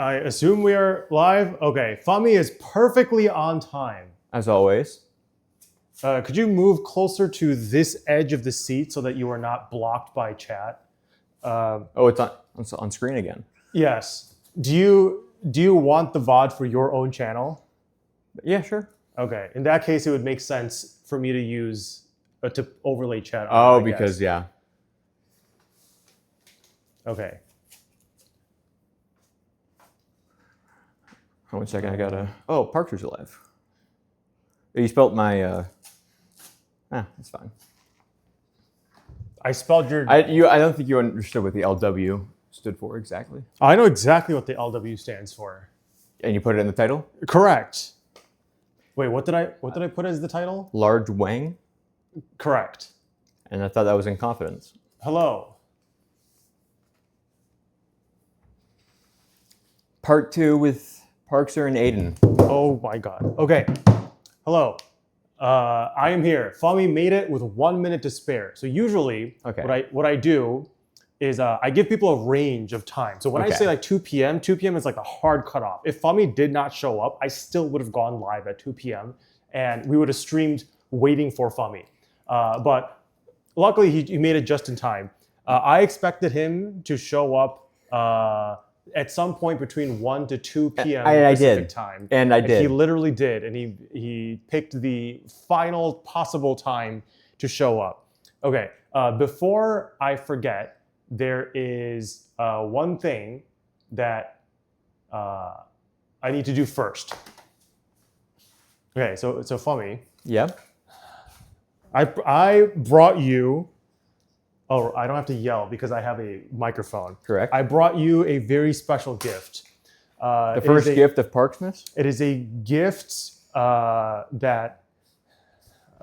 I assume we are live. Okay, Fami is perfectly on time. As always. Could you move closer to this edge of the seat so that you are not blocked by chat? Oh, it's on screen again. Yes. Do you want the VOD for your own channel? Yeah, sure. Okay. In that case, it would make sense for me to use to overlay chat. Oh, because yeah. Okay. One second, I gotta. Oh, Parker's alive. You spelled my. That's fine. I spelled your. I don't think you understood what the LW stood for exactly. I know exactly what the LW stands for. And you put it in the title? Correct. Wait, what did I put as the title? Large Wang. Correct. And I thought that was in confidence. Hello. Part 2 with Parkser and Aiden. Oh my God. Okay. Hello. I am here. Fami made it with 1 minute to spare. So usually, what I do is I give people a range of time. So when I say like 2 p.m., 2 p.m. is like a hard cutoff. If Fami did not show up, I still would have gone live at 2 p.m. and we would have streamed waiting for Fami. But luckily, he made it just in time. I expected him to show up at some point between 1 to 2 p.m. Pacific time. And I did. He literally did. And he picked the final possible time to show up. Okay, before I forget, there is one thing that I need to do first. Okay, so Fami. Yep. I brought you. Oh, I don't have to yell because I have a microphone. Correct. I brought you a very special gift. The first gift of Parksmith? It is a gift that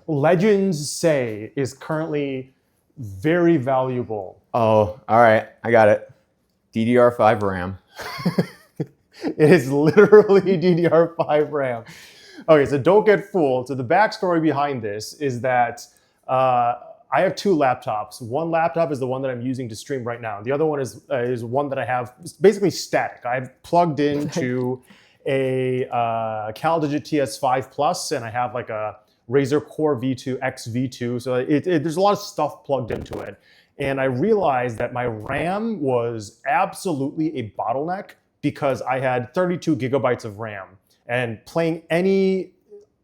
legends say is currently very valuable. Oh, all right. I got it. DDR5 RAM. It is literally DDR5 RAM. Okay, so don't get fooled. So the backstory behind this is that I have 2 laptops. One laptop is the one that I'm using to stream right now. The other one is one that I have basically static. I've plugged into a CalDigit TS5 Plus, and I have like a Razer Core V2 X V2. So there's a lot of stuff plugged into it. And I realized that my RAM was absolutely a bottleneck because I had 32 gigabytes of RAM. And playing any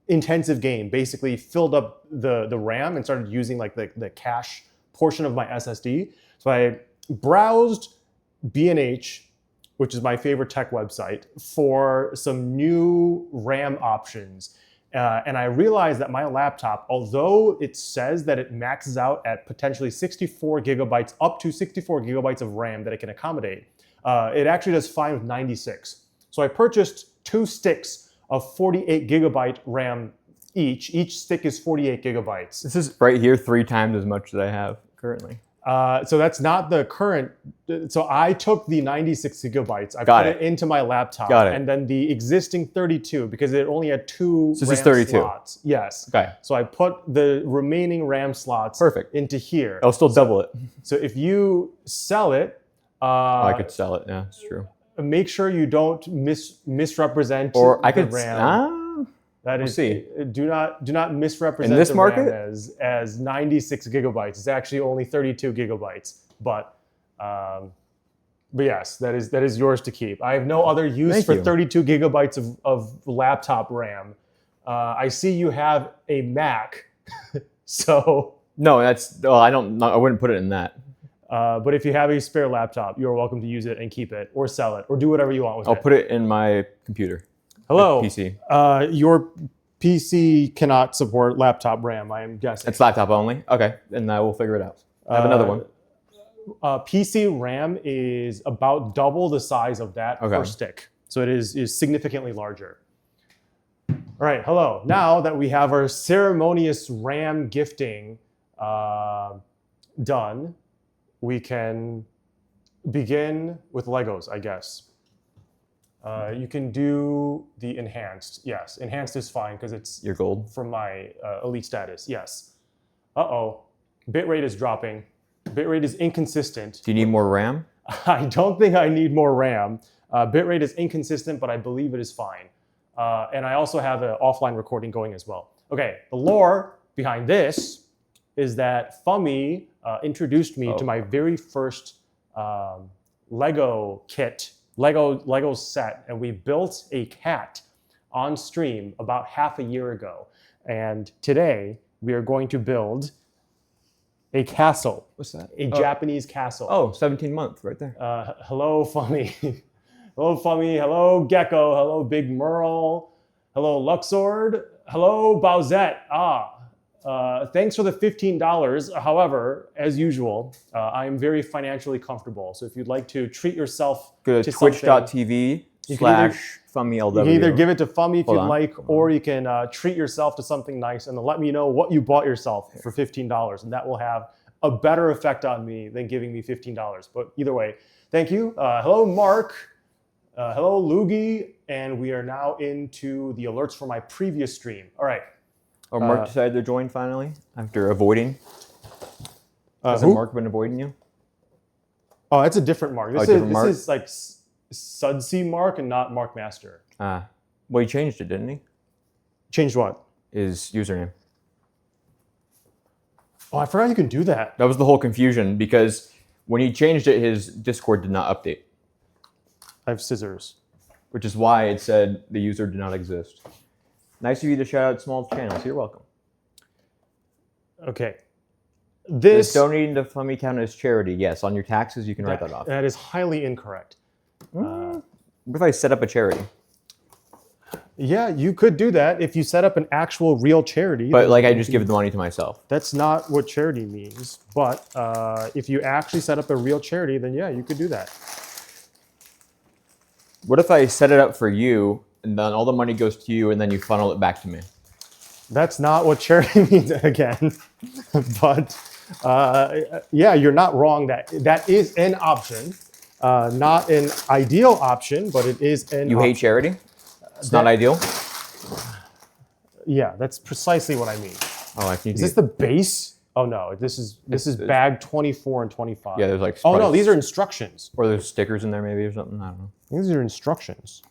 intensive game basically filled up the RAM and started using like the cache portion of my SSD. So I browsed B&H, which is my favorite tech website, for some new RAM options. And I realized that my laptop, although it says that it maxes out at potentially 64 gigabytes, up to 64 gigabytes of RAM that it can accommodate, it actually does fine with 96. So I purchased 2 sticks of 48 gigabyte RAM each. Each stick is 48 gigabytes. This is right here 3 times as much as I have currently. So that's not the current. So I took the 96 gigabytes. I put it into my laptop. Got it. And then the existing 32, because it only had 2 so RAM 32. slots. Yes. Okay. So I put the remaining RAM slots into here. I'll still double it. So if you sell it. I could sell it, yeah, it's true. Make sure you don't misrepresent the RAM. That is, do not misrepresent in this the market? RAM as 96 gigabytes. It's actually only 32 gigabytes. But yes, that is yours to keep. I have no other use for 32 gigabytes of laptop RAM. I see you have a Mac, so no, I wouldn't put it in that. But if you have a spare laptop, you're welcome to use it and keep it, or sell it, or do whatever you want with it. I'll put it in my computer. Hello. PC. Your PC cannot support laptop RAM, I am guessing. It's laptop only? Okay, then I will figure it out. I have another one. PC RAM is about double the size of that per stick. So it is significantly larger. All right, hello. Now that we have our ceremonious RAM gifting done, we can begin with Legos, I guess. You can do the enhanced. Yes, enhanced is fine because it's your gold from my elite status. Yes. Uh-oh, bitrate is dropping. Bitrate is inconsistent. Do you need more RAM? I don't think I need more RAM. Bitrate is inconsistent, but I believe it is fine. And I also have an offline recording going as well. Okay, the lore behind this is that Fummy introduced me to my very first Lego kit, Lego set, and we built a cat on stream about half a year ago. And today we are going to build a castle. What's that? A Japanese castle. Oh, 17 month right there. Hello, Fummy. Hello, Fummy. Hello, Gecko. Hello, Big Merle. Hello, Luxord. Hello, Bowsette. Thanks for the $15. However, as usual, I'm very financially comfortable. So if you'd like to treat yourself Go to twitch.tv/FummyLW. You can either give it to Fummy if you'd like, or you can treat yourself to something nice and then let me know what you bought yourself for $15. And that will have a better effect on me than giving me $15. But either way, thank you. Hello, Mark. Hello, Loogie. And we are now into the alerts for my previous stream. All right. Oh, Mark decided to join finally after avoiding. Hasn't Mark been avoiding you? Oh, that's a different Mark. This is like Sudsy Mark and not Mark Master. Well, he changed it, didn't he? Changed what? His username. Oh, I forgot you can do that. That was the whole confusion because when he changed it, his Discord did not update. I have scissors. Which is why it said the user did not exist. Nice of you to shout out small channels. You're welcome. Okay. Does donating to Fummy count as charity? Yes. On your taxes, you can write that off. That is highly incorrect. What if I set up a charity? Yeah, you could do that if you set up an actual real charity. But like I just give the money to myself. That's not what charity means. But if you actually set up a real charity, then yeah, you could do that. What if I set it up for you and then all the money goes to you and then you funnel it back to me? That's not what charity means again. But yeah, you're not wrong. That is an option. Not an ideal option, but it is an You hate charity? It's not ideal? Yeah, that's precisely what I mean. Oh, I think Is this the base? Oh no, this is bag 24 and 25. Yeah, there's like Oh no, these are instructions. Or there's stickers in there maybe or something. I don't know. These are instructions.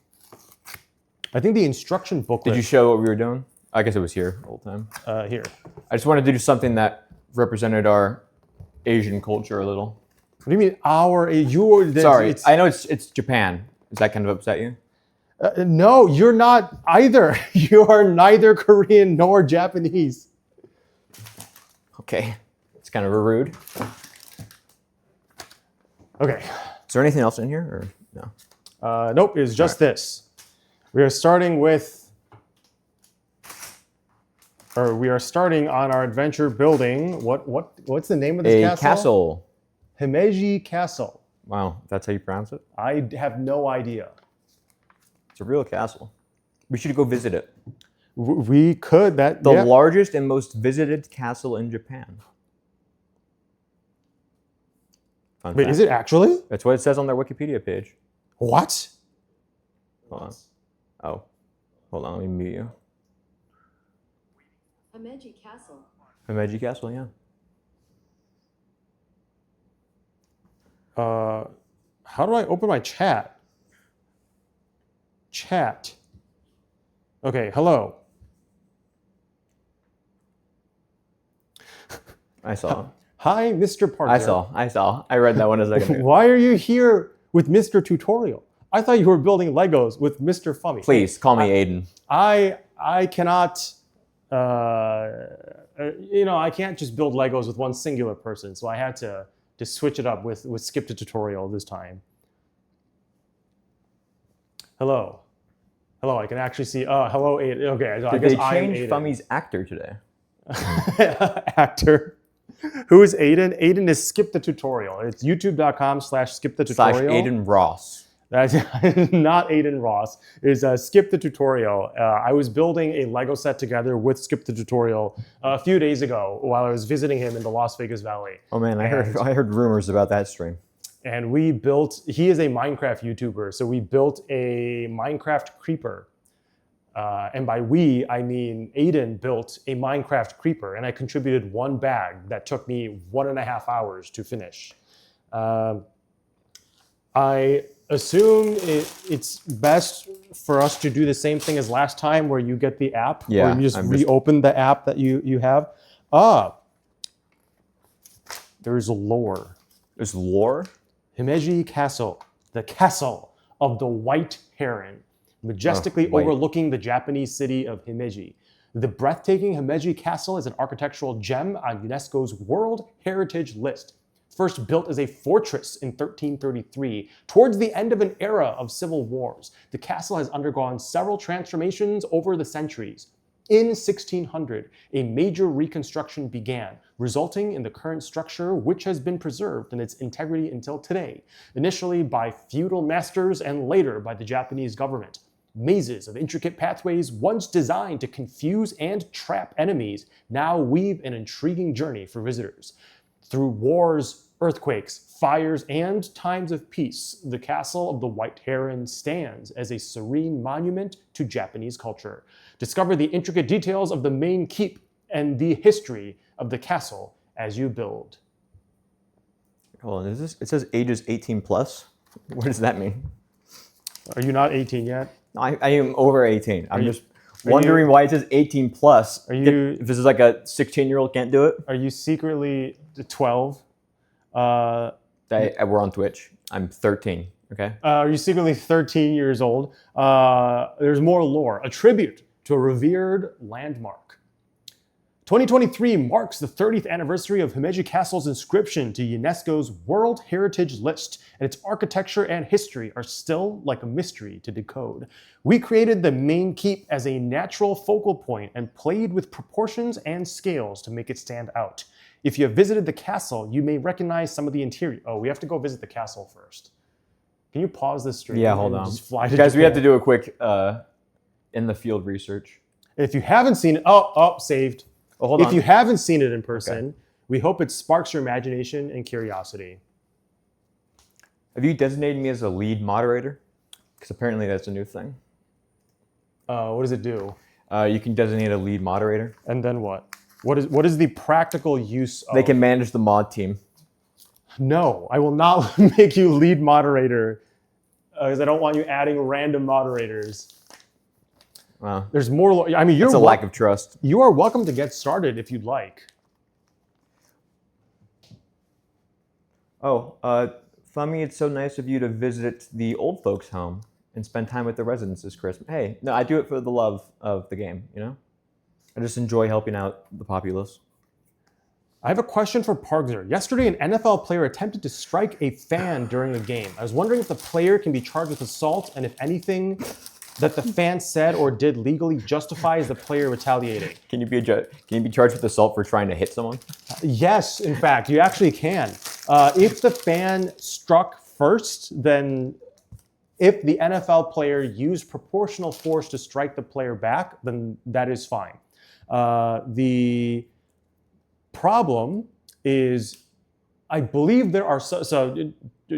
I think the instruction booklet. Did you show what we were doing? I guess it was here the whole time. Here. I just wanted to do something that represented our Asian culture a little. What do you mean our? Sorry, I know it's Japan. Does that kind of upset you? No, you're not either. You are neither Korean nor Japanese. Okay, it's kind of rude. Okay. Is there anything else in here or no? Nope, it's just this. We are starting on our adventure building. What's the name of this castle? A castle. Himeji Castle. Wow, that's how you pronounce it? I have no idea. It's a real castle. We should go visit it. We could. The largest and most visited castle in Japan. Fun Wait, fact. is it actually? That's what it says on their Wikipedia page. What? Hold on. Oh, hold on. Let me mute you. Himeji Castle. Himeji Castle, yeah. How do I open my chat? Chat. Okay, hello. I saw. Hi, Mr. Parker. I saw. I read that one a second ago. Why are you here with Mr. Tutorial? I thought you were building Legos with Mr. Fummy. Please, call me Aiden. I cannot, I can't just build Legos with one singular person, so I had to switch it up with skip to tutorial this time. Hello. Hello, I can actually see, hello, Aiden. Okay, I guess Did they I'm change Aiden. Fummy's actor today? Actor. Who is Aiden? Aiden is skip the tutorial. It's youtube.com/skip the tutorial. / Aiden Ross. That's not Aiden Ross. It's Skip the Tutorial. I was building a Lego set together with Skip the Tutorial a few days ago while I was visiting him in the Las Vegas Valley. Oh man, I heard rumors about that stream. And he is a Minecraft YouTuber, so we built a Minecraft creeper. And by we, I mean Aiden built a Minecraft creeper, and I contributed one bag that took me 1.5 hours to finish. assume it's best for us to do the same thing as last time, where you get the app, Yeah, or you just I'm just- reopen the app that you have. There's lore. There's lore? Himeji Castle, the castle of the White Heron, majestically white. overlooking the Japanese city of Himeji. The breathtaking Himeji Castle is an architectural gem on UNESCO's World Heritage List. First built as a fortress in 1333, towards the end of an era of civil wars, the castle has undergone several transformations over the centuries. In 1600, a major reconstruction began, resulting in the current structure, which has been preserved in its integrity until today, initially by feudal masters and later by the Japanese government. Mazes of intricate pathways, once designed to confuse and trap enemies, now weave an intriguing journey for visitors. Through wars, earthquakes, fires, and times of peace, the Castle of the White Heron stands as a serene monument to Japanese culture. Discover the intricate details of the main keep and the history of the castle as you build. Hold on, it says ages 18 plus? What does that mean? Are you not 18 yet? I am over 18. I'm you- just wondering why it says 18 plus. Are you- If this is like a 16-year-old can't do it? Are you secretly 12? We're on Twitch. I'm 13, okay? Are you secretly 13 years old? There's more lore. A tribute to a revered landmark. 2023 marks the 30th anniversary of Himeji Castle's inscription to UNESCO's World Heritage List, and its architecture and history are still like a mystery to decode. We created the main keep as a natural focal point and played with proportions and scales to make it stand out. If you have visited the castle, you may recognize some of the interior. Oh, we have to go visit the castle first. Can you pause this stream? Yeah, hold and on. Just fly to Guys, we have to Japan? do a quick in the field research. If you haven't seen it, saved. Oh, hold If on. you haven't seen it in person, we hope it sparks your imagination and curiosity. Have you designated me as a lead moderator? Because apparently that's a new thing. What does it do? You can designate a lead moderator. And then what? What is the practical use of? They can manage the mod team. No, I will not make you lead moderator because I don't want you adding random moderators. Wow. There's more. I mean, It's a lack of trust. You are welcome to get started if you'd like. Oh, Fummy, it's so nice of you to visit the old folks' home and spend time with the residents this Christmas. Hey, no, I do it for the love of the game, you know? I just enjoy helping out the populace. I have a question for Pargzer. Yesterday, an NFL player attempted to strike a fan during a game. I was wondering if the player can be charged with assault, and if anything that the fan said or did legally justifies the player retaliating. Can you be charged with assault for trying to hit someone? Yes, in fact, you actually can. If the fan struck first, then if the NFL player used proportional force to strike the player back, then that is fine. The problem is, I believe there are so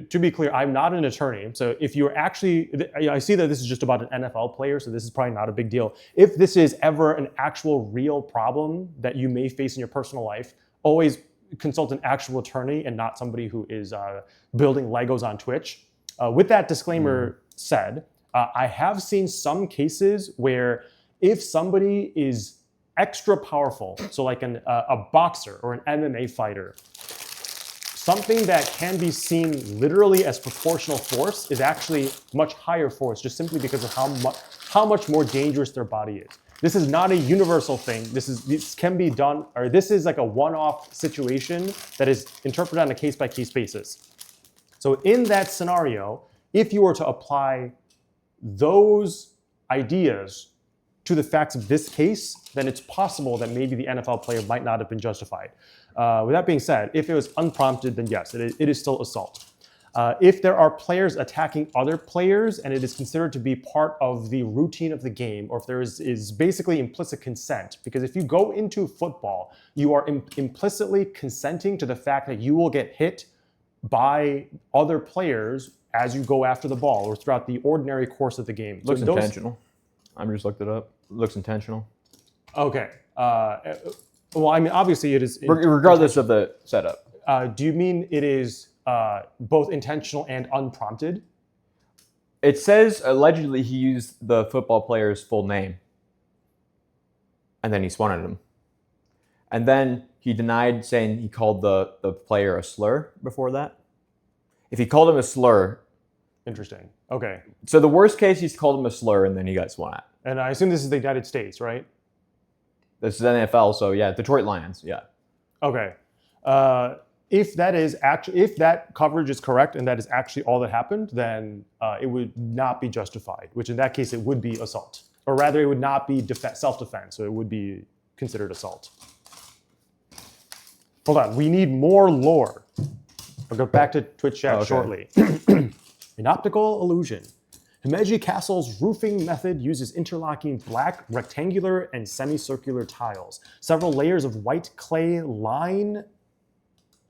to be clear, I'm not an attorney. So if you're actually, I see that this is just about an NFL player, so this is probably not a big deal. If this is ever an actual real problem that you may face in your personal life, always consult an actual attorney and not somebody who is building Legos on Twitch. With that disclaimer said, I have seen some cases where if somebody is extra powerful, so like a boxer or an MMA fighter, something that can be seen literally as proportional force is actually much higher force, just simply because of how much more dangerous their body is. This is not a universal thing. This can be done, or this is like a one-off situation that is interpreted on a case-by-case basis. So in that scenario, if you were to apply those ideas to the facts of this case, then it's possible that maybe the NFL player might not have been justified. With that being said, if it was unprompted, then yes, it is still assault. If there are players attacking other players and it is considered to be part of the routine of the game, or if there is basically implicit consent, because if you go into football, you are implicitly consenting to the fact that you will get hit by other players as you go after the ball or throughout the ordinary course of the game. Looks intentional. I just looked it up. Looks intentional. Okay. Well, I mean, obviously it is. Regardless of the setup. Do you mean it is both intentional and unprompted? It says allegedly he used the football player's full name. And then he spun at him. And then he denied saying he called the player a slur before that. If he called him a slur... Interesting. Okay. So the worst case, he's called him a slur and then he got spun at. And I assume this is the United States, right? This is NFL, so yeah, Detroit Lions, yeah. Okay. If that coverage is correct and that is actually all that happened, then it would not be justified, which in that case it would be assault. Or rather, it would not be self-defense, so it would be considered assault. Hold on, we need more lore. I'll go back to Twitch chat shortly. An optical illusion. Himeji Castle's roofing method uses interlocking black, rectangular, and semicircular tiles. Several layers of white clay line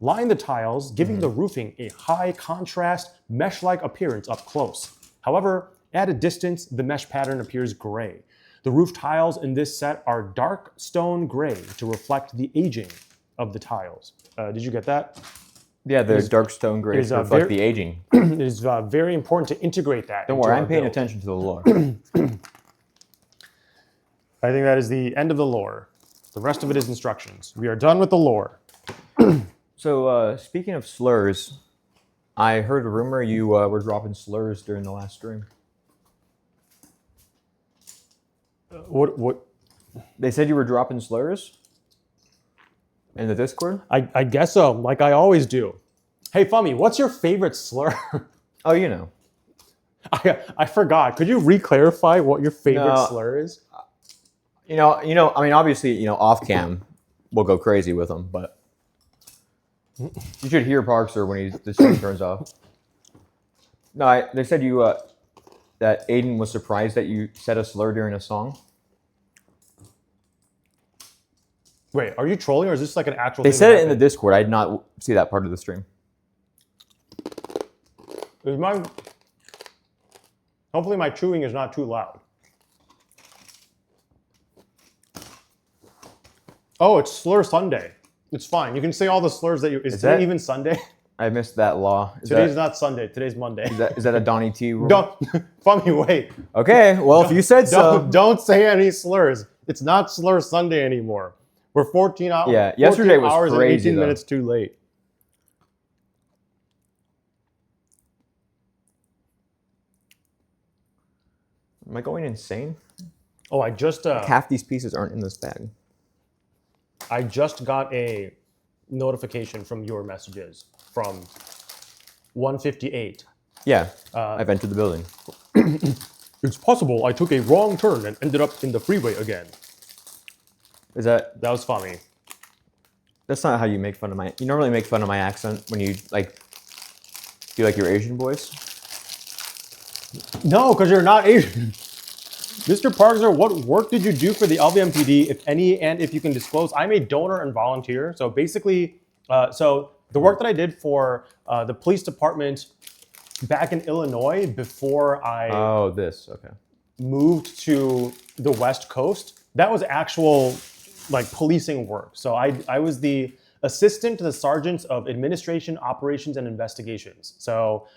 the tiles, giving the roofing a high contrast, mesh-like appearance up close. However, at a distance, the mesh pattern appears gray. The roof tiles in this set are dark stone gray to reflect the aging of the tiles. Did you get that? Yeah, the dark stone gray to reflect the aging. It is very important to integrate that. Don't worry, I'm paying attention to the lore. I think that is the end of the lore. The rest of it is instructions. We are done with the lore. So, speaking of slurs, I heard a rumor you were dropping slurs during the last stream. What? They said you were dropping slurs in the Discord? I guess so, like I always do. Hey, Fummy, what's your favorite slur? Oh, you know. I forgot. Could you re-clarify what your favorite slur is? You know. I mean, obviously, off cam, we'll go crazy with them, but you should hear Parkser when the stream turns off. No, they said you that Aiden was surprised that you said a slur during a song. Wait, are you trolling or is this like an actual They thing said that it in the happened? Discord. I did not see that part of the stream. Hopefully my chewing is not too loud. Oh, it's Slur Sunday. It's fine. You can say all the slurs that you... Is today even Sunday? I missed that law. Today's not Sunday. Today's Monday. Is that a Donnie T rule? Don't... Fummy, wait. Okay, well, if you said so. Don't say any slurs. It's not Slur Sunday anymore. We're 14 hours. Yeah, yesterday was hours crazy, and 18 though. minutes too late. Am I going insane? Oh, I just... Half these pieces aren't in this bag. I just got a notification from your messages from 158. Yeah, I've entered the building. It's possible I took a wrong turn and ended up in the freeway again. That was funny. That's not how you make fun of my... You normally make fun of my accent when you, do your Asian voice. No, because you're not Asian. Mr. Parkser, what work did you do for the LVMPD, if any, and if you can disclose? I'm a donor and volunteer. So basically, so the work that I did for the police department back in Illinois before I moved to the West Coast, that was actual policing work. So I was the assistant to the sergeants of administration, operations, and investigations. So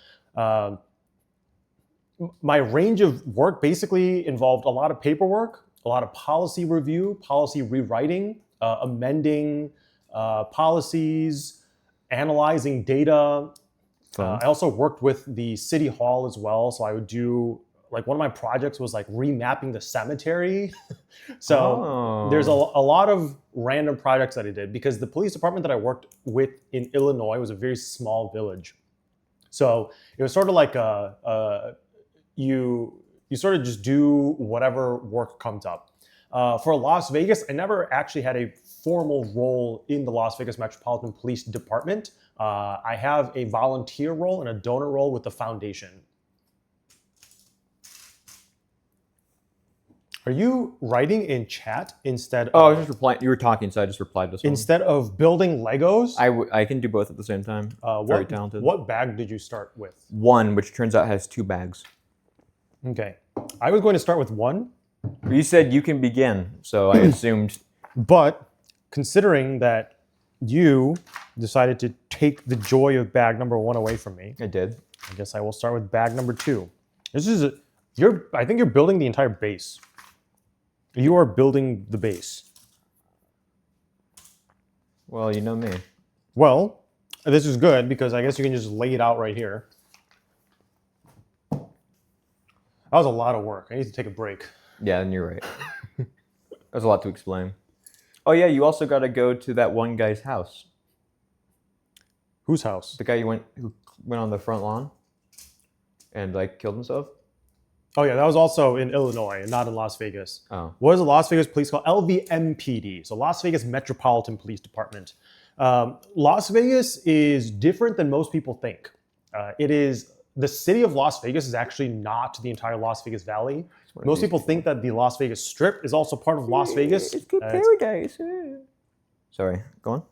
my range of work basically involved a lot of paperwork, a lot of policy review, policy rewriting, amending policies, analyzing data. I also worked with the city hall as well. So I would do, one of my projects was remapping the cemetery. So there's a lot of random projects that I did because the police department that I worked with in Illinois was a very small village. So it was sort of you sort of just do whatever work comes up. For Las Vegas, I never actually had a formal role in the Las Vegas Metropolitan Police Department. I have a volunteer role and a donor role with the foundation. Are you writing in chat instead of... Oh, I was just replying. You were talking, so I just replied to someone. Instead of building Legos? I can do both at the same time. Very talented. What bag did you start with? One, which turns out has 2 bags. Okay. I was going to start with 1. You said you can begin, so I assumed... But considering that you decided to take the joy of bag number 1 away from me... I did. I guess I will start with bag number 2. This is I think you're building the entire base. You are building the base. Well, you know me. Well, this is good because I guess you can just lay it out right here. That was a lot of work. I need to take a break. Yeah, and you're right. There's a lot to explain. Oh yeah, you also got to go to that one guy's house. Whose house? The guy who went on the front lawn and like killed himself. Oh yeah, that was also in Illinois, not in Las Vegas. Oh. What is the Las Vegas Police called? LVMPD, so Las Vegas Metropolitan Police Department. Las Vegas is different than most people think. The city of Las Vegas is actually not the entire Las Vegas Valley. Most people think that the Las Vegas Strip is also part of Las Vegas. It's good paradise. Sorry, go on.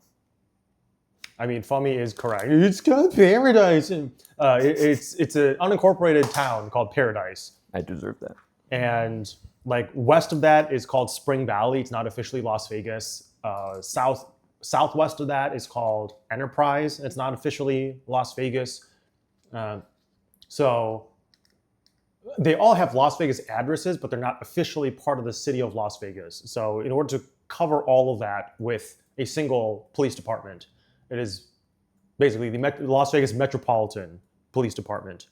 I mean, Fummy is correct. It's got paradise. And, it's an unincorporated town called Paradise. I deserve that. And like west of that is called Spring Valley. It's not officially Las Vegas. Southwest of that is called Enterprise. It's not officially Las Vegas. So they all have Las Vegas addresses, but they're not officially part of the city of Las Vegas. So in order to cover all of that with a single police department, it is basically the Las Vegas Metropolitan Police Department.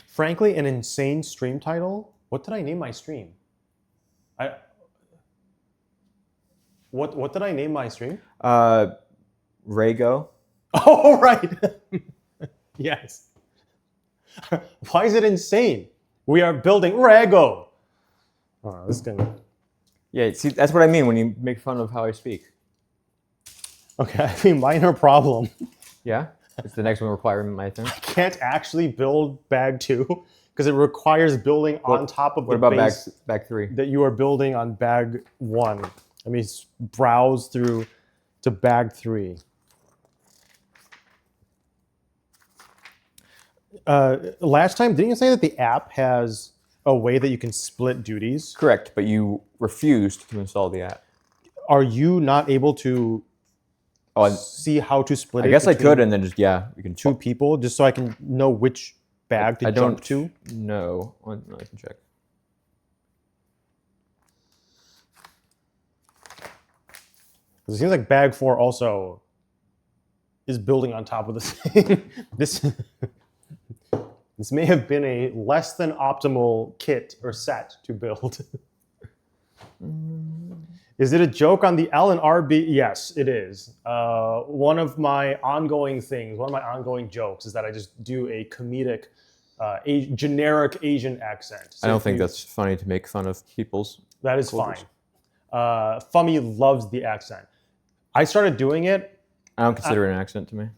Frankly, an insane stream title. What did I name my stream? What did I name my stream? Rago. Oh, right. Yes. Why is it insane? We are building Rago. Oh, this is gonna... Yeah, see, that's what I mean when you make fun of how I speak. Okay, I mean, minor problem. Yeah? It's the next one requirement, I think. I can't actually build bag 2 because it requires building on top of the base bag 3? that you are building on bag 1. Let me browse through to bag 3. Last time, didn't you say that the app has a way that you can split duties? Correct, but you refused to install the app. Are you not able to see how to split it? I guess I could, and then just, yeah, we can... 2 people, just so I can know which bag to jump to? No, I can check. It seems like bag 4 also is building on top of the same. This may have been a less than optimal kit or set to build. Is it a joke on the L and RB? Yes, it is. One of my ongoing jokes is that I just do a comedic, generic Asian accent. So I don't think that's funny to make fun of people's... That is fine. Fummy loves the accent. I started doing it. I don't consider it an accent to me.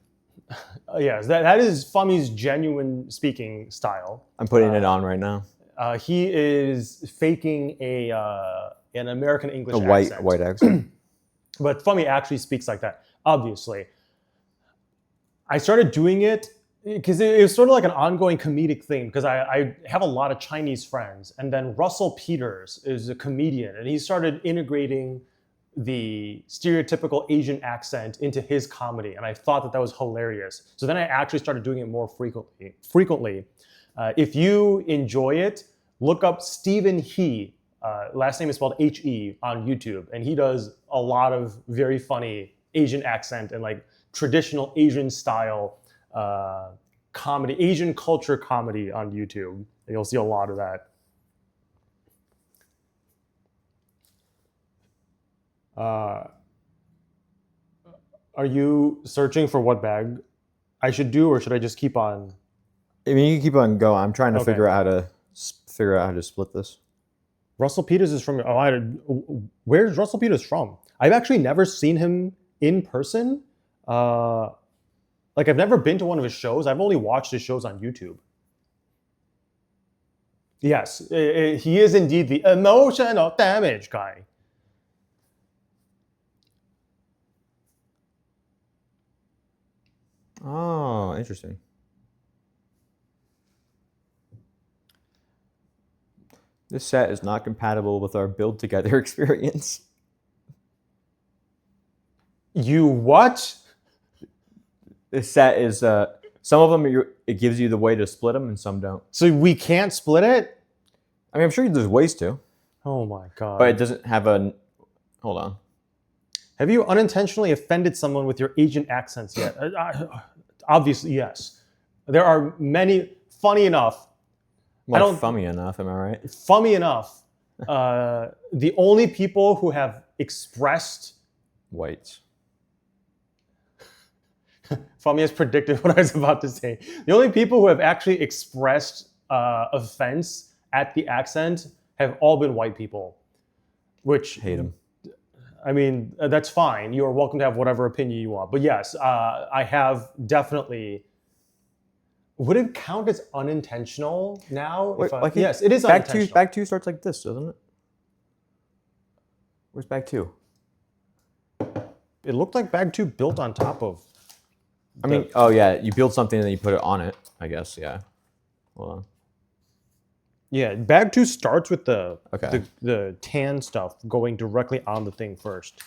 Yes, that is Fummy's genuine speaking style. I'm putting it on right now. He is faking an American English accent. White accent. But Fummy actually speaks like that, obviously. I started doing it because it was sort of like an ongoing comedic thing because I have a lot of Chinese friends. And then Russell Peters is a comedian, and he started integrating the stereotypical Asian accent into his comedy, and I thought that was hilarious. So then I actually started doing it more frequently. If you enjoy it, look up Stephen He. Last name is spelled He on YouTube, and he does a lot of very funny Asian accent and like traditional Asian style comedy, Asian culture comedy on YouTube. And you'll see a lot of that. Are you searching for what bag I should do, or should I just keep on? I mean, you can keep on going. I'm trying to figure out how to split this. Russell Peters is from. Where's Russell Peters from? I've actually never seen him in person. Like I've never been to one of his shows. I've only watched his shows on YouTube. Yes, he is indeed the emotional damage guy. Oh, interesting. This set is not compatible with our build together experience. You what? This set is some of them it gives you the way to split them, and some don't. So we can't split it? I mean, I'm sure there's ways to, Oh my god. but it doesn't have a. Hold on. Have you unintentionally offended someone with your Asian accents yet? Obviously, yes. There are many. Funny enough, Well, funny enough, am I right? funny enough, the only people who have expressed, Whites. Fami has predicted what I was about to say. The only people who have actually expressed offense at the accent have all been white people, which Hate them. I mean, that's fine. You are welcome to have whatever opinion you want. But yes, I have definitely. Would it count as unintentional now? Wait, Yes, it is Back unintentional. two. Back two starts like this, doesn't it? Where's back two? It looked like bag 2 built on top of. I mean, oh yeah, you build something and then you put it on it. I guess, yeah. Hold on. Yeah, bag 2 starts with the Okay. the tan stuff going directly on the thing first.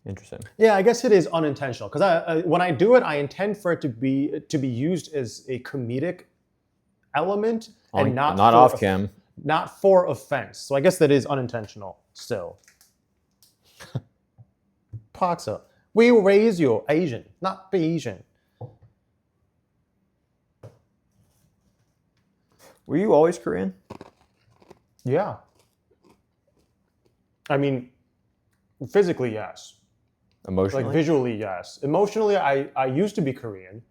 Interesting. Yeah, I guess it is unintentional because when I do it, I intend for it to be used as a comedic element and not for off cam. not for offense. So I guess that is unintentional still. Paksa, we raise you Asian, not Asian. Were you always Korean? Yeah. I mean, physically, yes. Emotionally? Like visually, yes. Emotionally, I used to be Korean.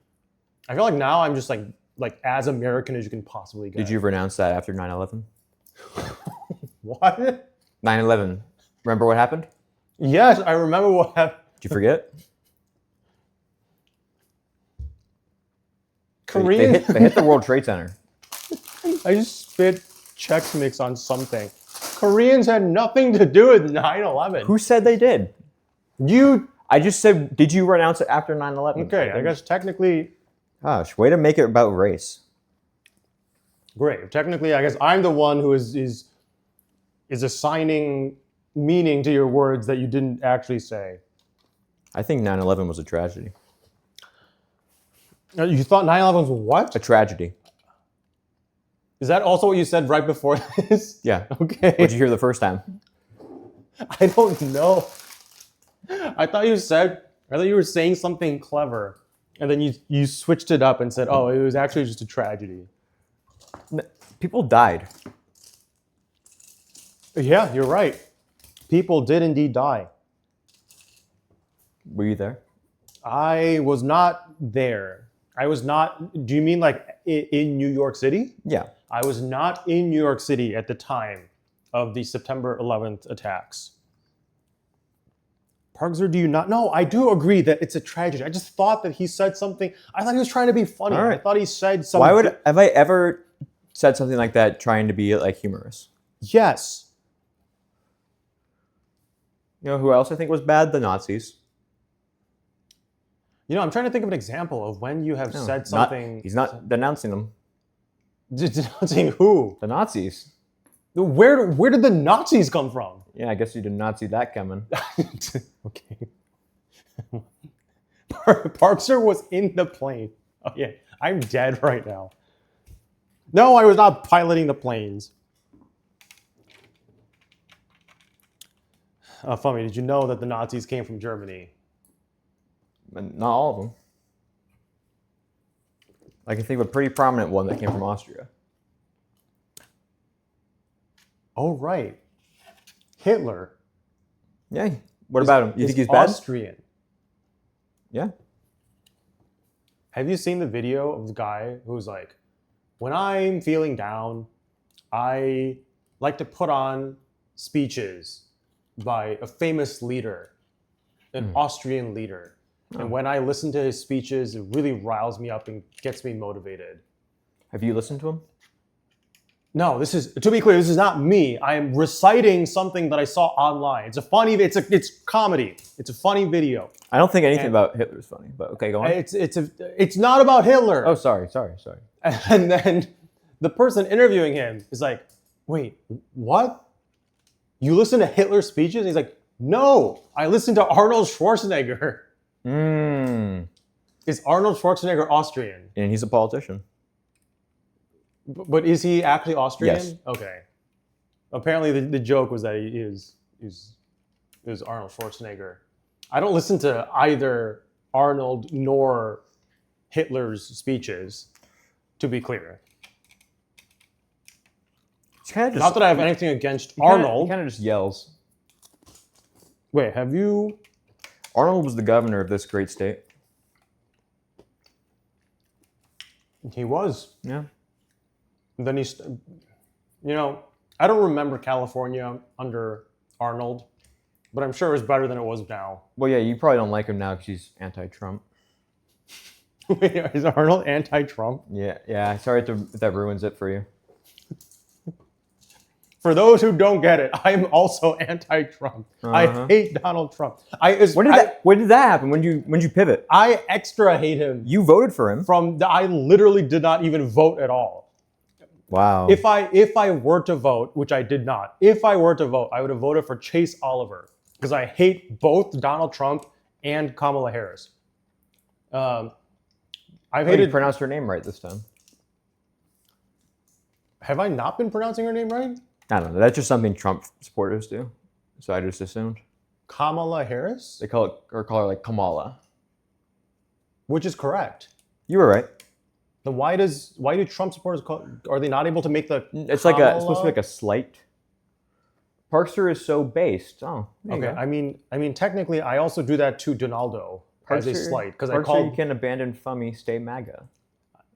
I feel like now I'm just like as American as you can possibly get. Did you renounce that after 9/11? What? 9/11. Remember what happened? Yes, I remember what happened. Did you forget? Korean. They hit the World Trade Center. I just spit Chex Mix on something. Koreans had nothing to do with 9/11. Who said they did? You. I just said, did you renounce it after 9/11? Okay, I guess technically, Gosh, way to make it about race. great. Technically, I guess I'm the one who is assigning meaning to your words that you didn't actually say. I think 9/11 was a tragedy. You thought 9/11 was what? A tragedy. Is that also what you said right before this? Yeah. Okay. What'd you hear the first time? I don't know. I thought you were saying something clever, and then you switched it up and said, "Oh, it was actually just a tragedy." People died. Yeah, you're right. People did indeed die. Were you there? I was not there. I was not. Do you mean like in New York City? Yeah. I was not in New York City at the time of the September 11th attacks. Parkser, do you not? No, I do agree that it's a tragedy. I just thought that he said something. I thought he was trying to be funny. All right. I thought he said something. Why have I ever said something like that trying to be like humorous? Yes. You know who else I think was bad? The Nazis. You know, I'm trying to think of an example of when you have No, said something. He's not denouncing them. Denouncing who? The Nazis. Where did the Nazis come from? Yeah, I guess you did not see that coming. Okay. Parkser was in the plane. Oh yeah, I'm dead right now. No, I was not piloting the planes. Fumi, did you know that the Nazis came from Germany? But not all of them. I can think of a pretty prominent one that came from Austria. Oh, right. Hitler. Yeah. What about him? You is think he's bad? Austrian. Yeah. Have you seen the video of the guy who's like, when I'm feeling down, I like to put on speeches by a famous leader, an Austrian leader. And when I listen to his speeches, it really riles me up and gets me motivated. Have you listened to him? No, this is, to be clear, this is not me. I am reciting something that I saw online. It's a funny, it's comedy. It's a funny video. I don't think anything about Hitler is funny, but okay, go on. It's not about Hitler. Oh, sorry. And then the person interviewing him is like, wait, what? You listen to Hitler's speeches? And he's like, No, I listen to Arnold Schwarzenegger. Mm. Is Arnold Schwarzenegger Austrian? And he's a politician. But is he actually Austrian? Yes. Okay. Apparently, the joke was that he is Arnold Schwarzenegger. I don't listen to either Arnold nor Hitler's speeches, to be clear. It's kind of just, Not that I have anything against Arnold. He kind of just yells. Wait, have you? Arnold was the governor of this great state. He was. Yeah. And then he's, I don't remember California under Arnold, but I'm sure it was better than it was now. Well, yeah, you probably don't like him now because he's anti-Trump. Wait, is Arnold anti-Trump? Yeah. Sorry if that ruins it for you. For those who don't get it, I'm also anti-Trump. I hate Donald Trump. When did that happen? When did you pivot? I extra hate him. You voted for him. I literally did not even vote at all. Wow. If I were to vote, which I did not, if I were to vote, I would have voted for Chase Oliver because I hate both Donald Trump and Kamala Harris. I've hated. You pronounced her name right this time. Have I not been pronouncing her name right? I don't know. That's just something Trump supporters do. So I just assumed. Kamala Harris? They call her like Kamala. Which is correct. You were right. Then why do Trump supporters are they not able to make the It's it's supposed to be like a slight. Parkster is so based. Oh, okay. I mean technically I also do that to Donaldo as a slight because I call you can abandon Fummy, stay MAGA.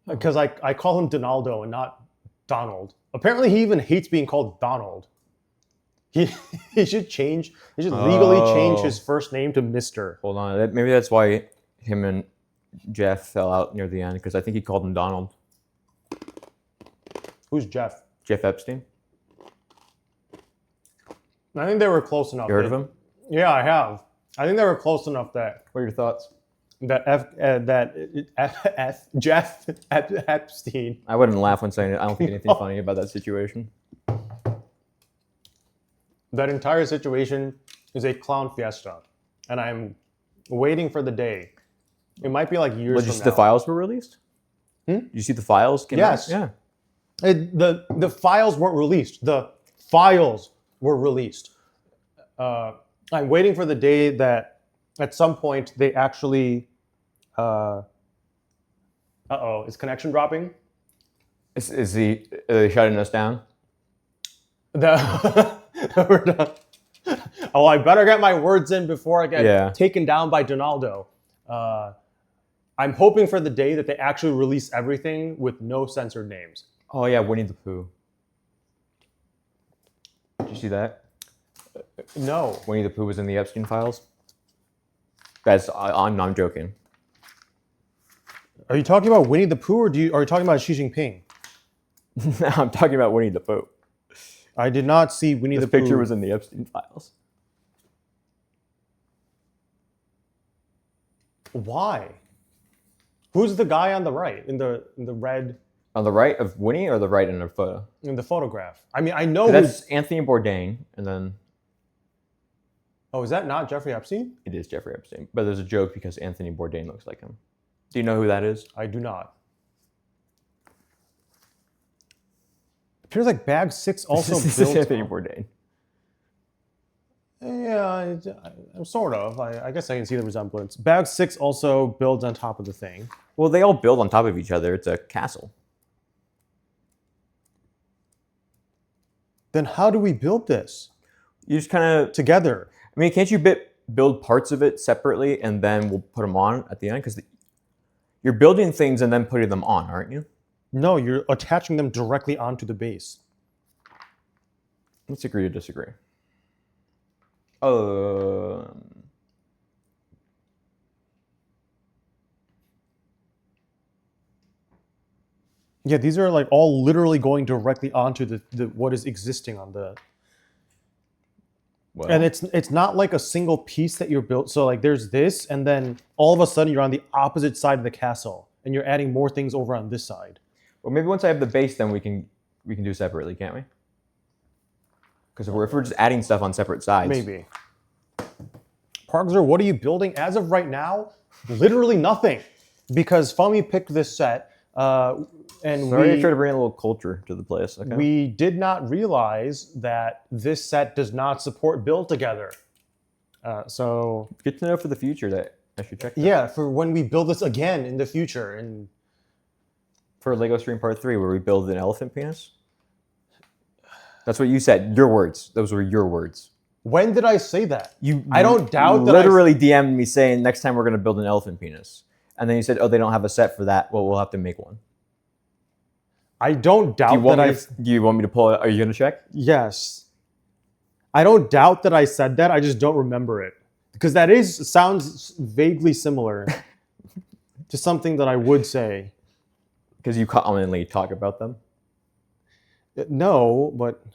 Because I call him Donaldo and not Donald. Apparently, he even hates being called Donald. He should change. He should legally change his first name to Mr. Hold on, maybe that's why him and Jeff fell out near the end because I think he called him Donald. Who's Jeff? Jeff Epstein. I think they were close enough. You heard of him? Yeah, I have. I think they were close enough that What are your thoughts? Jeff Epstein. I wouldn't laugh when saying it. I don't think anything funny about that situation. That entire situation is a clown fiesta, and I'm waiting for the day. It might be like years from now. The files were released? Hmm? You see the files? Yes. Yeah. The files weren't released. The files were released. I'm waiting for the day that at some point they actually. Is connection dropping? Is he shutting us down? We're done. Oh, I better get my words in before I get taken down by Donaldo. I'm hoping for the day that they actually release everything with no censored names. Oh yeah, Winnie the Pooh. Did you see that? No. Winnie the Pooh was in the Epstein files. I'm joking. Are you talking about Winnie the Pooh or are you talking about Xi Jinping? I'm talking about Winnie the Pooh. I did not see Winnie the Pooh. This picture was in the Epstein files. Why? Who's the guy on the right in the red? On the right of Winnie or the right in her photo? In the photograph. I mean, I know that's Anthony Bourdain, and then. Oh, is that not Jeffrey Epstein? It is Jeffrey Epstein, but there's a joke because Anthony Bourdain looks like him. Do you know who that is? I do not. Appears like Bag 6 also This builds... is Anthony Bourdain. Yeah, I'm sort of. I guess I can see the resemblance. Bag 6 also builds on top of the thing. Well, they all build on top of each other. It's a castle. Then how do we build this? You just kind of... Together. I mean, can't you build parts of it separately and then we'll put them on at the end? Because you're building things and then putting them on, aren't you? No, you're attaching them directly onto the base. Let's agree to disagree. Yeah, these are like all literally going directly onto the what is existing on the... Well, and it's not like a single piece that you're built. So like there's this, and then all of a sudden you're on the opposite side of the castle, and you're adding more things over on this side. Well, maybe once I have the base, then we can do separately, can't we? Because if we're just adding stuff on separate sides. Maybe. Parkzer, what are you building? As of right now, literally nothing. Because Fumi picked this set, and Sorry, I tried to bring a little culture to the place. Okay. we did not realize that this set does not support build together. So Good to know for the future that I should check that. yeah, for when we build this again in the future. And For Lego Stream Part 3, where we build an elephant penis? That's what you said. Your words. Those were your words. when did I say that? You I don't doubt that literally DM'd me saying next time we're going to build an elephant penis. And then you said, oh, they don't have a set for that. Well, we'll have to make one. I don't doubt Do you want me to pull it? Are you going to check? Yes. I don't doubt that I said that. I just don't remember it. Because that sounds vaguely similar to something that I would say. Because you commonly talk about them? No, but...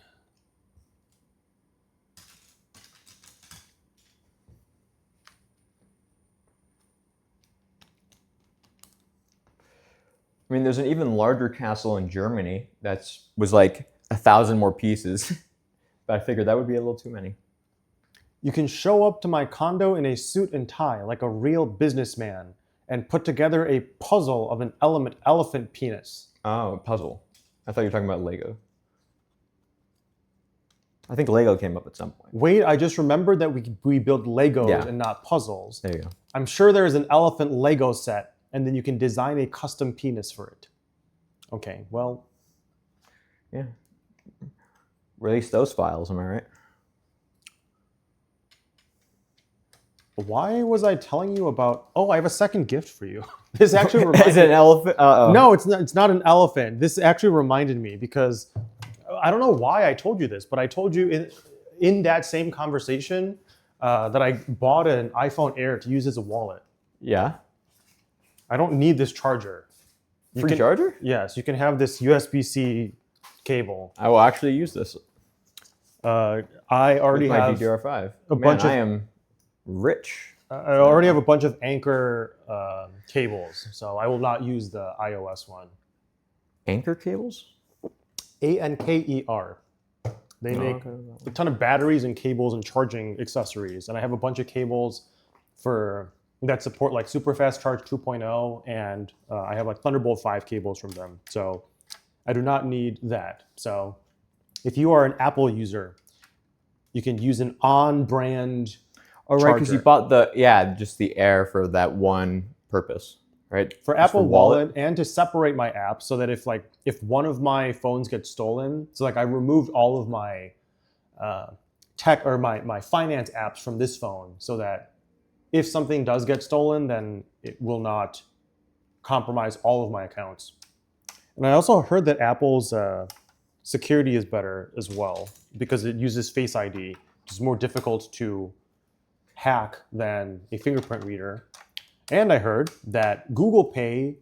I mean, there's an even larger castle in Germany that was like 1,000 more pieces. But I figured that would be a little too many. You can show up to my condo in a suit and tie like a real businessman and put together a puzzle of an elephant penis. Oh, a puzzle. I thought you were talking about Lego. I think Lego came up at some point. Wait, I just remembered that we build Legos Yeah. and not puzzles. There you go. I'm sure there is an elephant Lego set, and then you can design a custom penis for it. Okay, well... Yeah. Release those files, am I right? Why was I telling you about... Oh, I have a second gift for you. This actually reminded Is it an elephant? Uh-oh. No, it's not an elephant. This actually reminded me because I don't know why I told you this, but I told you in that same conversation that I bought an iPhone Air to use as a wallet. Yeah. I don't need this charger. Free charger? Yes, you can have this USB-C cable. I will actually use this. I already With my have DDR5. a bunch of... I am rich. I already have a bunch of Anchor cables, so I will not use the iOS one. Anchor cables? Anker. They make a ton of batteries and cables and charging accessories, and I have a bunch of cables that support like super fast charge 2.0, and I have like Thunderbolt 5 cables from them. So I do not need that. So if you are an Apple user, you can use an on-brand Oh, right, because you charger. bought just the Air for that one purpose, right? For Just Apple Wallet and to separate my apps so that if one of my phones gets stolen, so like I removed all of my tech or my finance apps from this phone so that if something does get stolen, then it will not compromise all of my accounts. And I also heard that Apple's security is better as well because it uses Face ID, which is more difficult to hack than a fingerprint reader. And I heard that Google Pay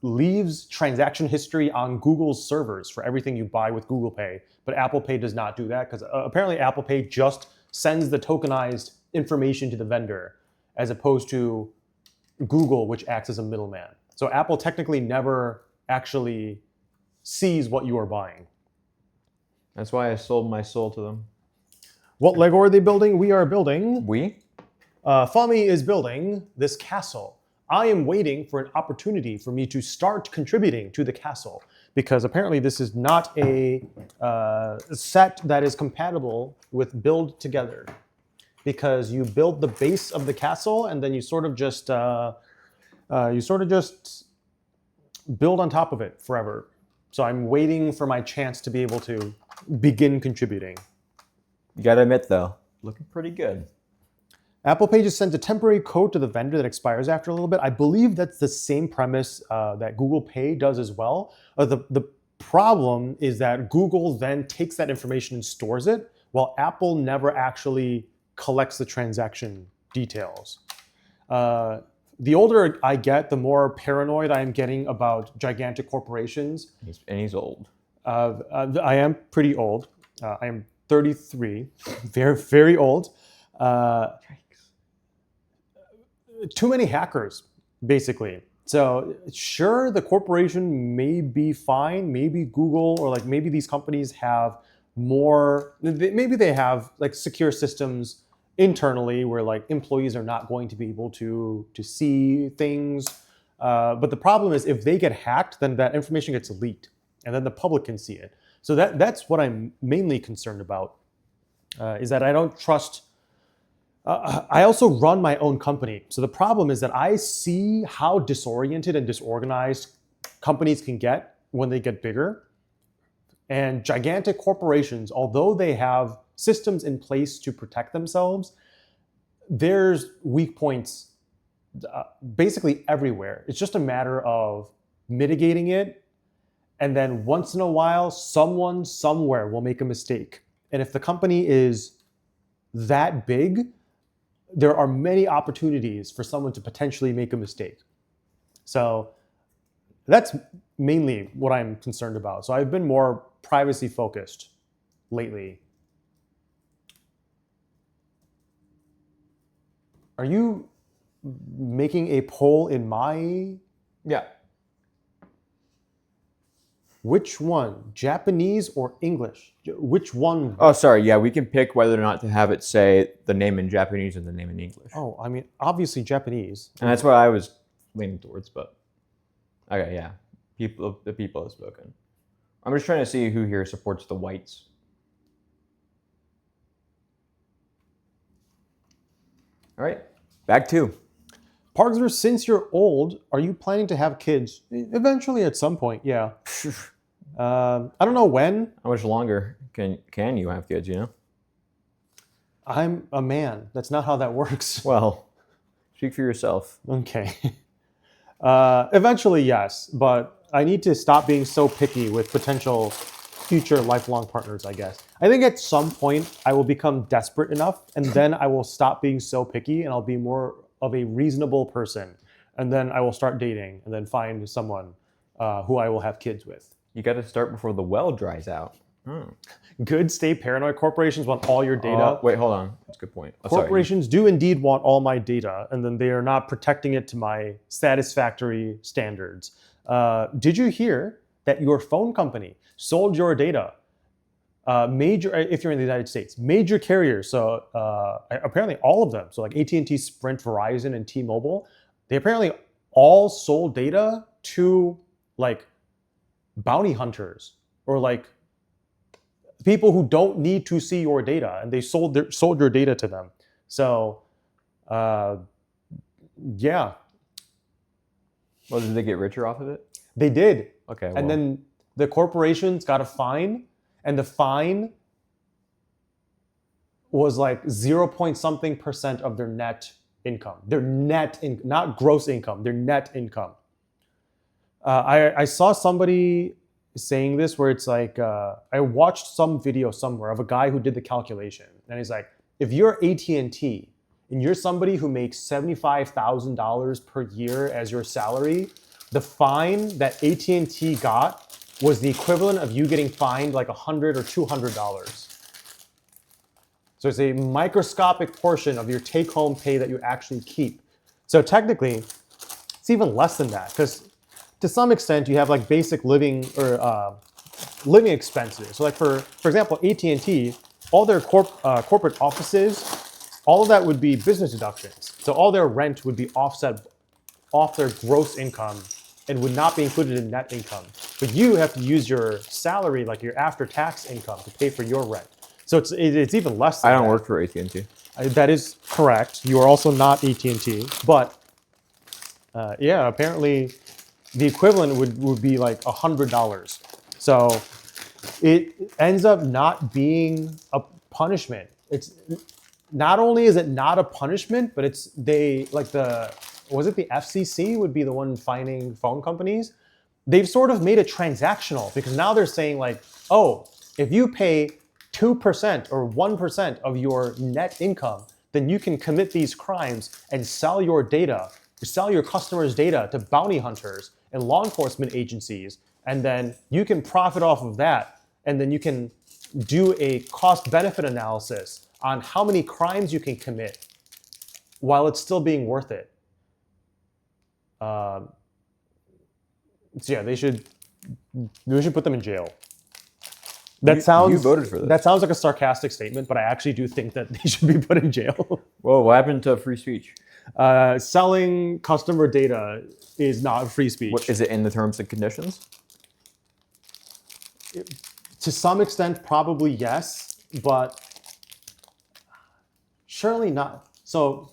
leaves transaction history on Google's servers for everything you buy with Google Pay, but Apple Pay does not do that because apparently Apple Pay just sends the tokenized information to the vendor as opposed to Google, which acts as a middleman. So Apple technically never actually sees what you are buying. That's why I sold my soul to them. What Lego are they building? We are building... We? Fami is building this castle. I am waiting for an opportunity for me to start contributing to the castle because apparently this is not a set that is compatible with build together because you build the base of the castle and then you sort of just build on top of it forever. So I'm waiting for my chance to be able to begin contributing. You gotta admit, though, looking pretty good. Apple Pay just sends a temporary code to the vendor that expires after a little bit. I believe that's the same premise that Google Pay does as well. The problem is that Google then takes that information and stores it, while Apple never actually collects the transaction details. The older I get, the more paranoid I am getting about gigantic corporations. And he's old. I am pretty old. I am 33, very, very old. Too many hackers, basically. So sure, the corporation may be fine. Maybe Google or like maybe these companies have more, maybe they have like secure systems internally where like employees are not going to be able to see things. But the problem is if they get hacked, then that information gets leaked, and then the public can see it. So that's what I'm mainly concerned about. Is that I don't trust. I also run my own company. So the problem is that I see how disoriented and disorganized companies can get when they get bigger. And gigantic corporations, although they have systems in place to protect themselves, there's weak points basically everywhere. It's just a matter of mitigating it. And then once in a while, someone somewhere will make a mistake. And if the company is that big, there are many opportunities for someone to potentially make a mistake. So that's mainly what I'm concerned about. So I've been more privacy focused lately. Are you making a poll in my... Yeah. Which one? Japanese or English? Which one? Oh, sorry. Yeah, we can pick whether or not to have it say the name in Japanese or the name in English. Oh, I mean, obviously Japanese. And that's what I was leaning towards, but okay, yeah. The people have spoken. I'm just trying to see who here supports the whites. All right, back to. Parkser, since you're old, are you planning to have kids? Eventually, at some point, yeah. I don't know when. How much longer can you have kids, you know? I'm a man. That's not how that works. Well, speak for yourself. Okay. Eventually, yes, but I need to stop being so picky with potential future lifelong partners, I guess. I think at some point I will become desperate enough, and then I will stop being so picky and I'll be more of a reasonable person. And then I will start dating and then find someone who I will have kids with. You got to start before the well dries out. Good, stay paranoid. Corporations want all your data. Wait, hold on. That's a good point. Oh, Corporations do indeed want all my data, and then they are not protecting it to my satisfactory standards. Did you hear that your phone company sold your data? If you're in the United States, major carriers, so apparently all of them, so like AT&T, Sprint, Verizon, and T-Mobile, they apparently all sold data to like bounty hunters or like people who don't need to see your data, and they sold your data to them. So, yeah. Well, did they get richer off of it? They did. Okay. Well. And then the corporations got a fine, and the fine was like 0 point something percent of their net income. Their net, not gross income, their net income. I saw somebody saying this where it's like, I watched some video somewhere of a guy who did the calculation, and he's like, if you're AT&T and you're somebody who makes $75,000 per year as your salary, the fine that AT&T got was the equivalent of you getting fined like $100 or $200. So it's a microscopic portion of your take-home pay that you actually keep. So technically, it's even less than that, because to some extent you have like basic living or living expenses. So like for example, AT&T, all their corporate offices, all of that would be business deductions. So all their rent would be offset off their gross income and would not be included in net income. But you have to use your salary, like your after-tax income, to pay for your rent. So it's even less than I don't that. work for AT&T. That is correct. You are also not AT&T. But yeah, apparently the equivalent would be like $100. So it ends up not being a punishment. It's not only is it not a punishment, but was it the FCC would be the one fining phone companies? They've sort of made it transactional, because now they're saying like, oh, if you pay 2% or 1% of your net income, then you can commit these crimes and sell your data, sell your customers' data to bounty hunters and law enforcement agencies, and then you can profit off of that, and then you can do a cost-benefit analysis on how many crimes you can commit while it's still being worth it. So yeah, we should put them in jail. That sounds. You voted for this. That sounds like a sarcastic statement, but I actually do think that they should be put in jail. Whoa, what happened to free speech? Selling customer data is not free speech. What, is it in the terms and conditions? To some extent, probably yes, but surely not. So,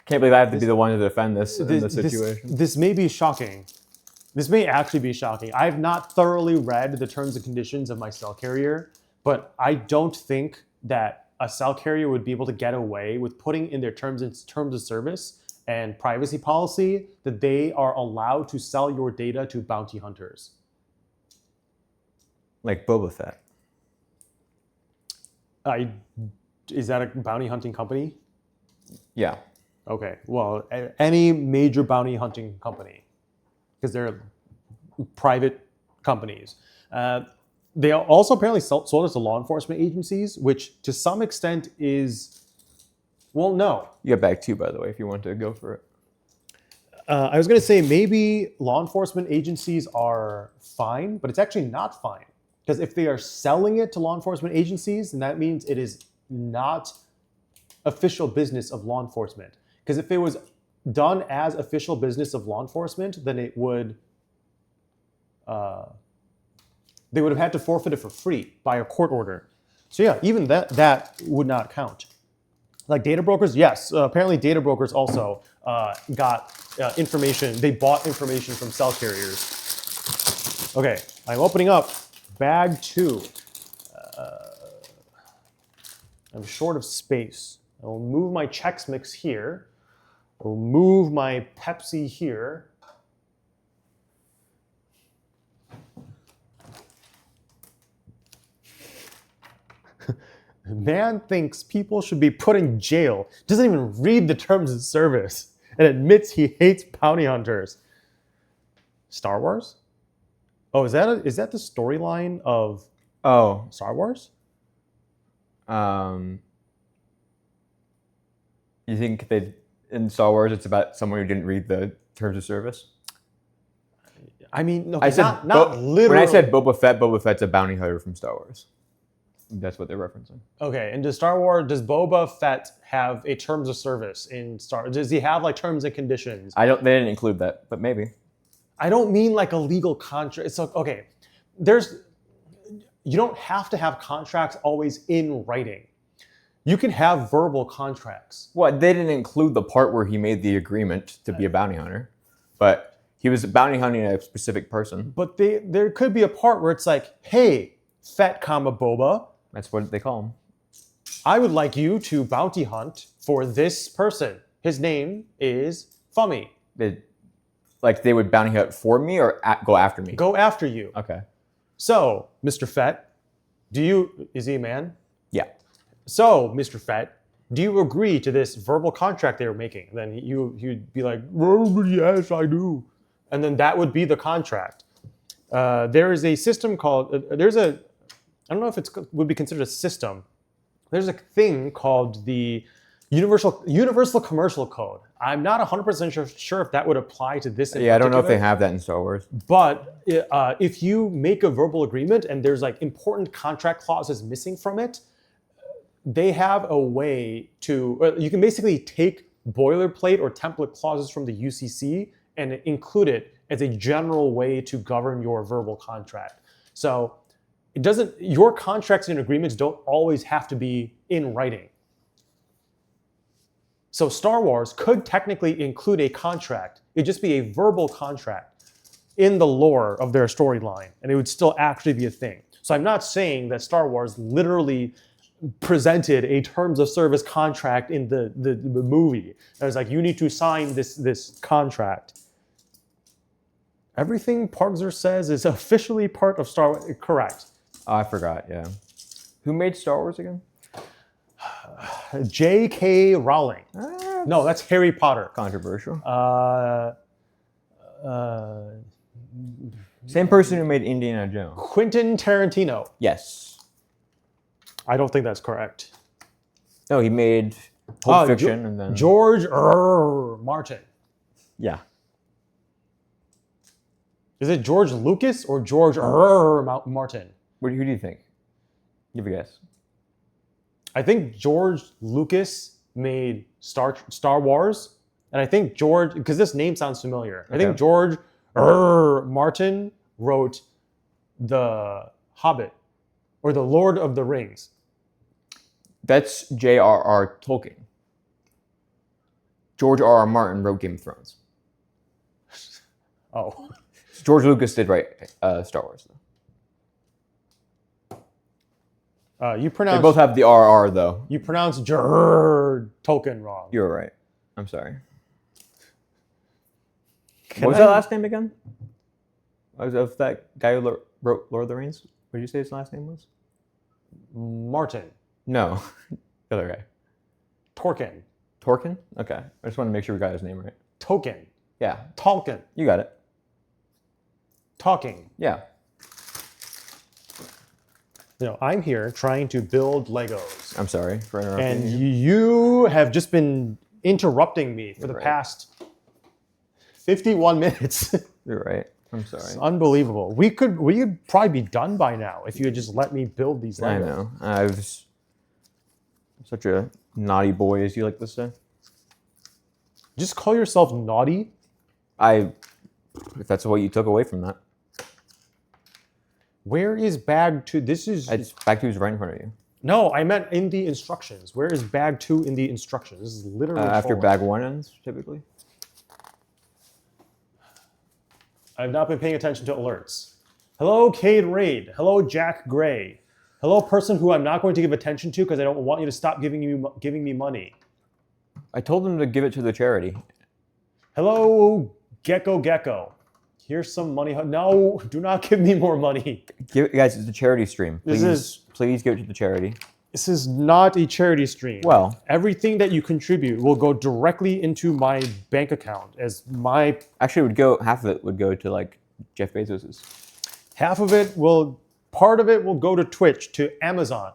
Can't believe I have to be the one to defend this in this situation. This may be shocking. This may actually be shocking. I have not thoroughly read the terms and conditions of my cell carrier, but I don't think that a cell carrier would be able to get away with putting in their terms of service and privacy policy that they are allowed to sell your data to bounty hunters. Like Boba Fett. Is that a bounty hunting company? Yeah. Okay. Well, any major bounty hunting company, because they're private companies. They also apparently sold it to law enforcement agencies, which to some extent is, well, no. You got back 2, by the way, if you want to go for it. I was going to say maybe law enforcement agencies are fine, but it's actually not fine. Because if they are selling it to law enforcement agencies, then that means it is not official business of law enforcement. Because if it was done as official business of law enforcement, then it would, they would have had to forfeit it for free by a court order. So yeah, even that would not count. Like data brokers, yes. Apparently data brokers also got information. They bought information from cell carriers. Okay, I'm opening up bag 2. I'm short of space. I will move my Chex Mix here. I will move my Pepsi here. Man thinks people should be put in jail. Doesn't even read the terms of service and admits he hates bounty hunters. Star Wars? Oh, is that the storyline of Star Wars? You think in Star Wars it's about someone who didn't read the terms of service? I mean, no, I said not literally. When I said Boba Fett's a bounty hunter from Star Wars. That's what they're referencing. Okay, and does Boba Fett have a terms of service in Star? Does he have like terms and conditions? They didn't include that, but maybe. I don't mean like a legal contract. It's like, okay, you don't have to have contracts always in writing. You can have verbal contracts. Well, they didn't include the part where he made the agreement to be a bounty hunter, but he was bounty hunting a specific person. But there could be a part where it's like, hey, Fett, Boba. That's what they call him. I would like you to bounty hunt for this person. His name is Fummy. They would bounty hunt for me or go after me? Go after you. Okay. So, Mr. Fett, is he a man? Yeah. So, Mr. Fett, do you agree to this verbal contract they were making? Then you'd be like, oh, yes, I do. And then that would be the contract. There is a system called, I don't know if it would be considered a system. There's a thing called the Universal Commercial Code. I'm not 100% sure if that would apply to this. Yeah, I don't know if they have that in Star Wars. But if you make a verbal agreement and there's like important contract clauses missing from it, they have a way to, you can basically take boilerplate or template clauses from the UCC and include it as a general way to govern your verbal contract. So your contracts and agreements don't always have to be in writing. So Star Wars could technically include a contract. It'd just be a verbal contract in the lore of their storyline, and it would still actually be a thing. So I'm not saying that Star Wars literally presented a terms of service contract in the movie. It was like, you need to sign this contract. Everything Parkser says is officially part of Star Wars. Correct. Oh, I forgot, yeah. Who made Star Wars again? J.K. Rowling. No, that's Harry Potter. Controversial. Same person who made Indiana Jones. Quentin Tarantino. Yes. I don't think that's correct. No, he made Pulp Fiction and then... George Martin. Yeah. Is it George Lucas or George Martin? Who do you think? Give a guess. I think George Lucas made Star Wars, and I think George, because this name sounds familiar. I think Okay. George Martin wrote The Hobbit or The Lord of the Rings. That's J.R.R. Tolkien. George R.R. Martin wrote Game of Thrones. Oh, George Lucas did write Star Wars, though. you They pronounce both have the R.R. though. you pronounce Tolkien wrong. You're right. I'm sorry. Can What was I- that last name again? Of that guy who wrote Lord of the Rings? What did you say his last name was? Martin No. The other guy. Tolkien. Tolkien? Okay. I just want to make sure we got his name right. Tolkien. Yeah. Tolkien. You got it. Talking. Yeah. I'm here trying to build Legos, I'm sorry for interrupting and you. you have just been interrupting me for the Right. past 51 minutes. You're right. I'm It's sorry. unbelievable. We could probably be done by now if you had just let me build these Legos. I know. I'm such a naughty boy, as you like to say. Just call yourself naughty. If that's what you took away from that. Where is bag 2? This is It's back to who's right in front of you. no. I meant in the instructions. Where is bag 2 in the instructions? This is literally After forward. bag 1 ends, typically. I've not been paying attention to alerts. Hello, Cade Raid. Hello, Jack Gray. Hello, person who I'm not going to give attention to because I don't want you to stop giving me money. I told them to give it to the charity. Hello, Gecko. Here's some money. No, do not give me more money. Guys, it's a charity stream. This Please give it to the charity. This is not a charity stream. Well, Everything that you contribute will go directly into my bank account as my actually, half of it would go to like Jeff Bezos's. part of it will go to Twitch, to Amazon,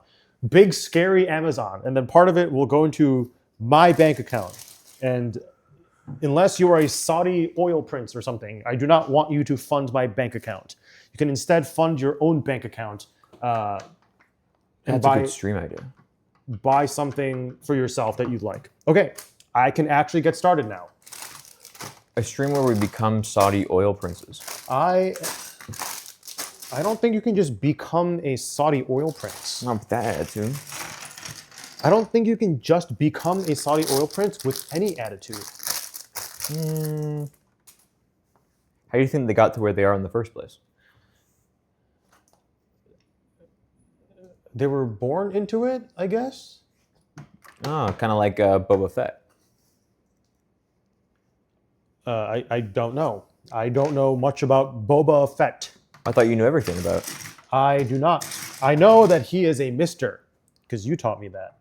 big scary Amazon, and then part of it will go into my bank account. And unless you are a Saudi oil prince or something, I do not want you to fund my bank account. You can instead fund your own bank account and That's a good stream idea. buy something for yourself that you'd like. Okay, I can actually get started now. A stream where we become Saudi oil princes. I don't think you can just become a Saudi oil prince. Not with that attitude. I don't think you can just become a Saudi oil prince with any attitude. How do you think they got to where they are in the first place? They were born into it, I guess. Oh, kind of like Boba Fett. I don't know. I don't know much about Boba Fett. I thought you knew everything about it. I do not. I know that he is a Mister, because you taught me that.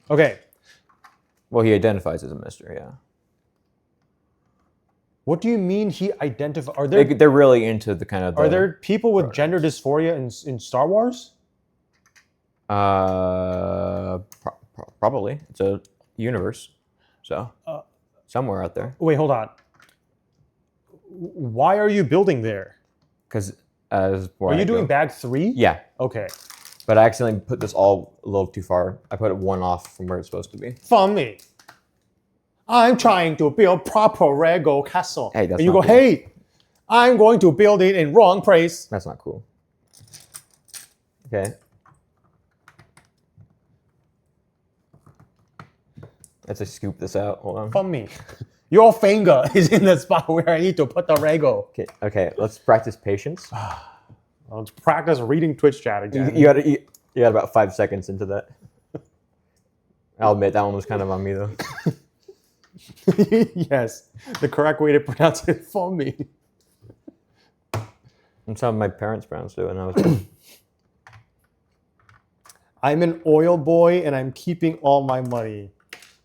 Okay, Well, he identifies as a mister, yeah. what do you mean he identifies? They're really into the kind of... Are there people with gender dysphoria in Star Wars? Probably. It's a universe. So, somewhere out there. Wait, hold on. Why are you building there? Because Are you doing bag 3? Yeah, Okay. but I accidentally put this all a little too far. I put it one off from where it's supposed to be. Funny. I'm trying to build proper Lego castle. Hey, that's and you not go, cool. hey, I'm going to build it in wrong place. That's not cool. Okay. Let's just scoop this out. Hold on. Funny. Your finger is in the spot where I need to put the Lego. Okay. Let's practice patience. Let's practice reading Twitch chat again. You got about 5 seconds into that. I'll admit that one was kind of on me though. Yes, the correct way to pronounce it for me. And some of my parents pronounced it, and I was. I'm an oil boy and I'm keeping all my money.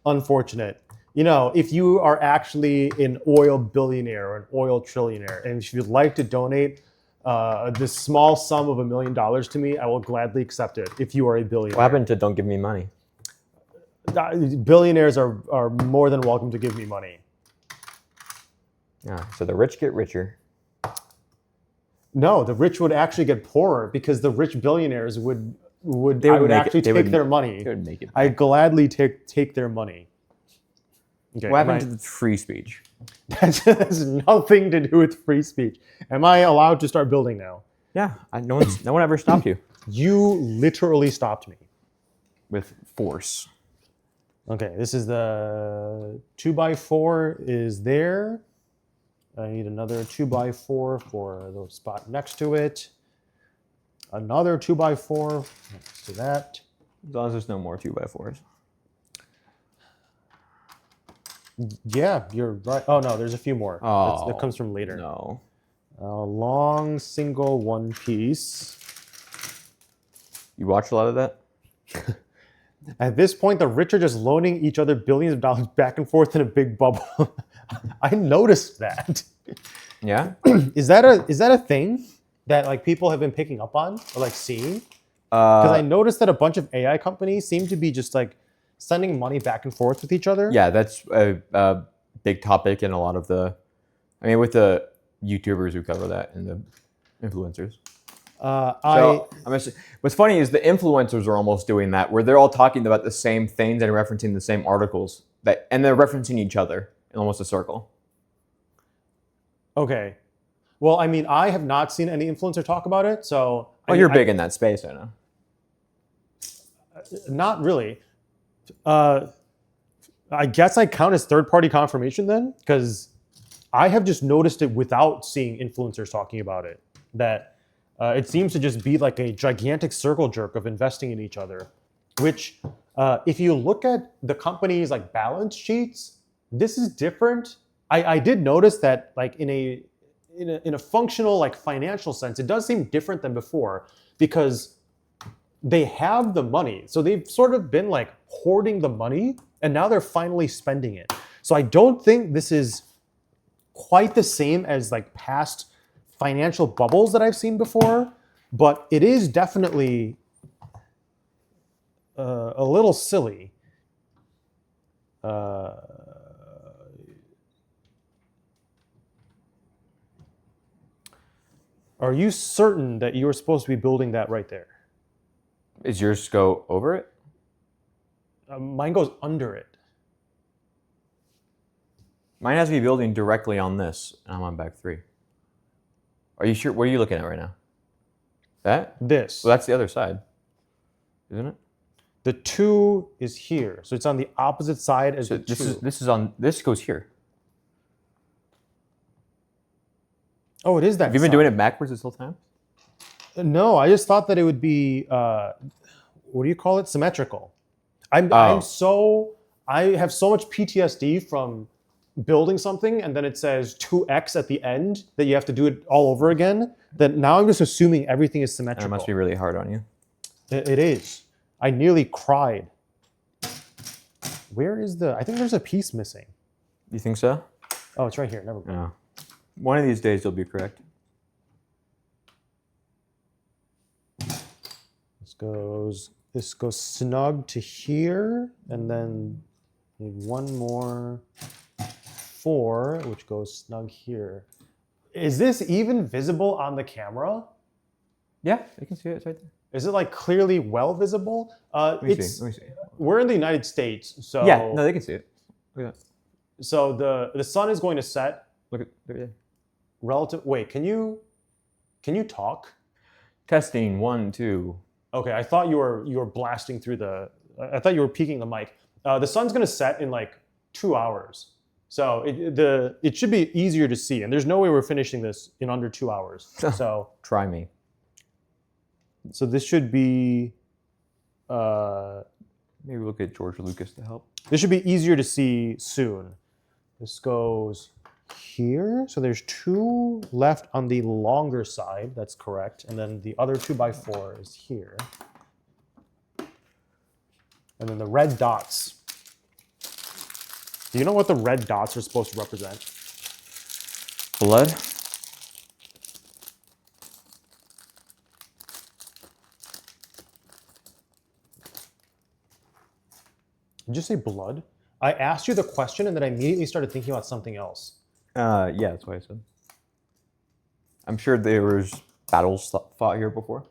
Unfortunate. If you are actually an oil billionaire or an oil trillionaire, and if you'd like to donate this small sum of $1 million to me, I will gladly accept it if you are a billionaire. What happened to don't give me money? Billionaires are more than welcome to give me money. Yeah, so the rich get richer. No, the rich would actually get poorer because the rich billionaires would would They I would would make it- actually they take would- their money. They would make it. I'd gladly take their money. Okay, What happened to the free speech? That has nothing to do with free speech. Am I allowed to start building now? Yeah, no one ever stopped you You literally stopped me. with force. Okay, this is the 2x4 is there. I need another 2x4 for the spot next to it. Another 2x4 next to that. As long as there's no more 2x4s. Yeah, you're right. Oh no, there's a few more. That comes from later. No. A long single one piece. You watch a lot of that? At this point, the rich are just loaning each other billions of dollars back and forth in a big bubble. I noticed that. Yeah. Is that a thing that like people have been picking up on or like seeing? Because I noticed that a bunch of AI companies seem to be just like sending money back and forth with each other. Yeah, that's a big topic in a lot of the. I mean, with the YouTubers who cover that and the influencers. What's funny is the influencers are almost doing that, where they're all talking about the same things and referencing the same articles and they're referencing each other in almost a circle. Okay. Well, I mean, I have not seen any influencer talk about it, so. Oh, you're big in that space, I know. Not really. I guess I count as third-party confirmation then, because I have just noticed it without seeing influencers talking about it. That it seems to just be like a gigantic circle jerk of investing in each other, which if you look at the company's like balance sheets, this is different. I did notice that like in a functional like financial sense, it does seem different than before because they have the money. So they've sort of been like hoarding the money and now they're finally spending it. So I don't think this is quite the same as like past financial bubbles that I've seen before, but it is definitely a little silly. Are you certain that you were supposed to be building that right there? Is yours go over it? Mine goes under it. Mine has to be building directly on this, and I'm on back 3. Are you sure? What are you looking at right now? That? This. Well, that's the other side, isn't it? The 2 is here, so it's on the opposite side as So the 2. this goes here. Oh, it is that. Have you been doing it backwards this whole time? No, I just thought that it would be what do you call it? Symmetrical. I have so much PTSD from building something and then it says 2x at the end that you have to do it all over again. That now I'm just assuming everything is symmetrical. And it must be really hard on you. It is. I nearly cried. Where is I think there's a piece missing. You think so? Oh, it's right here. Never mind. No. One of these days you'll be correct. This goes snug to here, and then need one more 4, which goes snug here. Is this even visible on the camera? Yeah, you can see it. It's right there. Is it like clearly well visible? Let me see. We're in the United States, so Yeah, no, they can see it. Look at that. So the sun is going to set. Look at there. Relative. Wait, can you talk? Testing 1, 2. Okay, I thought you were blasting through I thought you were peeking the mic. The sun's going to set in like 2 hours, so it should be easier to see. And there's no way we're finishing this in under 2 hours. So Try me. So this should be. Maybe we'll get George Lucas to help. This should be easier to see soon. This goes here. So there's 2 left on the longer side. That's correct. And then the other 2x4 is here. And then the red dots. Do you know what the red dots are supposed to represent? Blood? Did you say blood? I asked you the question and then I immediately started thinking about something else. Yeah, that's what I said. I'm sure there was battles fought here before.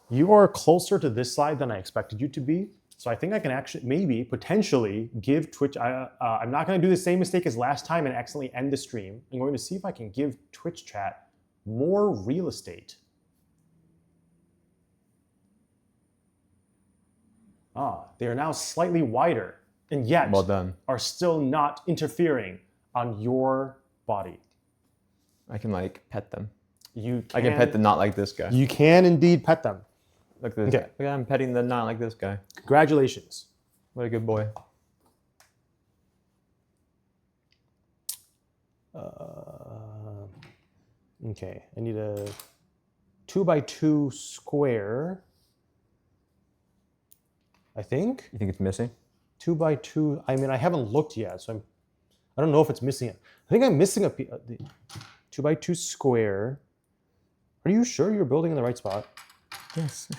You are closer to this slide than I expected you to be. So I think I can actually, maybe, potentially give Twitch, I'm not gonna do the same mistake as last time and accidentally end the stream. I'm going to see if I can give Twitch chat more real estate. They are now slightly wider and yet Well done. are still not interfering on your body. I can like pet them. I can pet the not like this guy. You can indeed pet them. Look at this guy. Look at I'm petting the not like this guy. Congratulations. What a good boy. Okay, I need a 2x2 square. I think. You think it's missing? 2x2. I mean, I haven't looked yet, so I don't know if it's missing it. I think I'm missing a 2x2 square. Are you sure you're building in the right spot? Yes.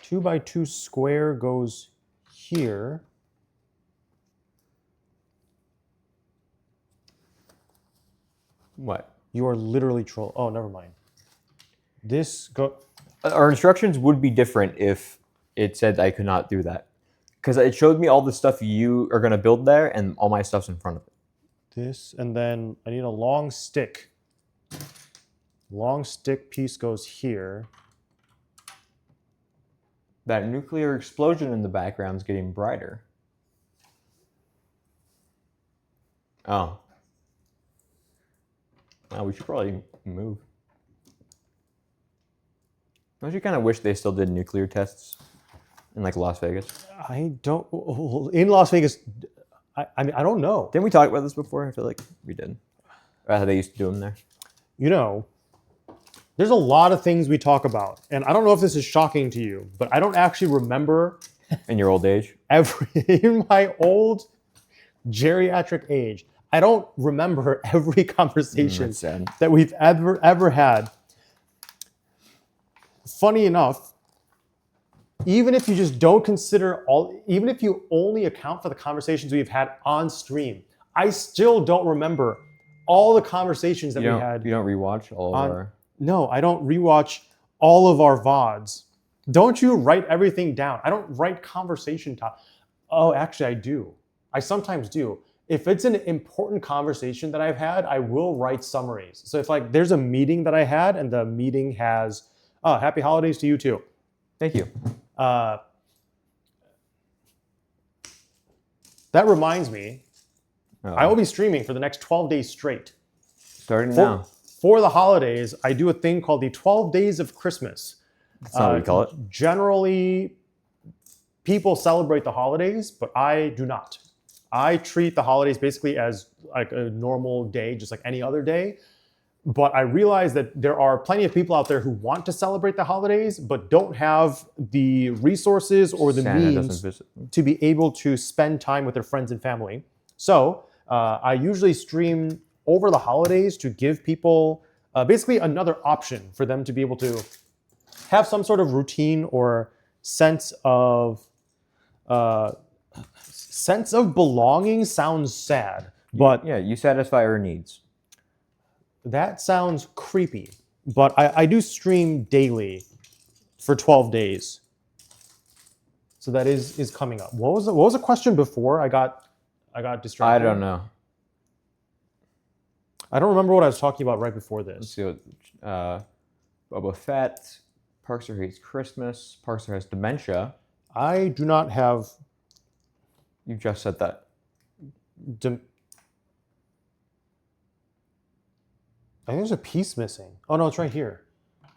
2x2 square goes here. What? You are literally troll. Oh, never mind. This go. Our instructions would be different if it said I could not do that. Because it showed me all the stuff you are going to build there and all my stuff's in front of it. This, and then I need a long stick. Long stick piece goes here. That nuclear explosion in the background is getting brighter. Oh. Well, we should probably move. Don't you kind of wish they still did nuclear tests in like Las Vegas? I don't. In Las Vegas, I mean, I don't know. Didn't we talk about this before? I feel like we did. Or how they used to do them there. You know, there's a lot of things we talk about, and I don't know if this is shocking to you, but I don't actually remember In your old age? in my old geriatric age. I don't remember every conversation That's sad. that we've ever had. Funny enough, even if you just don't consider even if you only account for the conversations we've had on stream, I still don't remember all the conversations that we had. You don't rewatch all of our... No, I don't rewatch all of our VODs. Don't you write everything down? I don't write conversation talk. Oh, actually, I do. I sometimes do. If it's an important conversation that I've had, I will write summaries. So if like there's a meeting that I had and the meeting has, oh, happy holidays to you too. Thank you. That reminds me, I will be streaming for the next 12 days straight. Starting now. For the holidays, I do a thing called the 12 Days of Christmas. That's not what we call it. Generally, people celebrate the holidays, but I do not. I treat the holidays basically as like a normal day, just like any other day. But I realize that there are plenty of people out there who want to celebrate the holidays, but don't have the resources or the means to be able to spend time with their friends and family. So I usually stream over the holidays to give people basically another option for them to be able to have some sort of routine or sense of belonging. Sounds sad, but yeah, you satisfy our needs. That sounds creepy. But I do stream daily for 12 days. So that is coming up. What was the question before? I got distracted. I don't know. I don't remember what I was talking about right before this. Let's see what Boba Fett, Parkster hates Christmas, Parkster has dementia. I do not have. You just said that. I think there's a piece missing. Oh no, it's right here.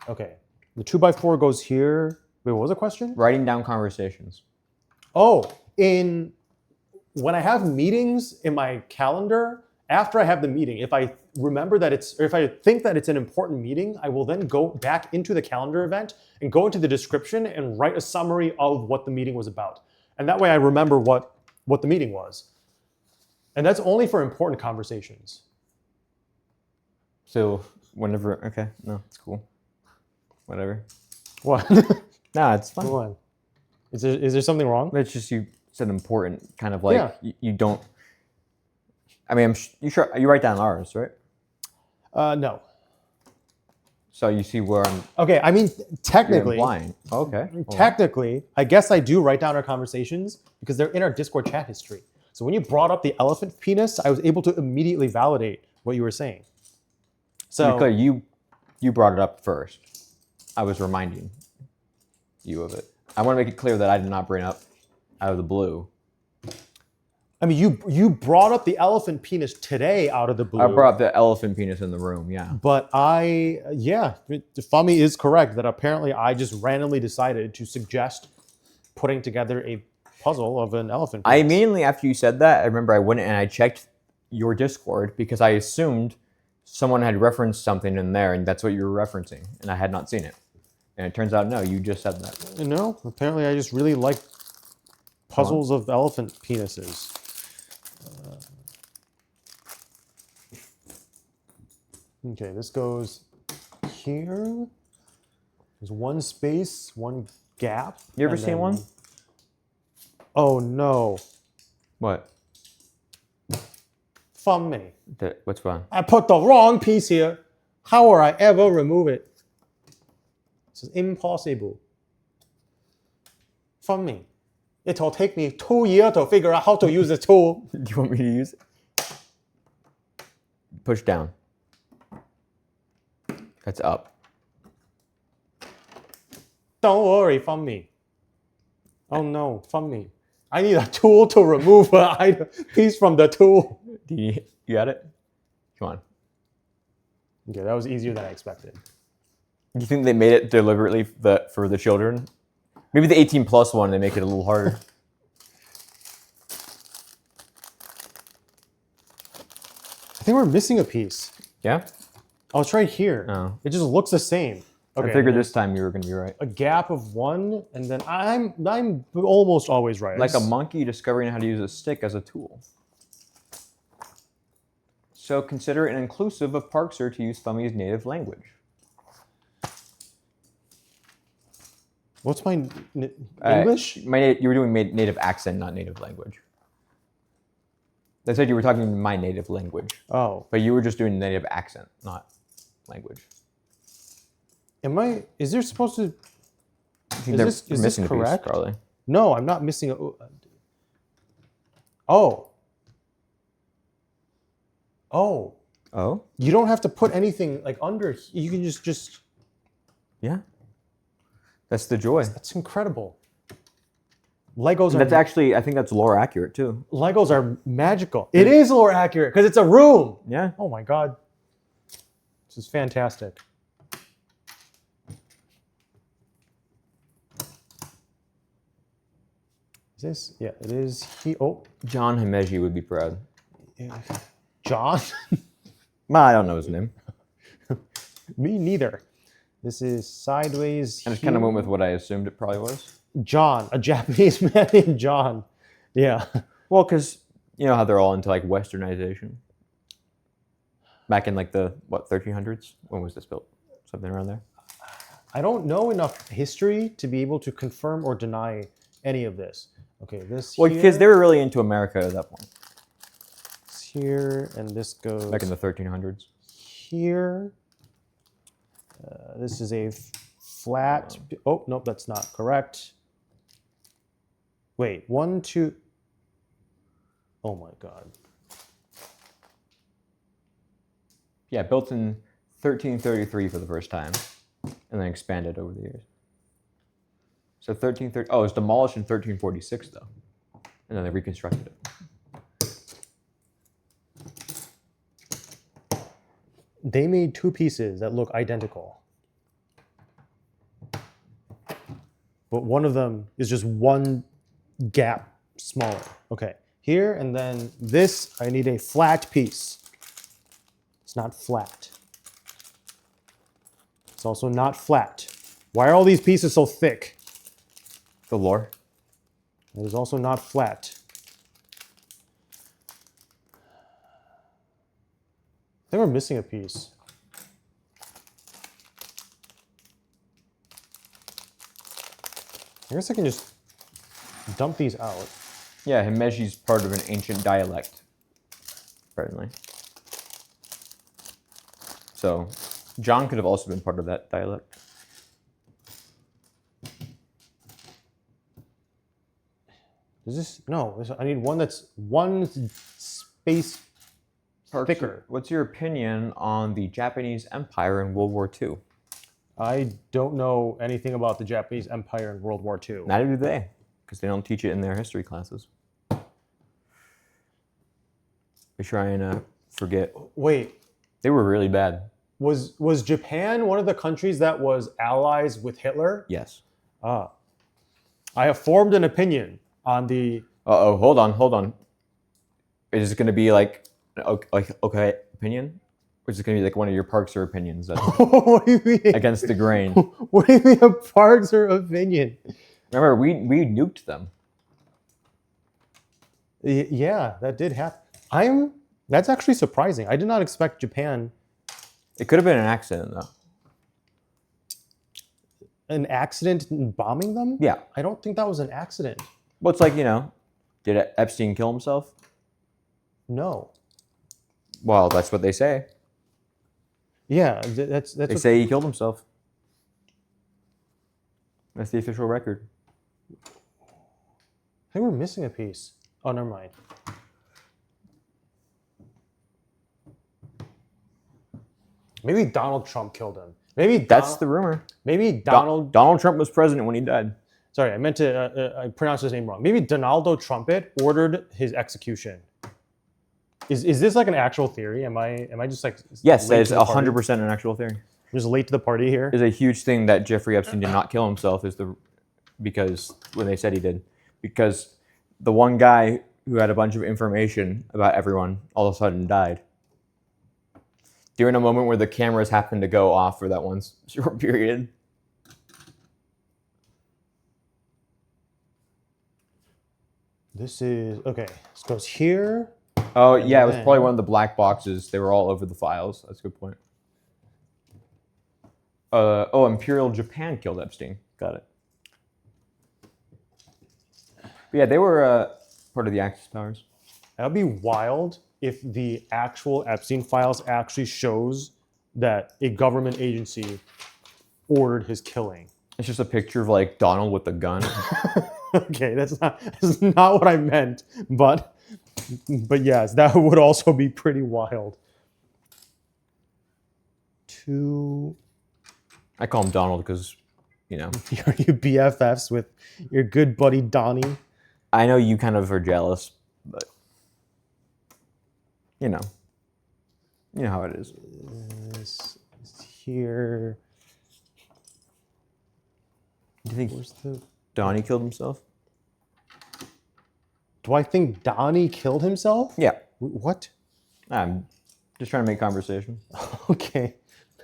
Okay, the 2x4 goes here. Wait, what was the question? Writing down conversations. Oh, when I have meetings in my calendar, after I have the meeting, if I remember that if I think that it's an important meeting, I will then go back into the calendar event and go into the description and write a summary of what the meeting was about. And that way I remember what the meeting was. And that's only for important conversations. So whenever, okay, no, it's cool. Whatever. What? Nah, it's fine. What? Is there something wrong? It's just you said important, kind of like you don't. I mean, you write down ours, right? No. So you see where I'm Okay, I mean, technically, implying. Okay. Hold on. technically, I guess I do write down our conversations because they're in our Discord chat history. So when you brought up the elephant penis, I was able to immediately validate what you were saying. To be So clear, you brought it up first. I was reminding you of it. I want to make it clear that I did not bring it up out of the blue. I mean, you brought up the elephant penis today out of the blue. I brought up the elephant penis in the room, yeah. But Fummy is correct that apparently I just randomly decided to suggest putting together a puzzle of an elephant penis. I immediately, after you said that, I remember I went and I checked your Discord because I assumed someone had referenced something in there and that's what you were referencing, and I had not seen it. And it turns out, no, you just said that. No, apparently I just really like puzzles of elephant penises. Okay, this goes here. There's one space, one gap. You ever and seen then- one? Oh no. What? From me. What's wrong? I put the wrong piece here. How will I ever remove it? This is impossible. From me. It'll take me 2 years to figure out how to use the tool. Do you want me to use it? Push down. That's up. Don't worry, from me. Oh no, from me. I need a tool to remove a piece from the tool. Do you got it? Come on. Okay, that was easier than I expected. Do you think they made it deliberately for the children? Maybe the 18+ one, they make it a little harder. I think we're missing a piece. Yeah? Oh, it's right here. Oh. It just looks the same. Okay, I figured this time you were going to be right. a gap of one, and then I'm almost always right. Like a monkey discovering how to use a stick as a tool. So consider it inclusive of Parkser to use Fummy's native language. What's my English? You were doing native accent, not native language. They said you were talking in my native language, Oh, but you were just doing native accent, not language. am I? Is there supposed to? I think Is this missing a piece, correct? probably. No, I'm not missing a. Oh. Oh. Oh? You don't have to put anything like under. You can just. Yeah. That's the joy. That's incredible. Legos are. That's actually, I think that's lore accurate too. Legos are magical. It is lore accurate because it's a room. Yeah. Oh my god. This is fantastic. Is this? Yeah, it is. Oh, John Himeji would be proud. John? Well, I don't know his name. Me neither. This is sideways. I just kind of went with what I assumed it probably was. John, a Japanese man named John. Yeah. Well, because you know how they're all into like westernization. Back in like the 1300s. When was this built? Something around there. I don't know enough history to be able to confirm or deny any of this. Okay, this. Well, here, because they were really into America at that point. this here, and this goes Back in the 1300s. here. This is a flat. Oh nope, that's not correct. Wait, 1, 2. Oh my god. Yeah, built in 1333 for the first time, and then expanded over the years. So 1330. Oh, it was demolished in 1346 though, and then they reconstructed it. They made two pieces that look identical. But one of them is just one gap smaller. Okay, here and then this, I need a flat piece. It's not flat. It's also not flat. Why are all these pieces so thick? The lore. It is also not flat. I think we're missing a piece. I guess I can just dump these out. Yeah, Himeji's part of an ancient dialect, apparently. So, John could have also been part of that dialect. Is this no? I need one that's one space thicker. What's your opinion on the Japanese Empire in World War II? I don't know anything about the Japanese Empire in World War II. Neither do they, because they don't teach it in their history classes. They try and forget. Wait, They were really bad. was Japan one of the countries that was allies with Hitler? Yes. Ah, I have formed an opinion on the. Uh-oh, hold on. Is it going to be like okay opinion? Or is it going to be like one of your Parks or opinions that's What do you mean? against the grain? What do you mean a Parks or opinion? Remember, we nuked them. Yeah, that did happen. That's actually surprising. I did not expect Japan. It could have been an accident, though. An accident in bombing them? Yeah. I don't think that was an accident. Well, it's like, did Epstein kill himself? No. Well, that's what they say. Yeah, that's They say he killed himself. That's the official record. I think we're missing a piece. Oh, never mind. Maybe Donald Trump killed him. That's the rumor. Maybe Donald. Donald Trump was president when he died. Sorry, I meant to. I pronounced his name wrong. Maybe Donaldo Trumpet ordered his execution. Is this like an actual theory? Am I just like Yes, late it's to the party? 100% an actual theory. I'm just late to the party here. Is a huge thing that Jeffrey Epstein did not kill himself because when they said he did, because the one guy who had a bunch of information about everyone all of a sudden died during a moment where the cameras happened to go off for that one short period. This is okay. This goes here. Oh yeah, it was then- probably one of the black boxes. They were all over the files. That's a good point. Imperial Japan killed Epstein. Got it. But yeah, they were part of the Axis powers. That would be wild if the actual Epstein files actually shows that a government agency ordered his killing. It's just a picture of like Donald with a gun. Okay, that's not what I meant, but yes, that would also be pretty wild. I call him Donald because, You're you BFFs with your good buddy Donnie. I know you kind of are jealous, but you know how it is. This is here. Do you think Where's the? Donnie killed himself? Do I think Donnie killed himself? Yeah. What? I'm just trying to make conversation. Okay.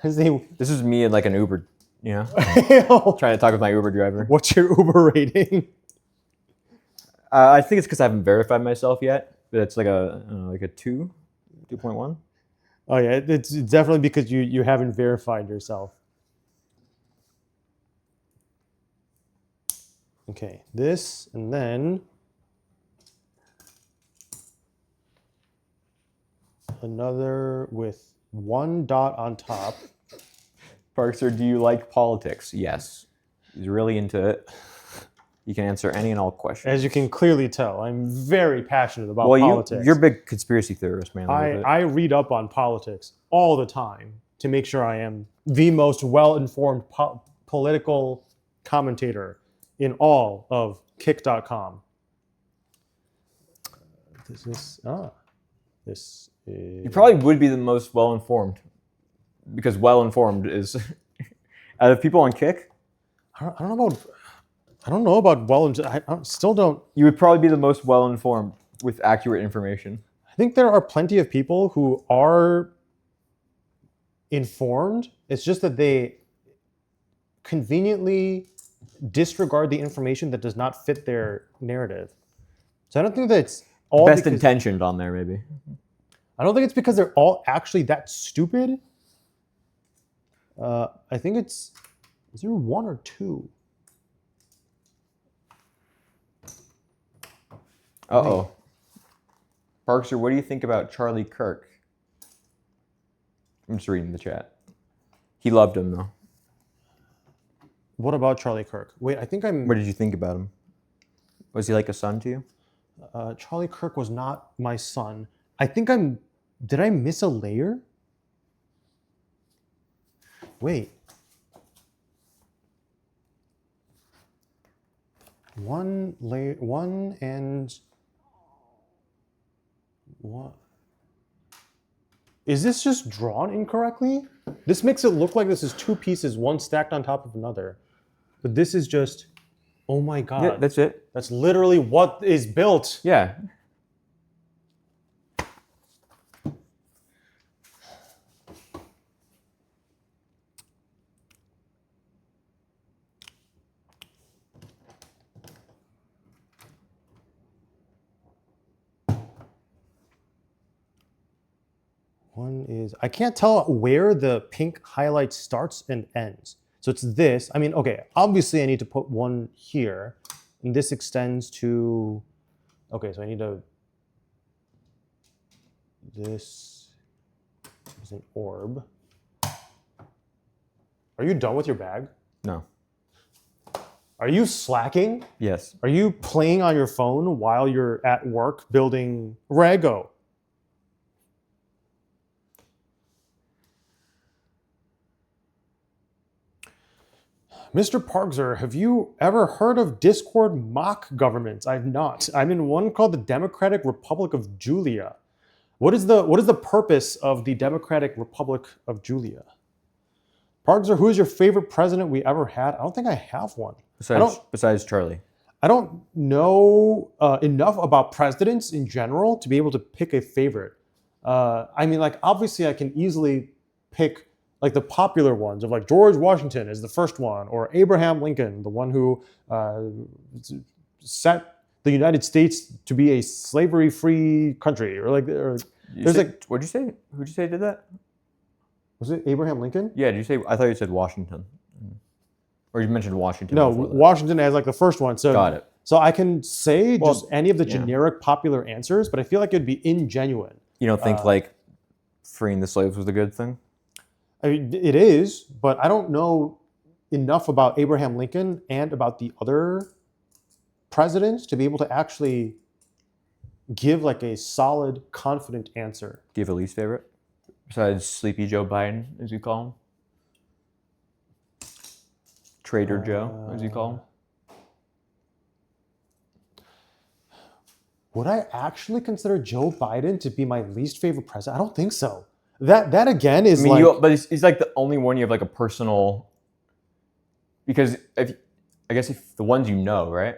What's This is me in like an Uber, trying to talk with my Uber driver. your Uber rating? I think it's because I haven't verified myself yet, but it's like a 2.1. Oh yeah, it's definitely because you haven't verified yourself. Okay, this and then another with one dot on top. Parkster, do you like politics? Yes. He's really into it. You can answer any and all questions. As you can clearly tell, I'm very passionate about Well, politics. you're a big conspiracy theorist, man. I read up on politics all the time to make sure I am the most well-informed political commentator in all of kick.com. This is... You probably would be the most well-informed, because well-informed is out of people on Kick. I don't know about well. Still don't. You would probably be the most well-informed with accurate information. I think there are plenty of people who are informed. It's just that they conveniently disregard the information that does not fit their narrative. So I don't think that's all Best because, intentioned on there, maybe. I don't think it's because they're all actually that stupid. I think it's... Is there one or two? Uh-oh. Parkster, what do you think about Charlie Kirk? I'm just reading the chat. He loved him though. What about Charlie Kirk? Wait, I think I'm. What did you think about him? Was he like a son to you? Charlie Kirk was not my son. I think I'm. Did I miss a layer? Wait. One layer. One and. What? Is this just drawn incorrectly? This makes it look like this is two pieces, one stacked on top of another. But this is just. Oh my God. Yeah, that's it. That's literally what is built. Yeah. One is, I can't tell where the pink highlight starts and ends. So it's this. I mean, okay, obviously I need to put one here. And this extends to, okay, so I need to, this is an orb. Are you done with your bag? No. Are you slacking? Yes. Are you playing on your phone while you're at work building Lego? Mr. Parkser, have you ever heard of Discord mock governments? I've not. I'm in one called the Democratic Republic of Julia. What is the purpose of the Democratic Republic of Julia? Parkser, who is your favorite president we ever had? I don't think I have one. Besides Charlie. I don't know enough about presidents in general to be able to pick a favorite. I mean, like, obviously I can easily pick like the popular ones of like George Washington is the first one, or Abraham Lincoln, the one who set the United States to be a slavery-free country, or like, What'd you say? Who'd you say did that? Was it Abraham Lincoln? Yeah, did you say? I thought you said Washington, or you mentioned Washington. No, Washington as like the first one. So got it. So I can say just any of the generic popular answers, but I feel like it'd be ingenuine. You don't think like freeing the slaves was a good thing? I mean, it is, but I don't know enough about Abraham Lincoln and about the other presidents to be able to actually give like a solid, confident answer. Do you have a least favorite? Besides Sleepy Joe Biden, as you call him? Trader Joe, as you call him? Would I actually consider Joe Biden to be my least favorite president? I don't think so. That again is but he's like the only one you have like a personal, because if the ones you know, right?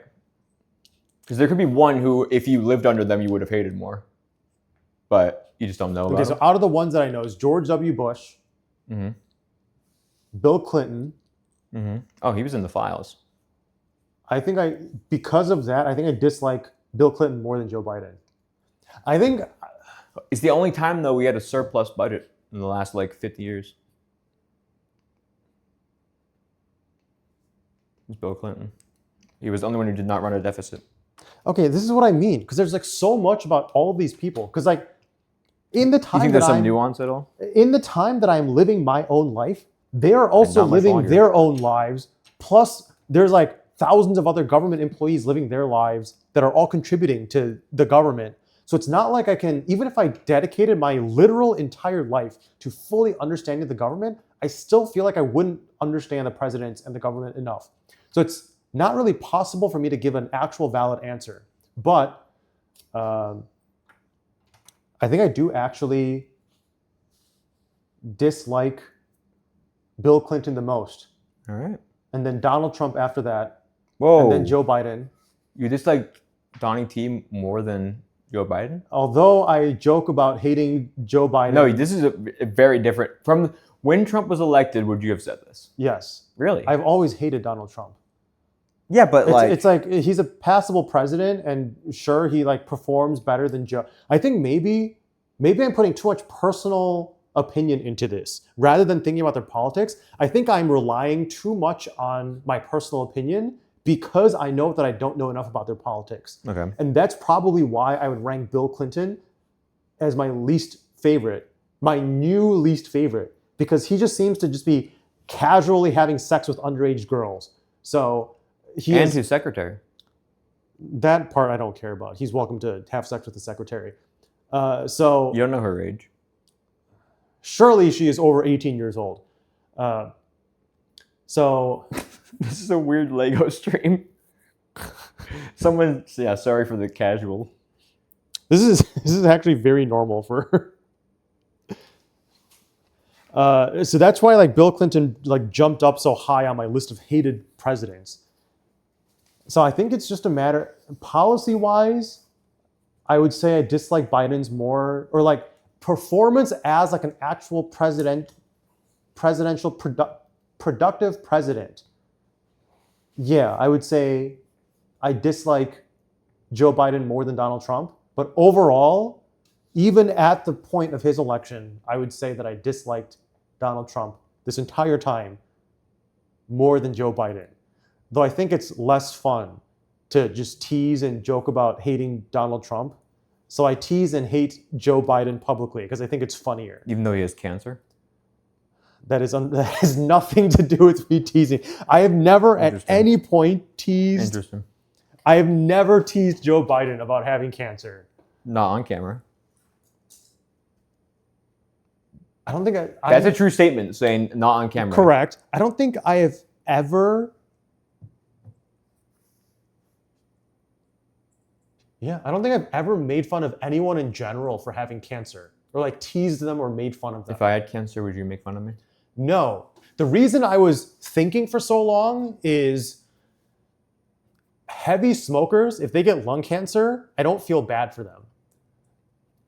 Because there could be one who, if you lived under them, you would have hated more, but you just don't know about. Okay, so out of the ones that I know is George W. Bush, Bill Clinton. Oh, he was in the files. Because of that, I think I dislike Bill Clinton more than Joe Biden. I think it's the only time though we had a surplus budget in the last like 50 years. It was Bill Clinton. He was the only one who did not run a deficit. Okay, this is what I mean, because there's like so much about all these people. Because like in the time, you think there's some nuance at all? In the time that I'm living my own life, they are also living their own lives. Plus, there's like thousands of other government employees living their lives that are all contributing to the government. So it's not like I can, even if I dedicated my literal entire life to fully understanding the government, I still feel like I wouldn't understand the presidents and the government enough. So it's not really possible for me to give an actual valid answer. But I think I do actually dislike Bill Clinton the most. All right. And then Donald Trump after that. Whoa. And then Joe Biden. You dislike Donnie T more than Joe Biden? Although I joke about hating Joe Biden. No, this is a very different. From when Trump was elected, would you have said this? Yes. Really? I've always hated Donald Trump. Yeah, but it's like he's a passable president, and sure, he like performs better than Joe. I think maybe I'm putting too much personal opinion into this rather than thinking about their politics. I think I'm relying too much on my personal opinion because I know that I don't know enough about their politics. Okay. And that's probably why I would rank Bill Clinton as my least favorite, my new least favorite, because he just seems to just be casually having sex with underage girls. So and his secretary. That part I don't care about. He's welcome to have sex with the secretary. So You don't know her age. surely she is over 18 years old. So This is a weird Lego stream. Someone, yeah, sorry for the casual. this is actually very normal for. So that's why like Bill Clinton like jumped up so high on my list of hated presidents. So I think it's just a matter policy-wise. I would say I dislike Biden's more, or like performance as like an actual productive president. Yeah, I would say I dislike Joe Biden more than Donald Trump. But overall, even at the point of his election, I would say that I disliked Donald Trump this entire time more than Joe Biden. Though I think it's less fun to just tease and joke about hating Donald Trump. So I tease and hate Joe Biden publicly because I think it's funnier. Even though he has cancer? That has nothing to do with me teasing. I have never at any point teased. Interesting. I have never teased Joe Biden about having cancer. Not on camera. I don't think That's a true statement, saying not on camera. Correct. I don't think I have ever. Yeah, I don't think I've ever made fun of anyone in general for having cancer, or like teased them or made fun of them. If I had cancer, would you make fun of me? No. The reason I was thinking for so long is heavy smokers, if they get lung cancer, I don't feel bad for them.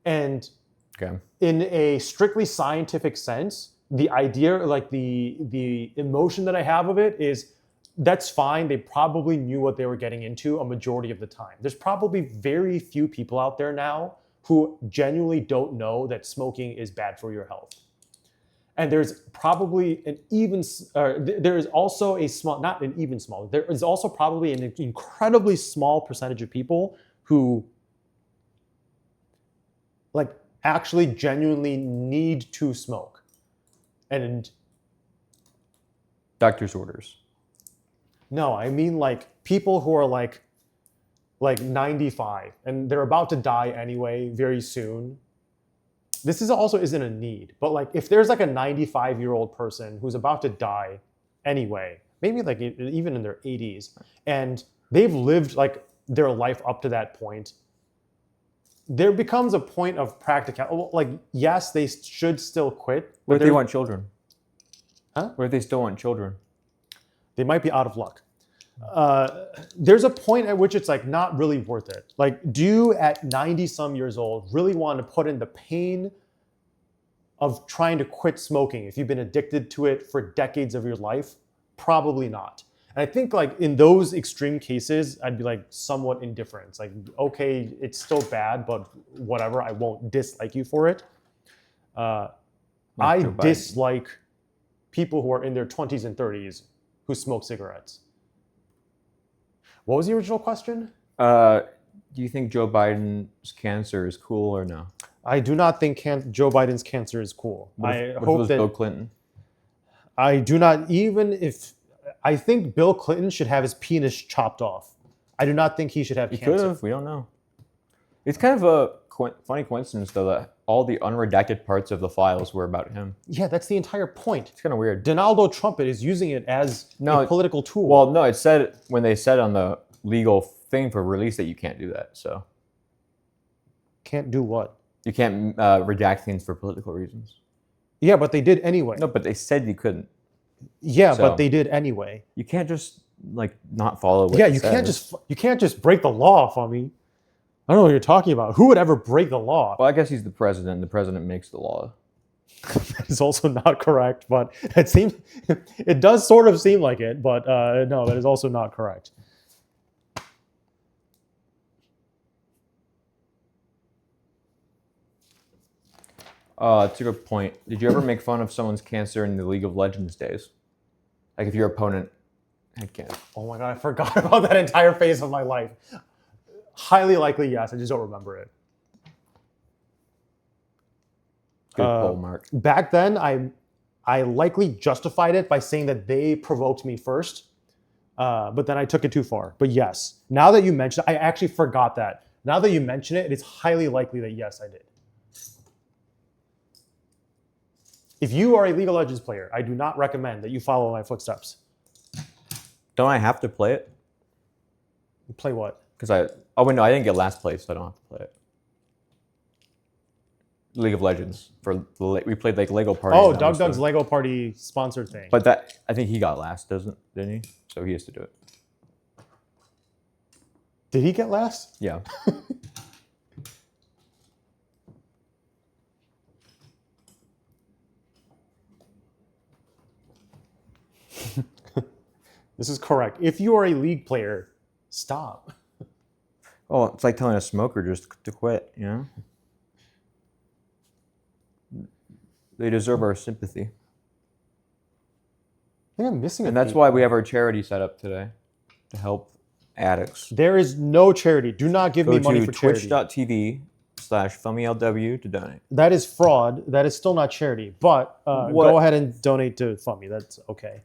And Okay. in a strictly scientific sense, the idea, like the emotion that I have of it is that's fine. They probably knew what they were getting into a majority of the time. There's probably very few people out there now who genuinely don't know that smoking is bad for your health. And there's probably there is also a small, not an even small, there is also probably an incredibly small percentage of people who like actually genuinely need to smoke. And Doctor's orders. no, I mean like people who are like 95 and they're about to die anyway very soon. This is also isn't a need, but like if there's like a 95-year-old person who's about to die anyway, maybe like even in their 80s, and they've lived like their life up to that point, there becomes a point of practical. Like yes, they should still quit. What if they want children? Huh? What if they still want children? They might be out of luck. There's a point at which it's like not really worth it. Like, do you at 90 some years old really want to put in the pain of trying to quit smoking if you've been addicted to it for decades of your life? Probably not. And I think like in those extreme cases, I'd be like somewhat indifferent. It's like, okay, it's still bad, but whatever, I won't dislike you for it. I dislike people who are in their 20s and 30s who smoke cigarettes. What was the original question? Do you think Joe Biden's cancer is cool or no? I do not think Joe Biden's cancer is cool. What if it was Bill Clinton? I do not, even if, I think Bill Clinton should have his penis chopped off. I do not think he should have cancer. He could have, we don't know. It's kind of a funny coincidence though that all the unredacted parts of the files were about him. Yeah, that's the entire point. It's kind of weird. Donaldo Trump is using it as a political tool. Well, no, it said when they said on the legal thing for release that you can't do that. So can't do what? You can't redact things for political reasons. Yeah, but they did anyway. No, but they said you couldn't. Yeah, so, but they did anyway. You can't just like not follow what you can't just break the law for me. I don't know what you're talking about. Who would ever break the law? Well, I guess he's the president. The president makes the law. That is also not correct, but it does sort of seem like it, but no, that is also not correct. It's a good point. Did you ever make fun of someone's cancer in the League of Legends days? Like if your opponent had cancer. Oh my god, I forgot about that entire phase of my life. Highly likely, yes. I just don't remember it. Good pull, Mark. Back then, I likely justified it by saying that they provoked me first, but then I took it too far. But yes, now that you mention it, I actually forgot that. Now that you mention it, it is highly likely that yes, I did. If you are a League of Legends player, I do not recommend that you follow my footsteps. Don't I have to play it? Play what? Because oh wait, no, I didn't get last place, so I don't have to play it. League of Legends we played like Lego Party. Oh, Doug Doug's Lego Party sponsored thing. But that I think he got last, didn't he? So he has to do it. Did he get last? Yeah. This is correct. If you are a League player, stop. Oh, it's like telling a smoker just to quit, you know? They deserve our sympathy. I think I'm missing And that's why we have our charity set up today, to help addicts. There is no charity. Do not give me money for charity. twitch.tv/FummyLW to donate. That is fraud. That is still not charity. But go ahead and donate to Fummy. That's okay.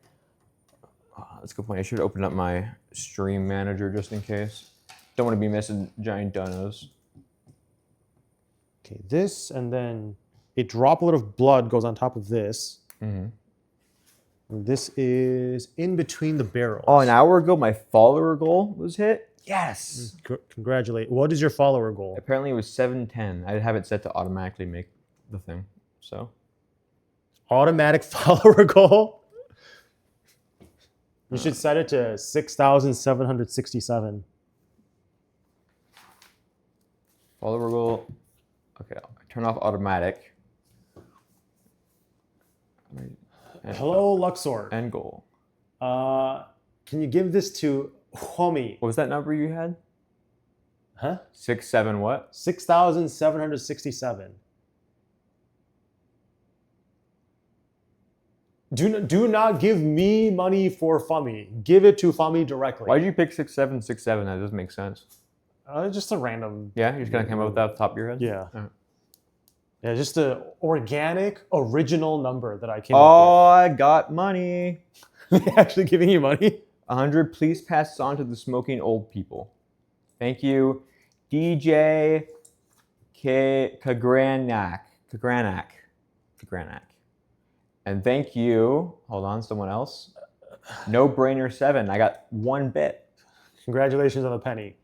That's a good point. I should open up my stream manager just in case. Don't want to be missing giant donos. Okay, this, and then a droplet of blood goes on top of this. Mm-hmm. This is in between the barrels. Oh, an hour ago, my follower goal was hit. Yes. Congratulate. What is your follower goal? Apparently, it was 710. I have it set to automatically make the thing. So. Automatic follower goal? You should set it to 6,767. Follower goal. Okay, I'll turn off automatic. Hello, Luxor. End goal. Can you give this to Homie? What was that number you had? Huh? 6,7 what? 6,767. Do not give me money for Fummy. Give it to Fummy directly. Why did you pick 6,767? That doesn't make sense. Just a random. Yeah, you're just gonna come up with that off the top of your head? Yeah. Right. Yeah, just an organic, original number that I came up with. Oh, I got money. Actually giving you money? 100, please pass this on to the smoking old people. Thank you, DJ Kagranak. And thank you, hold on, someone else. No Brainer 7. I got 1 bit. Congratulations on the penny.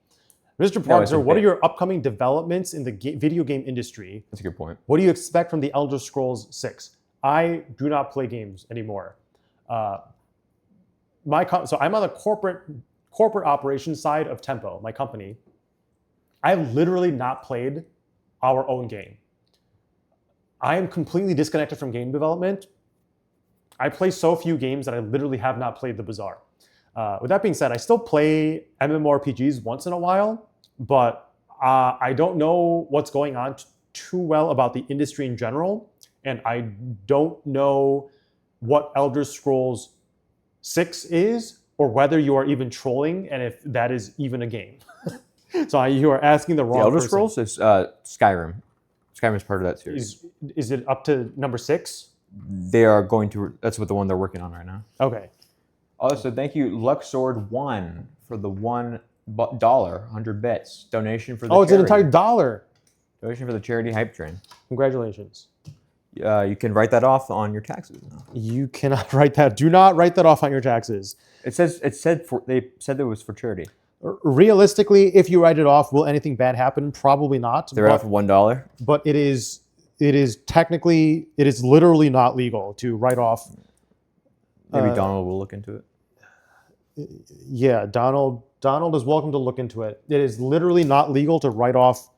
Mr. Parkser, what are your upcoming developments in the video game industry? That's a good point. What do you expect from the Elder Scrolls 6? I do not play games anymore. So I'm on the corporate operations side of Tempo, my company. I've literally not played our own game. I am completely disconnected from game development. I play so few games that I literally have not played the Bazaar. With that being said, I still play MMORPGs once in a while, but I don't know what's going on too well about the industry in general, and I don't know what Elder Scrolls 6 is, or whether you are even trolling, and if that is even a game. So you are asking the wrong Elder person. Scrolls is Skyrim. Skyrim is part of that series. Is it up to number 6? They are going to. That's what the one they're working on right now. Okay. Also, thank you, Luxord1, for the $1, 100 bits donation for the. Oh, it's charity. an entire $1. Donation for the charity hype train. Congratulations. You can write that off on your taxes now. You cannot write that. Do not write that off on your taxes. They said it was for charity. Realistically, if you write it off, will anything bad happen? Probably not. They're off $1. But it is literally not legal to write off. Maybe Donald will look into it. Yeah, Donald is welcome to look into it. It is literally not legal to write off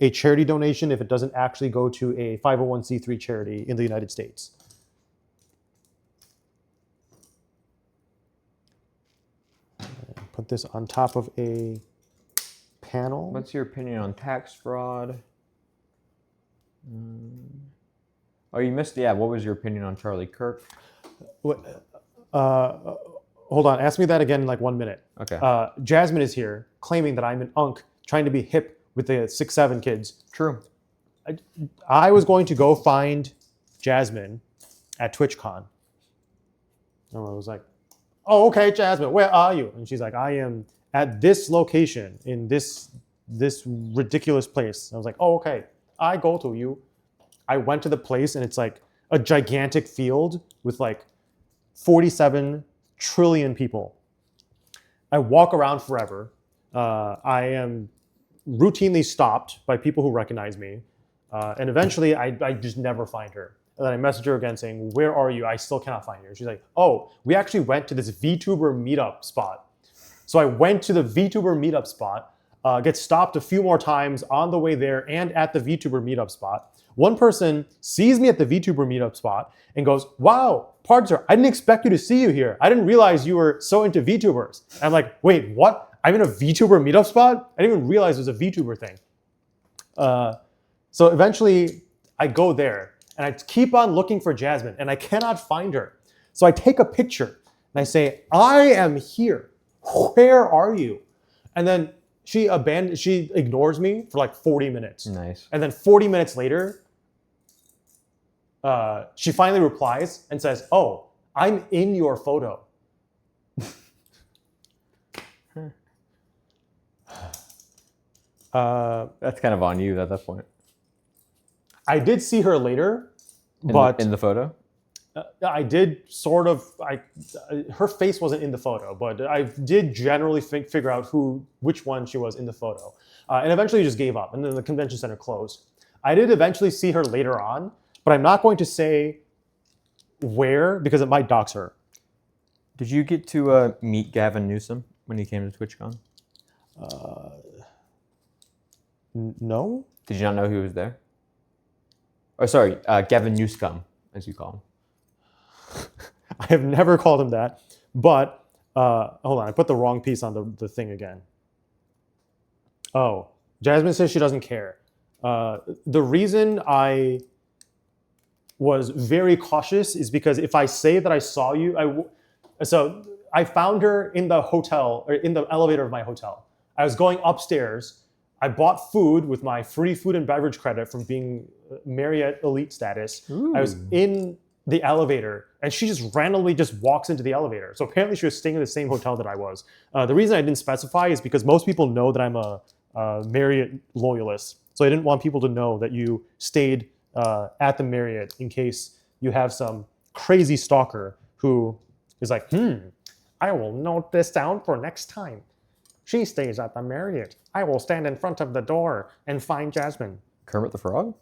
a charity donation if it doesn't actually go to a 501c3 charity in the United States. Put this on top of a panel. What's your opinion on tax fraud? Oh, you missed. Yeah, what was your opinion on Charlie Kirk? Hold on. Ask me that again in like 1 minute. Okay. Jasmine is here claiming that I'm an unk trying to be hip with the 6'7" kids. True. I was going to go find Jasmine at TwitchCon. And I was like, oh, okay, Jasmine, where are you? And she's like, I am at this location in this ridiculous place. And I was like, oh, okay, I go to you. I went to the place and it's like a gigantic field with like 47 trillion people. I walk around forever. I am routinely stopped by people who recognize me. And eventually I just never find her. And then I message her again saying, where are you? I still cannot find you. She's like, oh, we actually went to this VTuber meetup spot. So I went to the VTuber meetup spot, get stopped a few more times on the way there and at the VTuber meetup spot. One person sees me at the VTuber meetup spot and goes, wow, Parzer, I didn't expect you to see you here. I didn't realize you were so into VTubers. And I'm like, wait, what? I'm in a VTuber meetup spot? I didn't even realize it was a VTuber thing. So eventually I go there and I keep on looking for Jasmine and I cannot find her. So I take a picture and I say, I am here. Where are you? And then she ignores me for like 40 minutes. Nice. And then 40 minutes later, she finally replies and says, oh, I'm in your photo. That's kind of on you at that point. I did see her later, but in the photo? I did sort of. Her face wasn't in the photo, but I did generally figure out which one she was in the photo, and eventually just gave up. And then the convention center closed. I did eventually see her later on, but I'm not going to say where because it might dox her. Did you get to meet Gavin Newsom when he came to TwitchCon? No. Did you not know he was there? Or sorry, Gavin Newscom, as you call him. I have never called him that, but hold on, I put the wrong piece on the thing again. Oh, Jasmine says she doesn't care. The reason I was very cautious is because if I say that I saw you, so I found her in the hotel, or in the elevator of my hotel. I was going upstairs. I bought food with my free food and beverage credit from being Marriott Elite status. Ooh. I was in the elevator and she just randomly just walks into the elevator. So apparently she was staying in the same hotel that I was. The reason I didn't specify is because most people know that I'm a Marriott loyalist. So I didn't want people to know that you stayed at the Marriott in case you have some crazy stalker who is like, I will note this down for next time. She stays at the Marriott. I will stand in front of the door and find Jasmine. Kermit the Frog?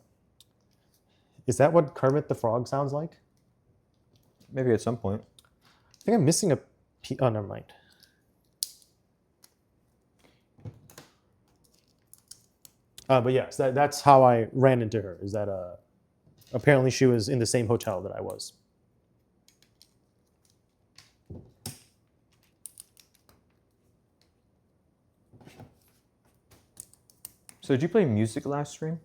Is that what Kermit the Frog sounds like? Maybe at some point. I think I'm missing a piece. Oh, never mind. But yes, that's how I ran into her, is that apparently she was in the same hotel that I was. So did you play music last stream?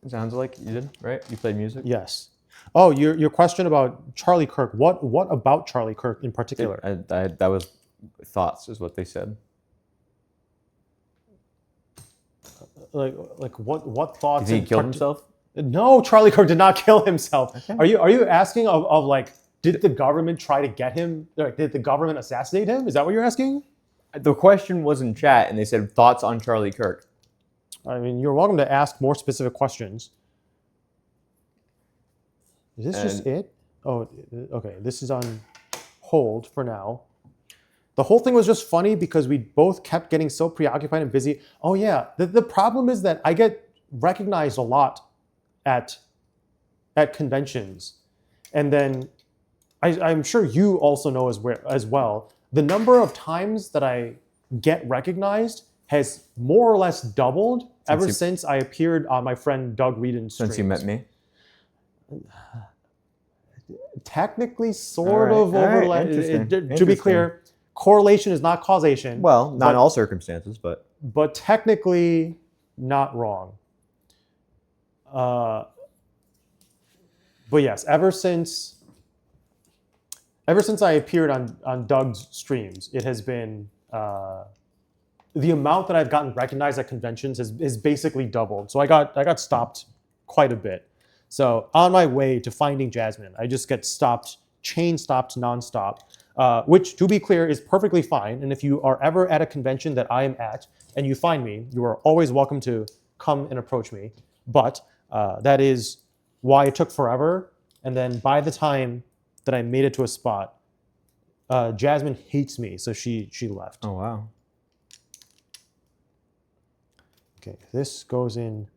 It sounds like you did, right? You played music? Yes. Oh, your question about Charlie Kirk. What about Charlie Kirk in particular? That was thoughts, is what they said. Like what thoughts? Did he kill himself? No, Charlie Kirk did not kill himself. Okay. Are you asking of like, did the government try to get him? Like, did the government assassinate him? Is that what you're asking? The question was in chat, and they said thoughts on Charlie Kirk. I mean, you're welcome to ask more specific questions. Is this just it? Oh, okay. This is on hold for now. The whole thing was just funny because we both kept getting so preoccupied and busy. Oh yeah, the problem is that I get recognized a lot at conventions. And then I'm sure you also know as well, the number of times that I get recognized has more or less doubled since I appeared on my friend Doug Reedon's streams. Since you met me? Technically, sort of overlap. To be clear, correlation is not causation. Well, not in all circumstances, but... But technically, not wrong. But yes, ever since I appeared on Doug's streams, it has been... the amount that I've gotten recognized at conventions has basically doubled. So I got stopped quite a bit. So on my way to finding Jasmine, I just get stopped, chain stopped nonstop, which to be clear is perfectly fine. And if you are ever at a convention that I am at and you find me, you are always welcome to come and approach me. But that is why it took forever. And then by the time that I made it to a spot, Jasmine hates me, so she left. Oh, wow. Okay, this goes in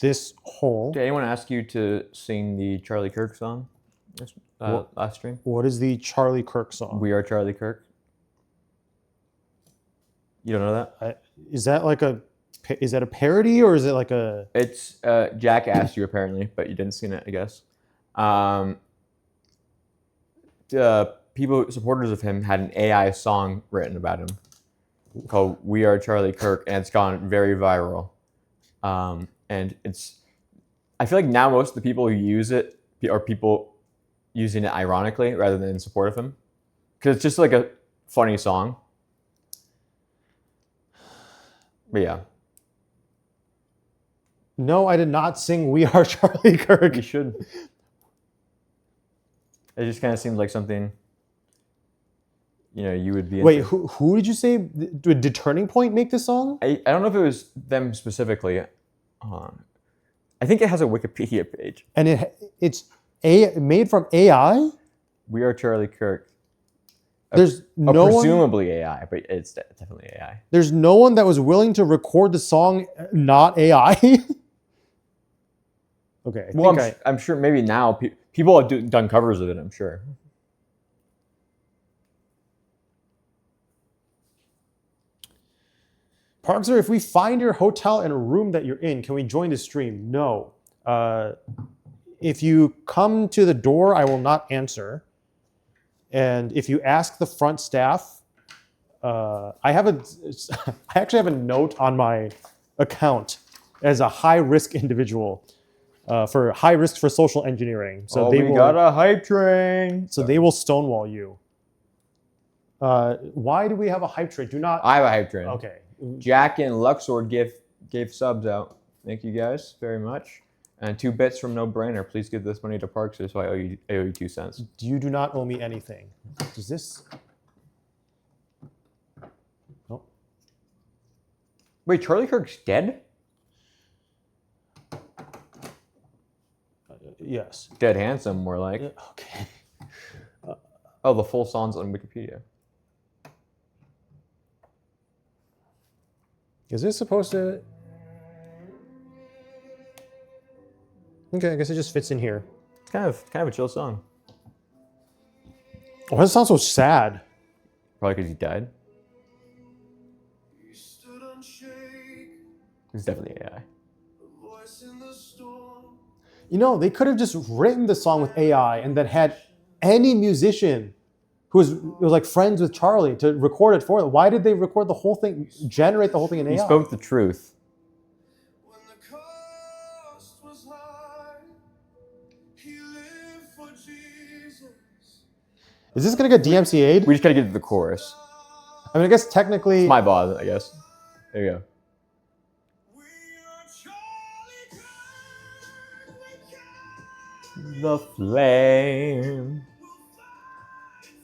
this hole. Did anyone ask you to sing the Charlie Kirk song last stream? What is the Charlie Kirk song? We Are Charlie Kirk. You don't know that? Is that a parody or is it like a? It's Jack asked you apparently, but you didn't see it, I guess. People, supporters of him, had an AI song written about him called "We Are Charlie Kirk," and it's gone very viral. And I feel like now most of the people who use it are people using it ironically rather than in support of him, because it's just like a funny song. But yeah. No, I did not sing "We Are Charlie Kirk." You should. It just kind of seems like something, you would be into. Wait, who did you say? Did Turning Point make this song? I don't know if it was them specifically. I think it has a Wikipedia page. And it's made from AI? We Are Charlie Kirk. There's no one, presumably AI, but it's definitely AI. there's no one that was willing to record the song not AI? Okay. I'm sure maybe now people have done covers of it, I'm sure. Parkser, if we find your hotel and a room that you're in, can we join the stream? No. If you come to the door, I will not answer. And if you ask the front staff, I actually have a note on my account as a high-risk individual for high risk for social engineering. So we got a hype train. So they will stonewall you. Why do we have a hype train? I have a hype train. Okay. Jack and Luxord gave subs out. Thank you guys very much. And 2 bits from No Brainer. Please give this money to Parkser, so I owe you 2 cents. You do not owe me anything. Does this? No. Wait, Charlie Kirk's dead? Yes. Dead handsome, more like. Okay. Oh, the full song's on Wikipedia. Is this supposed to? Okay, I guess it just fits in here. It's kind of a chill song. Why does it sound so sad? Probably because he died. It's definitely AI. They could have just written the song with AI and then had any musician who was like friends with Charlie to record it for them. Why did they record the whole thing, generate the whole thing in AI? He spoke the truth. When the cost was high, he lived for Jesus. Is this going to get DMCA'd? We just gotta get to the chorus. I mean, I guess technically... It's my ball, I guess. There you go. We are Charlie Kirk, we The flame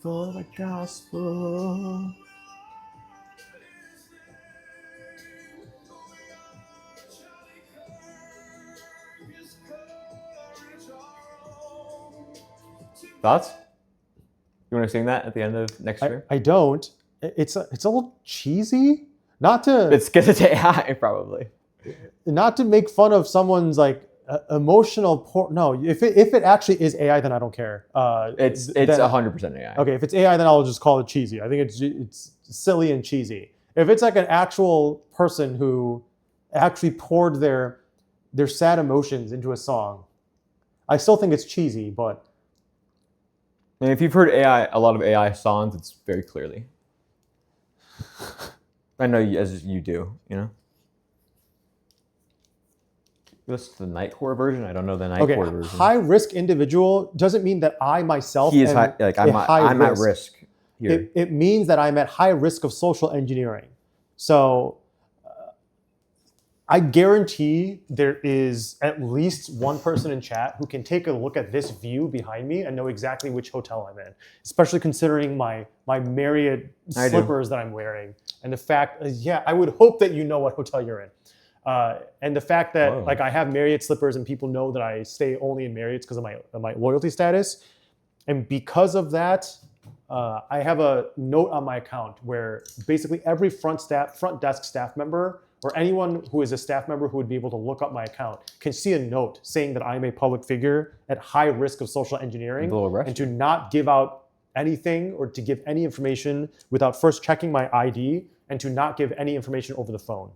for the gospel. Thoughts? You want to sing that at the end of next year? I don't. It's a little cheesy. Not to It's because it's AI, probably. not to make fun of someone's like emotional no, if it actually is AI, then I don't care. It's then- 100% AI. Okay, if it's AI, then I'll just call it cheesy. I think it's silly and cheesy. If it's like an actual person who actually poured their sad emotions into a song, I still think it's cheesy. But I mean, if you've heard a lot of AI songs, it's very clearly. I know as you do, This is the Nightcore version. I don't know the Nightcore version. High risk individual doesn't mean that I myself He is am I'm at risk here. It means that I'm at high risk of social engineering. So I guarantee there is at least one person in chat who can take a look at this view behind me and know exactly which hotel I'm in, especially considering my Marriott I do. slippers that I'm wearing. And the fact, yeah, I would hope that you know what hotel you're in. And the fact that Whoa. like I have Marriott slippers and people know that I stay only in Marriott's because of my loyalty status. And because of that, I have a note on my account where basically every front desk staff member or anyone who is a staff member who would be able to look up my account can see a note saying that I'm a public figure at high risk of social engineering They'll arrest and to not give out anything or to give any information without first checking my ID and to not give any information over the phone.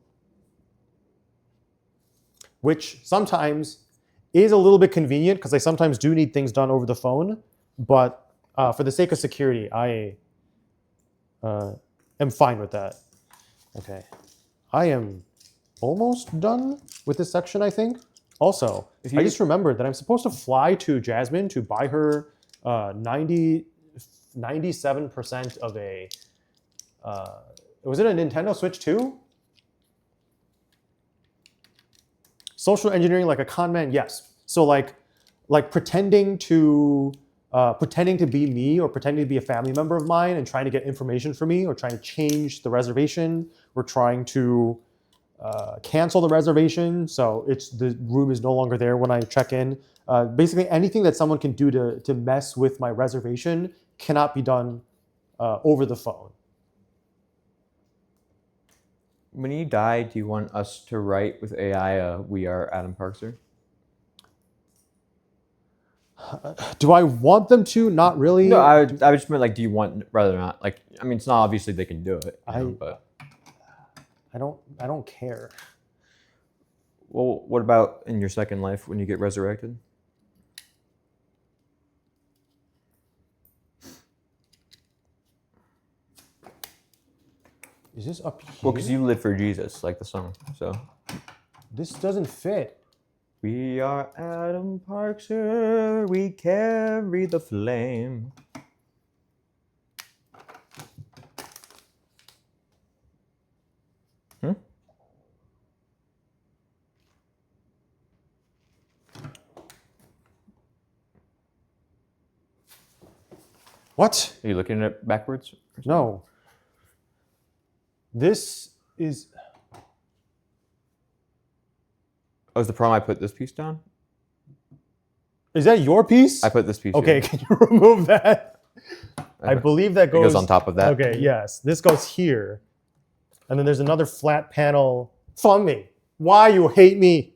Which sometimes is a little bit convenient because I sometimes do need things done over the phone, but for the sake of security, I am fine with that. Okay. I am almost done with this section, I think. Also, I just remembered that I'm supposed to fly to Jasmine to buy her 97% of a, was it a Nintendo Switch 2? Social engineering like a con man, yes. So like pretending to be me or pretending to be a family member of mine and trying to get information from me or trying to change the reservation or trying to cancel the reservation. So the room is no longer there when I check in. Basically anything that someone can do to mess with my reservation cannot be done over the phone. When you die, do you want us to write with AI, we are Adam Parkser? Do I want them to? Not really. No, I just meant like, do you want rather not? Like, I mean, it's not obviously they can do it, but I don't care. Well, what about in your second life when you get resurrected? Is this up here? Well, because you live for Jesus, like the song. So this doesn't fit. we are Adam Parkser, we carry the flame. What? Are you looking at it backwards? No. This is. Oh, is the problem I put this piece down? Is that your piece? I put this piece Okay, here. can you remove that? I believe that It goes goes on top of that. Okay, yes. This goes here. And then there's another flat panel from me. Why you hate me?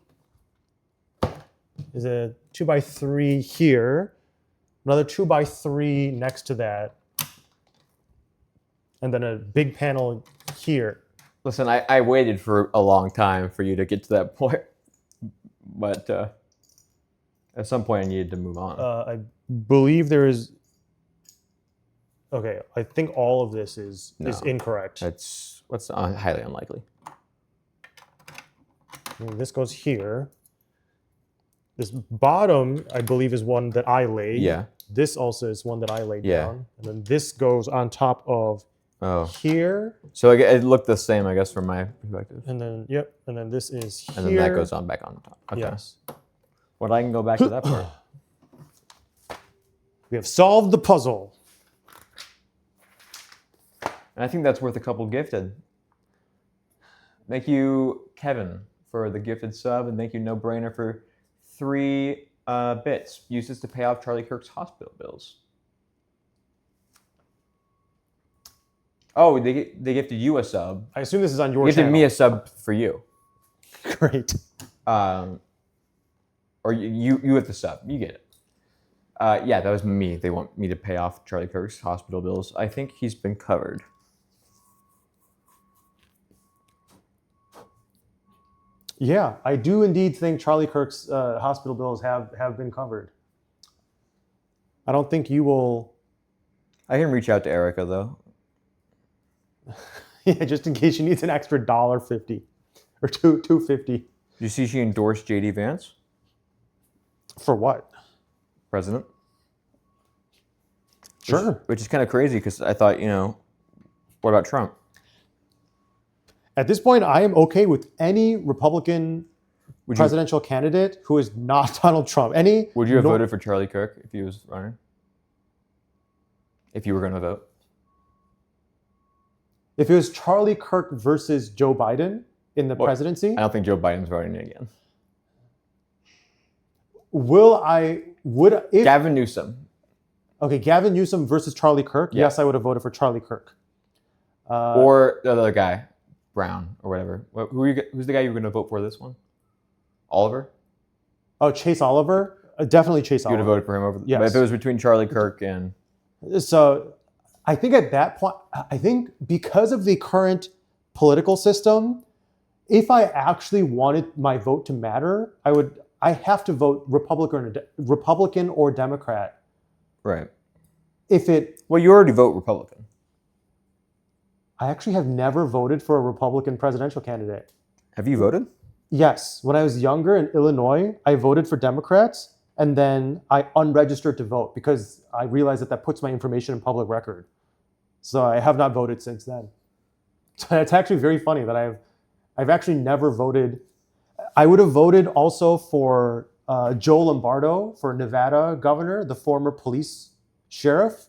There's a 2x3 here. Another 2x3 next to that. And then a big panel here. Listen, I waited for a long time for you to get to that point. But at some point I needed to move on. I believe there is. Okay, I think all of this is incorrect. That's highly unlikely. And this goes here. This bottom, I believe, is one that I laid. Yeah. This also is one that I laid Yeah. down. And then this goes on top of here. So it looked the same, I guess, from my perspective. And then, yep. And then this is here. And then that goes on back on top. Okay. Yes. Well, I can go back to that part. We have solved the puzzle. And I think that's worth a couple gifted. Thank you, Kevin, for the gifted sub, and thank you, No Brainer, for 3 bits. Use this to pay off Charlie Kirk's hospital bills. Oh, they gifted you a sub. I assume this is on your They gifted channel. me a sub for you. Great. Or you have the sub. You get it. Yeah, that was me. They want me to pay off Charlie Kirk's hospital bills. I think he's been covered. Yeah, I do indeed think Charlie Kirk's hospital bills have been covered. I don't think you will. I can reach out to Erica though. Yeah, just in case she needs an extra $1.50 or $2.50. Did you see she endorsed JD Vance, For what? president? Sure. Which is kind of crazy because I thought, what about Trump? At this point, I am okay with any Republican Would you presidential candidate who is not Donald Trump. would you have voted for Charlie Kirk if he was running? If you were going to vote? If it was Charlie Kirk versus Joe Biden in the presidency, I don't think Joe Biden's running again. if Gavin Newsom. Okay, Gavin Newsom versus Charlie Kirk. Yeah. Yes, I would have voted for Charlie Kirk. Or the other guy, Brown or whatever. Who's the guy you were going to vote for this one? Oliver? Oh, Chase Oliver. Definitely Chase You would have Oliver. voted for him over. Yes. But if it was between Charlie Kirk and So, I think at that point, I think because of the current political system, if I actually wanted my vote to matter, I have to vote Republican or Democrat. right. Well, You already vote Republican. I actually have never voted for a Republican presidential candidate. Have you voted? Yes, when I was younger in Illinois, I voted for Democrats, and then I unregistered to vote because I realized that puts my information in public record. So I have not voted since then. So it's actually very funny that I've actually never voted. I would have voted also for Joe Lombardo for Nevada governor, the former police sheriff,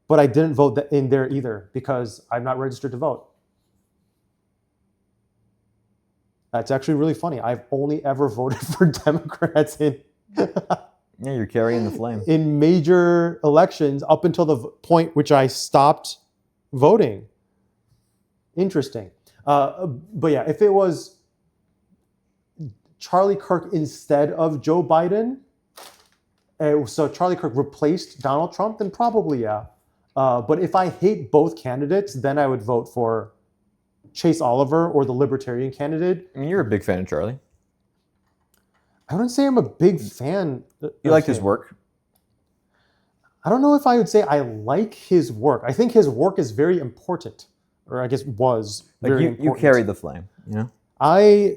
but I didn't vote in there either because I'm not registered to vote. That's actually really funny. I've only ever voted for Democrats Yeah, you're carrying the flame. in major elections up until the point which I stopped voting. Interesting. But yeah, if it was Charlie Kirk instead of Joe Biden, so Charlie Kirk replaced Donald Trump, then probably yeah. But if I hate both candidates, then I would vote for Chase Oliver or the Libertarian candidate. I mean, you're a big fan of Charlie. I wouldn't say I'm a big fan. You liked his work. I don't know if I would say I like his work. I think his work is very important, or I guess was very important. You carry the flame, you know? I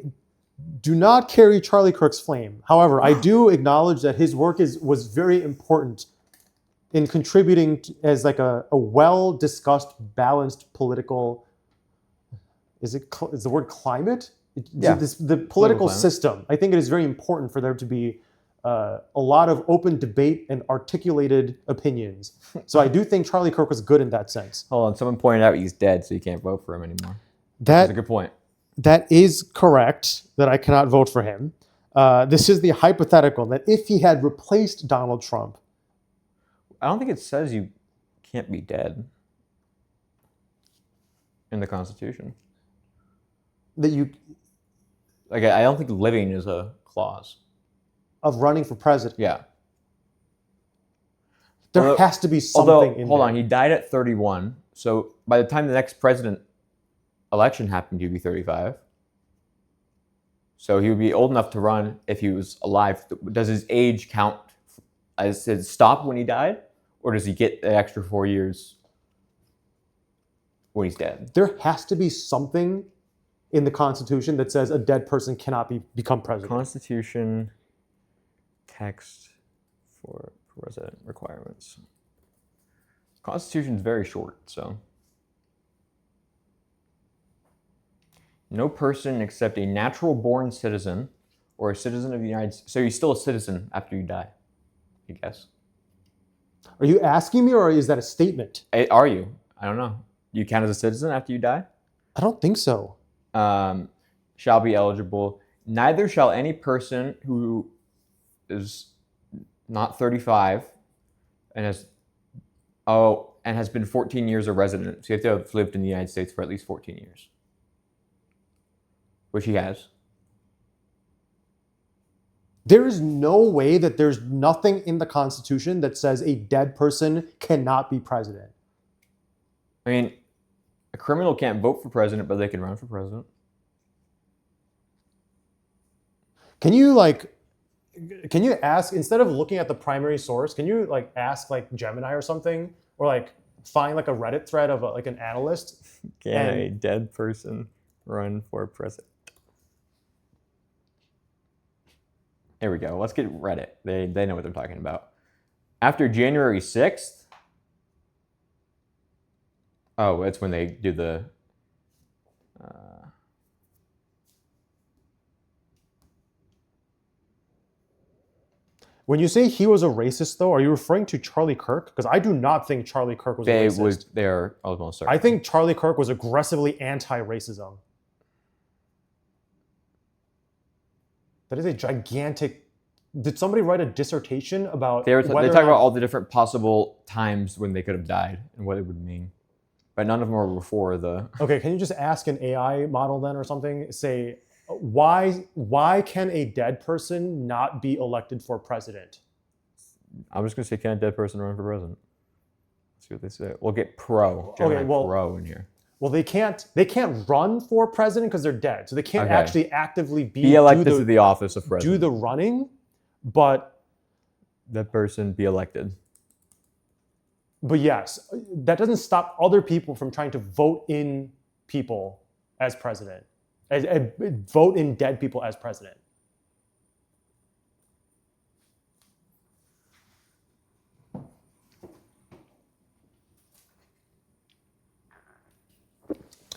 do not carry Charlie Kirk's flame. However, I do acknowledge that his work was very important in contributing as like a well-discussed, balanced political. Is the word climate? Yeah. The political climate. system. I think it is very important for there to be a lot of open debate and articulated opinions. So I do think Charlie Kirk was good in that sense. Hold on, someone pointed out he's dead, so you can't vote for him anymore. That's a That good point. that is correct. That I cannot vote for him. This is the hypothetical that if he had replaced Donald Trump. I don't think it says you can't be dead in the Constitution. That you Like, I don't think living is a clause. of running for president. Yeah. There Although- has to be something in hold there. on, he died at 31. So by the time the next president election happened, he'd be 35. So he would be old enough to run if he was alive. Does his age count as it stop when he died? Or does he get the extra 4 years when he's dead? There has to be something in the Constitution that says a dead person cannot become president. Constitution text for president requirements. Constitution's very short, so. No person except a natural born citizen or a citizen of the United States. So you're still a citizen after you die, I guess. Are you asking me, or is that a statement? Are you? I don't know. You count as a citizen after you die? I don't think so. Shall be eligible. Neither shall any person who is not 35 and has been 14 years a resident. So you have to have lived in the United States for at least 14 years. Which he has. There is no way that there's nothing in the Constitution that says a dead person cannot be president. I mean, a criminal can't vote for president, but they can run for president. Can you ask, instead of looking at the primary source, can you ask Gemini or something, or find a Reddit thread of an analyst? Can a dead person run for president? There we go. Let's get Reddit. They know what they're talking about. After January 6th. Oh, it's when they do the. When you say he was a racist, though, are you referring to Charlie Kirk? Because I do not think Charlie Kirk was a racist. They're almost certain. I think Charlie Kirk was aggressively anti-racism. That is a gigantic... Did somebody write a dissertation about They whether talk or about not- all the different possible times when they could have died and what it would mean. But none of them were before the... Okay, can you just ask an AI model then or something? Say, why can a dead person not be elected for president? I'm just going to say, can a dead person run for president? Let's see what they say. We'll get Gemini pro in here. Well, they can't run for president because they're dead. So they can't Okay. actually actively Be elected to the office of do president. the running, but That person be elected. yes, that doesn't stop other people from trying to vote in people as president. Vote in dead people as president.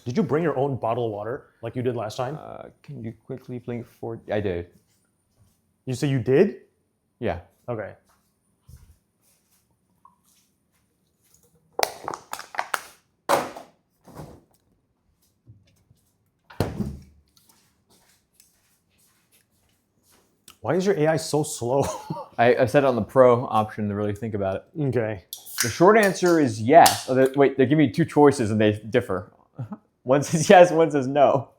Did you bring your own bottle of water like you did last time? Can you quickly blink for... I did. You say you did? Yeah. Okay. Why is your AI so slow? I set it on the pro option to really think about it. Okay. The short answer is yes. Oh, wait, they give me two choices and they differ. One says yes, one says no.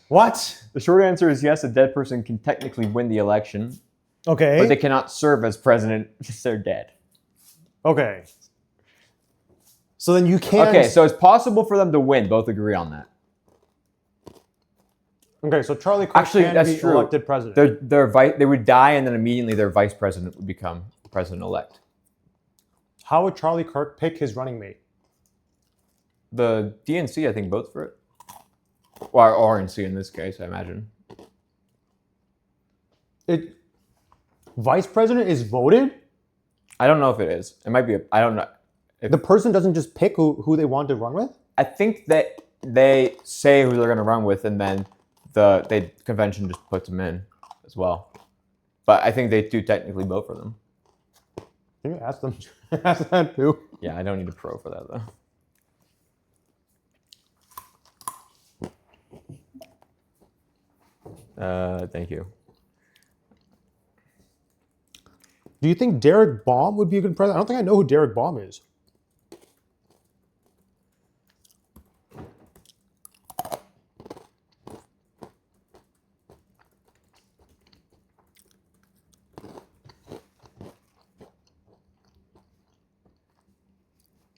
What? The short answer is yes, a dead person can technically win the election, Okay. but they cannot serve as president because they're dead. Okay. So then you can't. Okay, so it's possible for them to win. Both agree on that. Okay, so Charlie Kirk Actually, can that's be true. elected president. They would die, and then immediately their vice president would become president-elect. How would Charlie Kirk pick his running mate? The DNC, I think, votes for it. Or RNC in this case, I imagine. Vice president is voted? I don't know if it is. It might be. I don't know. The person doesn't just pick who they want to run with? I think that they say who they're going to run with, and then the convention just puts them in as well. But I think they do technically vote for them. Can you ask them? Ask that too. Yeah, I don't need a pro for that though. Thank you. Do you think Derek Baum would be a good president? I don't think I know who Derek Baum is.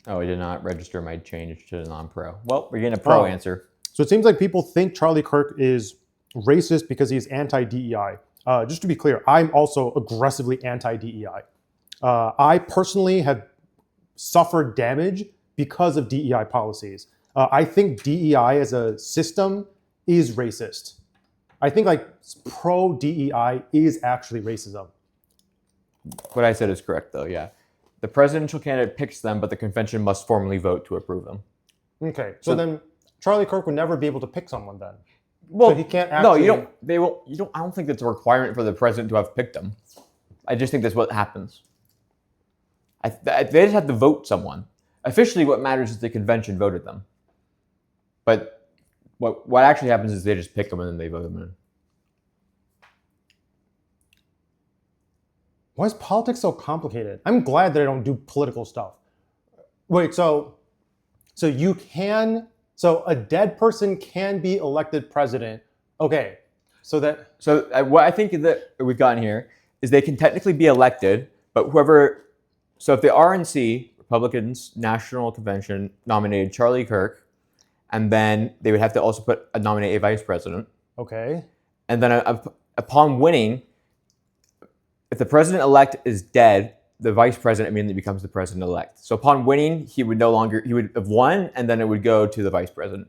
Oh, I did not register my change to the non-pro. Well, we're getting a pro answer. So it seems like people think Charlie Kirk is racist because he's anti-DEI. Just to be clear, I'm also aggressively anti-DEI. I personally have suffered damage because of DEI policies. I think DEI as a system is racist. I think like pro-DEI is actually racism. What I said is correct though, yeah. The presidential candidate picks them, but the convention must formally vote to approve them. Okay, so then Charlie Kirk would never be able to pick someone then. Well, So he can't no, actually... you don't. They won't. You don't. I don't think that's a requirement for the president to have picked them. I just think that's what happens. They just have to vote someone. Officially, what matters is the convention voted them. But what actually happens is they just pick them and then they vote them in. Why is politics so complicated? I'm glad that I don't do political stuff. Wait, so you can... So a dead person can be elected president. Okay, so What I think that we've gotten here is they can technically be elected, but whoever... So if the RNC, Republicans National Convention, nominated Charlie Kirk, and then they would have to also nominate a vice president. okay. And then upon winning, if the president-elect is dead, the vice president immediately becomes the president-elect. So upon winning, he would have won, and then it would go to the vice president.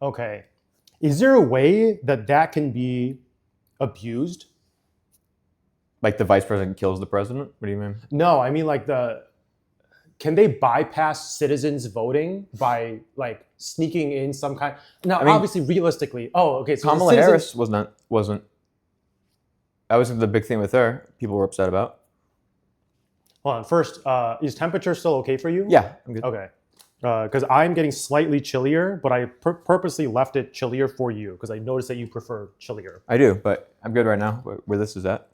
Okay. Is there a way that can be abused? Like the vice president kills the president? What do you mean? No, I mean like can they bypass citizens voting by like sneaking in some kind? Now, I mean, obviously, realistically, okay. So Kamala Harris wasn't. That was the big thing with her. People were upset about. Hold on. First, is temperature still okay for you? Yeah, I'm good. Okay. Because I'm getting slightly chillier, but I purposely left it chillier for you because I noticed that you prefer chillier. I do, but I'm good right now. Where this is at.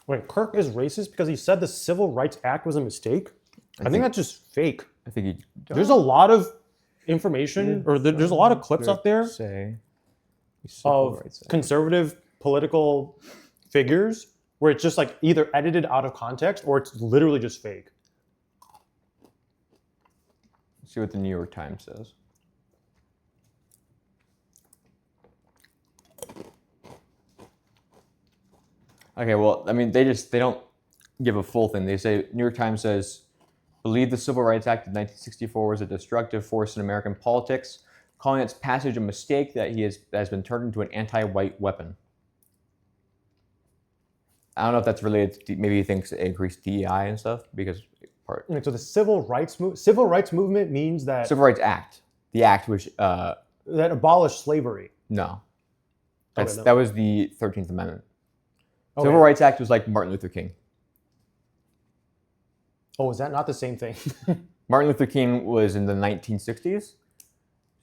Wait, Kirk is racist because he said the Civil Rights Act was a mistake? I think that's just fake. I think you. There's a lot of information, or there's a lot of clips out there Say of conservative political figures where it's just like either edited out of context or it's literally just fake. Let's see what the New York Times says. Okay, well, I mean, they don't give a full thing. They say New York Times says, believe the Civil Rights Act of 1964 was a destructive force in American politics, calling its passage a mistake that has been turned into an anti-white weapon. I don't know if that's related to, maybe he thinks it increased DEI and stuff because part. So the civil rights movement means that Civil Rights Act, the act which that abolished slavery. no, Okay, no. that was the 13th Amendment. Okay. Civil Rights Act was like Martin Luther King. Oh, is that not the same thing? Martin Luther King was in the 1960s.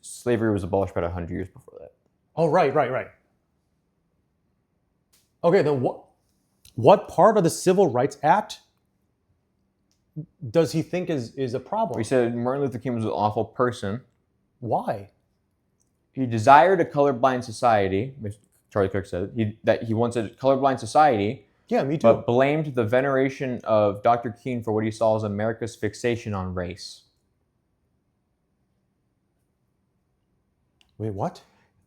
Slavery was abolished about 100 years before that. Oh, right. Okay, then what part of the Civil Rights Act does he think is a problem? We said Martin Luther King was an awful person. Why? He desired a colorblind society, which Charlie Kirk said, that he wanted a colorblind society, Yeah, me too. but blamed the veneration of Dr. King for what he saw as America's fixation on race. Wait, what?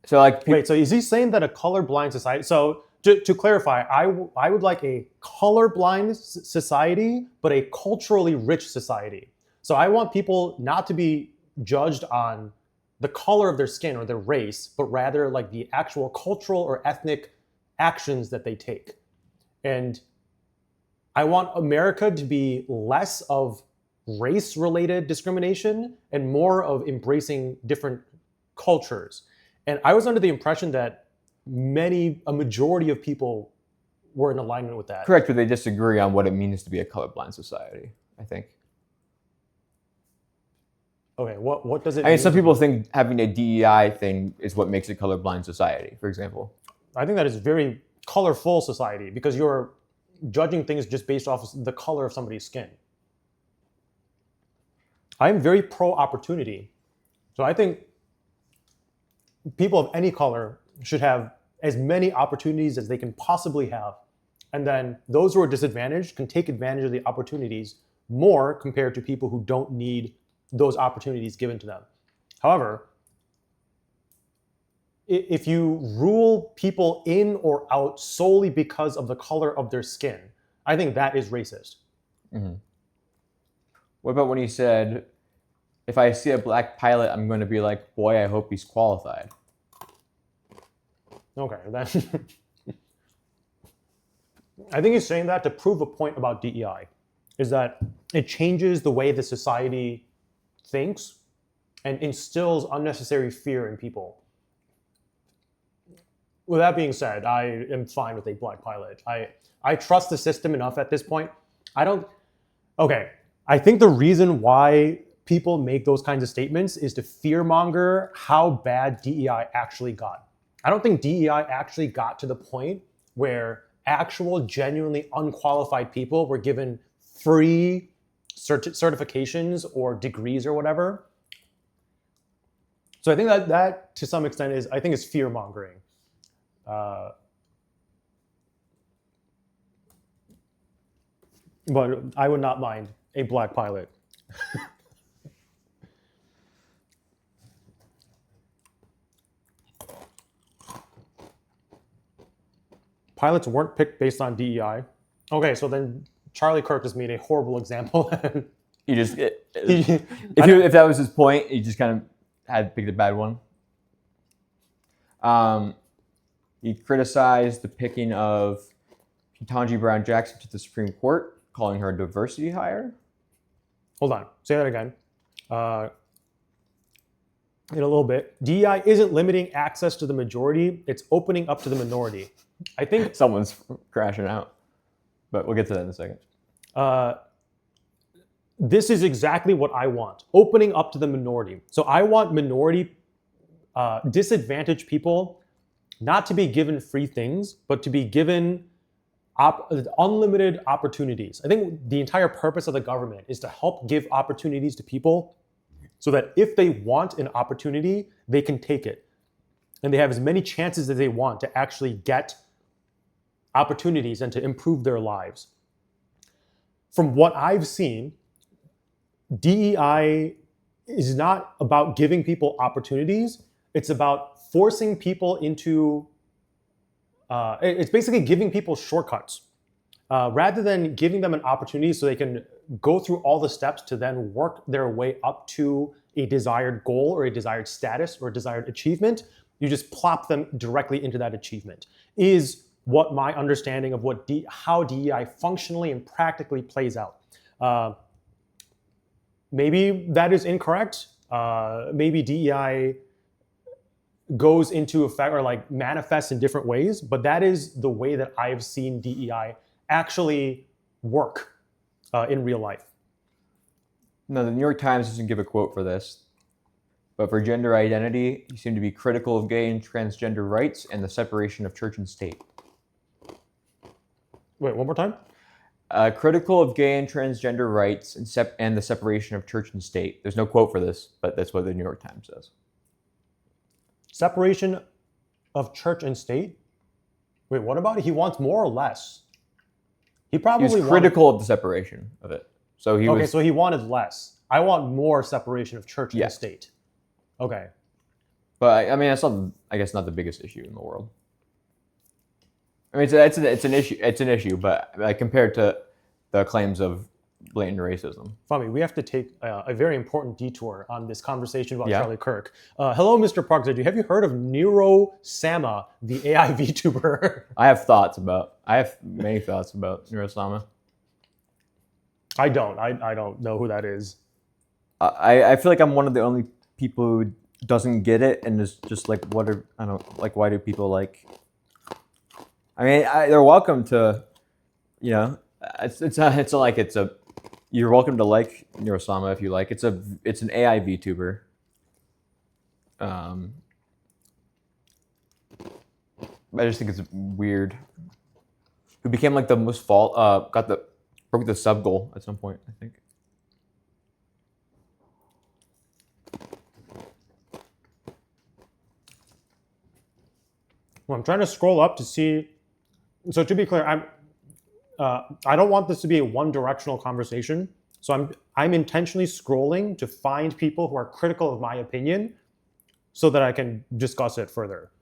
So like, Wait, so is he saying that a colorblind society? So to clarify, I would like a colorblind society, but a culturally rich society. So I want people not to be judged on the color of their skin or their race, but rather like the actual cultural or ethnic actions that they take. And I want America to be less of race-related discrimination and more of embracing different cultures. And I was under the impression that a majority of people were in alignment with that. correct, but they disagree on what it means to be a colorblind society, I think. Okay, what does it I mean, mean? some people think having a DEI thing is what makes a colorblind society, for example. I think that is very colorful society because you're judging things just based off of the color of somebody's skin. I'm very pro-opportunity. So I think people of any color should have as many opportunities as they can possibly have. And then those who are disadvantaged can take advantage of the opportunities more compared to people who don't need those opportunities given to them. However, if you rule people in or out solely because of the color of their skin, I think that is racist. Mm-hmm. What about when he said, if I see a black pilot, I'm going to be like, boy, I hope he's qualified. Okay, then I think he's saying that to prove a point about DEI, is that it changes the way the society thinks and instills unnecessary fear in people. With that being said, I am fine with a black pilot. I trust the system enough at this point. I think the reason why people make those kinds of statements is to fearmonger how bad DEI actually got. I don't think DEI actually got to the point where actual, genuinely unqualified people were given free certifications or degrees or whatever. So I think that to some extent is fear mongering. But I would not mind a black pilot. Pilots weren't picked based on DEI. Okay, so then Charlie Kirk just made a horrible example. He just, if that was his point, he just kind of had picked a bad one. He criticized the picking of Ketanji Brown Jackson to the Supreme Court, calling her a diversity hire. Hold on, say that again. in a little bit. DEI isn't limiting access to the majority; it's opening up to the minority. I think Someone's crashing out, but we'll get to that in a second. This is exactly what I want: opening up to the minority. So I want minority, disadvantaged people, not to be given free things, but to be given unlimited opportunities. I think the entire purpose of the government is to help give opportunities to people so that if they want an opportunity, they can take it. And they have as many chances as they want to actually get opportunities and to improve their lives. From what I've seen, DEI is not about giving people opportunities. It's about forcing people into it's basically giving people shortcuts rather than giving them an opportunity so they can go through all the steps to then work their way up to a desired goal or a desired status or a desired achievement. You just plop them directly into that achievement is what my understanding of how DEI functionally and practically plays out. Maybe that is incorrect. Maybe DEI goes into effect or like manifests in different ways, but that is the way that I've seen DEI actually work in real life. No, the New York Times doesn't give a quote for this, but for gender identity, you seem to be critical of gay and transgender rights and the separation of church and state. Wait, one more time? Critical of gay and transgender rights and the separation of church and state. There's no quote for this, but that's what the New York Times says. Separation of church and state? Wait, what about it? He wants more or less? He probably was critical of the separation of it. So he so he wanted less. I want more separation of church and state. Okay. But I mean, that's not, I guess, not the biggest issue in the world. I mean, it's an issue. It's an issue, but like, compared to the claims of blatant racism. Fami, we have to take a very important detour on this conversation about Charlie Kirk. Hello, Mr. Parks. Have you heard of Nero Sama, the AI VTuber? I have many thoughts about Nero Sama. I don't know who that is. I feel like I'm one of the only people who doesn't get it and is just like, why do people like? I mean, they're welcome to, you're welcome to like Neurosama if you like. It's an AI VTuber. I just think it's weird. Who became like the most broke the sub goal at some point, I think. Well, I'm trying to scroll up to see. So to be clear, I don't want this to be a one-directional conversation. So I'm intentionally scrolling to find people who are critical of my opinion so that I can discuss it further.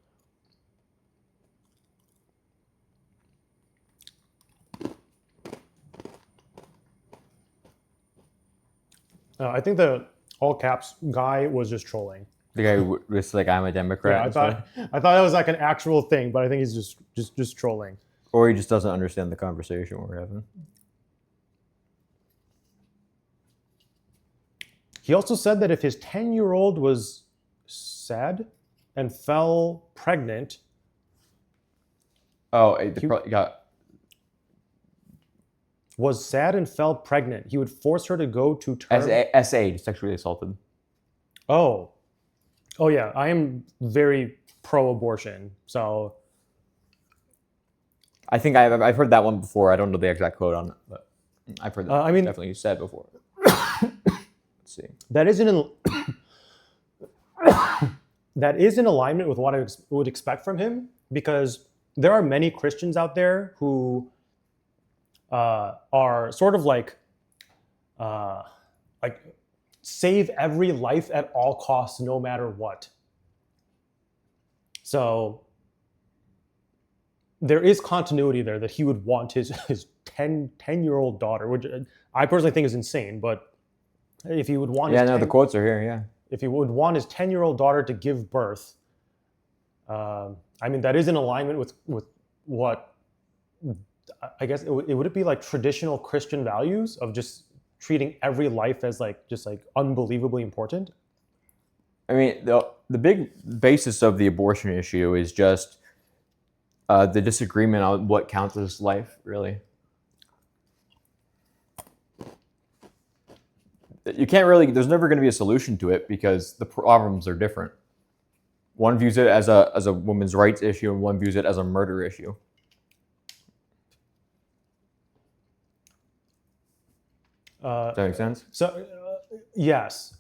I think the all caps guy was just trolling. The guy who was like, I'm a Democrat. Yeah, I thought that was like an actual thing, but I think he's just trolling. Or he just doesn't understand the conversation we're having. He also said that if his 10-year-old was sad and fell pregnant. Oh, probably got. Was sad and fell pregnant, he would force her to go to term. SA, sexually assaulted. Oh yeah, I am very pro-abortion, so. I think I've heard that one before. I don't know the exact quote on it, but I've heard that definitely said before. Let's see. That is in alignment with what I would expect from him, because there are many Christians out there who are sort of like save every life at all costs, no matter what. So there is continuity there that he would want his 10-year-old daughter, which I personally think is insane, but if he would want the quotes are here, yeah. If he would want his 10-year-old daughter to give birth, I mean, that is in alignment with what, I guess, would it be like traditional Christian values of just treating every life as like just like unbelievably important? I mean, the big basis of the abortion issue is just the disagreement on what counts as life, really. You can't really, there's never going to be a solution to it because the problems are different. One views it as a woman's rights issue, and one views it as a murder issue. Does that make sense? So, yes,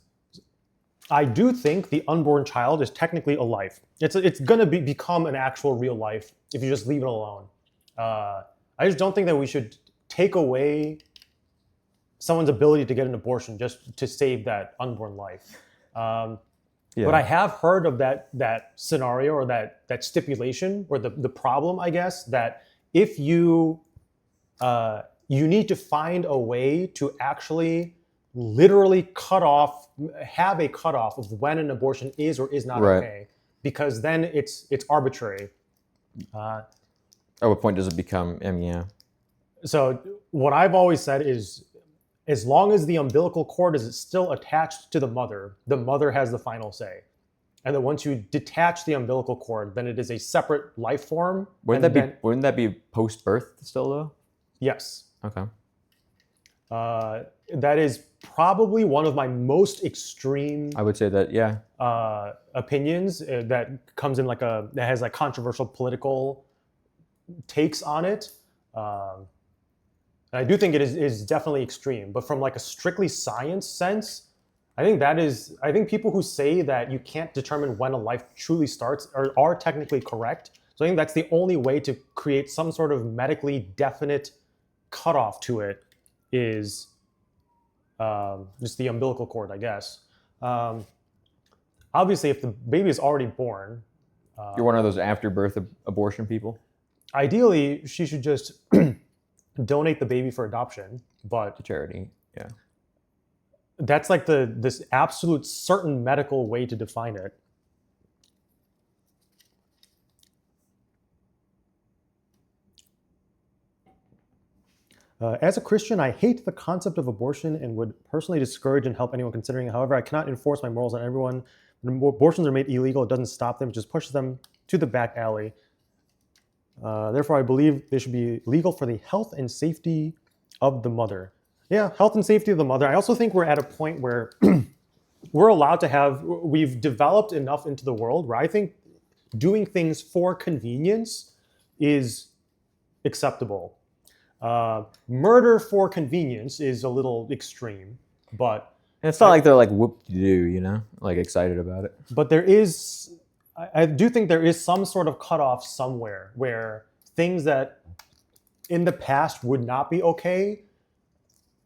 I do think the unborn child is technically a life. It's going to become an actual real life if you just leave it alone. I just don't think that we should take away someone's ability to get an abortion just to save that unborn life. Yeah. But I have heard of that scenario or that stipulation or the problem, I guess, that if you you need to find a way to actually literally have a cutoff of when an abortion is or is not Right. okay, because then it's arbitrary. At what point does it become, yeah. So what I've always said is, as long as the umbilical cord is still attached to the mother has the final say. And then once you detach the umbilical cord, then it is a separate life form. Wouldn't that be post-birth still, though? Yes. Okay. That is probably one of my most extreme I would say that, yeah. opinions that comes in that has like controversial political takes on it. And I do think it is definitely extreme, but from like a strictly science sense, I think people who say that you can't determine when a life truly starts are technically correct. So I think that's the only way to create some sort of medically definite cutoff to it is just the umbilical cord, I guess. Obviously, if the baby is already born, You're one of those after-birth abortion people? ideally she should just donate the baby for adoption, but To charity, yeah. that's like this absolute certain medical way to define it. As a Christian, I hate the concept of abortion and would personally discourage and help anyone considering it. However, I cannot enforce my morals on everyone. When abortions are made illegal, it doesn't stop them, it just pushes them to the back alley. Therefore, I believe they should be legal for the health and safety of the mother. Yeah, health and safety of the mother. I also think we're at a point where we've developed enough into the world where I think doing things for convenience is acceptable. Murder for convenience is a little extreme, but And it's not like they're like whoop-de-doo, like excited about it. but I do think there is some sort of cutoff somewhere where things that in the past would not be okay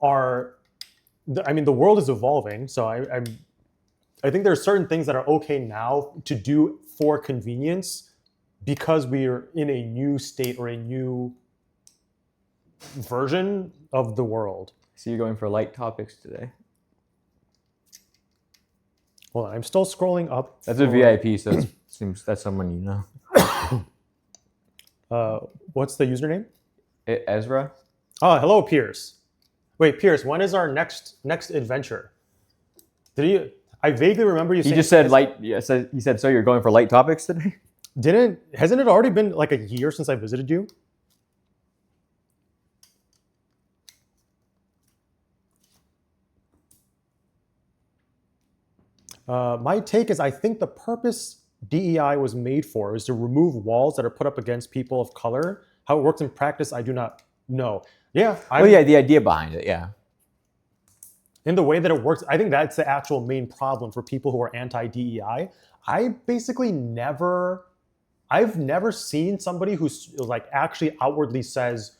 the world is evolving, so I think there are certain things that are okay now to do for convenience because we are in a new state or a new version of the world. So you're going for light topics today. Well, I'm still scrolling up. That's a VIP, so it seems that's someone you know. What's the username? Ezra? Oh, hello, Pierce. Wait, Pierce, when is our next adventure? I vaguely remember you saying... He just said light, yeah, he said, so you're going for light topics today? Hasn't it already been like a year since I visited you? My take is I think the purpose DEI was made for is to remove walls that are put up against people of color. How it works in practice, I do not know. Yeah. The idea behind it, yeah. In the way that it works, I think that's the actual main problem for people who are anti-DEI. I've never seen somebody who's like actually outwardly says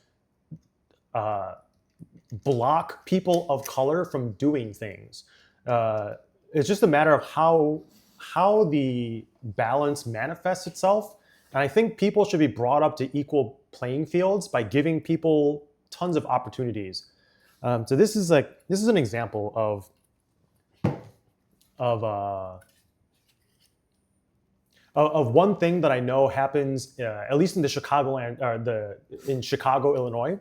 block people of color from doing things. It's just a matter of how the balance manifests itself. And I think people should be brought up to equal playing fields by giving people tons of opportunities. So this is an example of one thing that I know happens, at least in in Chicago, Illinois,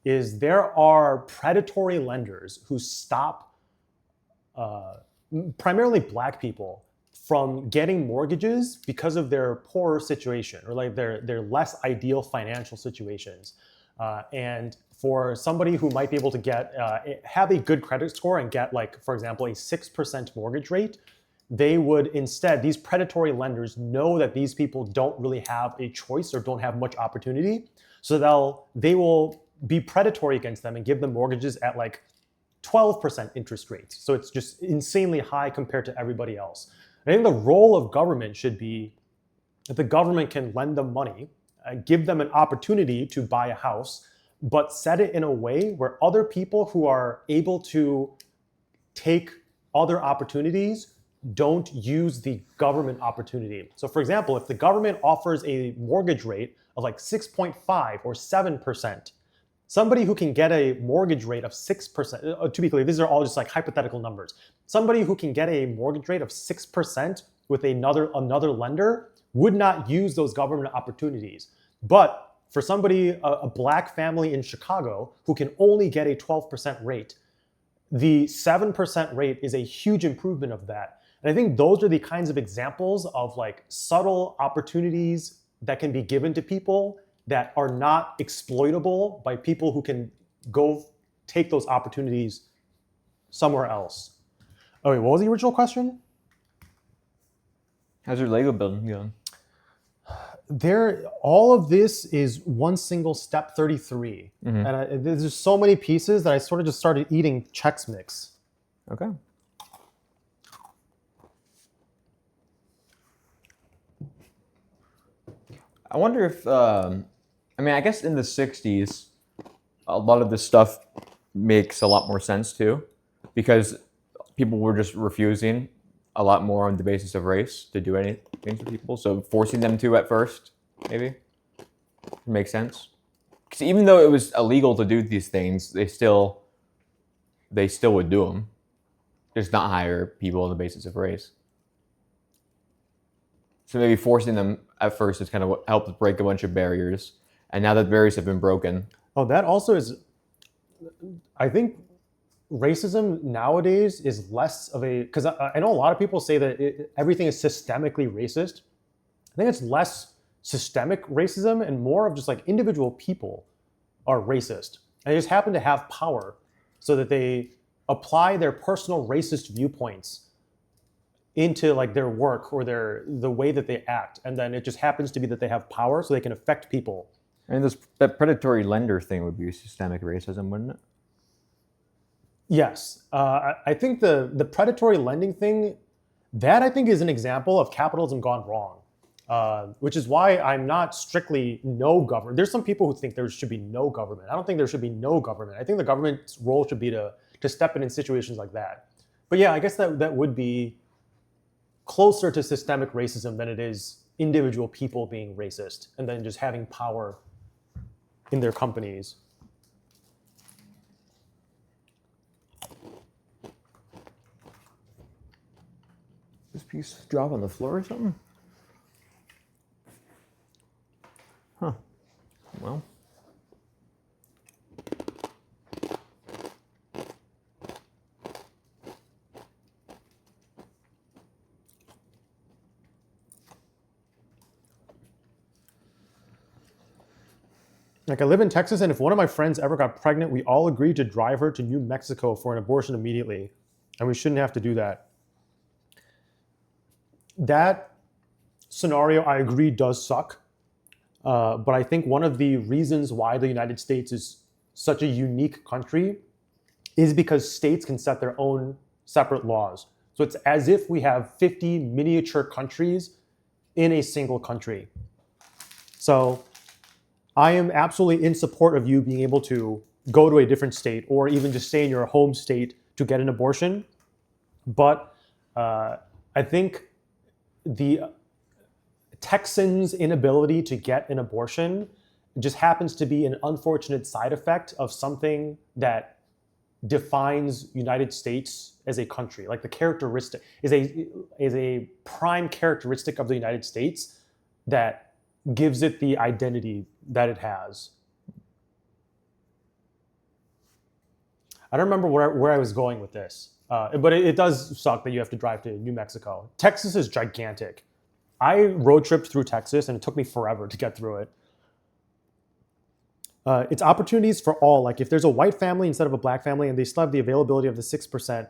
is there are predatory lenders who stop primarily Black people from getting mortgages because of their poorer situation or like their less ideal financial situations. And for somebody who might be able to get have a good credit score and get, like, for example, a 6% mortgage rate, they would instead, these predatory lenders know that these people don't really have a choice or don't have much opportunity. So they will be predatory against them and give them mortgages at like 12% interest rates. So it's just insanely high compared to everybody else. I think the role of government should be that the government can lend them money, give them an opportunity to buy a house, but set it in a way where other people who are able to take other opportunities don't use the government opportunity. So for example, if the government offers a mortgage rate of like 6.5 or 7%, somebody who can get a mortgage rate of 6%, to be clear, these are all just like hypothetical numbers. Somebody who can get a mortgage rate of 6% with another lender would not use those government opportunities. But for somebody, a Black family in Chicago who can only get a 12% rate, the 7% rate is a huge improvement of that. And I think those are the kinds of examples of like subtle opportunities that can be given to people that are not exploitable by people who can go take those opportunities somewhere else. Oh wait, what was the original question? How's your Lego building going? All of this is one single step 33. And there's just so many pieces that I sort of just started eating Chex Mix. Okay. I wonder if, I guess in the 60s, a lot of this stuff makes a lot more sense too, because people were just refusing a lot more on the basis of race to do anything to people. So forcing them to at first, maybe, makes sense. Because even though it was illegal to do these things, they still would do them. Just not hire people on the basis of race. So maybe forcing them at first is kind of what helped break a bunch of barriers. And now that barriers have been broken. Oh, that also is, I think racism nowadays is less of a, because I know a lot of people say that everything is systemically racist. I think it's less systemic racism and more of just like individual people are racist. And they just happen to have power so that they apply their personal racist viewpoints into like their work or the way that they act. And then it just happens to be that they have power so they can affect people. And that predatory lender thing would be systemic racism, wouldn't it? Yes. I think the predatory lending thing, that I think is an example of capitalism gone wrong, which is why I'm not strictly no government. There's some people who think there should be no government. I don't think there should be no government. I think the government's role should be to step in situations like that. But yeah, I guess that would be closer to systemic racism than it is individual people being racist and then just having power in their companies. This piece drop on the floor or something? Huh. Well. Like, I live in Texas, and if one of my friends ever got pregnant, we all agreed to drive her to New Mexico for an abortion immediately. And we shouldn't have to do that. That scenario, I agree, does suck. But I think one of the reasons why the United States is such a unique country is because states can set their own separate laws. So it's as if we have 50 miniature countries in a single country. So I am absolutely in support of you being able to go to a different state or even just stay in your home state to get an abortion. But I think the Texans' inability to get an abortion just happens to be an unfortunate side effect of something that defines United States as a country. Like, the characteristic is a prime characteristic of the United States that gives it the identity that it has. I don't remember where I was going with this, but it does suck that you have to drive to New Mexico. Texas is gigantic. I road tripped through Texas, and it took me forever to get through it. It's opportunities for all. Like if there's a white family instead of a black family, and they still have the availability of the 6%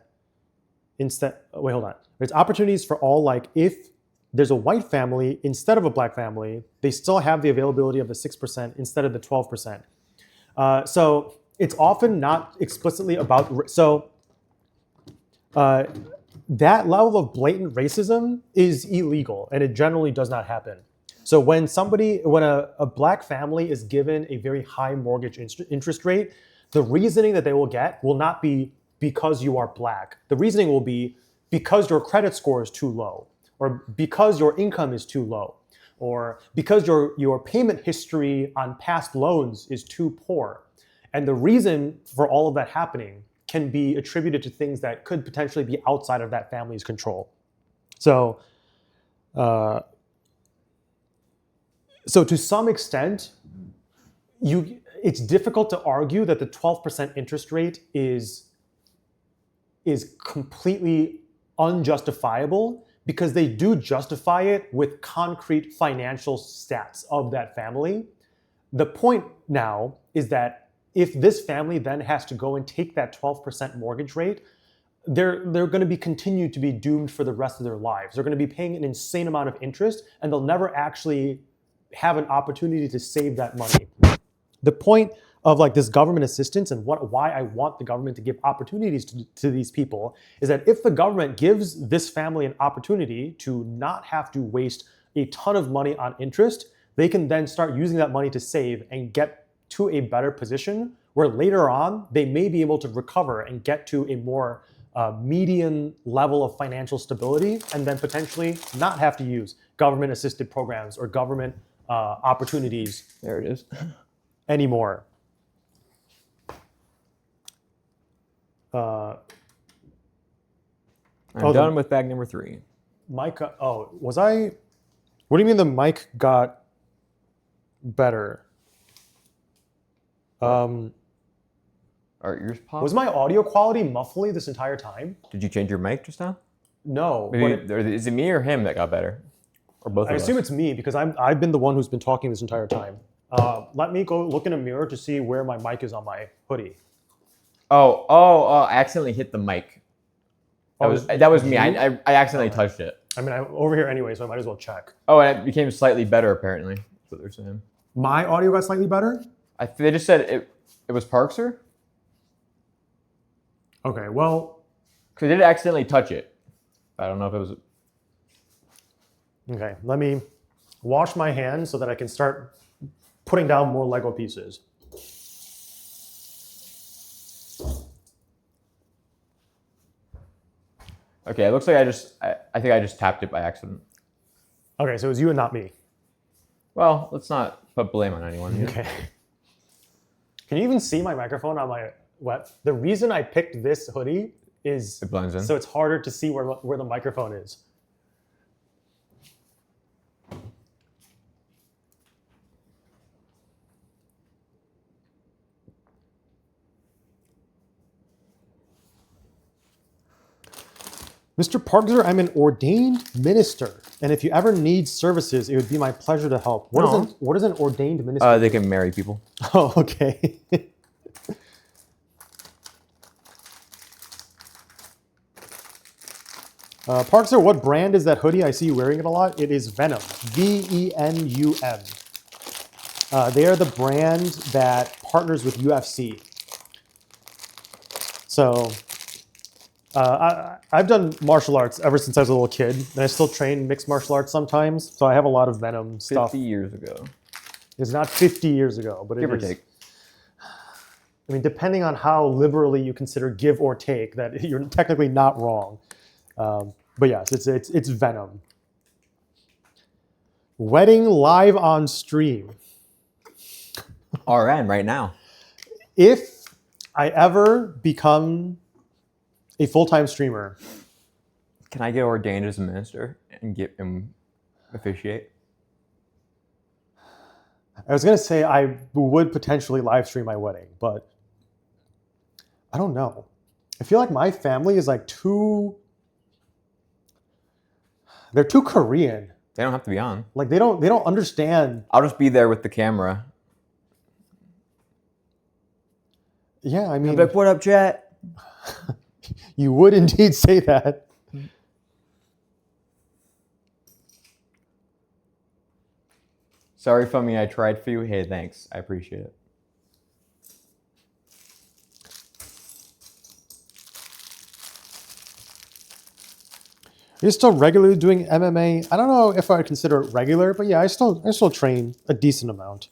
instead. Wait, hold on. It's opportunities for all. Like if there's a white family instead of a black family, they still have the availability of the 6% instead of the 12%. So it's often not explicitly about. That level of blatant racism is illegal, and it generally does not happen. So when a black family is given a very high mortgage interest rate, the reasoning that they will get will not be because you are black. The reasoning will be because your credit score is too low, or because your income is too low, or because your payment history on past loans is too poor. And the reason for all of that happening can be attributed to things that could potentially be outside of that family's control. So to some extent, it's difficult to argue that the 12% interest rate is completely unjustifiable, because they do justify it with concrete financial stats of that family. The point now is that if this family then has to go and take that 12% mortgage rate, they're going to be continued to be doomed for the rest of their lives. They're going to be paying an insane amount of interest, and they'll never actually have an opportunity to save that money. The point of like this government assistance and why I want the government to give opportunities to these people is that if the government gives this family an opportunity to not have to waste a ton of money on interest, they can then start using that money to save and get to a better position where later on they may be able to recover and get to a more median level of financial stability, and then potentially not have to use government assisted programs or government opportunities. There it is. Anymore. I'm done with bag number 3. Mic. Was I? What do you mean the mic got better? Are ears popped? Was my audio quality muffly this entire time? Did you change your mic just now? No. Is it me or him that got better? Or both of us? I assume it's me, because I've been the one who's been talking this entire time. Let me go look in a mirror to see where my mic is on my hoodie. Oh! I accidentally hit the mic. That was me. I accidentally touched it. I mean, I'm over here anyway, so I might as well check. Oh, and it became slightly better, apparently. That's what they're saying. My audio got slightly better? They just said it was Parkser. Okay, well... Because they did accidentally touch it. I don't know if it was... Okay, let me wash my hands so that I can start putting down more Lego pieces. Okay, it looks like I think I just tapped it by accident. Okay, so it was you and not me. Well, let's not put blame on anyone here. Okay. Can you even see my microphone on my web? The reason I picked this hoodie is It blends in. so it's harder to see where the microphone is. Mr. Parkser, I'm an ordained minister, and if you ever need services, it would be my pleasure to help. What is an ordained minister? They can marry people. Oh, okay. Parkser, what brand is that hoodie? I see you wearing it a lot. It is Venom, V-E-N-U-M. They are the brand that partners with UFC. So I've done martial arts ever since I was a little kid, and I still train mixed martial arts sometimes. So I have a lot of Venom stuff. 50 years ago. It's not 50 years ago, but Give it or is. take. I mean, depending on how liberally you consider give or take, that you're technically not wrong. But yes, it's Venom. Wedding live on stream. RN right now. If I ever become a full-time streamer, Can I get ordained as a minister and officiate? I was going to say I would potentially live stream my wedding, but I don't know. I feel like my family is like they're too Korean. They don't have to be on. Like they don't understand. I'll just be there with the camera. Yeah, I I'm mean, like, what up, chat? you would indeed say that. Sorry, Fummy, I tried for you. Hey, thanks. I appreciate it. Are you still regularly doing MMA? I don't know if I consider it regular, but yeah, I still train a decent amount.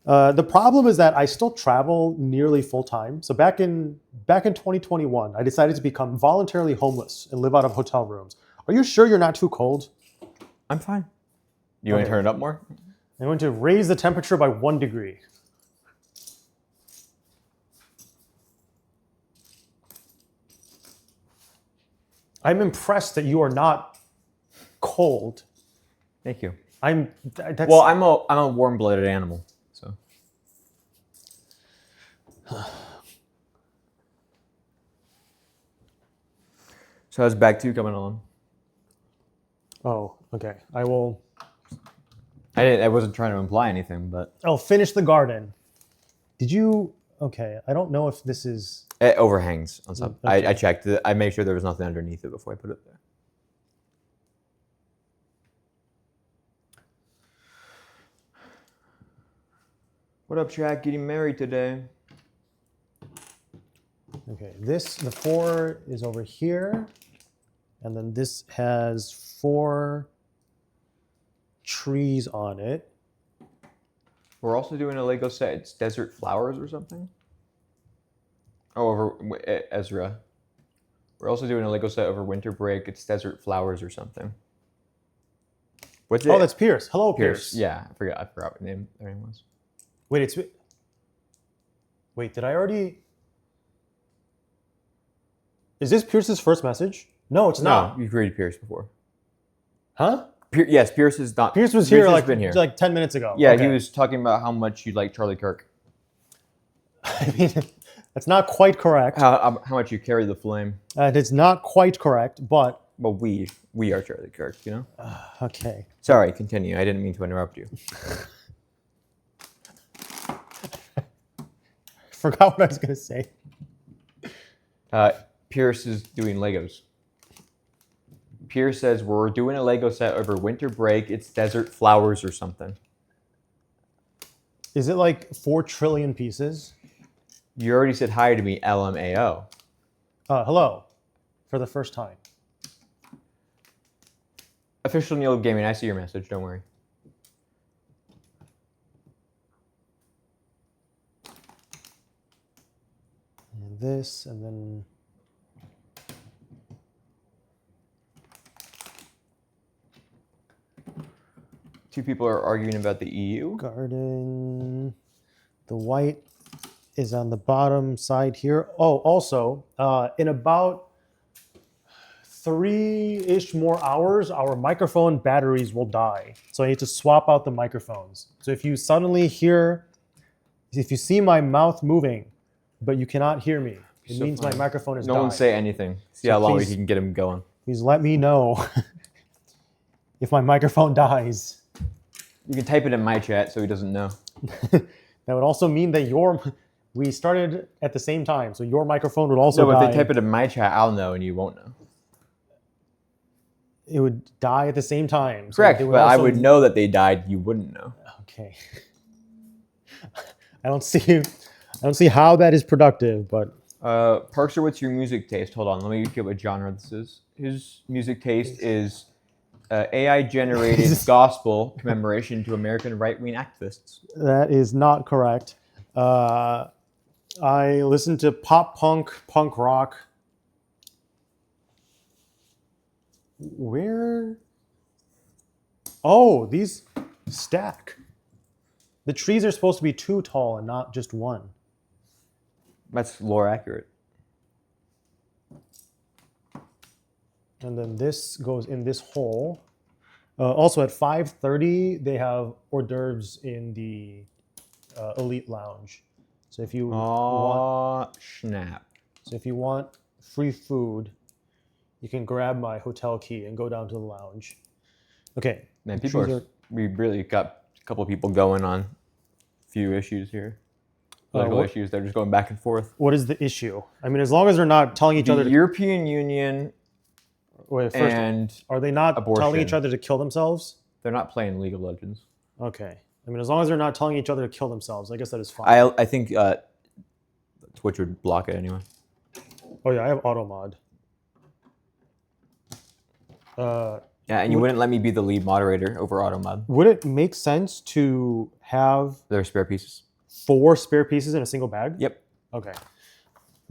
The problem is that I still travel nearly full time. So back in 2021, I decided to become voluntarily homeless and live out of hotel rooms. Are you sure you're not too cold? I'm fine. You want to turn it up more? I'm going to raise the temperature by 1 degree. I'm impressed that you are not cold. Thank you. That's, Well, I'm a warm-blooded animal, so. So how's back 2 coming along? Oh, okay. I wasn't trying to imply anything, but I'll finish the garden. Did you? Okay, I don't know if this is. it overhangs on some. Okay. I checked it. I made sure there was nothing underneath it before I put it there. What up, Jack? Getting married today. Okay, the 4 is over here, and then this has 4 trees on it. We're also doing a Lego set. It's Desert Flowers or something. Oh, over Ezra. We're also doing a Lego set over winter break. It's Desert Flowers or something. What's it? Oh, that's Pierce. Hello, Pierce. Yeah, I forgot what their name was. Wait, did I already? Is this Pierce's first message? No, it's not. No, you've read Pierce before. Huh? Yes, Pierce is not. Pierce was here has like been here. like 10 minutes ago. Yeah, Okay. he was talking about how much you like Charlie Kirk. I mean, that's not quite correct. How much you carry the flame. It's not quite correct, but Well, we are Charlie Kirk, you know? okay. Sorry, continue. I didn't mean to interrupt you. Forgot what I was going to say. Pierce is doing Legos. Pierce says, we're doing a Lego set over winter break. It's Desert Flowers or something. Is it like 4 trillion pieces? You already said hi to me, LMAO. Hello, for the first time. Official Neil Gaming, I see your message. Don't worry. And this, and then... Two people are arguing about the EU. Garden. The white is on the bottom side here. Oh, also, in about 3-ish more hours, our microphone batteries will die. So I need to swap out the microphones. So if you suddenly see my mouth moving, but you cannot hear me, it means my microphone is No dying. one say anything. See So how long we please- can get him going. Please let me know if my microphone dies. You can type it in my chat so he doesn't know. That would also mean that we started at the same time, so your microphone would also No, die. if they type it in my chat, I'll know and you won't know. It would die at the same time. So Correct, they but I also- would know that they died. You wouldn't know. Okay. I don't see how that is productive, but Parkster, what's your music taste? Hold on, let me get what genre this is. His music taste is AI-generated gospel commemoration to American right-wing activists. that is not correct. I listen to pop punk, punk rock. Where? Oh, these stack. The trees are supposed to be 2 tall and not just 1. That's lore accurate. And then this goes in this hole. Also at 5:30, they have hors d'oeuvres in the elite lounge. So if you Oh, snap. so if you want free food, you can grab my hotel key and go down to the lounge. Okay. Man, Choose we really got a couple of people going on a few issues here. Political issues. They're just going back and forth. What is the issue? I mean, as long as they're not telling each The other. European Union Wait, first, and are they not telling each abortion. other to kill themselves? They're not playing League of Legends. Okay. I mean, as long as they're not telling each other to kill themselves, I guess that is fine. I think Twitch would block it anyway. Oh yeah, I have auto mod. Yeah, and you wouldn't let me be the lead moderator over AutoMod. Would it make sense to have They're spare pieces. 4 spare pieces in a single bag? Yep. Okay.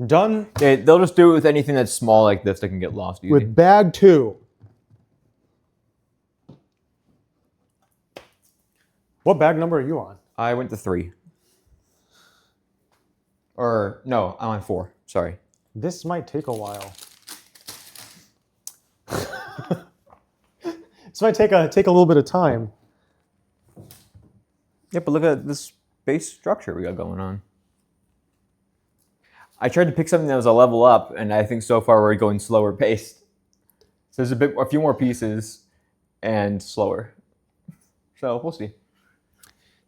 Done They'll just do it with anything that's small like this that can get lost easy. with bag 2. What bag number are you on? I went to 3. Or, no, I'm on 4. Sorry. This might take a while. This might take a little bit of time. Yeah, but look at this base structure we got going on. I tried to pick something that was a level up, and I think so far we're going slower paced. So there's a few more pieces and slower. So we'll see.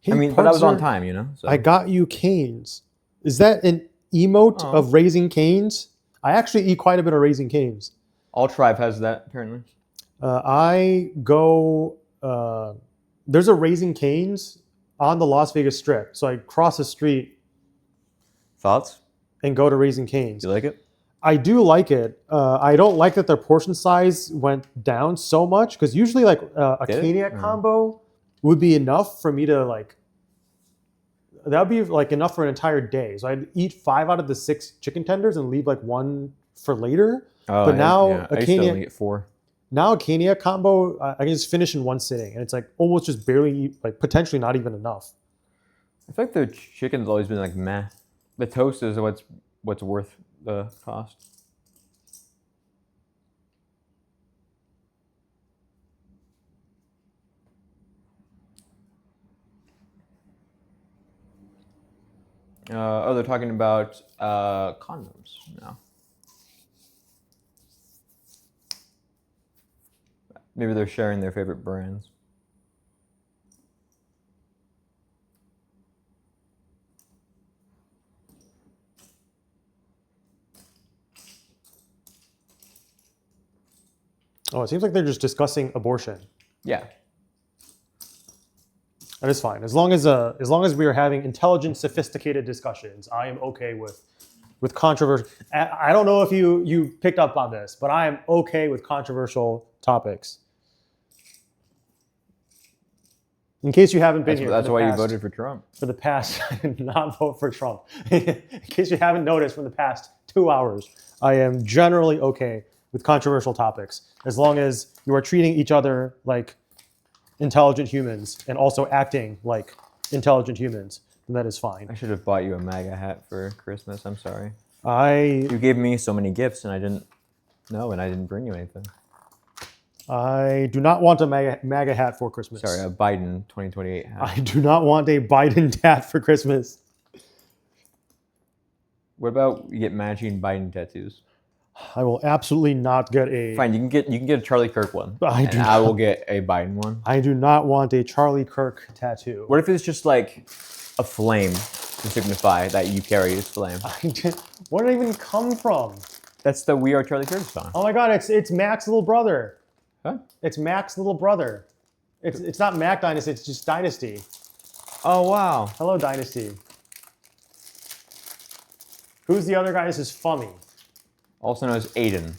Hey, I mean, but I was on Parkser, time, you know? So. I got you canes. Is that an emote of Raising Canes? I actually eat quite a bit of Raising Canes. All Tribe has that, apparently. I go. There's a Raising Canes on the Las Vegas Strip, so I cross the street Thoughts? and go to Raising Canes. Do you like it? I do like it. I don't like that their portion size went down so much because usually like a Did it? Caniac combo would be enough for me to like. That would be like enough for an entire day. So I'd eat 5 out of the 6 chicken tenders and leave like 1 for later. Oh, But now yeah. a I used to only Caniac. get 4. Now a Caniac combo, I can just finish in 1 sitting, and it's like almost just barely, like potentially not even enough. I feel like the chicken's always been like meh. The toast is what's worth the cost. They're talking about condoms now. Maybe they're sharing their favorite brands. Oh, it seems like they're just discussing abortion. Yeah. That is fine. As long as we are having intelligent, sophisticated discussions, I am okay with controversy. I don't know if you picked up on this, but I am okay with controversial topics. In case you haven't been here, That's why you voted for Trump. For the past, I did not vote for Trump. In case you haven't noticed, from the past 2 hours, I am generally okay with controversial topics, as long as you are treating each other like intelligent humans and also acting like intelligent humans, then that is fine. I should have bought you a MAGA hat for Christmas. I'm sorry. I You gave me so many gifts, and I didn't know, and I didn't bring you anything. do not want a MAGA hat for Christmas. Sorry, a Biden 2028 hat. I do not want a Biden hat for Christmas. What about you get matching Biden tattoos? I will absolutely not get a. Fine, you can get a Charlie Kirk one. I do I will get a Biden one. I do not want a Charlie Kirk tattoo. What if it's just like a flame to signify that you carry this flame? Where did it even come from? That's the We Are Charlie Kirk song. Oh my God! It's Mac's little brother. Huh? It's Mac's little brother. It's not Mac Dynasty. It's just Dynasty. Oh wow. Hello, Dynasty. Who's the other guy? This is Fummy. Also known as Aiden.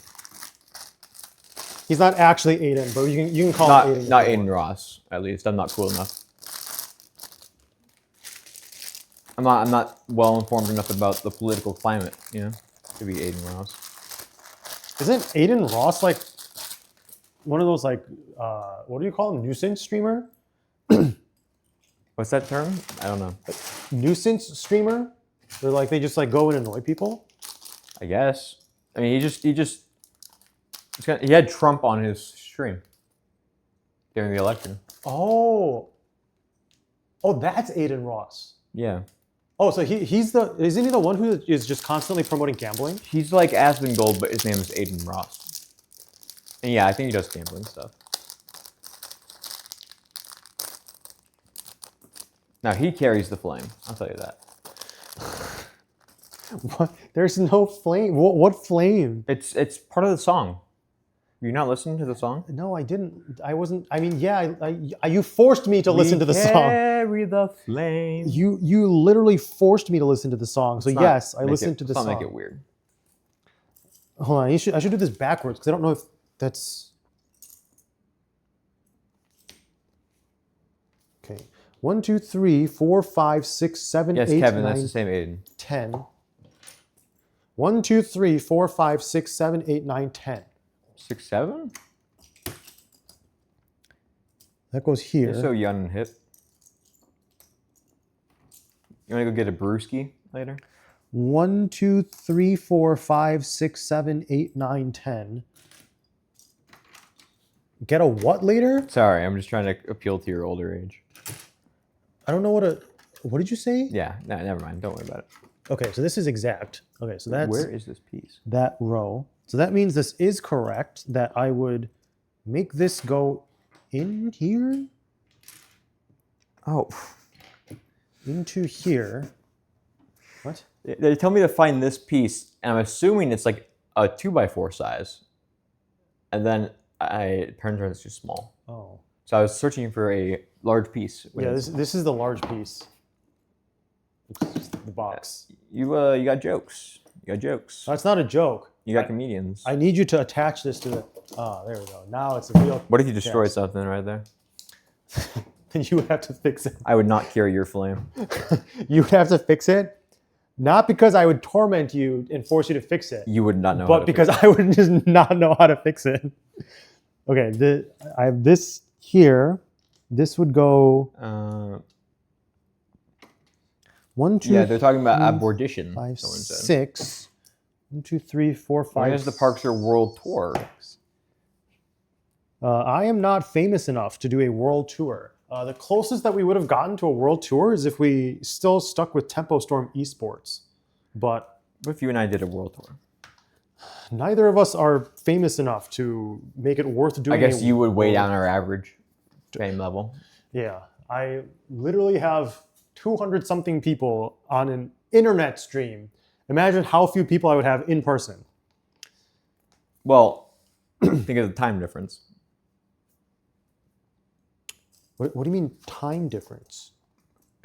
He's not actually Aiden, but you can call him Aiden. Not Aiden Ross. At least I'm not cool enough. I'm not well informed enough about the political climate, you know, to be Aiden Ross. Isn't Aiden Ross like one of those like what do you call him? Nuisance streamer? What's that term? I don't know. Nuisance streamer? They're like they just like go and annoy people. I guess. I mean, he had Trump on his stream during the election. Oh, that's Aiden Ross. Yeah. Oh, so isn't he the one who is just constantly promoting gambling? He's like Asmongold, but his name is Aiden Ross. And yeah, I think he does gambling stuff. Now he carries the flame. I'll tell you that. What? There's no flame. What flame? It's part of the song. You not listening to the song? No, I didn't. I wasn't. I mean, yeah, you forced me to listen to the song. Carry the flame. You literally forced me to listen to the song. So yes, I listened to the song. song. Make it weird. Hold on, I should do this backwards because I don't know if that's. Okay, 1, 2, 3, 4, 5, 6, 7, Yes, 8, Kevin, 9, that's the same Aiden. 10. 1, 2, 3, 4, 5, 6, 7, 8, 9, 10. 6, 7? That goes here. You're so young and hip. You want to go get a brewski later? 1, 2, 3, 4, 5, 6, 7, 8, 9, 10. Get a what later? Sorry, I'm just trying to appeal to your older age. I don't know what did you say? Yeah, no, never mind. Don't worry about it. Okay, so this is exact. Okay, so that's Where is this piece? that row. So that means this is correct, that I would make this go in here, Oh, into here. What? they tell me to find this piece, and I'm assuming it's like a 2x4 size. And then it turns out it's too small. Oh. So I was searching for a large piece. Yeah, this is the large piece. It's just the box. You got jokes. You got jokes. That's not a joke. You got comedians. I need you to attach this to the. Oh, there we go. Now it's a real. What if you destroyed Yes. something right there? Then you would have to fix it. I would not carry your flame. You would have to fix it, not because I would torment you and force you to fix it, You would not know. how but to because fix I would just not know how to fix it. Okay, I have this here. This would go it. 1, 2, Yeah, they're talking about 3, abortion. 5, Someone said. 6. 1, 2, 3, 4, 5. When is the Parkser World Tour? I am not famous enough to do a world tour. The closest that we would have gotten to a world tour is if we still stuck with Tempo Storm Esports. But What if you and I did a world tour? neither of us are famous enough to make it worth doing. I guess a you would weigh world- down our average fame level. Yeah, I literally have 200 something people on an internet stream. Imagine how few people I would have in person. Well, think of the time difference. What do you mean time difference?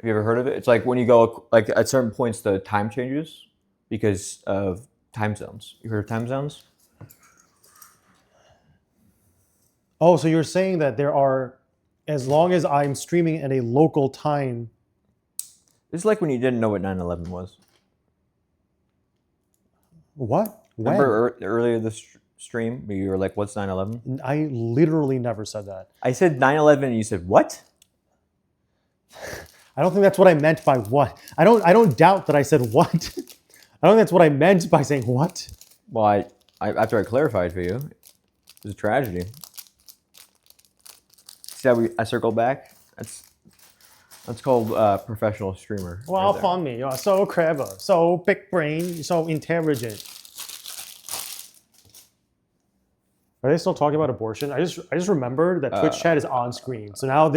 Have you ever heard of it? It's like when you go, like at certain points, the time changes because of time zones. You heard of time zones? Oh, so you're saying that there are, as long as I'm streaming at a local time. This is like when you didn't know what 9/11 was. What? When? Remember earlier this stream where you were like, what's 9/11? I literally never said that. I said 9/11 and you said, what? I don't think that's what I meant by what. I don't doubt that I said what. I don't think that's what I meant by saying what. Well, I after I clarified for you, it was a tragedy. See how I circled back? That's called professional streamer. Well, right there. funny. You're so clever, so big brain, so intelligent. Are they still talking about abortion? I just remembered that Twitch chat is on screen. So now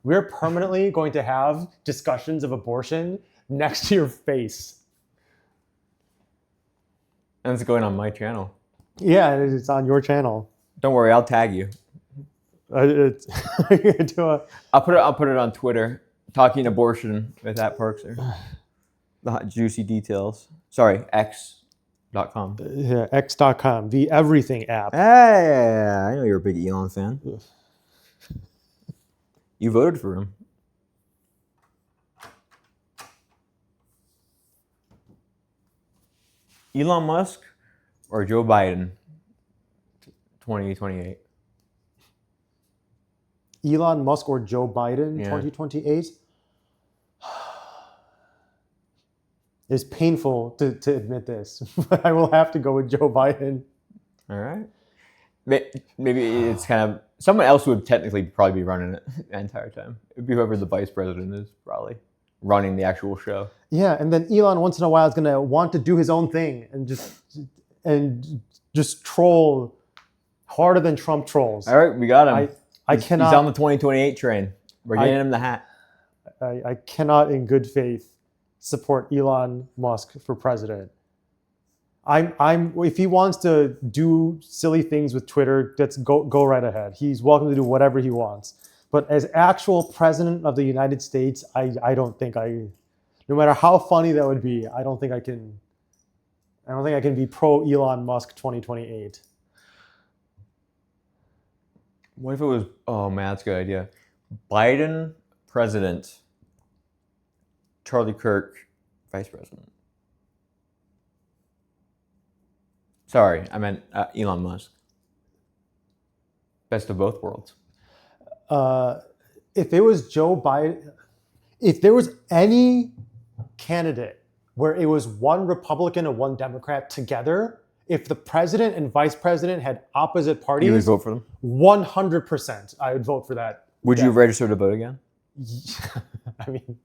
we're permanently going to have discussions of abortion next to your face. And it's going on my channel. Yeah, it's on your channel. Don't worry, I'll tag you. It's, I'll put it on Twitter. Talking abortion with that Parkser. The hot, juicy details. Sorry, X.com. yeah, X.com, the everything app. Hey, I know you're a big Elon fan. You voted for him. Elon Musk or Joe Biden? 2028. Elon Musk or Joe Biden, Yeah. 2028. It's painful to admit this, but I will have to go with Joe Biden. All right. Maybe it's kind of someone else would technically probably be running it the entire time. It'd be whoever the vice president is probably running the actual show. Yeah, and then Elon once in a while is gonna want to do his own thing and just troll harder than Trump trolls. All right, we got him. I He's cannot. on the 2028 train. We're getting him the hat. I cannot, in good faith, support Elon Musk for president. If he wants to do silly things with Twitter, let's go right ahead. He's welcome to do whatever he wants. But as actual president of the United States, I don't think no matter how funny that would be, I don't think I can be pro Elon Musk 2028. What if it was? Oh man, that's a good idea. Biden president, Charlie Kirk vice president. Sorry, I meant Elon Musk. Best of both worlds. If it was Joe Biden, if there was any candidate where it was one Republican and one Democrat together, if the president and vice president had opposite parties, You would vote for them? 100% I would vote for that. Would you register to vote again? I mean,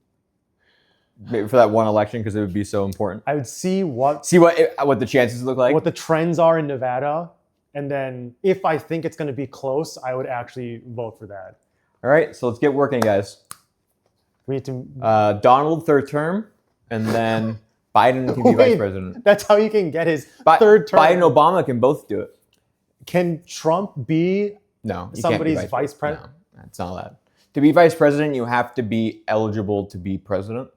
Maybe for that one election because it would be so important. I would see what the chances look like. what the trends are in Nevada, and then if I think it's going to be close, I would actually vote for that. All right, so let's get working, guys. We need to. Donald third term, and then Biden can be vice president. That's how you can get his third term. Biden and Obama can both do it. Can Trump be No, you somebody's can't be vice president? No, that's not allowed. To be vice president, you have to be eligible to be president,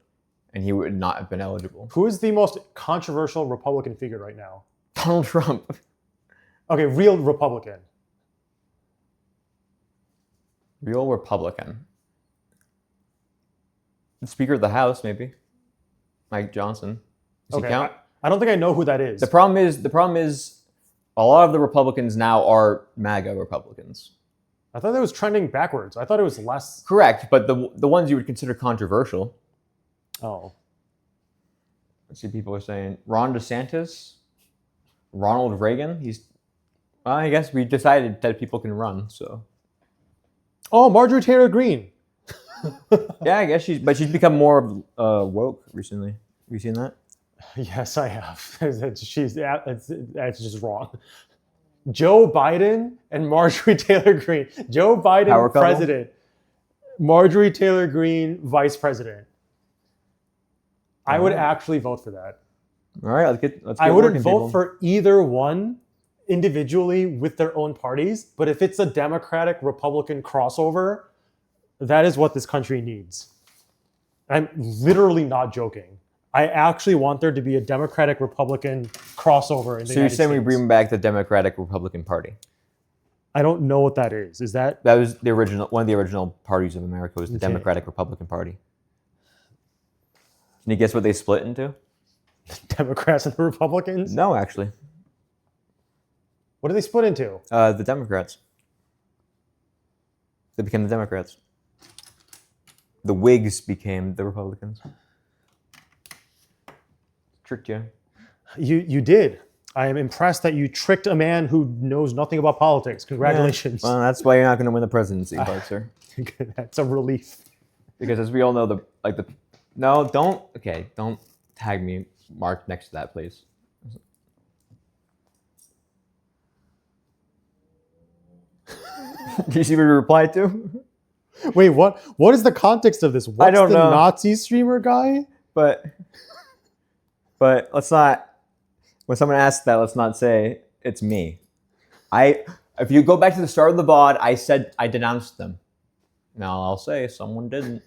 and he would not have been eligible. Who is the most controversial Republican figure right now? Donald Trump. Okay, real Republican. Real Republican. Speaker of the House, maybe. Mike Johnson. Does he count? I don't think I know who that is. The problem is, a lot of the Republicans now are MAGA Republicans. I thought that was trending backwards. I thought it was less. Correct, but the ones you would consider controversial. Oh. Let's see, people are saying Ron DeSantis, Ronald Reagan. Well, I guess we decided that people can run, so. Oh, Marjorie Taylor Greene. Yeah, I guess she's become more woke recently. Have you seen that? Yes, I have. It's just wrong. Joe Biden and Marjorie Taylor Greene. Joe Biden, Power couple? president. Marjorie Taylor Greene, vice president. I would actually vote for that. All right, let's get I wouldn't working, vote people. for either one individually with their own parties, but if it's a Democratic Republican crossover, that is what this country needs. I'm literally not joking. I actually want there to be a Democratic Republican crossover in the So you're United saying we States. bring back the Democratic Republican Party? I don't know what that is. Is that That was the original. One of the original parties of America was the Okay. Democratic Republican Party. Can you guess what they split into? Democrats and the Republicans? No, actually, What do they split into? the Democrats. They became the Democrats. The Whigs became the Republicans. Tricked you. You did. I am impressed that you tricked a man who knows nothing about politics. Congratulations. Well, that's why you're not going to win the presidency, Parker. That's a relief. Because as we all know, don't tag me, Mark, next to that, please. Do you see what we replied to? Wait, what? What is the context of this? What's don't the know. Nazi streamer guy? But let's not. When someone asks that, let's not say it's me. If you go back to the start of the VOD, I said I denounced them. Now I'll say someone didn't.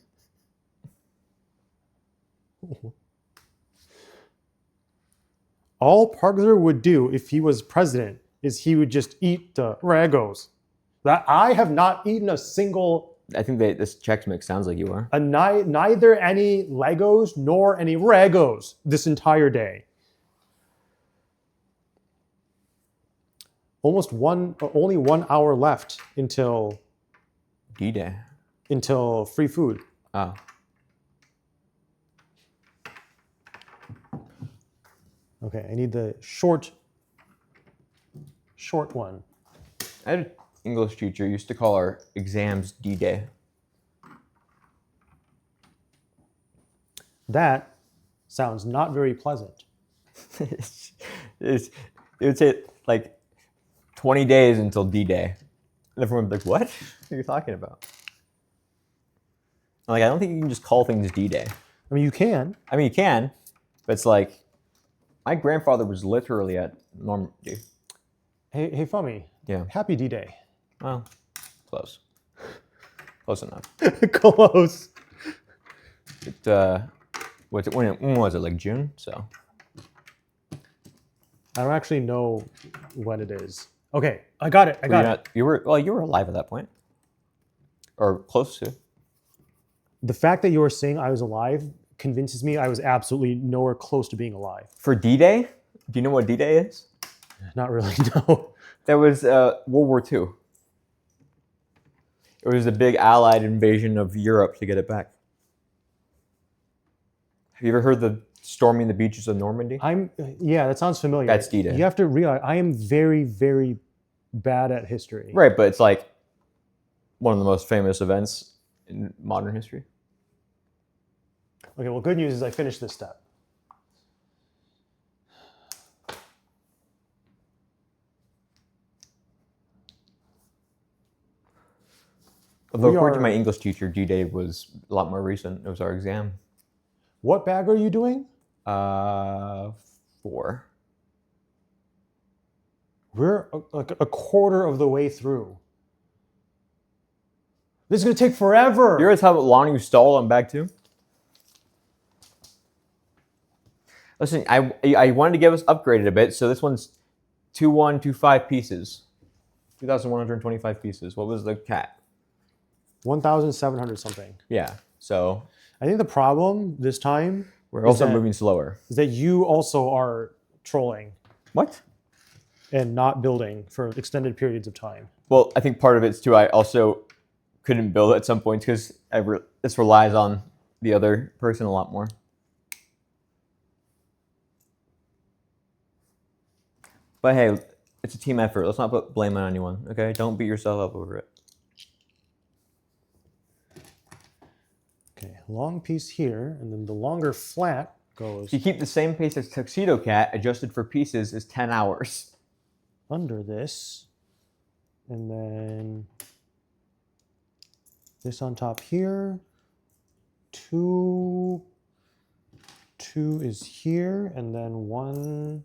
All Parker would do if he was president is he would just eat the Regos. That I have not eaten a single, I think this Chex Mix sounds like you are. neither any Legos nor any Regos this entire day. Only 1 hour left until D-Day. free food. Oh. Okay, I need the short one. I had an English teacher who used to call our exams D-Day. That sounds not very pleasant. It would say like 20 days until D-Day. And everyone would be like, what are you talking about? Like, I don't think you can just call things D-Day. I mean, you can. I mean, you can, but it's like, my grandfather was literally at Normandy. Hey, Fummy. Yeah. Happy D-Day. Well, close. Close enough. Close. When was it, like June? So. I don't actually know when it is. Okay, I got it. I got it. You were alive at that point, or close to. The fact that you were saying I was alive convinces me I was absolutely nowhere close to being alive. For D-Day, do you know what D-Day is? Not really, no. That was World War II. It was a big Allied invasion of Europe to get it back. Have you ever heard the storming the beaches of Normandy? Yeah, that sounds familiar. That's D-Day. You have to realize I am very, very bad at history. Right, but it's like one of the most famous events in modern history. Okay, well, good news is I finished this step. Although according to my English teacher, D-Day was a lot more recent. It was our exam. What bag are you doing? 4. We're like a quarter of the way through. This is going to take forever. You realize how long you stalled on bag 2? Listen, I wanted to get us upgraded a bit, so this one's 2125 pieces. 2,125 pieces. What was the cat? 1,700 something. Yeah, so I think the problem this time we're also moving slower. is that you also are trolling What? and not building for extended periods of time. Well, I think part of it's too, I also couldn't build at some points because this relies on the other person a lot more. But hey, it's a team effort. Let's not put blame on anyone, okay? Don't beat yourself up over it. Okay, long piece here, and then the longer flat goes If you keep the same pace as Tuxedo Cat, adjusted for pieces, is 10 hours. under this, and then this on top here. Two is here, and then one.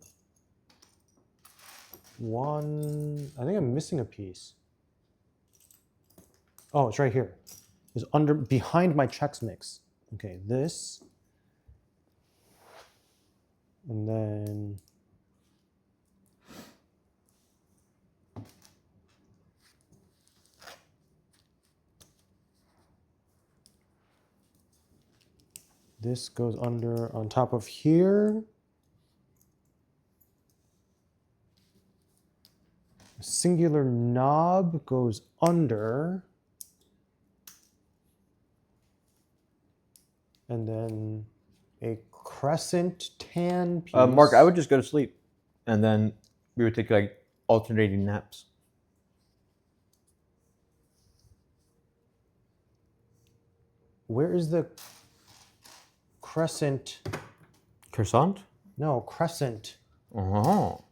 I think I'm missing a piece. Oh, it's right here. It's behind my Chex Mix. Okay, this, and then this goes under on top of here. A singular knob goes under. And then a crescent tan piece. Mark, I would just go to sleep, and then we would take like alternating naps. Where is the crescent? Croissant? No, crescent. Oh,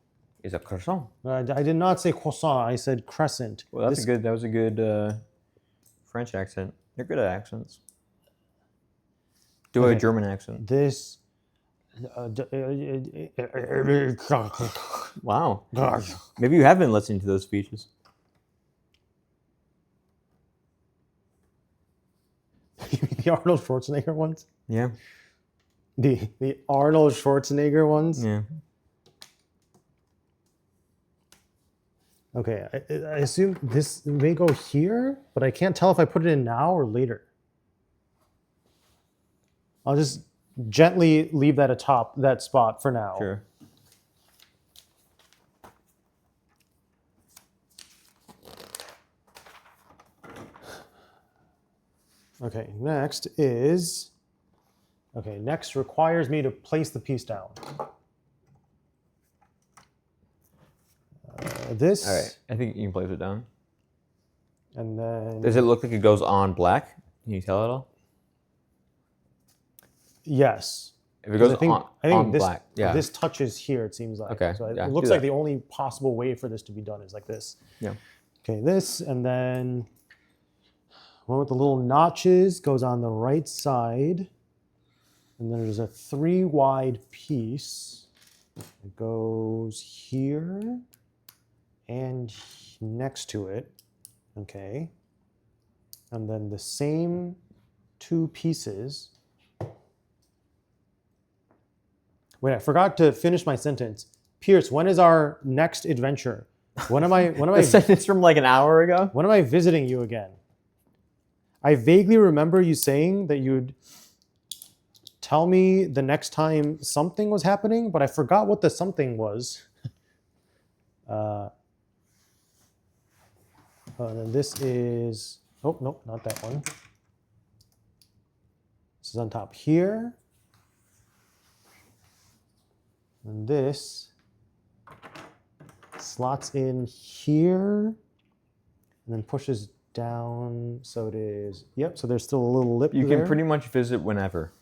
it's a croissant. I did not say croissant. I said crescent. Well, that was a good French accent. You're good at accents. Do a German accent. This. Wow. Maybe you have been listening to those speeches. You mean the Arnold Schwarzenegger ones? Yeah. The Arnold Schwarzenegger ones? Yeah. Okay, I assume this may go here, but I can't tell if I put it in now or later. I'll just gently leave that atop that spot for now. Sure. Okay, next requires me to place the piece down. This. All right. I think you can place it down. And then. Does it look like it goes on black? Can you tell at all? Yes. If it goes I think, on this, black, yeah. this touches here, it seems like. Okay, So yeah, it looks do like that. the only possible way for this to be done is like this. Yeah. Okay, this, and then one with the little notches goes on the right side. And then there's a 3 wide piece. It goes here and next to it. Okay. And then the same 2 pieces. Wait, I forgot to finish my sentence. Pierce, when is our next adventure? When am I The sentence from like an hour ago? when am I visiting you again? I vaguely remember you saying that you'd tell me the next time something was happening, but I forgot what the something was. And then this is, oh, nope, not that one. This is on top here. And this slots in here and then pushes down. So it is, yep, so there's still a little lip You there. can pretty much visit whenever.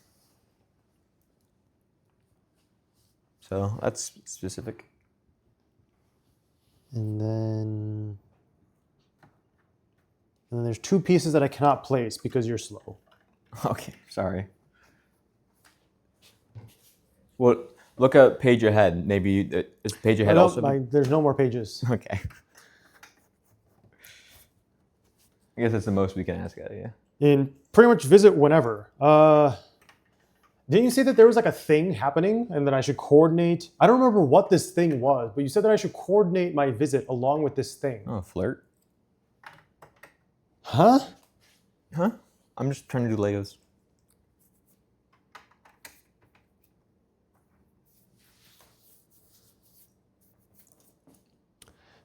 So that's specific. And then there's 2 pieces that I cannot place because you're slow. Okay, sorry. Well, look a page ahead. Maybe is page ahead also? There's no more pages. Okay. I guess that's the most we can ask out of you. And pretty much visit whenever. Didn't you say that there was like a thing happening and that I should coordinate? I don't remember what this thing was, but you said that I should coordinate my visit along with this thing. Oh, flirt? Huh? Huh? I'm just trying to do Legos.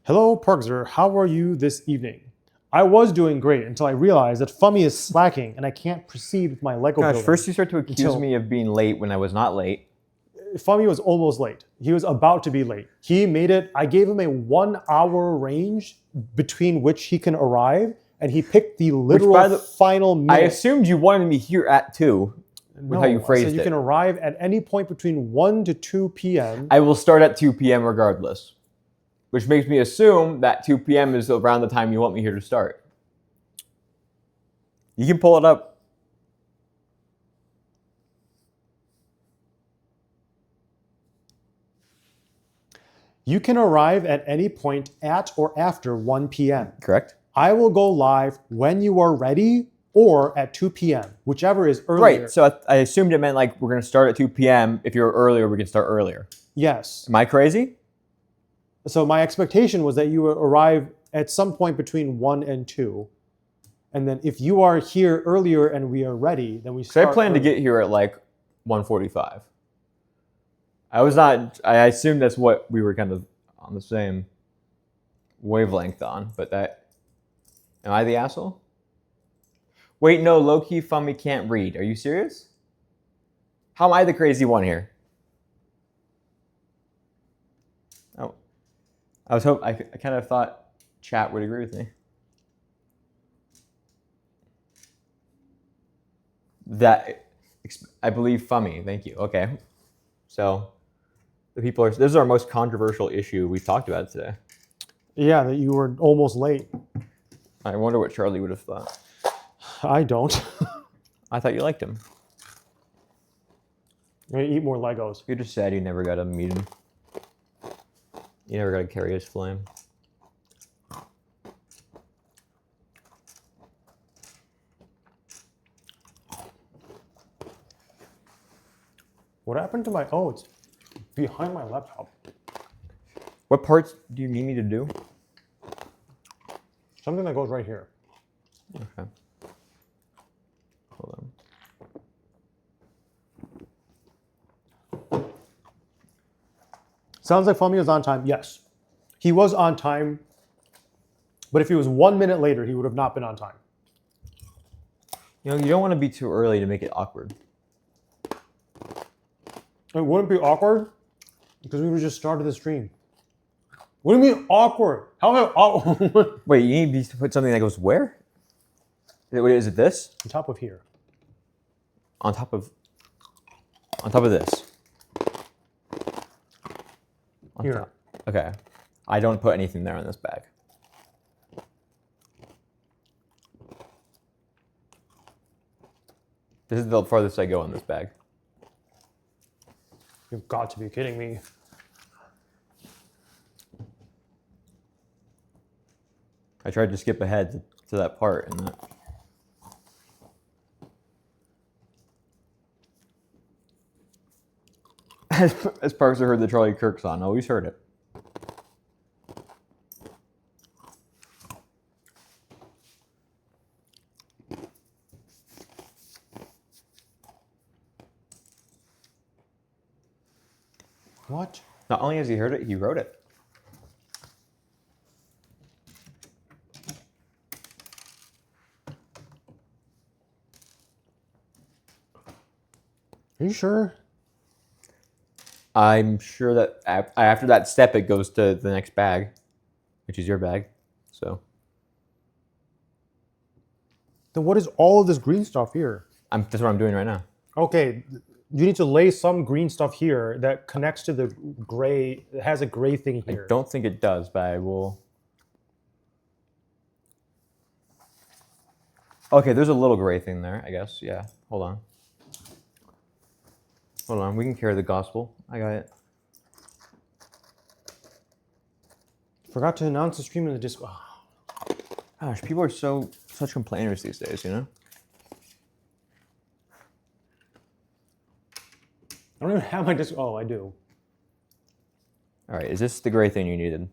Hello, Parkzer. How are you this evening? I was doing great until I realized that Fummy is slacking and I can't proceed with my Lego Gosh, building. first you start to accuse until- me of being late when I was not late. Fummy was almost late. He was about to be late. He made it. I gave him a 1-hour range between which he can arrive, and he picked the literal final minute. I assumed you wanted me here at 2 with how you phrased I said you it. can arrive at any point between 1 to 2 p.m. I will start at 2 p.m. regardless, which makes me assume that 2 p.m. is around the time you want me here to start. You can pull it up. You can arrive at any point at or after 1 p.m. Correct? I will go live when you are ready or at 2 p.m., whichever is earlier. Right. So I assumed it meant like we're going to start at 2 p.m. If you're earlier, we can start earlier. Yes. Am I crazy? So my expectation was that you would arrive at some point between 1 and 2. And then if you are here earlier and we are ready, then we So start. I planned to early. get here at like 1:45. I assumed that's what we were kind of on the same wavelength on, but am I the asshole? Wait, no, low-key Fummy can't read. Are you serious? How am I the crazy one here? Oh, I kind of thought chat would agree with me. I believe Fummy, thank you. Okay. So this is our most controversial issue we've talked about today. Yeah, that you were almost late. I wonder what Charlie would have thought. I don't. I thought you liked him. I'm gonna eat more Legos. You're just sad you never got to meet him. You never got to carry his flame. What happened to my? Oh, it's behind my laptop. What parts do you need me to do? Something that goes right here. Okay. Hold on. Sounds like Fummy was on time. Yes, he was on time. But if he was 1 minute later, he would have not been on time. You know, you don't want to be too early to make it awkward. It wouldn't be awkward because we would just started the stream. What do you mean awkward? How am I awkward? Wait, you need me to put something that goes where? Wait, is it this? On top of here. On top of... On top of this. On Here. top. Okay. I don't put anything there in this bag. This is the farthest I go in this bag. You've got to be kidding me. I tried to skip ahead to that part and that. As Parker heard the Charlie Kirk song, always heard it. What? Not only has he heard it, he wrote it. Are you sure? I'm sure that after that step, it goes to the next bag, which is your bag. So Then what is all of this green stuff here? that's what I'm doing right now. Okay, you need to lay some green stuff here that connects to the gray. It has a gray thing I here. don't think it does, but I will. Okay, there's a little gray thing there, I guess. Yeah, hold on. Hold on, we can carry the gospel. I got it. Forgot to announce the stream in the Discord. Gosh, people are such complainers these days, you know? I don't even have my Discord. Oh, I do. All right, is this the gray thing you needed?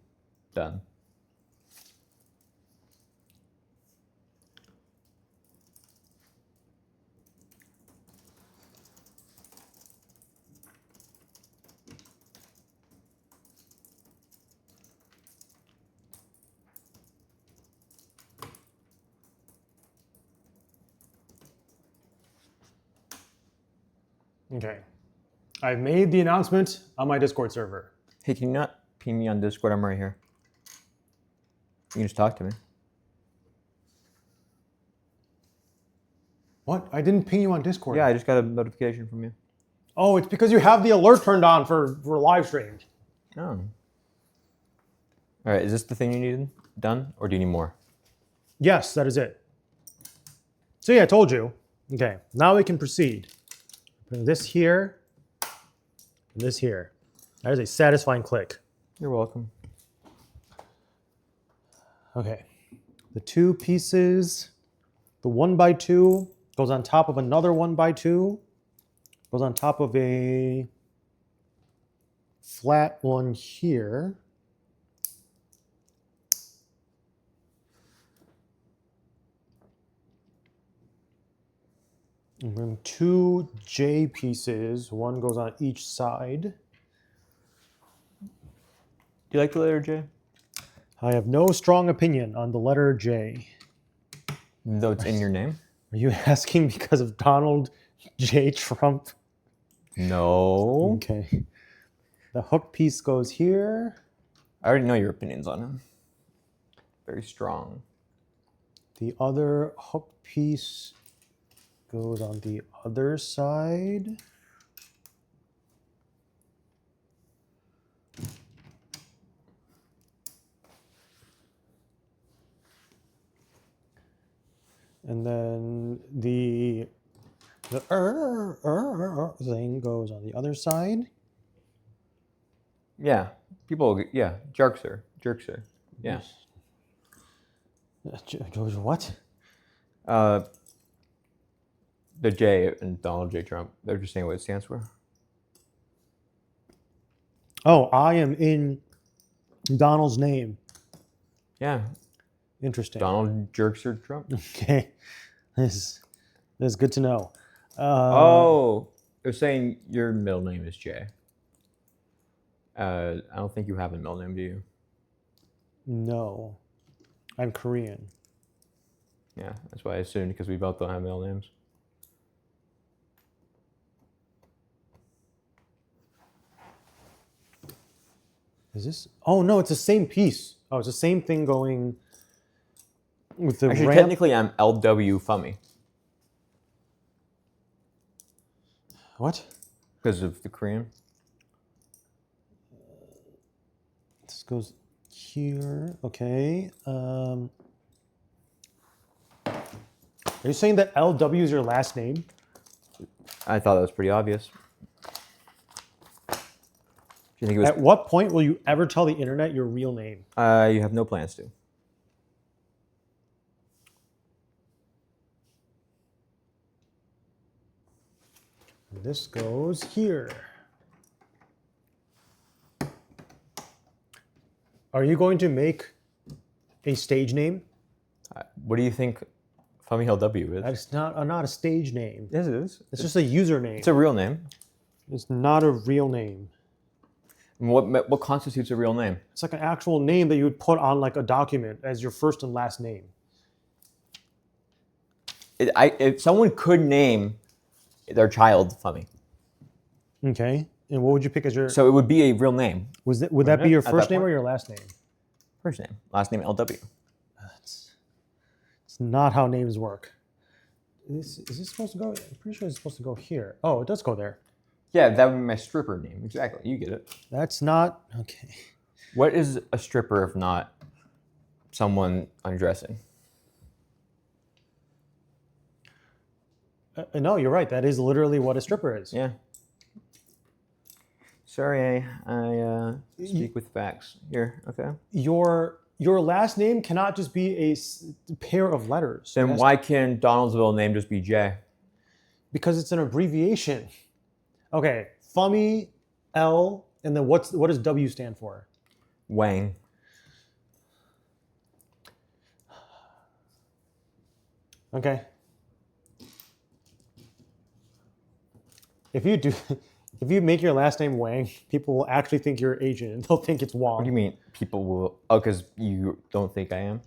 Done. Okay. I've made the announcement on my Discord server. Hey, can you not ping me on Discord? I'm right here. You can just talk to me. What? I didn't ping you on Discord. Yeah, I just got a notification from you. Oh, it's because you have the alert turned on for live stream. Oh. All right, is this the thing you needed done, or do you need more? Yes, that is it. So yeah, I told you. Okay, now we can proceed. Bring this here, and this here. That is a satisfying click. You're welcome. Okay, the two pieces, the 1x2 goes on top of another 1x2, goes on top of a flat one here. And then two J pieces, one goes on each side. Do you like the letter J? I have no strong opinion on the letter J. Though it's in your name? Are you asking because of Donald J. Trump? No. Okay. The hook piece goes here. I already know your opinions on him. Very strong. The other hook piece goes on the other side. And then the thing goes on the other side. Yeah. People, yeah. Jerkser. Yeah. George, what? The J in Donald J. Trump. They're just saying what it stands for. Oh, I am in Donald's name. Yeah. Interesting. Donald Jerkser Trump. Okay. This is good to know. Oh, they're saying your middle name is J. I don't think you have a middle name, do you? No. I'm Korean. Yeah, that's why I assumed, because we both don't have middle names. Is this? Oh, no, it's the same piece. Oh, it's the same thing going with the Actually, ramp. technically, I'm LW Fummy. What? Because of the Korean. This goes here. Okay. Are you saying that LW is your last name? I thought that was pretty obvious. Do you think it was? At what point will you ever tell the internet your real name? You have no plans to. This goes here. Are you going to make a stage name? What do you think Fummy LW is? That's not a stage name. Yes, it is. It's just a username. It's a real name. It's not a real name. And what constitutes a real name? It's like an actual name that you would put on like a document as your first and last name. If someone could name their child Fummy, Okay. And what would you pick as your? so it would be a real name. Would that be Wouldn't your it, at first that name or point? your last name? First name, last name LW. It's not how names work. Is this supposed to go? I'm pretty sure it's supposed to go here. Oh, it does go there. Yeah, that would be my stripper name. Exactly, you get it. That's not okay. What is a stripper if not someone undressing? No, you're right. That is literally what a stripper is. Yeah. Sorry, I speak with facts here. Okay. Your last name cannot just be a pair of letters. Then why can Donaldsville name just be J? Because it's an abbreviation. Okay, Fummy, L, and then what does W stand for? Wang. Okay. If you make your last name Wang, people will actually think you're Asian and they'll think it's Wong. What do you mean? People will. Oh, because you don't think I am?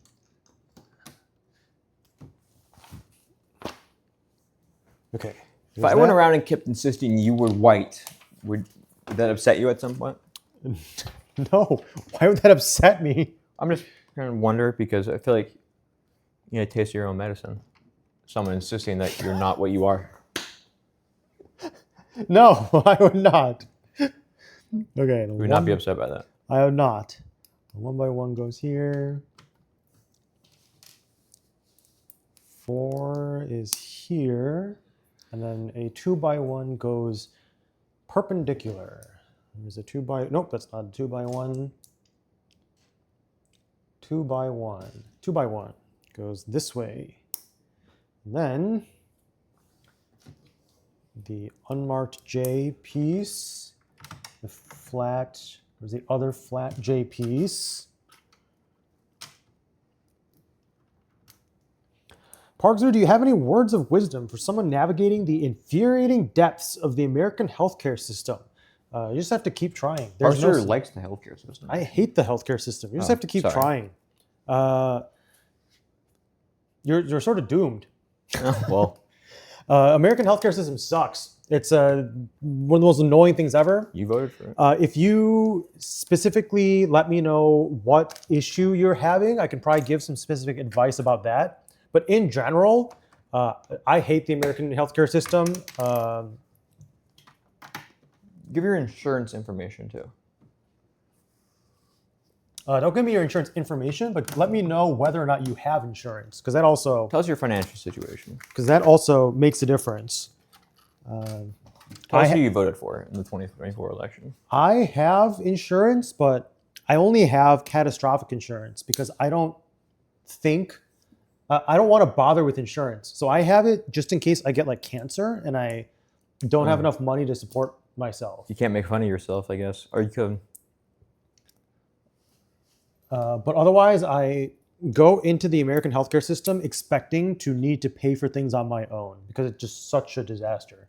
Okay. If I went around and kept insisting you were white, would that upset you at some point? No. Why would that upset me? I'm just trying to wonder because I feel like you need to taste your own medicine. Someone insisting that you're not what you are. No, I would not. Okay. You would not be upset by that. I would not. The 1 by 1 goes here. 4 is here. And then a 2 by 1 goes perpendicular. There's a 2 by, nope, that's not a 2 by 1. 2 by 1. 2 by 1 goes this way. And then the unmarked J piece, the flat, there's the other flat J piece. Parkzer, do you have any words of wisdom for someone navigating the infuriating depths of the American healthcare system? You just have to keep trying. Arthur likes the healthcare system. I hate the healthcare system. You just have to keep trying. You're sort of doomed. Well, American healthcare system sucks. It's one of the most annoying things ever. you voted for it. If you specifically let me know what issue you're having, I can probably give some specific advice about that. But in general, I hate the American healthcare system. Give your insurance information too. Don't give me your insurance information, but let me know whether or not you have insurance, because that also Tell us your financial situation. makes a difference. Tell us who you voted for in the 2024 election. I have insurance, but I only have catastrophic insurance because I don't think I don't want to bother with insurance. So I have it just in case I get like cancer and I don't have enough money to support myself. You can't make fun of yourself, I guess, or you could. But otherwise, I go into the American healthcare system expecting to need to pay for things on my own because it's just such a disaster.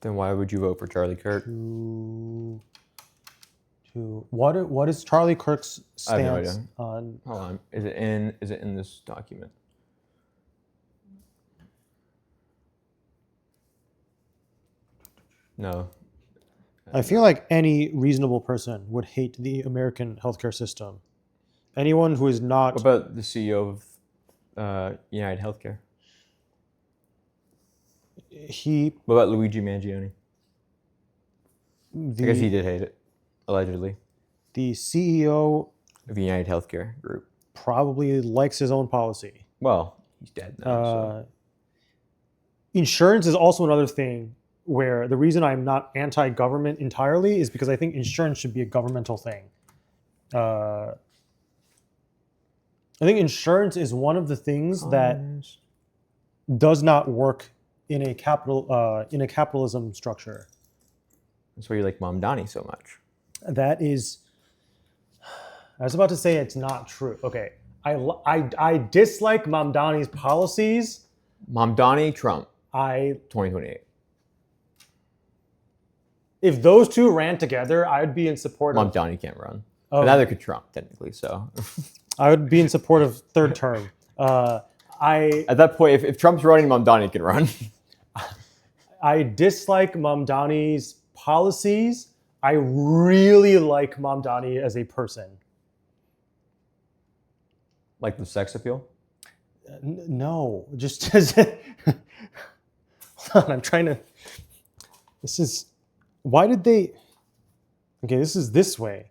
Then why would you vote for Charlie Kirk? What is Charlie Kirk's I have no stance idea. on? Hold on. Is it in this document? No. I feel like any reasonable person would hate the American healthcare system. Anyone who is not What about the CEO of United Healthcare. What about Luigi Mangione? I guess he did hate it, allegedly. The CEO of United Healthcare Group probably likes his own policy. Well, he's dead now. So. Insurance is also another thing where the reason I'm not anti-government entirely is because I think insurance should be a governmental thing. I think insurance is one of the things that does not work in a capitalism structure. That's why you like Mamdani so much. That is, I was about to say it's not true. Okay, I dislike Mamdani's policies. Mamdani, Trump. 2028. If those two ran together, I would be in support of. Mamdani can't run. But neither could Trump, technically. So. I would be in support of third term. At that point, if Trump's running, Mamdani can run. I dislike Mamdani's policies. I really like Mamdani as a person. Like the sex appeal? No, just as. Hold on, I'm trying to. This is. Why did they. Okay, this is this way.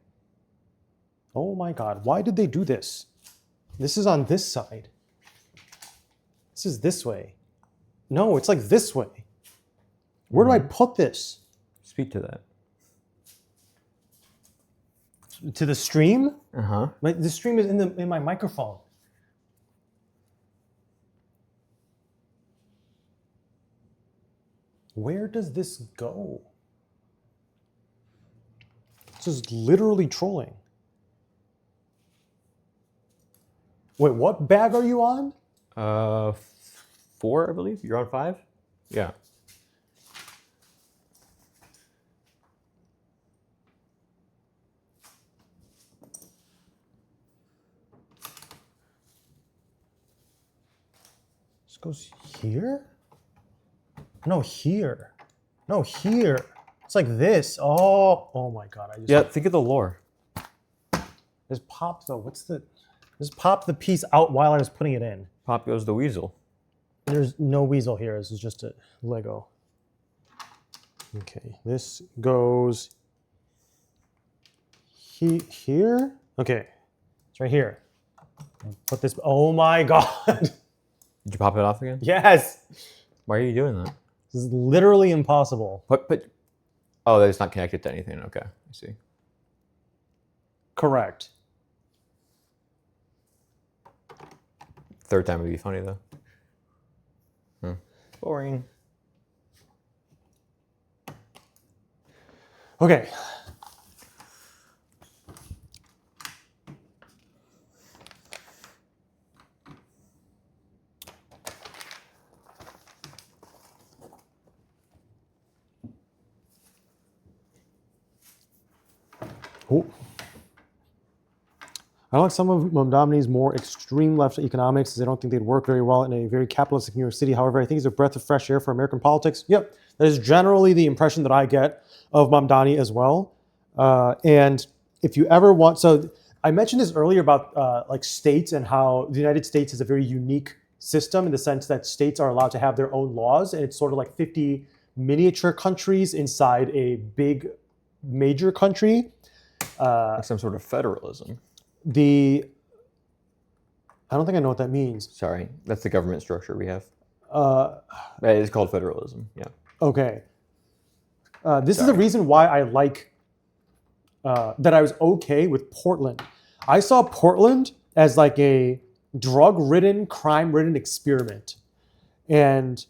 Oh my God, why did they do this? This is on this side. This is this way. No, it's like this way. Where do I put this? Speak to that. To the stream? Uh-huh. The stream is in my microphone. Where does this go? This is literally trolling. Wait, what bag are you on? 4, I believe. You're on 5? Yeah. This goes here? No, here. No, here. It's like this. Oh my God. Think of the lore. Just pop the, just pop the piece out while I was putting it in. Pop goes the weasel. There's no weasel here. This is just a Lego. Okay, this goes here. Okay, it's right here. Put this, oh my God. Did you pop it off again? Yes. Why are you doing that? This is literally impossible. Oh, that is not connected to anything. Okay, I see. Correct. Third time would be funny though. Boring. Okay. Oh. I like some of Mamdani's more extreme left economics, as I don't think they'd work very well in a very capitalistic New York City. However, I think he's a breath of fresh air for American politics. Yep, that is generally the impression that I get of Mamdani as well. And if you ever want, so I mentioned this earlier about like states and how the United States is a very unique system in the sense that states are allowed to have their own laws, and it's sort of like 50 miniature countries inside a big major country. Like some sort of federalism. I don't think I know what that means. Sorry, that's the government structure we have. It's called federalism. Yeah. Okay. This is the reason why I like that I was okay with Portland. I saw Portland as like a drug-ridden, crime-ridden experiment, and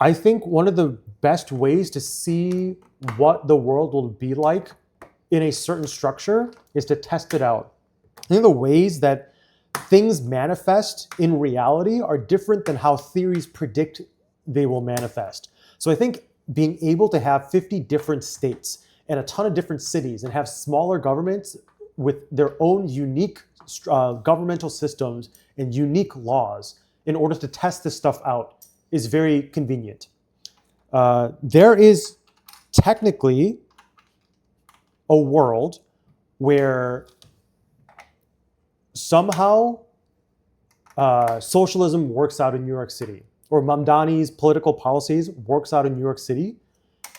I think one of the best ways to see what the world will be like in a certain structure is to test it out. I think the ways that things manifest in reality are different than how theories predict they will manifest. So I think being able to have 50 different states and a ton of different cities and have smaller governments with their own unique governmental systems and unique laws in order to test this stuff out is very convenient. There is technically a world where somehow socialism works out in New York City, or Mamdani's political policies works out in New York City,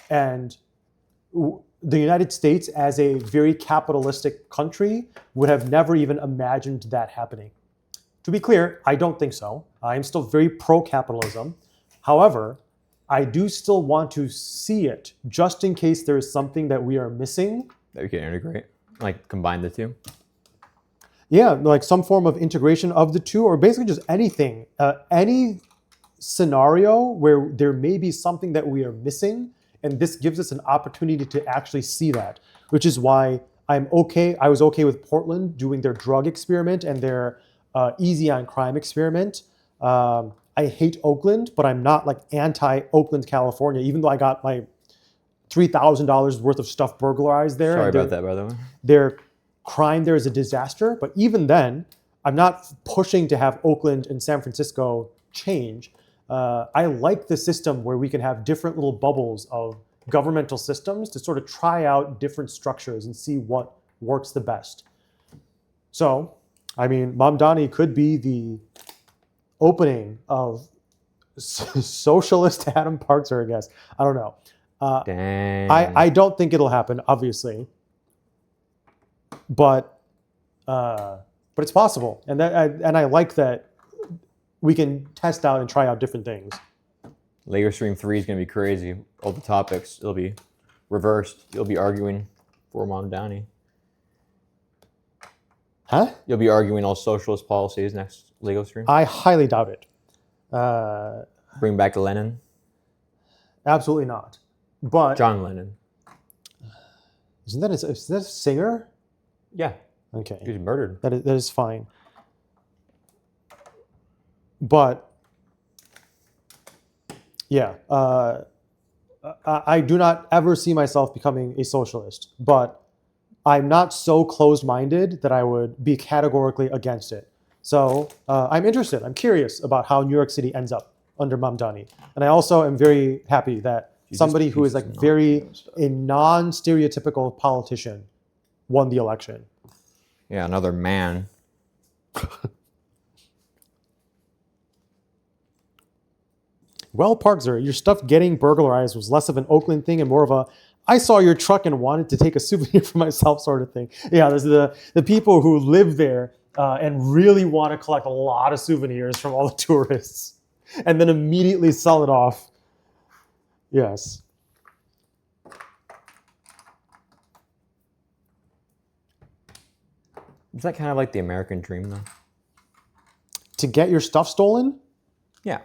and the United States, as a very capitalistic country, would have never even imagined that happening. To be clear, I don't think so. I'm still very pro-capitalism. However, I do still want to see it, just in case there is something that we are missing. That we can integrate, like combine the two. Yeah, like some form of integration of the two, or basically just anything. Any scenario where there may be something that we are missing, and this gives us an opportunity to actually see that, which is why I was okay with Portland doing their drug experiment and their easy on crime experiment. I hate Oakland, but I'm not like anti-Oakland, California, even though I got my $3,000 worth of stuff burglarized there. Sorry about that, by the way. Their crime there is a disaster. But even then, I'm not pushing to have Oakland and San Francisco change. I like the system where we can have different little bubbles of governmental systems to sort of try out different structures and see what works the best. So, I mean, Mamdani could be the opening of socialist Adam Parkser, I guess. I don't know. Dang. I don't think it'll happen, obviously, but it's possible, and I like that we can test out and try out different things. Lego Stream 3 is going to be crazy. All the topics, it'll be reversed. You'll be arguing for Mamdani. Huh? You'll be arguing all socialist policies next Lego Stream. I highly doubt it. Bring back Lenin. Absolutely not. But John Lennon. is that a singer? Yeah, Okay. he was murdered. That is fine. But yeah, I do not ever see myself becoming a socialist, but I'm not so closed-minded that I would be categorically against it. So I'm interested. I'm curious about how New York City ends up under Mamdani. And I also am very happy that somebody who is like a non-stereotypical politician won the election. Yeah, another man. Well, Parkser, your stuff getting burglarized was less of an Oakland thing and more of a, I saw your truck and wanted to take a souvenir for myself sort of thing. Yeah, there's the people who live there and really want to collect a lot of souvenirs from all the tourists and then immediately sell it off. Yes. Is that kind of like the American dream, though? To get your stuff stolen? Yeah,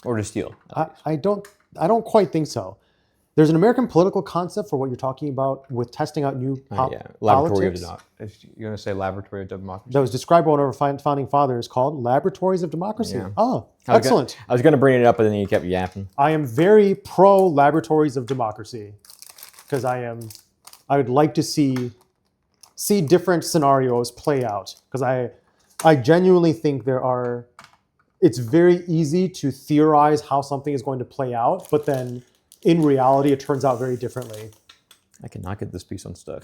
or to steal. I don't quite think so. There's an American political concept for what you're talking about with testing out new Laboratory politics. You're going to say laboratory of democracy? That was described by one of our founding fathers called Laboratories of Democracy. Yeah. Oh, excellent. I was going to bring it up, but then you kept yapping. I am very pro Laboratories of Democracy because I would like to see different scenarios play out because I genuinely think it's very easy to theorize how something is going to play out, but then in reality, it turns out very differently. I cannot get this piece unstuck.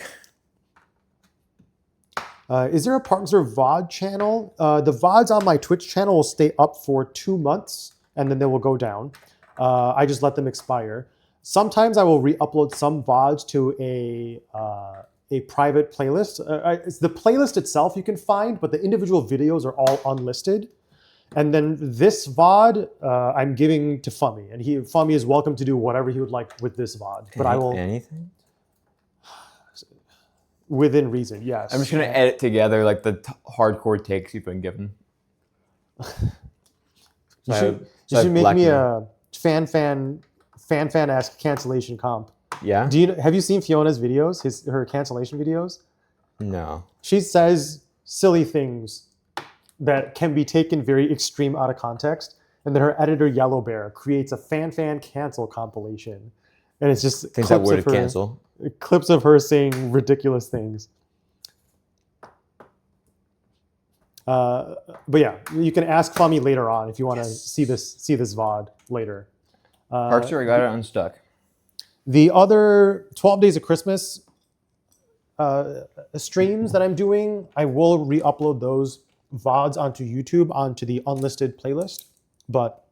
Is there a Parkser VOD channel? The VODs on my Twitch channel will stay up for 2 months, and then they will go down. I just let them expire. Sometimes I will re-upload some VODs to a private playlist. It's the playlist itself you can find, but the individual videos are all unlisted. And then this VOD, I'm giving to Fummy, and Fummy is welcome to do whatever he would like with this VOD. But I will anything within reason. Yes. I'm just gonna edit together like the hardcore takes you've been given. You should make me a fan-esque cancellation comp. Yeah. Have you seen Fiona's videos? Her cancellation videos? No. She says silly things that can be taken very extreme out of context, and then her editor Yellow Bear creates a fan cancel compilation, and it's just things I would cancel. Clips of her saying ridiculous things. But yeah, you can ask Fummy later on if you want to see this VOD later. Parkser, I got it unstuck. The other 12 Days of Christmas streams that I'm doing, I will re-upload those VODs onto YouTube onto the unlisted playlist. But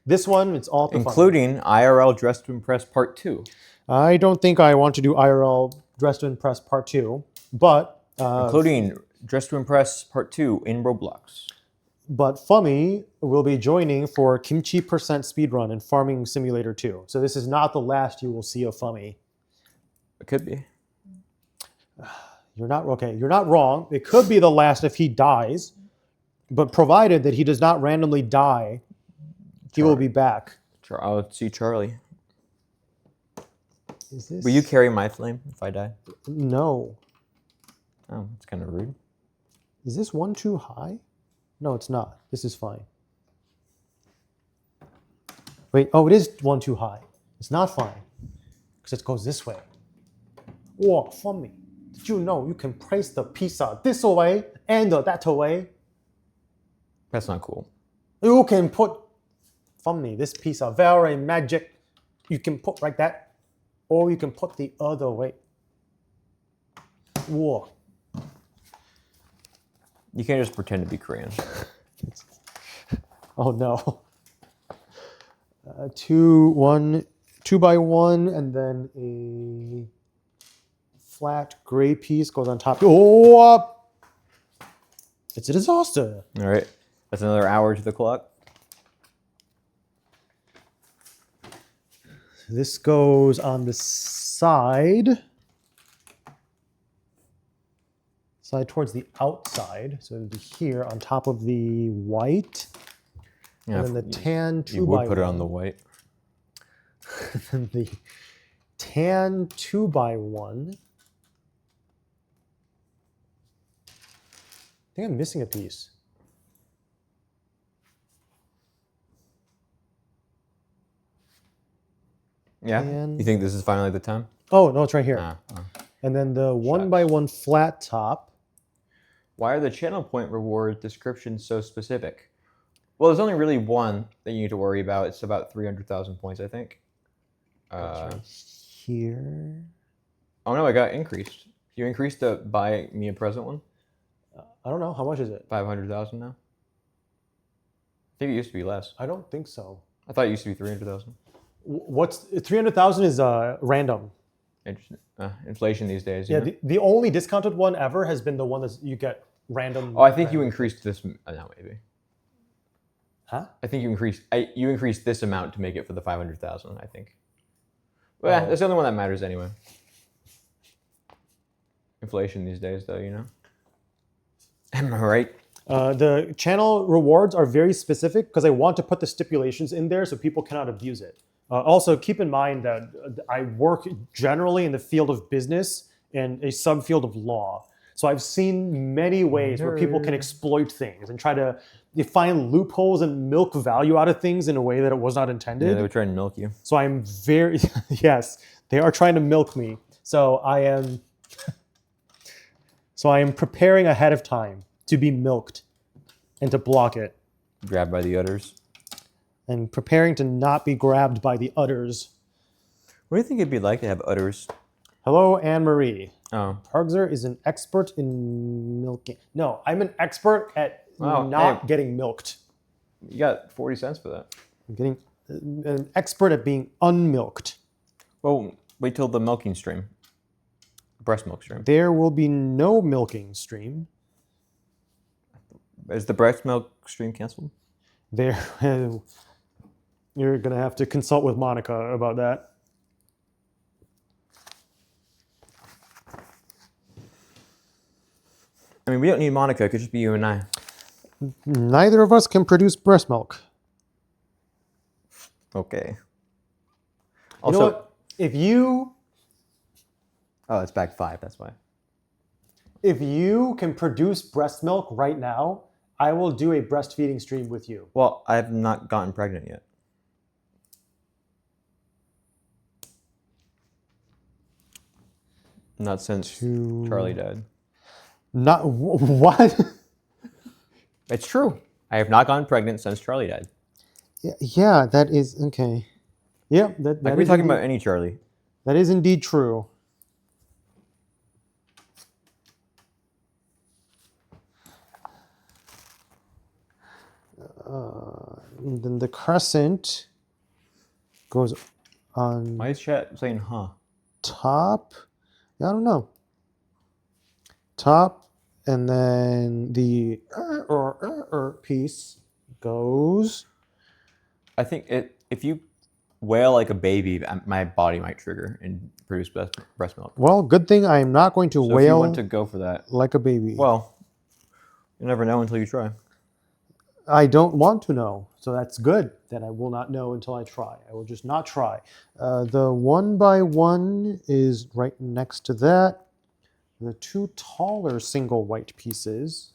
this one, it's all for fun. Including IRL Dress to Impress Part 2. I don't think I want to do IRL Dress to Impress Part 2, but... Including Dress to Impress Part 2 in Roblox. But Fummy will be joining for Kimchi Percent Speedrun and Farming Simulator 2. So this is not the last you will see of Fummy. It could be. You're not okay. You're not wrong. It could be the last if he dies, but provided that he does not randomly die, he will be back. I'll see Charlie. Is this... Will you carry my flame if I die? No. Oh, that's kind of rude. Is this one too high? No, it's not. This is fine. Wait, oh, it is one too high. It's not fine because it goes this way. Whoa, Fummy. Did you know you can place the pizza this way and that way? That's not cool. You can put, Fummy, this pizza very magic. You can put like that, or you can put the other way. Whoa. You can't just pretend to be Korean. Oh no. Two by one, and then a flat gray piece goes on top. Oh! It's a disaster. All right. That's another hour to the clock. This goes on the side towards the outside. So it'll be here on top of the white. Yeah, and then the tan 2 you by would put it on 1. the white. And the tan 2 by 1. I think I'm missing a piece. Yeah? And- You think this is finally the time? Oh, no, it's right here. Ah. And then the 1 by 1 flat top. Why are the channel point reward descriptions so specific? Well, there's only really one that you need to worry about. It's about 300,000 points, I think. That's right here. Oh no, it got increased. You increased the buy me a present one? I don't know. How much is it? 500,000 now? I think it used to be less. I don't think so. I thought it used to be 300,000. What's 300,000 is random. Interesting. Inflation these days. Yeah, You know? the only discounted one ever has been the one that you get random. Oh, I think you random. increased this. No, maybe. Huh? I think you increased this amount to make it for the 500,000. I think. Well, Oh. that's the only one that matters anyway. Inflation these days, though, you know. Am I right? The channel rewards are very specific because I want to put the stipulations in there so people cannot abuse it. Also, keep in mind that I work generally in the field of business and a subfield of law. So I've seen many ways where people can exploit things and try to find loopholes and milk value out of things in a way that it was not intended. Yeah, they were trying to milk you. So I'm very, yes, they are trying to milk me. So I am preparing ahead of time to be milked and to block it. Grabbed by the udders. And preparing to not be grabbed by the udders. What do you think it'd be like to have udders? Hello, Anne-Marie. Oh. Pargzer is an expert in milking. No, I'm an expert at Wow, not hey. getting milked. You got 40 cents for that. I'm getting an expert at being unmilked. Well, wait till the milking stream. Breast milk stream. There will be no milking stream. Is the breast milk stream canceled? There, you're gonna have to consult with Monica about that. I mean, we don't need Monica. It could just be you and I. Neither of us can produce breast milk. Okay. You Also, know what? If you it's back 5. That's why. If you can produce breast milk right now, I will do a breastfeeding stream with you. Well, I have not gotten pregnant yet. Not since Charlie died. Not what? It's true. I have not gotten pregnant since Charlie died. Yeah, that is okay. Yeah, that Like we're is talking indeed- about any Charlie. That is indeed true. And then the crescent goes on Why is chat saying huh? top. I don't know. Top, and then the piece goes. I think if you wail like a baby, my body might trigger and produce breast milk. Well, good thing I am not going to So if you wail want to go for that, like a baby. well, you never know until you try. I don't want to know, so that's good that I will not know until I try. I will just not try. The 1x1 is right next to that. The two taller single white pieces.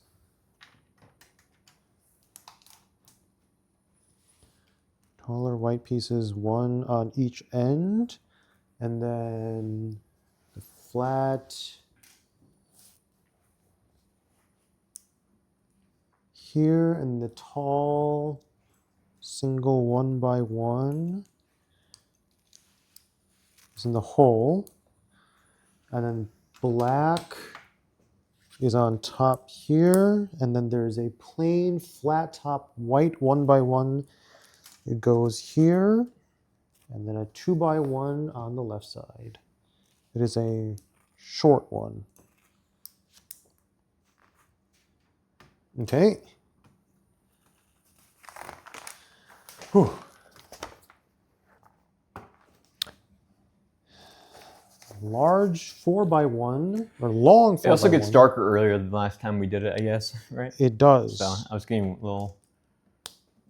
Taller white pieces, one on each end. And then the flat here, and the tall single 1x1 is in the hole. And then black is on top here. And then there's a plain flat top white 1x1. It goes here. And then a 2x1 on the left side. It is a short one. Okay. Whew. Large 4x1 or long 4x1. It also gets darker earlier than the last time we did it, I guess, right? It does. So I was getting a little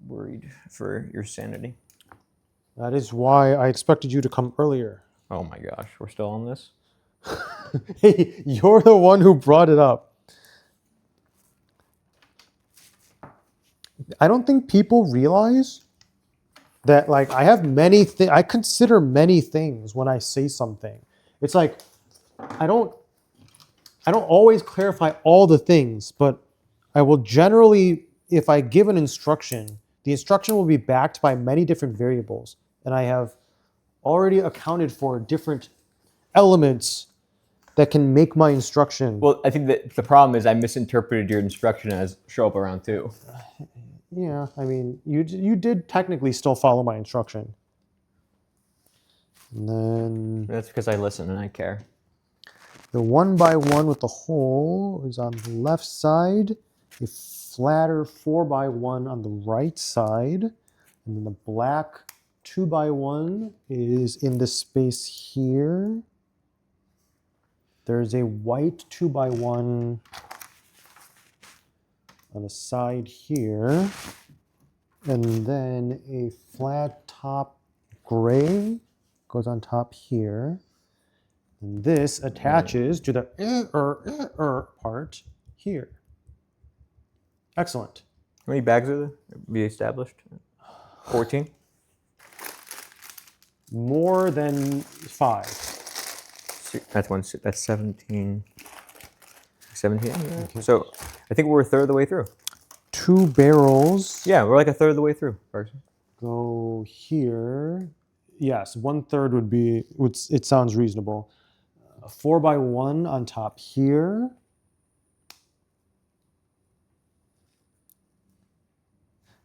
worried for your sanity. That is why I expected you to come earlier. Oh my gosh, we're still on this? Hey, you're the one who brought it up. I don't think people realize that, like, I have many things. I consider many things when I say something. It's like I don't always clarify all the things, but I will generally, if I give an instruction, the instruction will be backed by many different variables, and I have already accounted for different elements that can make my instruction. Well, I think that the problem is I misinterpreted your instruction as show up around 2. Yeah, I mean, you did technically still follow my instruction. And then That's because I listen and I care. the 1x1 with the hole is on the left side, a flatter 4x1 on the right side, and then the black 2x1 is in the space here. There's a white 2x1 on the side here, and then a flat top gray goes on top here. And this attaches to the part here. Excellent. How many bags are there? Be established? 14? More than 5. That's 17. 17? Yeah. So I think we're a third of the way through. 2 barrels Yeah, we're like a third of the way through, Parson. go here. Yes, 1/3 would be, it sounds reasonable. A 4x1 on top here.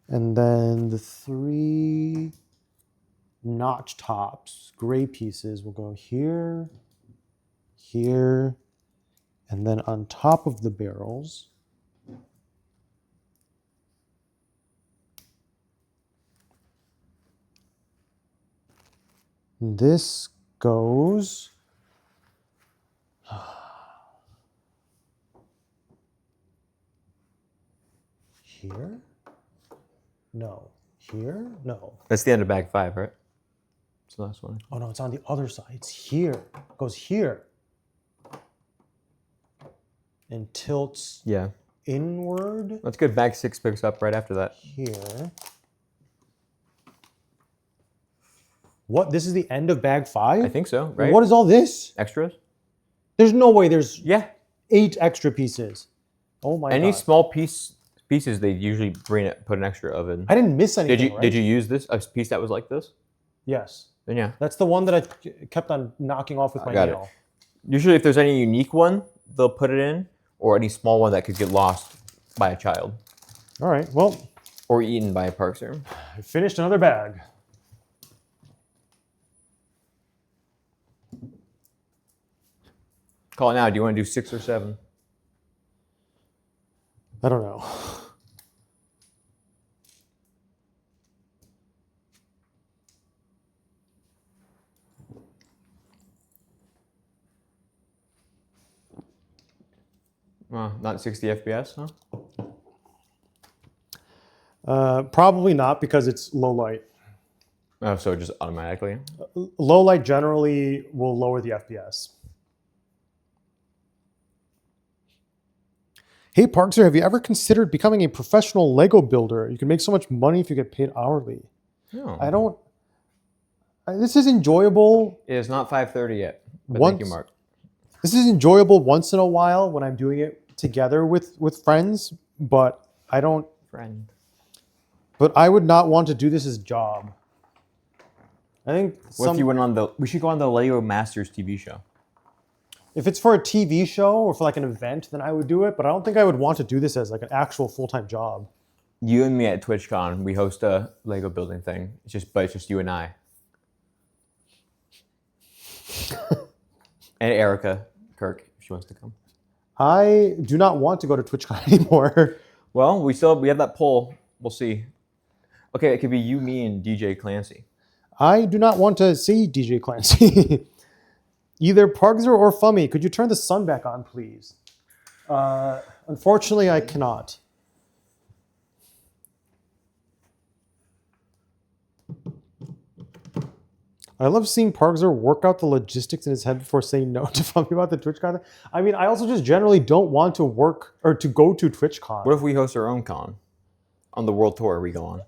And then the 3 notch tops, gray pieces, will go here, here, and then on top of the barrels. This goes here? No. Here? No. That's the end of bag 5, right? It's the last one. Oh no, it's on the other side. It's here. It goes here. And tilts Yeah. inward That's good. Bag 6 picks up right after that. here. What? This is the end of bag 5? I think so, right? What is all this? Extras? There's no way there's Yeah. 8 extra pieces. Oh my Any god. small pieces they usually put an extra of in. I didn't miss anything, right? Did you use a piece that was like this? Yes. Then yeah. That's the one that I kept on knocking off with my got it. nail. Usually if there's any unique one, they'll put it in, or any small one that could get lost by a child. All right. Well, Or eaten by a Parkster. I finished another bag. Call it now. Do you want to do 6 or 7? I don't know. Not 60 FPS, huh? Probably not because it's low light. Oh, so just automatically. Low light generally will lower the FPS. Hey, Parkster, have you ever considered becoming a professional Lego builder? You can make so much money if you get paid hourly. No. I don't. This is enjoyable. It is not 5:30 yet. But Once, thank you, Mark. This is enjoyable once in a while when I'm doing it together with friends, but I don't. Friend. But I would not want to do this as a job. I think What if you went on the? We should go on the Lego Masters TV show. if it's for a TV show or for like an event, then I would do it. But I don't think I would want to do this as like an actual full-time job. You and me at TwitchCon, we host a Lego building thing. But it's just you and I. And Erica Kirk, if she wants to come. I do not want to go to TwitchCon anymore. Well, we have that poll. We'll see. Okay, it could be you, me, and DJ Clancy. I do not want to see DJ Clancy. Either Parkser or Fummy, could you turn the sun back on, please? Unfortunately, I cannot. I love seeing Parkser work out the logistics in his head before saying no to Fummy about the TwitchCon. I mean, I also just generally don't want to work or to go to TwitchCon. What if we host our own con on the world tour we go on?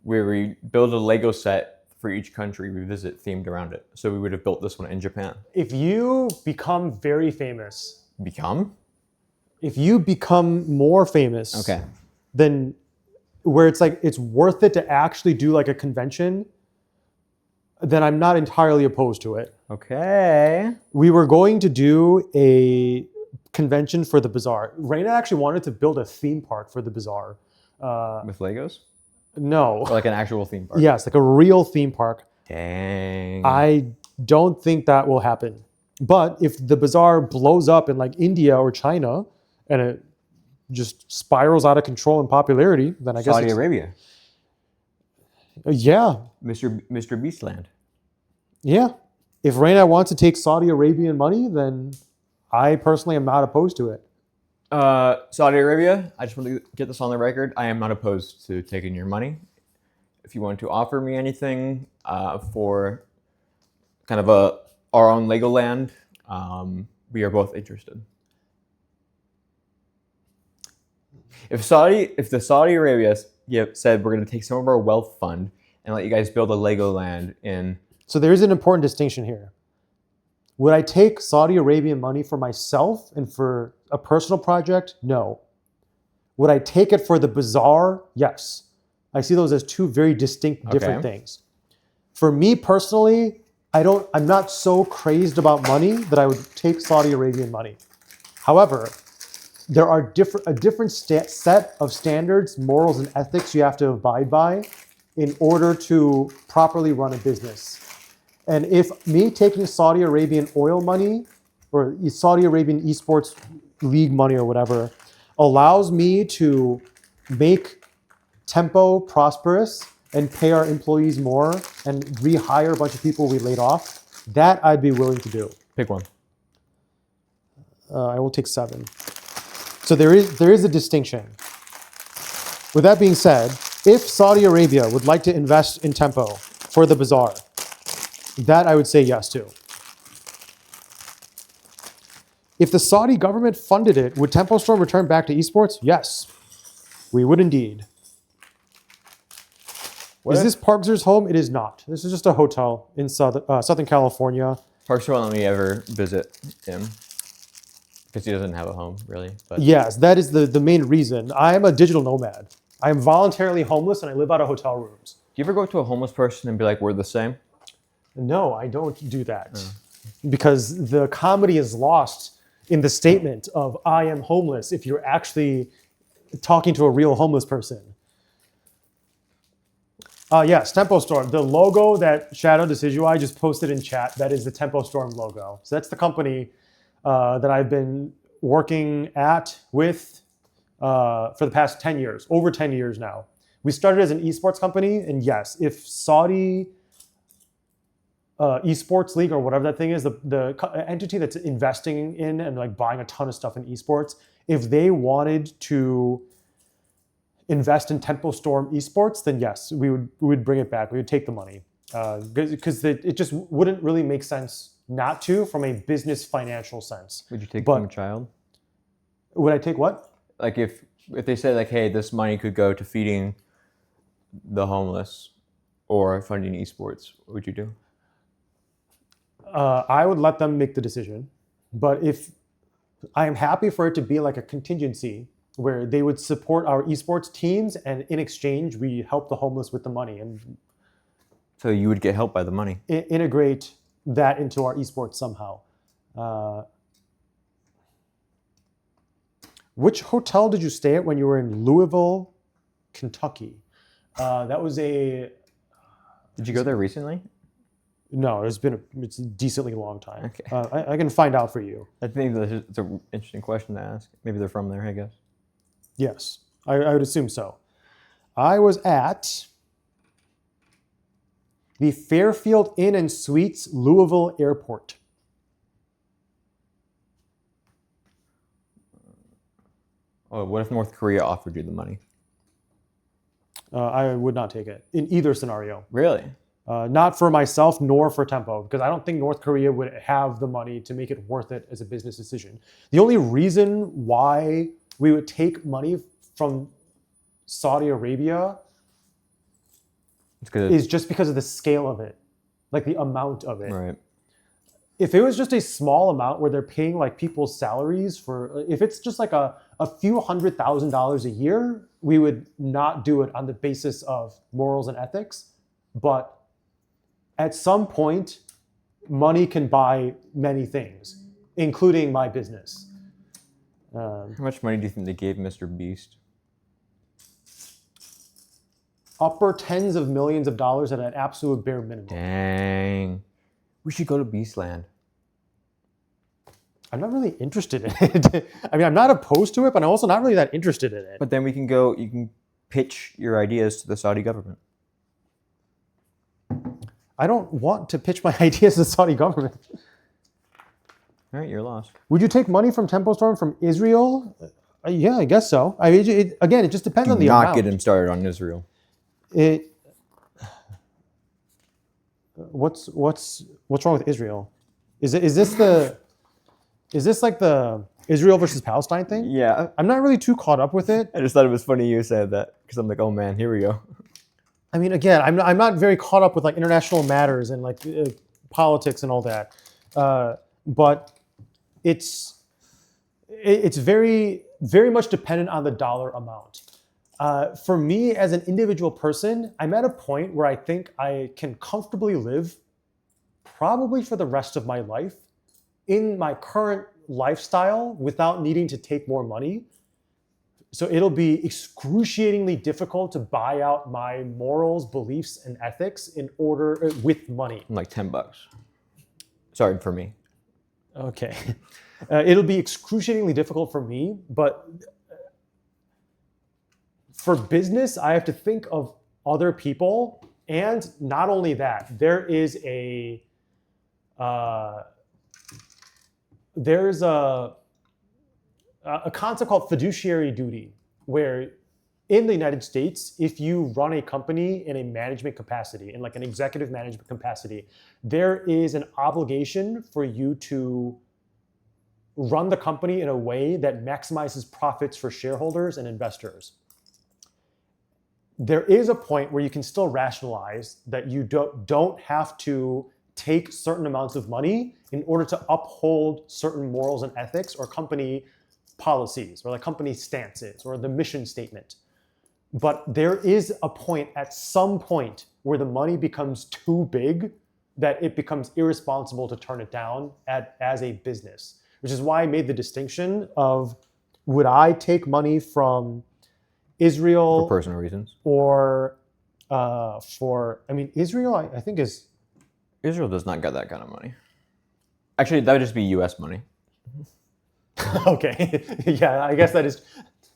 Where we build a Lego set for each country we visit themed around it. So we would have built this one in Japan. If you become very famous, If you become more famous, Okay. then where it's like it's worth it to actually do like a convention, then I'm not entirely opposed to it. Okay. We were going to do a convention for the Bazaar. Raina actually wanted to build a theme park for the Bazaar. With Legos? No. Or like an actual theme park? Yes, like a real theme park. Dang. I don't think that will happen. But if the Bazaar blows up in like India or China and it just spirals out of control in popularity, then I guess Saudi Arabia. Yeah. Mr. Beastland. Yeah. If Raina wants to take Saudi Arabian money, then I personally am not opposed to it. Saudi Arabia, I just want to get this on the record. I am not opposed to taking your money. If you want to offer me anything for kind of our own Legoland, we are both interested. If the Saudi Arabia said we're going to take some of our wealth fund and let you guys build a Legoland in... So there is an important distinction here. Would I take Saudi Arabian money for myself and for a personal project? No. Would I take it for the Bazaar? Yes. I see those as two very distinct, different things. For me personally, I'm not so crazed about money that I would take Saudi Arabian money. However, there are a different set of standards, morals, and ethics you have to abide by in order to properly run a business. And if me taking Saudi Arabian oil money or Saudi Arabian esports league money or whatever allows me to make Tempo prosperous and pay our employees more and rehire a bunch of people we laid off, that I'd be willing to do. Pick one. I will take 7. So there is a distinction. With that being said, if Saudi Arabia would like to invest in Tempo for the Bazaar, that I would say yes to. If the Saudi government funded it, would Tempo Storm return back to esports? Yes, we would indeed. Is this Parkser's home? It is not. This is just a hotel in Southern California. Parks won't let me ever visit him because he doesn't have a home, really. But Yes, that is the main reason. I am a digital nomad. I am voluntarily homeless and I live out of hotel rooms. do you ever go up to a homeless person and be like, we're the same? No, I don't do that. Because the comedy is lost in the statement of I am homeless if you're actually talking to a real homeless person. Yes, Tempo Storm. The logo that Shadow Decidueye just posted in chat, that is the Tempo Storm logo. So that's the company that I've been working with for the past 10 years, over 10 years now. We started as an esports company, and yes, if Saudi esports league or whatever that thing is, the entity that's investing in and like buying a ton of stuff in esports, if they wanted to invest in Tempo Storm esports, then yes, we would bring it back. We would take the money because it just wouldn't really make sense not to from a business financial sense. Would you take from a child? Would I take what? Like if they said like, hey, this money could go to feeding the homeless or funding esports, what would you do? I would let them make the decision, but if I am happy for it to be like a contingency where they would support our esports teams, and in exchange, we help the homeless with the money and So you would get help by the money. integrate that into our esports somehow. Which hotel did you stay at when you were in Louisville, Kentucky? That was a... Did you go there recently? No, it's a decently long time. Okay. I can find out for you. I think it's an interesting question to ask. Maybe they're from there, I guess. Yes, I would assume so. I was at the Fairfield Inn and Suites, Louisville Airport. Oh, what if North Korea offered you the money? I would not take it in either scenario. Really? Not for myself nor for Tempo, because I don't think North Korea would have the money to make it worth it as a business decision. The only reason why we would take money from Saudi Arabia is just because of the scale of it, like the amount of it. Right. If it was just a small amount where they're paying like people's salaries if it's just like a few $100,000 a year, we would not do it on the basis of morals and ethics. But at some point, money can buy many things, including my business. How much money do you think they gave Mr. Beast? Upper tens of millions of dollars at an absolute bare minimum. Dang. We should go to Beastland. I'm not really interested in it. I mean, I'm not opposed to it, but I'm also not really that interested in it. But then you can pitch your ideas to the Saudi government. I don't want to pitch my ideas to the Saudi government. All right, you're lost. Would you take money from Tempo Storm from Israel? Yeah, I guess so. I mean, it just depends on the amount. Do not get him started on Israel. What's wrong with Israel? Is this like the Israel versus Palestine thing? Yeah. I'm not really too caught up with it. I just thought it was funny you said that because I'm like, oh man, here we go. I mean, again, I'm not very caught up with like international matters and like politics and all that. But it's very, very much dependent on the dollar amount. For me, as an individual person, I'm at a point where I think I can comfortably live probably for the rest of my life in my current lifestyle without needing to take more money. So it'll be excruciatingly difficult to buy out my morals, beliefs, and ethics with money. Like $10. Sorry for me. Okay. It'll be excruciatingly difficult for me, but for business, I have to think of other people. And not only that, there's a concept called fiduciary duty, where in the United States, if you run a company in a management capacity, in like an executive management capacity, there is an obligation for you to run the company in a way that maximizes profits for shareholders and investors. There is a point where you can still rationalize that you don't have to take certain amounts of money in order to uphold certain morals and ethics or company policies or like company stances or the mission statement. But there is a point at some point where the money becomes too big that it becomes irresponsible to turn it down as a business, which is why I made the distinction of would I take money from Israel, for personal reasons. or Israel, I think is Israel does not get that kind of money. Actually, that would just be U.S. money. okay. Yeah, I guess that is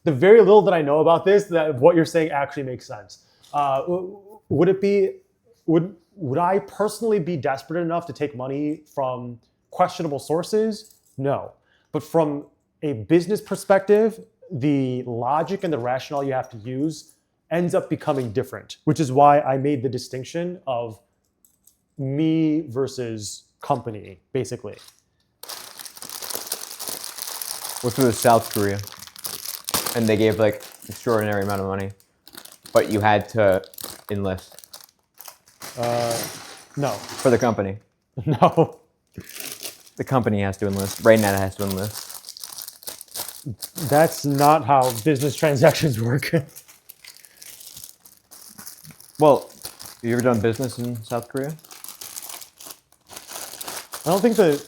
the very little that I know about this. That what you're saying actually makes sense. Would it be? Would I personally be desperate enough to take money from questionable sources? No, but from a business perspective, the logic and the rationale you have to use ends up becoming different, which is why I made the distinction of me versus company, basically. What's with South Korea? And they gave like extraordinary amount of money, but you had to enlist No, for the company. no, The company has to enlist. RainNet has to enlist. that's not how business transactions work. Well, have you ever done business in South Korea? I don't think that.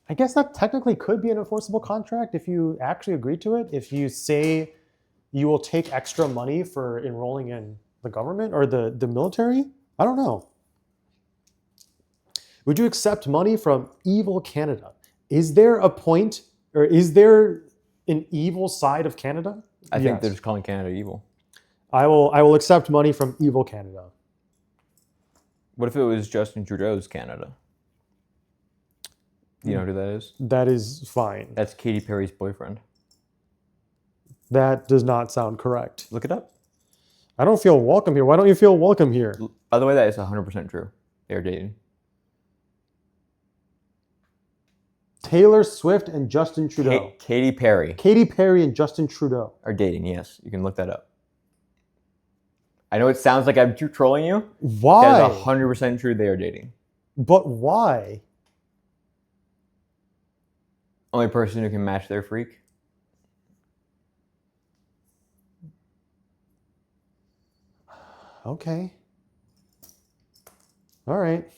I guess that technically could be an enforceable contract if you actually agree to it. If you say you will take extra money for enrolling in the government or the military, I don't know. Would you accept money from evil Canada? Is there a point, or is there an evil side of Canada? I think Yes. they're just calling Canada evil. I will accept money from evil Canada. What if it was Justin Trudeau's Canada? Do you know who that is? That is fine. That's Katy Perry's boyfriend. That does not sound correct. Look it up. I don't feel welcome here. Why don't you feel welcome here? By the way, that is 100% true. They're dating. Taylor Swift and Justin Trudeau. Katy Perry Katy Perry and Justin Trudeau. are dating, yes. You can look that up. I know it sounds like I'm trolling you. Why? That is 100% true. They are dating. But why? Only person who can match their freak. Okay. All right.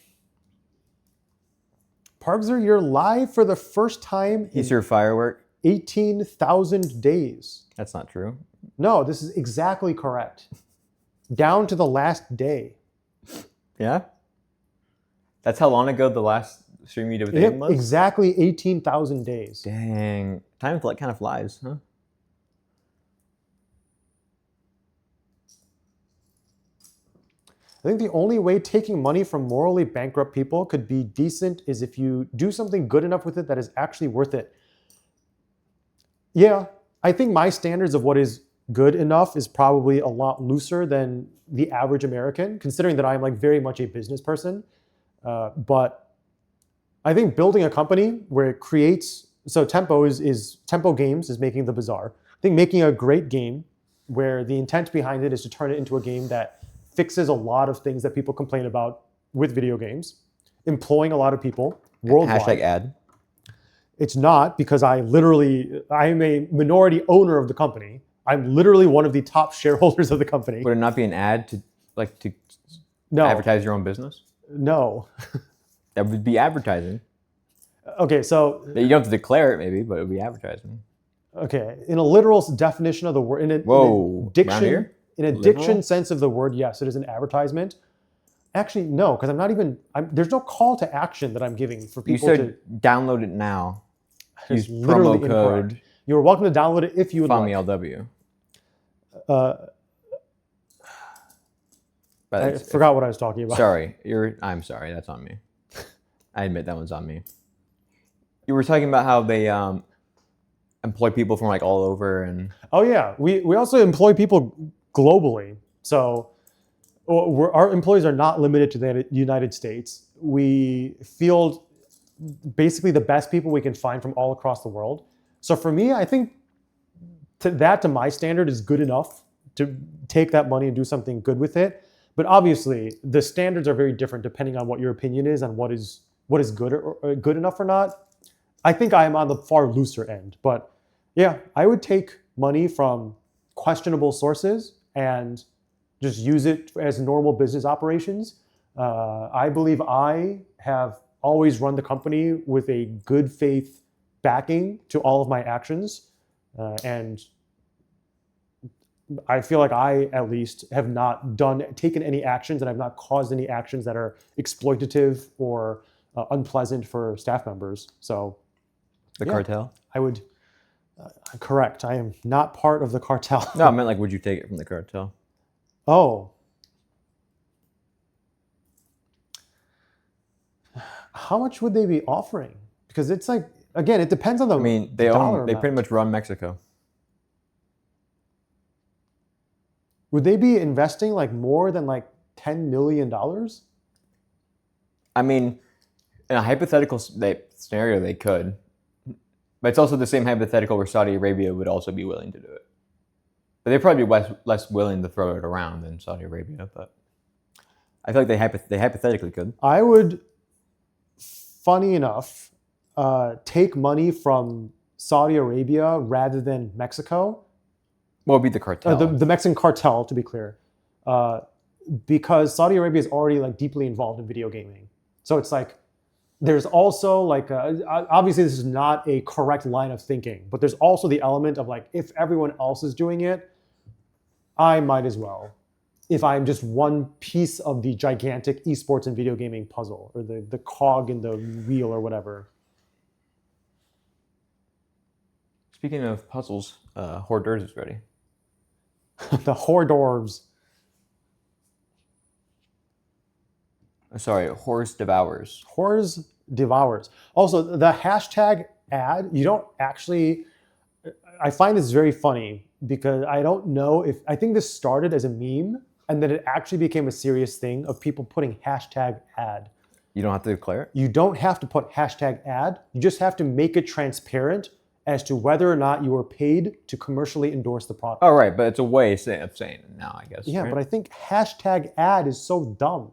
Pargzer, you're live for the first time in Easter firework. 18,000 days. That's not true. No, this is exactly correct. Down to the last day. Yeah? That's how long ago the last stream you did with Aiden was? Exactly 18,000 days. Dang. Time kind of flies, huh? I think the only way taking money from morally bankrupt people could be decent is if you do something good enough with it that is actually worth it. Yeah, I think my standards of what is good enough is probably a lot looser than the average American, considering that I'm like very much a business person. But I think building a company where it creates, so Tempo Tempo Games is making the Bazaar. I think making a great game where the intent behind it is to turn it into a game that fixes a lot of things that people complain about with video games, employing a lot of people worldwide. Hashtag ad. It's not, because I am a minority owner of the company. I'm literally one of the top shareholders of the company. Would it not be an ad to No, advertise your own business? no. That would be advertising. Okay, so You don't have to declare it, maybe, but it would be advertising. okay, in a literal definition of the word, Whoa, around here? in a Literal? diction sense of the word, yes, it is an advertisement. Actually, no, because there's no call to action that I'm giving for You people said download it now. Use literally promo incorrect. code You're welcome to download it if you would like. FOMLW. I forgot what I was talking about. Sorry, I'm sorry. That's on me. I admit that one's on me. You were talking about how they employ people from like all over, and Oh yeah, we also employ people globally. So our employees are not limited to the United States. We field basically the best people we can find from all across the world. So for me, I think to my standard is good enough to take that money and do something good with it. But obviously, the standards are very different depending on what your opinion is on what is good or good enough or not. I think I am on the far looser end, but yeah, I would take money from questionable sources and just use it as normal business operations. I believe I have always run the company with a good faith backing to all of my actions, and I feel like I, at least, have not taken any actions, and I've not caused any actions that are exploitative or unpleasant for staff members. So The yeah. cartel? I would, correct. I am not part of the cartel. No, I meant like, would you take it from the cartel? Oh. How much would they be offering? Because it's like, again, it depends on the I mean, they pretty much run Mexico. Would they be investing like more than like $10 million? I mean, in a hypothetical scenario, they could. But it's also the same hypothetical where Saudi Arabia would also be willing to do it. But they'd probably be less willing to throw it around than Saudi Arabia. But I feel like they hypothetically could. I would, funny enough, take money from Saudi Arabia rather than Mexico. What would be the cartel? The Mexican cartel, to be clear, because Saudi Arabia is already like deeply involved in video gaming. So it's like there's also like obviously this is not a correct line of thinking, but there's also the element of like if everyone else is doing it, I might as well. If I'm just one piece of the gigantic esports and video gaming puzzle, or the cog in the wheel, or whatever. Speaking of puzzles, hors d'oeuvres is ready. The hors d'oeuvres. Sorry, horse devours. Horse devours. Also, the hashtag ad, you don't actually, I find this very funny because I don't know if, I think this started as a meme and then it actually became a serious thing of people putting hashtag ad. You don't have to declare it? You don't have to put hashtag ad. You just have to make it transparent as to whether or not you are paid to commercially endorse the product. Oh, right, but it's a way of saying it now, I guess. Yeah, right? but I think hashtag ad is so dumb.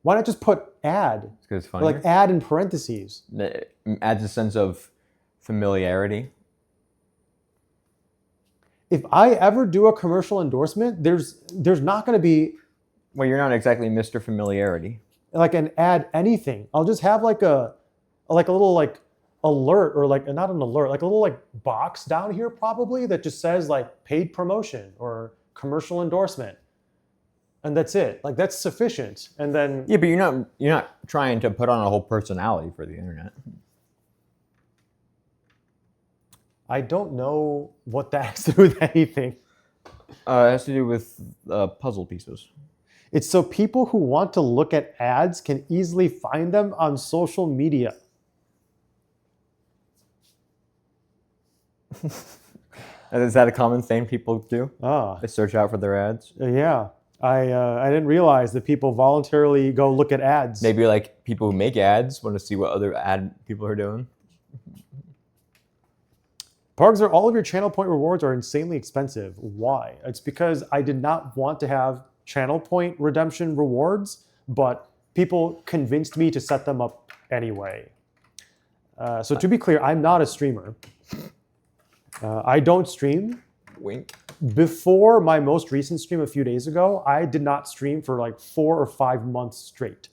Why not just put ad? Because it's Or funny. like ad in parentheses. It adds a sense of familiarity. If I ever do a commercial endorsement, there's not going to be Well, you're not exactly Mr. Familiarity. like an ad anything. I'll just have like a little like alert, or like not an alert, like a little like box down here probably that just says like paid promotion or commercial endorsement. And that's it. Like that's sufficient. And then Yeah, but you're not trying to put on a whole personality for the internet. I don't know what that has to do with anything. It has to do with puzzle pieces. It's so people who want to look at ads can easily find them on social media. Is that a common thing people do? Ah, They search out for their ads? yeah. I didn't realize that people voluntarily go look at ads. Maybe like people who make ads want to see what other ad people are doing. Pargs, are all of your channel point rewards are insanely expensive. Why? It's because I did not want to have channel point redemption rewards, but people convinced me to set them up anyway. So to be clear, I'm not a streamer. I don't stream. Wink. Before my most recent stream a few days ago, I did not stream for like 4 or 5 months straight.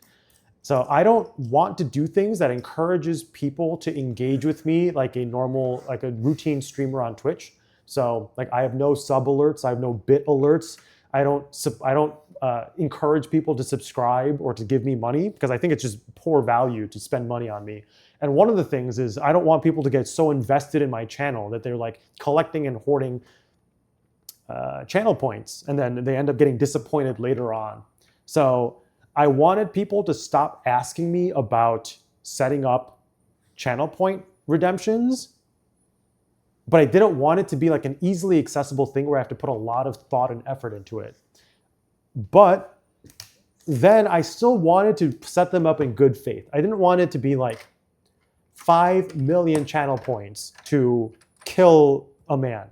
So I don't want to do things that encourages people to engage with me like a normal, like a routine streamer on Twitch. So like I have no sub alerts, I have no bit alerts. I don't encourage people to subscribe or to give me money because I think it's just poor value to spend money on me. And one of the things is I don't want people to get so invested in my channel that they're like collecting and hoarding channel points, and then they end up getting disappointed later on. So I wanted people to stop asking me about setting up channel point redemptions, but I didn't want it to be like an easily accessible thing where I have to put a lot of thought and effort into it. But then I still wanted to set them up in good faith. I didn't want it to be like 5 million channel points to kill a man.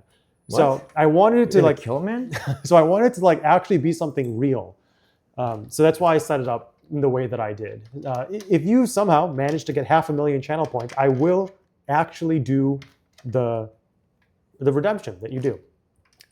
What? So I wanted it to like kill a man? so I wanted it to like actually be something real. So that's why I set it up in the way that I did. If you somehow manage to get 500,000 channel points, I will actually do the redemption that you do.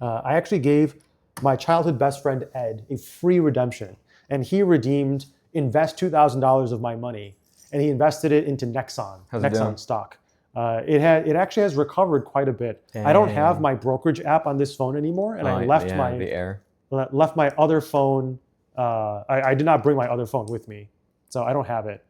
I actually gave my childhood best friend Ed a free redemption, and he redeemed invest $2,000 of my money, and he invested it into Nexon How's it doing? stock. It actually has recovered quite a bit. I don't have Dang. my brokerage app on this phone anymore, and I Oh, left yeah, the air. my other phone. I did not bring my other phone with me, so I don't have it.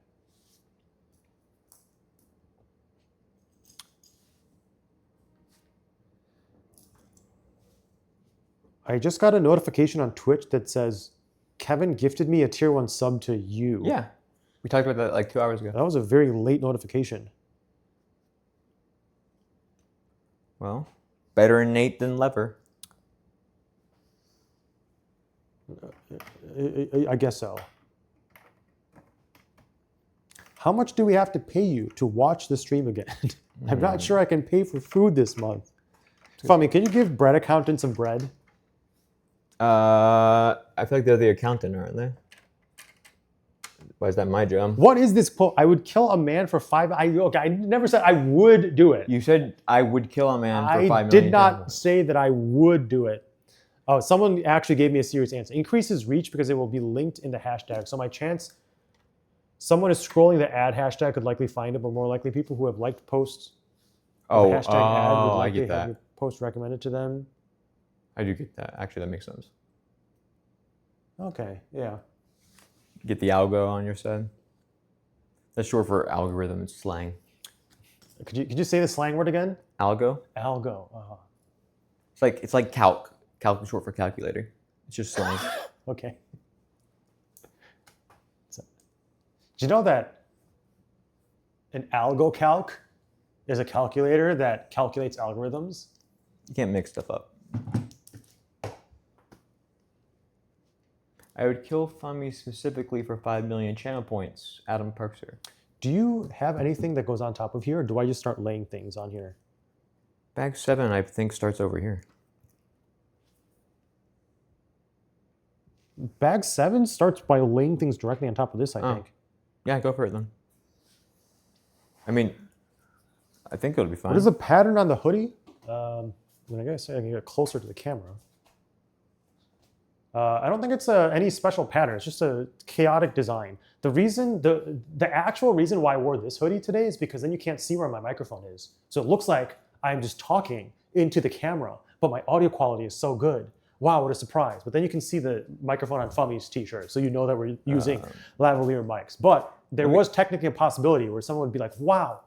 I just got a notification on Twitch that says Kevin gifted me a tier 1 sub to you. Yeah, we talked about that like 2 hours ago. That was a very late notification. Well, better innate than lever. I guess so. How much do we have to pay you to watch the stream again? I'm not sure I can pay for food this month. Fummy, can you give bread accountant some bread? I feel like they're the accountant, aren't they? Why is that my job? What is this quote? I would kill a man for 5. Okay, I never said I would do it. You said I would kill a man for 5 million. I did not dollars. say that I would do it. Oh, someone actually gave me a serious answer. Increases reach because it will be linked in the hashtag. So my chance, someone is scrolling the ad hashtag could likely find it, but more likely people who have liked posts. Oh, the hashtag ad would I likely get have that. your post recommended to them. I do get that. Actually, that makes sense. Okay, yeah. Get the algo on your side. That's short for algorithm. It's slang. Could you say the slang word again? Algo. Algo. It's like calc. Calc is short for calculator. It's just slang. Okay. So, do you know that an algo calc is a calculator that calculates algorithms? You can't mix stuff up. I would kill Fummy specifically for 5 million channel points. Adam Parkser. Do you have anything that goes on top of here, or do I just start laying things on here? Bag 7, I think, starts over here. Bag 7 starts by laying things directly on top of this, I think. Yeah, go for it then. I mean, I think it'll be fine. What is the pattern on the hoodie? I guess I can get closer to the camera. I don't think it's any special pattern. It's just a chaotic design. The actual reason why I wore this hoodie today is because then you can't see where my microphone is. So it looks like I'm just talking into the camera, but my audio quality is so good. Wow, what a surprise. But then you can see the microphone on Fummy's t-shirt, so you know that we're using lavalier mics. But there was technically a possibility where someone would be like, wow,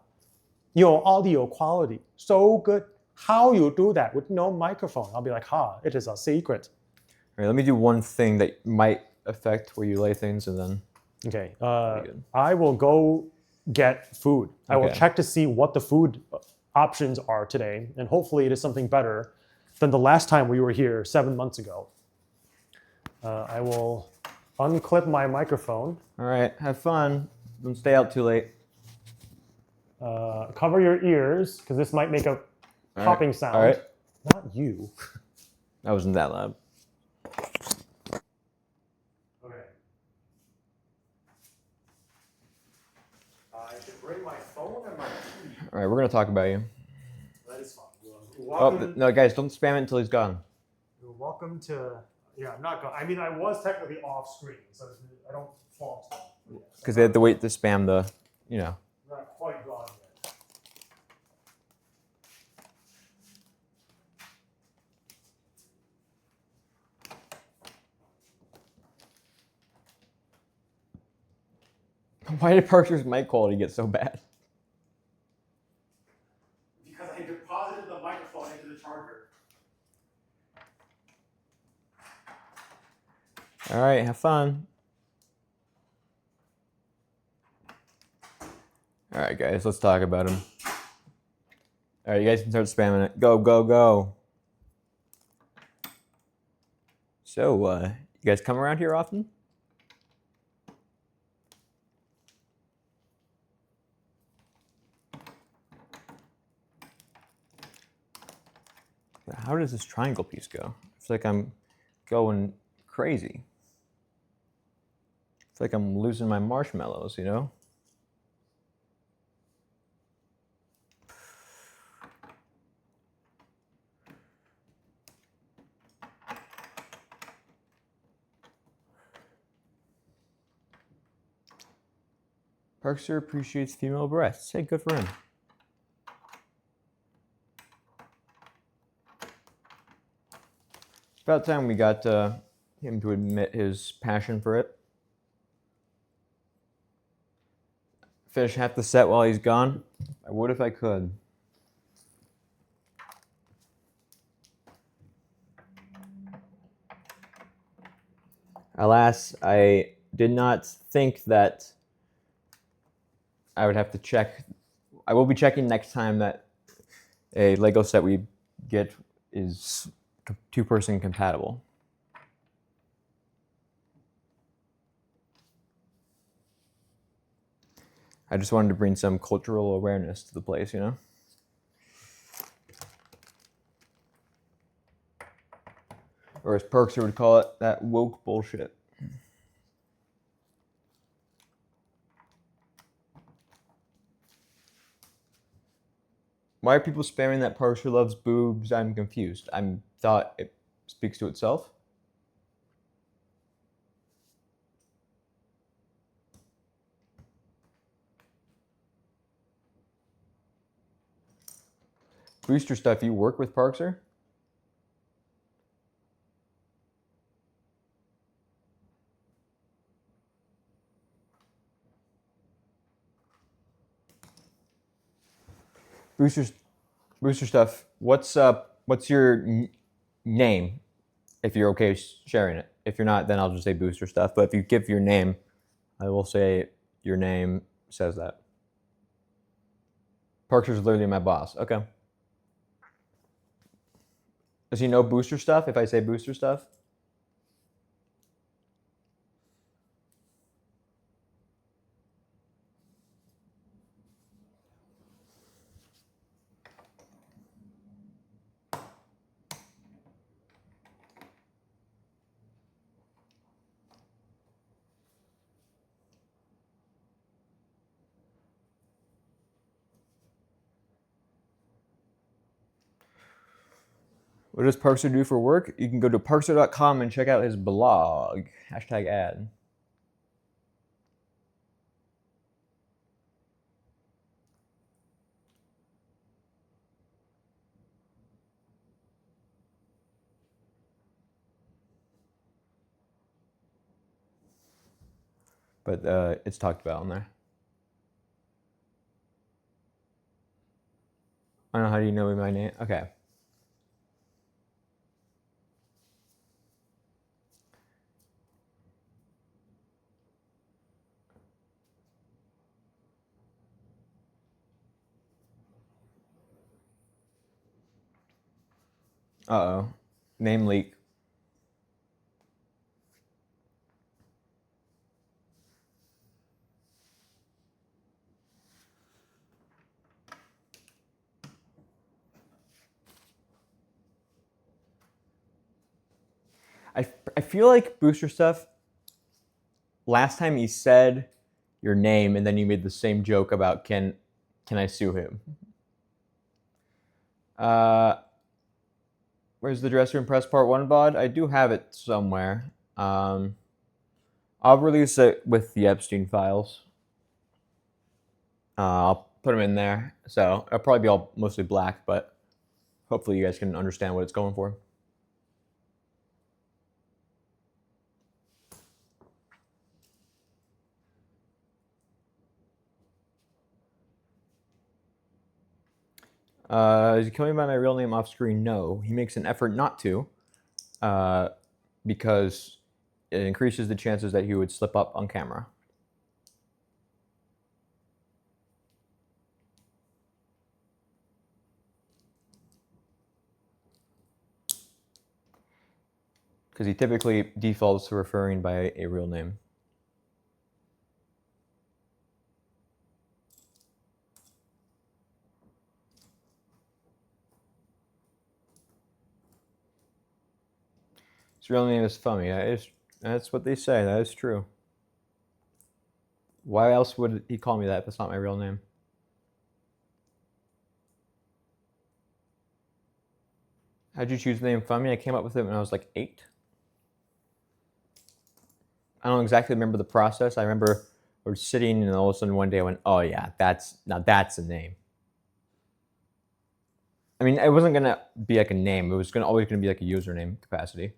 your audio quality, so good. How you do that with no microphone? I'll be like, it is a secret. All right, let me do one thing that might affect where you lay things, and then... Okay, I will go get food. I will check to see what the food options are today, and hopefully it is something better than the last time we were here 7 months ago. I will unclip my microphone. All right, have fun. Don't stay out too late. Cover your ears, because this might make a popping sound. All right. Not you. That wasn't that loud. Okay. I should bring my phone and my key. All right, we're going to talk about you. That is fine. Oh, no, guys, don't spam it until he's gone. You're welcome to... Yeah, I'm not going... I mean, I was technically off screen, so I don't fall to it. Because they had to wait to spam the, I'm not quite gone yet. Why did Parker's mic quality get so bad? Because I deposited the microphone into the charger. All right, have fun. All right, guys, let's talk about him. All right, you guys can start spamming it. Go, go, go. So, you guys come around here often? How does this triangle piece go? It's like I'm going crazy. It's like I'm losing my marshmallows, you know? Parkster appreciates female breasts. Hey, good for him. about time we got him to admit his passion for it. Finish half the set while he's gone. I would if I could. Alas, I did not think that I would have to check. I will be checking next time that a Lego set we get is two-person compatible. I just wanted to bring some cultural awareness to the place, you know? Or as Perkser would call it, that woke bullshit. Why are people spamming that Perkser loves boobs? I'm confused. I thought it speaks to itself. Booster stuff, you work with Perkser? Booster stuff. What's your name? If you're okay sharing it. If you're not, then I'll just say booster stuff. But if you give your name, I will say your name says that. Parker's literally my boss. Okay. Does he know booster stuff if I say booster stuff? What does Parkser do for work? You can go to parkser.com and check out his blog. Hashtag ad. But it's talked about in there. I don't know, how do you know my name? Okay. Uh-oh. Name leak. I feel like booster stuff, last time he said your name and then you made the same joke about can I sue him? Where's the Dress Room Press Part 1 VOD? I do have it somewhere. I'll release it with the Epstein files. I'll put them in there. So it'll probably be all mostly black, but hopefully you guys can understand what it's going for. Is he killing me by my real name off screen? No. He makes an effort not to, because it increases the chances that he would slip up on camera. Because he typically defaults to referring by a real name. His real name is Fummy. That's what they say. That is true. Why else would he call me that if it's not my real name? How'd you choose the name Fummy? I came up with it when I was like 8. I don't exactly remember the process. I remember we were sitting and all of a sudden one day I went, oh yeah, that's a name. I mean, it wasn't gonna be like a name. It was always gonna be like a username capacity.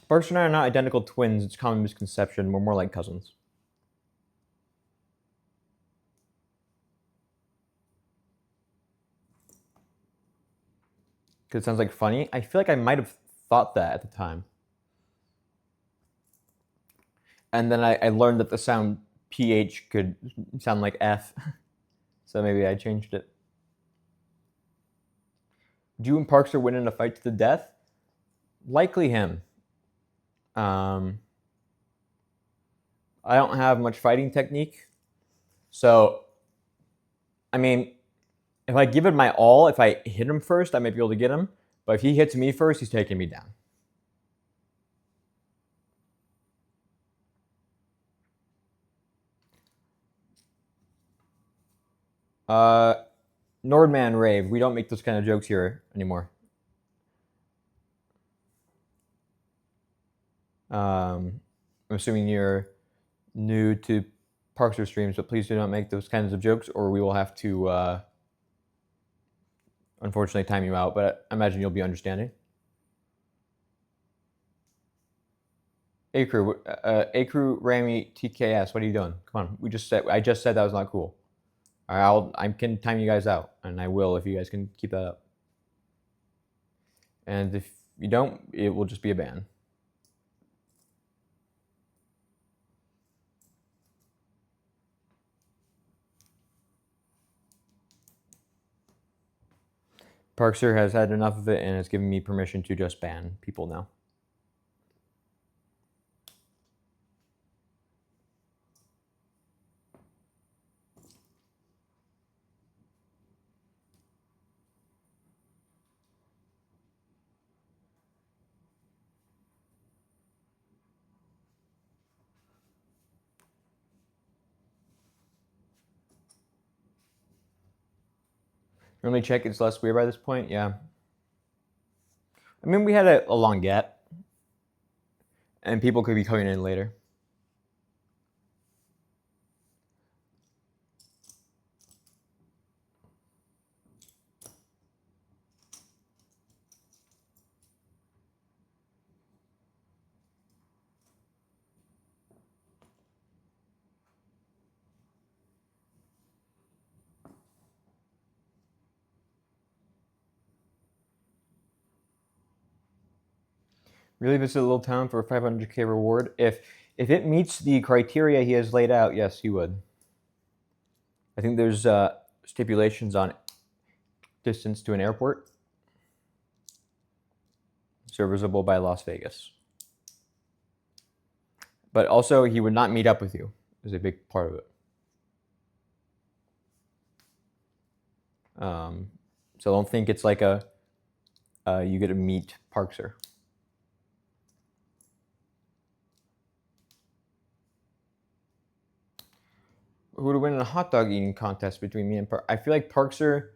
Parks and I are not identical twins. It's a common misconception. We're more like cousins. Because it sounds like funny. I feel like I might have thought that at the time. And then I learned that the sound PH could sound like F. So maybe I changed it. Do you and Parkster win in a fight to the death? Likely him. I don't have much fighting technique. So, I mean, if I give it my all, if I hit him first, I might be able to get him. But if he hits me first, he's taking me down. Nordman Rave. We don't make those kind of jokes here anymore. I'm assuming you're new to Parkster streams, but please do not make those kinds of jokes, or we will have to, unfortunately, time you out. But I imagine you'll be understanding. Acrew Rami TKS. What are you doing? Come on. I just said that was not cool. All right, I can time you guys out, and I will if you guys can keep that up. And if you don't, it will just be a ban. Parkster has had enough of it and has given me permission to just ban people now. Normally check it's less weird by this point, yeah. I mean, we had a long gap, and people could be coming in later. Really visit a little town for a 500k reward? If it meets the criteria he has laid out, yes, he would. I think there's stipulations on distance to an airport. Serviceable by Las Vegas. But also, he would not meet up with you, is a big part of it. So don't think it's like you get to meet Parkster. Who would win in a hot dog eating contest between me and Park? I feel like Parkster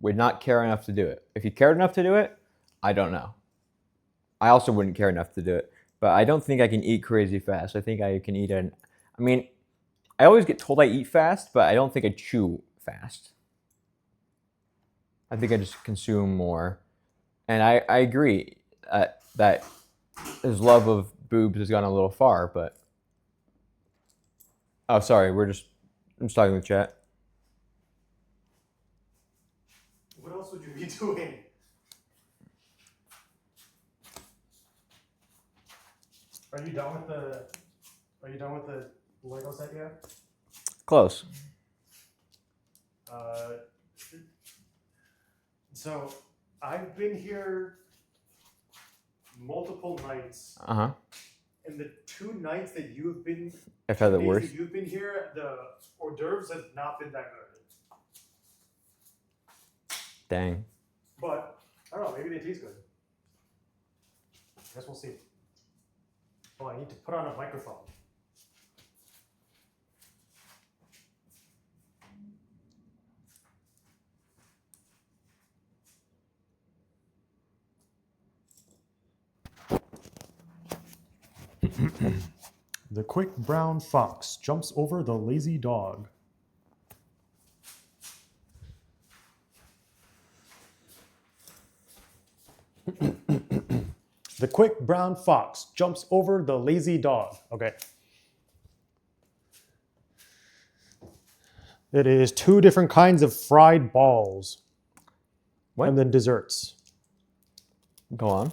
would not care enough to do it. If he cared enough to do it, I don't know. I also wouldn't care enough to do it. But I don't think I can eat crazy fast. I think I can eat I mean, I always get told I eat fast, but I don't think I chew fast. I think I just consume more. And I agree that his love of boobs has gone a little far, but... Oh, sorry, I'm just talking with chat. What else would you be doing? Are you done with the Lego set yet? Close. So I've been here multiple nights. Uh-huh. And the 2 nights that you've been I've had it worse. that you've been here, the hors d'oeuvres has not been that good. Dang. But I don't know, maybe they taste good. I guess we'll see. Oh, I need to put on a microphone. The quick brown fox jumps over the lazy dog. The quick brown fox jumps over the lazy dog. Okay. It is 2 different kinds of fried balls. What? And then desserts. Go on.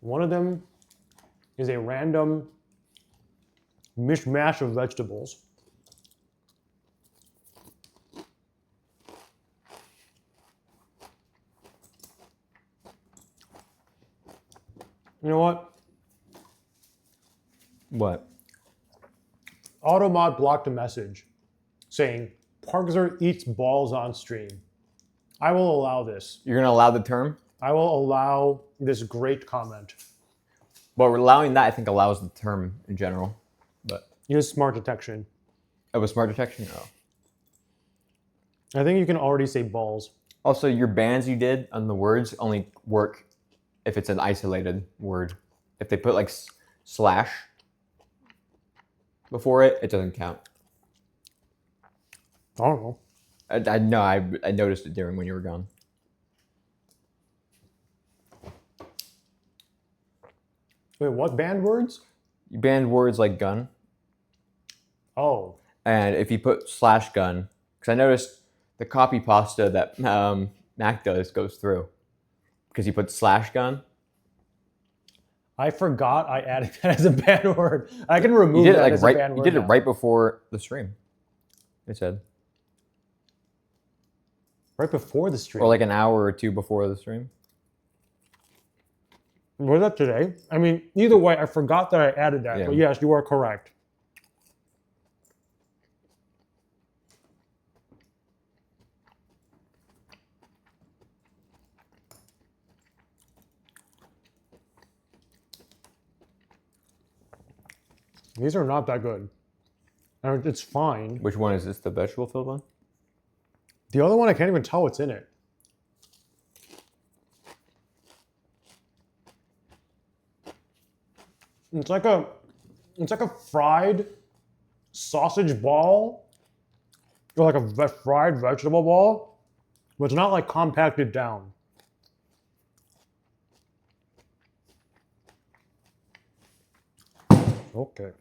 One of them is a random mishmash of vegetables. You know what? What? Automod blocked a message saying, Parkzer eats balls on stream. I will allow this. You're gonna allow the term? I will allow this great comment. Well, allowing that, I think, allows the term in general. But Use smart detection. it was smart detection. Oh. I think you can already say balls. Also, your bans you did on the words only work if it's an isolated word. If they put like slash before it, it doesn't count. I don't know. I know. I noticed it during when you were gone. Wait, what banned words? You banned words like gun, Oh. and if you put slash gun, because I noticed the copy pasta that Mac does goes through, because you put slash gun. I forgot I added that as a banned word. I can remove You did it that like as a right. banned You word did it now. right before the stream. It said, Right before the stream. or like an hour or two before the stream. Was that today? I mean, either way, I forgot that I added that. Yeah. But yes, you are correct. These are not that good. And it's fine. Which one is this? The vegetable filled one? The other one, I can't even tell what's in it. It's like a fried sausage ball, or like a fried vegetable ball, but it's not like compacted down. Okay.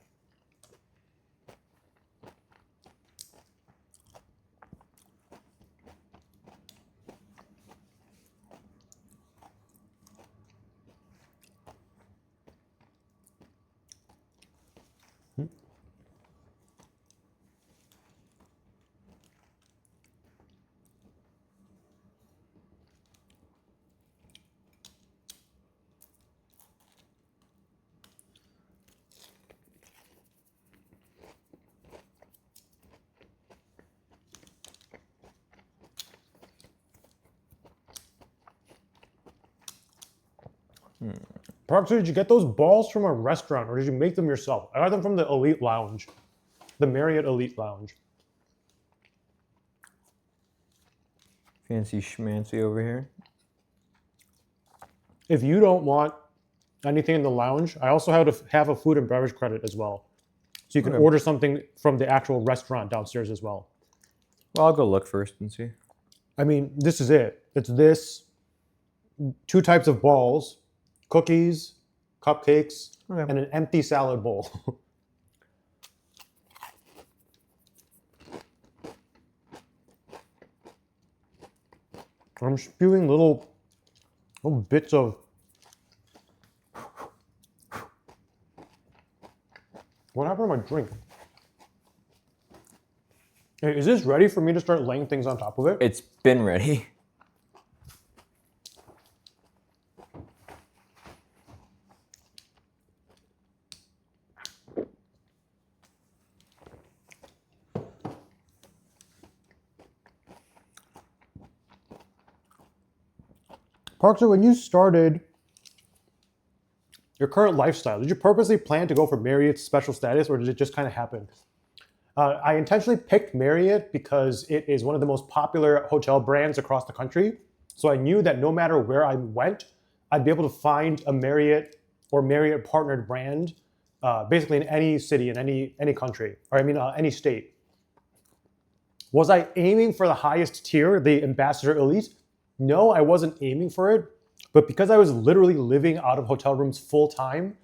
Parker, did you get those balls from a restaurant or did you make them yourself? I got them from the Elite Lounge, the Marriott Elite Lounge. Fancy schmancy over here. If you don't want anything in the lounge, I also have a food and beverage credit as well. So you can Okay. order something from the actual restaurant downstairs as well. Well, I'll go look first and see. I mean, this is it. It's this, 2 types of balls, cookies, cupcakes, Okay. and an empty salad bowl. I'm spewing little bits of. What happened to my drink? Hey, is this ready for me to start laying things on top of it? It's been ready. Parker, when you started your current lifestyle, did you purposely plan to go for Marriott's special status or did it just kind of happen? I intentionally picked Marriott because it is one of the most popular hotel brands across the country. So I knew that no matter where I went, I'd be able to find a Marriott or Marriott partnered brand, basically in any city, in any country, or any state. Was I aiming for the highest tier, the Ambassador Elite? No, I wasn't aiming for it. But because I was literally living out of hotel rooms full time,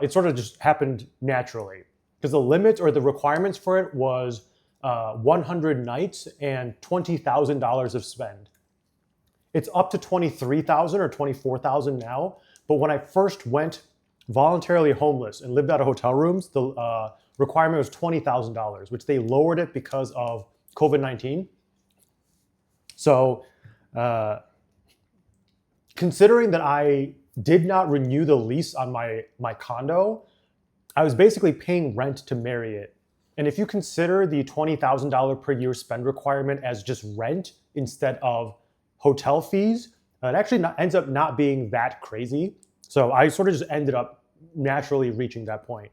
it sort of just happened naturally. Because the limit or the requirements for it was 100 nights and $20,000 of spend. It's up to 23,000 or 24,000 now. But when I first went voluntarily homeless and lived out of hotel rooms, the requirement was $20,000, which they lowered it because of COVID-19. So considering that I did not renew the lease on my condo, I was basically paying rent to Marriott. And if you consider the $20,000 per year spend requirement as just rent instead of hotel fees, it actually ends up not being that crazy. So I sort of just ended up naturally reaching that point.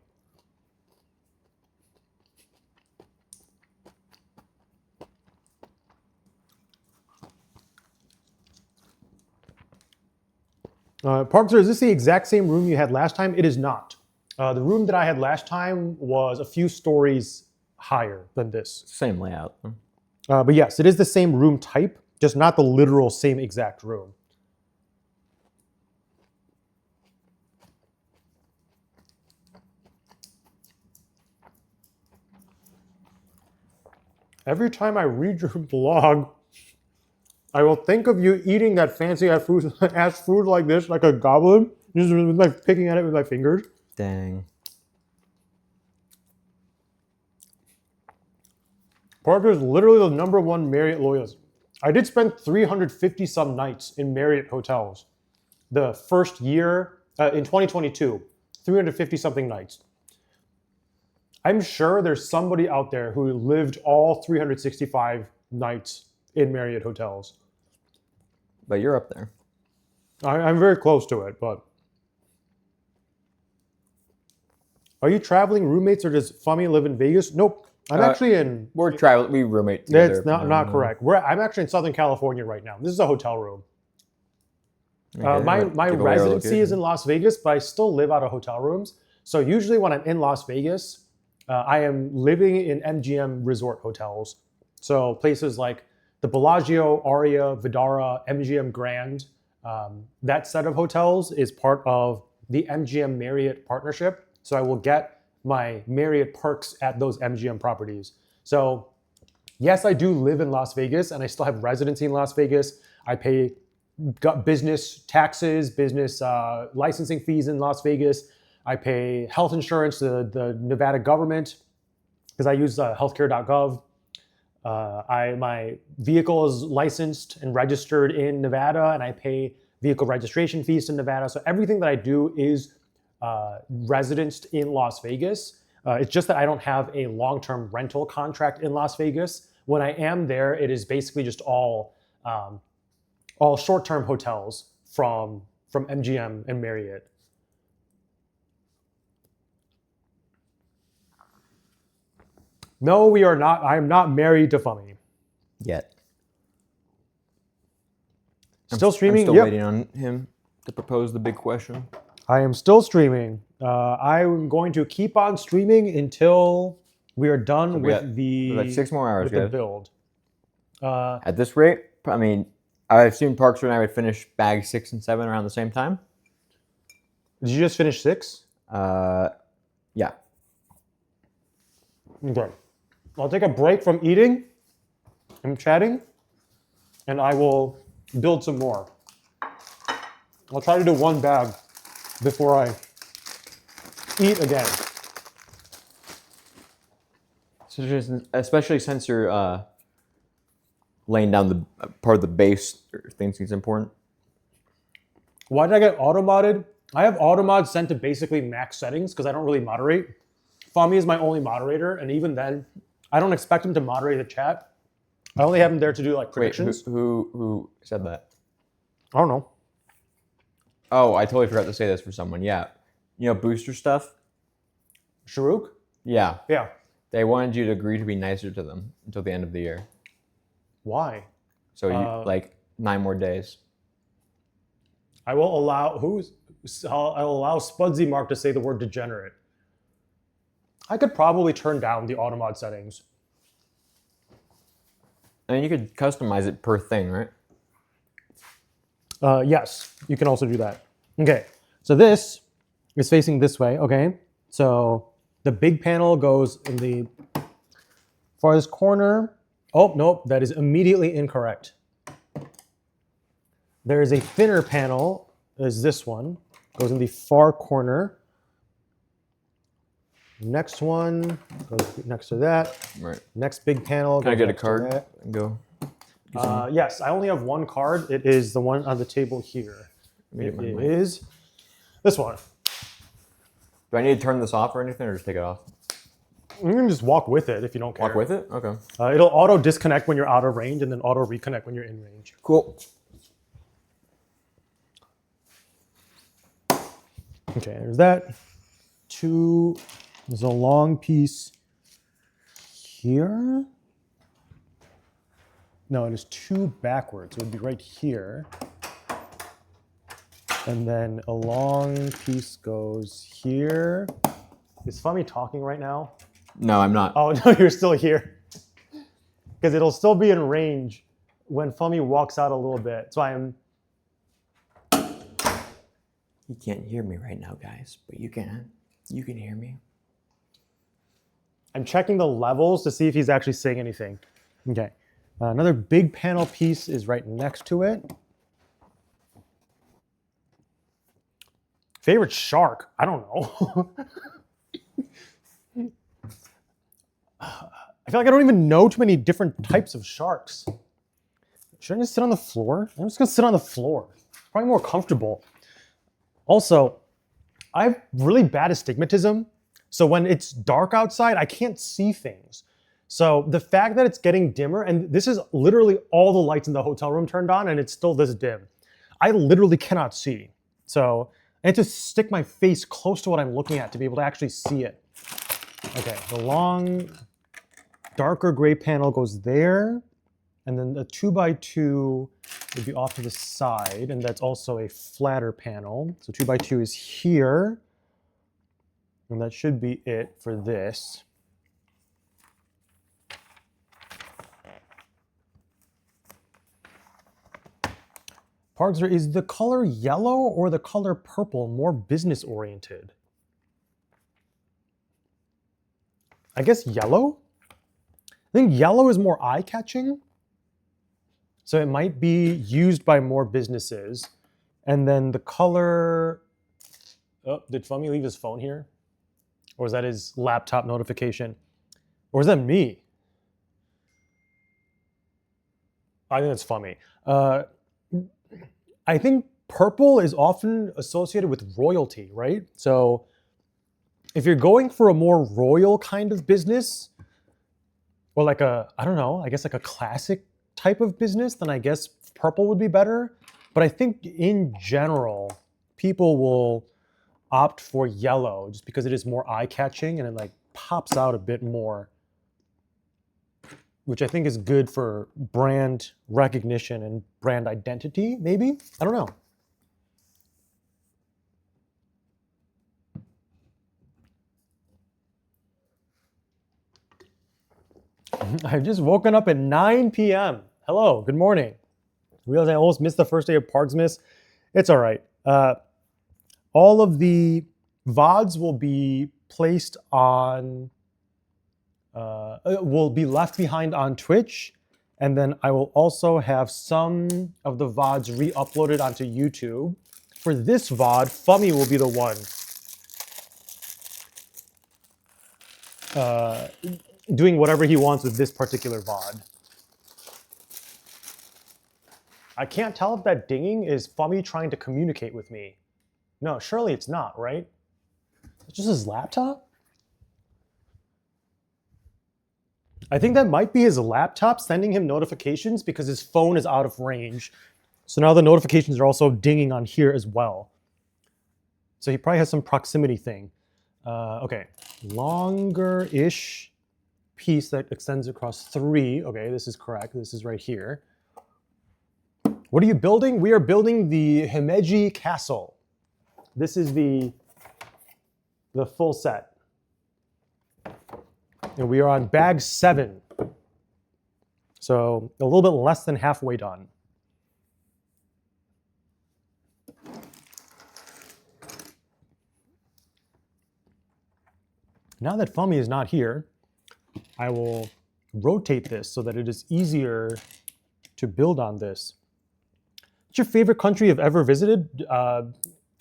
Parker, is this the exact same room you had last time? It is not. The room that I had last time was a few stories higher than this. Same layout. But yes, it is the same room type, just not the literal same exact room. Every time I read your blog, I will think of you eating that fancy ass food like this, like a goblin, just like picking at it with my fingers. Dang. Parker is literally the #1 Marriott loyalist. I did spend 350 some nights in Marriott hotels the first year in 2022, 350 something nights. I'm sure there's somebody out there who lived all 365 nights in Marriott hotels. But you're up there. I'm very close to it, but. Are you traveling roommates or does Fummy live in Vegas? Nope. I'm actually in. We're traveling. We roommate together. That's not correct. I'm actually in Southern California right now. This is a hotel room. Okay, My residency is in Las Vegas, but I still live out of hotel rooms. So usually when I'm in Las Vegas, I am living in MGM resort hotels. So places like the Bellagio, Aria, Vidara, MGM Grand. That set of hotels is part of the MGM Marriott partnership. So I will get my Marriott perks at those MGM properties. So yes, I do live in Las Vegas and I still have residency in Las Vegas. I pay business taxes, business licensing fees in Las Vegas. I pay health insurance to the Nevada government because I use healthcare.gov. My vehicle is licensed and registered in Nevada and I pay vehicle registration fees to Nevada. So everything that I do is residenced in Las Vegas. It's just that I don't have a long-term rental contract in Las Vegas. When I am there, it is basically just all short-term hotels from MGM and Marriott. No, we are not. I am not married to Fummy. Yet. Still streaming? I'm still Yep. waiting on him to propose the big question. I am still streaming. I'm going to keep on streaming until we are done with we got 6 more hours, with the guys. build. At this rate, I mean, I assumed Parker and I would finish bag 6 and 7 around the same time. Did you just finish 6? Yeah. Okay. I'll take a break from eating and chatting, and I will build some more. I'll try to do 1 bag before I eat again. Especially since you're laying down the part of the base or things is important. Why did I get auto-modded? I have auto-mod set to basically max settings because I don't really moderate. Fami is my only moderator, and even then, I don't expect him to moderate the chat. I only have him there to do like predictions. Wait, who said that? I don't know. Oh, I totally forgot to say this for someone. Yeah. You know, booster stuff? Sharuk? Yeah. Yeah. They wanted you to agree to be nicer to them until the end of the year. Why? So you like 9 more days. I will allow I'll allow Spudsy Mark to say the word degenerate. I could probably turn down the auto mod settings. And you could customize it per thing, right? Yes, you can also do that. Okay, so this is facing this way. Okay, so the big panel goes in the farthest corner. Oh, nope, that is immediately incorrect. There is a thinner panel, is this one, goes in the far corner. Next one goes next to that. Right. Next big panel. Can I goes get a next to card that. and go? Yes, I only have one card. It is the one on the table here. It is this one. Do I need to turn this off or anything, or just take it off? You can just walk with it if you don't care. Walk with it? Okay. It'll auto disconnect when you're out of range and then auto reconnect when you're in range. Cool. Okay, there's that. There's a long piece here. No, it is 2 backwards. It would be right here. And then a long piece goes here. Is Fummy talking right now? No, I'm not. Oh, no, you're still here. Because it'll still be in range when Fummy walks out a little bit. That's why I'm... You can't hear me right now, guys, but you can. You can hear me. I'm checking the levels to see if he's actually saying anything. Okay. Another big panel piece is right next to it. Favorite shark? I don't know. I feel like I don't even know too many different types of sharks. Should I just sit on the floor? I'm just gonna sit on the floor. Probably more comfortable. Also, I have really bad astigmatism. So when it's dark outside, I can't see things. So the fact that it's getting dimmer, and this is literally all the lights in the hotel room turned on and it's still this dim. I literally cannot see. So I have to stick my face close to what I'm looking at to be able to actually see it. Okay, the long, darker gray panel goes there. And then the 2x2 would be off to the side, and that's also a flatter panel. So 2x2 is here. And that should be it for this. Parkser, is the color yellow or the color purple more business oriented? I guess yellow? I think yellow is more eye-catching. So it might be used by more businesses. And then the color... Oh, did Fummy leave his phone here? Or is that his laptop notification? Or is that me? I think that's Fummy. I think purple is often associated with royalty, right? So if you're going for a more royal kind of business, or like a, I don't know, I guess like a classic type of business, then I guess purple would be better. But I think in general, people will opt for yellow just because it is more eye-catching and it like pops out a bit more, which I think is good for brand recognition and brand identity, maybe? I don't know. I've just woken up at 9 p.m. Hello, good morning. I realized I almost missed the first day of Parksmith. It's all right. All of the VODs will be placed on, will be left behind on Twitch. And then I will also have some of the VODs re-uploaded onto YouTube. For this VOD, Fummy will be the one doing whatever he wants with this particular VOD. I can't tell if that dinging is Fummy trying to communicate with me. No, surely it's not, right? It's just his laptop? I think that might be his laptop sending him notifications because his phone is out of range. So now the notifications are also dinging on here as well. So he probably has some proximity thing. Okay, longer-ish piece that extends across 3. Okay, this is correct. This is right here. What are you building? We are building the Himeji castle. This is the full set. And we are on bag 7. So a little bit less than halfway done. Now that Fummy is not here, I will rotate this so that it is easier to build on this. What's your favorite country you've ever visited?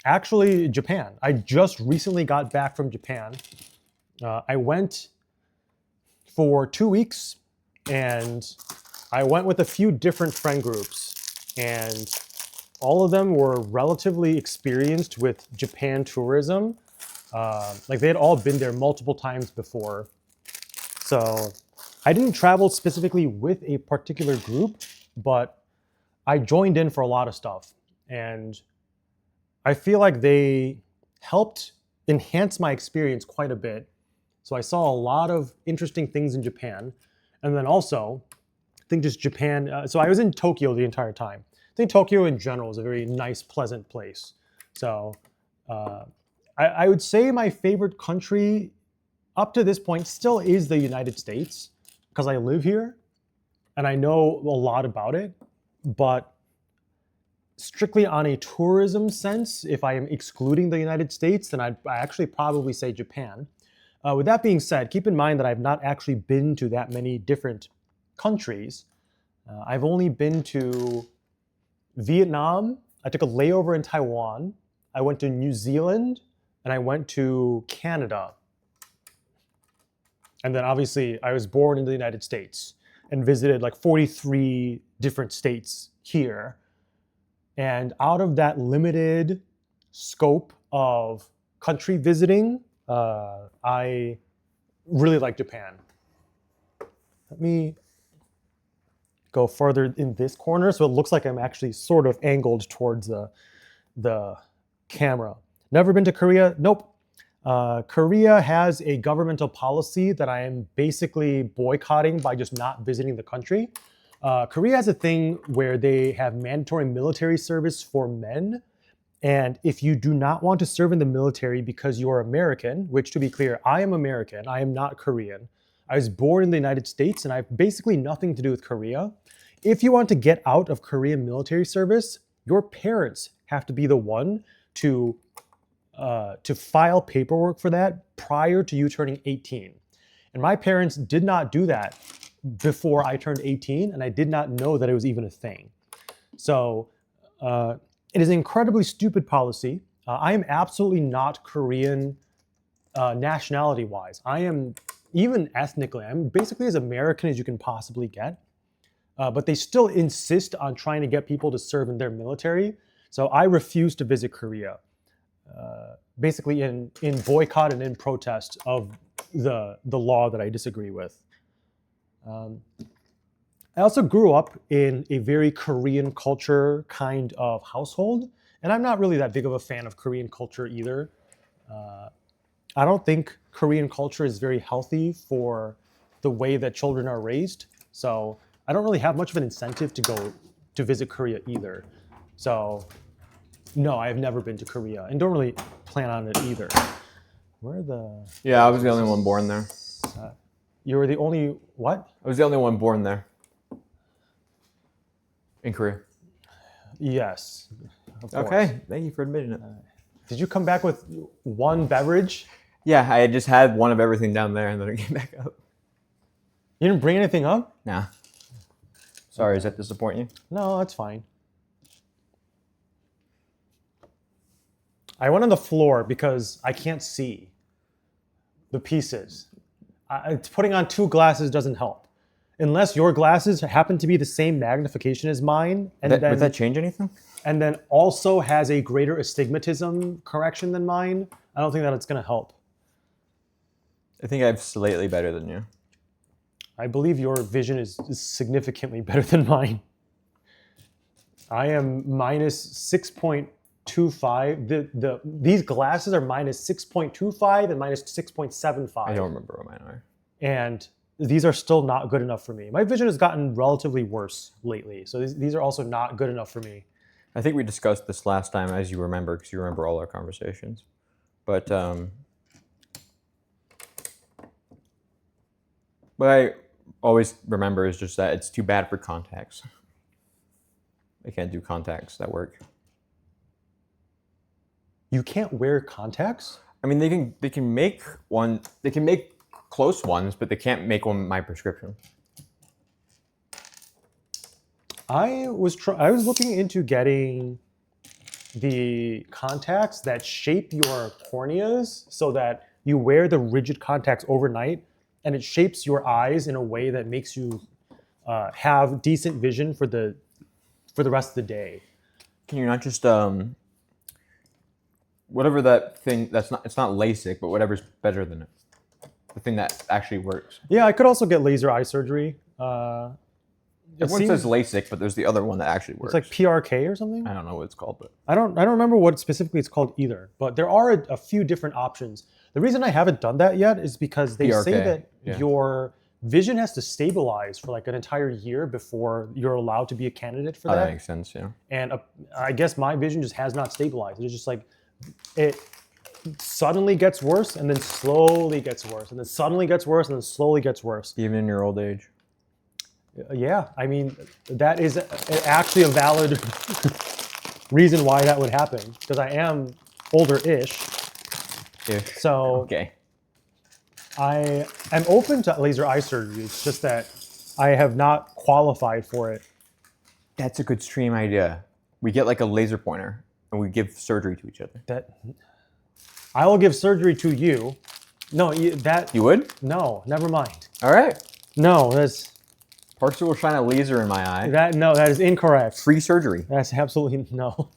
Actually, Japan. I just recently got back from Japan. I went for 2 weeks, and I went with a few different friend groups, and all of them were relatively experienced with Japan tourism. Like they had all been there multiple times before. So I didn't travel specifically with a particular group, but I joined in for a lot of stuff. And I feel like they helped enhance my experience quite a bit. So I saw a lot of interesting things in Japan. And then also, I think just Japan. So I was in Tokyo the entire time. I think Tokyo in general is a very nice, pleasant place. So I would say my favorite country up to this point still is the United States, because I live here and I know a lot about it. But strictly on a tourism sense, if I am excluding the United States, then I actually probably say Japan. With that being said, keep in mind that I've not actually been to that many different countries. I've only been to Vietnam. I took a layover in Taiwan. I went to New Zealand, and I went to Canada. And then obviously I was born in the United States and visited like 43 different states here. And out of that limited scope of country visiting, I really like Japan. Let me go further in this corner so it looks like I'm actually sort of angled towards the camera. Never been to Korea? Nope. Korea has a governmental policy that I am basically boycotting by just not visiting the country. Korea has a thing where they have mandatory military service for men. And if you do not want to serve in the military because you are American, which to be clear, I am American, I am not Korean. I was born in the United States and I have basically nothing to do with Korea. If you want to get out of Korean military service, your parents have to be the one to file paperwork for that prior to you turning 18. And my parents did not do that before I turned 18, and I did not know that it was even a thing. So it is an incredibly stupid policy. I am absolutely not Korean nationality-wise. I am, even ethnically, I'm basically as American as you can possibly get. But they still insist on trying to get people to serve in their military. So I refuse to visit Korea. Basically in boycott and in protest of the law that I disagree with. I also grew up in a very Korean culture kind of household, and I'm not really that big of a fan of Korean culture either. I don't think Korean culture is very healthy for the way that children are raised, so I don't really have much of an incentive to go to visit Korea either. So no, I have never been to Korea and don't really plan on it either. Where are the... Yeah, I was the only one born there. You were the only... What? I was the only one born there. In Korea. Yes. Of course. Okay, thank you for admitting it. Did you come back with one beverage? Yeah, I just had one of everything down there and then it came back up. You didn't bring anything up? Nah. Sorry, does that disappoint you? No, that's fine. I went on the floor because I can't see the pieces. Putting on 2 glasses doesn't help. Unless your glasses happen to be the same magnification as mine. And Would that change anything? And then also has a greater astigmatism correction than mine, I don't think that it's going to help. I think I'm slightly better than you. I believe your vision is significantly better than mine. I am minus 6.25. These glasses are minus 6.25 and minus 6.75. I don't remember what mine are. And these are still not good enough for me. My vision has gotten relatively worse lately, so these are also not good enough for me. I think we discussed this last time, as you remember, because you remember all our conversations. But what I always remember is just that it's too bad for contacts. I can't do contacts that work. You can't wear contacts? I mean, they can make one. They can make close ones, but they can't make one my prescription. I was looking into getting the contacts that shape your corneas so that you wear the rigid contacts overnight, and it shapes your eyes in a way that makes you have decent vision for the rest of the day. Can you not just whatever that thing that's not, it's not LASIK, but whatever's better than it, the thing that actually works. Yeah, I could also get laser eye surgery. Everyone says LASIK, but there's the other one that actually works. It's like PRK or something. I don't know what it's called, but I don't remember what specifically it's called either. But there are a few different options. The reason I haven't done that yet is because they PRK, say that yeah. your vision has to stabilize for like an entire year before you're allowed to be a candidate for that that. makes sense. Yeah. And I guess my vision just has not stabilized. It's just like it suddenly gets worse and then slowly gets worse and then suddenly gets worse and then slowly gets worse. Even in your old age. Yeah, I mean, that is actually a valid reason why that would happen, because I am older-ish. So okay. I am open to laser eye surgery. It's just that I have not qualified for it. That's a good stream idea. We get like a laser pointer and we give surgery to each other. That I will give surgery to you. No, that You would? no, never mind. All right. No, Parker will shine a laser in my eye. that is incorrect. Free surgery. That's absolutely no.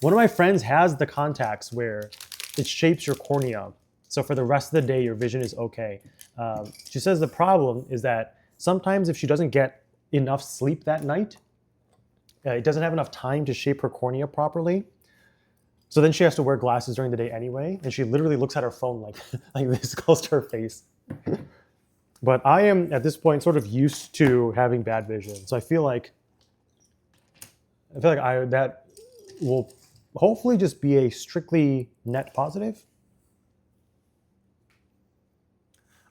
One of my friends has the contacts where it shapes your cornea. So for the rest of the day, your vision is okay. She says the problem is that sometimes if she doesn't get enough sleep that night, it doesn't have enough time to shape her cornea properly. So then she has to wear glasses during the day anyway. And she literally looks at her phone like this close to her face. But I am, at this point, sort of used to having bad vision. So I feel like that will hopefully just be a strictly net positive.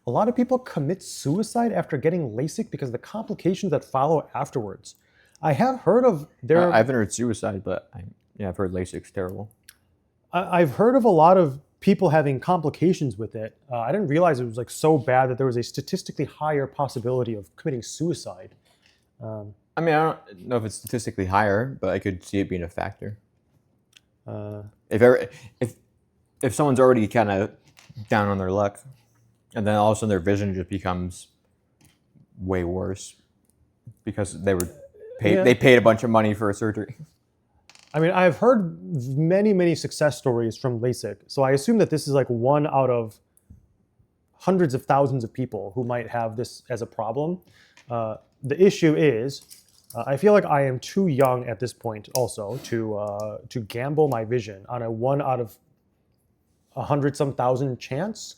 A lot of people commit suicide after getting LASIK because of the complications that follow afterwards. I have heard of I haven't heard suicide, but I've heard LASIK's terrible. I've heard of a lot of people having complications with it. I didn't realize it was like so bad that there was a statistically higher possibility of committing suicide. I mean, I don't know if it's statistically higher, but I could see it being a factor. If someone's already kind of down on their luck, and then all of a sudden their vision just becomes way worse because they paid a bunch of money for a surgery. I mean, I've heard many, many success stories from LASIK. So I assume that this is like one out of hundreds of thousands of people who might have this as a problem. The issue is, I feel like I am too young at this point also to gamble my vision on a 1 out of 100-some thousand chance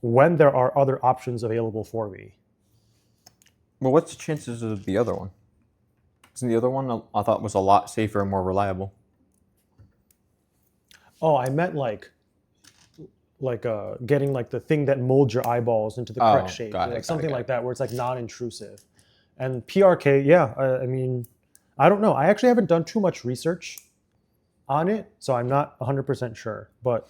when there are other options available for me. Well, what's the chances of the other one? Isn't the other one I thought was a lot safer and more reliable? Oh, I meant like getting like the thing that molds your eyeballs into the correct shape, something like that, where it's like non-intrusive. And PRK, yeah, I mean, I don't know. I actually haven't done too much research on it, so I'm not 100% sure. But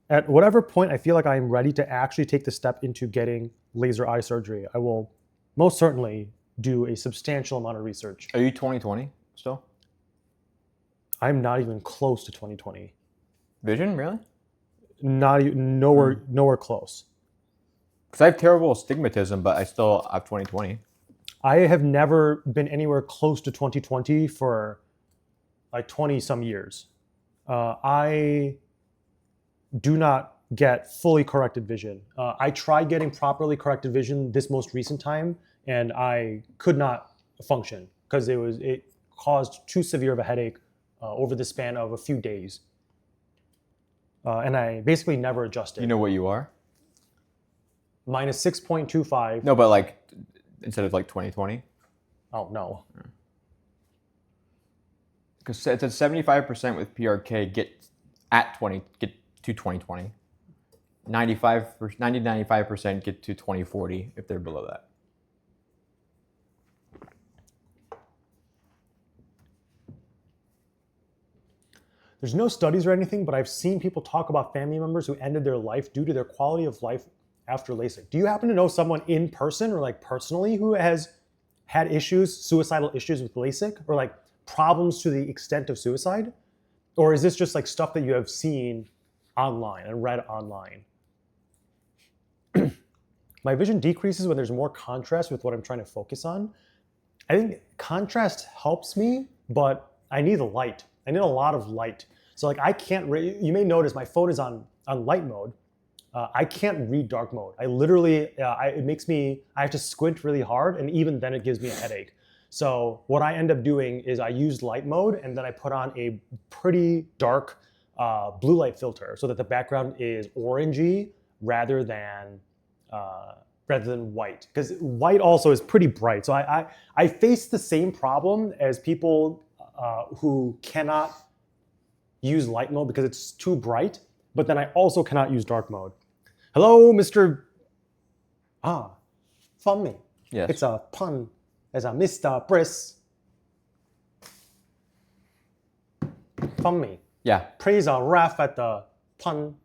at whatever point I feel like I'm ready to actually take the step into getting laser eye surgery, I will most certainly do a substantial amount of research. Are you 20/20 still? I'm not even close to 20/20. Vision, really? Nowhere close. Because I have terrible astigmatism, but I still have 20/20. I have never been anywhere close to 20/20 for like 20 some years. I do not get fully corrected vision. I tried getting properly corrected vision this most recent time, and I could not function because it caused too severe of a headache over the span of a few days. And I basically never adjusted. You know what you are? minus 6.25. No, but like instead of like 2020. Oh, no. Because it says 75% with PRK get to 2020. 95% get to 2040 if they're below that. There's no studies or anything, but I've seen people talk about family members who ended their life due to their quality of life after LASIK. Do you happen to know someone in person or like personally who has had issues, suicidal issues with LASIK, or like problems to the extent of suicide? Or is this just like stuff that you have seen online and read online? My vision decreases when there's more contrast with what I'm trying to focus on. I think contrast helps me, but I need the light. I need a lot of light. So like I can't you may notice my phone is on light mode. I can't read dark mode. I literally, it makes me, I have to squint really hard, and even then it gives me a headache. So what I end up doing is I use light mode, and then I put on a pretty dark blue light filter so that the background is orangey rather than white, because white also is pretty bright. So I face the same problem as people who cannot use light mode because it's too bright, but then I also cannot use dark mode. Hello, Mr. Funny. Yes. It's a pun as a Mr. Briss. Funny. Yeah. Praise a laugh at the pun.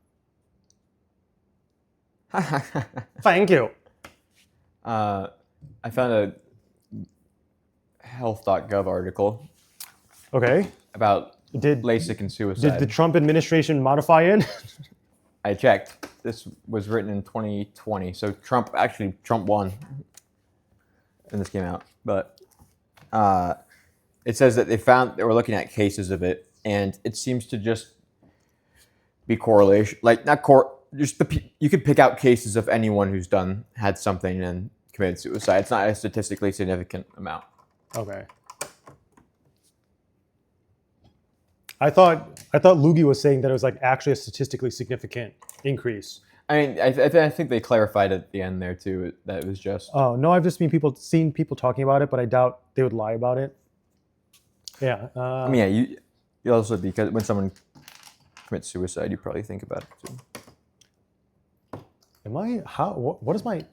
Thank you. I found a health.gov article Okay. about Did LASIK and suicide. Did the Trump administration modify it? I checked. This was written in 2020. So Trump won. And this came out. But it says that they were looking at cases of it, and it seems to just be correlation. Like, you could pick out cases of anyone who's had something and committed suicide. It's not a statistically significant amount. Okay. I thought Loogie was saying that it was like actually a statistically significant increase. I mean, I think they clarified at the end there too that it was just. Oh no, I've just seen people talking about it, but I doubt they would lie about it. Yeah. I mean, yeah, you also, because when someone commits suicide, you probably think about it too. What is my?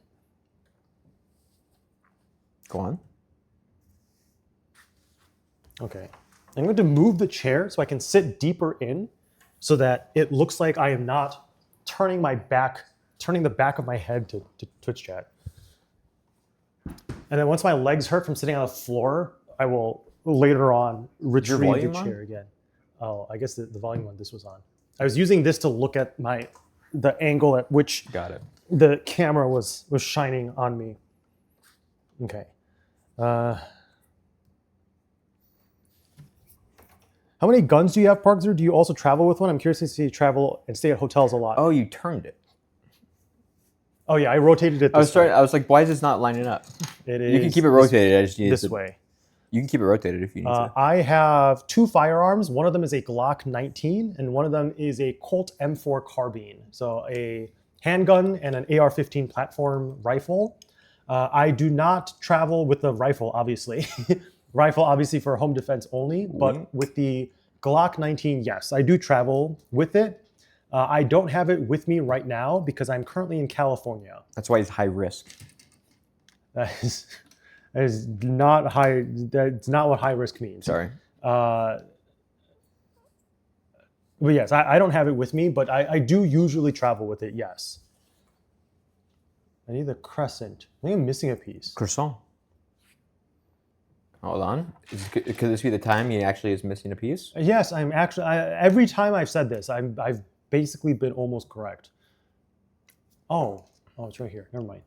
Go on. Okay. I'm going to move the chair so I can sit deeper in so that it looks like I am not turning the back of my head to Twitch chat. And then once my legs hurt from sitting on the floor, I will later on retrieve the chair again. Oh, I guess the volume one this was on. I was using this to look at the angle at which the camera was shining on me. Okay. How many guns do you have, Parkzer? Do you also travel with one? I'm curious to see you travel and stay at hotels a lot. Oh, you turned it. Oh yeah, I rotated it this way. I was like, why is this not lining up? It is. You can keep it rotated. I just need this way. You can keep it rotated if you need to. I have two firearms. One of them is a Glock 19, and one of them is a Colt M4 carbine. So a handgun and an AR-15 platform rifle. I do not travel with the rifle, obviously. Rifle, obviously, for home defense only, but with the Glock 19, yes, I do travel with it. I don't have it with me right now because I'm currently in California. That's why it's high risk. That is not high. That's not what high risk means. Sorry. But yes, I don't have it with me, but I do usually travel with it, yes. I need the crescent. I think I'm missing a piece. Croissant. Hold on. Could this be the time he actually is missing a piece? Yes, I'm actually. Every time I've said this, I've basically been almost correct. Oh, it's right here. Never mind.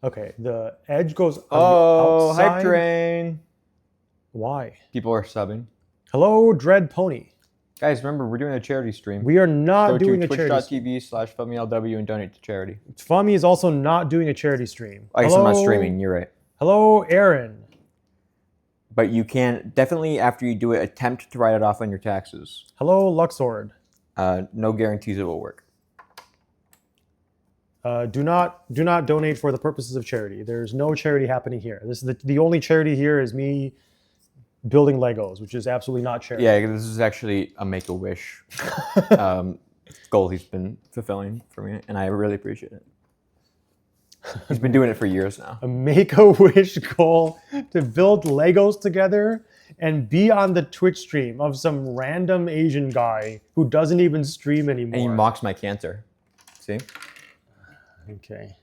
Okay, the edge goes Oh, outside. hype train. Why? People are subbing. Hello, Dread Pony. Guys, remember, we're doing a charity stream. We are not Go doing to a charity stream. twitch.tv/FUMMYLW and donate to charity. Fummy is also not doing a charity stream. I guess I'm not streaming. You're right. Hello, Aaron. But you can definitely, after you do it, attempt to write it off on your taxes. Hello, Luxord. No guarantees it will work. Do not donate for the purposes of charity. There's no charity happening here. This is the only charity here is me building Legos, which is absolutely not charity. Yeah, this is actually a Make-A-Wish goal he's been fulfilling for me, and I really appreciate it. He's been doing it for years now. A Make-A-Wish goal to build Legos together and be on the Twitch stream of some random Asian guy who doesn't even stream anymore. And he mocks my cancer. See? Okay.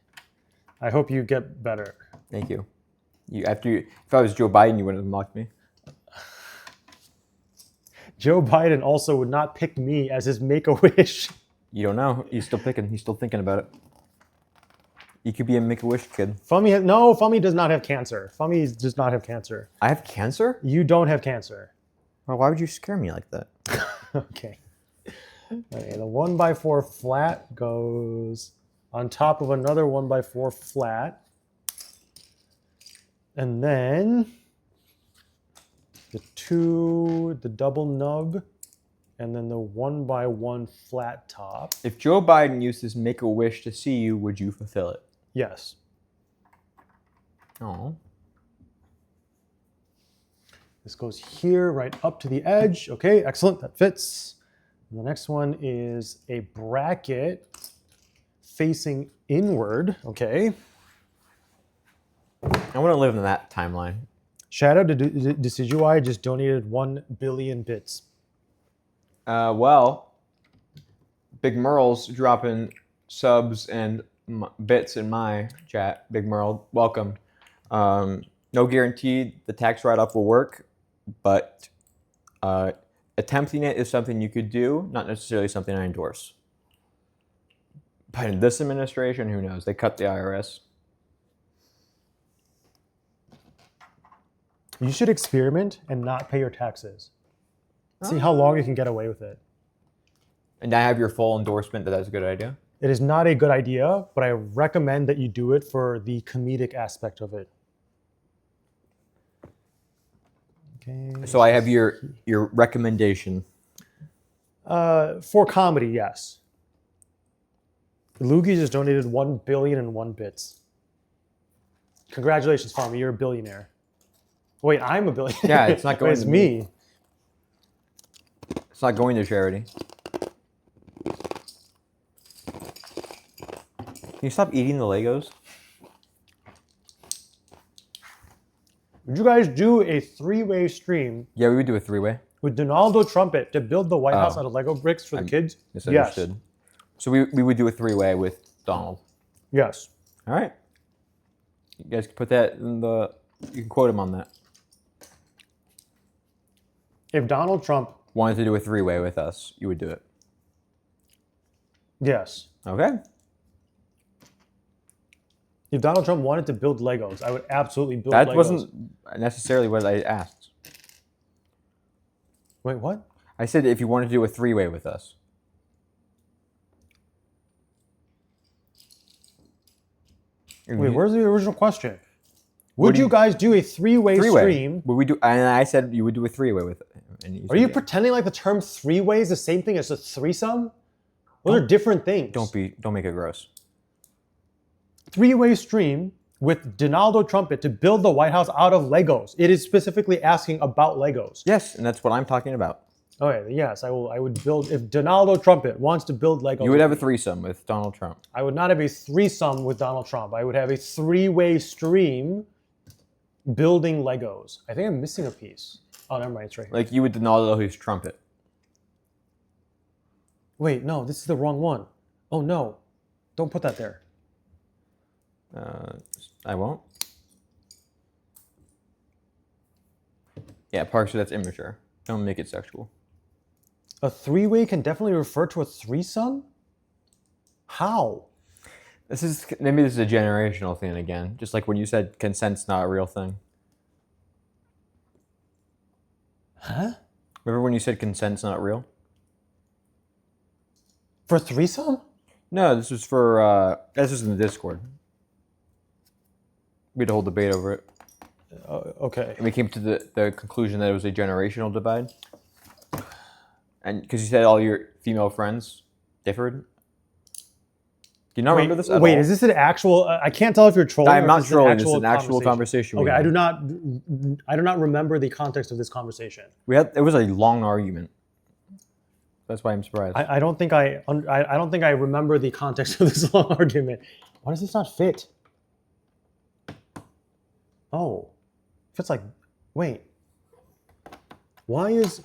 I hope you get better. Thank you. If I was Joe Biden, you wouldn't have mocked me. Joe Biden also would not pick me as his Make-A-Wish. You don't know. He's still picking. He's still thinking about it. You could be a Make-A-Wish kid. Fummy does not have cancer. Fummy does not have cancer. I have cancer? You don't have cancer. Well, why would you scare me like that? Okay. Okay, the 1x4 flat goes on top of another 1x4 flat. And then the double nub, and then the 1x1 flat top. If Joe Biden used his Make-A-Wish to see you, would you fulfill it? Yes. Oh. This goes here, right up to the edge. Okay, excellent, that fits. And the next one is a bracket facing inward, okay. I want to live in that timeline. Shout out to Decidueye, just donated 1 billion bits. Well, Big Merle's dropping subs and bits in my chat. Big Merle, welcome. No guarantee the tax write-off will work, but attempting it is something you could do, not necessarily something I endorse. But in this administration, who knows? They cut the IRS. You should experiment and not pay your taxes. See how long you can get away with it. And I have your full endorsement that that's a good idea. It is not a good idea, but I recommend that you do it for the comedic aspect of it. Okay. So I have your recommendation. For comedy, yes. Loogie just donated 1 billion and 1 bits. Congratulations, Farmy, you're a billionaire. Wait, I'm a billionaire. Yeah, it's not going It's to me. It's not going to charity. Can you stop eating the Legos? Would you guys do a 3-way stream Yeah, we would do a 3-way. with Donaldo Trumpet to build the White House Oh. out of Lego bricks for the kids? Misunderstood. So we would do a 3-way with Donald. Yes. All right. You guys can put that in the. You can quote him on that. If Donald Trump, Wanted to do a 3-way with us, you would do it. yes. Okay. If Donald Trump wanted to build Legos, I would absolutely build That Legos. wasn't necessarily what I asked. Wait, what? I said if you wanted to do a 3-way with us. Wait, where's the original question? Would you guys do a 3-way 3-way. stream? Would we do? And I said you would do a 3-way with it. And Are said you yeah. pretending like the term 3-way is the same thing as a threesome? Those are different things. Don't make it gross. 3-way stream with Donaldo Trumpet to build the White House out of Legos. It is specifically asking about Legos. Yes, and that's what I'm talking about. Okay, yes, I would build, if Donaldo Trumpet wants to build Legos. You would have a threesome with Donald Trump. I would not have a threesome with Donald Trump. I would have a 3-way stream building Legos. I think I'm missing a piece. Oh, never mind, it's right here. Like you would Donaldo his trumpet. Wait, no, this is the wrong one. Oh no, don't put that there. I won't. Yeah, Parker, that's immature. Don't make it sexual. A 3-way can definitely refer to a threesome? How? Maybe this is a generational thing again. Just like when you said consent's not a real thing. Huh? Remember when you said consent's not real? For threesome? No, this was for, this was in the Discord. We had a whole debate over it. Okay. And we came to the conclusion that it was a generational divide. And because you said all your female friends differed. Do you not remember this at Wait, all? is this an actual? I can't tell if you're trolling. I'm or not if this trolling. This is an actual conversation. Okay, I do not remember the context of this conversation. It was a long argument. That's why I'm surprised. I don't think I don't think I remember the context of this long argument. Why does this not fit? Oh, fits like. Wait. Why is?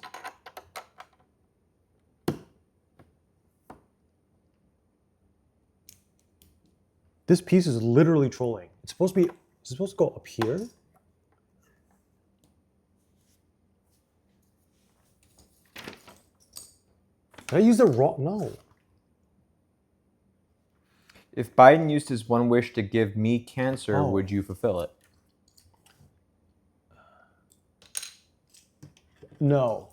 This piece is literally trolling. It's supposed to be. Is it supposed to go up here? Did I use the wrong? No. If Biden used his one wish to give me cancer, Oh. would you fulfill it? No.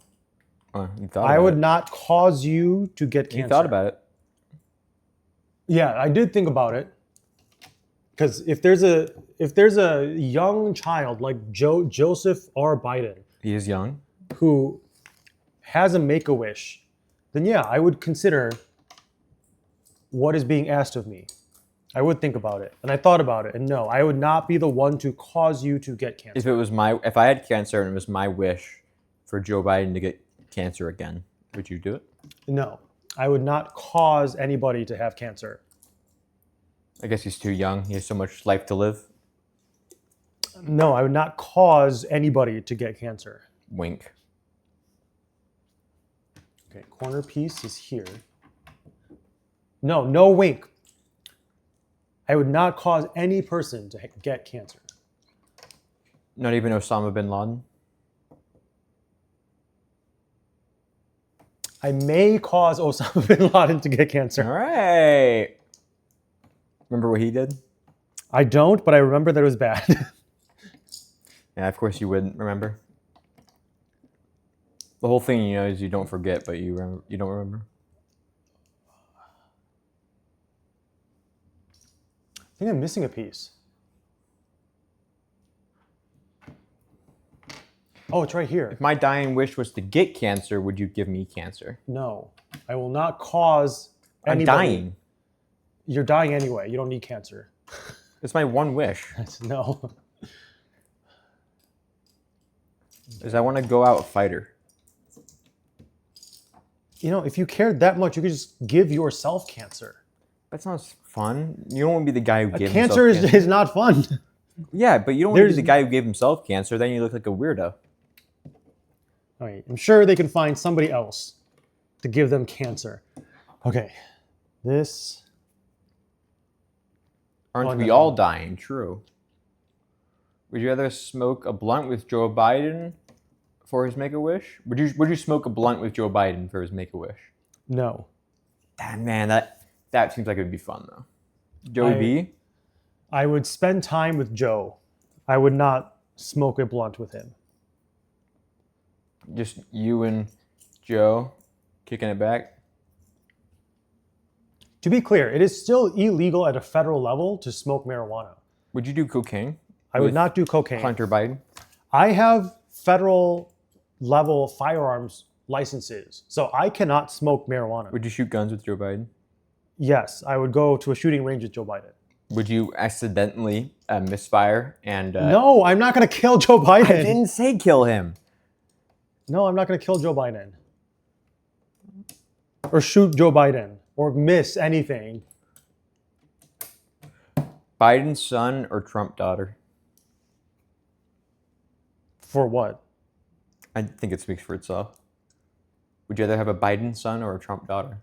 You thought I about would it. not cause you to get cancer. You thought about it. Yeah, I did think about it. Because if there's a young child like Joseph R. Biden He is young. who has a Make-A-Wish, then yeah, I would consider what is being asked of me. I would think about it, and I thought about it, and no, I would not be the one to cause you to get cancer. If I had cancer and it was my wish for Joe Biden to get cancer again, would you do it? No, I would not cause anybody to have cancer. I guess he's too young. He has so much life to live. No, I would not cause anybody to get cancer. Wink. Okay, corner piece is here. No, no wink. I would not cause any person to get cancer. Not even Osama bin Laden. I may cause Osama bin Laden to get All cancer. right. Remember what he did? I don't, but I remember that it was bad. Yeah, of course you wouldn't remember. The whole thing, is you don't forget, but you don't remember. I think I'm missing a piece. Oh, it's right here. If my dying wish was to get cancer, would you give me cancer? No, I will not cause I'm anybody. dying. You're dying anyway. You don't need cancer. It's my one wish. No. Is I want to go out a fighter. If you cared that much, you could just give yourself cancer. That sounds fun. You don't want to be the guy who gave Cancer himself cancer. is not fun. Yeah, but you don't want to be There's- the guy who gave himself cancer. Then you look like a weirdo. All right, I'm sure they can find somebody else to give them cancer. Okay, this. Aren't Oh, we no. all dying? True. Would you rather smoke a blunt with Joe Biden for his Make-A-Wish? Would you smoke a blunt with Joe Biden for his Make-A-Wish? No. Damn, man, that seems like it would be fun though. Joey B. I would spend time with Joe. I would not smoke a blunt with him. Just you and Joe kicking it back. To be clear, it is still illegal at a federal level to smoke marijuana. Would you do cocaine? I would with not do cocaine. Hunter Biden. I have federal level firearms licenses, so I cannot smoke marijuana. Would you shoot guns with Joe Biden? Yes, I would go to a shooting range with Joe Biden. Would you accidentally misfire and? No, I'm not going to kill Joe Biden. I didn't say kill him. No, I'm not going to kill Joe Biden. Or shoot Joe Biden. Or miss anything. Biden's son or Trump daughter? For what? I think it speaks for itself. Would you rather have a Biden son or a Trump daughter?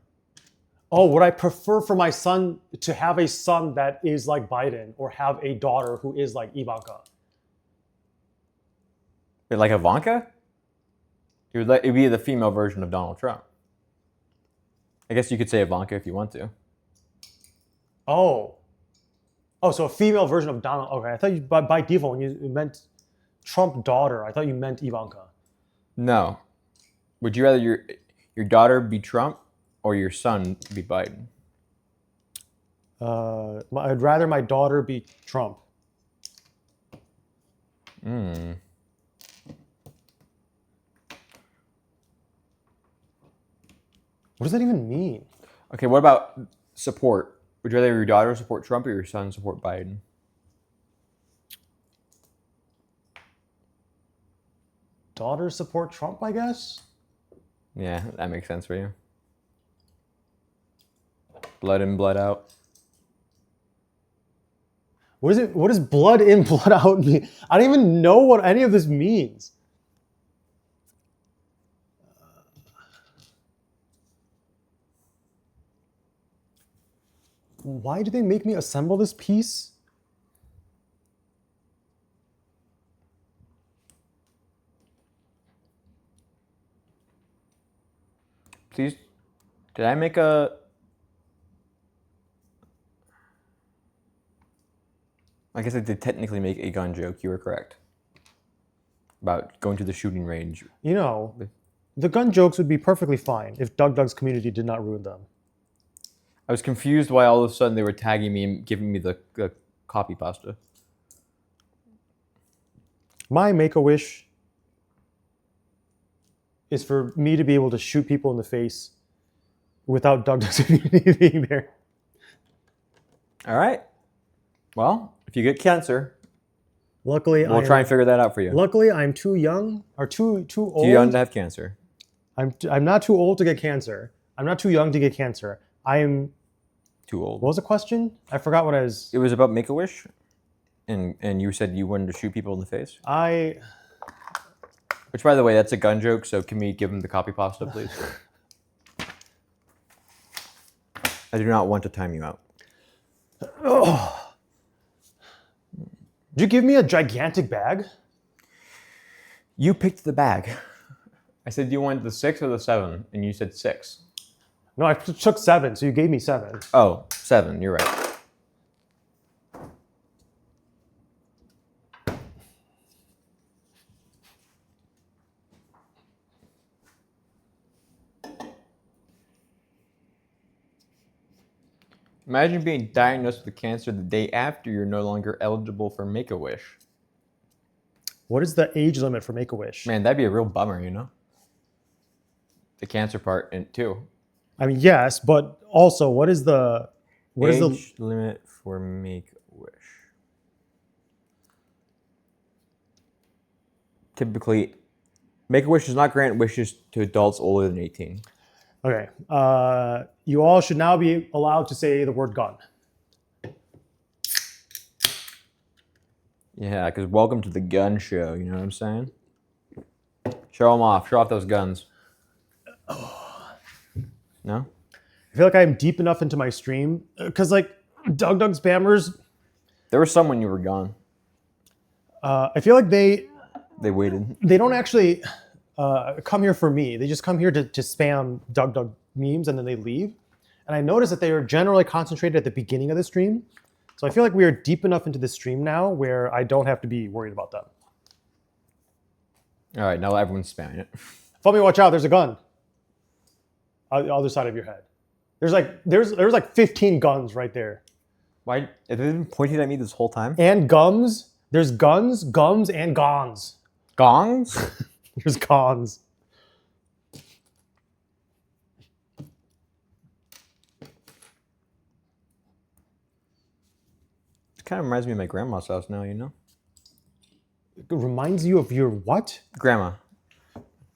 Oh, would I prefer for my son to have a son that is like Biden or have a daughter who is like Ivanka? Like Ivanka? It'd be the female version of Donald Trump. I guess you could say Ivanka if you want to. Oh, so a female version of Donald. Okay, I thought you by default when you meant Trump daughter, I thought you meant Ivanka. No. Would you rather your daughter be Trump or your son be Biden? I'd rather my daughter be Trump. What does that even mean? Okay, what about support? Would you rather your daughter support Trump or your son support Biden? Daughters support Trump, I guess. Yeah, that makes sense for you. Blood in, blood out. What is it? What does blood in, blood out mean? I don't even know what any of this means. Why did they make me assemble this piece? Please, did I make a... I guess I did technically make a gun joke. You were correct. About going to the shooting range. You know, the gun jokes would be perfectly fine if Doug's community did not ruin them. I was confused why all of a sudden they were tagging me and giving me the copy pasta. My Make-A-Wish is for me to be able to shoot people in the face without Doug's community being there. All right. Well, if you get cancer, Luckily, we'll try and figure that out for you. Luckily, I'm too young or too old. Too young to have cancer. I'm not too old to get cancer. I'm not too young to get cancer. I am too old. What was the question? I forgot what I was. It was about Make-A-Wish, and you said you wanted to shoot people in the face. Which, by the way, that's a gun joke. So can we give him the copy pasta, please? I do not want to time you out. Oh. Did you give me a gigantic bag? You picked the bag. I said, do you want the 6 or the 7? And you said 6. No, I took 7, so you gave me 7. Oh, 7. You're right. Imagine being diagnosed with cancer the day after you're no longer eligible for Make-A-Wish. What is the age limit for Make-A-Wish? Man, that'd be a real bummer, you know? The cancer part, too. I mean, yes, but also, what is the age limit for Make-A-Wish? Typically, Make-A-Wish does not grant wishes to adults older than 18. Okay. You all should now be allowed to say the word gun. Yeah, because welcome to the gun show, you know what I'm saying? Show them off. Show off those guns. No? I feel like I'm deep enough into my stream because, like, Doug spammers. There were some when you were gone. I feel like they waited. They don't actually come here for me. They just come here to spam Doug memes and then they leave. And I noticed that they are generally concentrated at the beginning of the stream. So I feel like we are deep enough into the stream now where I don't have to be worried about them. All right, now everyone's spamming it. Fummy, watch out! There's a gun. On the other side of your head. There's like 15 guns right there. Why? Have they been pointing at me this whole time? And gums. There's guns, gums, and gons. Gongs? There's cons. It kind of reminds me of my grandma's house now, you know? It reminds you of your what? Grandma.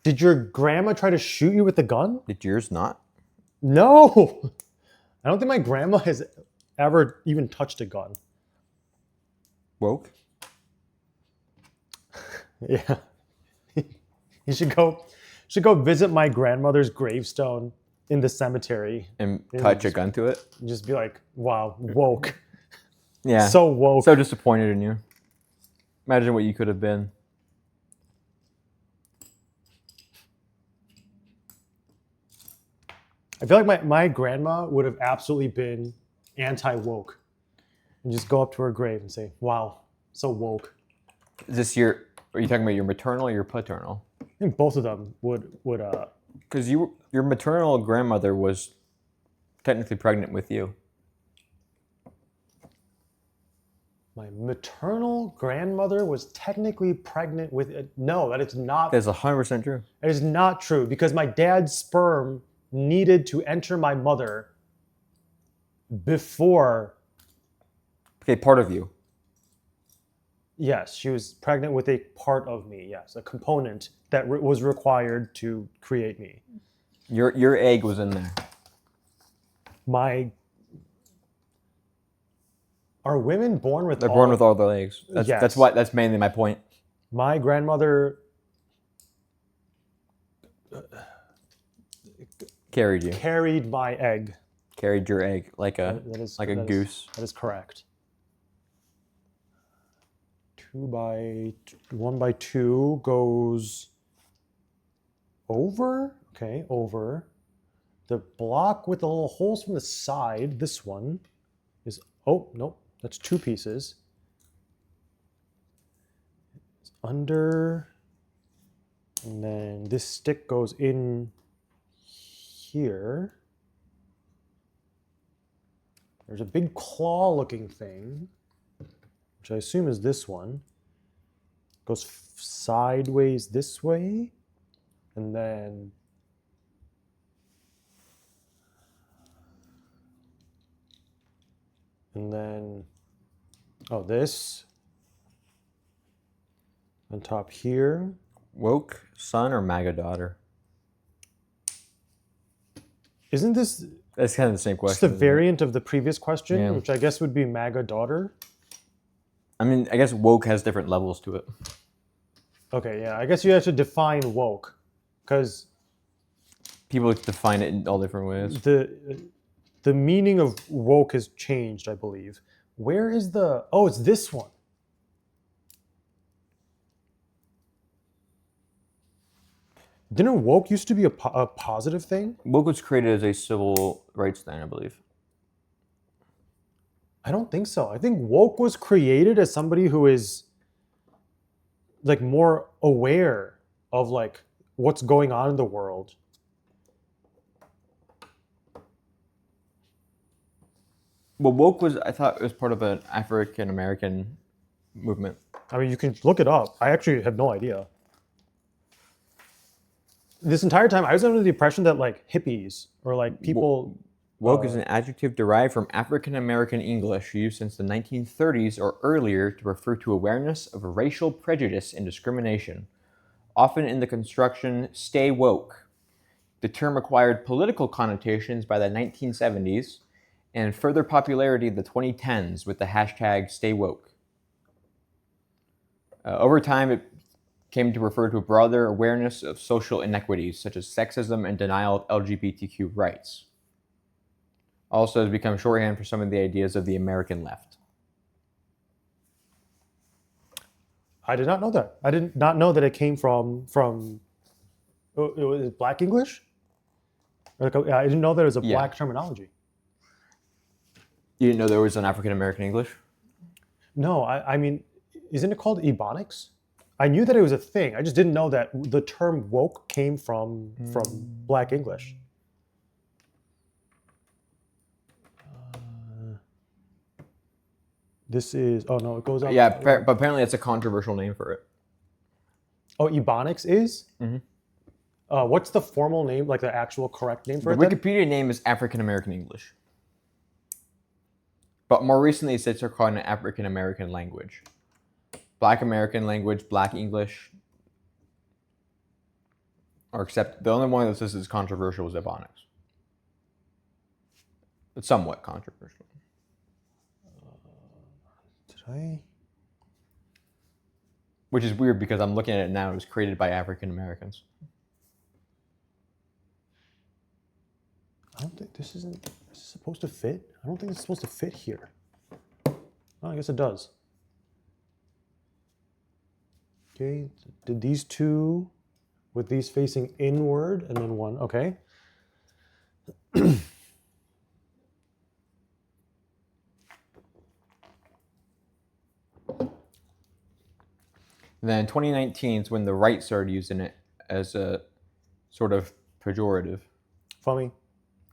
Did your grandma try to shoot you with the gun? Did yours not? No. I don't think my grandma has ever even touched a gun. Woke? Yeah. You should go visit my grandmother's gravestone in the cemetery. And touch a gun to it? And just be like, wow, woke. Yeah. So woke. So disappointed in you. Imagine what you could have been. I feel like my grandma would have absolutely been anti-woke. And just go up to her grave and say, wow, so woke. Is this are you talking about your maternal or your paternal? I think both of them would Because your maternal grandmother was technically pregnant with you. My maternal grandmother was technically pregnant with no, that is not. That's 100% true. That is not true because my dad's sperm needed to enter my mother before. Okay, part of you. Yes, she was pregnant with a part of me. Yes, a component that was required to create me. Your egg was in there. My. Are women born with? They're born with all the legs. Yes. That's mainly my point. My grandmother Carried my egg. Carried your egg like a goose. That is correct. 1 by 2 goes over. Okay, over. The block with the little holes from the side, this one, is, oh, nope, that's 2 pieces. It's under, and then this stick goes in here. There's a big claw-looking thing, which I assume is this one. Goes sideways this way, and then oh, this on top here. Woke son or MAGA daughter? Isn't this That's kind of the same just question. the variant of the previous question, Yeah. which I guess would be MAGA daughter? I mean, I guess woke has different levels to it. Okay, yeah, I guess you have to define woke, because People define it in all different ways. the meaning of woke has changed, I believe. Where is the? Oh, it's this one. Didn't woke used to be a positive thing? Woke was created as a civil rights thing, I believe. I don't think so. I think woke was created as somebody who is like more aware of like what's going on in the world. Well, woke was, I thought it was part of an African American movement. I mean, you can look it up. I actually have no idea. This entire time, I was under the impression that like hippies or like people. Woke is an adjective derived from African American English used since the 1930s or earlier to refer to awareness of racial prejudice and discrimination, often in the construction "stay woke." The term acquired political connotations by the 1970s and further popularity in the 2010s with the hashtag "stay woke." Over time, it came to refer to a broader awareness of social inequities such as sexism and denial of LGBTQ rights. Also has become shorthand for some of the ideas of the American left. I did not know that. I did not know that it came from. It was Black English. Like, I didn't know that it was a Yeah. Black terminology. You didn't know there was an African American English? No, I mean, isn't it called Ebonics? I knew that it was a thing. I just didn't know that the term woke came from Black English. This is, oh no, it goes up. Yeah, but apparently it's a controversial name for it. Oh, Ebonics is? Mhm. What's the formal name, like the actual correct name for The it? then? Wikipedia name is African American English. But more recently, it's called an African American language. Black American language, Black English, or except the only one that says is controversial is Ebonics. It's somewhat controversial. Did I? Which is weird because I'm looking at it now. It was created by African Americans. I don't think this isn't. Is this supposed to fit? I don't think it's supposed to fit here. Oh, I guess it does. Okay, did these two with these facing inward and then one, okay. And then in 2019 is when the right started using it as a sort of pejorative. Fummy,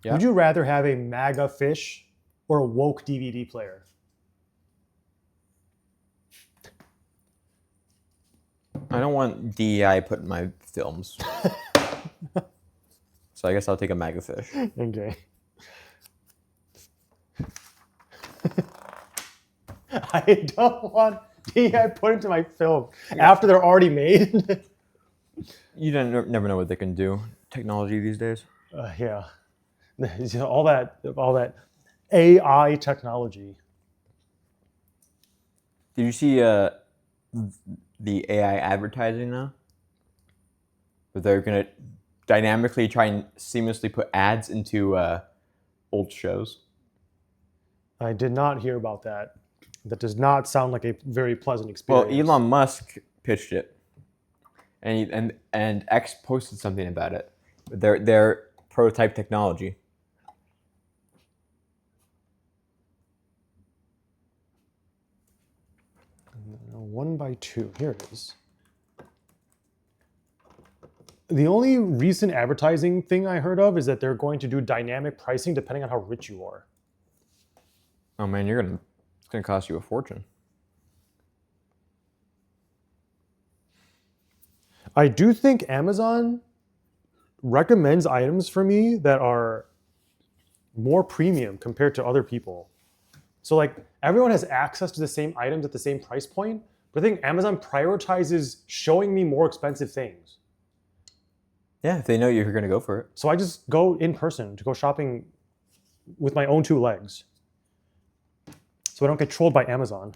Yeah. would you rather have a MAGA fish or a woke DVD player? I don't want DEI put in my films. So I guess I'll take a MAGA fish. Okay. I don't want DI put into my film after they're already made. You never know what they can do. Technology these days. Yeah, all that AI technology. Did you see the AI advertising now? Where they're gonna dynamically try and seamlessly put ads into old shows. I did not hear about that. That does not sound like a very pleasant Well, experience. Elon Musk pitched it, and X posted something about it. Their prototype technology. One by two. Here it is. The only recent advertising thing I heard of is that they're going to do dynamic pricing depending on how rich you are. Oh man, it's gonna cost you a fortune. I do think Amazon recommends items for me that are more premium compared to other people. So like everyone has access to the same items at the same price point, but I think Amazon prioritizes showing me more expensive things. Yeah, if they know you're gonna go for it. So I just go in person to go shopping with my own two legs. So I don't get trolled by Amazon.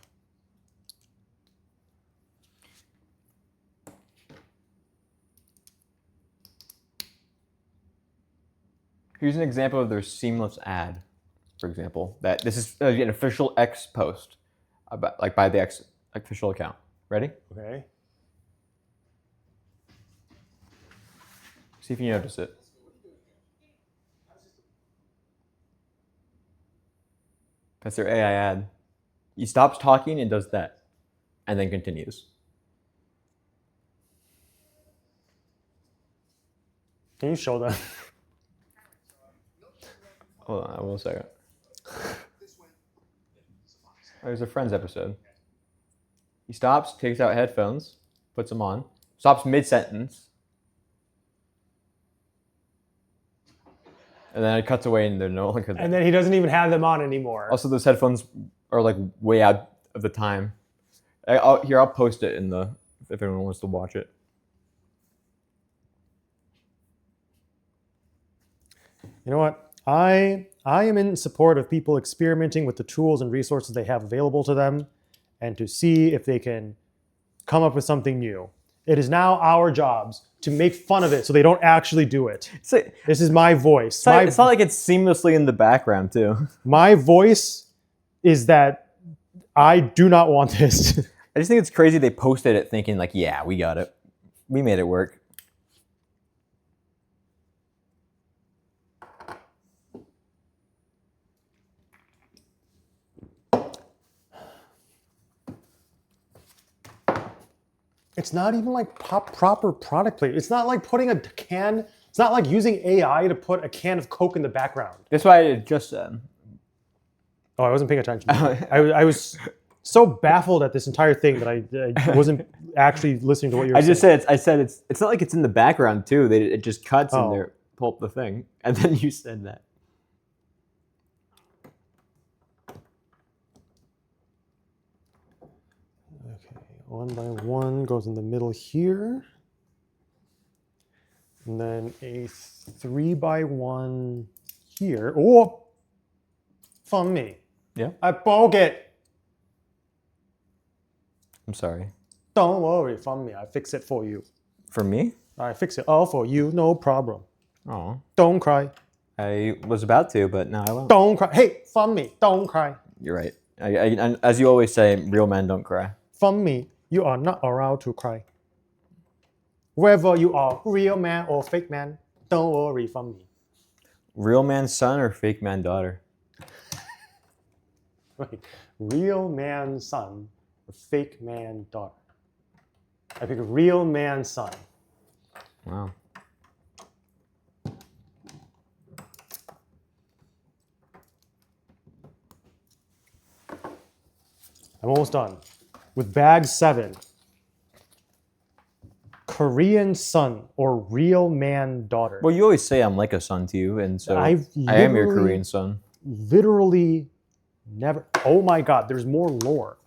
Here's an example of their seamless ad, for example. That this is an official X post, about like by the X official account. Ready? Okay. See if you notice it. That's their AI ad. He stops talking and does that, and then continues. Can you show them? Hold on, 1 second. There's a Friends episode. He stops, takes out headphones, puts them on, stops mid-sentence, and then it cuts away and they're no longer there. And then he doesn't even have them on anymore. Also, those headphones are like way out of the time. I'll post it if anyone wants to watch it. You know what? I am in support of people experimenting with the tools and resources they have available to them and to see if they can come up with something new. It is now our jobs to make fun of it so they don't actually do it. This is my voice. It's not like it's seamlessly in the background, too. My voice is that I do not want this. I just think it's crazy they posted it thinking like, yeah, we got it. We made it work. It's not even like proper product placement. It's not like putting a can, it's not like using AI to put a can of Coke in the background. That's why I just said. Oh, I wasn't paying attention. I was so baffled at this entire thing that I wasn't actually listening to what you were saying. I said it's not like it's in the background too. It just cuts Oh. and they pull up the thing, and then you said that. Okay, 1 by 1 goes in the middle here. And then a 3 by 1 here. Oh, from me. Yeah. I broke it. I'm sorry. Don't worry, from me. I fix it for you. For me? I fix it all for you, no problem. Oh, Don't cry. I was about to, but now I won't. Don't cry. Hey, from me. Don't cry. You're right. And as you always say, real men don't cry. From me, you are not allowed to cry. Wherever you are, real man or fake man, don't worry, from me. Real man son or fake man daughter? Wait, real man son or fake man daughter? I pick real man son. Wow. I'm almost done. With bag 7, Korean son or real man daughter. Well, you always say I'm like a son to you, and so I've I am your literally- Korean son. Literally Never. Oh my God, there's more lore.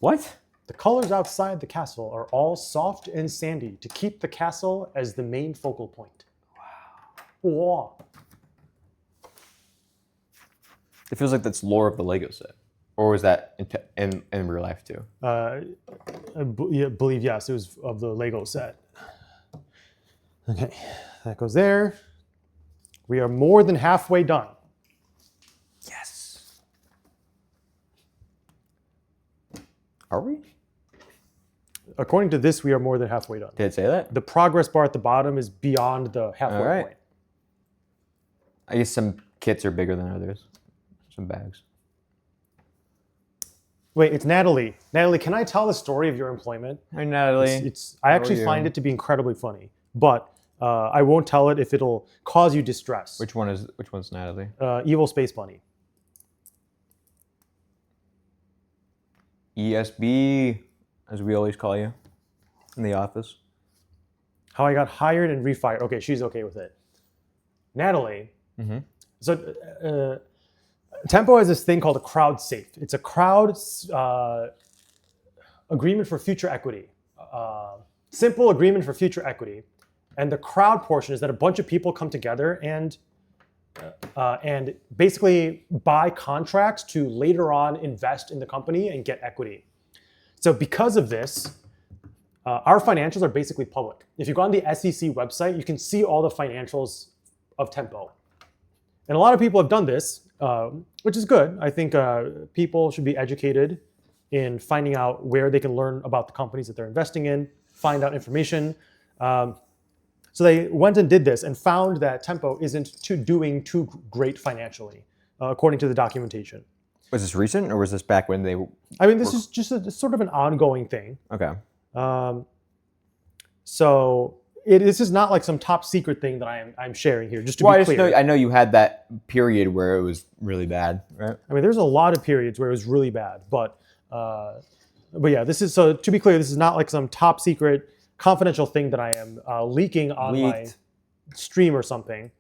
What? The colors outside the castle are all soft and sandy to keep the castle as the main focal point. Wow. It feels like that's lore of the Lego set. Or was that in real life too? Believe yes, it was of the Lego set. Okay, that goes there. We are more than halfway done. Yes. Are we? According to this, we are more than halfway done. Did it say that? The progress bar at the bottom is beyond the halfway All right. point. I guess some kits are bigger than others. Some bags. Wait, it's Natalie. Natalie, can I tell the story of your employment? Hi, Natalie. I How actually are find you? it to be incredibly funny, but I won't tell it if it'll cause you distress. Which one's Natalie? Evil Space Bunny. ESB, as we always call you in the office. How I got hired and refired. Okay, she's okay with it. Natalie. Mm-hmm. So Tempo has this thing called a crowd safe. It's a crowd agreement for future equity. Simple agreement for future equity. And the crowd portion is that a bunch of people come together and basically buy contracts to later on invest in the company and get equity. So because of this, our financials are basically public. If you go on the SEC website, you can see all the financials of Tempo. And a lot of people have done this, which is good. I think people should be educated in finding out where they can learn about the companies that they're investing in, find out information. So they went and did this and found that Tempo isn't doing too great financially, according to the documentation. Was this recent or was this back when they? I mean, this is just sort of an ongoing thing. Okay. So this is not like some top secret thing that I'm sharing here, just to Well, be clear. I know you had that period where it was really bad, right? I mean, there's a lot of periods where it was really bad, but yeah, this is, so to be clear, this is not like some top secret confidential thing that I am leaking on my stream or something.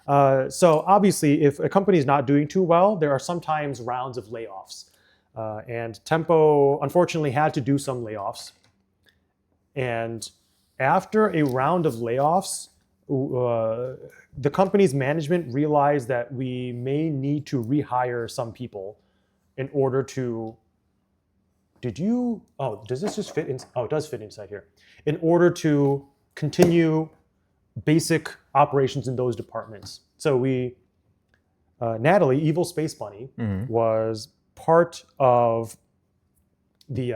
So obviously, if a company is not doing too well, there are sometimes rounds of layoffs. And Tempo, unfortunately, had to do some layoffs. And after a round of layoffs, the company's management realized that we may need to rehire some people in order to, does this just fit in? Oh, it does fit inside here. In order to continue basic operations in those departments. So Natalie, Evil Space Bunny, was part of the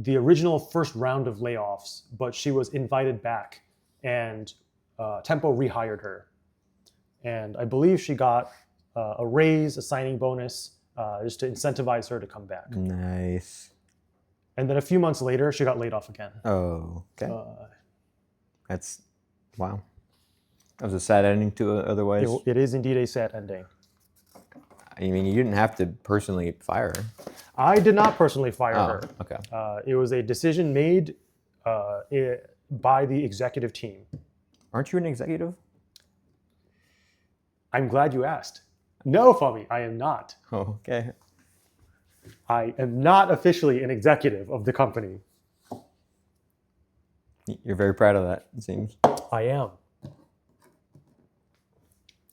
original first round of layoffs, but she was invited back and Tempo rehired her. And I believe she got a raise, a signing bonus, just to incentivize her to come back. Nice. And then a few months later, she got laid off again. Oh, okay. That's, wow. That was a sad ending to it otherwise. It is indeed a sad ending. I mean, you didn't have to personally fire her. I did not personally fire her. Okay. It was a decision made by the executive team. Aren't you an executive? I'm glad you asked. No, Fabi, I am not. Oh, okay. I am not officially an executive of the company. You're very proud of that, it seems. I am.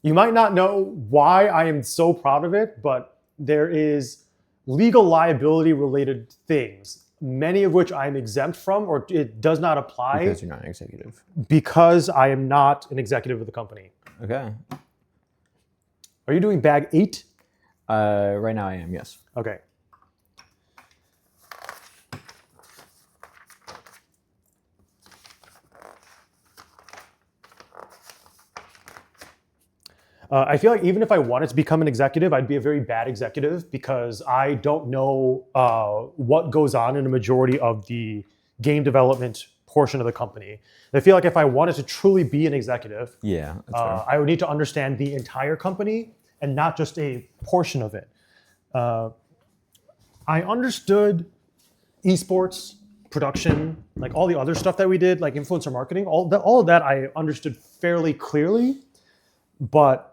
You might not know why I am so proud of it, but there is legal liability related things, many of which I'm exempt from or it does not apply Because you're not an executive. because I am not an executive of the company. Okay. Are you doing bag 8? Right now I am, yes. Okay. I feel like even if I wanted to become an executive, I'd be a very bad executive because I don't know what goes on in a majority of the game development portion of the company. I feel like if I wanted to truly be an executive, Yeah, that's fair. I would need to understand the entire company and not just a portion of it. I understood esports, production, like all the other stuff that we did, like influencer marketing, all of that I understood fairly clearly, but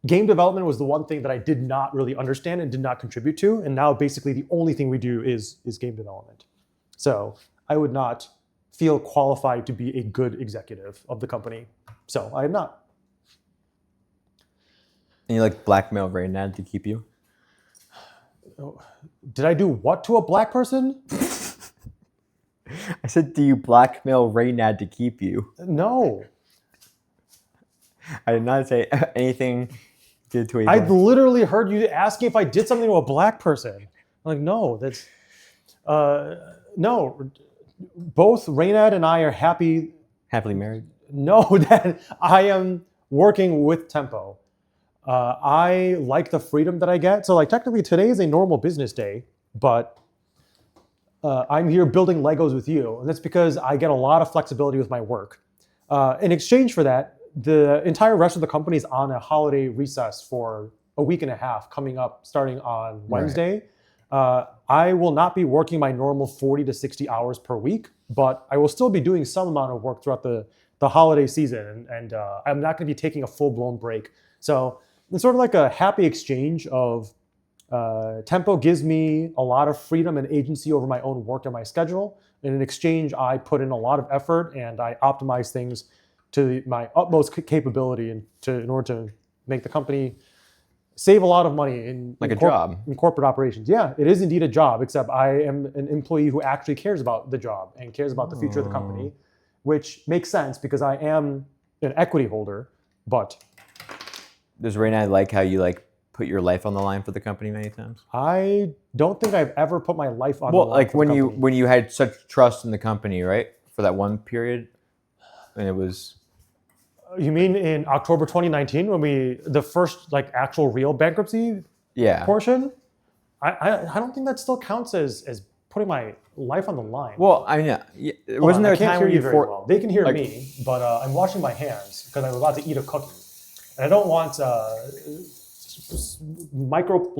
game development was the one thing that I did not really understand and did not contribute to, and now basically the only thing we do is game development. So I would not feel qualified to be a good executive of the company. So I am not. And you like blackmail Raynad to keep you? Did I do what to a black person? I said, do you blackmail Raynad to keep you? No. I did not say anything did to a I black. literally heard you asking if I did something to a black person. I'm like, no, that's no. Both Raynad and I are happy. Happily married? No, that I am working with Tempo. I like the freedom that I get. So like technically today is a normal business day, but I'm here building Legos with you. And that's because I get a lot of flexibility with my work. In exchange for that, the entire rest of the company is on a holiday recess for a week and a half coming up starting on Wednesday. I will not be working my normal 40 to 60 hours per week, but I will still be doing some amount of work throughout the holiday season. And I'm not going to be taking a full-blown break. So it's sort of like a happy exchange of Tempo gives me a lot of freedom and agency over my own work and my schedule. And in exchange, I put in a lot of effort and I optimize things to my utmost capability in order to make the company save a lot of money in job. In corporate operations. Yeah, it is indeed a job, except I am an employee who actually cares about the job and cares about the future of the company, which makes sense because I am an equity holder, but Does Raynad like how you like put your life on the line for the company many times? I don't think I've ever put my life on the line. Well, like for when the you company. when you had such trust in the company, right? For that one period, and it was You mean in October 2019 when the first like actual real bankruptcy portion? I don't think that still counts as putting my life on the line. Well, I mean, wasn't there I a can't time hear when you you very well. They can hear me, but I'm washing my hands because I'm about to eat a cookie, and I don't want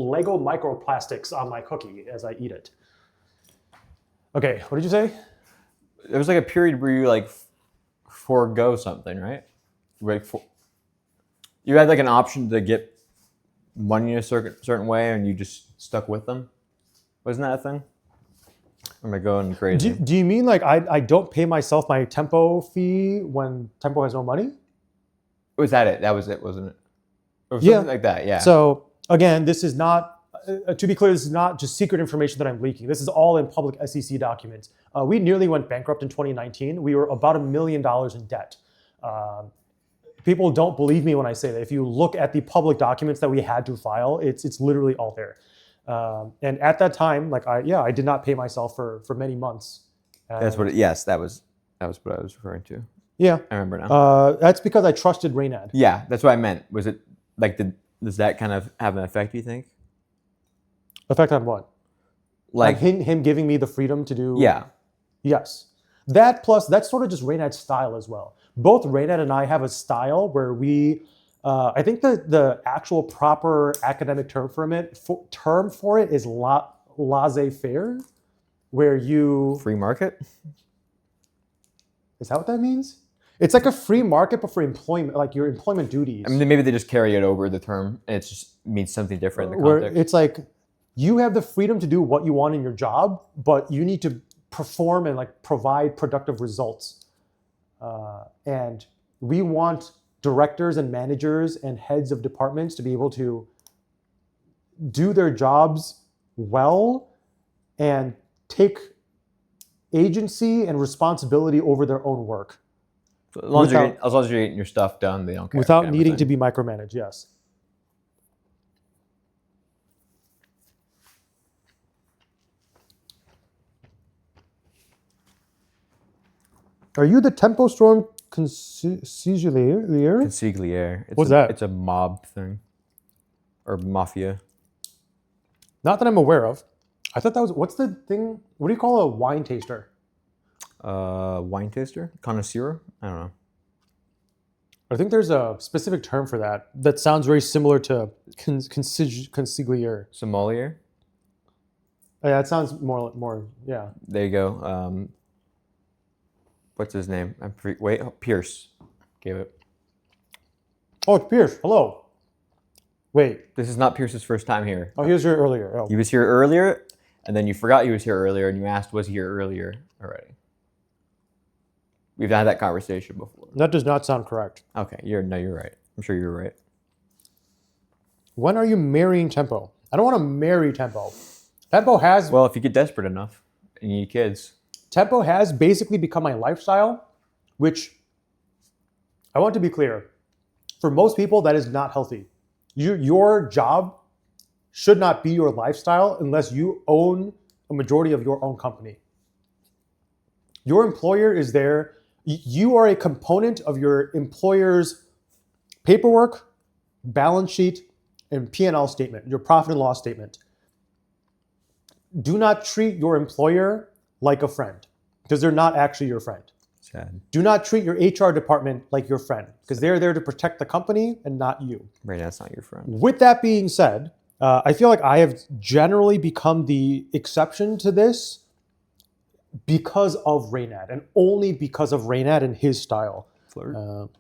Lego microplastics on my cookie as I eat it. Okay, what did you say? There was like a period where you like forego something, right? Like you had like an option to get money in a certain way, and you just stuck with them. Wasn't that a thing? Or am I going crazy? Do you mean like I don't pay myself my Tempo fee when Tempo has no money? Was that it? That was it, wasn't it? Or Yeah. something like that. Yeah. So again, this is not, to be clear, this is not just secret information that I'm leaking. This is all in public SEC documents. We nearly went bankrupt in 2019. We were about $1 million in debt. People don't believe me when I say that. If you look at the public documents that we had to file, it's literally all there. And at that time, like I did not pay myself for many months. That's what. Yes, that was what I was referring to. Yeah, I remember now. that's because I trusted Raynad. Yeah, that's what I meant. Was it like does that kind of have an effect? You think? Effect on what? Like him giving me the freedom to do. Yeah. Yes. That plus that's sort of just Raynad's style as well. Both Raynad and I have a style where we. I think the actual proper academic term for it is laissez-faire, where you free market. Is that what that means? It's like a free market, but for employment, like your employment duties. I mean, maybe they just carry it over the term, and it just means something different in the where context. it's like you have the freedom to do what you want in your job, but you need to perform and like provide productive results. And we want directors and managers and heads of departments to be able to do their jobs well and take agency and responsibility over their own work. So as long as you're getting your stuff done, they don't care. Without needing to be micromanaged, yes. Are you the Tempo Storm consigliere? Consigliere. What's that? It's a mob thing. Or mafia. Not that I'm aware of. I thought that was, what's the thing? What do you call a wine taster? Wine taster? Connoisseur? I don't know. I think there's a specific term for that that sounds very similar to consigliere. Sommelier? Yeah, it sounds more, yeah. There you go. What's his name? Pierce gave it. Oh, it's Pierce. Hello. Wait. This is not Pierce's first time here. Oh, he was here earlier. Oh. He was here earlier, and then you forgot he was here earlier, and you asked, was he here earlier already? We've had that conversation before. That does not sound correct. Okay, you're right. I'm sure you're right. When are you marrying Tempo? I don't want to marry Tempo. Tempo has Well, if you get desperate enough and you need kids, Tempo has basically become my lifestyle, which I want to be clear. For most people, that is not healthy. Your job should not be your lifestyle unless you own a majority of your own company. Your employer is there. You are a component of your employer's paperwork, balance sheet, and P&L statement, your profit and loss statement. Do not treat your employer like a friend because they're not actually your friend. sad. Do not treat your HR department like your friend because they're there to protect the company and not you. Right, that's not your friend. With that being said, I feel like I have generally become the exception to this because of Reynad and only because of Reynad and his style. Flirt.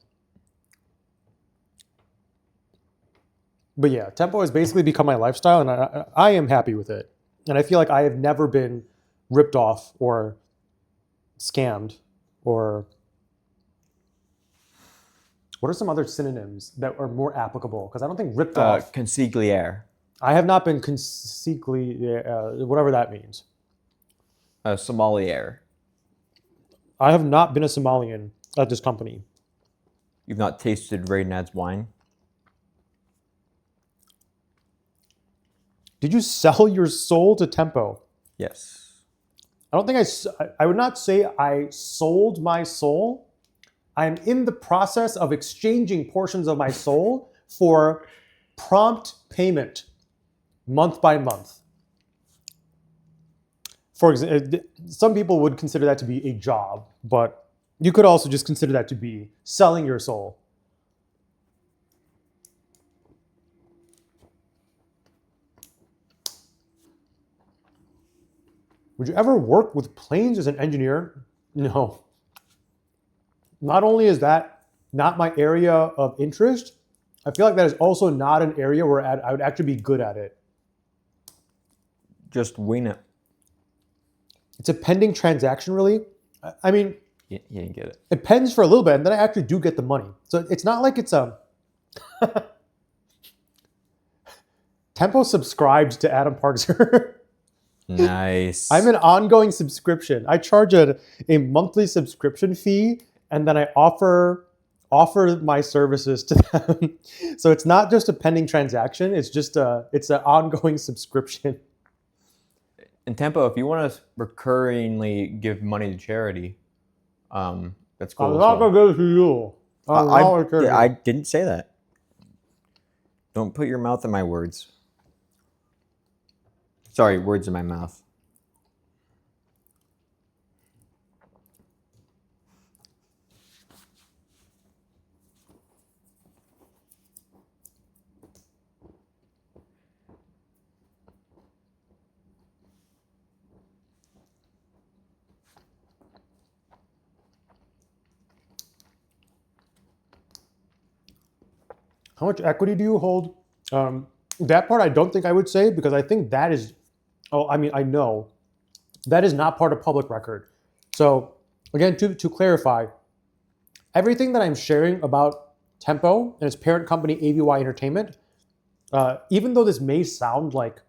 But yeah, Tempo has basically become my lifestyle and I am happy with it. And I feel like I have never been ripped off or scammed or what are some other synonyms that are more applicable? Because I don't think ripped off. Consigliere. I have not been whatever that means. Sommelier. I have not been a Somalian at this company. You've not tasted Reynad's wine? Did you sell your soul to Tempo? Yes. I don't think I would not say I sold my soul. I am in the process of exchanging portions of my soul for prompt payment month by month. For example, some people would consider that to be a job, but you could also just consider that to be selling your soul. Would you ever work with planes as an engineer? No. Not only is that not my area of interest, I feel like that is also not an area where I would actually be good at it. Just wing it. It's a pending transaction, really. I mean, You didn't get it. it pens for a little bit, and then I actually do get the money. So it's not like it's a... Tempo subscribed to Adam Parkser. Nice. I'm an ongoing subscription. I charge a monthly subscription fee, and then I offer my services to them. So it's not just a pending transaction. It's just it's an ongoing subscription. In Tempo, if you want to recurringly give money to charity, that's cool. I'm not gonna give it to you. I didn't say that. Don't put your mouth in my words. Sorry, words in my mouth. How much equity do you hold? That part I don't think I would say because I think that is, I know that is not part of public record. So again, to clarify, everything that I'm sharing about Tempo and its parent company AVY Entertainment, even though this may sound like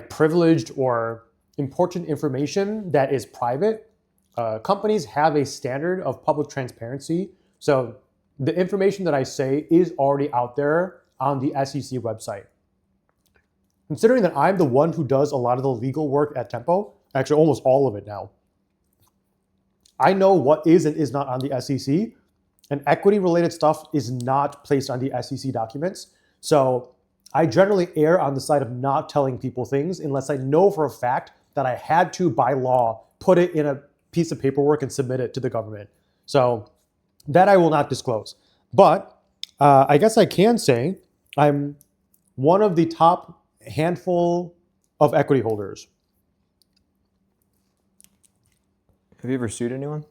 privileged or important information that is private, companies have a standard of public transparency. So the information that I say is already out there on the SEC website. Considering that I'm the one who does a lot of the legal work at Tempo, actually almost all of it now, I know what is and is not on the SEC, and equity-related stuff is not placed on the SEC documents. So I generally err on the side of not telling people things unless I know for a fact that I had to, by law, put it in a piece of paperwork and submit it to the government. So that I will not disclose. But I guess I can say I'm one of the top handful of equity holders. Have you ever sued anyone?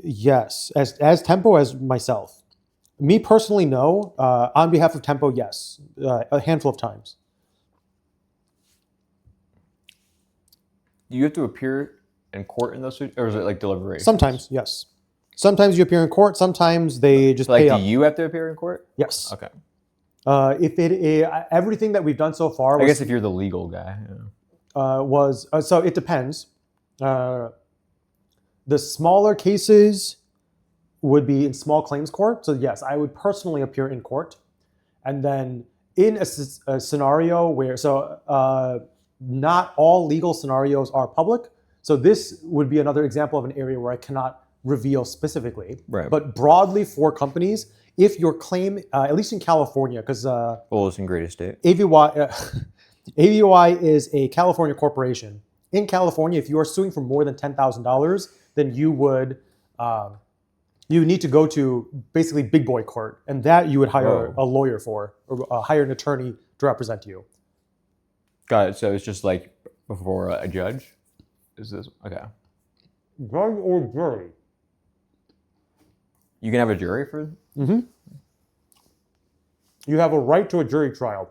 Yes, as Tempo as myself. Me personally, no. On behalf of Tempo, yes. A handful of times. Do you have to appear in court in those, or is it like deliberation? Sometimes, yes. Sometimes you appear in court. Sometimes they just Like, pay do up. you have to appear in court? Yes. Okay. If everything that we've done so far I was, guess if you're the legal guy. Yeah. so it depends. The smaller cases would be in small claims court. So yes, I would personally appear in court, and then in a scenario where not all legal scenarios are public. So this would be another example of an area where I cannot reveal specifically. Right. But broadly for companies, if your claim, at least in California, because Oldest and greatest state. AVOI is a California corporation. In California, if you are suing for more than $10,000, then you need to go to basically big boy court, and that you would hire a lawyer for, or hire an attorney to represent you. Got it. So it's just like before a judge? Is this okay? Judge or jury? You can have a jury for? Mm-hmm. You have a right to a jury trial.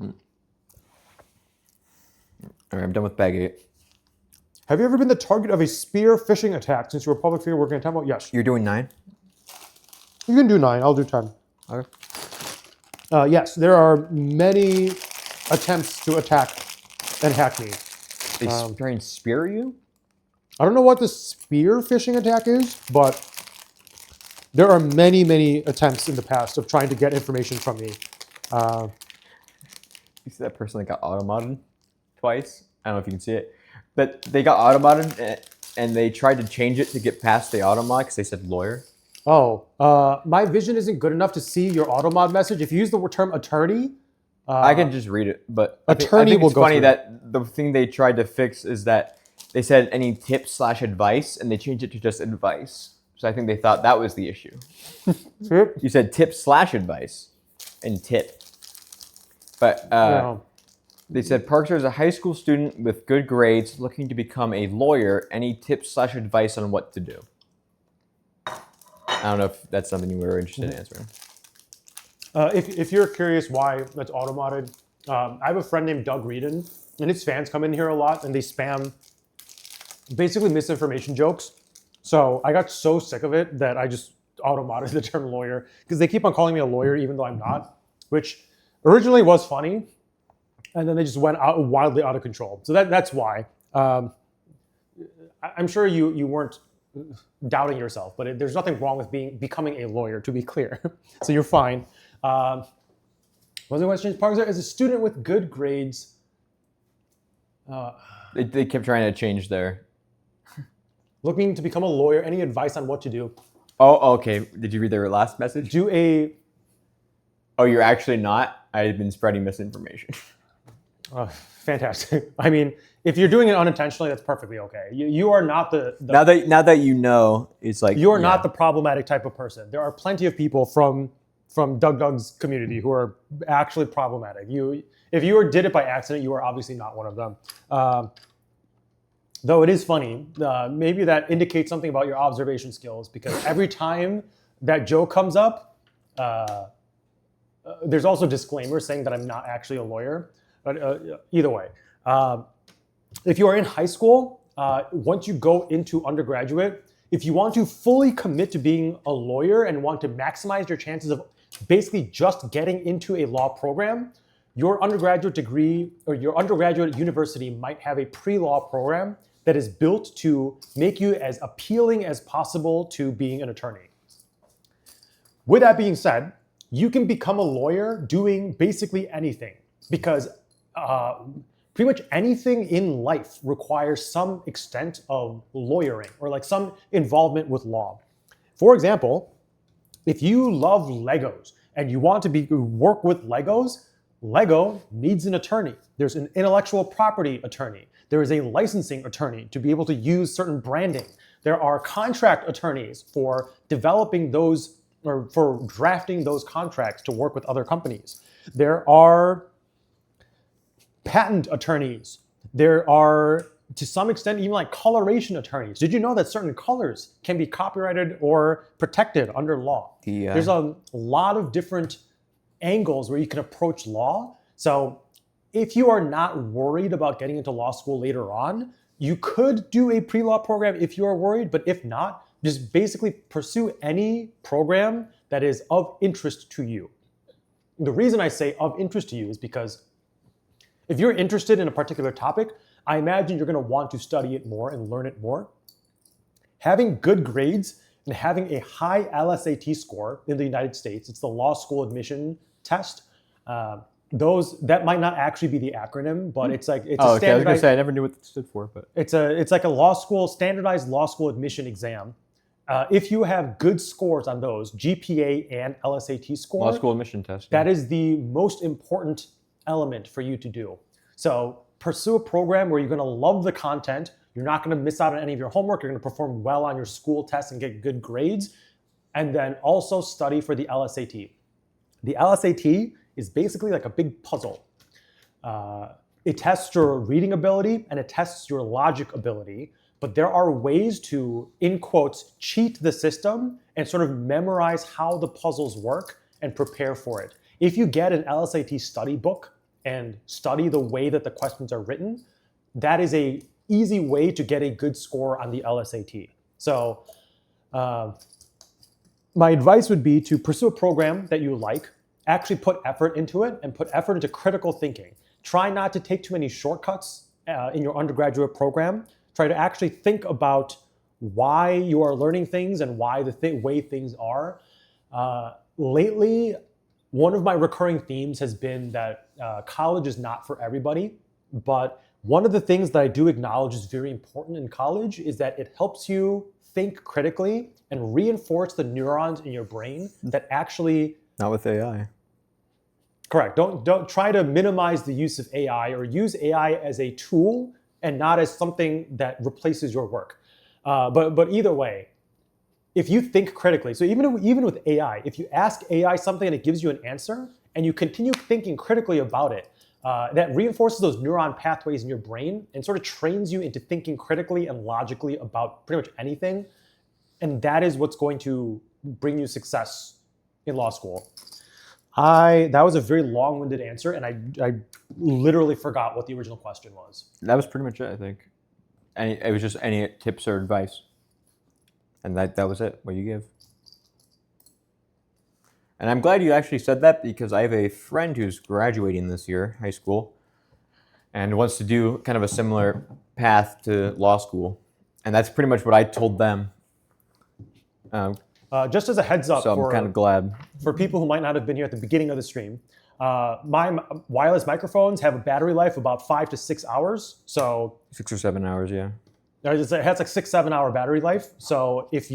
All right, I'm done with bag 8. Have you ever been the target of a spear phishing attack since you're a public figure working at Tempo? Yes. You're doing 9? You can do 9. I'll do 10. Okay. Yes, there are many attempts to attack and hack me. They try and spear you? I don't know what the spear phishing attack is, but there are many, many attempts in the past of trying to get information from me. You see that person that got automated twice? I don't know if you can see it. But they got automated and they tried to change it to get past the automod because they said lawyer. Oh, my vision isn't good enough to see your automod message. If you use the term attorney, I can just read it, but attorney I think will it's go funny through that the thing they tried to fix is that they said any tips/advice, and they changed it to just advice. So I think they thought that was the issue. You said tips/advice and tip, but they said Parker is a high school student with good grades looking to become a lawyer. Any tips/advice on what to do? I don't know if that's something you were interested in answering. If you're curious why that's automated, I have a friend named Doug Reedon, and his fans come in here a lot, and they spam basically misinformation jokes. So I got so sick of it that I just automated the term lawyer, because they keep on calling me a lawyer even though I'm not, which originally was funny, and then they just went wildly out of control. So that's why. I'm sure you weren't doubting yourself, but there's nothing wrong with becoming a lawyer, to be clear. So you're fine. What was the question? Parker, as a student with good grades, They kept trying to change their. looking to become a lawyer, any advice on what to do? Oh, okay. Did you read their last message? Oh, you're actually not? I've been spreading misinformation. Fantastic. I mean, if you're doing it unintentionally, that's perfectly okay. You are not the now that you know, it's like you are not the problematic type of person. There are plenty of people from Doug's community who are actually problematic. If you did it by accident, you are obviously not one of them. Though it is funny, maybe that indicates something about your observation skills, because every time that joke comes up, there's also disclaimers saying that I'm not actually a lawyer. But either way, if you are in high school, once you go into undergraduate, if you want to fully commit to being a lawyer and want to maximize your chances of basically just getting into a law program, your undergraduate degree or your undergraduate university might have a pre-law program that is built to make you as appealing as possible to being an attorney. With that being said, you can become a lawyer doing basically anything, because pretty much anything in life requires some extent of lawyering or like some involvement with law. For example, if you love Legos and you want to work with Legos, Lego needs an attorney. There's an intellectual property attorney. There is a licensing attorney to be able to use certain branding. There are contract attorneys for developing those or for drafting those contracts to work with other companies. There are patent attorneys. There are to some extent, even like coloration attorneys. Did you know that certain colors can be copyrighted or protected under law? There's a lot of different angles where you can approach law. So if you are not worried about getting into law school later on, you could do a pre-law program if you are worried, but if not, just basically pursue any program that is of interest to you. The reason I say of interest to you is because if you're interested in a particular topic, I imagine you're going to want to study it more and learn it more. Having good grades and having a high LSAT score in the United States, it's the law school admission test. That might not actually be the acronym, but it's like it's a standardized. I was gonna say I never knew what it stood for, but it's like a standardized law school admission exam. If you have good scores on those, GPA and LSAT score, law school admission test. That is the most important element for you to do. So pursue a program where you're going to love the content. You're not going to miss out on any of your homework. You're going to perform well on your school tests and get good grades. And then also study for the LSAT. The LSAT is basically like a big puzzle. It tests your reading ability and it tests your logic ability. But there are ways to, in quotes, cheat the system and sort of memorize how the puzzles work and prepare for it. If you get an LSAT study book and study the way that the questions are written, that is a easy way to get a good score on the LSAT. So my advice would be to pursue a program that you like, actually put effort into it and put effort into critical thinking. Try not to take too many shortcuts in your undergraduate program. Try to actually think about why you are learning things and why the way things are. Lately, one of my recurring themes has been that college is not for everybody, but one of the things that I do acknowledge is very important in college is that it helps you think critically and reinforce the neurons in your brain that actually... Not with AI. Correct. Don't try to minimize the use of AI or use AI as a tool and not as something that replaces your work. But either way, if you think critically, so even with AI, if you ask AI something and it gives you an answer and you continue thinking critically about it, that reinforces those neuron pathways in your brain and sort of trains you into thinking critically and logically about pretty much anything. And that is what's going to bring you success in law school. That was a very long-winded answer, and I literally forgot what the original question was. That was pretty much it, I think. It was just any tips or advice. And that was it, what you give. And I'm glad you actually said that because I have a friend who's graduating this year, high school, and wants to do kind of a similar path to law school. And that's pretty much what I told them. Just as a heads up, so I'm kind of glad. For people who might not have been here at the beginning of the stream, my wireless microphones have a battery life of about 5 to 6 hours. So 6 or 7 hours, yeah. It has like 6-7 hour battery life. So if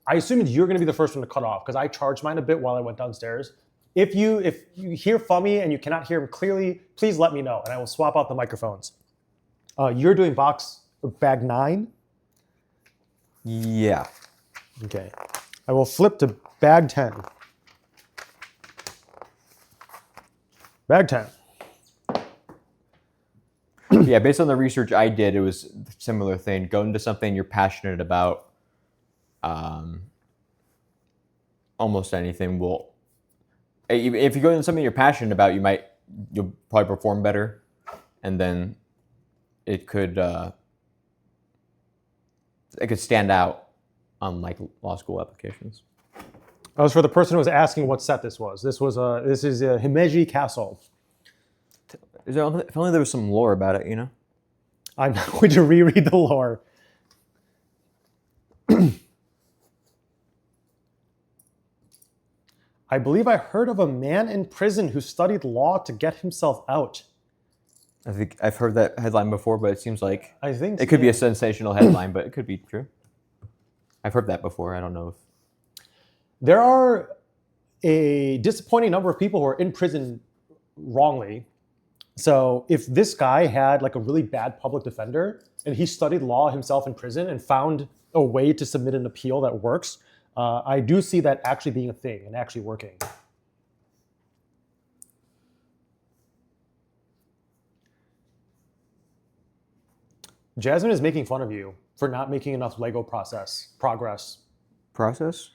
I assume you're going to be the first one to cut off because I charged mine a bit while I went downstairs. If you hear Fummy and you cannot hear him clearly, please let me know and I will swap out the microphones. You're doing bag 9? Yeah. Okay. I will flip to bag 10. Bag 10. Yeah, based on the research I did, it was a similar thing. Go into something you're passionate about. Almost anything will. If you go into something you're passionate about, you'll probably perform better, and then it could stand out on like law school applications. That was for the person who was asking what set this was. This is a Himeji castle. If only there was some lore about it, you know? I'm not going to reread the lore. I believe I heard of a man in prison who studied law to get himself out. I think I've heard that headline before, but it seems like it could be a sensational headline, but it could be true. I've heard that before. I don't know if... There are a disappointing number of people who are in prison wrongly. So if this guy had like a really bad public defender and he studied law himself in prison and found a way to submit an appeal that works, I do see that actually being a thing and actually working. Jasmine is making fun of you for not making enough Lego progress. Process?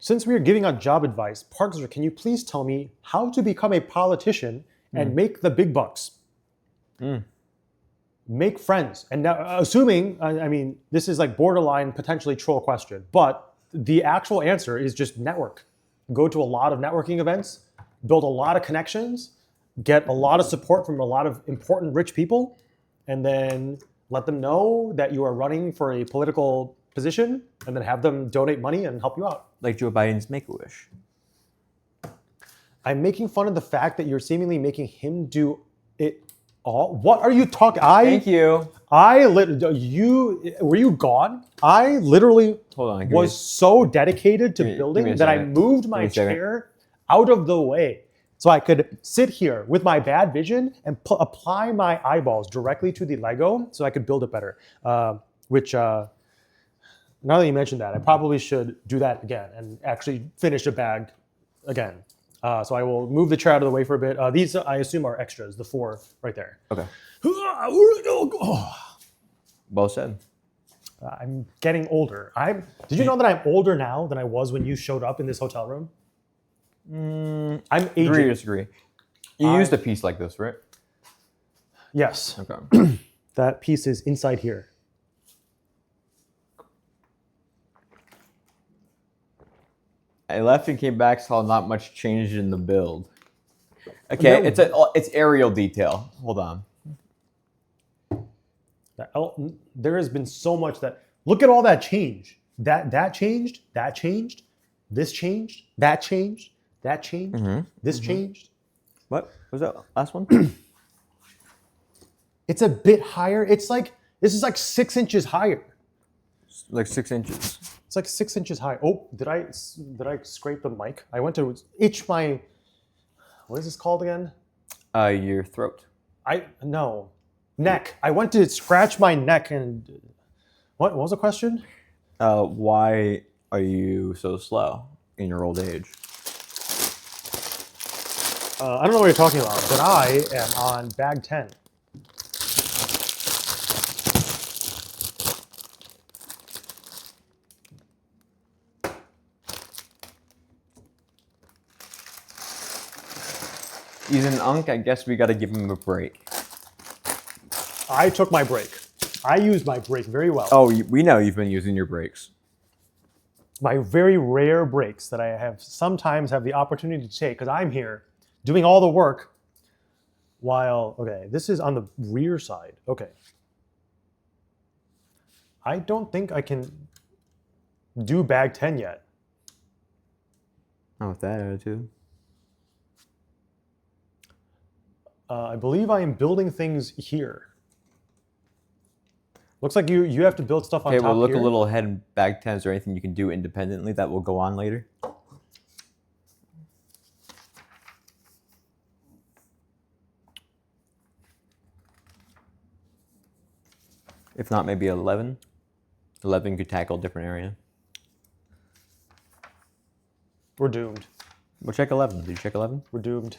Since we are giving out job advice, Parker, can you please tell me how to become a politician and make the big bucks? Make friends. And now, assuming, I mean, this is like borderline potentially troll question, but the actual answer is just network. Go to a lot of networking events, build a lot of connections, get a lot of support from a lot of important rich people, and then let them know that you are running for a political position, and then have them donate money and help you out. Like Joe Biden's Make-A-Wish. I'm making fun of the fact that you're seemingly making him do it all. What are you talking? Thank you. Were you gone? I literally Hold on. was so dedicated to give me building a that I second. moved my Give me a second. chair out of the way so I could sit here with my bad vision and apply my eyeballs directly to the Lego so I could build it better. Now that you mentioned that, I probably should do that again and actually finish a bag again. So I will move the chair out of the way for a bit. These, I assume, are extras, the 4 right there. Okay. Well said. I'm getting older. Did you know that I'm older now than I was when you showed up in this hotel room? I'm Agree or aging. disagree? You used a piece like this, right? Yes. Okay. That piece is inside here. I left and came back, saw not much change in the build. Okay, No. it's aerial detail. Hold on. There has been so much that. Look at all that change. That changed. That changed. This changed. That changed. That changed. This changed. What was that last one? It's a bit higher. It's like this is like 6 inches higher. Like 6 inches. It's like 6 inches high. Oh, did I scrape the mic? I went to itch my. What is this called again? Your throat. No, neck. I went to scratch my neck and. What was the question? Why are you so slow in your old age? I don't know what you're talking about, but I am on bag 10. He's an unk. I guess we got to give him a break. I took my break. I used my break very well. Oh, we know you've been using your breaks. My very rare breaks that I have sometimes have the opportunity to take because I'm here doing all the work while, okay, this is on the rear side. Okay. I don't think I can do bag 10 yet. Not with that attitude. I believe I am building things here. Looks like you have to build stuff on Okay, top well, look here. a little ahead in bag 10. Is there anything you can do independently that will go on later? If not, maybe 11. 11 could tackle a different area. We're doomed. We'll check 11. Did you check 11? We're doomed.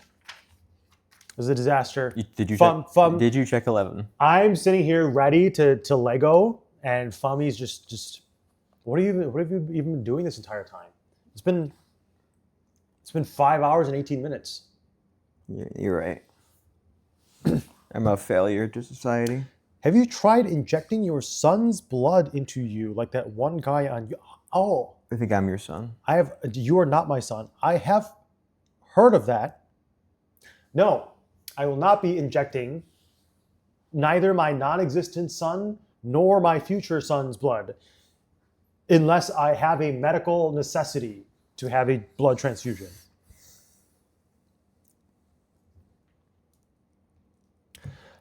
It was a disaster. Did you check 11? I'm sitting here ready to Lego, and Fummy's just. What have you even been doing this entire time? It's been 5 hours and 18 minutes. You're right. I'm a failure to society. Have you tried injecting your son's blood into you like that one guy on you? Oh, I think I'm your son. you are not my son. I have heard of that. No, I will not be injecting neither my non-existent son nor my future son's blood unless I have a medical necessity to have a blood transfusion.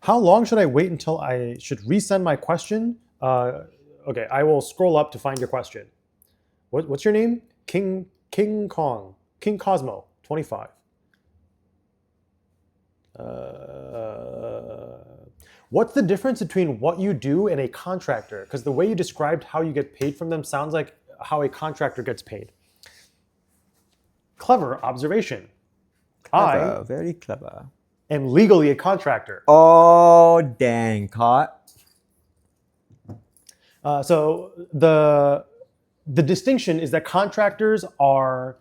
How long should I wait until I should resend my question? Okay, I will scroll up to find your question. What's your name? King Kong. King Cosmo, 25. What's the difference between what you do and a contractor? Because the way you described how you get paid from them sounds like how a contractor gets paid. Clever observation. Clever, very clever. am legally a contractor. Oh, dang. Caught. So the distinction is that contractors are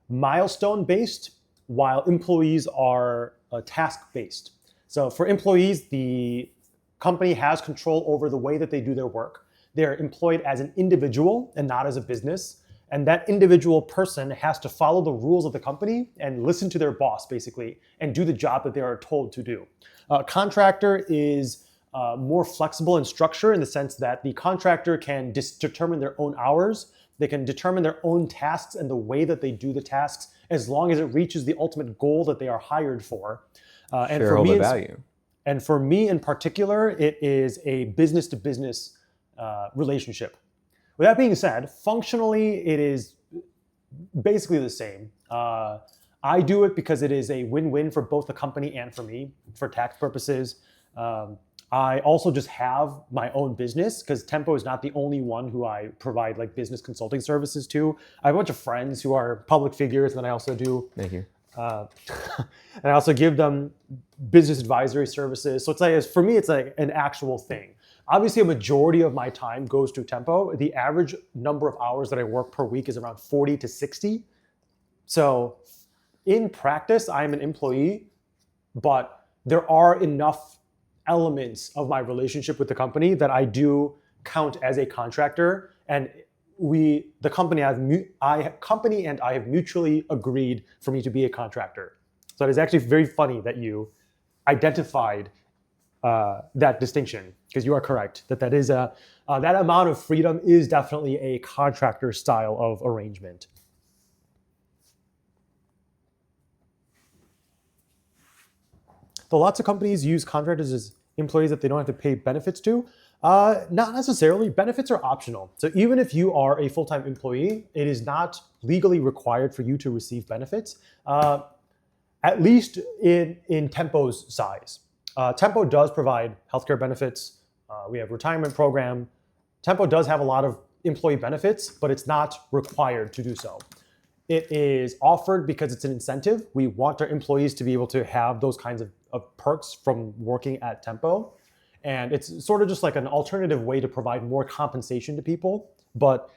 milestone based, while employees are task based. So for employees, the company has control over the way that they do their work. They're employed as an individual and not as a business. And that individual person has to follow the rules of the company and listen to their boss, basically, and do the job that they are told to do. Contractor is more flexible in structure in the sense that the contractor can determine their own hours. They can determine their own tasks and the way that they do the tasks, as long as it reaches the ultimate goal that they are hired for. Shareholder value. And for me in particular, it is a business to business relationship. With that being said, functionally, it is basically the same. I do it because it is a win-win for both the company and for me, for tax purposes. I also just have my own business because Tempo is not the only one who I provide like business consulting services to. I have a bunch of friends who are public figures, and then I also do. Thank you. And I also give them business advisory services. So it's like, for me, it's like an actual thing. Obviously, a majority of my time goes to Tempo. The average number of hours that I work per week is around 40 to 60. So in practice, I'm an employee, but there are enough elements of my relationship with the company that I do count as a contractor, and the company and I have mutually agreed for me to be a contractor. So it is actually very funny that you identified that distinction, because you are correct that is that amount of freedom is definitely a contractor style of arrangement. So lots of companies use contractors as employees that they don't have to pay benefits to. Not necessarily. Benefits are optional. So even if you are a full-time employee, it is not legally required for you to receive benefits, at least in Tempo's size. Tempo does provide healthcare benefits. We have retirement program. Tempo does have a lot of employee benefits, but it's not required to do so. It is offered because it's an incentive. We want our employees to be able to have those kinds of perks from working at Tempo. And it's sort of just like an alternative way to provide more compensation to people, but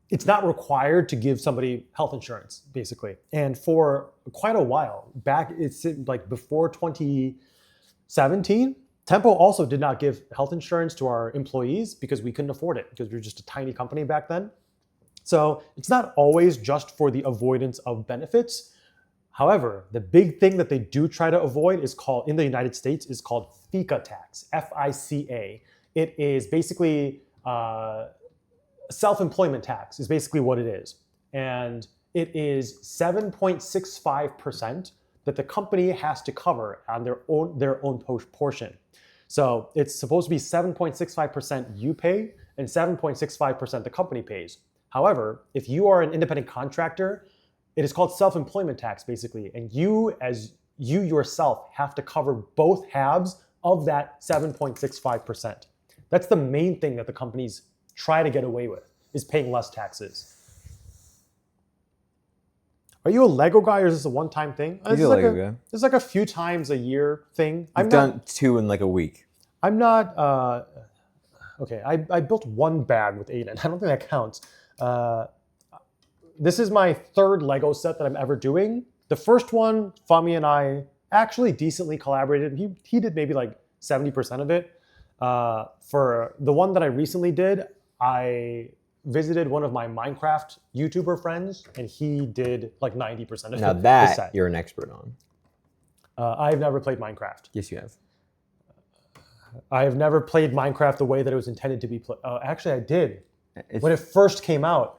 it's not required to give somebody health insurance, basically. And for quite a while, it's like before 2017, Tempo also did not give health insurance to our employees because we couldn't afford it, because we were just a tiny company back then. So it's not always just for the avoidance of benefits. However, the big thing that they do try to avoid is called, in the United States, is called FICA tax, F-I-C-A. It is basically self-employment tax is basically what it is. And it is 7.65% that the company has to cover on their own portion. So it's supposed to be 7.65% you pay and 7.65% the company pays. However, if you are an independent contractor, it is called self-employment tax, basically. And you yourself have to cover both halves of that 7.65%. That's the main thing that the companies try to get away with, is paying less taxes. Are you a Lego guy, or is this a one-time thing? He's a Lego guy. This is like a few times a year thing. I've done 2 in like a week. I'm not, okay, I built one bag with Aiden. I don't think that counts. This is my 3rd Lego set that I'm ever doing. The first one, Fami and I actually decently collaborated. He did maybe like 70% of it. For the one that I recently did, I visited one of my Minecraft YouTuber friends, and he did like 90% of Now the that set. you're an expert on. I've never played Minecraft. Yes, you have. I have never played Minecraft the way that it was intended to be played. Actually, I did. It's When it first came out.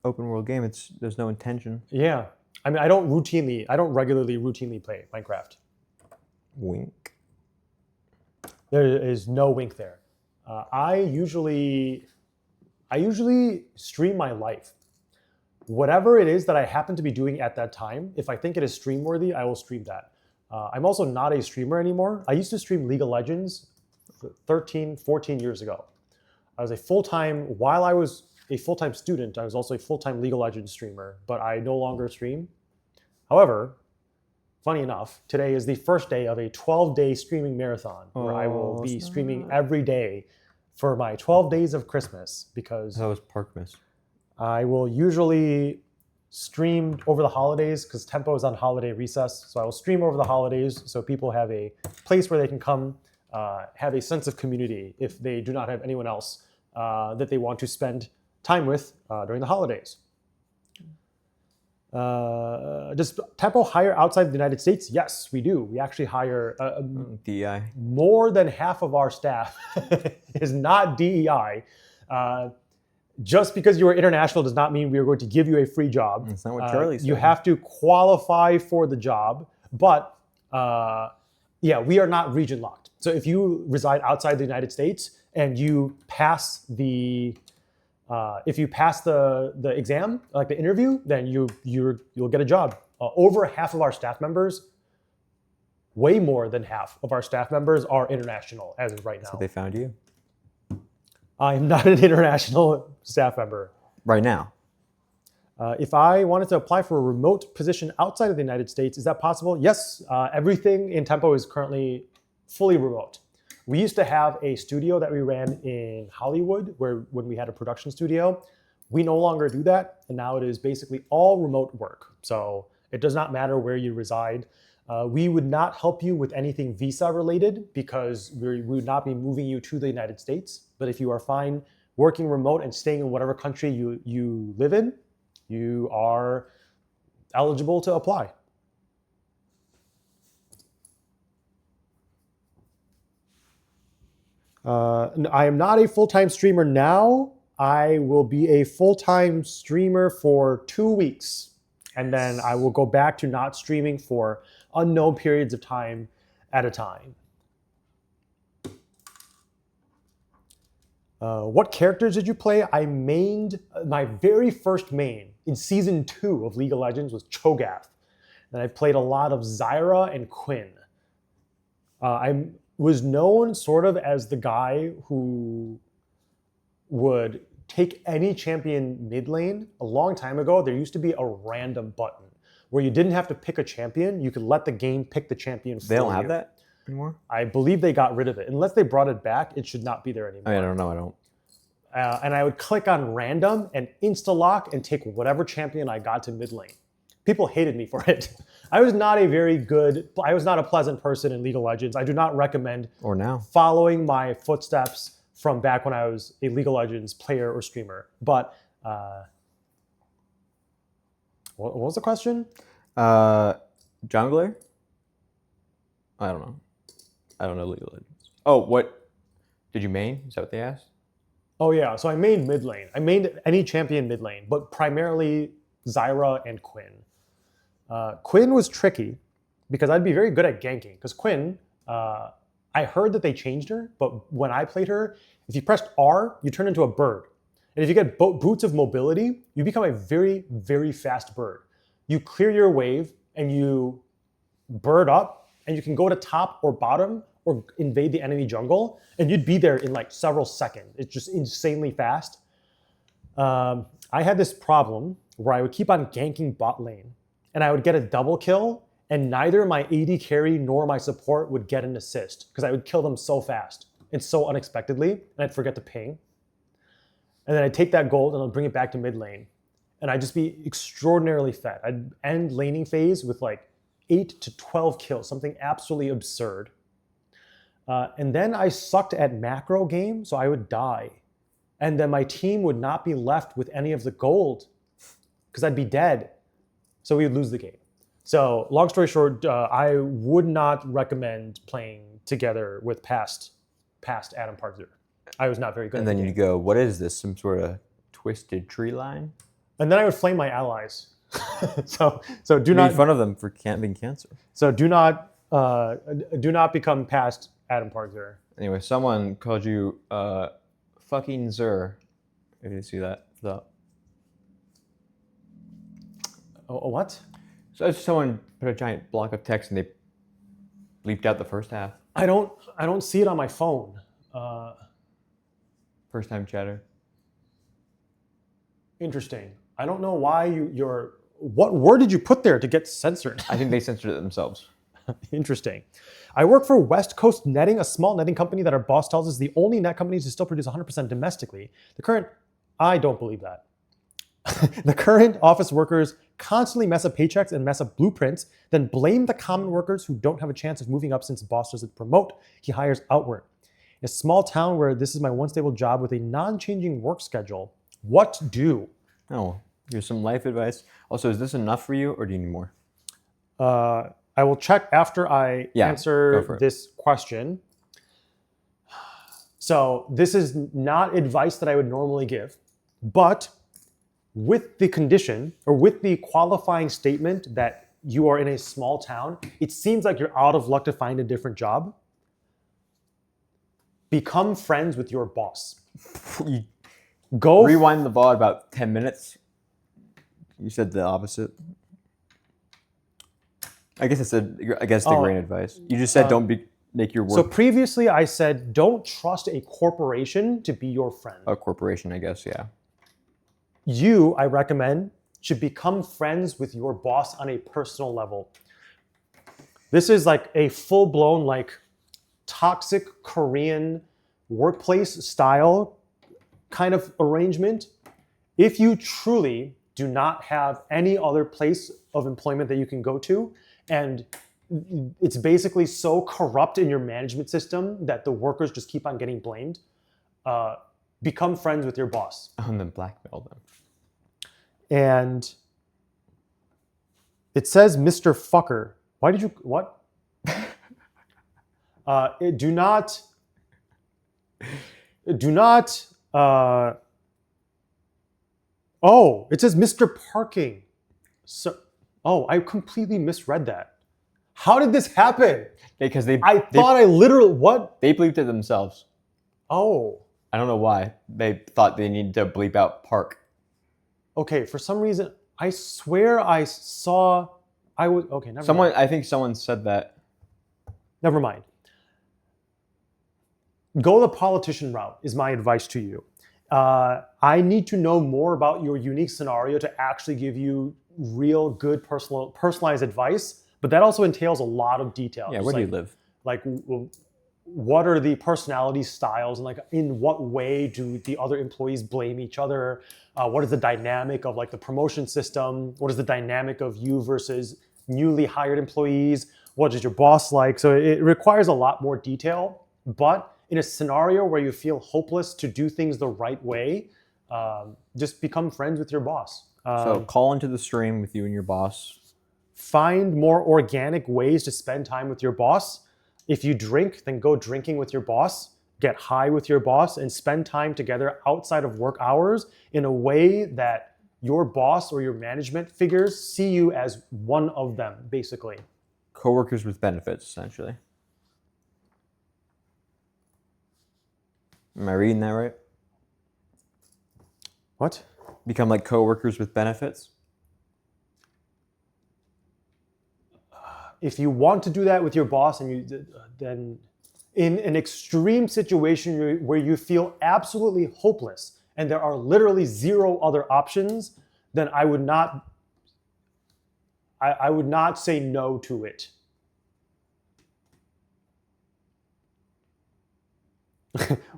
open world game. There's no intention. Yeah. I mean, I don't regularly routinely play Minecraft. Wink. There is no wink there. I usually stream my life. Whatever it is that I happen to be doing at that time, if I think it is stream worthy, I will stream that. I'm also not a streamer anymore. I used to stream League of Legends 13, 14 years ago. While I was a full-time student, I was also a full-time League of Legends streamer, but I no longer stream. However, funny enough, today is the first day of a 12-day streaming marathon where I will be streaming every day for my 12 days of Christmas because That was Parkmas. I will usually stream over the holidays because Tempo is on holiday recess. So I will stream over the holidays so people have a place where they can come, have a sense of community if they do not have anyone else that they want to spend time with during the holidays. Does Tempo hire outside the United States? Yes, we do. We actually hire DEI. more than half of our staff is not DEI. Just because you are international does not mean we are going to give you a free job. That's not what Charlie said. You have to qualify for the job, but yeah, we are not region locked. So if you reside outside the United States and you pass the exam, like the interview, then you'll get a job. Over half of our staff members, way more than half of our staff members are international as of right now. So they found you I am not an international staff member. right now. If I wanted to apply for a remote position outside of the United States, is that possible? Yes, everything in Tempo is currently fully remote. We used to have a studio that we ran in Hollywood when we had a production studio. We no longer do that, and now it is basically all remote work. So it does not matter where you reside. We would not help you with anything visa related because we would not be moving you to the United States. But if you are fine working remote and staying in whatever country you live in, you are eligible to apply. I am not a full-time streamer now. I will be a full-time streamer for 2 weeks. And then I will go back to not streaming for unknown periods of time at a time. What characters did you play? I mained, my very first main in season 2 of League of Legends was Cho'Gath. And I played a lot of Zyra and Quinn. I was known sort of as the guy who would take any champion mid lane. A long time ago, there used to be a random button where you didn't have to pick a champion. You could let the game pick the champion for you. They don't have that anymore? I believe they got rid of it. Unless they brought it back, it should not be there anymore. I don't know. I don't. And I would click on random and insta-lock and take whatever champion I got to mid lane. People hated me for it. I was not a pleasant person in League of Legends. I do not recommend Or now. following my footsteps from back when I was a League of Legends player or streamer. But what was the question? Jungler? I don't know. I don't know League of Legends. Oh, what? Did you main? Is that what they asked? Oh yeah, so I mained mid lane. I mained any champion mid lane, but primarily Zyra and Quinn. Quinn was tricky because I'd be very good at ganking. Because Quinn, I heard that they changed her, but when I played her, if you pressed R, you turn into a bird. And if you get boots of mobility, you become a very, very fast bird. You clear your wave and you bird up, and you can go to top or bottom or invade the enemy jungle, and you'd be there in like several seconds. It's just insanely fast. I had this problem where I would keep on ganking bot lane, and I would get a double kill, and neither my AD carry nor my support would get an assist because I would kill them so fast and so unexpectedly, and I'd forget to ping. And then I'd take that gold and I'd bring it back to mid lane, and I'd just be extraordinarily fed. I'd end laning phase with like 8 to 12 kills, something absolutely absurd. And then I sucked at macro game, so I would die. And then my team would not be left with any of the gold because I'd be dead. So we would lose the game. So long story short, I would not recommend playing together with past Adam Parker. I was not very good And at then the you game. go, what is this? Some sort of twisted tree line? And then I would flame my allies. so do You not made fun of them for being cancer. So do not become past Adam Parker. Anyway, someone called you fucking Zer. If you see that. What? So someone put a giant block of text and they bleeped out the first half. I don't see it on my phone. First time chatter. Interesting. I don't know why What word did you put there to get censored? I think they censored it themselves. Interesting. I work for West Coast Netting, a small netting company that our boss tells us is the only net company to still produce 100% domestically. I don't believe that. The current office workers constantly mess up paychecks and mess up blueprints, then blame the common workers who don't have a chance of moving up since the boss doesn't promote, he hires outward. In a small town where this is my one stable job with a non-changing work schedule, what do? Oh, here's some life advice. Also, is this enough for you or do you need more? I will check after I go answer for it. this question. So this is not advice that I would normally give, but with the condition or with the qualifying statement that you are in a small town, it seems like you're out of luck to find a different job. Become friends with your boss. You Go rewind the VOD about 10 minutes. You said the opposite. I guess it's against the grain advice. You just said don't make your work So previously I said don't trust a corporation to be your friend. a corporation, I guess, yeah. You, I recommend, should become friends with your boss on a personal level. This is like a full-blown like toxic Korean workplace style kind of arrangement. If you truly do not have any other place of employment that you can go to, and it's basically so corrupt in your management system that the workers just keep on getting blamed, become friends with your boss. And then blackmail them. And it says Mr. Fucker. Why did you, what? Do not, oh, it says Mr. Parking. So, oh, I completely misread that. How did this happen? Because I thought I literally, what? they bleeped it themselves. Oh, I don't know why. They thought they needed to bleep out park. okay. For some reason, I swear I saw, okay, never Someone, mind. I think someone said that. Never mind. Go the politician route is my advice to you. I need to know more about your unique scenario to actually give you real good personalized advice, but that also entails a lot of detail. Yeah, Just where do like, you live? Like, what are the personality styles, and like in what way do the other employees blame each other? What is the dynamic of like the promotion system? What is the dynamic of you versus newly hired employees? What is your boss like? So it requires a lot more detail, but in a scenario where you feel hopeless to do things the right way, just become friends with your boss. So call into the stream with you and your boss. Find more organic ways to spend time with your boss. If you drink, then go drinking with your boss, get high with your boss, and spend time together outside of work hours in a way that your boss or your management figures see you as one of them, basically. Coworkers with benefits, essentially. Am I reading that right? What? Become like coworkers with benefits? If you want to do that with your boss, and then in an extreme situation where you feel absolutely hopeless and there are literally zero other options, then I would not say no to it.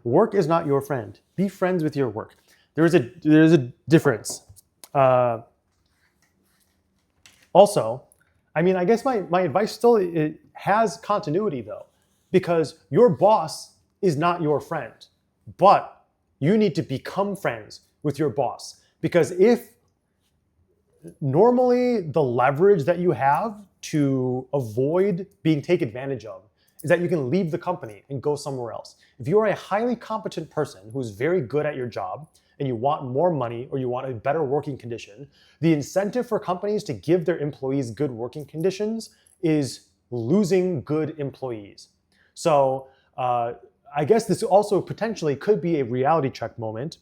Work is not your friend. Be friends with your work. There's a difference. Also, I mean, I guess my advice still it has continuity though, because your boss is not your friend, but you need to become friends with your boss. Because if normally the leverage that you have to avoid being taken advantage of is that you can leave the company and go somewhere else. If you are a highly competent person who's very good at your job and you want more money or you want a better working condition, the incentive for companies to give their employees good working conditions is losing good employees. So I guess this also potentially could be a reality check moment.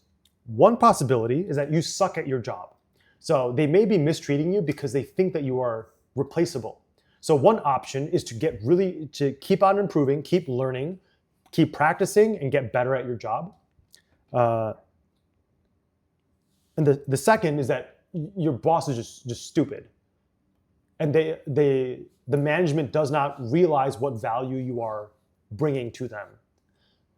One possibility is that you suck at your job. So they may be mistreating you because they think that you are replaceable. So one option is to keep on improving, keep learning, keep practicing, and get better at your job. And the second is that your boss is just stupid, and the management does not realize what value you are bringing to them.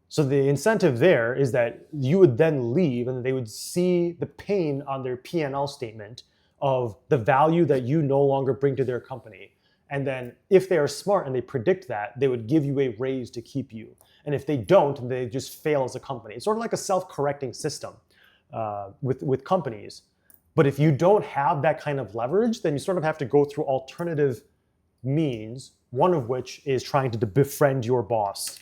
So the incentive there is that you would then leave, and they would see the pain on their P&L statement of the value that you no longer bring to their company. And then if they are smart and they predict that, they would give you a raise to keep you. And if they don't, they just fail as a company. It's sort of like a self-correcting system with companies. But if you don't have that kind of leverage, then you sort of have to go through alternative means, one of which is trying to befriend your boss.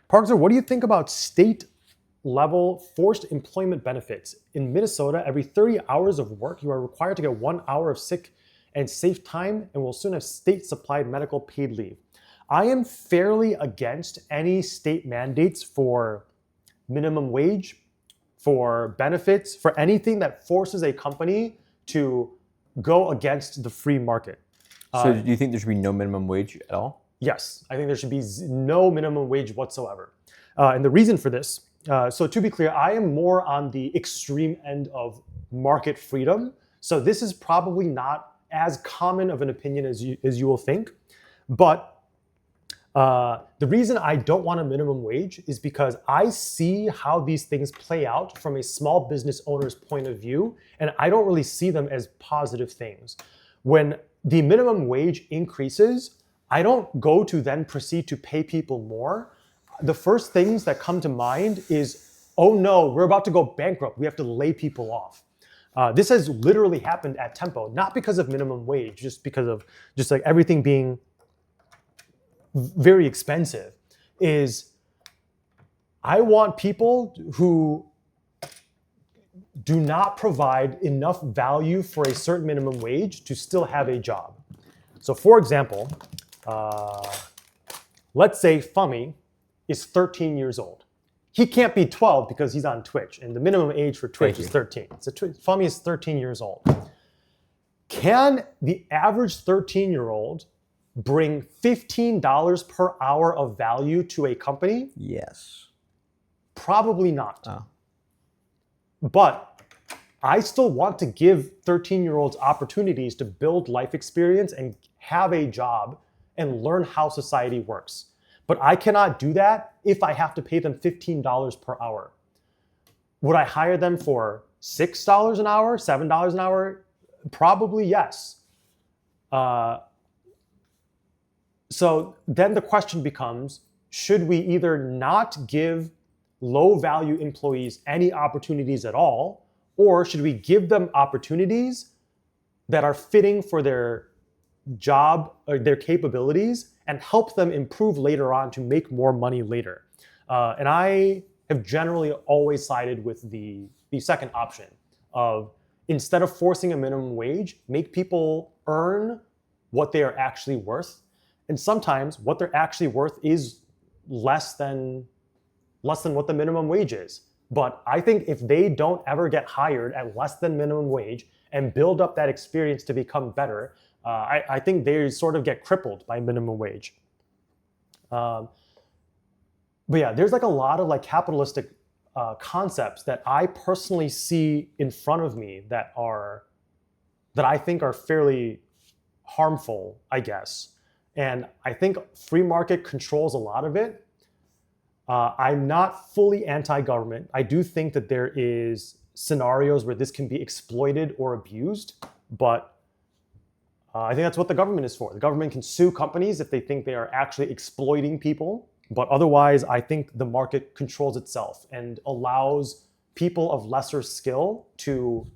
Parker, what do you think about state-level forced employment benefits? In Minnesota, every 30 hours of work, you are required to get 1 hour of sick and safe time, and will soon have state-supplied medical paid leave. I am fairly against any state mandates for minimum wage, for benefits, for anything that forces a company to go against the free market. So do you think there should be no minimum wage at all? Yes, I think there should be no minimum wage whatsoever. And the reason for this, so to be clear, I am more on the extreme end of market freedom. So this is probably not as common of an opinion as you will think. But the reason I don't want a minimum wage is because I see how these things play out from a small business owner's point of view, and I don't really see them as positive things. When the minimum wage increases, I don't go to then proceed to pay people more. The first things that come to mind is, oh no, we're about to go bankrupt. We have to lay people off. This has literally happened at Tempo, not because of minimum wage, just because of just like everything being very expensive. Is I want people who do not provide enough value for a certain minimum wage to still have a job. So for example, let's say Fummy is 13 years old. He can't be 12 because he's on Twitch, and the minimum age for Twitch is 13. So Fummy is 13 years old. Can the average 13-year-old bring $15 per hour of value to a company? Yes. Probably not. Oh. But I still want to give 13-year-olds opportunities to build life experience and have a job and learn how society works. But I cannot do that if I have to pay them $15 per hour. Would I hire them for $6 an hour, $7 an hour? Probably yes. So then the question becomes, should we either not give low-value employees any opportunities at all, or should we give them opportunities that are fitting for their job or their capabilities and help them improve later on to make more money later? And I have generally always sided with the second option of, instead of forcing a minimum wage, make people earn what they are actually worth. And sometimes what they're actually worth is less than what the minimum wage is. But I think if they don't ever get hired at less than minimum wage and build up that experience to become better, I think they sort of get crippled by minimum wage. But yeah, there's like a lot of like capitalistic concepts that I personally see in front of me that I think are fairly harmful, I guess. And I think free market controls a lot of it. I'm not fully anti-government. I do think that there is scenarios where this can be exploited or abused, but I think that's what the government is for. The government can sue companies if they think they are actually exploiting people, but otherwise I think the market controls itself and allows people of lesser skill to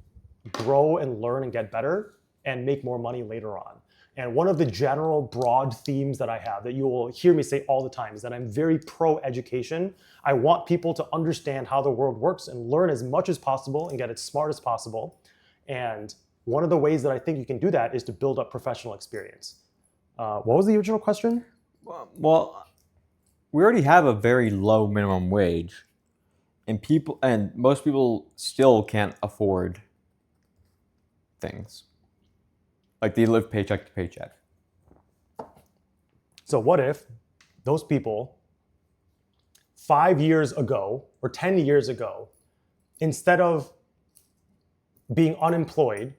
grow and learn and get better and make more money later on. And one of the general broad themes that I have that you will hear me say all the time is that I'm very pro-education. I want people to understand how the world works and learn as much as possible and get as smart as possible. And one of the ways that I think you can do that is to build up professional experience. What was the original question? Well, we already have a very low minimum wage, and most people still can't afford things. Like, they live paycheck to paycheck. So what if those people 5 years ago or 10 years ago, instead of being unemployed.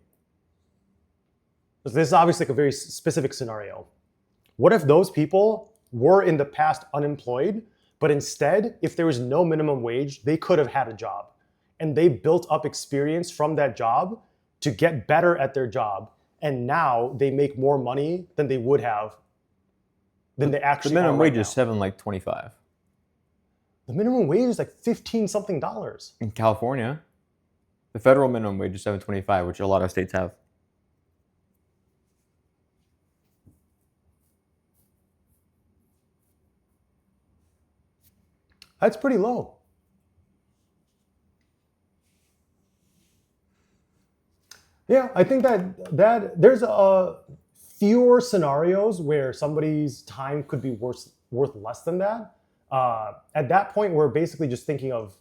This is obviously like a very specific scenario. What if those people were in the past unemployed, but instead, if there was no minimum wage, they could have had a job. And they built up experience from that job to get better at their job. And now they make more money than they would have, than they The actually minimum are right wage is now. $7.25 The minimum wage is like 15 something. in California. The federal minimum wage is $7.25, which a lot of states have. That's pretty low. Yeah, I think that there's fewer scenarios where somebody's time could be worth less than that. At that point, we're basically just thinking of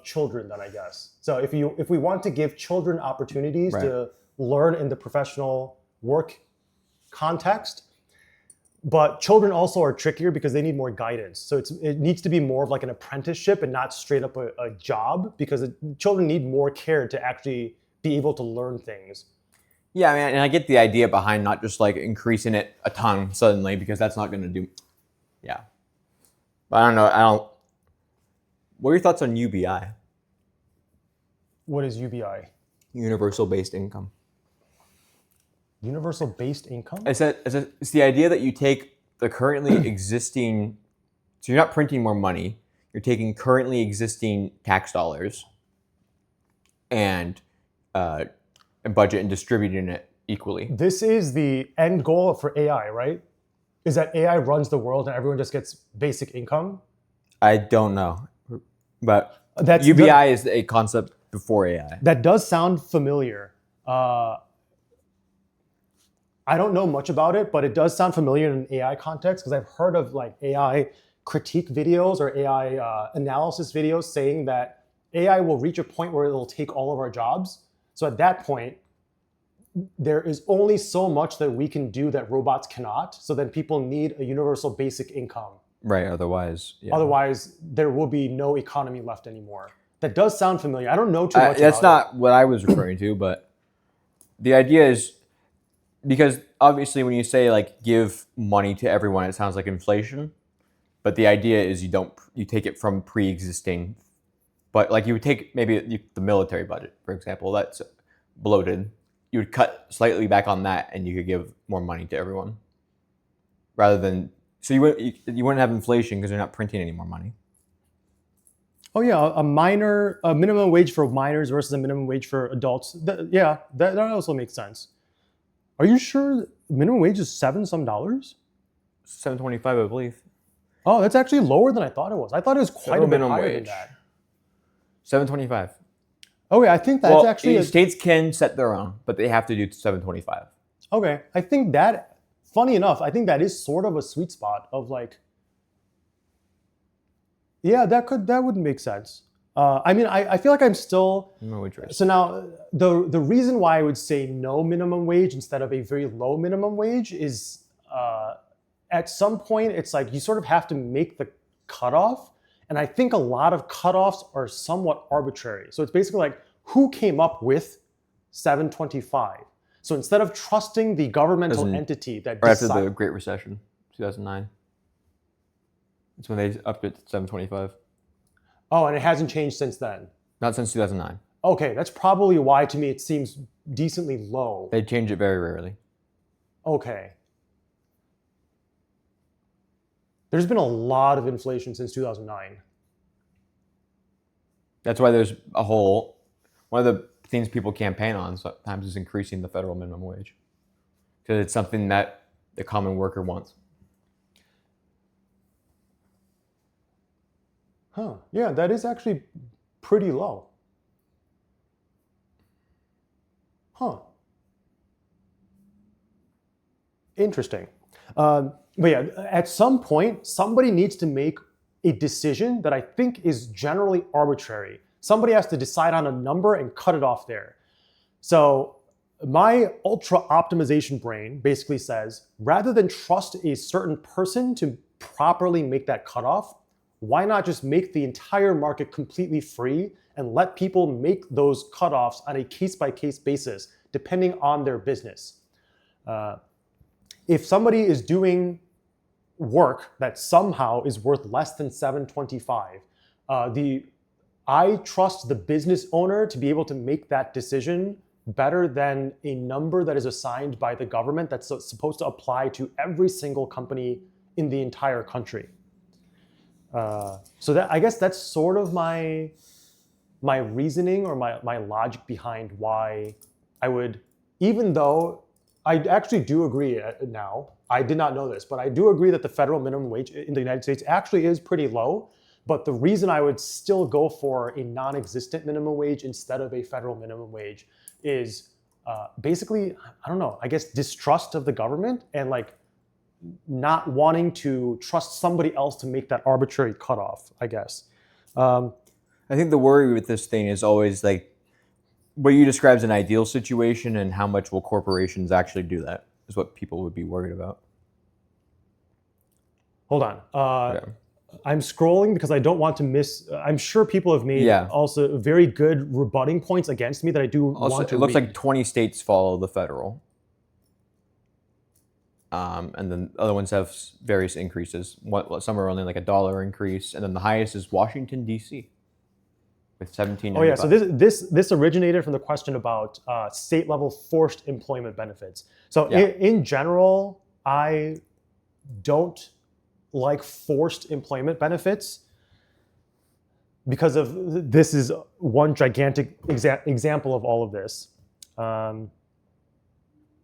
children, then I guess. So if we want to give children opportunities Right. to learn in the professional work context, but children also are trickier because they need more guidance. So it needs to be more of like an apprenticeship and not straight up a job, because children need more care to actually be able to learn things. Yeah, I mean, and I get the idea behind not just like increasing it a ton suddenly, because that's not going to do. Yeah, but I don't know. What are your thoughts on UBI, What is UBI? universal based income? Universal based income? It's the idea that you take the currently existing, so you're not printing more money. You're taking currently existing tax dollars and budget and distributing it equally. This is the end goal for AI, right? Is that AI runs the world and everyone just gets basic income? I don't know, but That's UBI is a concept before AI. That does sound familiar. I don't know much about it, but it does sound familiar in an AI context, because I've heard of like AI critique videos or AI analysis videos saying that AI will reach a point where it will take all of our jobs. So at that point, there is only so much that we can do that robots cannot. So then people need a universal basic income. Right. Otherwise, yeah. Otherwise, there will be no economy left anymore. That does sound familiar. I don't know too much That's about not what I was referring to, but the idea is, because obviously when you say like give money to everyone, it sounds like inflation. But the idea is you take it from pre-existing, but like you would take maybe the military budget, for example, that's bloated. You would cut slightly back on that, and you could give more money to everyone, rather than you wouldn't have inflation because you're not printing any more money. Oh yeah, a minimum wage for minors versus a minimum wage for adults. That also makes sense. Are you sure minimum wage is $7 some? $7.25, I believe. Oh, that's actually lower than I thought it was. I thought it was quite Federal a bit minimum higher wage. than that. $7.25. Okay, I think that's actually states can set their own, but they have to do $7.25. okay. I think that, funny enough, I think that is sort of a sweet spot of like, yeah, that would make sense. I mean, I feel like I'm still. Minimum wage rate. So now the reason why I would say no minimum wage instead of a very low minimum wage is at some point it's like you sort of have to make the cutoff. And I think a lot of cutoffs are somewhat arbitrary. So it's basically like, who came up with $7.25? So instead of trusting the governmental entity that Right after the Great Recession, 2009. That's when they upped it to $7.25. Oh, and it hasn't changed since then. Not since 2009. Okay, that's probably why to me it seems decently low. They change it very rarely. Okay. There's been a lot of inflation since 2009. That's why there's one of the things people campaign on sometimes is increasing the federal minimum wage, because it's something that the common worker wants. Huh. Yeah, that is actually pretty low. Huh. Interesting. But yeah, at some point, somebody needs to make a decision that I think is generally arbitrary. Somebody has to decide on a number and cut it off there. So my ultra optimization brain basically says, rather than trust a certain person to properly make that cutoff, why not just make the entire market completely free and let people make those cutoffs on a case-by-case basis, depending on their business? If somebody is doing work that somehow is worth less than $7.25, I trust the business owner to be able to make that decision better than a number that is assigned by the government that's supposed to apply to every single company in the entire country. So that, I guess that's sort of my reasoning or my logic behind why I would, even though I actually do agree now, I did not know this, but I do agree that the federal minimum wage in the United States actually is pretty low. But the reason I would still go for a non-existent minimum wage instead of a federal minimum wage is basically, I don't know, I guess distrust of the government and like not wanting to trust somebody else to make that arbitrary cutoff, I guess. I think the worry with this thing is always like what you describe as an ideal situation and how much will corporations actually do that is what people would be worried about. Hold on. Yeah. I'm scrolling because I don't want to miss. I'm sure people have made also very good rebutting points against me that I do Also, want to it looks read. like 20 states follow the federal. And then other ones have various increases. Some are only like $1 increase, and then the highest is Washington D.C. with $17.95. Oh yeah, so this originated from the question about state level forced employment benefits. So in general, I don't like forced employment benefits because of this is one gigantic example of all of this.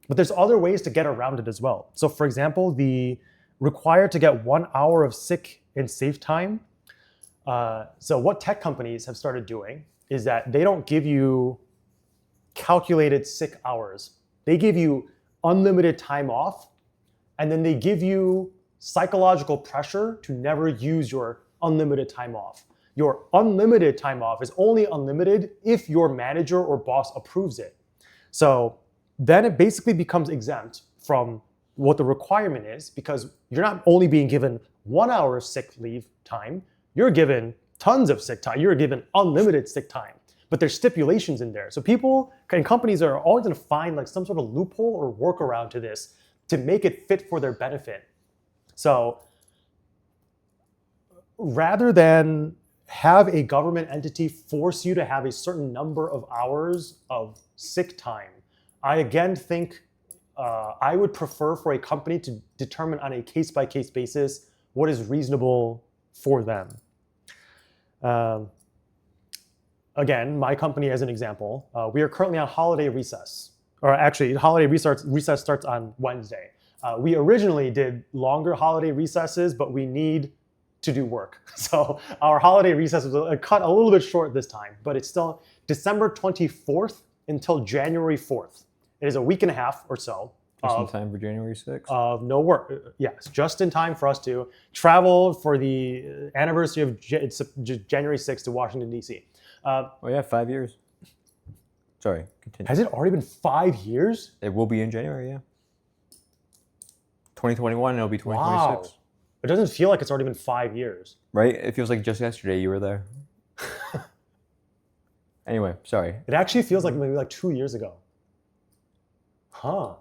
But there's other ways to get around it as well. So for example, the required to get 1 hour of sick and safe time. So what tech companies have started doing is that they don't give you calculated sick hours. They give you unlimited time off, and then they give you psychological pressure to never use your unlimited time off. Your unlimited time off is only unlimited if your manager or boss approves it. So then it basically becomes exempt from what the requirement is, because you're not only being given 1 hour of sick leave time, you're given tons of sick time. You're given unlimited sick time, but there's stipulations in there. So people and companies are always gonna find like some sort of loophole or workaround to this to make it fit for their benefit. So rather than have a government entity force you to have a certain number of hours of sick time, I again think I would prefer for a company to determine on a case-by-case basis what is reasonable for them. Again, my company as an example, we are currently on holiday recess. Or actually, holiday recess starts on Wednesday. We originally did longer holiday recesses, but we need to do work. So our holiday recess was cut a little bit short this time, but it's still December 24th until January 4th. It is a week and a half or so. Just in time for January 6th? Of no work. Yes, just in time for us to travel for the anniversary of January 6th to Washington, D.C. Oh yeah, 5 years. Sorry, continue. Has it already been 5 years? It will be in January, yeah. 2021, and it'll be 2026. Wow. It doesn't feel like it's already been 5 years. Right? It feels like just yesterday you were there. Anyway, sorry. It actually feels like maybe like 2 years ago. Huh.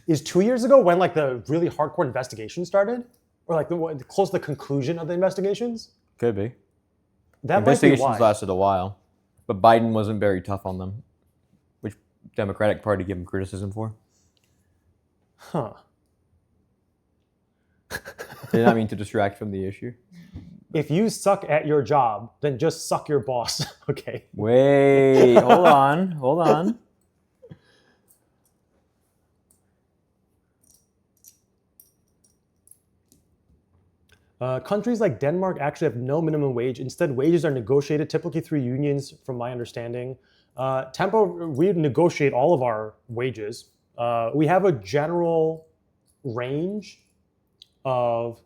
Is 2 years ago when like the really hardcore investigation started? Or like close to the conclusion of the investigations? Could be. That might be Investigations why. lasted a while, but Biden wasn't very tough on them, which Democratic Party gave him criticism for. Huh. Did not mean to distract from the issue. If you suck at your job, then just suck your boss. Okay. Wait, hold on. Countries like Denmark actually have no minimum wage. Instead, wages are negotiated typically through unions, from my understanding. Tempo, we negotiate all of our wages. We have a general range of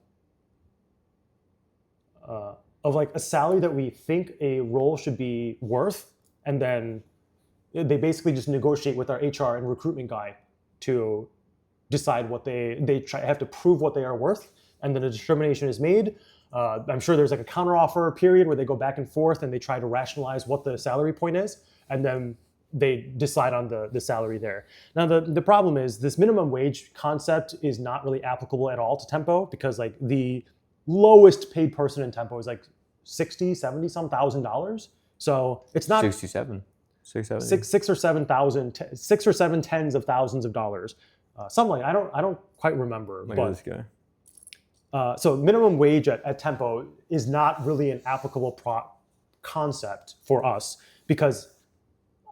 like a salary that we think a role should be worth, and then they basically just negotiate with our HR and recruitment guy to decide what they have to prove what they are worth, and then a determination is made. I'm sure there's like a counteroffer period where they go back and forth and they try to rationalize what the salary point is, and then they decide on the salary there. Now, the problem is this minimum wage concept is not really applicable at all to Tempo, because like the lowest paid person in Tempo is like 60, 70 some $1,000. So it's not 67. 670. six or seven tens of thousands of dollars. Something like, I don't quite remember. Look but at this guy. so minimum wage at Tempo is not really an applicable concept for us, because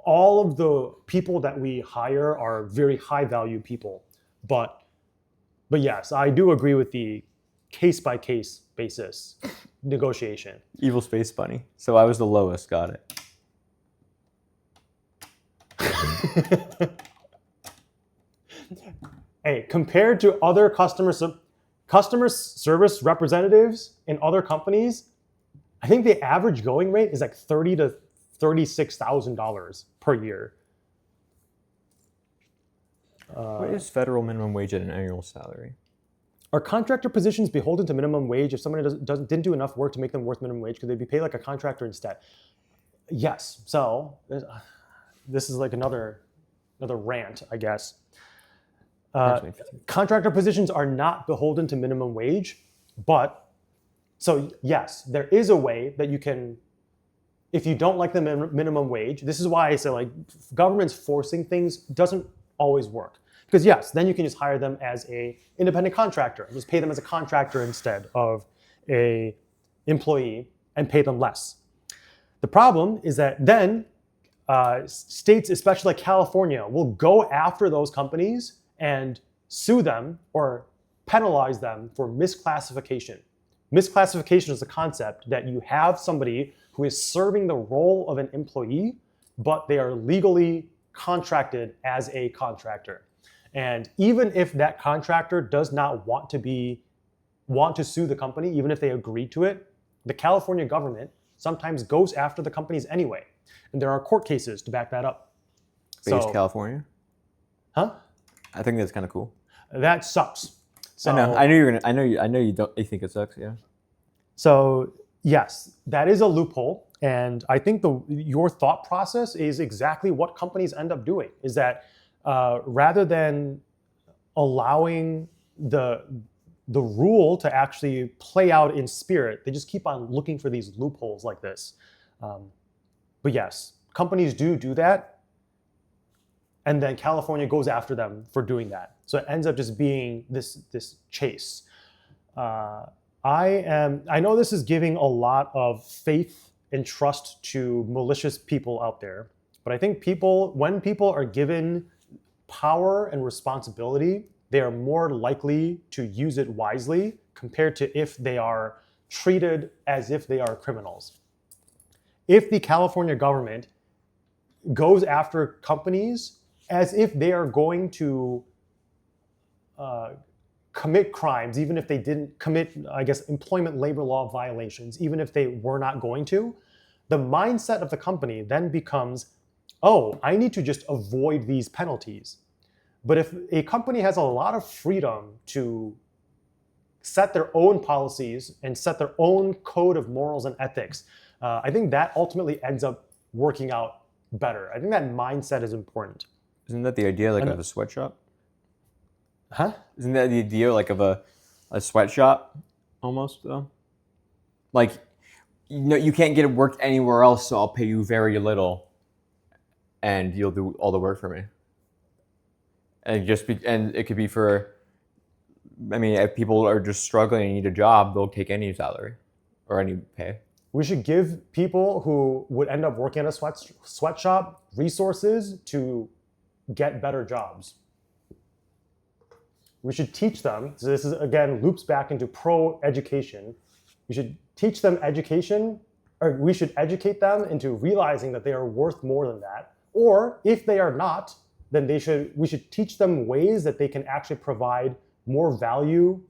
all of the people that we hire are very high value people. But yes, I do agree with the case by case basis negotiation. Evil Space Bunny. So I was the lowest. Got it. Hey, compared to other customer service representatives in other companies, I think the average going rate is like $30,000 to $36,000 per year. What is federal minimum wage at an annual salary? Are contractor positions beholden to minimum wage? If somebody didn't do enough work to make them worth minimum wage, could they be paid like a contractor instead? Yes. So this is like another rant, I guess. Contractor positions are not beholden to minimum wage, but so yes, there is a way that you can, if you don't like the minimum wage, this is why I say like governments forcing things doesn't always work. Because yes, then you can just hire them as a independent contractor and just pay them as a contractor instead of a employee and pay them less. The problem is that then states, especially like California, will go after those companies and sue them or penalize them for misclassification. Misclassification is a concept that you have somebody who is serving the role of an employee, but they are legally contracted as a contractor. And even if that contractor does not want to sue the company, even if they agree to it, the California government sometimes goes after the companies anyway. And there are court cases to back that up. Based California? Huh? I think that's kind of cool. That sucks. So, I know you think it sucks, yeah. So yes, that is a loophole. And I think your thought process is exactly what companies end up doing, is that rather than allowing the rule to actually play out in spirit, they just keep on looking for these loopholes like this. But yes, companies do that. And then California goes after them for doing that. So it ends up just being this chase. I know this is giving a lot of faith and trust to malicious people out there, but I think when people are given power and responsibility, they are more likely to use it wisely compared to if they are treated as if they are criminals. If the California government goes after companies as if they are going to commit crimes, even if they didn't commit, I guess, employment labor law violations, even if they were not going to, the mindset of the company then becomes, oh, I need to just avoid these penalties. But if a company has a lot of freedom to set their own policies and set their own code of morals and ethics, I think that ultimately ends up working out better. I think that mindset is important. Isn't that the idea of a sweatshop? Huh? Isn't that the idea of a sweatshop almost though? Like, you can't get it work anywhere else, so I'll pay you very little, and you'll do all the work for me. And and it could be for, if people are just struggling and need a job, they'll take any salary or any pay. We should give people who would end up working at a sweatshop resources to get better jobs. We should teach them, so this is again loops back into pro-education. We should teach them education, or we should educate them into realizing that they are worth more than that. Or if they are not, then we should teach them ways that they can actually provide more value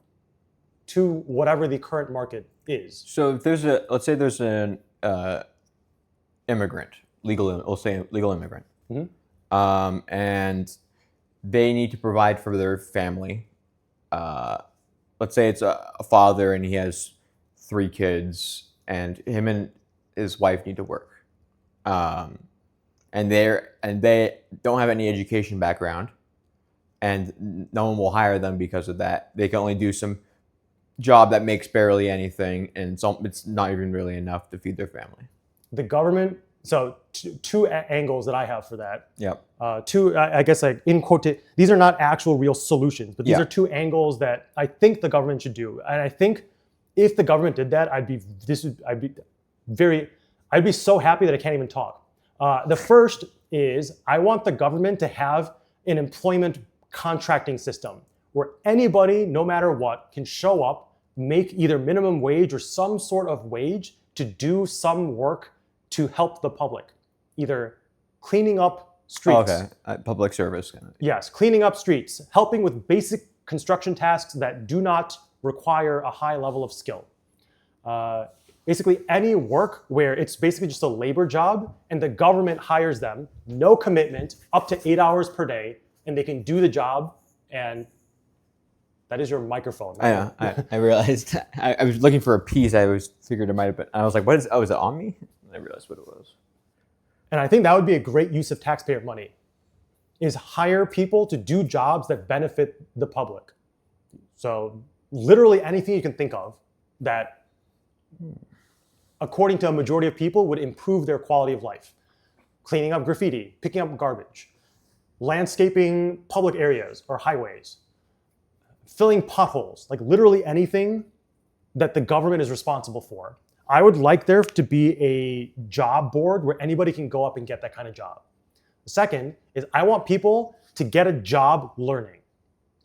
to whatever the current market is. So if let's say there's an immigrant, legal immigrant, mm-hmm. And they need to provide for their family. Let's say it's a father and he has 3 kids, and him and his wife need to work, and they don't have any education background, and no one will hire them because of that. They can only do some job that makes barely anything, and it's not even really enough to feed their family. The government. So two angles that I have for that. Yep. Two, I guess, like in quote, these are not actual real solutions, but these are 2 angles that I think the government should do. And I think if the government did that, I'd be so happy that I can't even talk. The first is I want the government to have an employment contracting system where anybody, no matter what, can show up, make either minimum wage or some sort of wage to do some work to help the public, either cleaning up streets. Okay, public service. Kind of. Yes, cleaning up streets, helping with basic construction tasks that do not require a high level of skill. Basically any work where it's basically just a labor job and the government hires them, no commitment, up to 8 hours per day, and they can do the job. And that is your microphone. I know. I realized. I was looking for a piece. Figured it might have been. I was like, "What is? Oh, is it on me?" And I realized what it was. And I think that would be a great use of taxpayer money, is hire people to do jobs that benefit the public. So literally anything you can think of that, according to a majority of people, would improve their quality of life. Cleaning up graffiti, picking up garbage, landscaping public areas or highways, filling potholes, like literally anything that the government is responsible for. I would like there to be a job board where anybody can go up and get that kind of job. The second is I want people to get a job learning.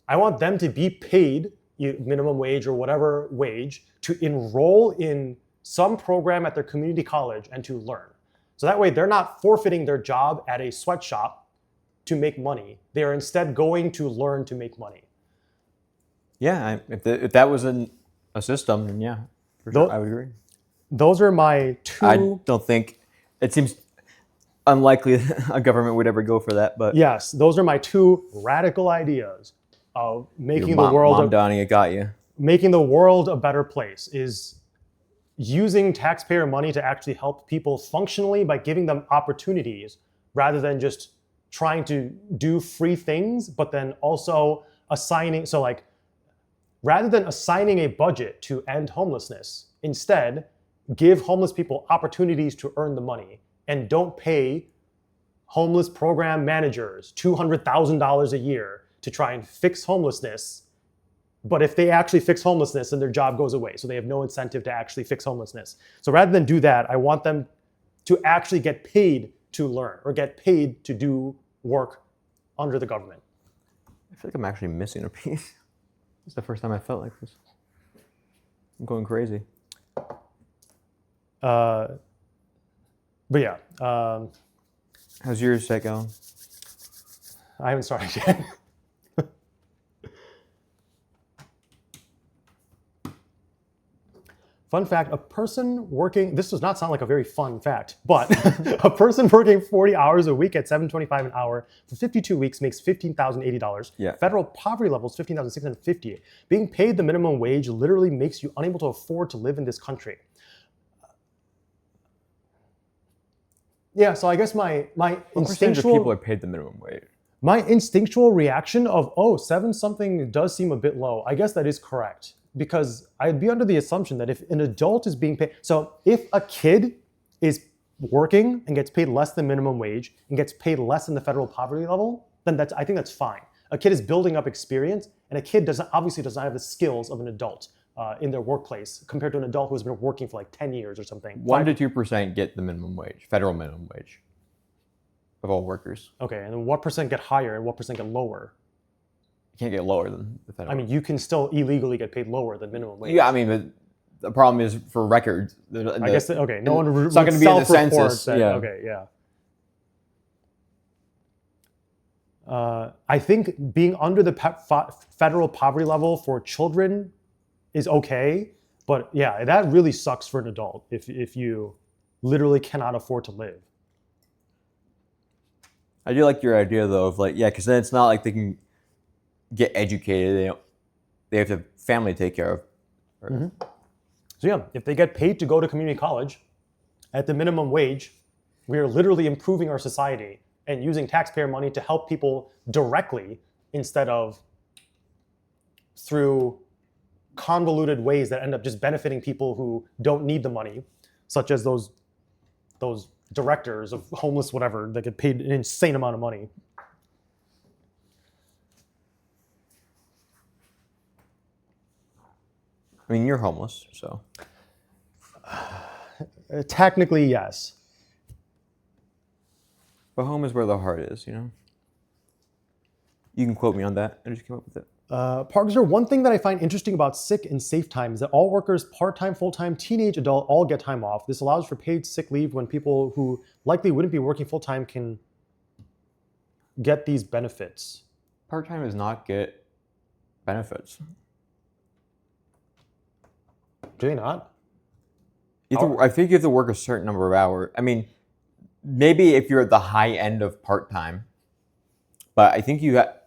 I want them to be paid minimum wage or whatever wage to enroll in some program at their community college and to learn. So that way they're not forfeiting their job at a sweatshop to make money. They are instead going to learn to make money. Yeah, if that was a system, then yeah, for sure, I would agree. Those are my 2. I don't think it seems unlikely a government would ever go for that, but yes, those are my 2 radical ideas of making the world. Mom Donnie, it got you. Making the world a better place is using taxpayer money to actually help people functionally by giving them opportunities rather than just trying to do free things, but then also assigning. So like, rather than assigning a budget to end homelessness, instead, give homeless people opportunities to earn the money and don't pay homeless program managers $200,000 a year to try and fix homelessness. But if they actually fix homelessness, then their job goes away. So they have no incentive to actually fix homelessness. So rather than do that, I want them to actually get paid to learn or get paid to do work under the government. I feel like I'm actually missing a piece. It's the first time I felt like this. I'm going crazy. But yeah. How's your set going? I haven't started yet. Fun fact, a person working, this does not sound like a very fun fact, but a person working 40 hours a week at $7.25 an hour for 52 weeks makes $15,080. Yeah. Federal poverty level is $15,650. Being paid the minimum wage literally makes you unable to afford to live in this country. Yeah, so I guess my What percentage of people are paid the minimum wage? My instinctual reaction of, oh, 7 something does seem a bit low. I guess that is correct. Because I'd be under the assumption that if an adult is being paid, so if a kid is working and gets paid less than minimum wage and gets paid less than the federal poverty level, then I think that's fine. A kid is building up experience, and a kid obviously does not have the skills of an adult in their workplace compared to an adult who has been working for like 10 years or something. 1 to 2% get the minimum wage, federal minimum wage, of all workers. Okay, and then what percent get higher and what percent get lower? You can't get lower than the federal. I mean, you can still illegally get paid lower than minimum wage. Yeah, I mean, but the problem is for records. I guess, okay, no one it's not going to be in the census. That, yeah. Okay, yeah. I think being under the federal poverty level for children is okay, but yeah, that really sucks for an adult if you literally cannot afford to live. I do like your idea though of like, yeah, because then it's not like they can get educated. They have to family to take care of. Mm-hmm. So yeah, if they get paid to go to community college at the minimum wage, we are literally improving our society and using taxpayer money to help people directly instead of through convoluted ways that end up just benefiting people who don't need the money, such as those directors of homeless whatever that get paid an insane amount of money. I mean, you're homeless, so. Technically, yes. But home is where the heart is, you know? You can quote me on that. I just came up with it. Parkser, one thing that I find interesting about sick and safe time is that all workers, part-time, full-time, teenage, adult, all get time off. This allows for paid sick leave when people who likely wouldn't be working full-time can get these benefits. Part-time does not get benefits. Do they not? I think you have to work a certain number of hours. I mean, maybe if you're at the high end of part-time, but I think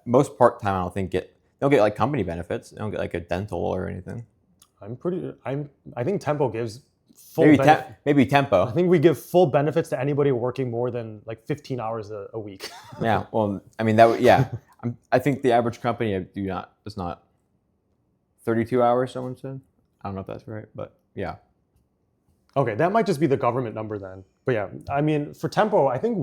most part-time, I don't think they'll get like company benefits. They don't get like a dental or anything. I think Tempo gives full maybe Tempo. I think we give full benefits to anybody working more than like 15 hours a week. Yeah, well, I mean I think the average company is not 32 hours. Someone said. I don't know if that's right, but yeah. Okay, that might just be the government number then. But yeah, I mean, for Tempo, I think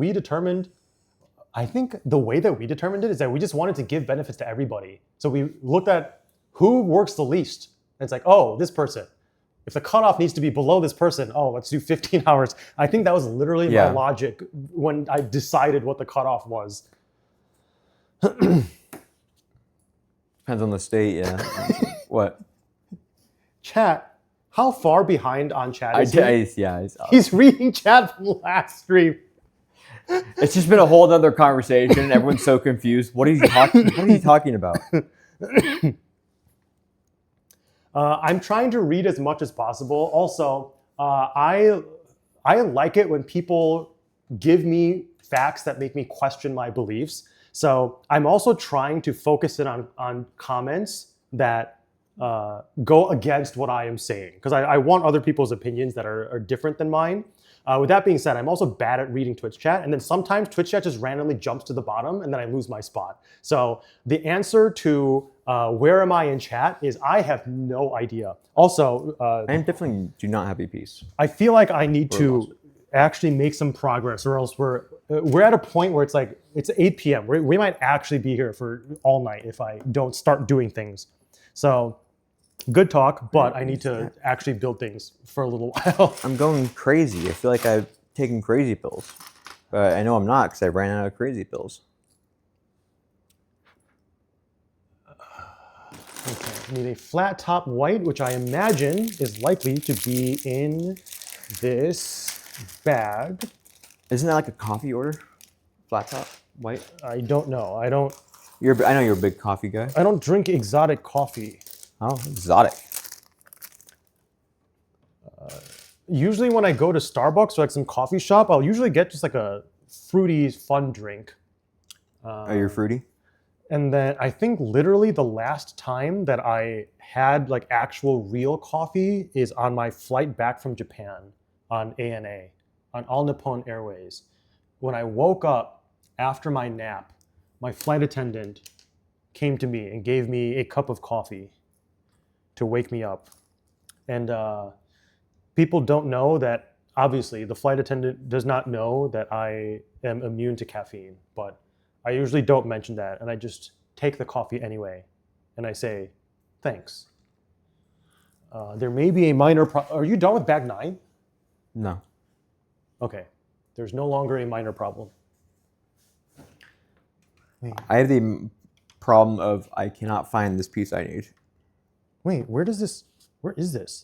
the way that we determined it is that we just wanted to give benefits to everybody. So we looked at who works the least. And it's like, oh, this person. If the cutoff needs to be below this person, oh, let's do 15 hours. I think that was literally my logic when I decided what the cutoff was. Depends on the state, yeah. What? Chat. How far behind on chat is he? He's reading chat from last stream. It's just been a whole other conversation. Everyone's so confused. What are you talking about? I'm trying to read as much as possible. Also, I like it when people give me facts that make me question my beliefs. So I'm also trying to focus in on comments that go against what I am saying, because I want other people's opinions that are different than mine. With that being said, I'm also bad at reading Twitch chat, and then sometimes Twitch chat just randomly jumps to the bottom, and then I lose my spot. So the answer to where am I in chat is I have no idea. Also, I definitely do not have a piece. I feel like I need to actually make some progress, or else we're at a point where it's like it's 8 p.m. We might actually be here for all night if I don't start doing things. So. Good talk, but I need to actually build things for a little while. I'm going crazy. I feel like I've taken crazy pills. But I know I'm not because I ran out of crazy pills. Okay, need a flat top white, which I imagine is likely to be in this bag. Isn't that like a coffee order? Flat top white? I don't know. I know you're a big coffee guy. I don't drink exotic coffee. Oh, exotic. Usually when I go to Starbucks or like some coffee shop, I'll usually get just like a fruity, fun drink. Are you fruity? And then I think literally the last time that I had like actual real coffee is on my flight back from Japan on ANA, on All Nippon Airways. When I woke up after my nap, my flight attendant came to me and gave me a cup of coffee to wake me up. And people don't know that, obviously, the flight attendant does not know that I am immune to caffeine, but I usually don't mention that, and I just take the coffee anyway, and I say, thanks. There may be a minor Are you done with bag 9? No. Okay. There's no longer a minor problem. I have the problem of I cannot find this piece I need. Wait, where is this?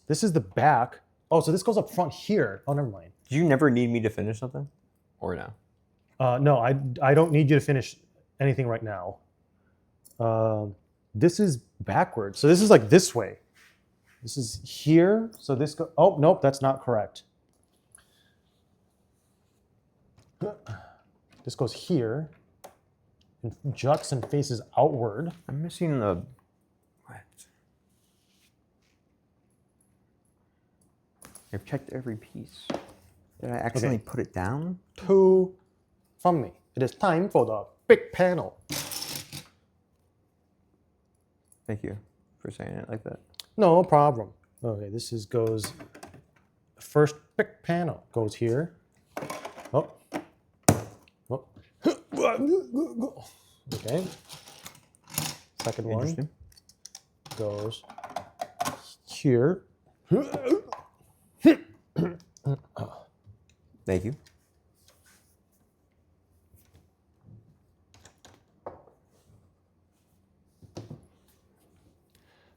This is the back. Oh, so this goes up front here. Oh, never mind. Do you never need me to finish something? Or no? No, I don't need you to finish anything right now. This is backwards. So this is like this way. This is here. So this oh, nope, that's not correct. This goes here and juts and faces outward. I'm missing the... What? I've checked every piece. Did I accidentally put it down? 2 from me. It is time for the big panel. Thank you for saying it like that. No problem. Okay, this goes. The first big panel goes here. Oh. Oh. Okay. Second one Interesting. goes here. Thank you.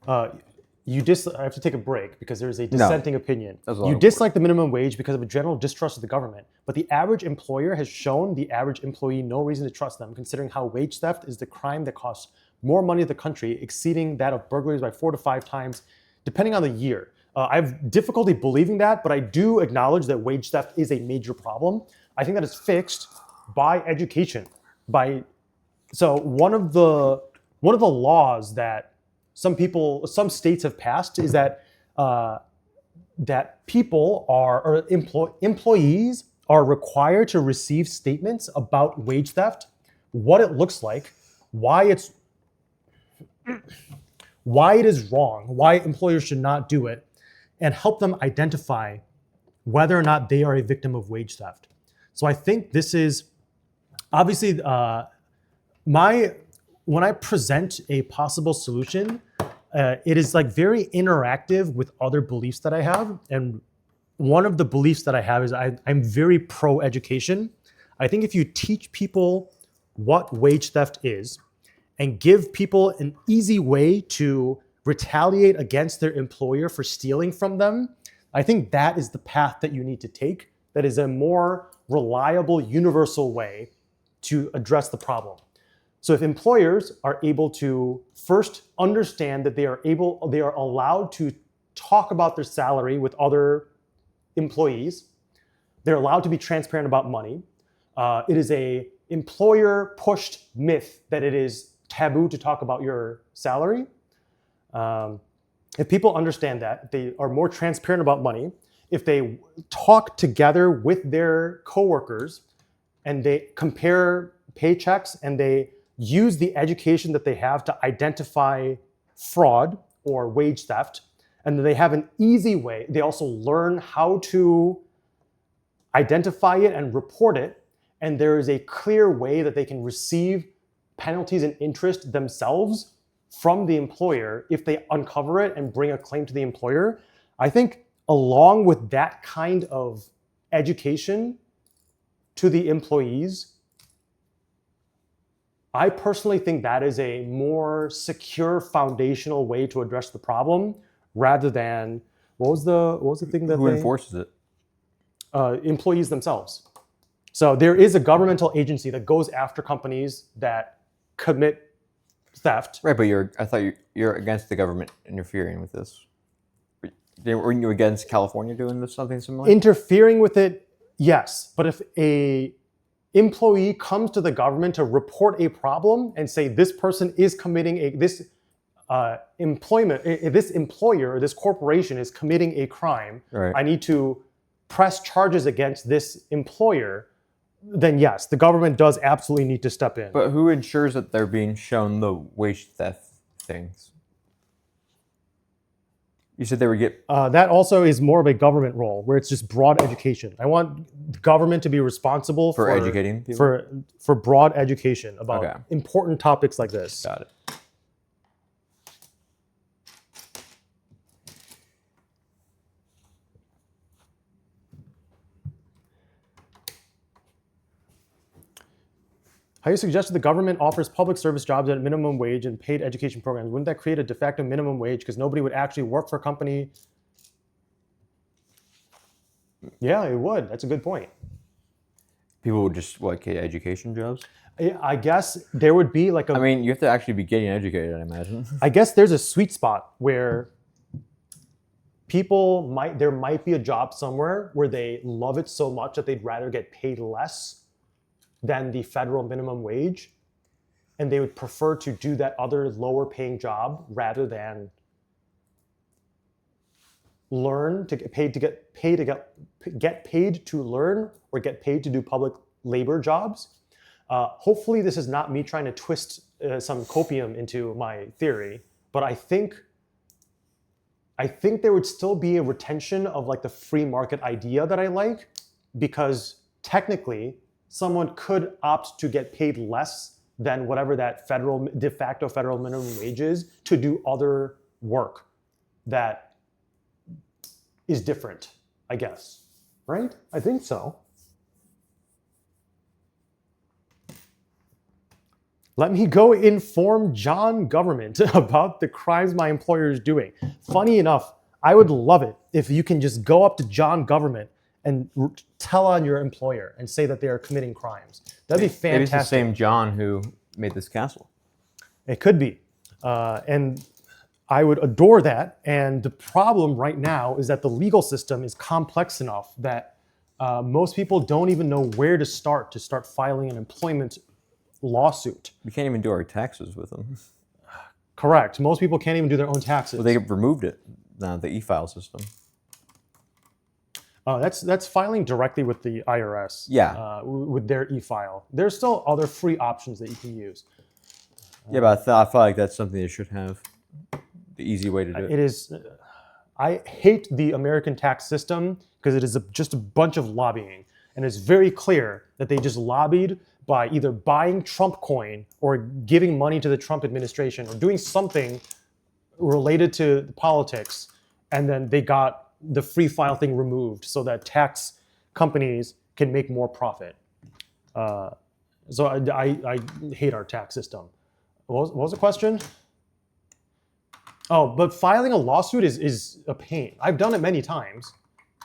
I have to take a break because there is a dissenting opinion. That's a lot You of dislike the minimum wage because of a general distrust of the government, but the average employer has shown the average employee no reason to trust them, considering how wage theft is the crime that costs more money to the country, exceeding that of burglaries by 4 to 5 times, depending on the year. I have difficulty believing that, but I do acknowledge that wage theft is a major problem. I think that is fixed by education. So one of the laws that some states have passed is that employees are required to receive statements about wage theft, what it looks like, why it is wrong, why employers should not do it, and help them identify whether or not they are a victim of wage theft. So I think this is obviously when I present a possible solution, it is like very interactive with other beliefs that I have. And one of the beliefs that I have is I'm very pro education. I think if you teach people what wage theft is and give people an easy way to retaliate against their employer for stealing from them, I think that is the path that you need to take. That is a more reliable, universal way to address the problem. So if employers are able to first understand that they are allowed to talk about their salary with other employees, they're allowed to be transparent about money. It is a employer-pushed myth that it is taboo to talk about your salary. If people understand that, they are more transparent about money. If they talk together with their coworkers and they compare paychecks and they use the education that they have to identify fraud or wage theft, and then they have an easy way. They also learn how to identify it and report it, and there is a clear way that they can receive penalties and interest themselves from the employer if they uncover it and bring a claim to the employer. I think along with that kind of education to the employees, I personally think that is a more secure foundational way to address the problem rather than what was the thing that Who enforces it? Employees themselves. So there is a governmental agency that goes after companies that commit theft. Right, but I thought you're against the government interfering with this. Weren't you against California doing this, something similar? Interfering with it, yes. But if a employee comes to the government to report a problem and say this person is committing this employer or this corporation is committing a crime, right. I need to press charges against this employer, then yes, the government does absolutely need to step in. But who ensures that they're being shown the wage theft things? You said they would get... that also is more of a government role where it's just broad education. I want the government to be responsible for educating people? For broad education about Okay. important topics like this. Got it. How you suggested the government offers public service jobs at minimum wage and paid education programs. Wouldn't that create a de facto minimum wage because nobody would actually work for a company? Yeah, it would. That's a good point. People would just, get education jobs? I guess there would be like a... I mean, you have to actually be getting educated, I imagine. I guess there's a sweet spot where there might be a job somewhere where they love it so much that they'd rather get paid less than the federal minimum wage, and they would prefer to do that other lower paying job rather than learn to get paid to learn or get paid to do public labor jobs. Hopefully, this is not me trying to twist some copium into my theory, but I think there would still be a retention of like the free market idea that I like, because technically someone could opt to get paid less than whatever that de facto federal minimum wage is to do other work that is different, I guess. Right? I think so. Let me go inform John government about the crimes my employer is doing. Funny enough, I would love it if you can just go up to John government and tell on your employer and say that they are committing crimes. That'd be fantastic. Maybe it's the same John who made this castle. It could be. And I would adore that. And the problem right now is that the legal system is complex enough that most people don't even know where to start filing an employment lawsuit. We can't even do our taxes with them. Correct. Most people can't even do their own taxes. Well, they removed it, the e-file system. That's filing directly with the IRS. Yeah. With their e-file. There's still other free options that you can use. Yeah, but I feel like that's something they should have. The easy way to do it. It is. I hate the American tax system because it is just a bunch of lobbying. And it's very clear that they just lobbied by either buying Trump coin or giving money to the Trump administration or doing something related to politics. And then they got the free file thing removed so that tax companies can make more profit. So I hate our tax system. What was the question? Oh, but filing a lawsuit is a pain. I've done it many times.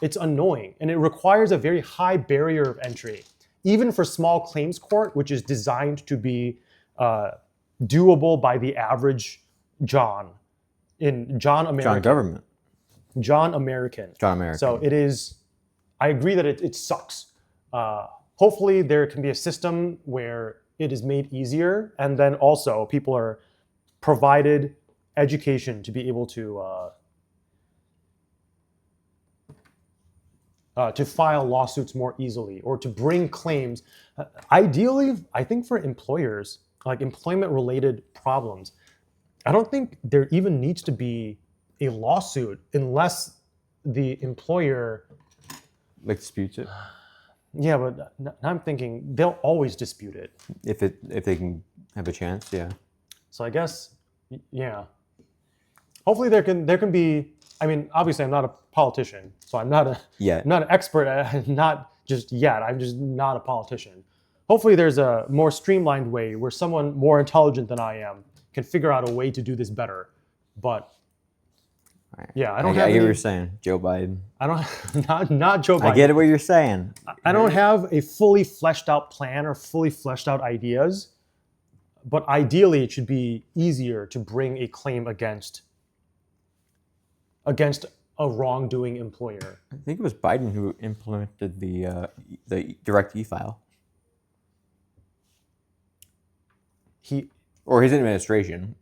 It's annoying, and it requires a very high barrier of entry. Even for small claims court, which is designed to be doable by the average John American. John government. John American. John American. So it is, I agree that it sucks. Hopefully there can be a system where it is made easier, and then also people are provided education to be able to file lawsuits more easily or to bring claims. Ideally, I think for employers, like employment-related problems, I don't think there even needs to be a lawsuit unless the employer disputes it. Yeah, but now I'm thinking they'll always dispute it. If they can have a chance, yeah. So I guess, yeah. Hopefully there can be. I mean, obviously I'm not a politician, so I'm not an expert. Not just yet. I'm just not a politician. Hopefully there's a more streamlined way where someone more intelligent than I am can figure out a way to do this better. But yeah, I get what you're saying, Joe Biden. I don't not Joe Biden. I get what you're saying. I don't have a fully fleshed out plan or fully fleshed out ideas, but ideally it should be easier to bring a claim against a wrongdoing employer. I think it was Biden who implemented the direct e-file. Or his administration.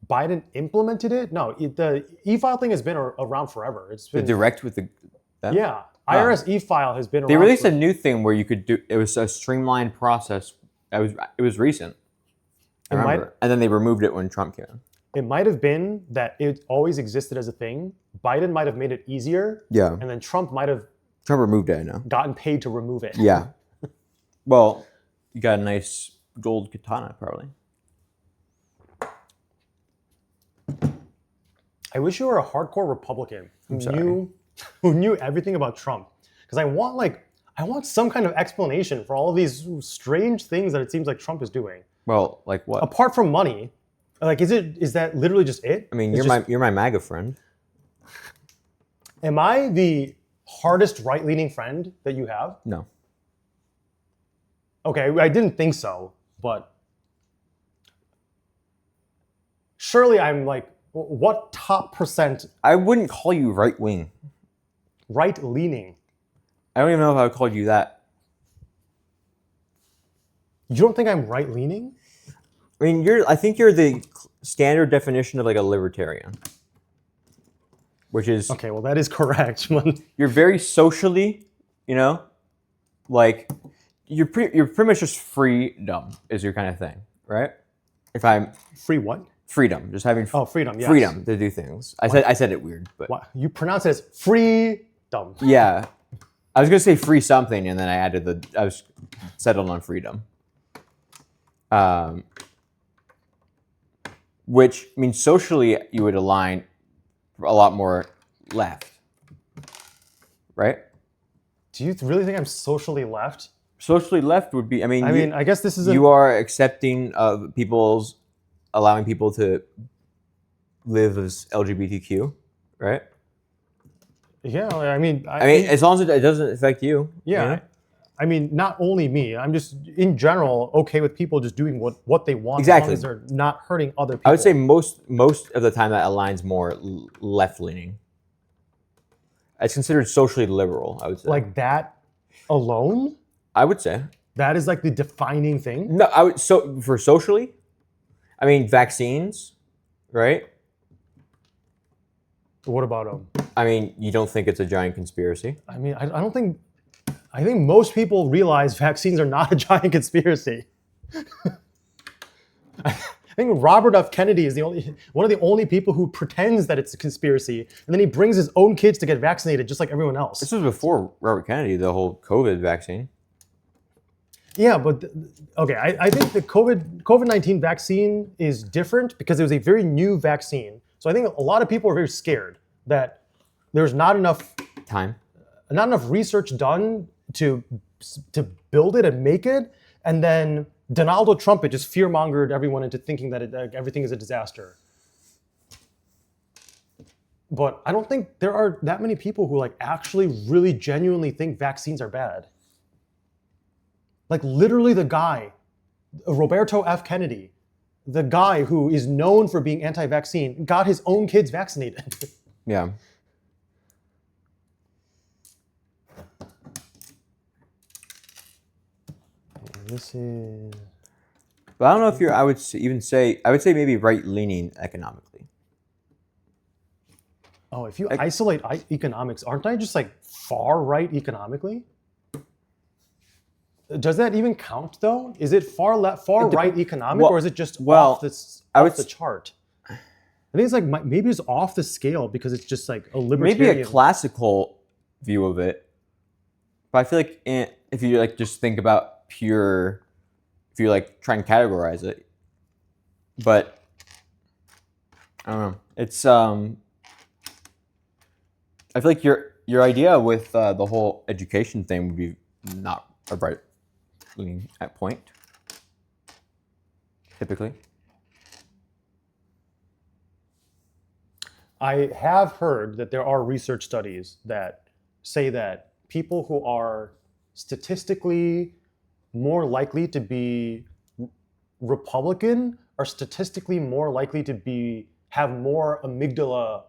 Biden implemented it? No, the e-file thing has been around forever. It's been the direct with them? Yeah, IRS e-file has been around. They released a new thing where you could do. It was a streamlined process. It was recent. I remember. And then they removed it when Trump came in. It might have been that it always existed as a thing. Biden might have made it easier. Yeah. And then Trump might have removed it, I know. Gotten paid to remove it. Yeah. Well, you got a nice gold katana, probably. I wish you were a hardcore Republican who knew everything about Trump. Because I want some kind of explanation for all of these strange things that it seems like Trump is doing. Well, like what? Apart from money. Like, is that literally just it? I mean, you're my MAGA friend. Am I the hardest right-leaning friend that you have? No. Okay, I didn't think so, but surely I'm like, what top percent? I wouldn't call you right-wing. Right-leaning. I don't even know if I would call you that. You don't think I'm right-leaning? I mean, I think you're the standard definition of like a libertarian. which is Okay, well that is correct. you're very socially, you know, like you're pretty much just freedom is your kind of thing, right? If I'm Free what? freedom, just having Oh, freedom. Yes. freedom to do things. I said it weird, but What? You pronounce it as freedom. yeah, I was gonna say free something, and then I was settled on freedom. Which means socially you would align a lot more left, right? Do you really think I'm socially left? Socially left would be, I guess this is you are accepting of allowing people to live as LGBTQ, right? Yeah, As long as it doesn't affect you. yeah. you know? I mean, not only me. I'm just in general okay with people just doing what they want Exactly. as long as they're not hurting other people. I would say most of the time that aligns more left leaning. It's considered socially liberal, I would say. like that alone, I would say. that is like the defining thing. No, for socially, vaccines, right? What about them? You don't think it's a giant conspiracy? I don't think. I think most people realize vaccines are not a giant conspiracy. I think Robert F. Kennedy is one of the only people who pretends that it's a conspiracy, and then he brings his own kids to get vaccinated, just like everyone else. This was before Robert Kennedy, the whole COVID vaccine. Yeah, but okay, I think the COVID-19 vaccine is different because it was a very new vaccine. So I think a lot of people are very scared that there's not enough research done to build it and make it, and then Donald Trump just fear-mongered everyone into thinking that everything is a disaster. But I don't think there are that many people who actually really genuinely think vaccines are bad. Literally the guy, Roberto F. Kennedy, the guy who is known for being anti-vaccine, got his own kids vaccinated. Yeah. This is... But I don't know if I would say maybe right-leaning economically. Oh, if you isolate economics, aren't I just far right economically? Does that even count though? Is it far right economic, or is it just off the chart? I think it's maybe it's off the scale because it's just a libertarian. Maybe a classical view of it, but I feel like if you just think about pure, if you try and categorize it, but I don't know. It's I feel like your idea with the whole education thing would be not a right leaning at point, typically. I have heard that there are research studies that say that people who are statistically more likely to be Republican are statistically more likely to have more amygdala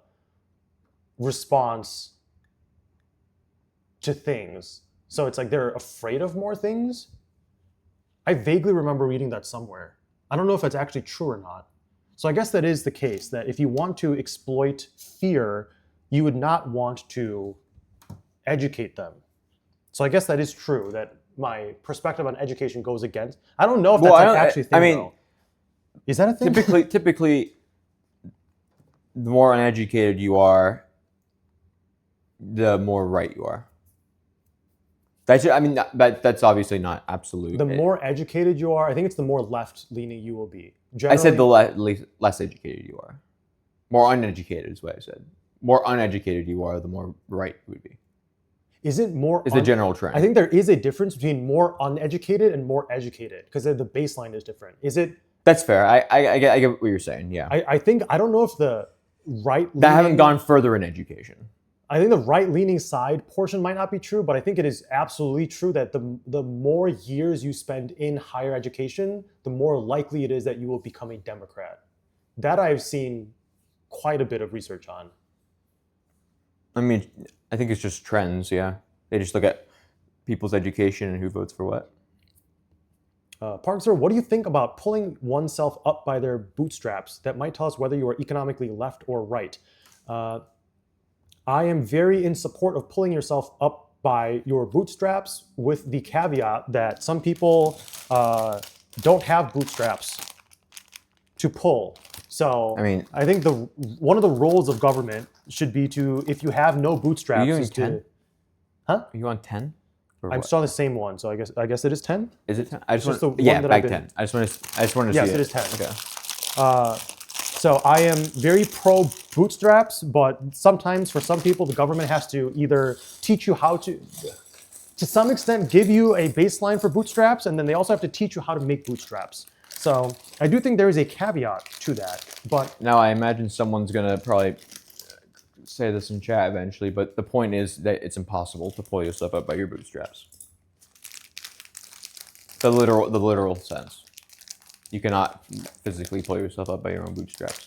response to things. So it's they're afraid of more things. I vaguely remember reading that somewhere. I don't know if that's actually true or not. So I guess that is the case, that if you want to exploit fear, you would not want to educate them. So I guess that is true, that my perspective on education goes against. I don't know if that's actually a thing, though. Is that a thing? Typically, the more uneducated you are, the more right you are. That's obviously not absolute. The more educated you are, I think it's the more left-leaning you will be. I said the less educated you are. More uneducated is what I said. More uneducated you are, the more right you would be. Is it more? Is the general trend. I think there is a difference between more uneducated and more educated because the baseline is different. Is it? That's fair. I get what you're saying. Yeah. I don't know if the right that haven't gone further in education. I think the right-leaning side portion might not be true, but I think it is absolutely true that the more years you spend in higher education, the more likely it is that you will become a Democrat. That I've seen quite a bit of research on. I think it's just trends, yeah. They just look at people's education and who votes for what. Parker, what do you think about pulling oneself up by their bootstraps that might tell us whether you are economically left or right? I am very in support of pulling yourself up by your bootstraps, with the caveat that some people don't have bootstraps to pull. So I mean- I think one of the roles of government should be to, if you have no bootstraps, Are you doing is 10? to. Huh? Are you on 10? Or I'm what? still on the same one, so I guess it is 10. Is it 10? I just just want. the Yeah, one that back I've been- 10. I just wanted to Yes, see it is 10. Okay. So I am very pro bootstraps, but sometimes for some people, the government has to either teach you how to some extent, give you a baseline for bootstraps, and then they also have to teach you how to make bootstraps. So I do think there is a caveat to that, but Now I imagine someone's gonna probably say this in chat eventually, but the point is that it's impossible to pull yourself up by your bootstraps. The literal sense. You cannot physically pull yourself up by your own bootstraps.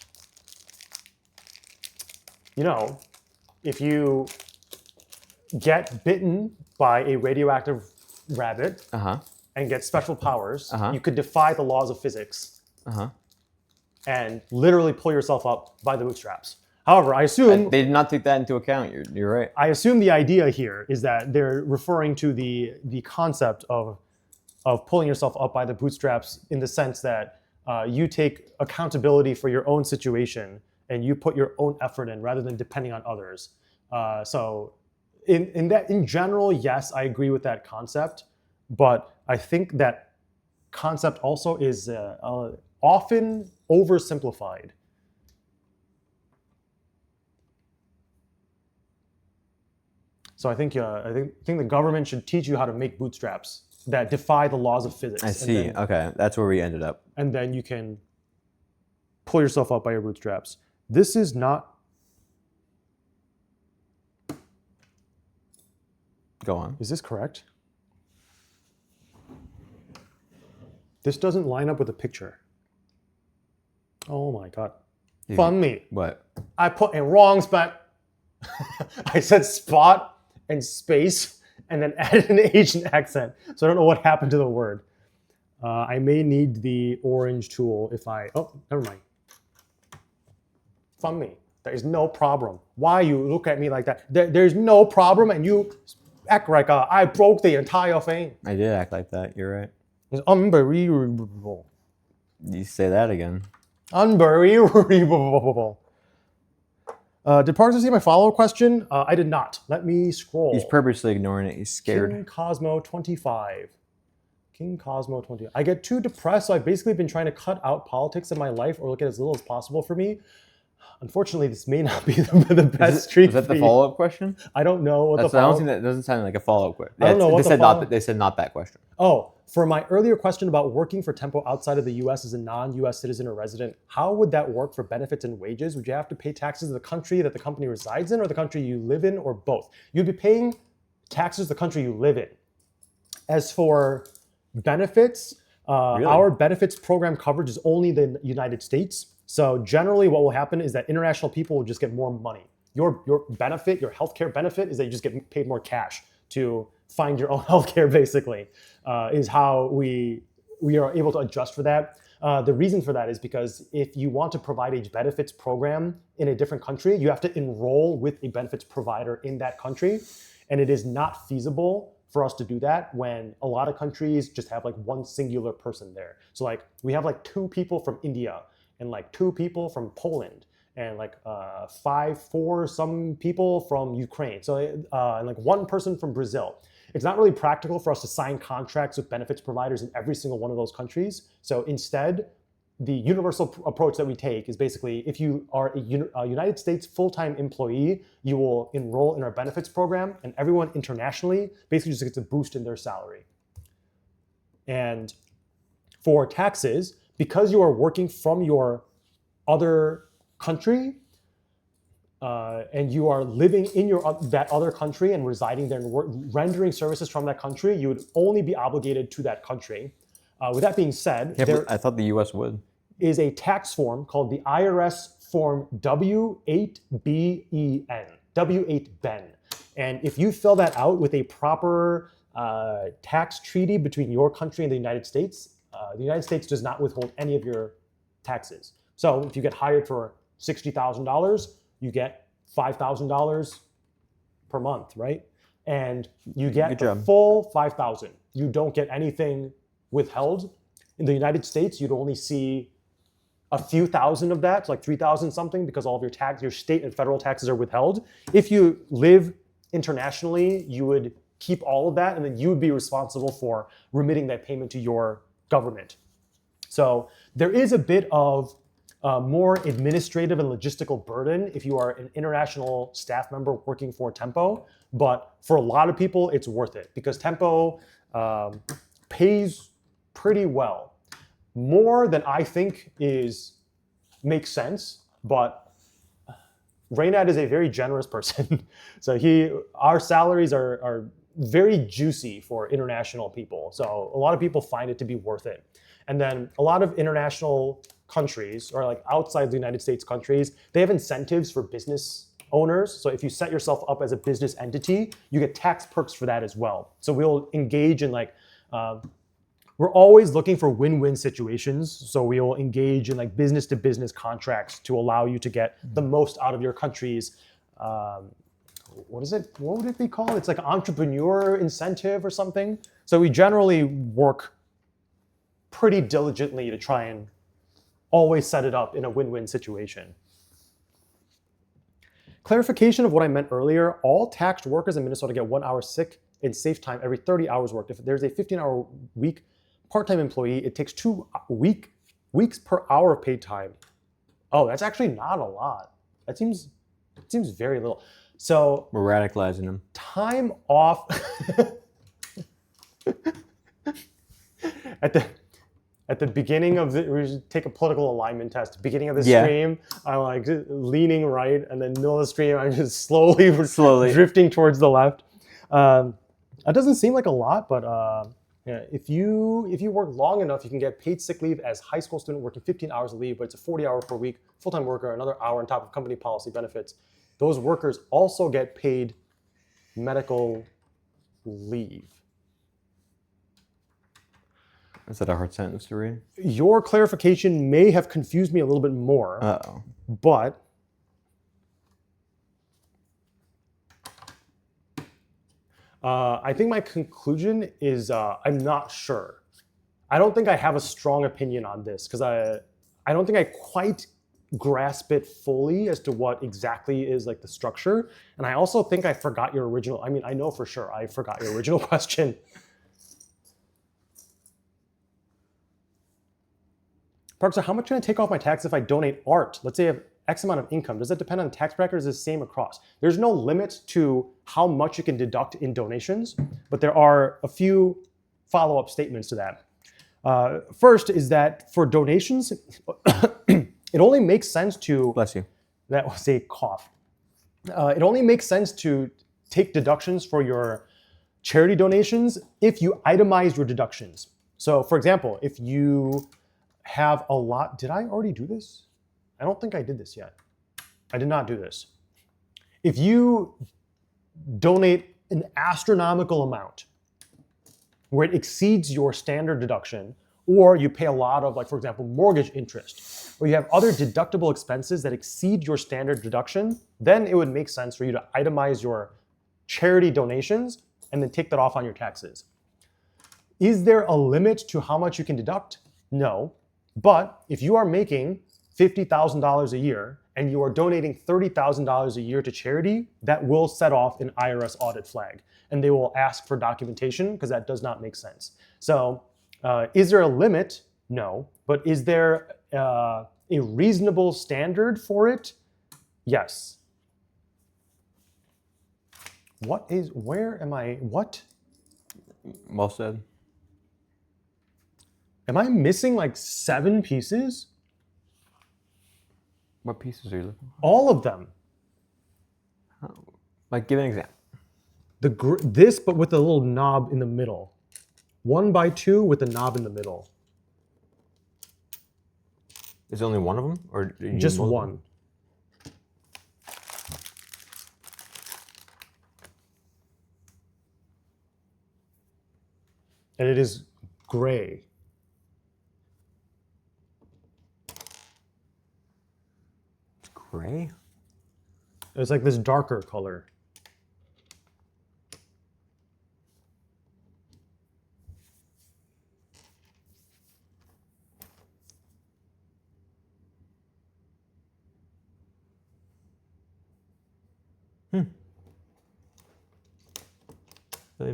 you know, if you get bitten by a radioactive rabbit Uh huh. and get special powers, Uh-huh. you could defy the laws of physics Uh huh. and literally pull yourself up by the bootstraps. However, I assume They did not take that into account. You're right. I assume the idea here is that they're referring to the concept of pulling yourself up by the bootstraps, in the sense that you take accountability for your own situation and you put your own effort in rather than depending on others. So in general, yes, I agree with that concept, but I think that concept also is often oversimplified. So I think the government should teach you how to make bootstraps that defy the laws of physics. I see. Okay, that's where we ended up. And then you can pull yourself up by your bootstraps. This is not. Go on. Is this correct? This doesn't line up with the picture. Oh my god. Dude, Fun me. What? I put a wrong spot. I said spot and space and then added an Asian accent. So I don't know what happened to the word. I may need the orange tool if I. Oh, never mind. Fun me. There is no problem. Why you look at me like that? There's no problem, and you act like I broke the entire thing. I did act like that. You're right. It's unbelievable. You say that again. Unbelievable. Did Parker see my follow-up question? I did not. Let me scroll. He's purposely ignoring it. He's scared. King Cosmo 25. King Cosmo 20. I get too depressed, so I've basically been trying to cut out politics in my life or look at as little as possible for me. Unfortunately, this may not be the best treat. Is that for the you. follow-up question? I don't know what That's, the I don't follow-up. think that doesn't sound like a follow-up question. I don't know what they the said follow- not. They said not that question. Oh, for my earlier question about working for Tempo outside of the U.S. as a non-U.S. citizen or resident, how would that work for benefits and wages? Would you have to pay taxes to the country that the company resides in, or the country you live in, or both? You'd be paying taxes to the country you live in. As for benefits, Really? our benefits program coverage is only the United States. So generally what will happen is that international people will just get more money. Your benefit, your healthcare benefit, is that you just get paid more cash to find your own healthcare, basically, is how we are able to adjust for that. The reason for that is because if you want to provide a benefits program in a different country, you have to enroll with a benefits provider in that country. And it is not feasible for us to do that when a lot of countries just have like one singular person there. So like we have like 2 people from India and like 2 people from Poland and like 4 some people from Ukraine. So and like 1 person from Brazil. It's not really practical for us to sign contracts with benefits providers in every single one of those countries. So instead, the universal approach that we take is basically, if you are a United States full-time employee, you will enroll in our benefits program, and everyone internationally basically just gets a boost in their salary. And for taxes, because you are working from your other country, and you are living in that other country and residing there and rendering services from that country, you would only be obligated to that country. With that being said, Yeah, there but I thought the U.S. would. is a tax form called the IRS Form W8BEN, W8BEN. And if you fill that out with a proper tax treaty between your country and the United States does not withhold any of your taxes. So if you get hired for $60,000, you get $5,000 per month, right? And you get Good the job. full 5,000. You don't get anything withheld. In the United States, you'd only see a few thousand of that, like 3,000 something, because all of your state and federal taxes are withheld. If you live internationally, you would keep all of that, and then you would be responsible for remitting that payment to your government. So there is a bit of more administrative and logistical burden if you are an international staff member working for Tempo, but for a lot of people, it's worth it because Tempo pays pretty well. More than I think makes sense, but Reynad is a very generous person. So our salaries are very juicy for international people. So a lot of people find it to be worth it. And then a lot of international countries, or like outside the United States countries, they have incentives for business owners. So if you set yourself up as a business entity, you get tax perks for that as well. So we'll engage in we're always looking for win-win situations. So we will engage in like business-to-business contracts to allow you to get the most out of your country's, what is it? What would it be called? It's like entrepreneur incentive or something. So we generally work pretty diligently to try and always set it up in a win-win situation. Clarification of what I meant earlier, all taxed workers in Minnesota get 1 hour sick and safe time every 30 hours worked. If there's a 15-hour week part-time employee, it takes 2 weeks per hour of paid time. Oh, that's actually not a lot. It seems very little. So We're radicalizing them. time off at the beginning of we should take a political alignment test. Beginning of the stream, I'm like leaning right, and then middle of the stream, I'm just slowly drifting towards the left. That doesn't seem like a lot, but yeah, if you work long enough, you can get paid sick leave as high school student working 15 hours of leave, but it's a 40-hour per week full-time worker, another hour on top of company policy benefits. Those workers also get paid medical leave. Is that a hard sentence to read? Your clarification may have confused me a little bit more, but I think my conclusion is I'm not sure. I don't think I have a strong opinion on this because I don't think I quite grasp it fully as to what exactly is like the structure. And I also think I forgot your original, I know for sure I forgot your original question. Parker, how much can I take off my tax if I donate art? Let's say I have X amount of income. Does that depend on the tax bracket or is it the same across? There's no limit to how much you can deduct in donations, but there are a few follow-up statements to that. First is that for donations, it only makes sense to... Bless you. That was a cough. It only makes sense to take deductions for your charity donations if you itemize your deductions. So for example, if you have a lot... Did I already do this? I don't think I did this yet. I did not do this. If you donate an astronomical amount where it exceeds your standard deduction, or you pay a lot of, like, for example, mortgage interest, or you have other deductible expenses that exceed your standard deduction, then it would make sense for you to itemize your charity donations and then take that off on your taxes. Is there a limit to how much you can deduct? No. But if you are making $50,000 a year and you are donating $30,000 a year to charity, that will set off an IRS audit flag. And they will ask for documentation because that does not make sense. So is there a limit? No. But is there a reasonable standard for it? Yes. Where am I, what? Well said. Am I missing like 7 pieces? What pieces are you looking for? All of them. Like, give an example. This, but with a little knob in the middle. 1x2 with a knob in the middle. Is there only one of them, or do you Just multiple? one. And it is gray. It's gray. It's like this darker color. Really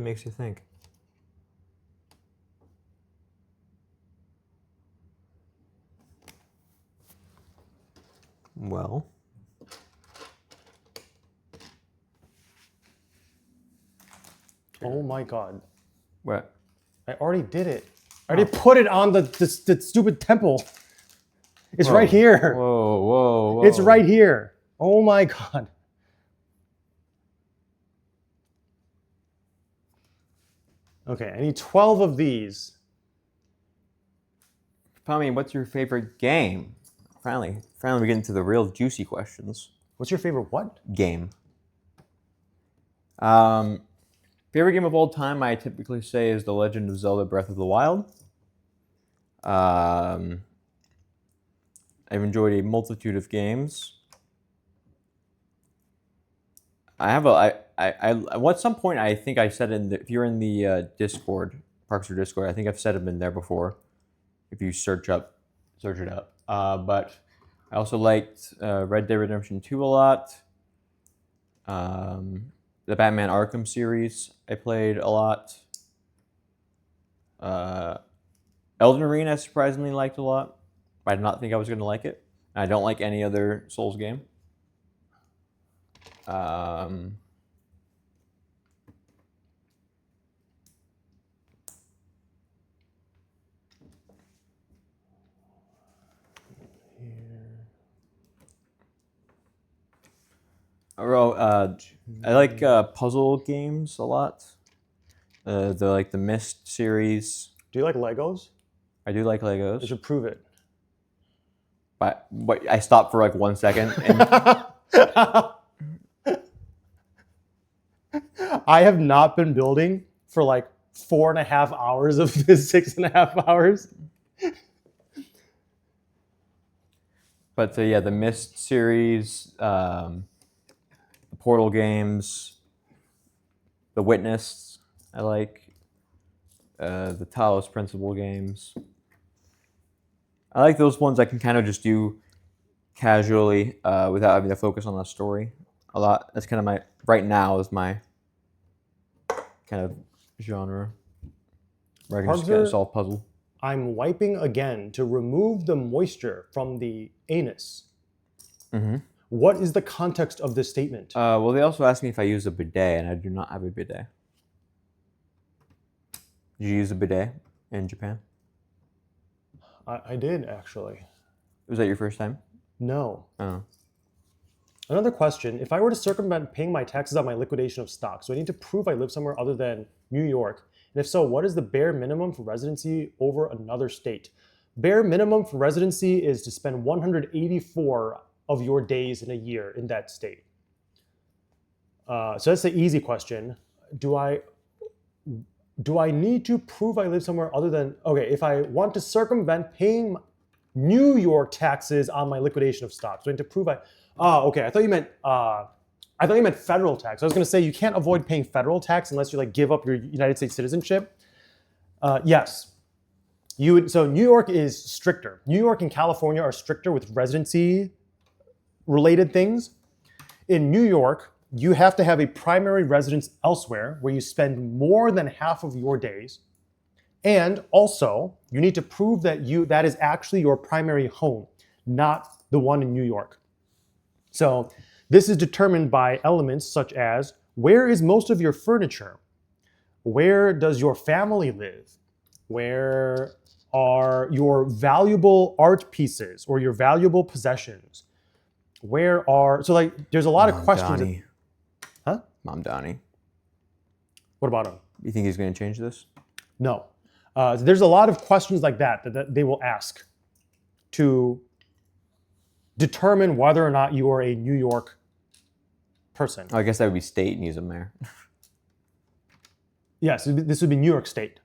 makes you think. Well, Oh my god. what? I already did it. I already put it on the stupid temple. It's right here. Whoa, whoa, whoa. It's right here. Oh my god. Okay, I need 12 of these. Tommy, what's your favorite game? Finally, we get into the real juicy questions. What's your favorite what? Game. Favorite game of all time, I typically say, is The Legend of Zelda: Breath of the Wild. I've enjoyed a multitude of games. I have at some point I think I said if you're in the Discord, Parks or Discord, I think I've said them in there before. If you search it up. But I also liked Red Dead Redemption 2 a lot. The Batman Arkham series I played a lot. Elden Ring I surprisingly liked a lot. I did not think I was going to like it. I don't like any other Souls game. I like puzzle games a lot. The Myst series. Do you like Legos? I do like You Legos, should prove it. but I stopped for like 1 second. And I have not been building for like 4.5 hours of this 6.5 hours. But yeah, the Myst series, the Portal games, the Witness, I like. The Talos Principle games. I like those ones I can kind of just do casually without having to focus on the story a lot. That's kind of my, right now is my kind of genre where I can just kind of solve puzzle. I'm wiping again to remove the moisture from the anus. Mm-hmm. What is the context of this statement? Well, they also asked me if I use a bidet, and I do not have a bidet. Did you use a bidet in Japan? I did, actually. Was that your first time? No. Oh. Another question. If I were to circumvent paying my taxes on my liquidation of stocks, do I need to prove I live somewhere other than New York? And if so, what is the bare minimum for residency over another state? Bare minimum for residency is to spend 184 of your days in a year in that state. So that's the easy question. Do I need to prove I live somewhere other than, okay, if I want to circumvent paying New York taxes on my liquidation of stocks, do I need to prove okay, I thought you meant federal tax. I was going to say you can't avoid paying federal tax unless you like give up your United States citizenship. Yes. So New York is stricter. New York and California are stricter with residency related things. In New York, you have to have a primary residence elsewhere where you spend more than half of your days. And also, you need to prove that is actually your primary home, not the one in New York. So this is determined by elements such as where is most of your furniture? Where does your family live? Where are your valuable art pieces or your valuable possessions? So like there's a lot of questions. Donnie. Huh? Mom Donnie. What about him? You think he's going to change this? No. So there's a lot of questions like that they will ask to determine whether or not you are a New York person. Oh, I guess that would be state and he's a mayor. Yes, this would be New York State.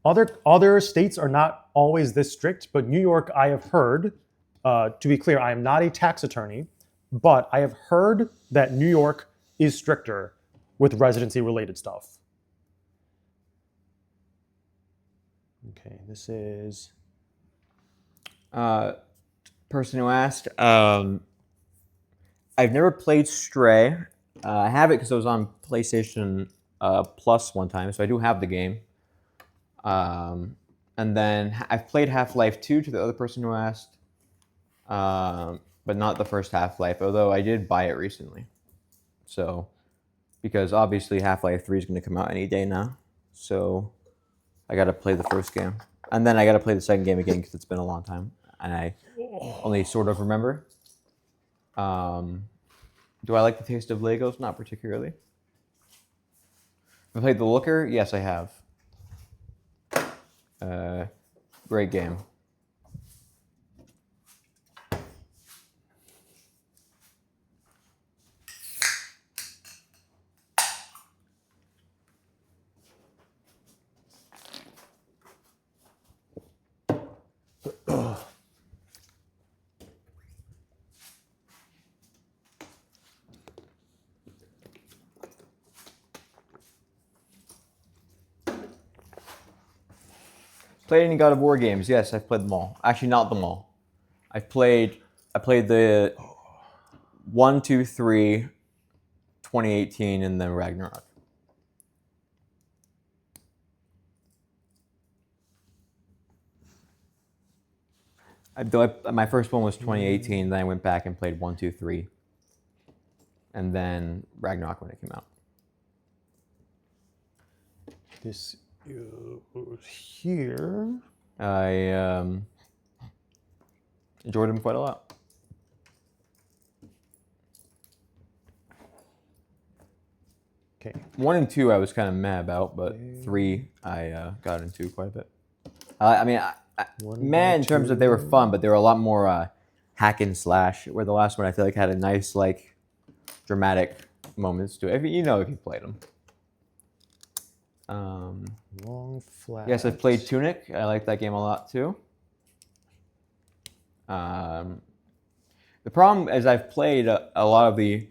Other states are not always this strict, but New York, I have heard, to be clear, I am not a tax attorney, but I have heard that New York is stricter with residency related stuff. Okay, this is... person who asked. I've never played Stray. I have it because it was on PlayStation Plus one time, so I do have the game. And then I've played Half-Life 2 to the other person who asked, but not the first Half-Life, although I did buy it recently. So, because obviously Half-Life 3 is going to come out any day now. So, I got to play the first game. And then I got to play the second game again because it's been a long time. And I only sort of remember. Do I like the taste of Legos? Not particularly. Have I played The Looker? Yes, I have. Great game. Played any God of War games? Yes, I've played them all. Actually, not them all. I played the 1, 2, 3, 2018, and then Ragnarok. My first one was 2018. Then I went back and played 1, 2, 3, and then Ragnarok when it came out. This here. I enjoyed them quite a lot. Okay. 1 and 2 I was kind of mad about, but 3 I got into quite a bit. I mean, mad in terms of they were fun, but they were a lot more hack and slash. Where the last one I feel like had a nice like dramatic moments to it. You know if you played them. Long flat. Yes, I've played Tunic. I like that game a lot too. The problem is I've played a lot of the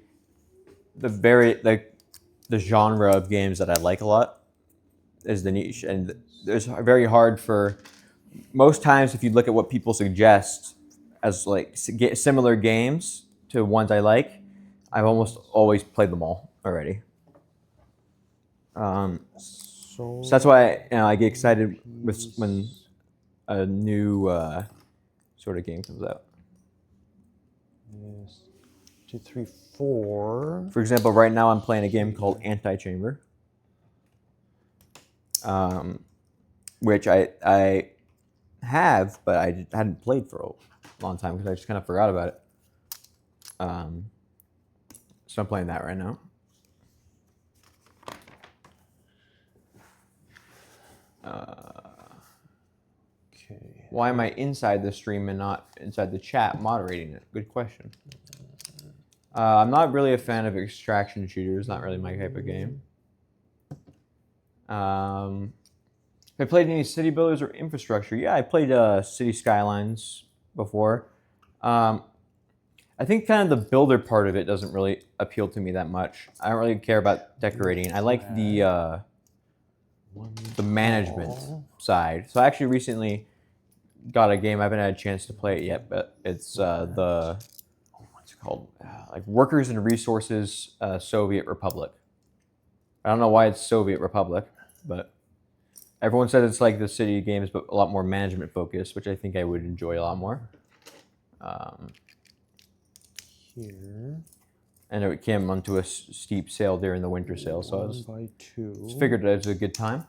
genre of games that I like a lot is the niche, and it's very hard for most times if you look at what people suggest as like similar games to ones I like, I've almost always played them all already. So that's why I get excited when a new sort of game comes out. Yes. 2, 3, 4. For example, right now I'm playing a game called Anti-Chamber, which I have, but I hadn't played for a long time because I just kind of forgot about it. So I'm playing that right now. Okay. Why am I inside the stream and not inside the chat moderating it? Good question. I'm not really a fan of extraction shooters. Not really my type of game. Have I played any city builders or infrastructure? Yeah, I played City Skylines before. I think kind of the builder part of it doesn't really appeal to me that much. I don't really care about decorating. I like the management side. So I actually recently got a game. I haven't had a chance to play it yet, but it's what's it called? Like Workers and Resources Soviet Republic. I don't know why it's Soviet Republic, but everyone says it's like the city games, but a lot more management focused, which I think I would enjoy a lot more. Here. And it came onto a steep sale during the winter sale, so I was 1 by 2. just figured it was a good time.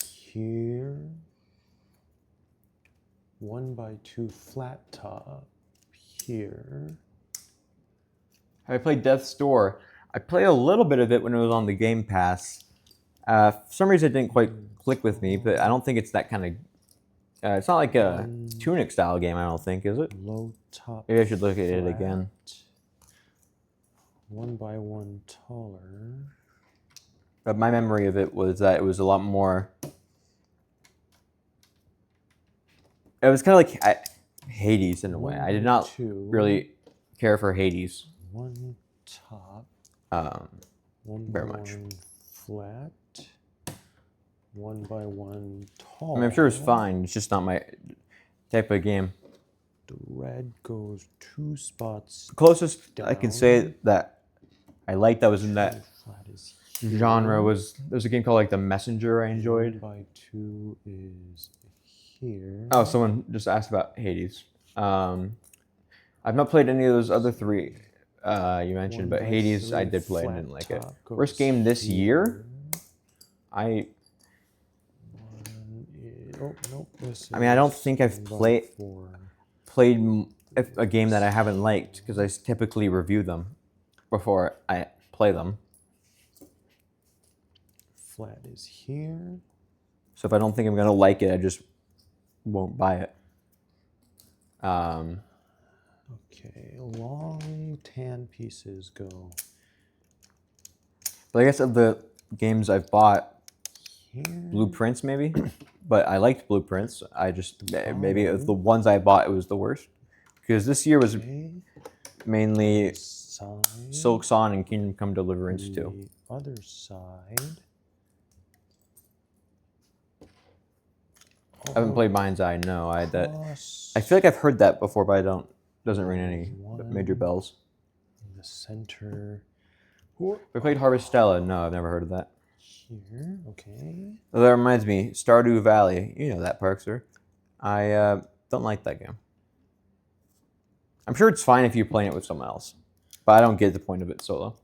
Here. 1 by 2 flat top. Here. Have I played Death's Door? I played a little bit of it when it was on the Game Pass. For some reason, it didn't quite click with me, but I don't think it's that kind of. It's not like a Tunic style game, I don't think, is it? Low top. Maybe I should look at it again. 1 by 1 taller. But my memory of it was that it was a lot more. It was kind of like Hades in a way. I did not really care for Hades. 1 top. 1 very by much. 1 flat. 1 by 1 tall. I mean, I'm sure it's fine. It's just not my type of game. The red goes 2 spots. Closest I can Down. say that I liked that was in that Flat is here. genre was there's a game called like The Messenger I 1 enjoyed. by 2 is here. Oh, someone just asked about Hades. I've not played any of those other 3 you mentioned, 1 but by Hades I 3 did play and flat didn't like it. top Worst goes game this year? here. I 1 is, oh, nope, this mean, I don't is think I've 1 by played 4. a game that I haven't liked because I typically review them before I play them. Flat is here. So if I don't think I'm gonna like it, I just won't buy it. Okay, long tan pieces go But I guess of the games I've bought, here. Blueprints maybe, but I liked Blueprints. I just maybe of the ones I bought, it was the worst because this year was Okay, mainly side. Silk Song and Kingdom Come Deliverance 2. The other side. I haven't played Mind's Eye. No, I that. Across I feel like I've heard that before, but I don't. Doesn't ring any major One. bells. the center. I played Harvestella. No, I've never heard of that. Here, okay. Oh, that reminds me, Stardew Valley. You know that, Parkster. I don't like that game. I'm sure it's fine if you're playing it with someone else, but I don't get the point of it solo.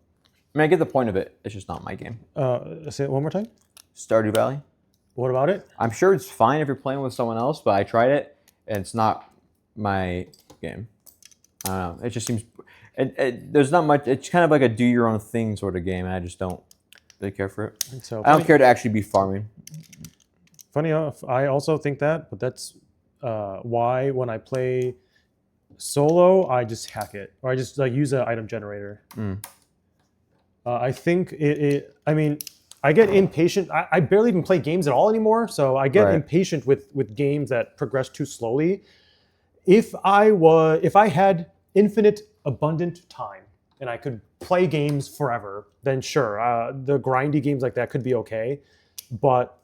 I mean, I get the point of it. It's just not my game. Say it one more time. Stardew Valley. What about it? I'm sure it's fine if you're playing with someone else, but I tried it and it's not my game. I don't know. It just seems. There's not much. It's kind of like a do your own thing sort of game, and I just don't really care for it. So I don't care to actually be farming. Funny enough, I also think that, but that's why when I play solo, I just hack it, or I just like use an item generator. I think I mean, I get impatient. I barely even play games at all anymore, so I get Right. impatient with games that progress too slowly. If I had infinite abundant time and I could play games forever, then sure, the grindy games like that could be okay. But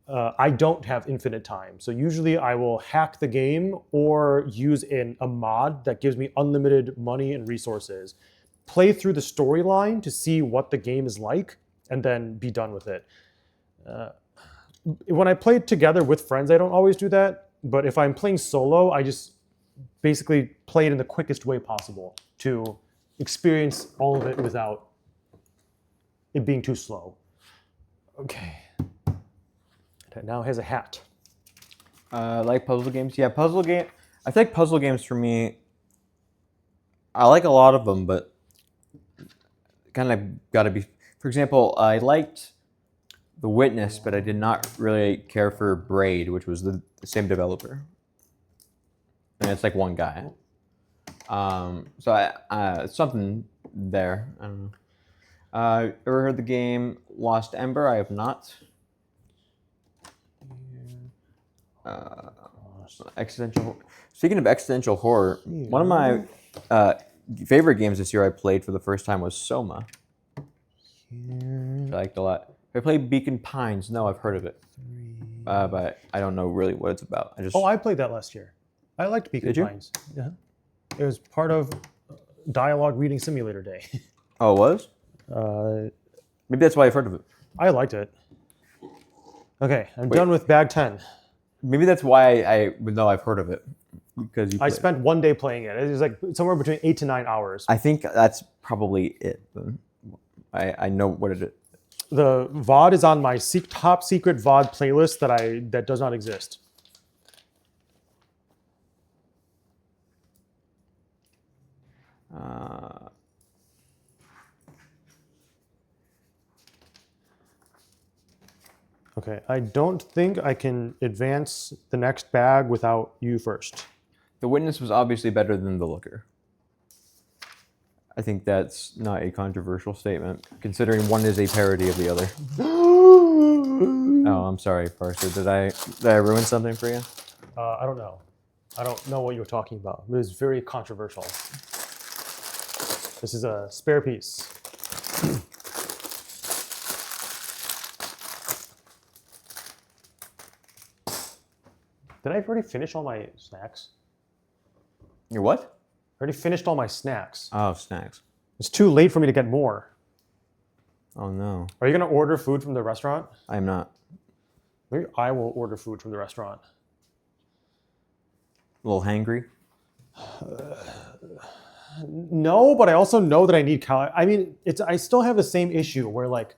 I don't have infinite time, so usually I will hack the game or use a mod that gives me unlimited money and resources. Play through the storyline to see what the game is like, and then be done with it. When I play together with friends, I don't always do that. But if I'm playing solo, I just basically play it in the quickest way possible to experience all of it without it being too slow. Okay. It now has a hat. Like puzzle games. Yeah, puzzle game. I think puzzle games for me. I like a lot of them, but kind of got to be. For example, I liked The Witness, but I did not really care for Braid, which was the same developer. And it's like one guy. So something there. I don't know. Ever heard the game Lost Ember? I have not. Existential. Speaking of existential horror, one of my favorite games this year I played for the first time was Soma. Which I liked a lot. Have I played Beacon Pines? No, I've heard of it, but I don't know really what it's about. I played that last year. I liked Beacon Did you? Pines. Yeah. It was part of Dialogue Reading Simulator Day. Oh, it was? Maybe that's why I've heard of it. I liked it. Okay, I'm done with bag 10. Maybe that's why I would know I've heard of it. Because I spent one day playing it. It was like somewhere between 8 to 9 hours. I think that's probably it. Then. I know what it is. The VOD is on my top secret VOD playlist that does not exist. Okay, I don't think I can advance the next bag without you first. The Witness was obviously better than The Looker. I think that's not a controversial statement, considering one is a parody of the other. Oh, I'm sorry, Parser. Did I ruin something for you? I don't know. I don't know what you were talking about. It was very controversial. This is a spare piece. Did I already finish all my snacks? Your what? I already finished all my snacks. Oh, snacks. It's too late for me to get more. Oh no, Are you gonna order food from the restaurant? I am not. Maybe I will order food from the restaurant. A little hangry. No, but I also know that I need calories. I mean, I still have the same issue where like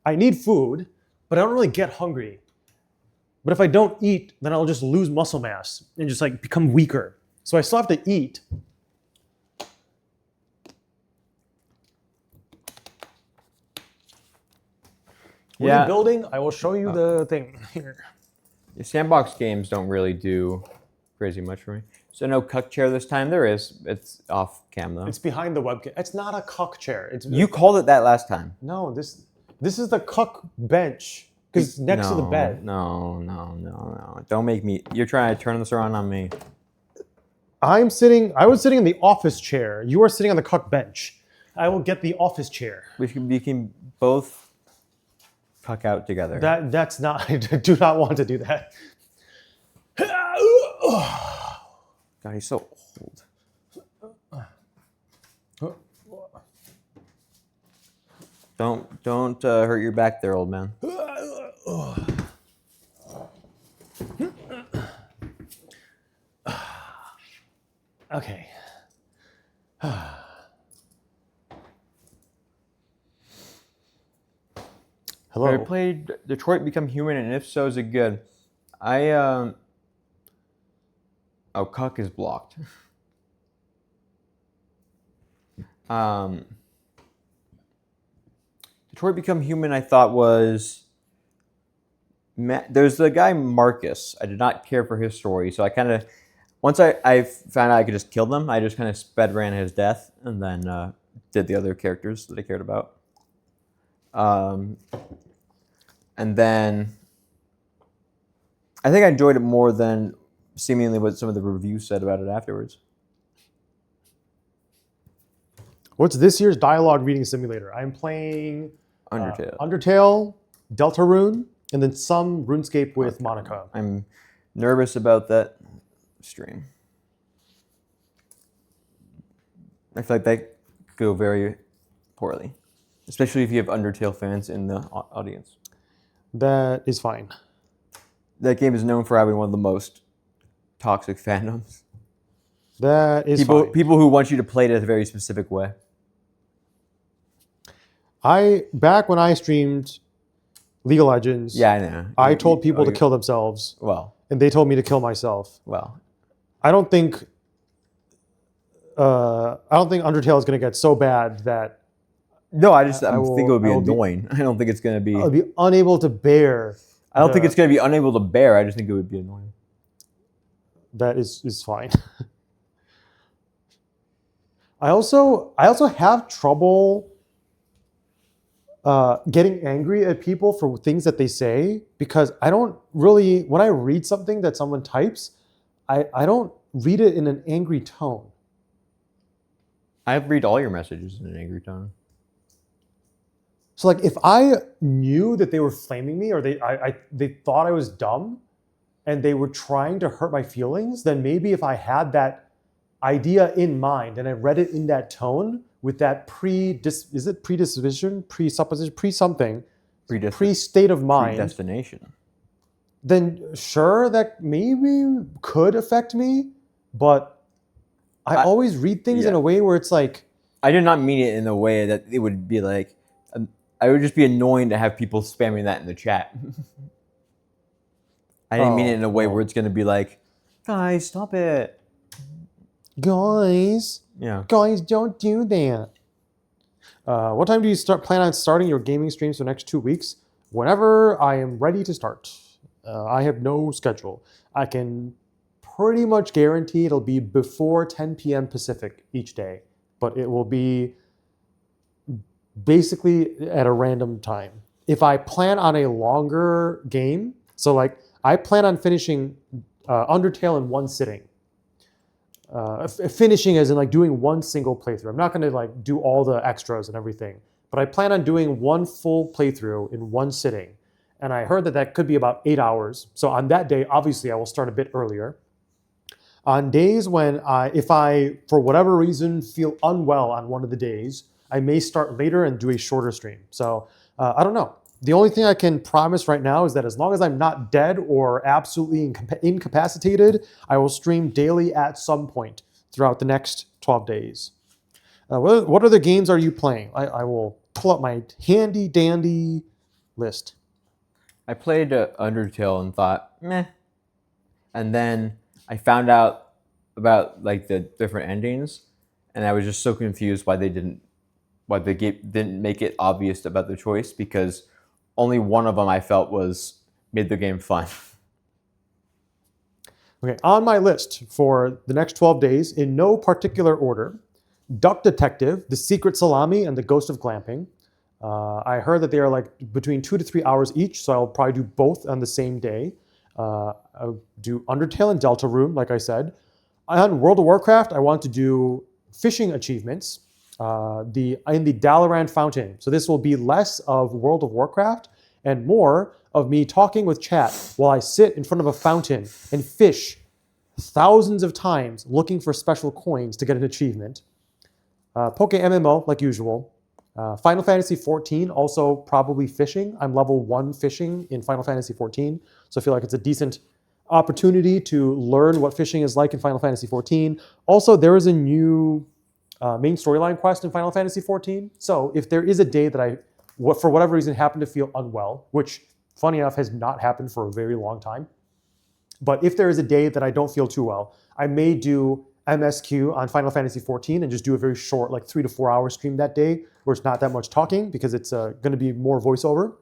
I need food, but I don't really get hungry. But if I don't eat, then I'll just lose muscle mass and just like become weaker. So I still have to eat. We're Yeah. building. I will show you the thing here. The sandbox games don't really do crazy much for me. So no cuck chair this time. There is. It's off cam though. It's behind the webcam. It's not a cuck chair. It's You called it that last time. no. This is the cuck bench because it's next to the bed. No. Don't make me. You're trying to turn this around on me. I was sitting in the office chair. You are sitting on the cuck bench. I will get the office chair. We can both cuck out together. That's not. I do not want to do that. God, he's so old. Don't hurt your back there, old man. Okay. Hello. I played Detroit Become Human, and if so, is it good? Oh, cuck is blocked. Detroit Become Human, I thought was. There's the guy Marcus. I did not care for his story, so I kind of. Once I found out I could just kill them, I just kind of sped ran his death and then did the other characters that I cared about. And then I think I enjoyed it more than seemingly what some of the reviews said about it afterwards. What's this year's dialogue reading simulator? I'm playing Undertale. Deltarune, and then some RuneScape with Monica. I'm nervous about that stream. I feel like that could go very poorly, especially if you have Undertale fans in the audience. That is fine. That game is known for having one of the most toxic fandoms. That is fine. People who want you to play it a very specific way. Back when I streamed League of Legends, Yeah, I know. I told people to kill themselves, Well, and they told me to kill myself. well. I don't think Undertale is going to get so bad that No, I think it would be I will be- annoying. I don't think it's going to be. I'll be unable to bear. I don't think it's going to be unable to bear. I just think it would be annoying. That is fine. I also have trouble getting angry at people for things that they say, because I don't really, when I read something that someone types, I don't read it in an angry tone. I read all your messages in an angry tone. So like if I knew that they were flaming me, or they thought I was dumb and they were trying to hurt my feelings, then maybe if I had that idea in mind and I read it in that tone with that predisposition, pre-state of mind, Predestination. then sure, that maybe could affect me, but I always read things in a way where it's like, I did not mean it in a way that it would be like, I would just be annoying to have people spamming that in the chat. I didn't mean it in a way where it's going to be like, guys, stop it. guys, don't do that. What time do you plan on starting your gaming streams for the next 2 weeks? Whenever I am ready to start. I have no schedule. I can pretty much guarantee it'll be before 10 p.m. Pacific each day, but it will be basically at a random time. If I plan on a longer game, so like I plan on finishing Undertale in one sitting. Finishing as in like doing one single playthrough. I'm not going to like do all the extras and everything, but I plan on doing one full playthrough in one sitting. and I heard that that could be about 8 hours. So on that day, obviously, I will start a bit earlier. On days when if I, for whatever reason, feel unwell on one of the days, I may start later and do a shorter stream. So I don't know. The only thing I can promise right now is that as long as I'm not dead or absolutely incapacitated, I will stream daily at some point throughout the next 12 days. What other games are you playing? I will pull up my handy dandy list. I played Undertale and thought, meh. And then I found out about like the different endings, and I was just so confused why the game didn't make it obvious about the choice, because only one of them I felt made the game fun. Okay, on my list for the next 12 days, in no particular order, Duck Detective, The Secret Salami, and The Ghost of Glamping. I heard that they are like between 2 to 3 hours each, so I'll probably do both on the same day. I'll do Undertale and Deltarune, like I said. On World of Warcraft, I want to do fishing achievements in the Dalaran Fountain. So this will be less of World of Warcraft and more of me talking with chat while I sit in front of a fountain and fish thousands of times looking for special coins to get an achievement. Poke MMO, like usual. Final Fantasy XIV, also probably fishing. I'm level 1 fishing in Final Fantasy XIV, so I feel like it's a decent opportunity to learn what fishing is like in Final Fantasy XIV. Also, there is a new main storyline quest in Final Fantasy XIV, so if there is a day that I, for whatever reason, happen to feel unwell, which, funny enough, has not happened for a very long time, but if there is a day that I don't feel too well, I may do MSQ on Final Fantasy XIV and just do a very short, like 3 to 4 hour stream that day where it's not that much talking because it's going to be more voiceover.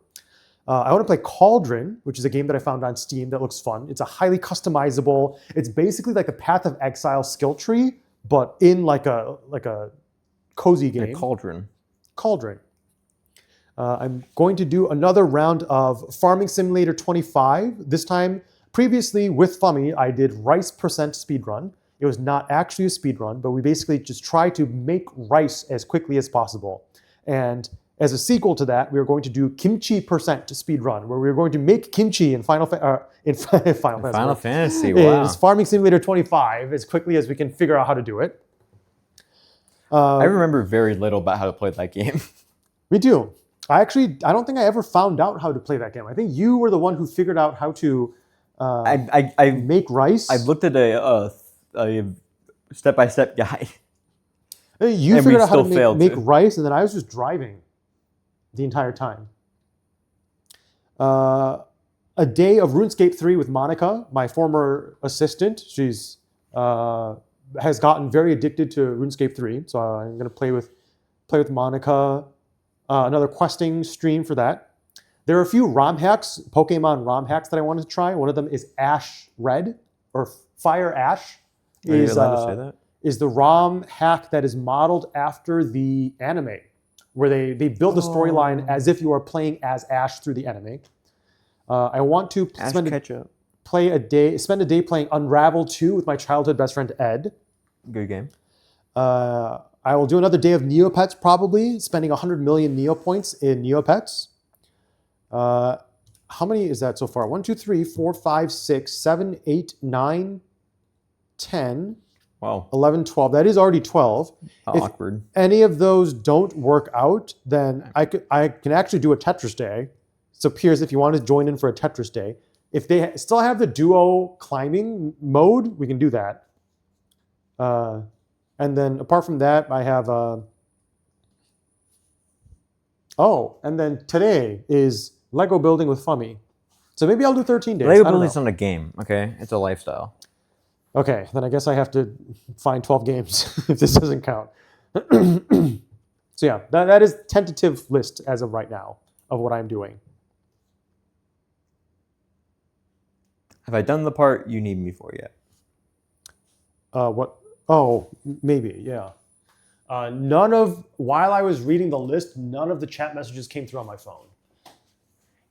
I want to play Cauldron, which is a game that I found on Steam that looks fun. It's a highly customizable, it's basically like the Path of Exile skill tree, but in like a cozy game. A Cauldron. Cauldron. I'm going to do another round of Farming Simulator 25. This time, previously with Fummy, I did rice percent speedrun. It was not actually a speedrun, but we basically just try to make rice as quickly as possible. And as a sequel to that, we are going to do kimchi percent speedrun, where we're going to make kimchi in Final Fantasy. Wow. It's Farming Simulator 25 as quickly as we can figure out how to do it. I remember very little about how to play that game. Me too. I don't think I ever found out how to play that game. I think you were the one who figured out how to I make rice. I looked at a step-by-step guide. You and figured we out how still to failed make to. rice, and then I was just driving the entire time. A day of RuneScape 3 with Monica, my former assistant. She's has gotten very addicted to RuneScape 3, so I'm going to play with Monica. Another questing stream for that. There are a few ROM hacks, Pokemon ROM hacks that I wanted to try. One of them is Ash Red, or Fire Ash. Are you allowed to say that? Is the ROM hack that is modeled after the anime, where they build the storyline as if you are playing as Ash through the anime. I want to spend a day playing Unravel 2 with my childhood best friend Ed. Good game. I will do another day of Neopets, probably, spending 100 million Neo points in Neopets. How many is that so far? 1, 2, 3, 4, 5, 6, 7, 8, 9, 10, Wow. 11, 12. That is already 12. How If awkward. any of those don't work out, then I can actually do a Tetris day. So Piers, if you want to join in for a Tetris day, if they still have the duo climbing mode, we can do that. And then apart from that, I have and then today is Lego building with Fummy. So maybe I'll do 13 days. Lego building's not a game, okay? It's a lifestyle. Okay, then I guess I have to find 12 games if this doesn't count. So yeah, that is tentative list as of right now of what I'm doing. Have I done the part you need me for yet? What? Oh, maybe, yeah. While I was reading the list, none of the chat messages came through on my phone.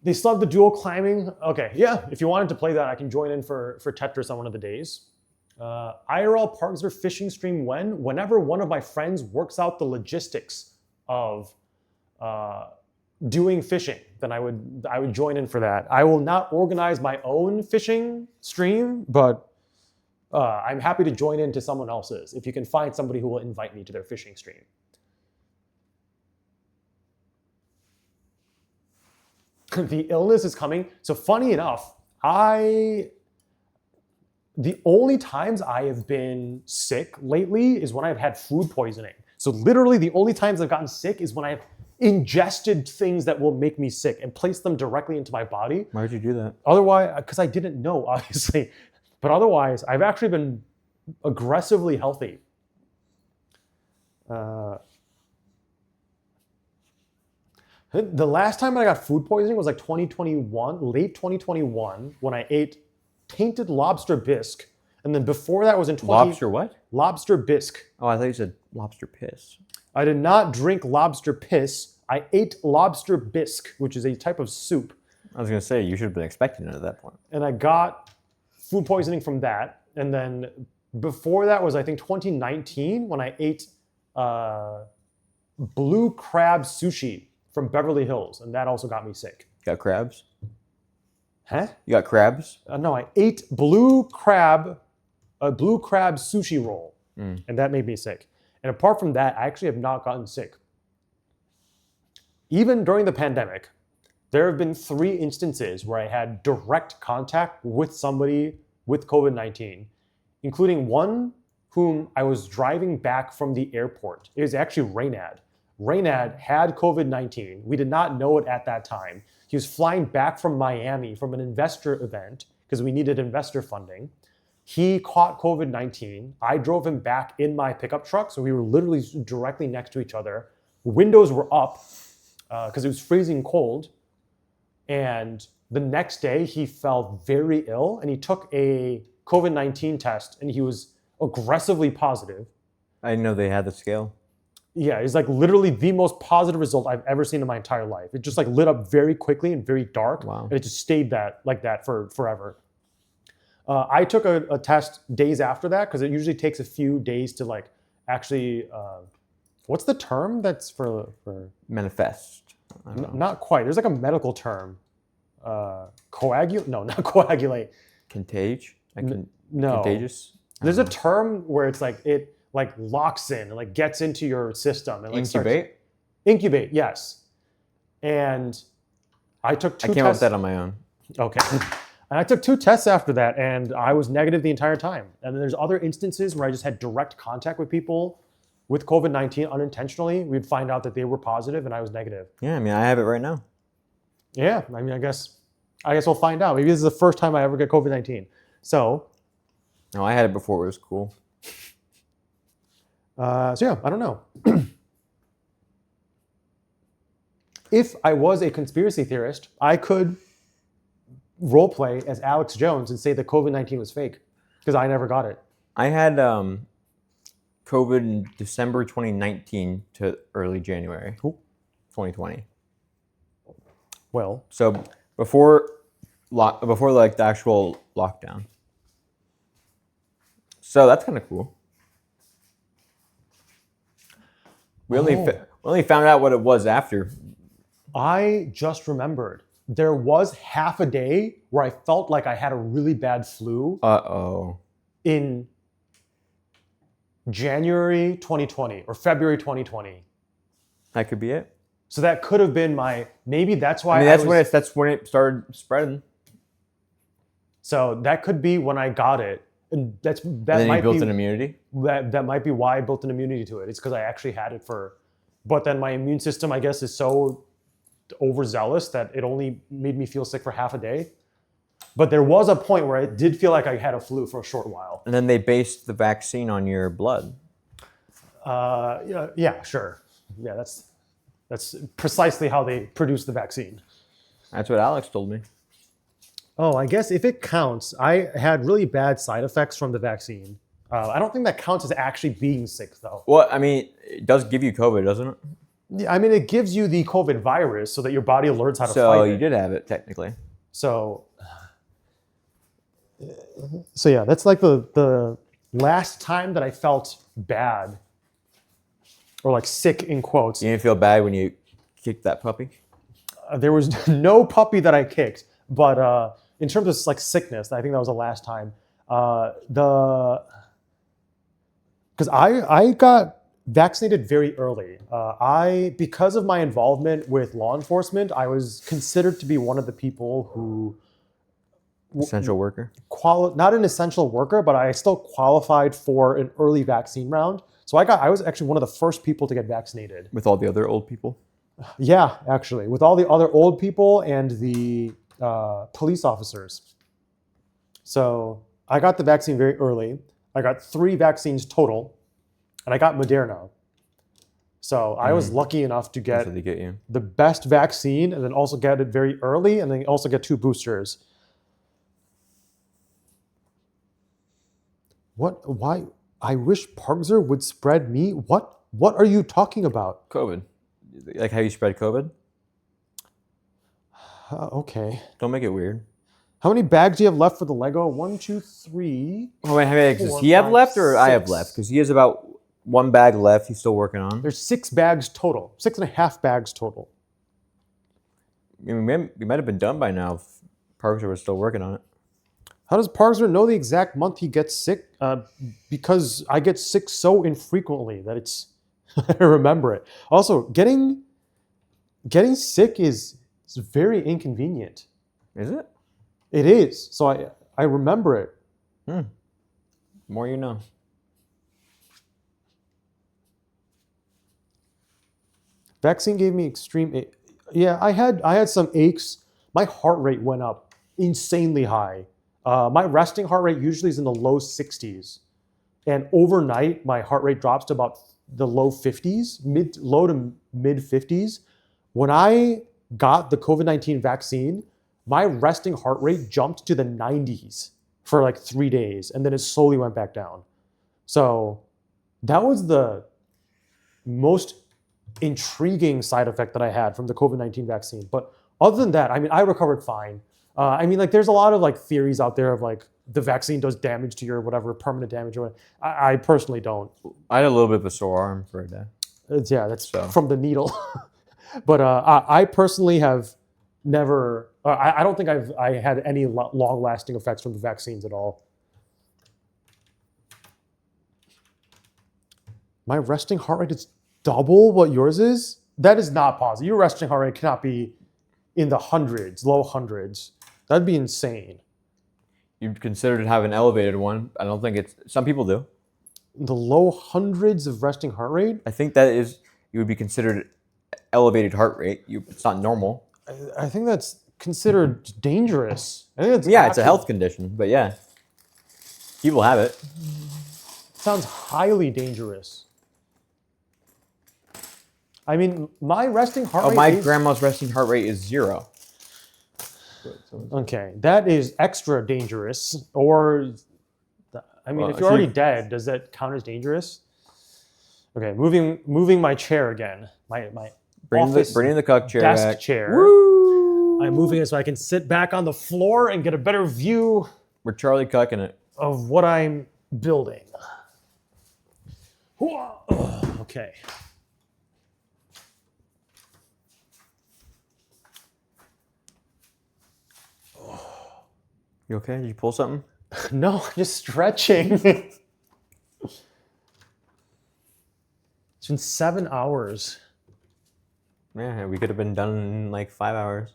They still have the dual climbing. Okay, yeah, if you wanted to play that, I can join in for Tetris on one of the days. IRL Parkser fishing stream whenever one of my friends works out the logistics of doing fishing, then I would join in for that. I will not organize my own fishing stream, but I'm happy to join into someone else's if you can find somebody who will invite me to their fishing stream. The illness is coming. So funny enough, the only times I have been sick lately is when I've had food poisoning. So literally the only times I've gotten sick is when I've ingested things that will make me sick and placed them directly into my body. Why would you do that? Otherwise, because I didn't know, obviously. But otherwise, I've actually been aggressively healthy. The last time I got food poisoning was like 2021, late 2021, when I ate tainted lobster bisque. And then before that was in Lobster what? Lobster bisque. Oh, I thought you said lobster piss. I did not drink lobster piss. I ate lobster bisque, which is a type of soup. I was going to say, you should have been expecting it at that point. And I got food poisoning from that. And then before that was, I think, 2019 when I ate blue crab sushi from Beverly Hills. And that also got me sick. You got crabs? Huh? You got crabs? No, I ate a blue crab sushi roll. And that made me sick. And apart from that, I actually have not gotten sick. Even during the pandemic, there have been 3 instances where I had direct contact with somebody with COVID-19, including one whom I was driving back from the airport. It was actually Raynad. Raynad had COVID-19. We did not know it at that time. He was flying back from Miami from an investor event because we needed investor funding. He caught COVID-19. I drove him back in my pickup truck, so we were literally directly next to each other. Windows were up because it was freezing cold. And the next day, he felt very ill, and he took a COVID-19 test, and he was aggressively positive. I didn't know they had the scale. Yeah, it's like literally the most positive result I've ever seen in my entire life. It just like lit up very quickly and very dark. Wow. And it just stayed like that for forever. I took a test days after that because it usually takes a few days to like actually, what's the term that's for Manifest. I don't know. not quite. There's like a medical term. Coagulate? No, not coagulate. Contage? No. Contagious? There's a term where it's like it like locks in and like gets into your system and like Incubate? Incubate, yes. And I took 2 I came up with tests. that on my own. Okay. And I took 2 tests after that, and I was negative the entire time. And then there's other instances where I just had direct contact with people with COVID-19 unintentionally. We'd find out that they were positive and I was negative. Yeah, I mean, I have it right now. Yeah, I mean, I guess we'll find out. Maybe this is the first time I ever get COVID-19. So No, I had it before it was cool. yeah, I don't know. If I was a conspiracy theorist, I could roleplay as Alex Jones and say that COVID-19 was fake because I never got it. I had COVID in December 2019 to early January 2020. Well, So before like the actual lockdown. So that's kind of cool. We only found out what it was after. I just remembered there was half a day where I felt like I had a really bad flu Uh-oh. in January 2020 or February 2020. That could be it. So that could have been maybe that's why I mean, that's when it started spreading. So that could be when I got it. And that And then might you built be an immunity? that might be why I built an immunity to it. It's because I actually had it but then my immune system, I guess, is so overzealous that it only made me feel sick for half a day. But there was a point where I did feel like I had a flu for a short while. And then they based the vaccine on your blood. Yeah, sure. Yeah, that's precisely how they produce the vaccine. That's what Alex told me. Oh, I guess if it counts, I had really bad side effects from the vaccine. I don't think that counts as actually being sick, though. Well, I mean, it does give you COVID, doesn't it? Yeah, I mean, it gives you the COVID virus so that your body learns how to So fight you it. did have it, technically. So yeah, that's like the last time that I felt bad or like sick in quotes. You didn't feel bad when you kicked that puppy? there was no puppy that I kicked, but in terms of like sickness, I think that was the last time. Because I got vaccinated very early. Because of my involvement with law enforcement, I was considered to be one of the people who Essential worker. not an essential worker, but I still qualified for an early vaccine round. So I was actually one of the first people to get vaccinated. With all the other old people. Yeah, actually, with all the other old people and the police officers. So I got the vaccine very early. I got 3 vaccines total, and I got Moderna. So I was lucky enough to That's get what they get you. the best vaccine, and then also get it very early, and then also get 2 boosters. What? Why? I wish Parkzer would spread me. What are you talking about? COVID. Like how you spread COVID? Okay. Don't make it weird. How many bags do you have left for the Lego? 1, 2, 3. Oh, wait, how many bags does 4, he have 5, left or I have 6. left? Because he has about 1 bag left he's still working on. There's 6 bags total. 6.5 bags total. I mean, we might have been done by now if Parker was still working on it. How does Parkzer know the exact month he gets sick? Because I get sick so infrequently that it's I remember it. Also, getting sick is very inconvenient. Is it? It is. So I remember it. More you know. Vaccine gave me extreme. Yeah, I had some aches. My heart rate went up insanely high. My resting heart rate usually is in the low 60s, and overnight my heart rate drops to about the low 50s, low to mid 50s. When I got the COVID-19 vaccine, my resting heart rate jumped to the 90s for like 3 days, and then it slowly went back down. So that was the most intriguing side effect that I had from the COVID-19 vaccine. But other than that, I mean, I recovered fine. I mean, like, there's a lot of like theories out there of like the vaccine does damage to your whatever, permanent damage or whatever. I personally don't. I had a little bit of a sore arm for a day. Yeah, that's from the needle. But I personally have never. I don't think I had any long-lasting effects from the vaccines at all. My resting heart rate is double what yours is. That is not possible. Your resting heart rate cannot be in the hundreds, low hundreds. That'd be insane. You've considered have an elevated one. I don't think it's. Some people do. The low hundreds of resting heart rate? I think that is. You would be considered elevated heart rate. It's not normal. I think that's considered dangerous. I think It's a health condition, but yeah, people have it. Sounds highly dangerous. I mean, my resting heart rate. My grandma's resting heart rate is 0. Okay, that is extra dangerous. Or, I mean, if you're already dead, does that count as dangerous? Okay, moving my chair again. My Bringing the cuck chair desk back. chair. Woo! I'm moving it so I can sit back on the floor and get a better view We're Charlie cucking it. of what I'm building. Okay. You okay? Did you pull something? No, just stretching. It's been 7 hours. Yeah, we could have been done in like 5 hours.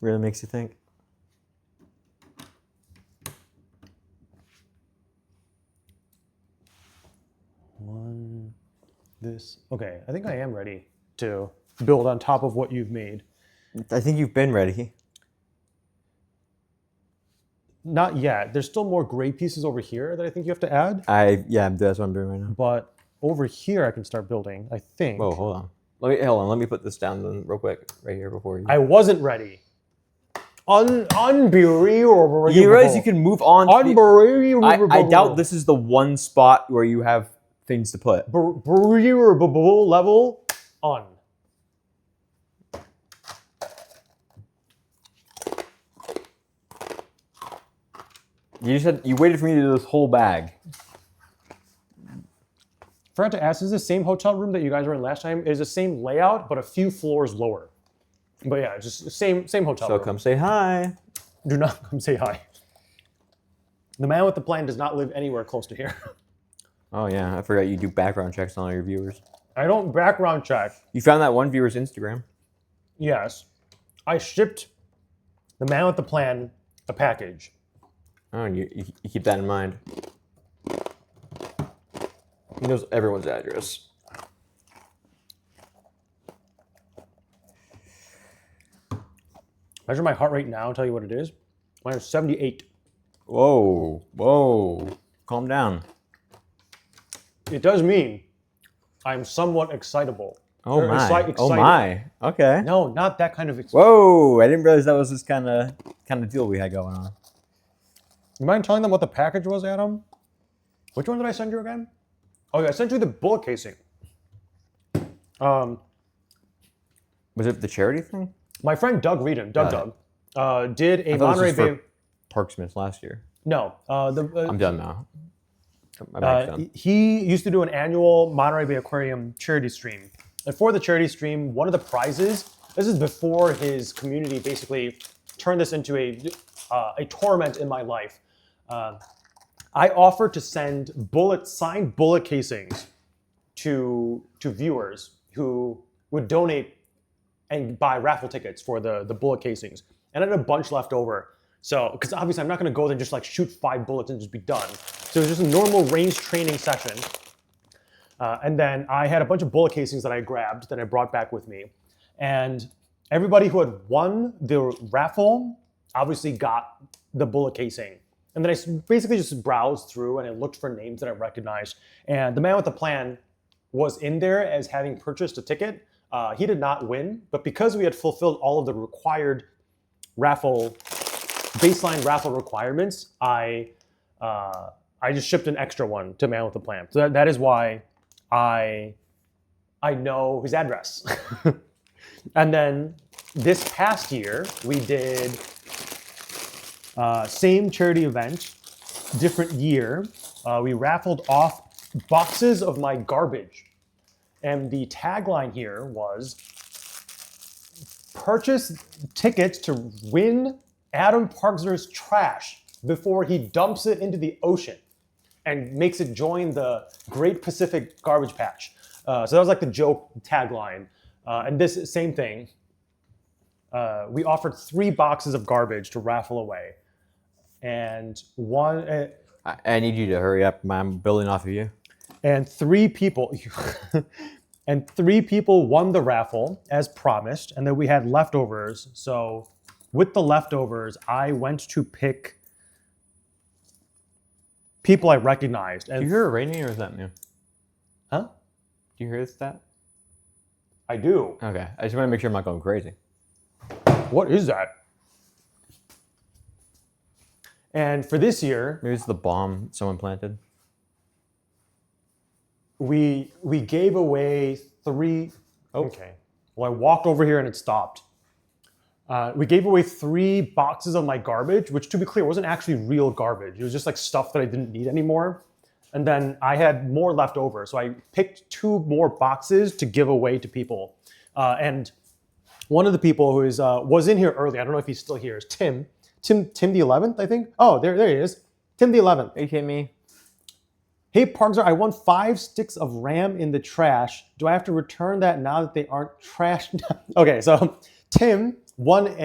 Really makes you think. Okay, I think I am ready to build on top of what you've made. I think you've been ready. Not yet. There's still more gray pieces over here that I think you have to add. That's what I'm doing right now. But over here I can start building, I think. Whoa, hold on. Let me put this down then real quick right here before you. I wasn't ready. Unbelievable. You realize you can move on to Unbelievable. I doubt this is the one spot where you have things to put. Unbelievable level on. You waited for me to do this whole bag. forgot to ask, is this the same hotel room that you guys were in last time? It is the same layout, but a few floors lower. But yeah, just the same hotel So room. come say hi. Do not come say hi. The man with the plan does not live anywhere close to here. Oh yeah, I forgot you do background checks on all your viewers. I don't background check. You found that one viewer's Instagram. Yes. I shipped the man with the plan a package. Oh, and you keep that in mind. He knows everyone's address. Measure my heart rate now and tell you what it is. Mine is 78. Whoa, whoa. Calm down. It does mean I'm somewhat excitable. Oh Or my. excited. Oh my. Okay. No, not that kind of excitement. Whoa, I didn't realize that was this kind of deal we had going on. You mind telling them what the package was, Adam? Which one did I send you again? Oh yeah, I sent you the bullet casing. Was it the charity thing? My friend Doug Reedon, Doug, did a I thought Monterey this was Bay. for Parksmith last year. No, I'm done now. My bag's done. he used to do an annual Monterey Bay Aquarium charity stream. And for the charity stream, one of the prizes, this is before his community basically turned this into a torment in my life. I offered to send signed bullet casings to viewers who would donate and buy raffle tickets for the bullet casings. And I had a bunch left over. So, because obviously I'm not gonna go there and just like shoot 5 bullets and just be done. So it was just a normal range training session. And then I had a bunch of bullet casings that I grabbed that I brought back with me. And everybody who had won the raffle obviously got the bullet casing. And then I basically just browsed through and I looked for names that I recognized. And the man with the plan was in there as having purchased a ticket. He did not win, but because we had fulfilled all of the required baseline raffle requirements, I just shipped an extra one to man with the plan. So that is why I know his address. And then this past year, we did same charity event, different year. We raffled off boxes of my garbage. And the tagline here was, purchase tickets to win Adam Parkser's trash before he dumps it into the ocean and makes it join the Great Pacific Garbage Patch. So that was like the joke tagline. And this same thing, we offered 3 boxes of garbage to raffle away. And one... I need you to hurry up. I'm building off of you. And 3 people... and 3 people won the raffle as promised, and then we had leftovers. So with the leftovers, I went to pick people I recognized. And Do you hear it raining, or is that me? Huh? Do you hear that? I do. Okay, I just want to make sure I'm not going crazy. What is that? And for this year, Maybe it's the bomb someone planted. we gave away 3. Okay. Well, I walked over here and it stopped. We gave away 3 boxes of my garbage, which, to be clear, wasn't actually real garbage. It was just like stuff that I didn't need anymore. And then I had more left over, so I picked 2 more boxes to give away to people. And one of the people who was in here early, I don't know if he's still here, is Tim. Tim the 11th, I think. Oh, there he is. Tim the 11th. Are you kidding me? Hey, Parkser, I won 5 sticks of RAM in the trash. Do I have to return that now that they aren't trash? Okay, so Tim won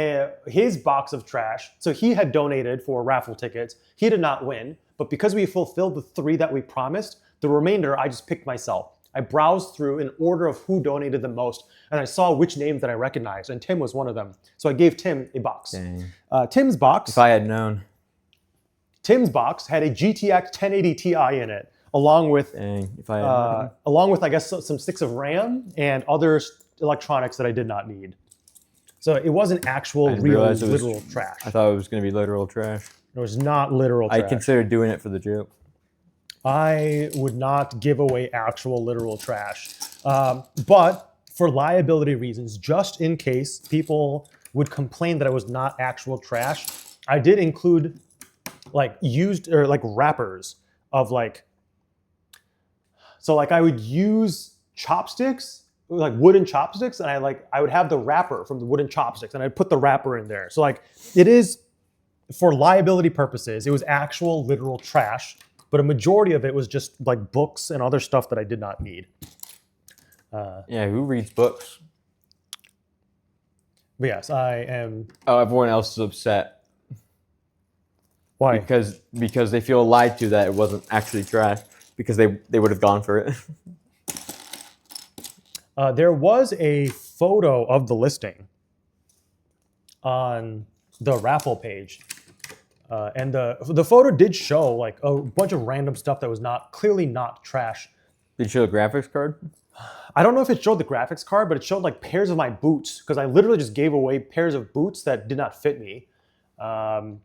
his box of trash. So he had donated for raffle tickets. He did not win, but because we fulfilled the 3 that we promised, the remainder I just picked myself. I browsed through in order of who donated the most, and I saw which names that I recognized, and Tim was one of them. So I gave Tim a box. Dang. Tim's box. If I had known. Tim's box had a GTX 1080 Ti in it, along with Dang. If I had known. I guess some sticks of RAM and other electronics that I did not need. So it wasn't actual, didn't real, realize it was- literal trash. I thought it was going to be literal trash. It was not literal trash. I considered doing it for the joke. I would not give away actual literal trash. But for liability reasons, just in case people would complain that it was not actual trash, I did include like used or like wrappers of like So like I would use chopsticks, like wooden chopsticks, and I would have the wrapper from the wooden chopsticks, and I'd put the wrapper in there. So like it is, for liability purposes, it was actual literal trash, but a majority of it was just like books and other stuff that I did not need. Yeah, who reads books? But yes, I am. Oh, everyone else is upset Why? because they feel lied to that it wasn't actually trash because they would have gone for it. There was a photo of the listing on the raffle page. And the photo did show like a bunch of random stuff that was clearly not trash. Did you show the graphics card? I don't know if it showed the graphics card, but it showed like pairs of my boots, because I literally just gave away pairs of boots that did not fit me. Dang.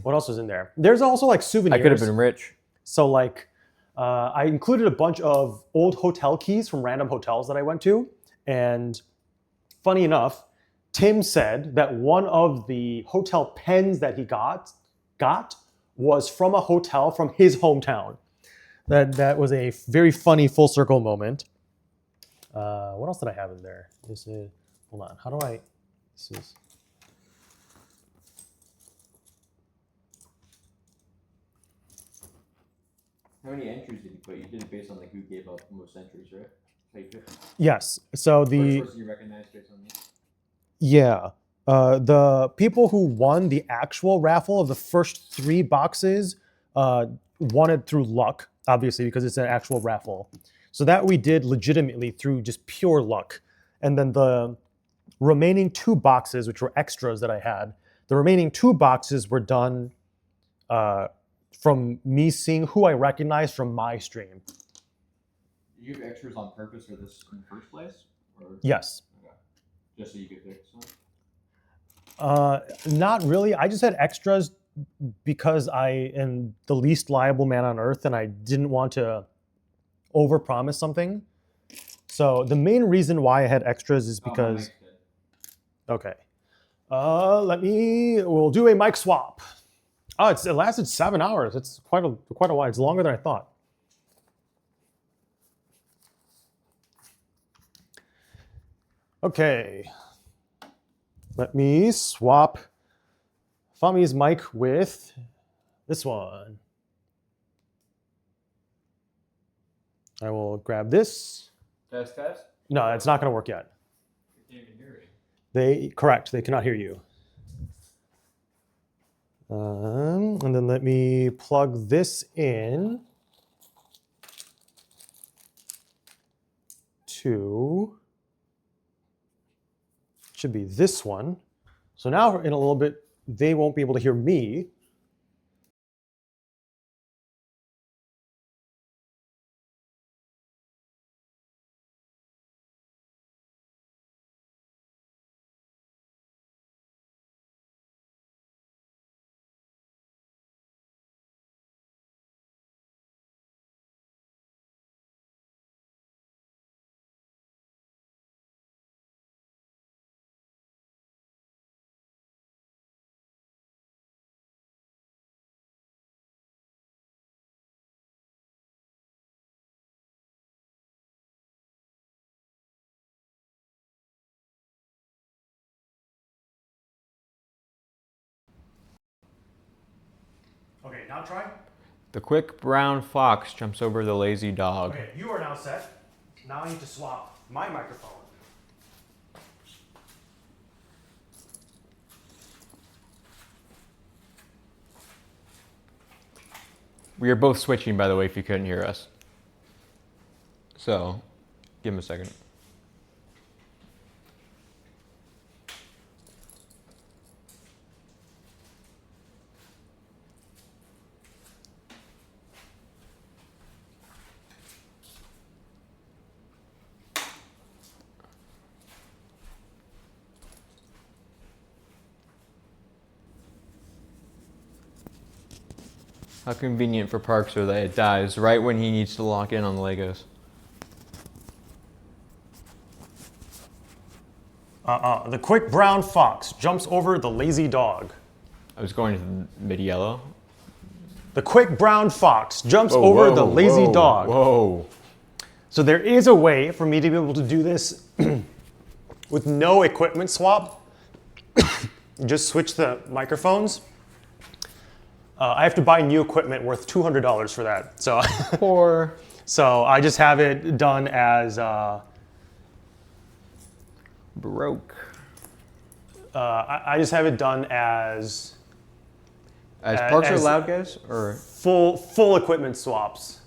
What else was in there? There's also like souvenirs. I could have been rich. So like I included a bunch of old hotel keys from random hotels that I went to. And funny enough, Tim said that one of the hotel pens that he got was from a hotel from his hometown. That was a very funny full circle moment. What else did I have in there? This is, hold on, how do I, this is, How many entries did you put? You did it based on like who gave up the most entries, right? yes, so the, First person you recognized based on these? yeah, the people who won the actual raffle of the first 3 boxes won it through luck, obviously, because it's an actual raffle. So that we did legitimately through just pure luck. And then the remaining 2 boxes, which were extras that I had, the remaining 2 boxes were done from me seeing who I recognized from my stream. Did you have extras on purpose for this in the first place? Or? Yes. Okay. Just so you could pick some? Not really. I just had extras because I am the least liable man on earth, and I didn't want to overpromise something. So the main reason why I had extras is because. Okay. We'll do a mic swap. Oh, it lasted 7 hours. It's quite a while. It's longer than I thought. Okay. Let me swap Fami's mic with this one. I will grab this. Test. No, it's not going to work yet. You can't even hear it. Correct. They cannot hear you. And then let me plug this in to, should be this one. So now in a little bit, they won't be able to hear me. Okay, now try. The quick brown fox jumps over the lazy dog. Okay, you are now set. Now I need to swap my microphone. We are both switching, by the way, if you couldn't hear us. So, give him a second. How convenient for Parkster that it dies right when he needs to lock in on the Legos. The quick brown fox jumps over the lazy dog. I was going to mid-yellow. The quick brown fox jumps over the lazy dog. Whoa. So there is a way for me to be able to do this with no equipment swap. Just switch the microphones. I have to buy new equipment worth $200 for that. So, so I just have it done as broke. I just have it done as Parks are loud, guys, or full equipment swaps.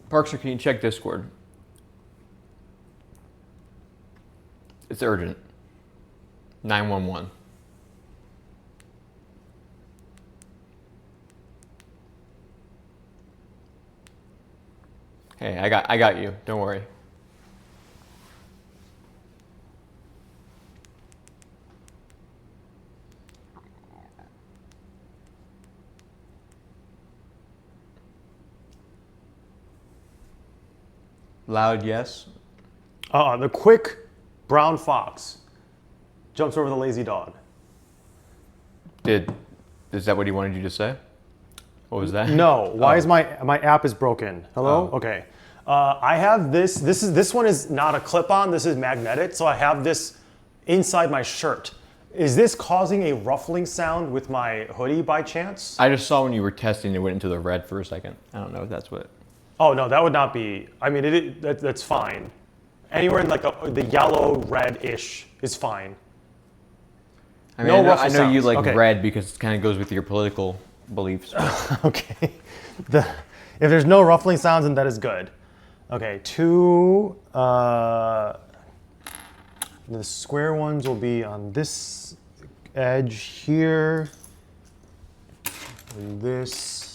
Parks, can you check Discord? It's urgent. 911. Hey, I got you. Don't worry. Loud, yes. The quick brown fox jumps over the lazy dog. Is that what he wanted you to say? What was that? No. Why is my app is broken? Hello? Oh. Okay. I have this. This one is not a clip-on. This is magnetic. So I have this inside my shirt. Is this causing a ruffling sound with my hoodie by chance? I just saw when you were testing, it went into the red for a second. I don't know if that's what. Oh no, that would not be. I mean, that's fine. Anywhere in like the yellow, red-ish is fine. I mean, No I ruffle know you sounds. like Okay. red because it kind of goes with your political beliefs. Okay. If there's no ruffling sounds, then that is good. Okay, the square ones will be on this edge here. And this.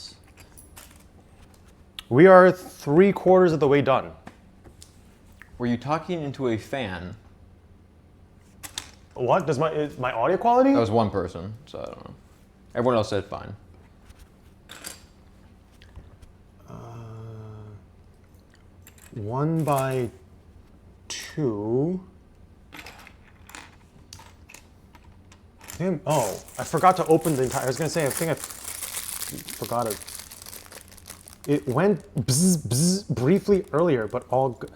We are 3/4 of the way done. Were you talking into a fan? What? Does my audio quality? That was one person, so I don't know. Everyone else said fine. 1x2. Damn, oh, I forgot to open the entire. I was gonna say, I think I forgot it. It went bzz, bzz briefly earlier, but all good.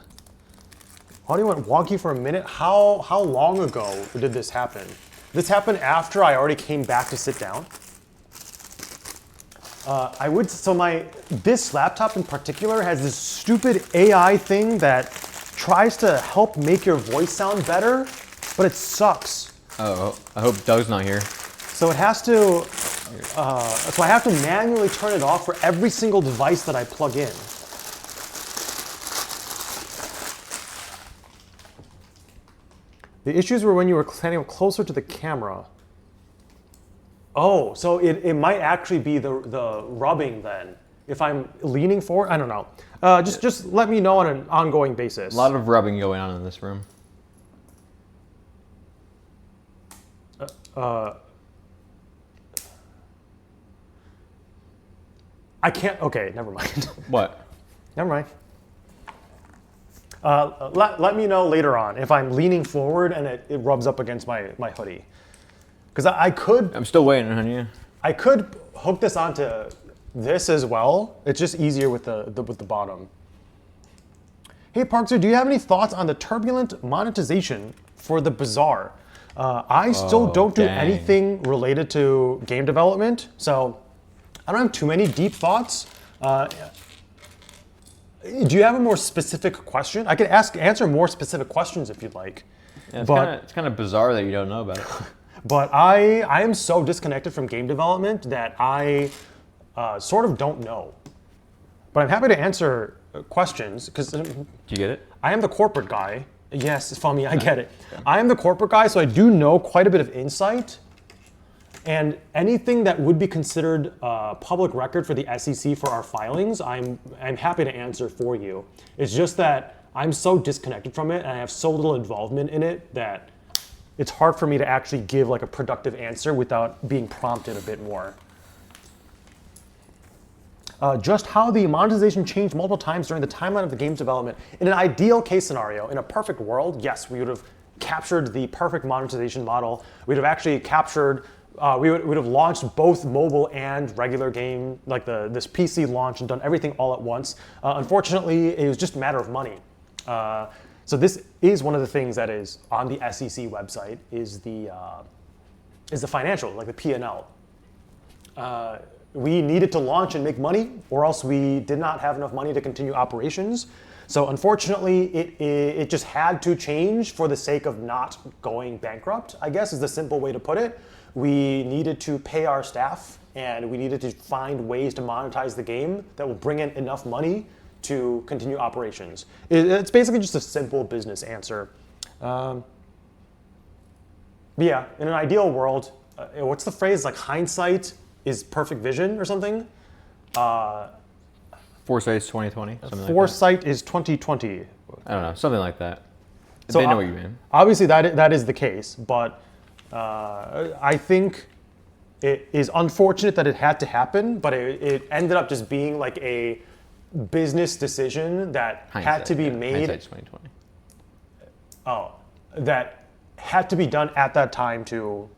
Audio went wonky for a minute. How long ago did this happen? This happened after I already came back to sit down. This laptop in particular has this stupid AI thing that tries to help make your voice sound better, but it sucks. Oh, I hope Doug's not here. So it has to, so I have to manually turn it off for every single device that I plug in. The issues were when you were standing closer to the camera. Oh, so it might actually be the rubbing then. If I'm leaning forward, I don't know. Just let me know on an ongoing basis. A lot of rubbing going on in this room. I can't. Okay, never mind. What? Never mind. Let me know later on if I'm leaning forward and it rubs up against my hoodie. Because I could. I'm still waiting on you. I could hook this onto this as well. It's just easier with the bottom. Hey Parkser, do you have any thoughts on the turbulent monetization for the Bazaar? I still don't do dang. anything related to game development, so I don't have too many deep thoughts. Do you have a more specific question? I could answer more specific questions if you'd like. Yeah, but it's kind of bizarre that you don't know about it. but I am so disconnected from game development that I sort of don't know. But I'm happy to answer questions because Do you get it? I am the corporate guy. Yes, Fami, I get it. I am the corporate guy, so I do know quite a bit of insight. And anything that would be considered public record for the SEC for our filings, I'm happy to answer for you. It's just that I'm so disconnected from it and I have so little involvement in it that it's hard for me to actually give like a productive answer without being prompted a bit more. Just how the monetization changed multiple times during the timeline of the game's development. In an ideal case scenario, in a perfect world, yes, we would have captured the perfect monetization model. We'd have actually captured we would have launched both mobile and regular game, like this PC launch, and done everything all at once. Unfortunately, it was just a matter of money. So this is one of the things that is on the SEC website is the financial, like the P&L. We needed to launch and make money, or else we did not have enough money to continue operations. So unfortunately, it just had to change for the sake of not going bankrupt, I guess is the simple way to put it. We needed to pay our staff, and we needed to find ways to monetize the game that will bring in enough money to continue operations. It's basically just a simple business answer. But yeah, in an ideal world, what's the phrase, like hindsight is perfect vision or something? Foresight's 2020. Foresight is 2020. I don't know, something like that. So they know what you mean. Obviously, that is the case, but I think it is unfortunate that it had to happen, but it ended up just being like a business decision that had to be made. Hindsight's 2020. Oh, that had to be done at that time to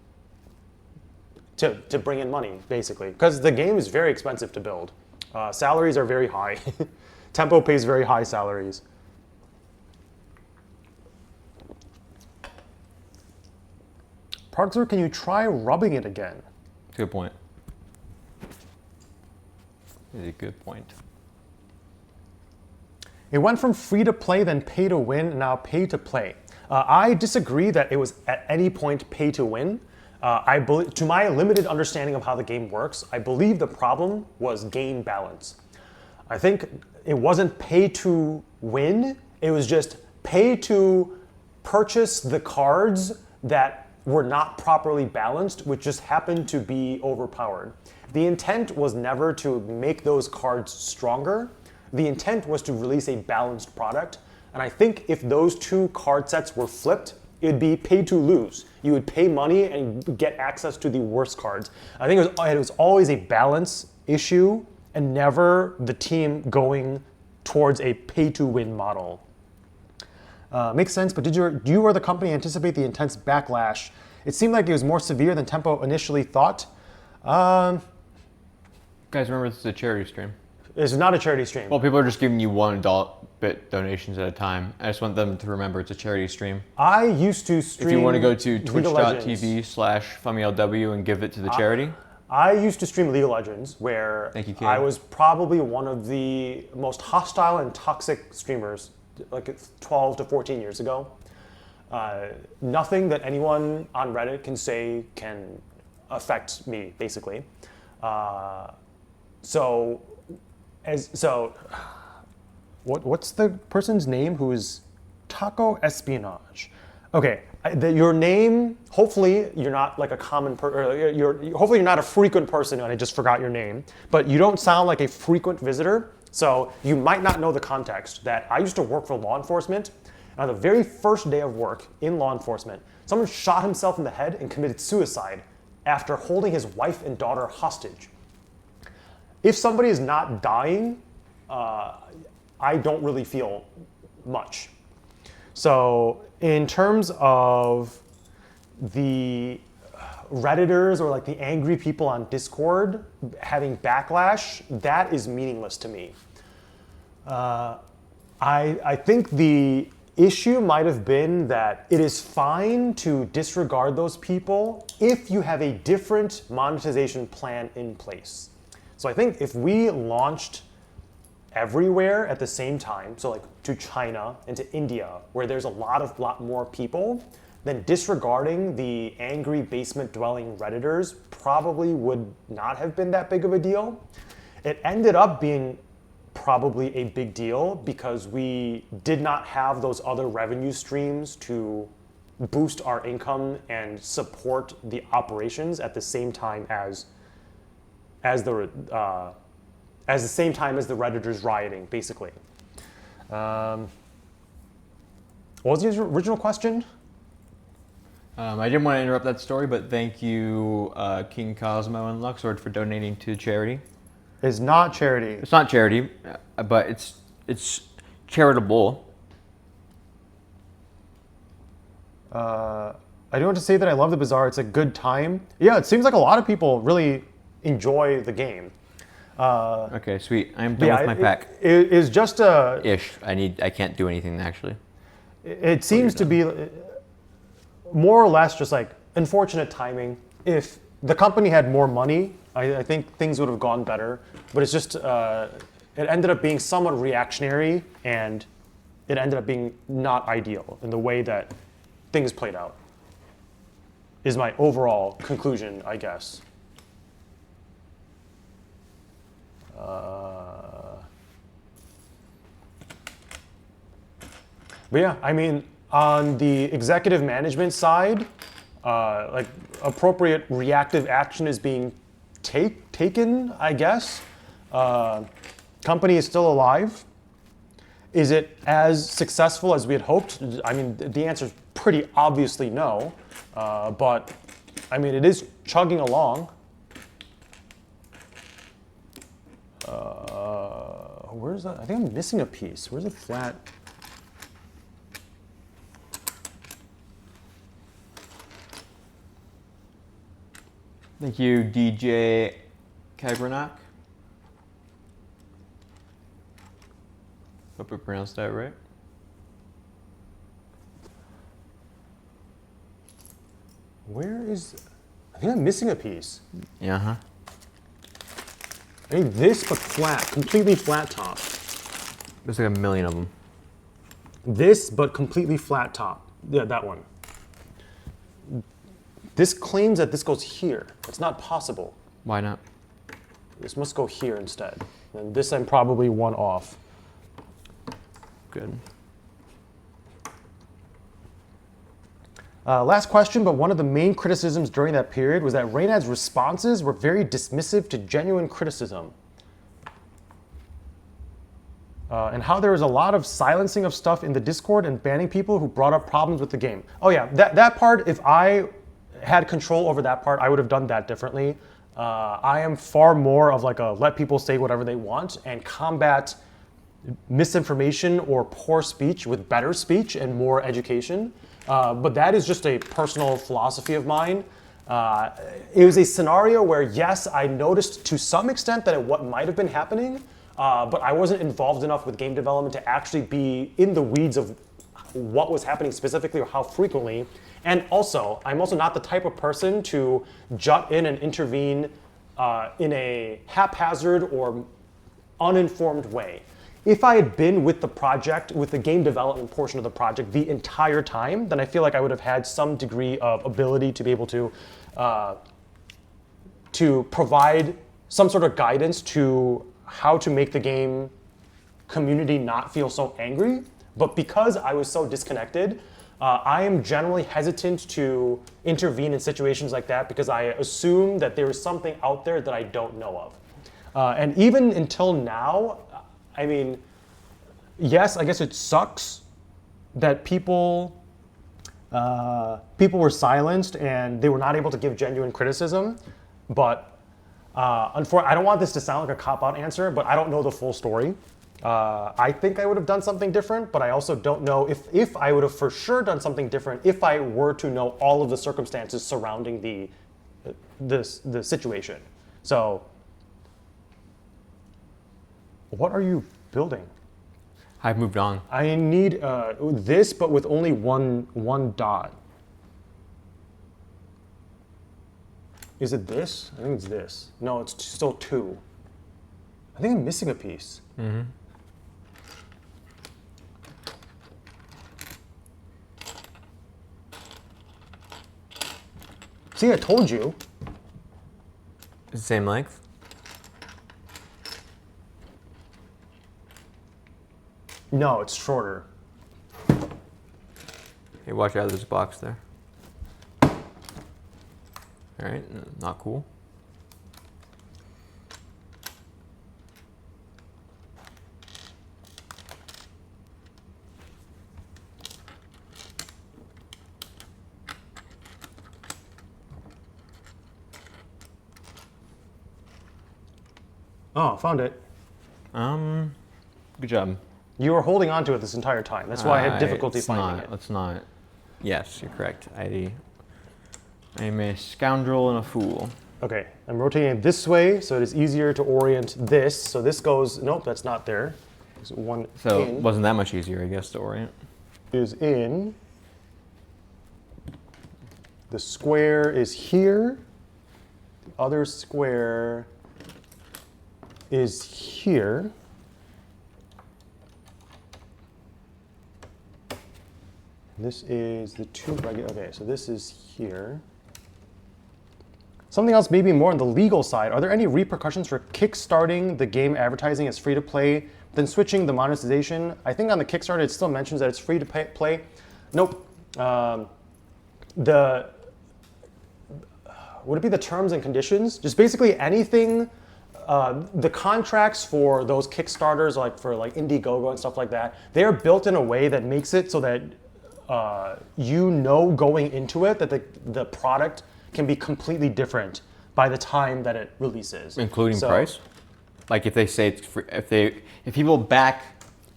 bring in money, basically, because the game is very expensive to build. Salaries are very high. Tempo pays very high salaries. Parkser, can you try rubbing it again? Good point. Is a good point. It went from free to play, then pay to win, and now pay to play. I disagree that it was at any point pay to win. To my limited understanding of how the game works, I believe the problem was game balance. I think it wasn't pay to win, it was just pay to purchase the cards that were not properly balanced, which just happened to be overpowered. The intent was never to make those cards stronger. The intent was to release a balanced product. And I think if those two card sets were flipped, it would be pay to lose. You would pay money and get access to the worst cards. I think it was always a balance issue and never the team going towards a pay to win model. Makes sense, but did you or the company anticipate the intense backlash? It seemed like it was more severe than Tempo initially thought. Guys, remember this is a charity stream. It's not a charity stream. Well, people are just giving you $1 donations at a time. I just want them to remember it's a charity stream. I used to stream. If you want to go to twitch.tv/FummyLW and give it to the charity. I used to stream League of Legends, where Thank you, Kay. I was probably one of the most hostile and toxic streamers, like 12 to 14 years ago. Nothing that anyone on Reddit can say can affect me, basically. What's the person's name who is Taco Espionage? Okay, your name, hopefully you're not like a common person, hopefully you're not a frequent person and I just forgot your name, but you don't sound like a frequent visitor, so you might not know the context that I used to work for law enforcement, and on the very first day of work in law enforcement, someone shot himself in the head and committed suicide after holding his wife and daughter hostage. If somebody is not dying, I don't really feel much. So in terms of the Redditors or like the angry people on Discord having backlash, that is meaningless to me. I think the issue might have been that it is fine to disregard those people if you have a different monetization plan in place. So I think if we launched everywhere at the same time, so like to China and to India, where there's a lot more people, then disregarding the angry basement dwelling Redditors probably would not have been that big of a deal. It ended up being probably a big deal because we did not have those other revenue streams to boost our income and support the operations at the same time as the Redditors rioting, basically. What was the original question? I didn't want to interrupt that story, but thank you, King Cosmo and Luxord, for donating to charity. It's not charity. It's not charity, but it's charitable. I do want to say that I love the Bazaar. It's a good time. Yeah, it seems like a lot of people really enjoy the game. Okay, sweet. I'm done Yeah, with my pack. It is just a. Ish. I can't do anything actually. It seems to be more or less just like unfortunate timing. If the company had more money, I think things would have gone better. But it's just it ended up being somewhat reactionary, and it ended up being not ideal in the way that things played out. Is my overall conclusion, I guess. But yeah, I mean, on the executive management side, like appropriate reactive action is being taken, I guess. Company is still alive. Is it as successful as we had hoped? I mean, the answer is pretty obviously no. But I mean, it is chugging along. Where's that? I think I'm missing a piece. Where's the flat? Thank you, DJ Kagranak. Hope I pronounced that right. Where is? I think I'm missing a piece. Yeah, huh? I need this, but flat, completely flat top. There's like a million of them. This, but completely flat top. Yeah, that one. This claims that this goes here. It's not possible. Why not? This must go here instead. And this I'm probably one off. Good. Last question, but one of the main criticisms during that period was that Reynad's responses were very dismissive to genuine criticism. And how there was a lot of silencing of stuff in the Discord and banning people who brought up problems with the game. Oh yeah, that part, if I had control over that part, I would have done that differently. I am far more of like a let people say whatever they want and combat misinformation or poor speech with better speech and more education. But that is just a personal philosophy of mine. It was a scenario where, yes, I noticed to some extent that what might have been happening, but I wasn't involved enough with game development to actually be in the weeds of what was happening specifically or how frequently. And also, I'm also not the type of person to jut in and intervene in a haphazard or uninformed way. If I had been with the project, with the game development portion of the project the entire time, then I feel like I would have had some degree of ability to be able to provide some sort of guidance to how to make the game community not feel so angry. But because I was so disconnected, I am generally hesitant to intervene in situations like that because I assume that there is something out there that I don't know of. And even until now, I mean, yes, I guess it sucks that people were silenced and they were not able to give genuine criticism. But unfortunately, I don't want this to sound like a cop-out answer, but I don't know the full story. I think I would have done something different, but I also don't know if I would have for sure done something different if I were to know all of the circumstances surrounding the situation. So, what are you building? I've moved on. I need this, but with only one dot. Is it this? I think it's this. No, it's still two. I think I'm missing a piece. Mm-hmm. See, I told you. It's the same length? No, it's shorter. Hey, watch out, there's a box there. All right, not cool. Oh, found it. Good job. You were holding on to it this entire time. That's why I had difficulty finding it. Let's not. Yes, you're correct. I'm a scoundrel and a fool. Okay, I'm rotating it this way so it is easier to orient this. So this goes, nope, that's not there. There's one So in it wasn't that much easier, I guess, to orient. is in. The square is here. The other square is here. This is the two regular. Okay, so this is here. Something else, maybe more on the legal side. Are there any repercussions for kickstarting the game advertising as free to play, then switching the monetization? I think on the Kickstarter it still mentions that it's free to play. Nope. Would it be the terms and conditions? Just basically anything. The contracts for those Kickstarters, like for like Indiegogo and stuff like that, they are built in a way that makes it so that you know going into it that the product can be completely different by the time that it releases, Including price? Like if they say it's free, if people back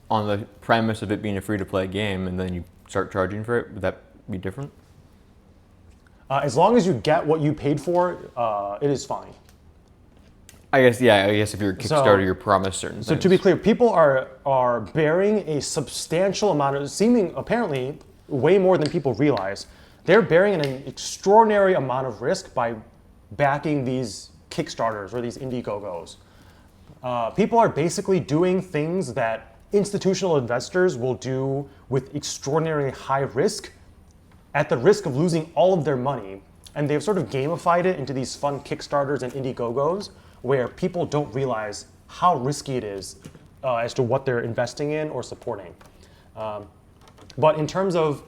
on the premise of it being a free-to-play game and then you start charging for it, would that be different? As long as you get what you paid for, it is fine. I guess if you're a Kickstarter, you're promised certain things. So to be clear, people are bearing a substantial amount of, apparently way more than people realize. They're bearing an extraordinary amount of risk by backing these Kickstarters or these Indiegogos. People are basically doing things that institutional investors will do with extraordinarily high risk at the risk of losing all of their money. And they've sort of gamified it into these fun Kickstarters and Indiegogos where people don't realize how risky it is as to what they're investing in or supporting. But in terms of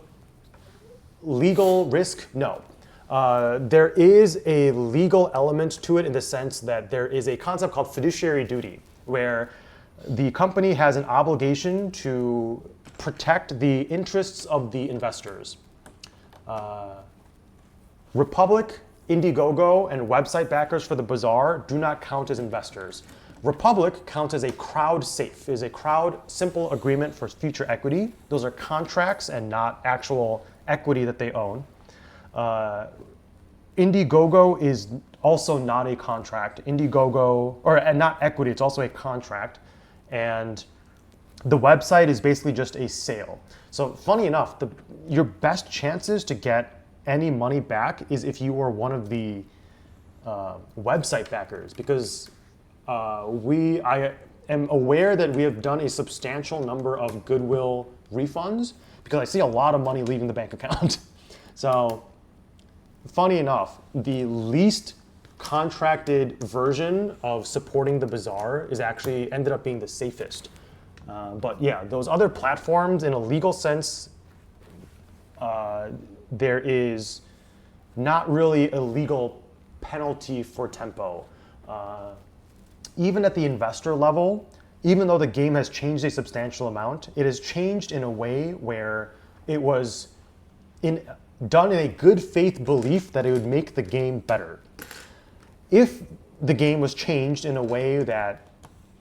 legal risk, no. There is a legal element to it in the sense that there is a concept called fiduciary duty, where the company has an obligation to protect the interests of the investors. Republic, Indiegogo, and website backers for the Bazaar do not count as investors. Republic counts as a crowd safe, is a crowd simple agreement for future equity. Those are contracts and not actual equity that they own. Indiegogo is also not a contract. Indiegogo, or not equity, it's also a contract. And the website is basically just a sale. So funny enough, your best chances to get any money back is if you are one of the website backers, because I am aware that we have done a substantial number of goodwill refunds because I see a lot of money leaving the bank account. So funny enough, the least contracted version of supporting the Bazaar is actually ended up being the safest. But yeah, those other platforms in a legal sense, there is not really a legal penalty for tempo. Even at the investor level, even though the game has changed a substantial amount, it has changed in a way where it was done in a good faith belief that it would make the game better. If the game was changed in a way that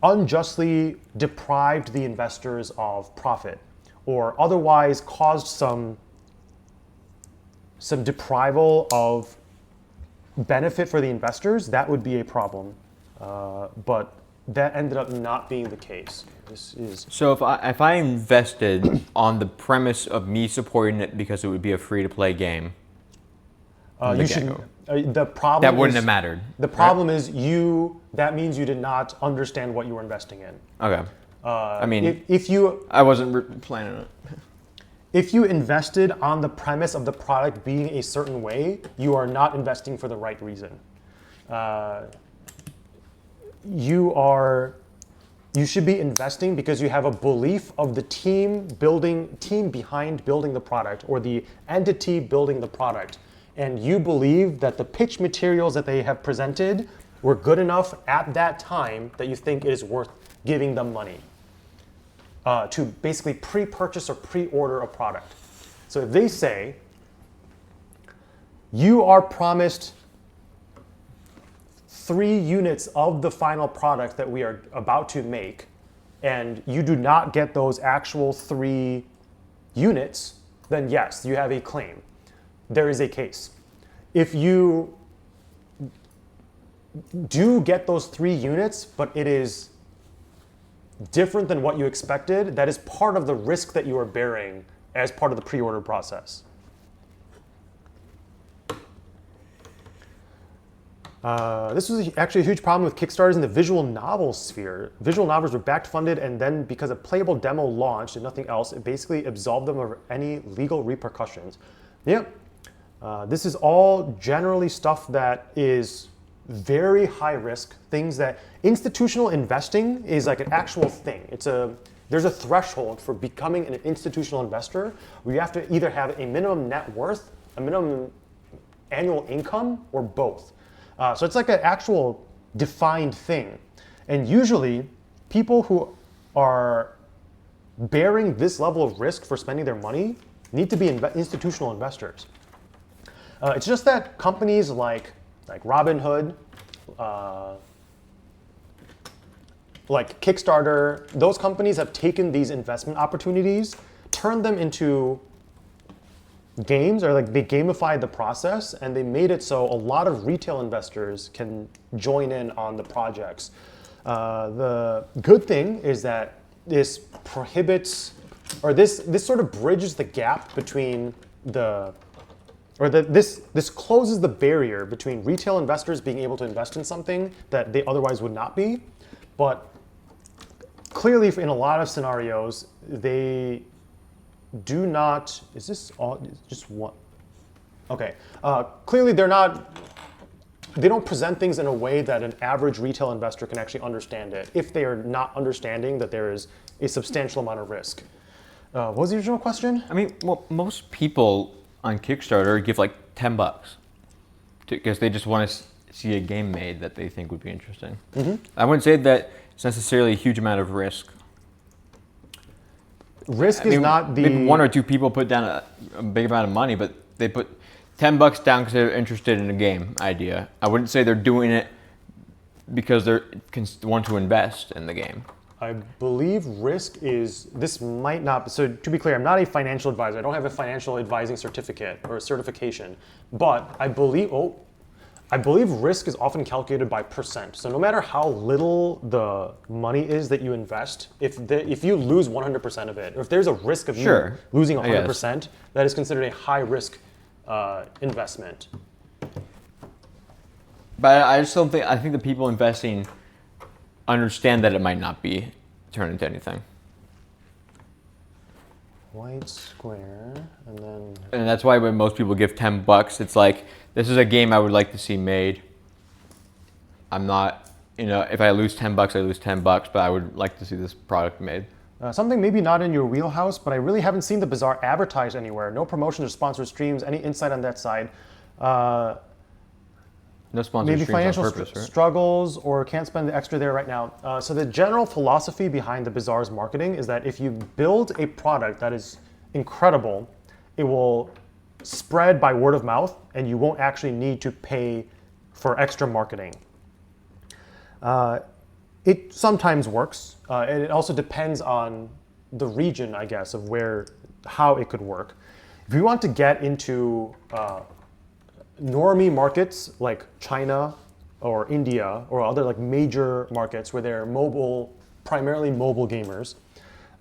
unjustly deprived the investors of profit or otherwise caused some deprival of benefit for the investors, that would be a problem. But that ended up not being the case. This is So if I invested on the premise of me supporting it because it would be a free-to-play game, you should. The problem that wouldn't is, have mattered. The problem is that means you did not understand what you were investing in. Okay. I mean, if you I wasn't planning it. If you invested on the premise of the product being a certain way, you are not investing for the right reason. You should be investing because you have a belief of the team behind building the product or the entity building the product. And you believe that the pitch materials that they have presented were good enough at that time that you think it is worth giving them money to basically pre-purchase or pre-order a product. So if they say, you are promised 3 units of the final product that we are about to make, and you do not get those actual 3 units, then yes, you have a claim. There is a case. if you do get those 3 units, but it is different than what you expected, that is part of the risk that you are bearing as part of the pre-order process. This was actually a huge problem with Kickstarters in the visual novel sphere. Visual novels were backed funded, and then because a playable demo launched and nothing else, it basically absolved them of any legal repercussions. Yep. This is all generally stuff that is very high risk, things that institutional investing is like an actual thing. There's a threshold for becoming an institutional investor where you have to either have a minimum net worth, a minimum annual income, or both. So it's like an actual defined thing. And usually people who are bearing this level of risk for spending their money need to be institutional investors. It's just that companies like Robinhood, like Kickstarter, those companies have taken these investment opportunities, turned them into games, or like they gamified the process, and they made it so a lot of retail investors can join in on the projects. The good thing is that this prohibits, or this sort of bridges the gap between this closes the barrier between retail investors being able to invest in something that they otherwise would not be. But clearly, in a lot of scenarios, they do not. Is this all just one? Okay. Clearly, they don't present things in a way that an average retail investor can actually understand it, if they are not understanding that there is a substantial amount of risk. What was the original question? I mean, well, most people on Kickstarter give like $10 because they just want to see a game made that they think would be interesting. Mm-hmm. I wouldn't say that it's necessarily a huge amount of risk. Risk is not the... Maybe 1 or 2 people put down a big amount of money, but they put $10 down because they're interested in a game idea. I wouldn't say they're doing it because they want to invest in the game. I believe risk is, this might not, so to be clear, I'm not a financial advisor. I don't have a financial advising certificate or a certification, but I believe risk is often calculated by percent. So no matter how little the money is that you invest, if you lose 100% of it, or if there's a risk of you losing 100%, that is considered a high risk investment. But I just don't think, I think the people investing understand that it might not be turned into anything. White square, and then... And that's why when most people give $10, it's like, this is a game I would like to see made. I'm not, if I lose $10, I lose $10, but I would like to see this product made. Something maybe not in your wheelhouse, but I really haven't seen the Bazaar advertised anywhere. No promotions or sponsored streams. Any insight on that side? No sponsored maybe streams financial on purpose, right? struggles, or can't spend the extra there right now. So the general philosophy behind the Bazaar's marketing is that if you build a product that is incredible, it will spread by word of mouth, and you won't actually need to pay for extra marketing. It sometimes works, and it also depends on the region, I guess, of how it could work. If you want to get into normie markets like China or India or other like major markets where they're primarily mobile gamers,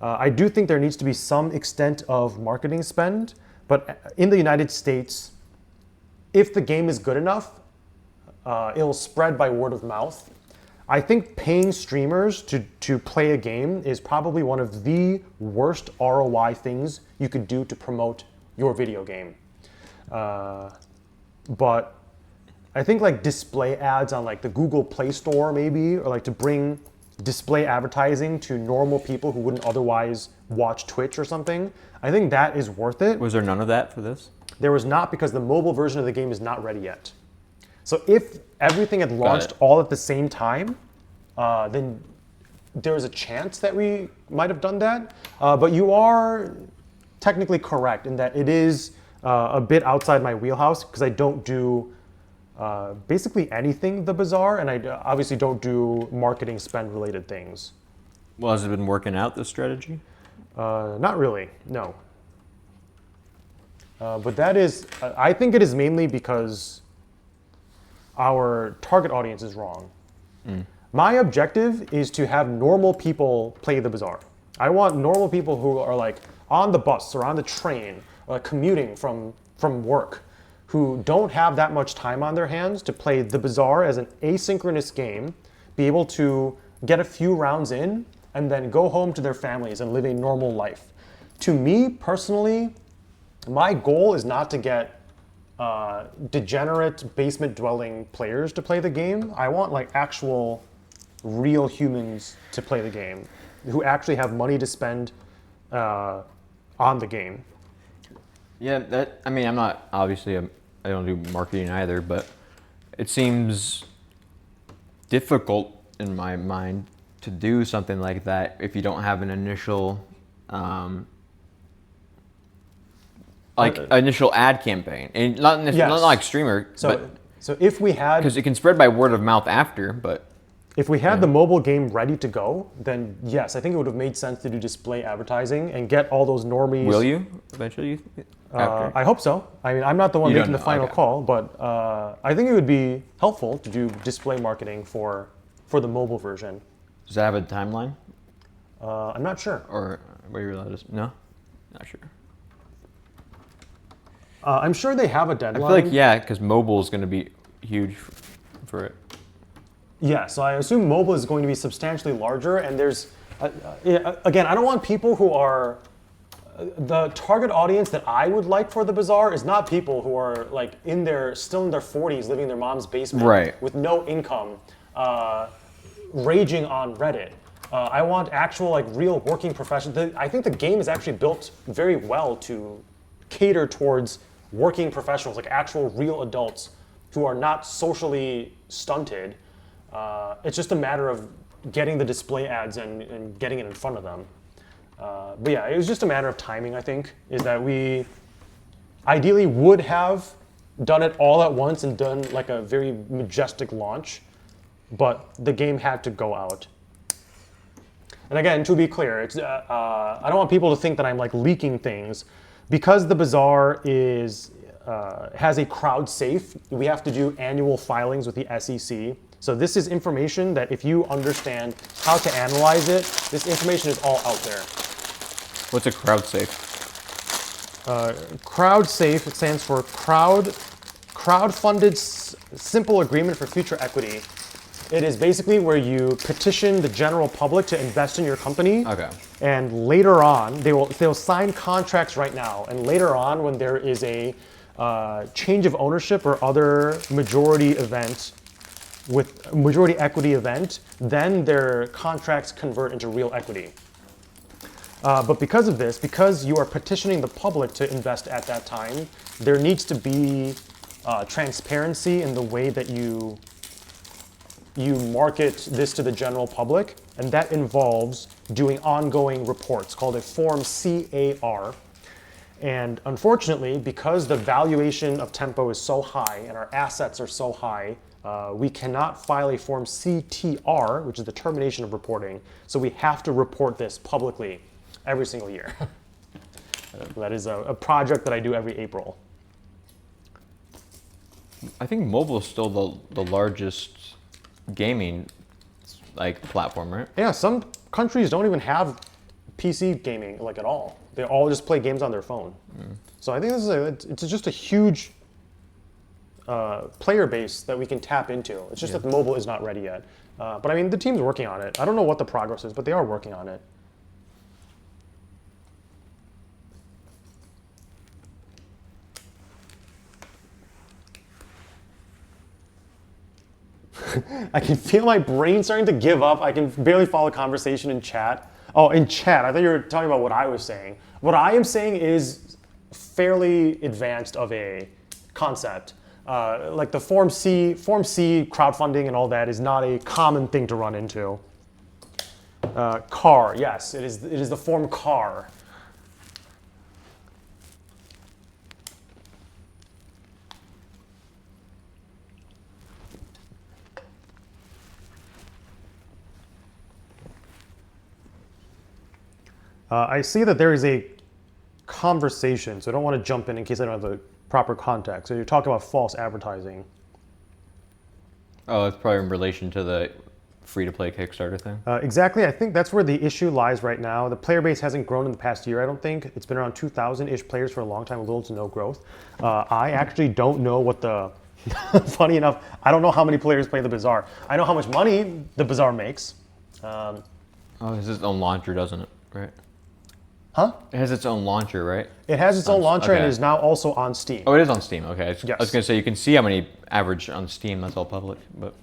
I do think there needs to be some extent of marketing spend. But in the United States, if the game is good enough, it'll spread by word of mouth. I think paying streamers to play a game is probably one of the worst ROI things you could do to promote your video game. But I think like display ads on like the Google Play Store maybe, or like to bring display advertising to normal people who wouldn't otherwise watch Twitch or something, I think that is worth it. Was there none of that for this? There was not, because the mobile version of the game is not ready yet. So if everything had launched all at the same time, then there's a chance that we might have done that. But you are technically correct in that it is a bit outside my wheelhouse, because I don't do basically anything the Bazaar, and I obviously don't do marketing spend related things. Well, has it been working out, this strategy? Not really, no. But that is, I think it is mainly because our target audience is wrong. My objective is to have normal people play the Bazaar. I want normal people who are like on the bus or on the train or like commuting from work, who don't have that much time on their hands to play the Bazaar as an asynchronous game, be able to get a few rounds in and then go home to their families and live a normal life. To me personally, my goal is not to get degenerate basement dwelling players to play the game. I want like actual real humans to play the game who actually have money to spend on the game. Yeah, that. I mean, I'm not obviously. I don't do marketing either, but it seems difficult in my mind to do something like that if you don't have an initial, initial ad campaign, and not Yes. like streamer, So if we had because it can spread by word of mouth after, but. If we had the mobile game ready to go, then yes, I think it would have made sense to do display advertising and get all those normies. Will you eventually? After? I hope so. I mean, I'm not the one You making the don't know, final okay. call, but I think it would be helpful to do display marketing for the mobile version. Does that have a timeline, I'm not sure. or were you allowed to? No, not sure. I'm sure they have a I deadline. feel like because mobile is going to be huge for it. Yeah, so I assume mobile is going to be substantially larger, and there's, again, I don't want people who are, the target audience that I would like for the Bazaar is not people who are like still in their 40s living in their mom's basement Right. with no income, raging on Reddit. I want actual like real working professionals. I think the game is actually built very well to cater towards working professionals, like actual real adults who are not socially stunted. It's just a matter of getting the display ads and getting it in front of them. But yeah, it was just a matter of timing, I think, is that we ideally would have done it all at once and done like a very majestic launch, but the game had to go out. And again, to be clear, it's, I don't want people to think that I'm like leaking things. Because the Bazaar has a crowd safe, we have to do annual filings with the SEC. So this is information that if you understand how to analyze it, this information is all out there. What's a crowd safe? Crowd safe, it stands for crowdfunded simple agreement for future equity. It is basically where you petition the general public to invest in your company. Okay. And later on, they'll sign contracts right now. And later on, when there is a change of ownership or other majority event with majority equity event, then their contracts convert into real equity. But because of this, because you are petitioning the public to invest at that time, there needs to be transparency in the way that you market this to the general public, and that involves doing ongoing reports called a Form CAR. And unfortunately, because the valuation of Tempo is so high and our assets are so high, we cannot file a Form CTR, which is the termination of reporting. So we have to report this publicly every single year. That is a project that I do every April. I think mobile is still the largest gaming like platform, right? Yeah, some countries don't even have PC gaming like at all. They all just play games on their phone. So I think this is it's just a huge player base that we can tap into. It's just that mobile is not ready yet. But I mean, the team's working on it. I don't know what the progress is, but they are working on it. I can feel my brain starting to give up. I can barely follow conversation in chat. Oh, in chat. I thought you were talking about what I was saying. What I am saying is fairly advanced of a concept. Like the Form C crowdfunding and all that is not a common thing to run into. CAR, yes, it is the form CAR. I see that there is a conversation, so I don't want to jump in case I don't have the proper context. So you're talking about false advertising. Oh, it's probably in relation to the free-to-play Kickstarter thing. Exactly. I think that's where the issue lies right now. The player base hasn't grown in the past year, I don't think. It's been around 2,000-ish players for a long time, with little to no growth. I actually don't know what the... Funny enough, I don't know how many players play the Bazaar. I know how much money the Bazaar makes. Oh, it has its own launcher, doesn't it? Right? Huh? It has its own launcher, right? It has its own launcher and okay. is now also on Steam. Oh, it is on Steam. Okay. Yes. I was going to say, you can see how many average on Steam. That's all public, but...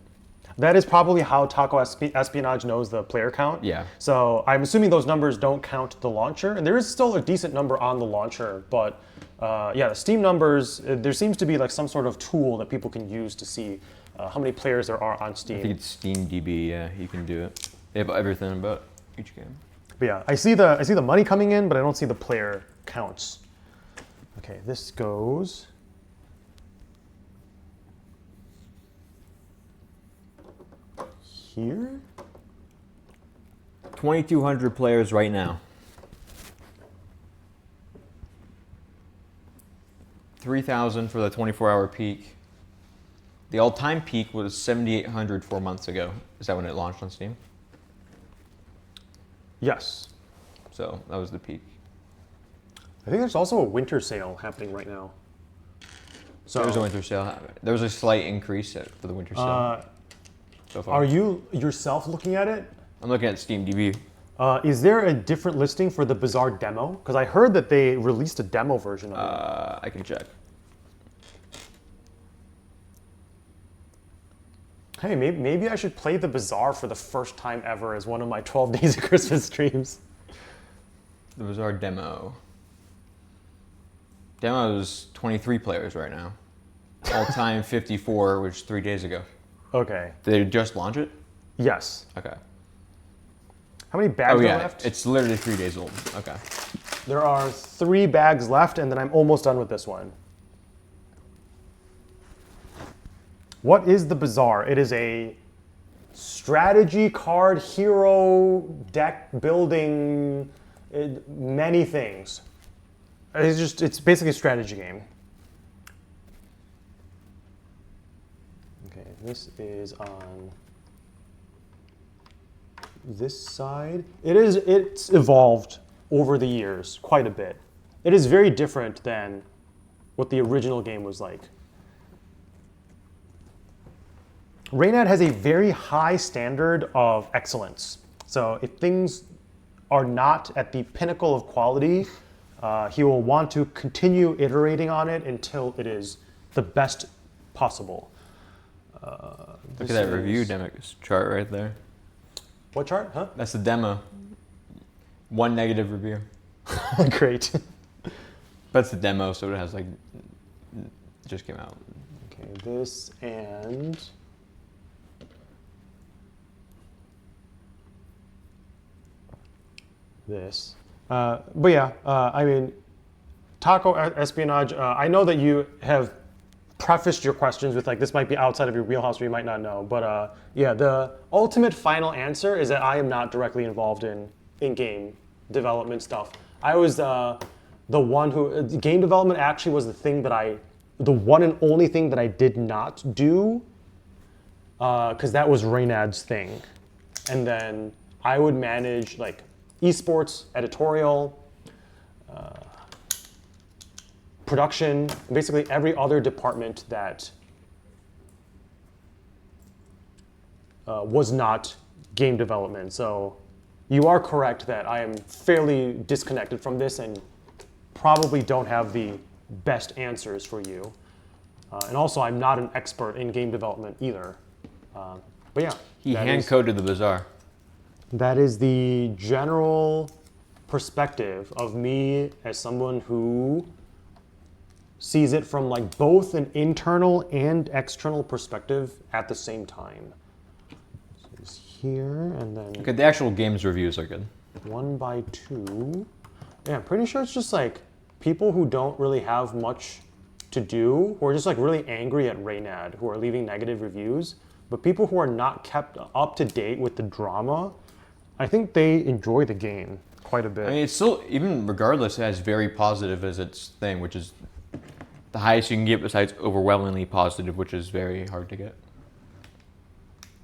That is probably how Taco Espionage knows the player count. Yeah. So I'm assuming those numbers don't count the launcher, and there is still a decent number on the launcher, but yeah, the Steam numbers, there seems to be like some sort of tool that people can use to see how many players there are on Steam. I think it's SteamDB. Yeah, you can do it. They have everything about each game. But yeah, I see the money coming in, but I don't see the player counts. Okay, this goes. Here? 2,200 players right now. 3,000 for the 24-hour peak. The all-time peak was 7,800 4 months ago. Is that when it launched on Steam? Yes. So that was the peak. I think there's also a winter sale happening right now. So There was a winter sale. There was a slight increase for the winter sale. So far. Are you yourself looking at it? I'm looking at SteamDB. Is there a different listing for the Bazaar demo? Because I heard that they released a demo version of it. I can check. Hey, maybe I should play the Bazaar for the first time ever as one of my 12 Days of Christmas streams. The Bazaar demo. Demo is 23 players right now. All-time 54, which is 3 days ago. Okay. Did they just launch it? Yes. Okay. How many bags Oh are yeah, left? it's literally 3 days old. Okay. There are 3 bags left, and then I'm almost done with this one. What is the Bazaar? It is a strategy card hero deck building many things. It's basically a strategy game. Okay, this is on this side. It's evolved over the years quite a bit. It is very different than what the original game was like. Reynad has a very high standard of excellence. So if things are not at the pinnacle of quality, he will want to continue iterating on it until it is the best possible. Look at that review demo chart right there. What chart? Huh? That's the demo. 1 negative review. Great. That's the demo, so it has like just came out. Okay, this and this. But yeah, I mean, Taco Espionage, I know that you have prefaced your questions with like, this might be outside of your wheelhouse or you might not know. But yeah, the ultimate final answer is that I am not directly involved in in-game development stuff. I was the one who, game development actually was the one and only thing that I did not do, because that was Reynad's thing. And then I would manage like esports, editorial, production, basically every other department that was not game development. So you are correct that I am fairly disconnected from this and probably don't have the best answers for you. And also, I'm not an expert in game development either. But yeah. He hand-coded the Bazaar. That is the general perspective of me as someone who sees it from like both an internal and external perspective at the same time. So it's here and then Okay, the actual game's reviews are good. 1 by 2. Yeah, I'm pretty sure it's just like people who don't really have much to do, who are just like really angry at Reynad, who are leaving negative reviews. But people who are not kept up to date with the drama, I think they enjoy the game. quite a bit. I mean, it's still, even regardless, it has very positive as its thing, which is the highest you can get besides overwhelmingly positive, which is very hard to get.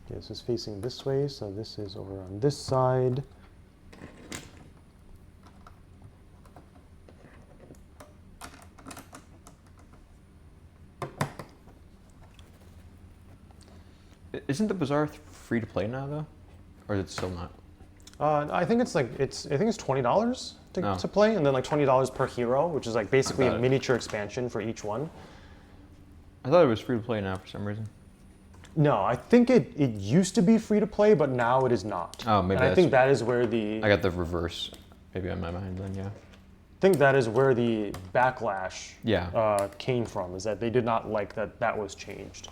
Okay, this is facing this way, so this is over on this side. Isn't the Bazaar free to play now, though? Or is it still not? I think it's $20 to play, and then like $20 per hero, which is like basically a miniature expansion for each one. I thought it was free to play now for some reason. No, I think it used to be free to play, but now it is not. Oh, maybe. And I think that is where the I got the reverse, maybe on my mind then. Yeah. I think that is where the backlash Yeah. came from, is that they did not like that was changed.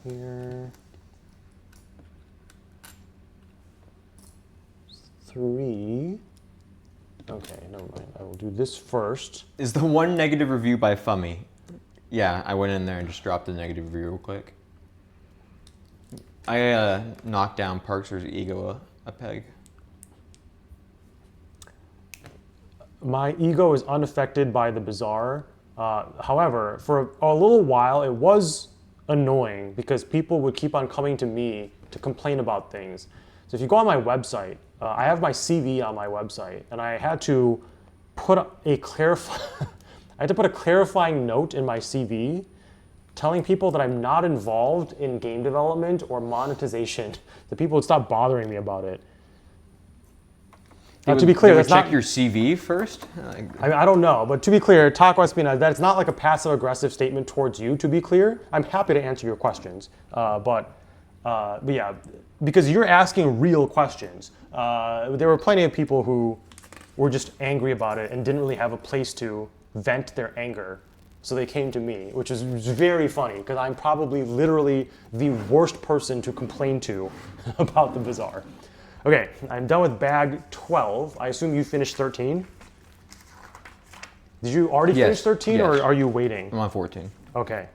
Here. 3. Okay, never mind. I will do this first. Is the one negative review by Fummy? Yeah, I went in there and just dropped the negative review real quick. I knocked down Parkser's ego a peg. My ego is unaffected by the Bazaar. However, for a little while, it was annoying because people would keep on coming to me to complain about things. So if you go on my website, I have my CV on my website, and I had to put a clarifying note in my CV telling people that I'm not involved in game development or monetization, that people would stop bothering me about it. To be clear, They would that's not check your CV first? I don't know, but to be clear, Taco Espina, that's not like a passive-aggressive statement towards you, to be clear. I'm happy to answer your questions, but yeah, because you're asking real questions. There were plenty of people who were just angry about it and didn't really have a place to vent their anger, so they came to me, which is very funny, because I'm probably literally the worst person to complain to about the Bazaar. Okay, I'm done with bag 12. I assume you finished 13? Did you already finish 13, or are you waiting? I'm on 14. Okay.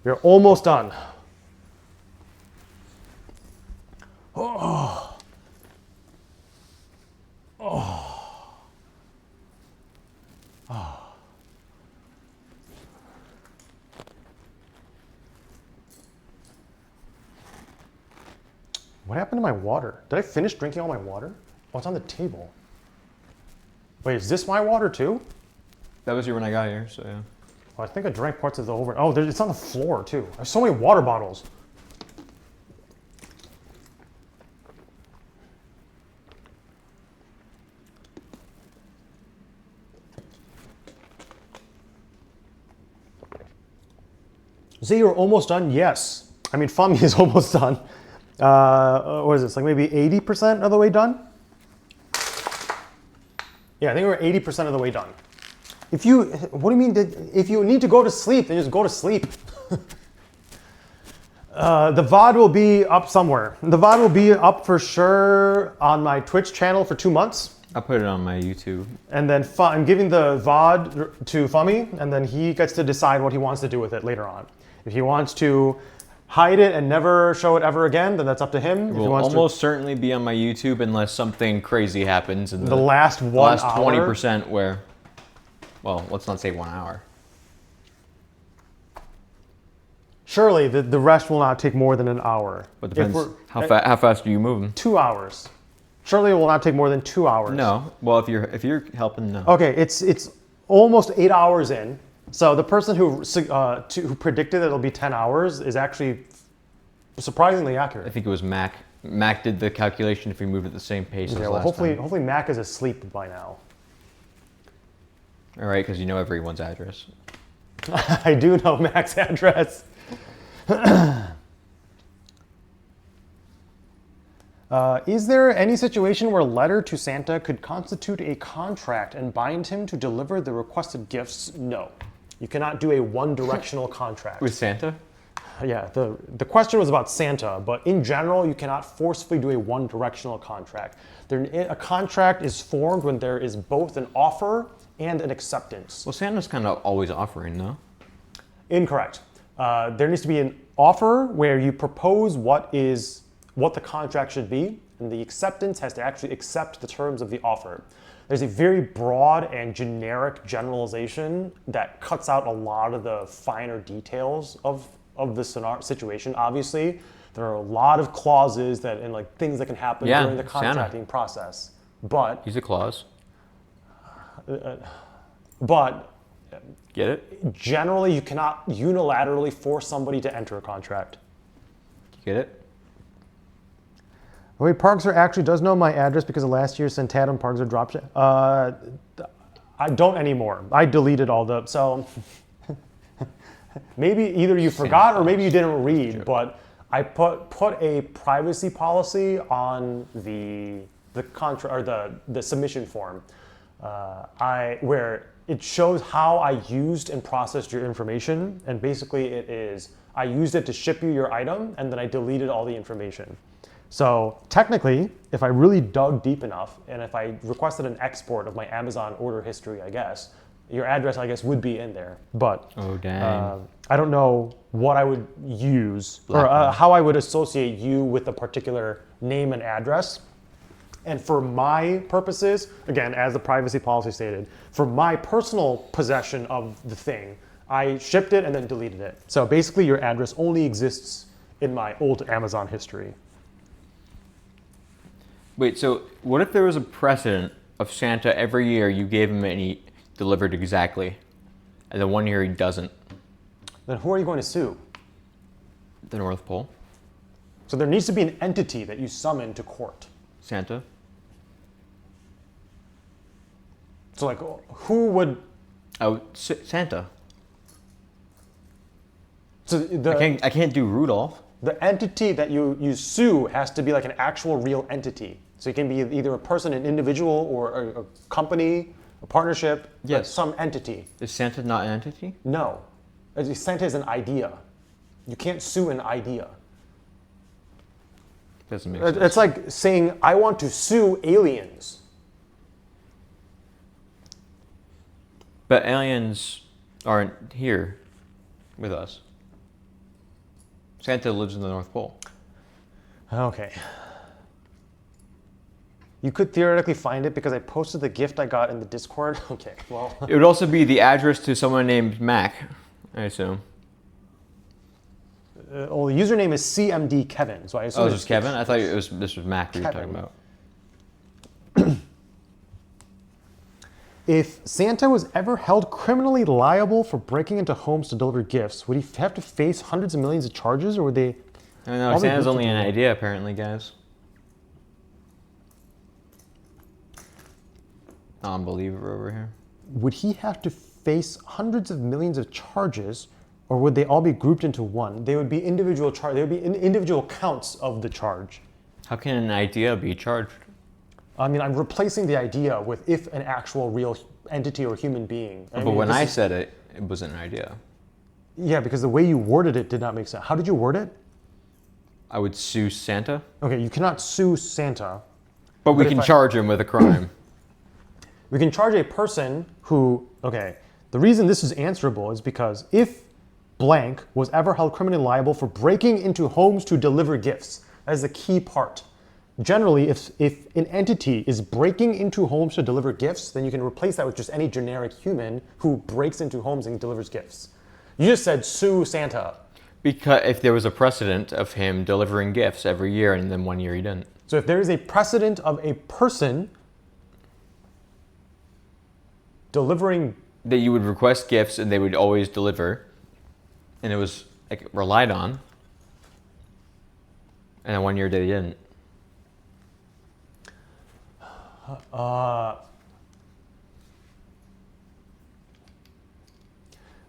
We're almost done. Oh. Oh. Oh. What happened to my water? Did I finish drinking all my water? Oh, it's on the table. Wait, is this my water too? That was here when I got here, so yeah. Oh, I think I drank parts of the over. Oh, it's on the floor too. I have so many water bottles. Say you're almost done? Yes. I mean, Fami is almost done. What is this, like maybe 80% of the way done? Yeah, I think we're 80% of the way done. What do you mean, if you need to go to sleep, then just go to sleep. The VOD will be up somewhere. The VOD will be up for sure on my Twitch channel for 2 months. I'll put it on my YouTube. And then I'm giving the VOD to Fummy, and then he gets to decide what he wants to do with it later on. If he wants to hide it and never show it ever again, then that's up to him. It will almost certainly be on my YouTube unless something crazy happens in the last 1 hour. 20% where, well, let's not say 1 hour. Surely the rest will not take more than an hour. But depends how fast are you moving? 2 hours. Surely it will not take more than 2 hours. No. Well, if you're helping, no. Okay, it's almost 8 hours in. So the person who predicted that it'll be 10 hours is actually surprisingly accurate. I think it was Mac. Mac did the calculation if we moved at the same pace as last time. Hopefully Mac is asleep by now. All right, because you know everyone's address. I do know Mac's address. Is there any situation where letter to Santa could constitute a contract and bind him to deliver the requested gifts? No. You cannot do a one-directional contract. With Santa? Yeah, the question was about Santa, but in general, you cannot forcefully do a one-directional contract. A contract is formed when there is both an offer and an acceptance. Well, Santa's kind of always offering, no? Incorrect. There needs to be an offer where you propose what the contract should be, and the acceptance has to actually accept the terms of the offer. There's a very broad and generic generalization that cuts out a lot of the finer details of the situation. Obviously, there are a lot of clauses that and like things that can happen during the contracting process. But Use a clause. but Get it? generally, you cannot unilaterally force somebody to enter a contract. Get it? Wait, Parkser actually does know my address because of last year's Centadum Parkser dropped it. I don't anymore. I deleted all the so maybe either you forgot or maybe you didn't read, but I put a privacy policy on the contract or the submission form. Where it shows how I used and processed your information, and basically it is I used it to ship you your item, and then I deleted all the information. So technically, if I really dug deep enough, and if I requested an export of my Amazon order history, I guess, your address, I guess, would be in there. But Oh, dang. I don't know what I would use or how I would associate you with a particular name and address. And for my purposes, again, as the privacy policy stated, for my personal possession of the thing, I shipped it and then deleted it. So basically, your address only exists in my old Amazon history. Wait, so what if there was a precedent of Santa every year you gave him and he delivered exactly, and then one year he doesn't? Then who are you going to sue? The North Pole? So there needs to be an entity that you summon to court. Santa? So like, who would? Oh, Santa. So I can't do Rudolph. the entity that you sue has to be like an actual real entity. So it can be either a person, an individual, or a company, a partnership. Yes. Some entity. Is Santa not an entity? No. Santa is an idea. You can't sue an idea. Doesn't make sense. It's like saying, I want to sue aliens. But aliens aren't here with us. Santa lives in the North Pole. Okay. You could theoretically find it because I posted the gift I got in the Discord. Okay, well. It would also be the address to someone named Mac, I assume. Well, the username is CMD Kevin, so I assume Oh, it's this is Kevin? I thought this was Mac we were talking Kevin. about. If Santa was ever held criminally liable for breaking into homes to deliver gifts, would he have to face hundreds of millions of charges, or would they? I don't know, All the Santa's gifts only an are- idea, apparently, guys. Non-believer over here. Would he have to face hundreds of millions of charges, or would they all be grouped into one? They would be individual charge. There would be individual counts of the charge. How can an idea be charged? I mean, I'm replacing the idea with if an actual real entity or human being. But when I said it, it wasn't an idea. Yeah, because the way you worded it did not make sense. How did you word it? I would sue Santa, Okay, you cannot sue Santa. but we But if can I- charge him with a crime. We can charge a person who, okay, the reason this is answerable is because if blank was ever held criminally liable for breaking into homes to deliver gifts, that is the key part. Generally, if an entity is breaking into homes to deliver gifts, then you can replace that with just any generic human who breaks into homes and delivers gifts. You just said sue Santa. Because if there was a precedent of him delivering gifts every year and then one year he didn't. So if there is a precedent of a person delivering, That you would request gifts and they would always deliver, and it was like relied on, and then one year they didn't.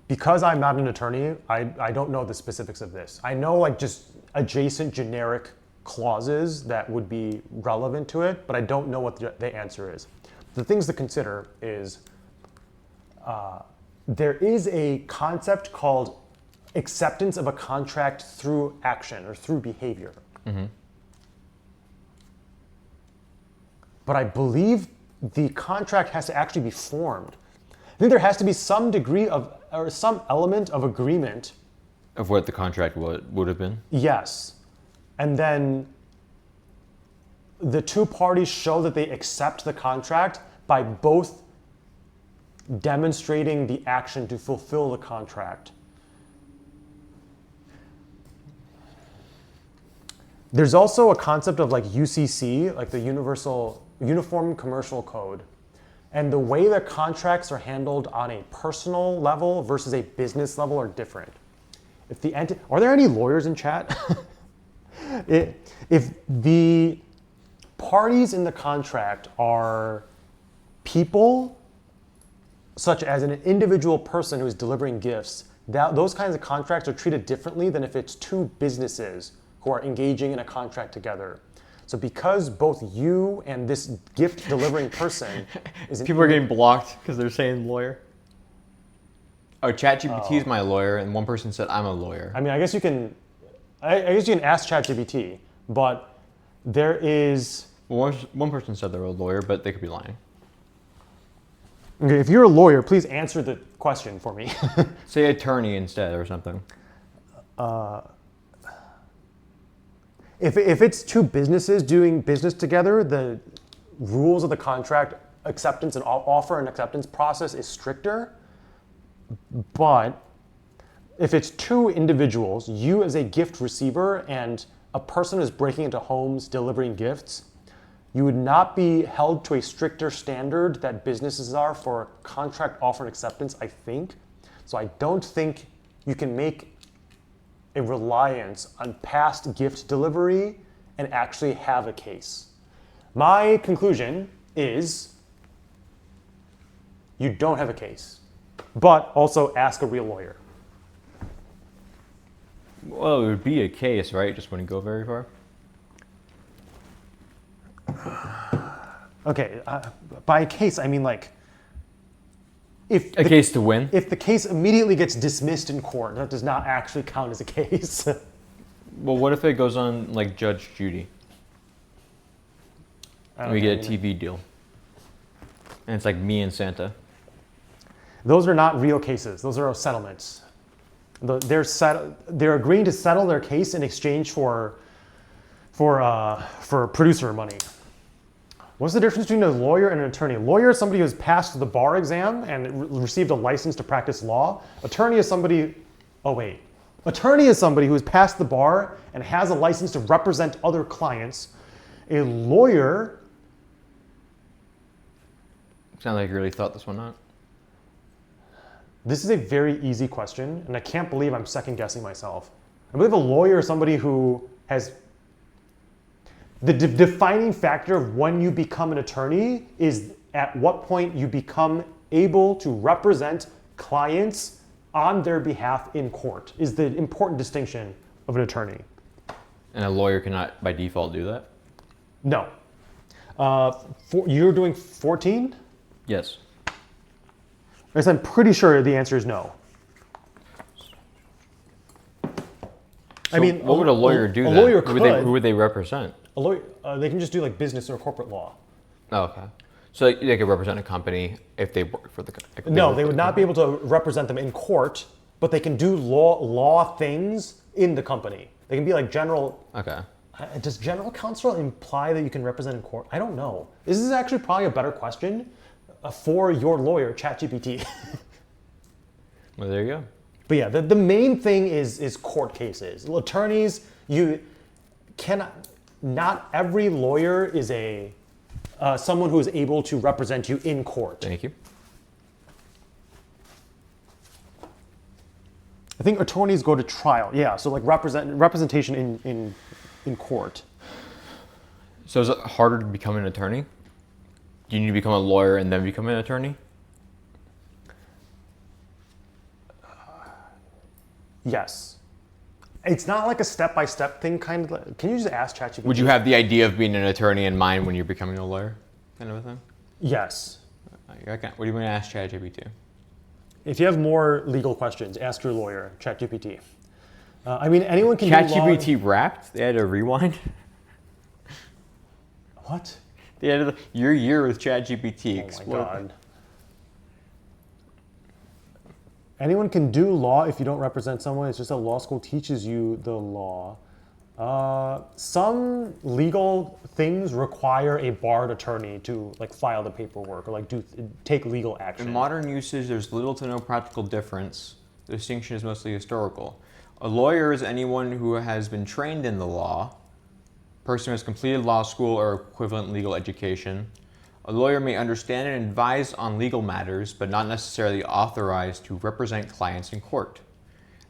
because I'm not an attorney, I don't know the specifics of this. I know like just adjacent generic clauses that would be relevant to it, but I don't know what the answer is. The things to consider is there is a concept called acceptance of a contract through action or through behavior. But I believe the contract has to actually be formed. I think there has to be some degree of, or some element of agreement. Of what the contract would have been. Yes. And then the two parties show that they accept the contract by both demonstrating the action to fulfill the contract. There's also a concept of like UCC, like the Uniform Commercial Code. And the way that contracts are handled on a personal level versus a business level are different. Are there any lawyers in chat? If the parties in the contract are people, such as an individual person who is delivering gifts, those kinds of contracts are treated differently than if it's two businesses who are engaging in a contract together. So because both you and this gift delivering person is People are getting blocked because they're saying lawyer. Oh, ChatGPT is my lawyer, and one person said I'm a lawyer. I mean, I guess you can ask ChatGPT, but there is. Well, one person said they were a lawyer, but they could be lying. Okay, if you're a lawyer, please answer the question for me. Say attorney instead or something. If it's two businesses doing business together, the rules of the contract acceptance and offer and acceptance process is stricter. But if it's two individuals, you as a gift receiver and a person is breaking into homes delivering gifts, you would not be held to a stricter standard that businesses are for contract offer and acceptance, I think. So I don't think you can make a reliance on past gift delivery and actually have a case. My conclusion is you don't have a case, but also ask a real lawyer. Well, it would be a case, right? Just wouldn't go very far. Okay, by a case, I mean like, if A case to win? If the case immediately gets dismissed in court, that does not actually count as a case. Well, what if it goes on like Judge Judy? And we get a TV deal. And it's like me and Santa. Those are not real cases. Those are settlements. They're agreeing to settle their case in exchange for producer money. What's the difference between a lawyer and an attorney? A lawyer is somebody who's passed the bar exam and received a license to practice law. Attorney is somebody, Attorney is somebody who has passed the bar and has a license to represent other clients. A lawyer... Sounds like you really thought this one out. This is a very easy question, and I can't believe I'm second guessing myself. I believe a lawyer is somebody who has... The defining factor of when you become an attorney is at what point you become able to represent clients on their behalf in court, is the important distinction of an attorney. And a lawyer cannot, by default, do that? No. You're doing 14? Yes. Yes, I'm pretty sure the answer is no. So what would a lawyer do then? Lawyer could. Who would they represent? A lawyer, they can just do like business or corporate law. Oh, okay. So they could represent a company if they work for the company. No, they would not be able to represent them in court, but they can do law things in the company. They can be like general. Okay. Does general counsel imply that you can represent in court? I don't know. This is actually probably a better question for your lawyer, ChatGPT. Well, there you go. But yeah, the main thing is court cases. Attorneys, you cannot. Not every lawyer is someone who is able to represent you in court. Thank you. I think attorneys go to trial. Yeah, so like representation in court. So is it harder to become an attorney? Do you need to become a lawyer and then become an attorney? Yes. It's not like a step-by-step thing, kind of. Can you just ask ChatGPT? Would you have the idea of being an attorney in mind when you're becoming a lawyer, kind of a thing? Yes. Okay. What do you want to ask ChatGPT? If you have more legal questions, ask your lawyer, ChatGPT. I mean, anyone can ChatGPT rapped? They had to rewind? What? They had your year with ChatGPT. Oh my God. Anyone can do law if you don't represent someone. It's just that law school teaches you the law. Some legal things require a barred attorney to like file the paperwork or like take legal action. In modern usage, there's little to no practical difference. The distinction is mostly historical. A lawyer is anyone who has been trained in the law, a person who has completed law school or equivalent legal education. A lawyer may understand and advise on legal matters, but not necessarily authorized to represent clients in court.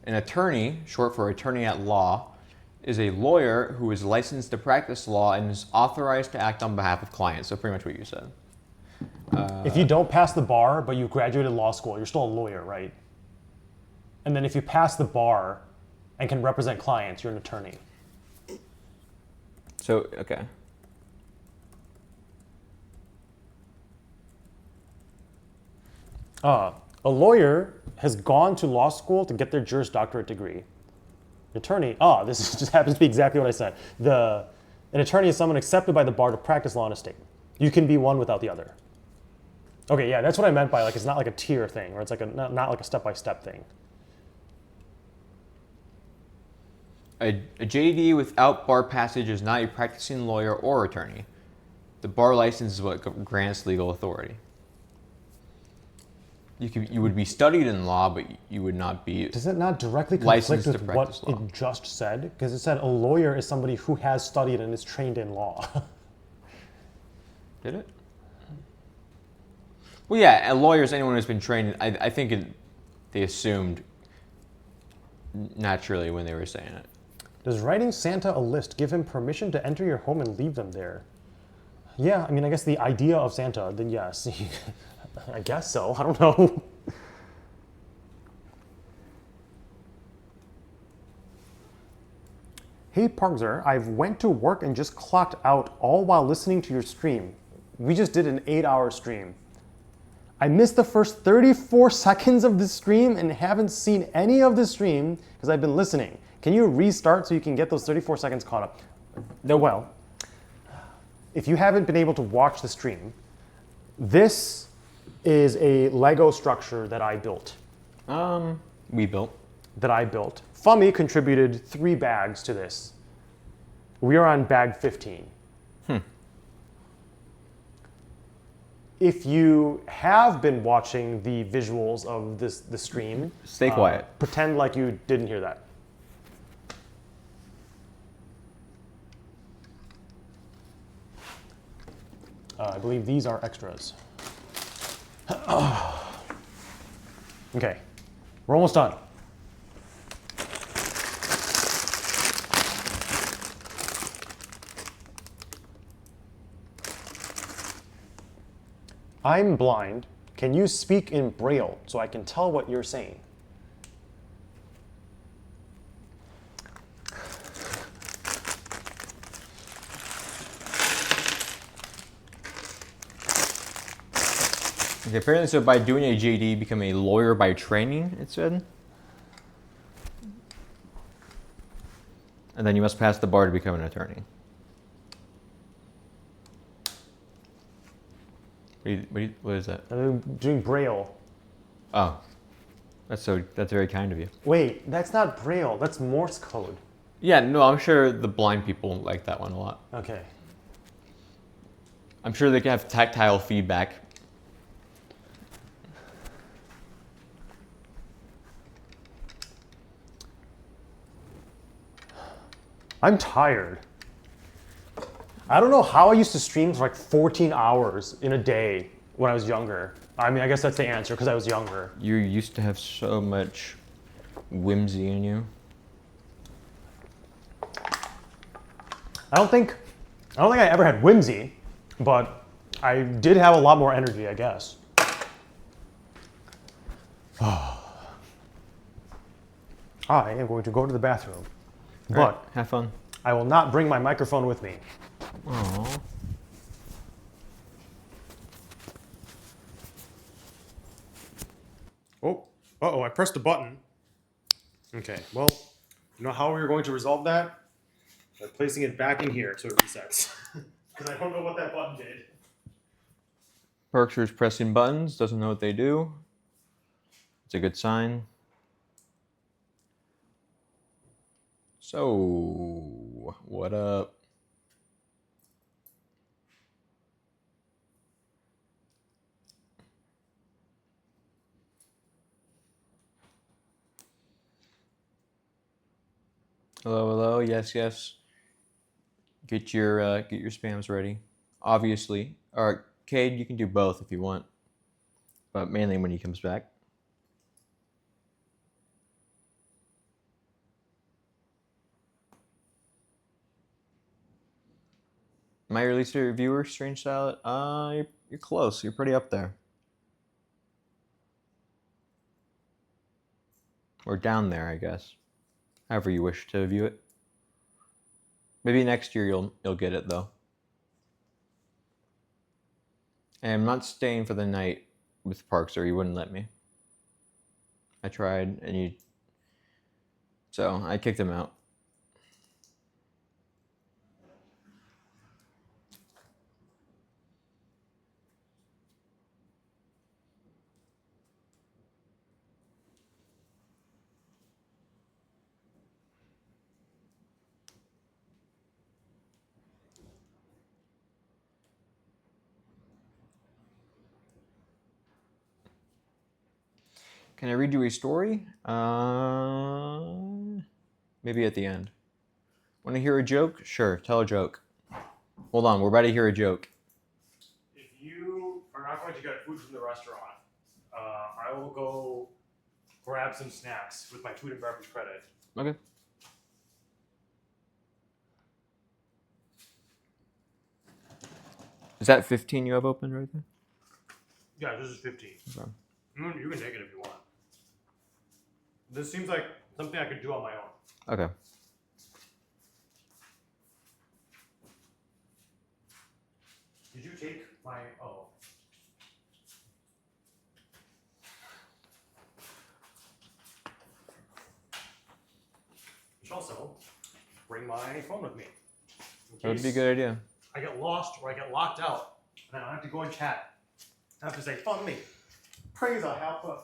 An attorney, short for attorney at law, is a lawyer who is licensed to practice law and is authorized to act on behalf of clients. So pretty much what you said. If you don't pass the bar, but you graduated law school, you're still a lawyer, right? And then if you pass the bar and can represent clients, you're an attorney. So, okay. A lawyer has gone to law school to get their Juris Doctorate degree. Attorney, this just happens to be exactly what I said. An attorney is someone accepted by the bar to practice law in a state. You can be one without the other. Okay, yeah, that's what I meant by like it's not like a tier thing, or it's like not like a step-by-step thing. A JD without bar passage is not a practicing lawyer or attorney. The bar license is what grants legal authority. You would be studied in law, but you would not be. Does it not directly licensed conflict to with what practice law. it just said? Because it said a lawyer is somebody who has studied and is trained in law. Did it? Well, yeah, a lawyer is anyone who's been trained. I think they assumed naturally when they were saying it. Does writing Santa a list give him permission to enter your home and leave them there? Yeah, I mean, I guess the idea of Santa, then yes. I guess so. I don't know. Hey Parkzer, I've went to work and just clocked out all while listening to your stream. We just did an 8-hour stream. I missed the first 34 seconds of the stream and haven't seen any of the stream because I've been listening. Can you restart so you can get those 34 seconds caught up? No, well, if you haven't been able to watch the stream, this is a Lego structure that I built. We built. Fummy contributed 3 bags to this. We are on bag 15. If you have been watching the visuals of the stream, Stay quiet. Pretend like you didn't hear that. I believe these are extras. Okay, we're almost done. I'm blind. Can you speak in Braille so I can tell what you're saying? Okay, apparently, so by doing a JD, become a lawyer by training, it said. And then you must pass the bar to become an attorney. What is that? I'm doing Braille. Oh, that's very kind of you. Wait, that's not Braille. That's Morse code. Yeah, no, I'm sure the blind people like that one a lot. Okay. I'm sure they can have tactile feedback. I'm tired. I don't know how I used to stream for like 14 hours in a day when I was younger. I mean, I guess that's the answer because I was younger. You used to have so much whimsy in you. I don't think I ever had whimsy, but I did have a lot more energy, I guess. I am going to go to the bathroom, but All right, have fun. I will not bring my microphone with me. Aww. Oh, I pressed a button. Okay, well, you know how we're going to resolve that? By placing it back in here so it resets. Because I don't know what that button did. Berkshire's pressing buttons, doesn't know what they do. It's a good sign. So, Yo, what up? Hello, hello. Yes, yes. Get your spams ready. Obviously, or Cade, you can do both if you want, but mainly when he comes back. Am I your least favorite viewer, Strange Salad? You're close. You're pretty up there. Or down there, I guess. However you wish to view it. Maybe next year you'll get it though. And I'm not staying for the night with Parks, or you wouldn't let me. I tried, and so I kicked him out. Can I read you a story? Maybe at the end. Want to hear a joke? Sure, tell a joke. Hold on, we're about to hear a joke. If you are not going to get food from the restaurant, I will go grab some snacks with my food and beverage credit. Okay. Is that 15 you have open right there? Yeah, this is 15. Okay. You can take it if you want. This seems like something I could do on my own. Okay. Did you take my... Oh. You should also bring my phone with me. That would be a good idea. I get lost or I get locked out, and I don't have to go and chat. I have to say, fun me. Praise a helper.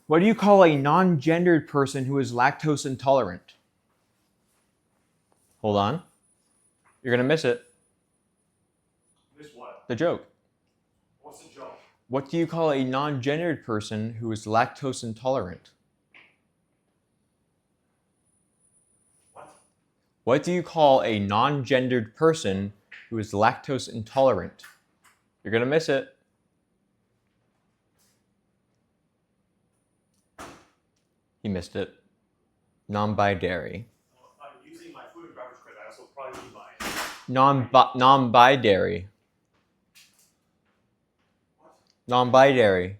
What do you call a non-gendered person who is lactose intolerant? Hold on. You're going to miss it. Miss what? The joke. What's the joke? What do you call a non-gendered person who is lactose intolerant? What? What do you call a non-gendered person who is lactose intolerant? You're going to miss it. He missed it. Non-binary. I'm using my food and beverage credit. I also probably need mine. Non-binary. What? Non-binary.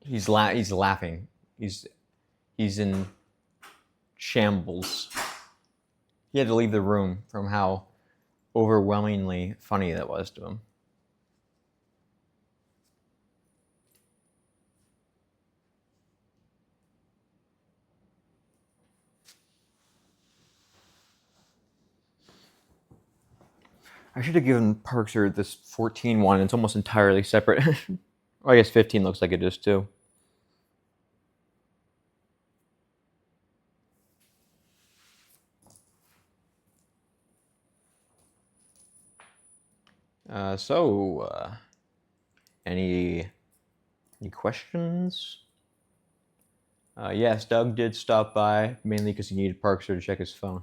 He's laughing. He's in shambles. He had to leave the room from how overwhelmingly funny that was to him. I should have given Parkser this 14 one. It's almost entirely separate. Well, I guess 15 looks like it is too. Any questions? Yes, Doug did stop by, mainly because he needed Parkser to check his phone.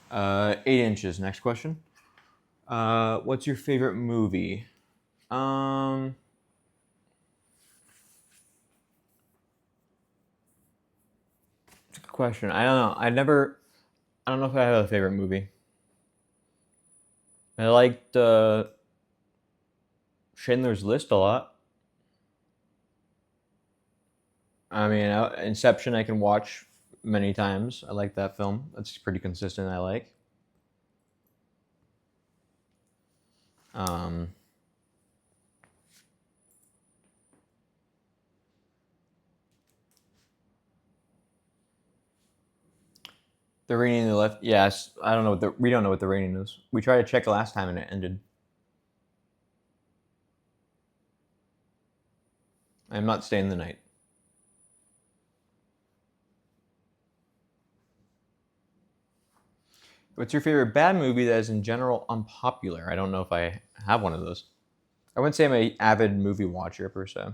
8 inches. Next question. What's your favorite movie? It's a good question. I don't know. I don't know if I have a favorite movie. I liked Schindler's List a lot. I mean, Inception I can watch many times. I like that film. That's pretty consistent. I like. The rating in the left. Yes, I don't know what we don't know what the rating is. We tried to check last time and it ended. I'm not staying the night. What's your favorite bad movie that is in general unpopular? I don't know if I have one of those. I wouldn't say I'm an avid movie watcher per se.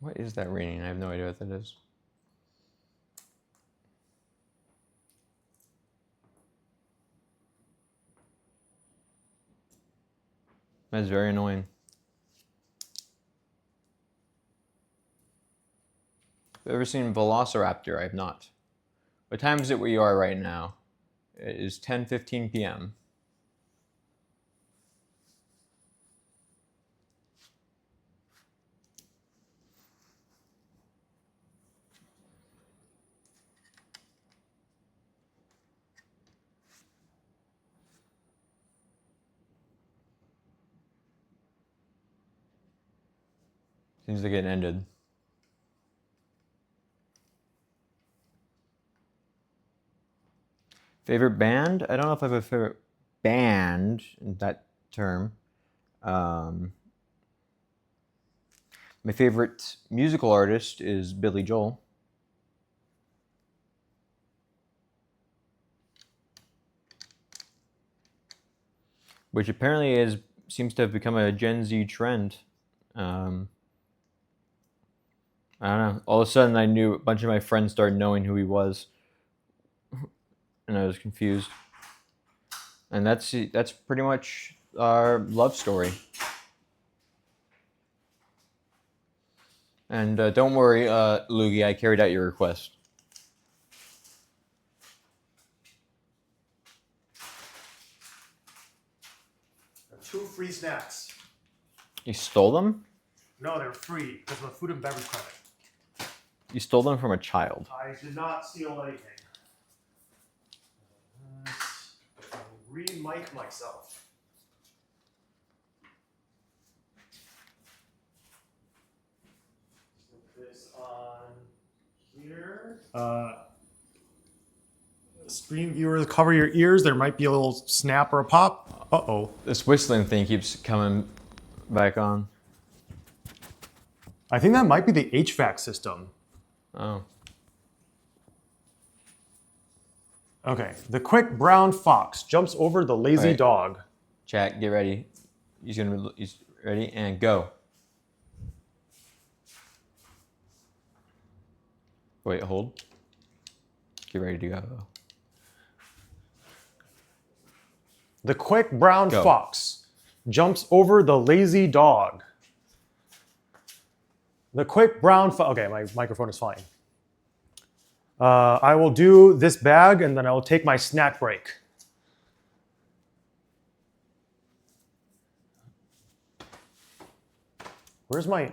What is that rating? I have no idea what that is. That's very annoying. Have you ever seen Velociraptor? I have not. What time is it where you are right now? It is 10:15 p.m. Seems like it ended. Favorite band? I don't know if I have a favorite band in that term. My favorite musical artist is Billy Joel. Which apparently seems to have become a Gen Z trend. I don't know. All of a sudden, I knew a bunch of my friends started knowing who he was, and I was confused. And that's pretty much our love story. And don't worry, Loogie, I carried out your request. Two free snacks. You stole them? No, they're free because of a food and beverage credit. You stole them from a child. I did not steal anything. I'll re-mic myself. Put this on here. Screen viewers, cover your ears. There might be a little snap or a pop. Uh-oh. This whistling thing keeps coming back on. I think that might be the HVAC system. Oh. Okay. The quick brown fox jumps over the lazy Right. dog. Chat, get ready. He's ready and go. Wait, hold. Get ready to go. The quick brown Go. fox jumps over the lazy dog. The quick brown fox. Okay, my microphone is fine. I will do this bag and then I will take my snack break. Where's my...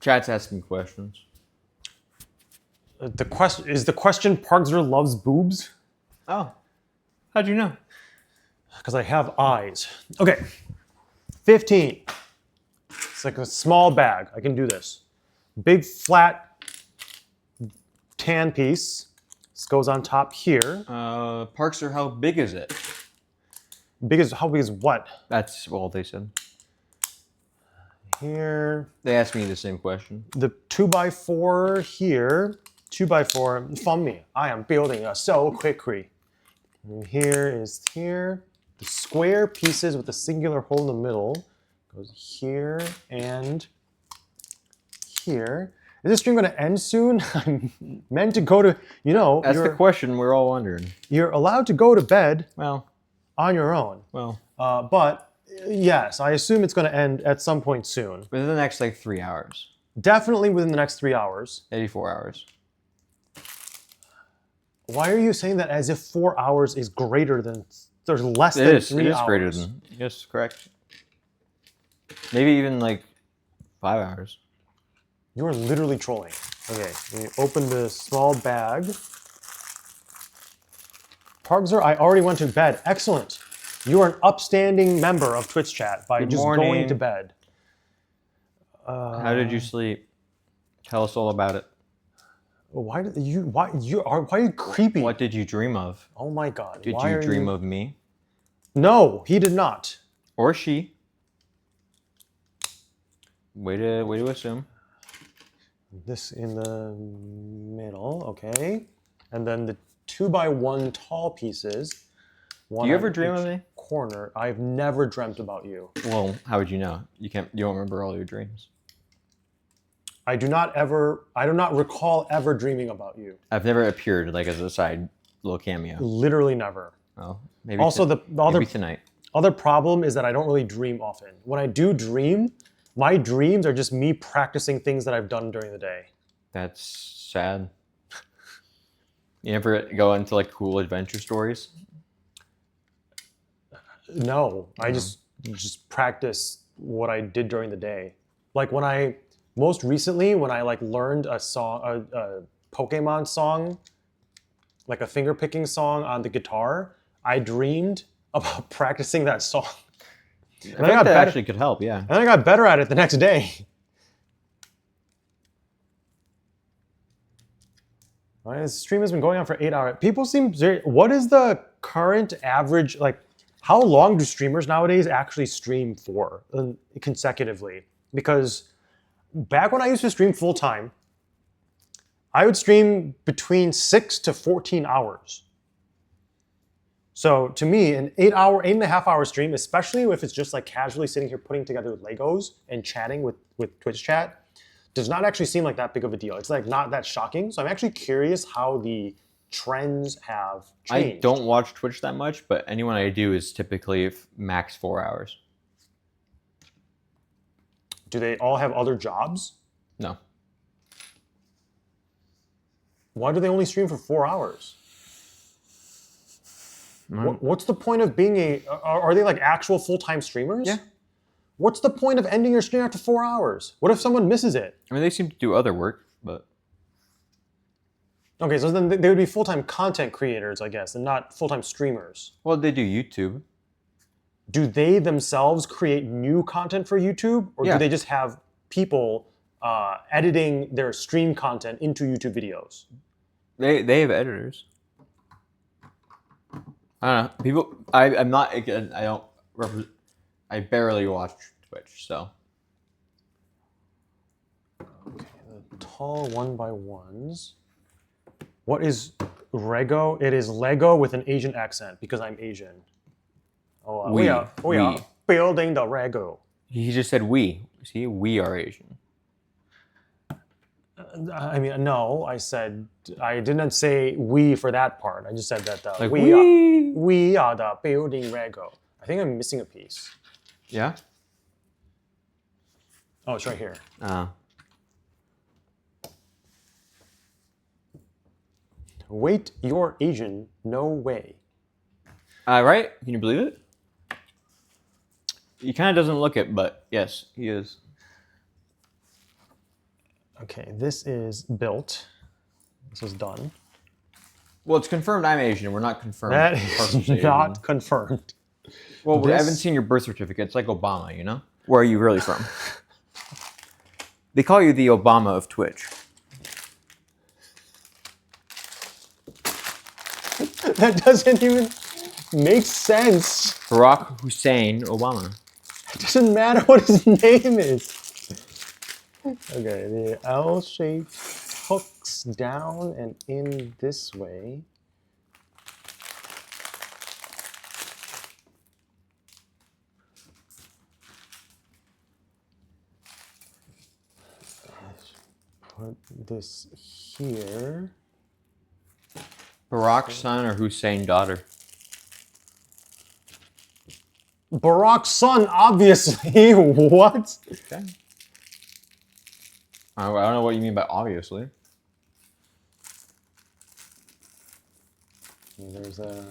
Chat's asking questions. The question Parkzer loves boobs? Oh. How'd you know? Because I have eyes. Okay, 15. It's like a small bag. I can do this. Big flat tan piece. This goes on top here. Parkster, how big is it? How big is what? That's all they said. Here. They asked me the same question. The 2x4 here. 2x4 from me. I am building it so quickly. And here is here. The square pieces with a singular hole in the middle goes here and here. Is this stream going to end soon? I'm meant to go to, That's the question we're all wondering. You're allowed to go to bed Well, on your own. But yes, I assume it's going to end at some point soon. within the next 3 hours. Definitely within the next 3 hours. 84 hours. Why are you saying that as if 4 hours is greater than, there's less It than is. 3 It is hours? greater than. Yes, correct. Maybe even 5 hours. You are literally trolling. Okay, we open the small bag. Parkzer, I already went to bed. Excellent. You are an upstanding member of Twitch chat by Good just morning. going to bed. How did you sleep? Tell us all about it. Why are you creepy? What did you dream of? Oh my God. Did why you are dream of me? No, he did not. Or she? Way to assume. This in the middle, okay. And then the 2x1 tall pieces. Do you ever dream of me? Corner. I've never dreamt about you. Well, how would you know? You don't remember all your dreams. I do not recall ever dreaming about you. I've never appeared like as a side little cameo. Literally never. Oh, maybe Also, the maybe tonight. other problem is that I don't really dream often. When I do dream, my dreams are just me practicing things that I've done during the day. That's sad. You never go into like cool adventure stories? No, I just practice what I did during the day. Like most recently when I like learned a song, a Pokemon song, like a finger picking song on the guitar, I dreamed about practicing that song. And I got that actually could help, yeah. And I got better at it the next day. This stream has been going on for 8 hours. People seem what is the current average, like, how long do streamers nowadays actually stream for consecutively? Because back when I used to stream full time, I would stream between 6 to 14 hours. So to me, an 8.5 hour stream, especially if it's just like casually sitting here putting together Legos and chatting with Twitch chat, does not actually seem like that big of a deal. It's like not that shocking. So I'm actually curious how the trends have changed. I don't watch Twitch that much, but anyone I do is typically max 4 hours. Do they all have other jobs? No. Why do they only stream for 4 hours? What's the point of being are they like actual full-time streamers? Yeah. What's the point of ending your stream after 4 hours? What if someone misses it? I mean, they seem to do other work, but... Okay, so then they would be full-time content creators, I guess, and not full-time streamers. Well, they do YouTube. Do they themselves create new content for YouTube? Or do they just have people editing their stream content into YouTube videos? They have editors. I don't know. People, I'm not, again, I barely watch Twitch, so. Okay, the tall 1x1s. What is Rego? It is Lego with an Asian accent because I'm Asian. Oh, we are building the Rego. He just said we. See, we are Asian. I mean, no, I didn't say we for that part. I just said that Like we are the building Rego. I think I'm missing a piece. Yeah? Oh, it's right here. Wait, you're Asian? No way. Right? Can you believe it? He kind of doesn't look it, but yes, he is. Okay, this is built. This is done. Well, it's confirmed I'm Asian. We're not confirmed. That Parsons is not Asian. confirmed. Well, I haven't seen your birth certificate. It's like Obama, you know? Where are you really from? They call you the Obama of Twitch. That doesn't even make sense. Barack Hussein Obama. It doesn't matter what his name is. Okay, the L shape hooks down and in this way. Put this here. Barack's son or Hussein daughter? Barack's son, obviously. What? Okay. I don't know what you mean by obviously. There's a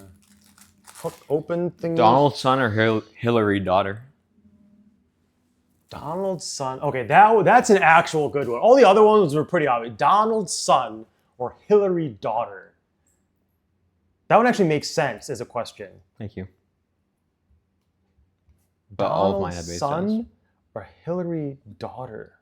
hook open thing. Donald's son or Hillary daughter? Donald's son. Okay, that's an actual good one. All the other ones were pretty obvious. Donald's son or Hillary daughter. That one actually makes sense as a question. Thank you. But all of mine have made son sense. or Hillary daughter?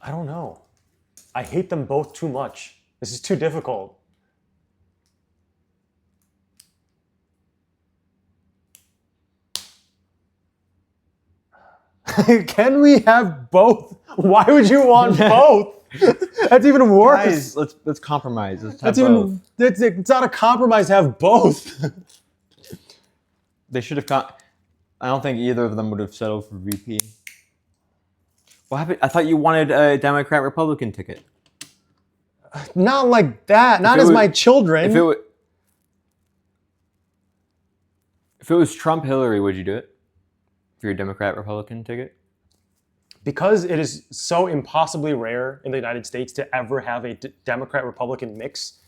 I don't know. I hate them both too much. This is too difficult. Can we have both? Why would you want both? That's even worse. Guys, let's compromise. Let's have That's both. even. It's not a compromise to have both. They should have got. I don't think either of them would have settled for VP. What happened? I thought you wanted a Democrat-Republican ticket. Not like that. Not it as was- my children. If it was Trump Hillary, would you do it for your Democrat-Republican ticket? Because it is so impossibly rare in the United States to ever have a Democrat-Republican mix,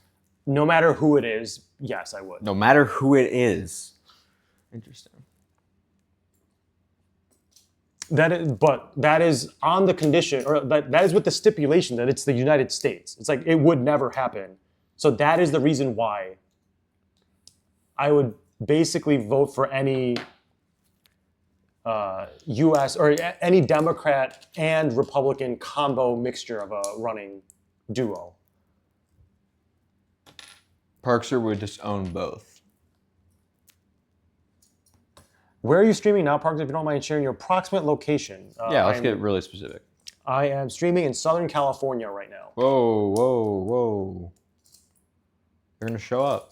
no matter who it is, yes, I would. No matter who it is. Interesting. But that is on the condition, or that is with the stipulation that it's the United States. It's like it would never happen. So that is the reason why I would basically vote for any U.S. or any Democrat and Republican combo mixture of a running duo. Parkser would just own both. Where are you streaming now, Parks? If you don't mind sharing your approximate location. Yeah, let's get really specific. I am streaming in Southern California right now. Whoa, whoa, whoa! You're gonna show up.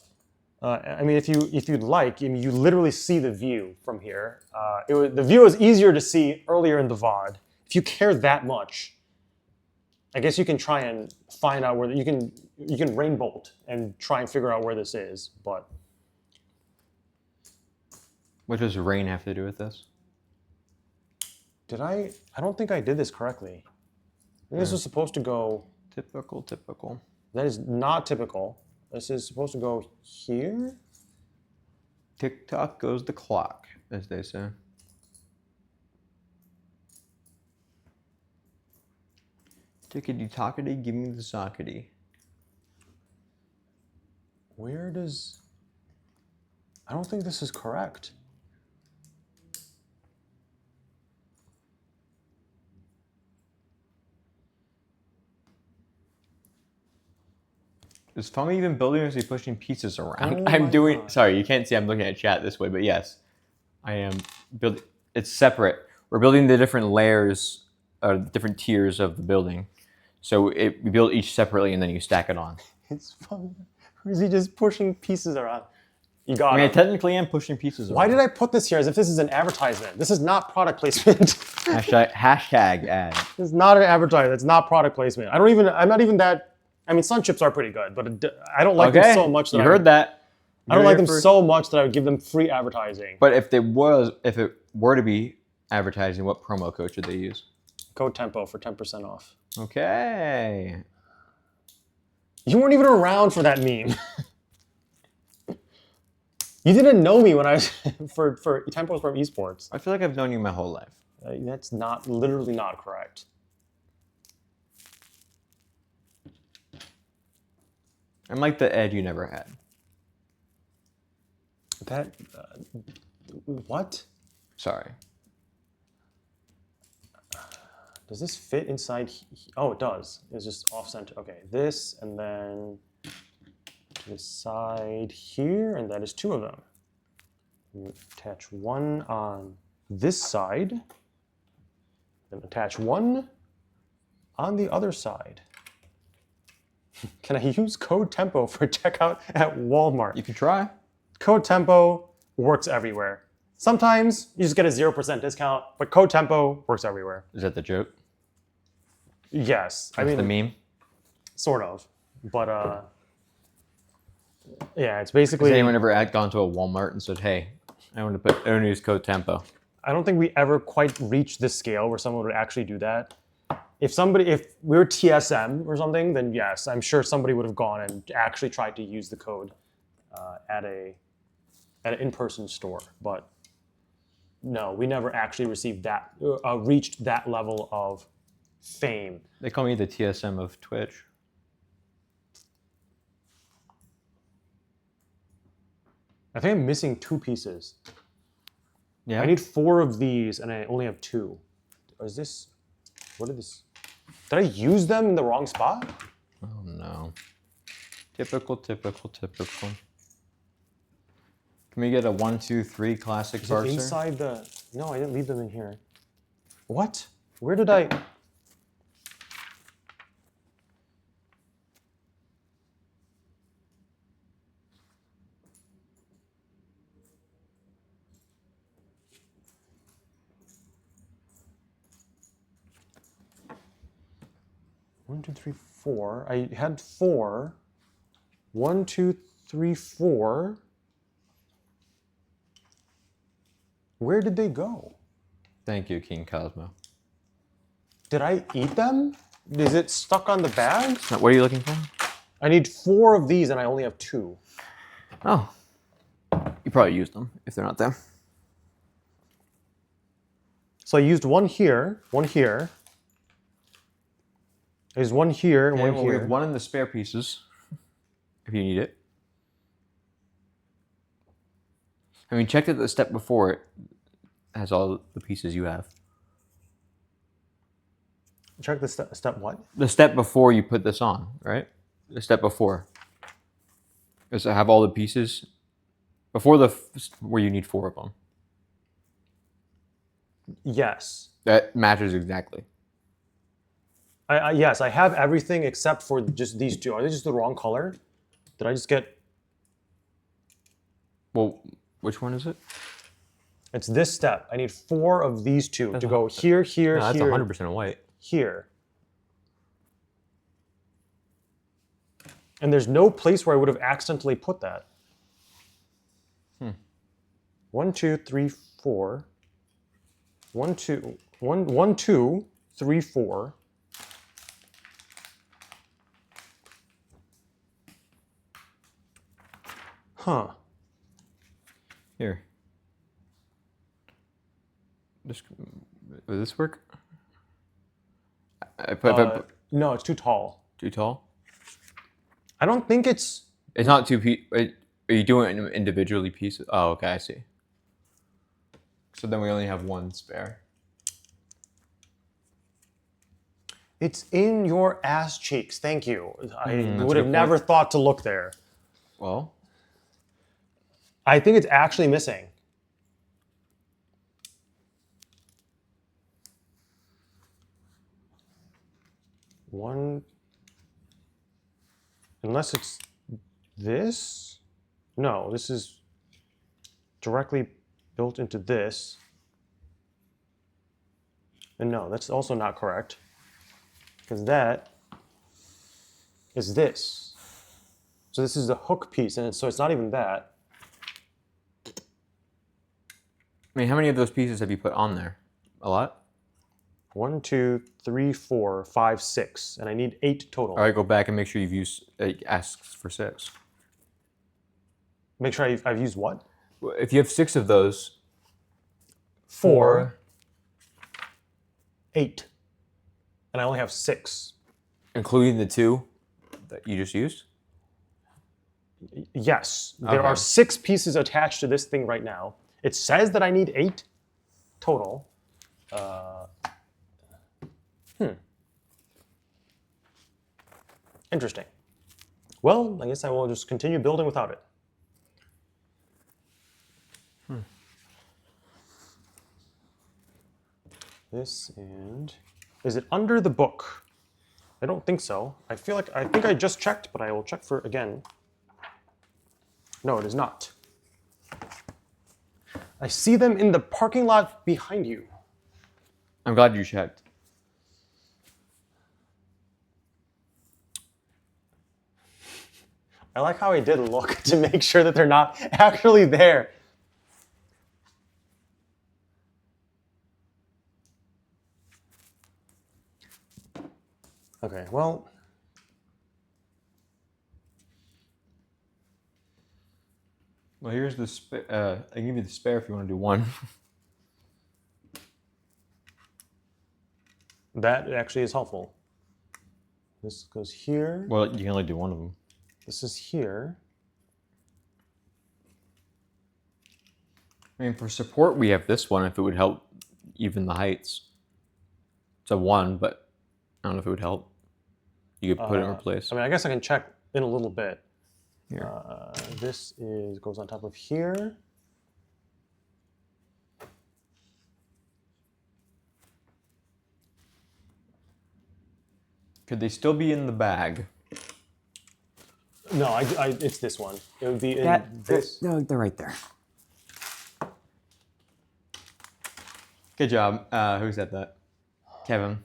I mean, if you'd like, I mean, you literally see the view from here. The view is easier to see earlier in the VOD. If you care that much, I guess you can try and find out where you can rain bolt and try and figure out where this is. But What does rain have to do with this? did I? I don't think I did this correctly. I think this was supposed to go. Typical. That is not typical. This is supposed to go here. Tick-tock goes the clock, as they say. Tickety-tockety, give me the sockety. Where does... I don't think this is correct. Is Fummy even building or is he pushing pieces around? Oh I'm my doing... God. Sorry, you can't see I'm looking at chat this way, but yes. I am building... It's separate. We're building the different layers, different tiers of the building. So we build each separately and then you stack it on. It's fun. Or is he just pushing pieces around? You got I mean, I it. technically am pushing pieces around. Why did I put this here as if this is an advertisement? This is not product placement. Hashtag ad. This is not an advertisement. It's not product placement. I'm not even that. I mean, Sun Chips are pretty good, but I don't like them so much that you heard that. I don't like them so much that I would give them free advertising. But if it were to be advertising, what promo code should they use? Code Tempo for 10% off. Okay. You weren't even around for that meme. You didn't know me when I was for Tempo's from Esports. I feel like I've known you my whole life. That's literally not correct. I'm like the Ed you never had. That what? Sorry. Does this fit inside? Oh, it does. It's just off center. Okay, this and then to the side here, and that is two of them. You attach one on this side, then attach one on the other side. Can I use Code Tempo for checkout at Walmart? You can try. Code Tempo works everywhere. Sometimes you just get a 0% discount, but Code Tempo works everywhere. Is that the joke? Yes. That's the meme? Sort of. But yeah, it's Has basically. anyone ever gone to a Walmart and said, hey, I want to use code Tempo? I don't think we ever quite reached this scale where someone would actually do that. If we were TSM or something, then yes, I'm sure somebody would have gone and actually tried to use the code at an in-person store. But no, we never actually received that, reached that level of fame. They call me the TSM of Twitch. I think I'm missing 2 pieces. Yeah. I need 4 of these, and I only have 2. Or is this? What is this? Did I use them in the wrong spot? Oh no. Typical. Can we get a 1, 2, 3 classic Is it parser? inside the... No, I didn't leave them in here. What? Where did I... One, two, three, four. I had 4. 1, 2, 3, 4. Where did they go? Thank you, King Cosmo. Did I eat them? Is it stuck on the bag? What are you looking for? I need 4 of these and I only have 2. Oh. You probably used them if they're not there. So I used one here, one here. There's one here and one We here. have one in the spare pieces, if you need it. I mean, check that the step before it has all the pieces you have. Check the step what? The step before you put this on, right? The step before. Does it have all the pieces? Before where you need 4 of them. Yes. That matches exactly. Yes, I have everything except for just these 2. Are they just the wrong color? Did I just get... Well, which one is it? It's this step. I need 4 of these 2 to go here, here, No, that's here, 100% white. here. And there's no place where I would have accidentally put that. 1, 2, 3, 4. 1, 2, 1, 2, 3, 4. Huh. Here. Will this work? I put No, it's too tall. too tall? I don't think it's... It's not are you doing it individually pieces? Oh, okay, I see. So then we only have 1 spare. It's in your ass cheeks. Thank you. I that's would a have good never point. thought to look there. Well, I think it's actually missing. One... Unless it's this? No, this is directly built into this. And no, that's also not correct. Because that is this. So this is the hook piece, and so it's not even that. I mean, how many of those pieces have you put on there? A lot? 1, 2, 3, 4, 5, 6, and I need 8 total. All right, go back and make sure you've used. It asks for 6. Make sure I've used what? If you have 6 of those, 4, 8, and I only have 6. including the 2 that you just used. Yes, there Okay. are 6 pieces attached to this thing right now. It says that I need 8 total. Interesting. Well, I guess I will just continue building without it. This and... Is it under the book? I don't think so. I think I just checked, but I will check for again. No, it is not. I see them in the parking lot behind you. I'm glad you checked. I like how I did look to make sure that they're not actually there. Okay, well... Well, here's the I can give you the spare if you want to do 1. That actually is helpful. This goes here. Well, you can only do 1 of them. This is here. I mean, for support, we have this one if it would help even the heights. It's a 1, but I don't know if it would help. You could put it in place. I mean, I guess I can check in a little bit. Here. This goes on top of here. Could they still be in the bag? No, it's this one. It would be in this. No, they're right there. Good job. Who said that? Kevin.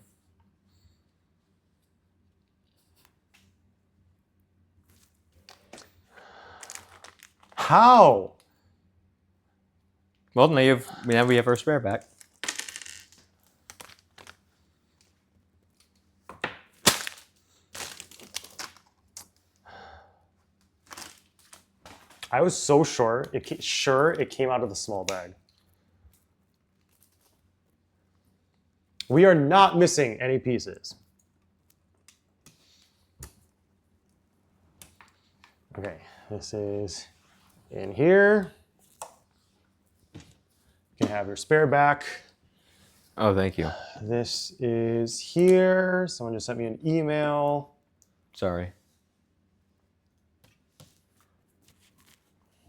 How? Well, now we have our spare back. I was so sure it came out of the small bag. We are not missing any pieces. Okay, this is in here. You can have your spare back. Oh, thank you. This is here. Someone just sent me an email. Sorry.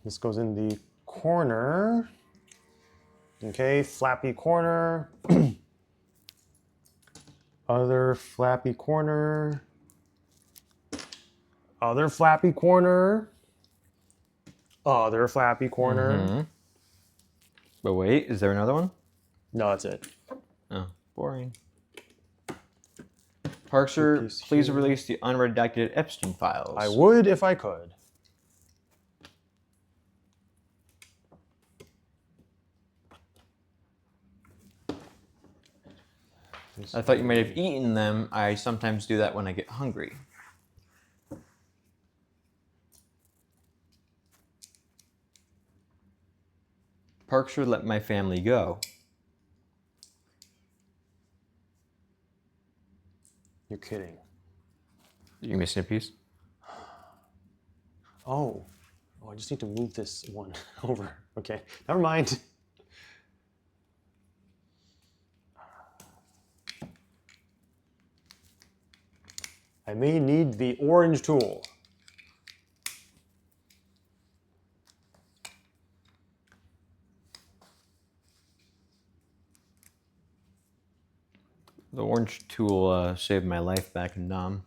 This goes in the corner. Okay, flappy corner. Other flappy corner. Other flappy corner. Other flappy corner. Mm-hmm. But wait, is there another one? No, that's it. Oh, boring. Parkser, please release the unredacted Epstein files. I would if I could. I thought you might have eaten them. I sometimes do that when I get hungry. Parkser, let my family go. You're kidding. You missing a piece? Oh, I just need to move this one over. Okay, never mind. I may need the orange tool. The orange tool saved my life back in Nam.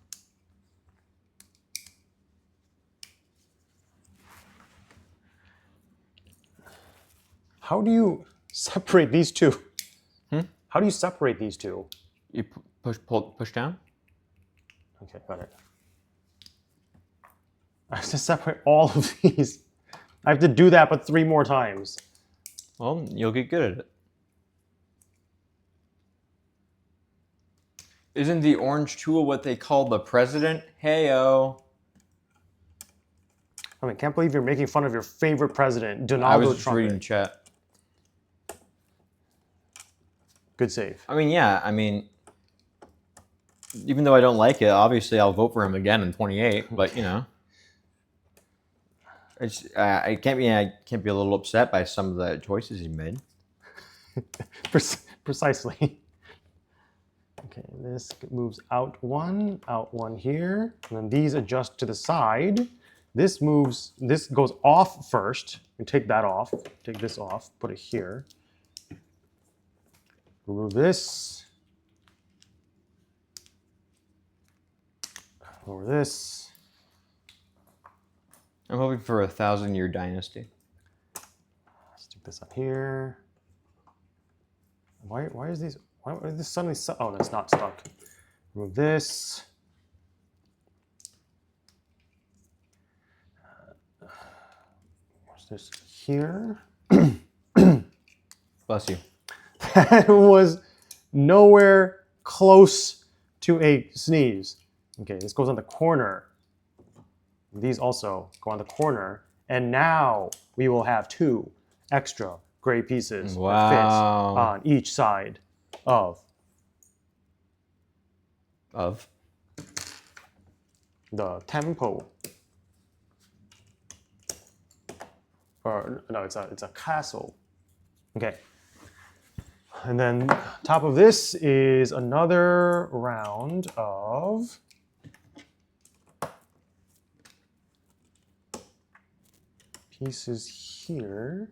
How do you separate these two? Hmm? How do you separate these two? You push down? Okay, got it. I have to separate all of these. I have to do that, but 3 more times. Well, you'll get good at it. Isn't the orange tool what they call the president? Heyo. I mean, can't believe you're making fun of your favorite president, I Donald was just Trump. reading chat. Good save. I mean, yeah, even though I don't like it, obviously I'll vote for him again in 28. But you know, I can't be a little upset by some of the choices he made. Precisely. Okay, this moves out one here, and then these adjust to the side. This goes off first. You take that off, take this off, put it here. Remove this. Over this. I'm hoping for a 1,000-year dynasty. Stick this up here. Why is this suddenly stuck? Oh, that's not stuck. Remove this. What's this here? Bless you. That was nowhere close to a sneeze. Okay, this goes on the corner. These also go on the corner. And now we will have 2 extra gray pieces that fit on each side of the temple. Or no, it's a castle. Okay. And then top of this is another round of pieces here.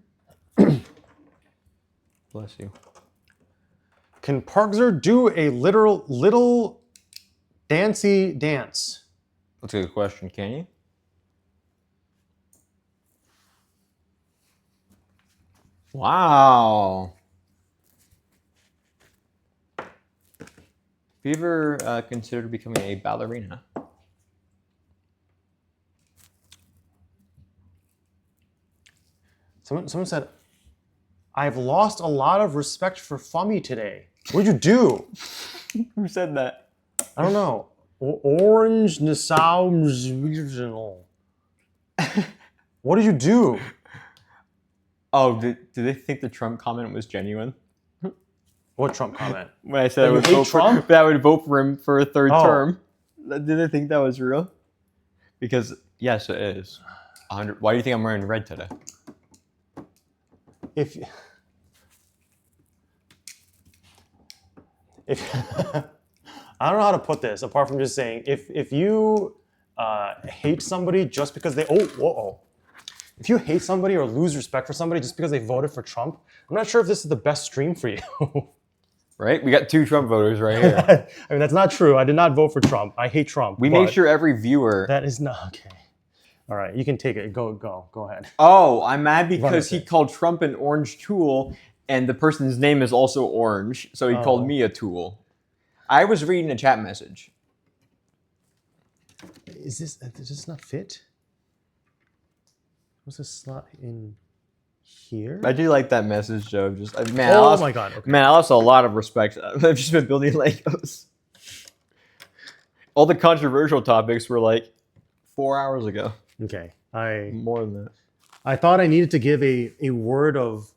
Bless you. Can Parkzer do a literal little dancy dance? That's a good question. Can you? Wow. Have you ever considered becoming a ballerina? Someone said, I've lost a lot of respect for Fummy today. What'd you do? Who said that? I don't know. Orange Nassau Regional. What did you do? Oh, did they think the Trump comment was genuine? What Trump comment? When I said I you would hate vote Trump? that I would vote for him for a third Oh. term. Did they think that was real? Because yes, it is. 100. Why do you think I'm wearing red today? If I don't know how to put this apart from just saying if you hate somebody just because they if you hate somebody or lose respect for somebody just because they voted for Trump, I'm not sure if this is the best stream for you. Right? We got 2 Trump voters right here. I mean, that's not true. I did not vote for Trump. I hate Trump. We but made sure every viewer. that is not okay. All right, you can take it. Go ahead. Oh, I'm mad because he it. called Trump an orange tool, and the person's name is also orange, so he called me a tool. I was reading a chat message. Does this not fit? What's this slot in here? I do like that message, Joe. Just man, Oh my God, okay. Man, I lost a lot of respect. I've just been building Legos. All the controversial topics were like 4 hours ago. Okay, More than that. I thought I needed to give a word of.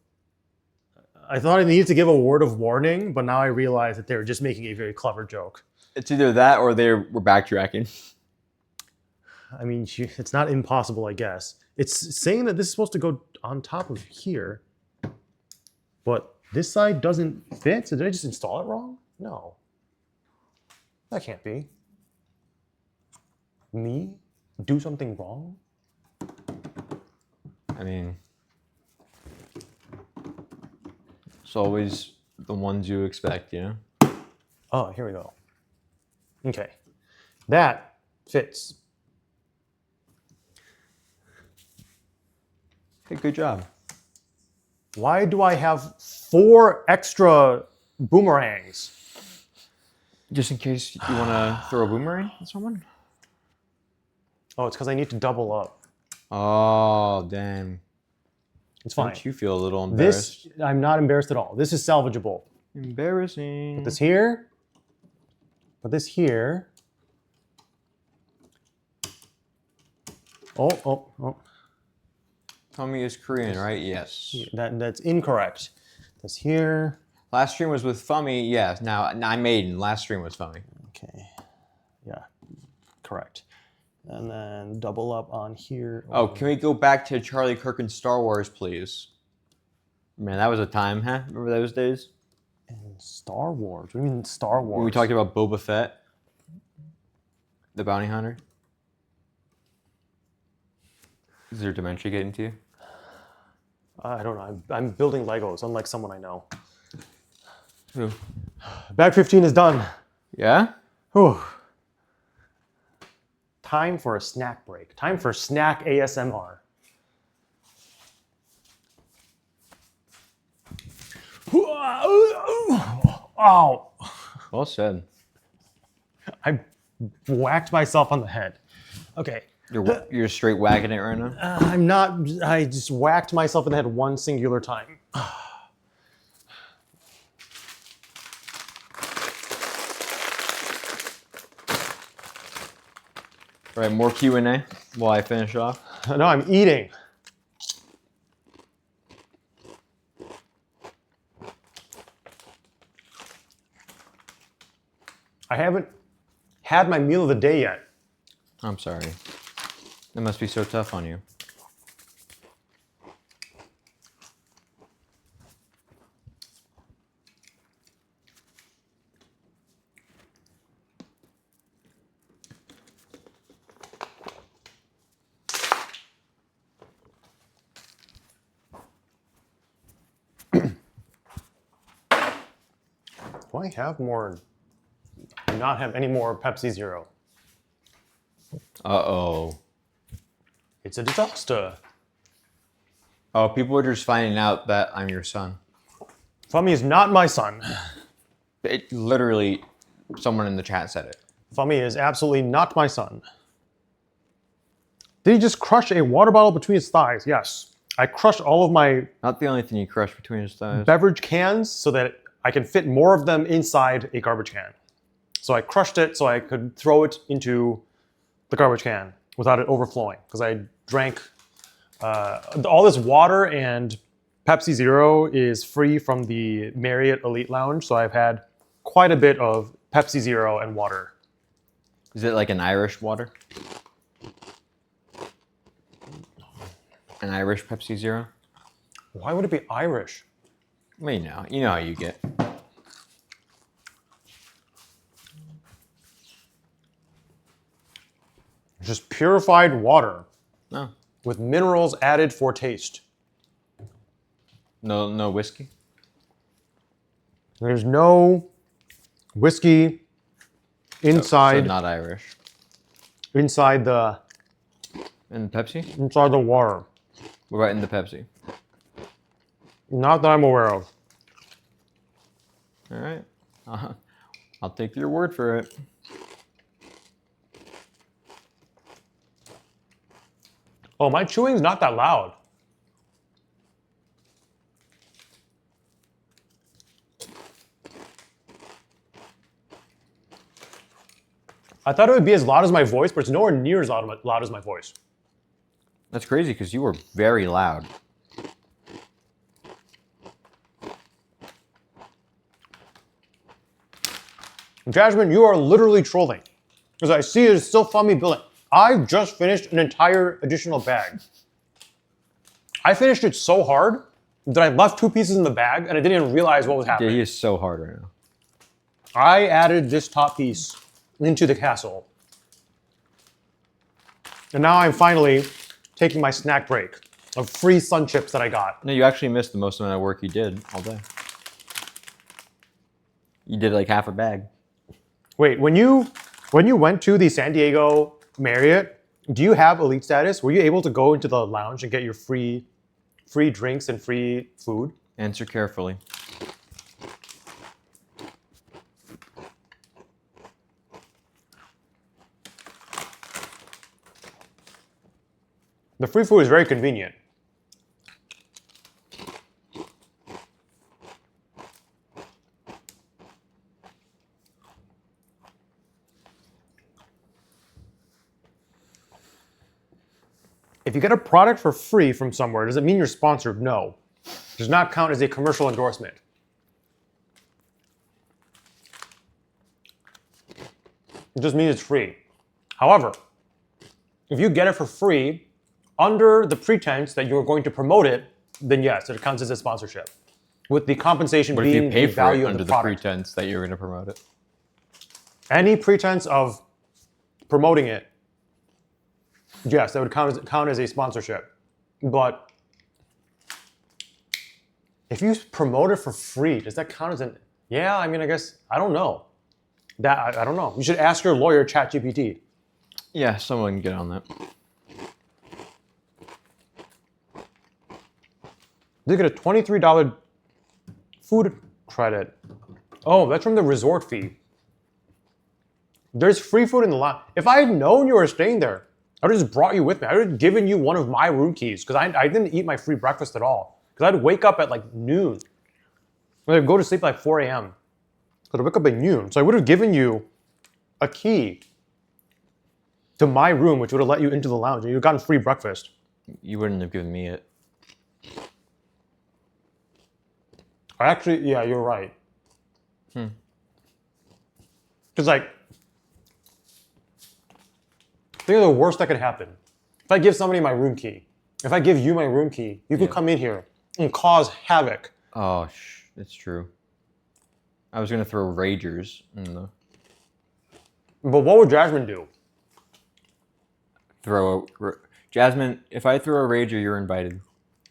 I thought I needed to give a word of warning, but now I realize that they were just making a very clever joke. It's either that or they were backtracking. I mean, it's not impossible, I guess. It's saying that this is supposed to go on top of here, but this side doesn't fit. So did I just install it wrong? No. That can't be. Me? Do something wrong? I mean, it's always the ones you expect, you know? Oh, here we go. Okay. That fits. Hey, good job. Why do I have 4 extra boomerangs? Just in case you want to throw a boomerang at someone? Oh, it's because I need to double up. Oh, damn. It's fine. Don't you feel a little embarrassed? I'm not embarrassed at all. This is salvageable. Embarrassing. Put this here. Put this here. Oh. Tommy is Korean, right? Yes. That's incorrect. This here. Last stream was with Fummy. Yes. Now I'm Maiden. Last stream was Fummy. Okay. Yeah. Correct. And then double up on here. Oh, can we go back to Charlie Kirk and Star Wars, please? Man, that was a time, huh? Remember those days? And Star Wars? What do you mean Star Wars? When we talked about Boba Fett, the bounty hunter. Is there dementia getting to you? I don't know. I'm building Legos, unlike someone I know. Who? Bag 15 is done. Yeah? Whew. Time for a snack break. Time for snack ASMR. Ow. Well said. I whacked myself on the head. Okay. You're straight whacking it right now? I'm not. I just whacked myself in the head one singular time. All right, more Q&A while I finish off. No, I'm eating. I haven't had my meal of the day yet. I'm sorry. That must be so tough on you. Do I have more? Not have any more Pepsi Zero. Uh-oh. It's a disaster. Oh, people are just finding out that I'm your son. Fummy is not my son. It literally, someone in the chat said it. Fummy is absolutely not my son. Did he just crush a water bottle between his thighs? Yes. I crushed all of my Not the only thing you crushed between his thighs. beverage cans so that I can fit more of them inside a garbage can. So I crushed it so I could throw it into the garbage can without it overflowing because I drank all this water, and Pepsi Zero is free from the Marriott Elite Lounge, so I've had quite a bit of Pepsi Zero and water. Is it like an Irish water? An Irish Pepsi Zero? Why would it be Irish? Well, you know how you get. Just purified water No, with minerals added for taste. no whiskey. There's no whiskey So inside not Irish. inside the And Pepsi? inside the water. What about in the Pepsi? Not that I'm aware of. All right. I'll take your word for it. Oh, my chewing's not that loud. I thought it would be as loud as my voice, but it's nowhere near as loud as my voice. That's crazy because you were very loud. Jasmine, you are literally trolling. Because I see it is still Fummy billing. I've just finished an entire additional bag. I finished it so hard that I left 2 pieces in the bag and I didn't even realize what was Yeah, happening. he is so hard right now. I added this top piece into the castle. And now I'm finally taking my snack break of free sun chips that I got. No, you actually missed the most amount of work you did all day. You did like half a bag. Wait, when you went to the San Diego Marriott, do you have elite status? Were you able to go into the lounge and get your free drinks and free food? Answer carefully. The free food is very convenient. If you get a product for free from somewhere, does it mean you're sponsored? No. It does not count as a commercial endorsement. It just means it's free. However, if you get it for free under the pretense that you're going to promote it, then yes, it counts as a sponsorship. With the compensation But if being you pay the for value it of under the the product. pretense that you're going to promote it. Any pretense of promoting it, yes, that would count as a sponsorship. But if you promote it for free, does that count as an? Yeah, I mean, I guess I don't know. I don't know. You should ask your lawyer, ChatGPT. Yeah, someone can get on that. They get a $23 food credit. Oh, that's from the resort fee. There's free food in the lounge. If I had known you were staying there, I would have just brought you with me. I would have given you one of my room keys because I didn't eat my free breakfast at all. Because I'd wake up at like noon. I'd go to sleep at like 4 a.m. So I'd wake up at noon. So I would have given you a key to my room, which would have let you into the lounge, and you'd have gotten free breakfast. You wouldn't have given me it. Actually, yeah, you're right. Because like, think of the worst that could happen. If I give somebody my room key, if I give you my room key, you could come in here and cause havoc. Oh, it's true. I was going to throw ragers in the... But what would Jasmine do? Jasmine, if I throw a rager, you're invited.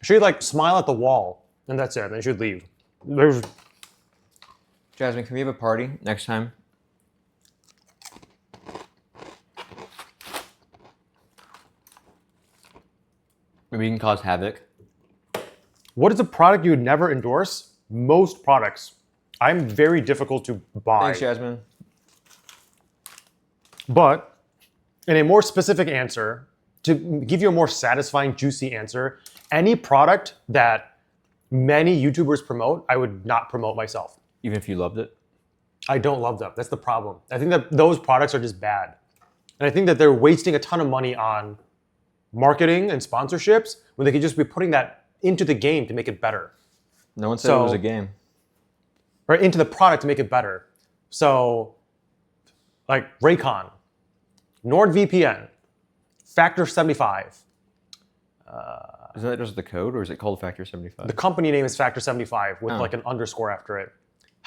She'd like smile at the wall, and that's it. Then she'd leave. Jasmine, can we have a party next time? Maybe you can cause havoc. What is a product you would never endorse? Most products. I'm very difficult to buy. Thanks, Jasmine. But in a more specific answer, to give you a more satisfying, juicy answer, any product that many YouTubers promote, I would not promote myself. Even if you loved it? I don't love them. That's the problem. I think that those products are just bad. And I think that they're wasting a ton of money on marketing and sponsorships when they could just be putting that into the game to make it better. No one said it was a game. Or into the product to make it better. So, like Raycon, NordVPN, Factor 75. Isn't that just the code, or is it called Factor 75? The company name is Factor 75 with like an underscore after it.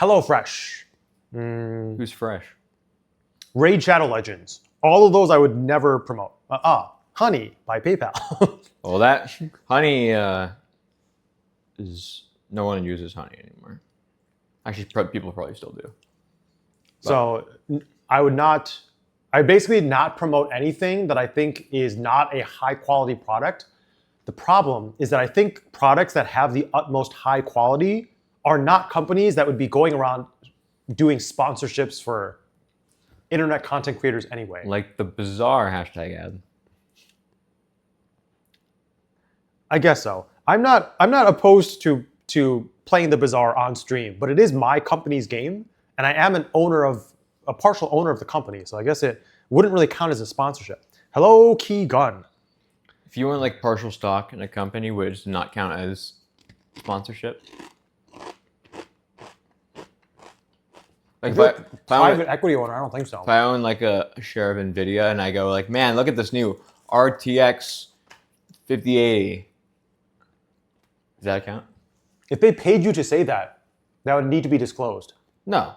HelloFresh. Who's fresh? Raid Shadow Legends. All of those I would never promote. Honey by PayPal. Well, that honey is no one uses honey anymore. Actually, people probably still do. So I basically not promote anything that I think is not a high quality product. The problem is that I think products that have the utmost high quality are not companies that would be going around doing sponsorships for internet content creators anyway. Like the bizarre hashtag ad. I guess so. I'm not opposed to playing the Bazaar on stream, but it is my company's game, and I am a partial owner of the company, so I guess it wouldn't really count as a sponsorship. Hello, Key Gun. If you want like partial stock in a company, would it not count as sponsorship? Like if Private equity owner, I don't think so. If I own like a share of Nvidia and I go like, man, look at this new RTX 5080. Does that count? If they paid you to say that, that would need to be disclosed. No.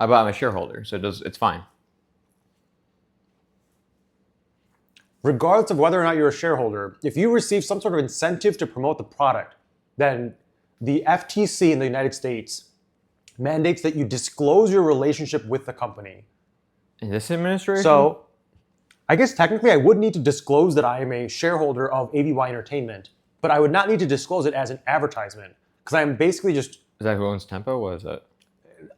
I'm a shareholder, so it's fine. Regardless of whether or not you're a shareholder, if you receive some sort of incentive to promote the product, then the FTC in the United States mandates that you disclose your relationship with the company. In this administration? So I guess technically I would need to disclose that I am a shareholder of AVY Entertainment, but I would not need to disclose it as an advertisement because I'm basically just... Is that who owns Tempo? What is that?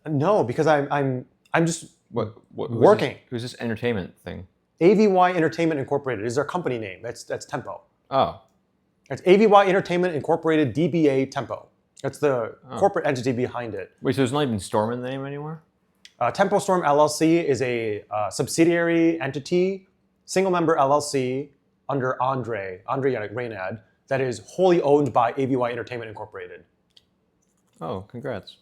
No, because I'm just who's working. Who's this entertainment thing? AVY Entertainment Incorporated is their company name. That's Tempo. Oh. It's AVY Entertainment Incorporated DBA Tempo. That's the corporate entity behind it. Wait, so there's not even Storm in the name anymore? Tempo Storm LLC is a subsidiary entity, single member LLC under Andre Reynad that is wholly owned by AVY Entertainment Incorporated. Oh, congrats.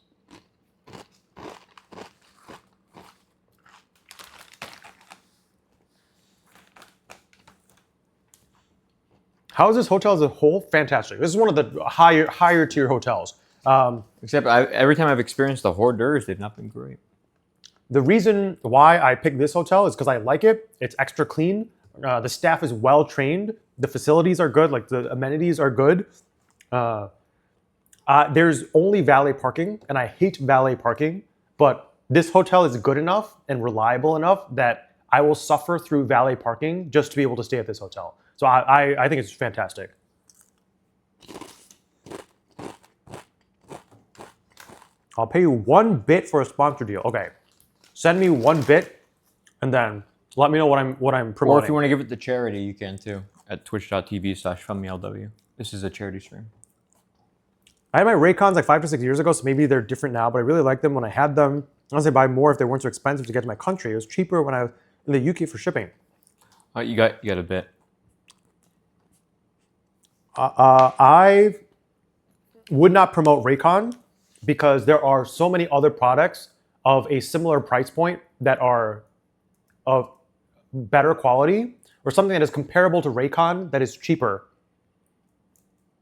How is this hotel as a whole? Fantastic. This is one of the higher tier hotels. Except every time I've experienced the hors d'oeuvres, they've not been great. The reason why I picked this hotel is because I like it. It's extra clean. The staff is well trained. The facilities are good. Like the amenities are good. There's only valet parking, and I hate valet parking. But this hotel is good enough and reliable enough that I will suffer through valet parking just to be able to stay at this hotel. So I think it's fantastic. I'll pay you 1 bit for a sponsor deal. Okay, send me 1 bit, and then let me know what I'm promoting. Or if you want to give it to charity, you can too at twitch.tv/FunMeLW. This is a charity stream. I had my Raycons like 5 to 6 years ago, so maybe they're different now, but I really liked them when I had them. Honestly, I'd buy more if they weren't so expensive to get to my country. It was cheaper when I was in the UK for shipping. You got a bit. I would not promote Raycon because there are so many other products of a similar price point that are of better quality, or something that is comparable to Raycon that is cheaper,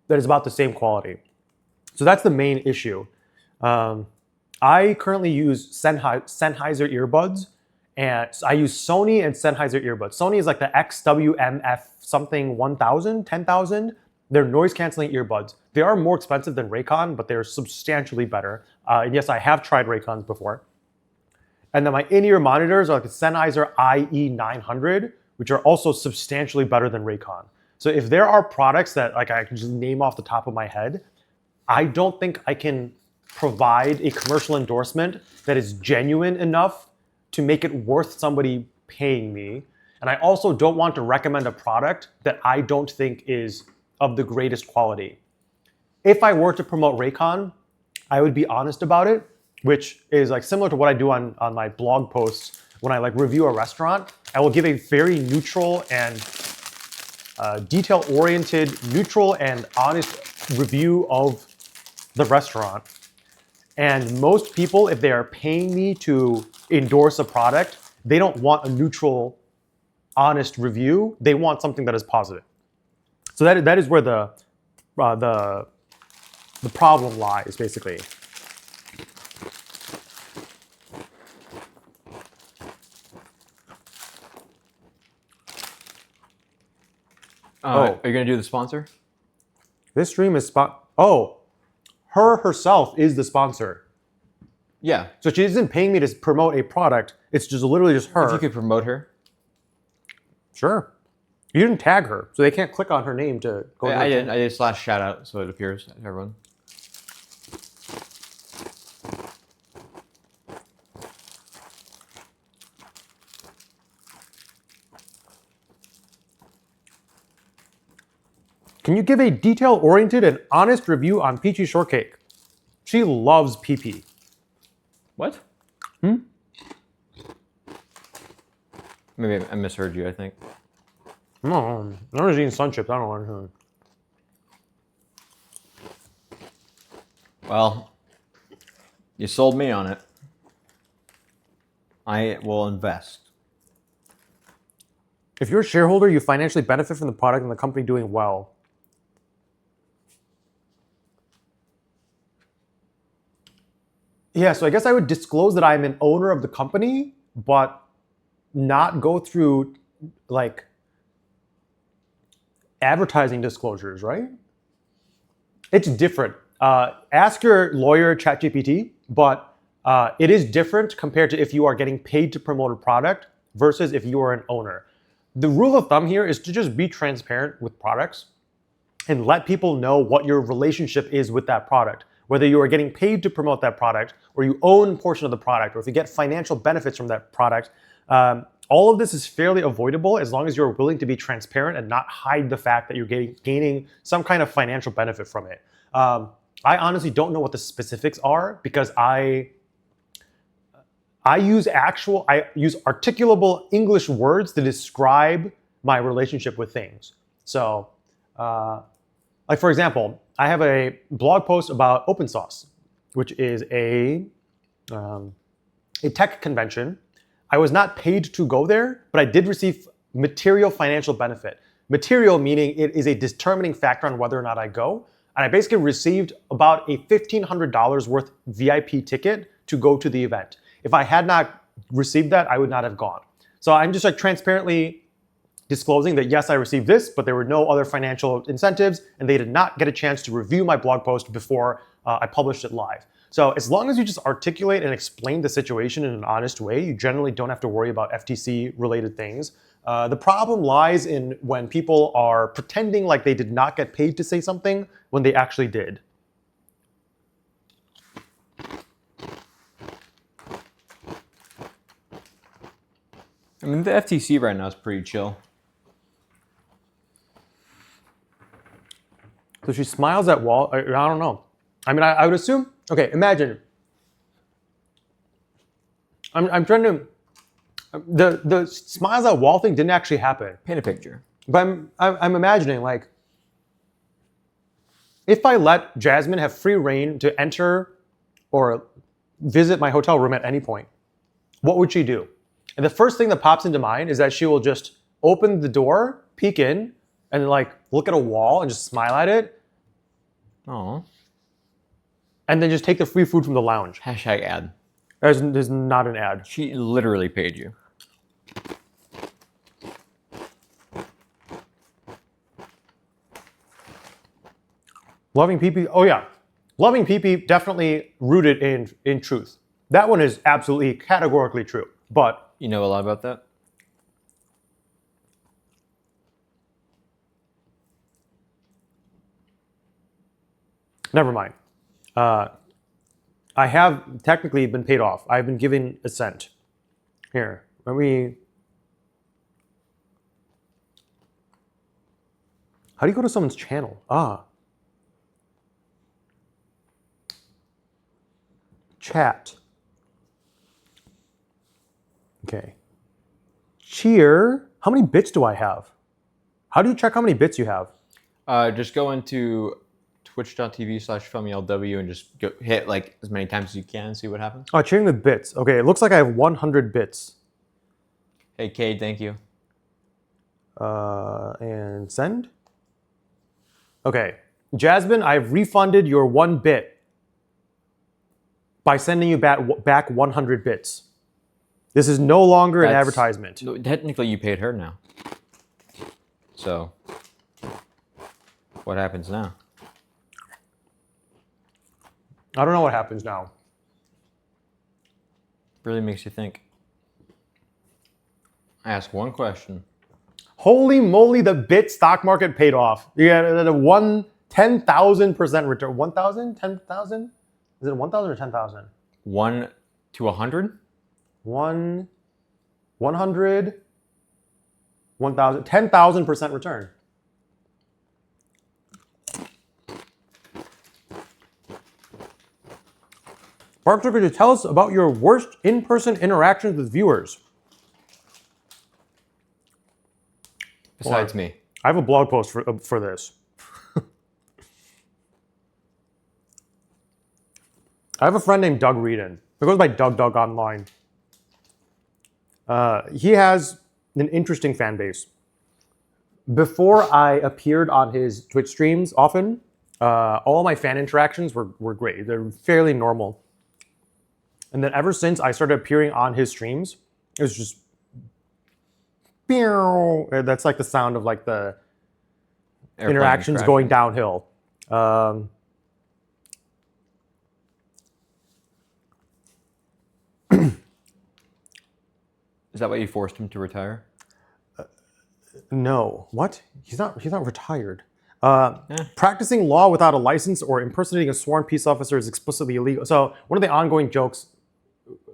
that is about the same quality. So that's the main issue. I currently use Sennheiser earbuds, and I use Sony and Sennheiser earbuds. Sony is like the XWMF something 1000. They're noise canceling earbuds. They are more expensive than Raycon, but they're substantially better. And yes, I have tried Raycons before. And then my in-ear monitors are like the Sennheiser IE900, which are also substantially better than Raycon. So if there are products that like I can just name off the top of my head, I don't think I can provide a commercial endorsement that is genuine enough to make it worth somebody paying me. And I also don't want to recommend a product that I don't think is of the greatest quality. If I were to promote Raycon, I would be honest about it, which is like similar to what I do on my blog posts when I like review a restaurant. I will give a very neutral and detail-oriented, neutral and honest review of the restaurant. And most people, if they are paying me to endorse a product, they don't want a neutral, honest review. They want something that is positive. So that is where the problem lies, basically. Are you gonna do the sponsor? This stream is her herself is the sponsor. Yeah. So she isn't paying me to promote a product. It's just literally just her. If you could promote her. Sure. You didn't tag her, so they can't click on her name to go. I did / shout out so it appears to everyone. Can you give a detail-oriented and honest review on Peachy Shortcake? She loves PP. What? Maybe I misheard you, I think. No, I was eating Sun Chips. I don't want to. Well, you sold me on it. I will invest. If you're a shareholder, you financially benefit from the product and the company doing well. Yeah, so I guess I would disclose that I'm an owner of the company, but not go through like advertising disclosures, right? It's different. Ask your lawyer, ChatGPT, but it is different compared to if you are getting paid to promote a product versus if you are an owner. The rule of thumb here is to just be transparent with products and let people know what your relationship is with that product. Whether you are getting paid to promote that product, or you own a portion of the product, or if you get financial benefits from that product, all of this is fairly avoidable as long as you're willing to be transparent and not hide the fact that you're gaining some kind of financial benefit from it. I honestly don't know what the specifics are because I use articulable English words to describe my relationship with things. So, like for example, I have a blog post about open source, which is a tech convention. I was not paid to go there, but I did receive material financial benefit. Material meaning it is a determining factor on whether or not I go. And I basically received about a $1,500 worth VIP ticket to go to the event. If I had not received that, I would not have gone. So I'm just like transparently disclosing that yes, I received this, but there were no other financial incentives, and they did not get a chance to review my blog post before I published it live. So as long as you just articulate and explain the situation in an honest way, you generally don't have to worry about FTC-related things. The problem lies in when people are pretending like they did not get paid to say something when they actually did. I mean, the FTC right now is pretty chill. So she smiles at Walt. I don't know. I mean, I would assume. Okay, imagine. I'm trying to. The smiles at Wall thing didn't actually happen. Paint a picture. But I'm imagining like, if I let Jasmine have free reign to enter or visit my hotel room at any point, what would she do? And the first thing that pops into mind is that she will just open the door, peek in, and like look at a wall and just smile at it. Oh. And then just take the free food from the lounge. Hashtag ad. There's not an ad. She literally paid you. Loving PP. Oh yeah, loving PP definitely rooted in truth. That one is absolutely categorically true. But You know a lot about that? never mind. I have technically been paid off. I've been given a cent. Here, let me. How do you go to someone's channel? Chat. Okay. Cheer. How many bits do I have? How do you check how many bits you have? Just go into twitch.tv/FilmyLW and just hit like as many times as you can and see what happens. Oh, cheering with bits. Okay, it looks like I have 100 bits. Hey, Cade, thank you. And send. Okay. Jasmine, I've refunded your 1 bit by sending you back 100 bits. This is no longer an advertisement. No, technically, you paid her now. So, what happens now? I don't know what happens now. Really makes you think. I ask one question. Holy moly, the bit stock market paid off. You got a 10,000% return. 1,000? 10,000? Is it 1,000 or 10,000? 1 to 100? 100, 1,000, 10,000% return. Parker, could you tell us about your worst in-person interactions with viewers? Besides me. I have a blog post for this. I have a friend named Doug Reedon. It goes by Doug Online. He has an interesting fan base. Before I appeared on his Twitch streams often, all my fan interactions were great. They're fairly normal. And then ever since I started appearing on his streams, it was just... That's like the sound of like the Airplane interactions crashing. going downhill. Is that why you forced him to retire? No. What? He's not retired. Practicing law without a license or impersonating a sworn peace officer is explicitly illegal. So one of the ongoing jokes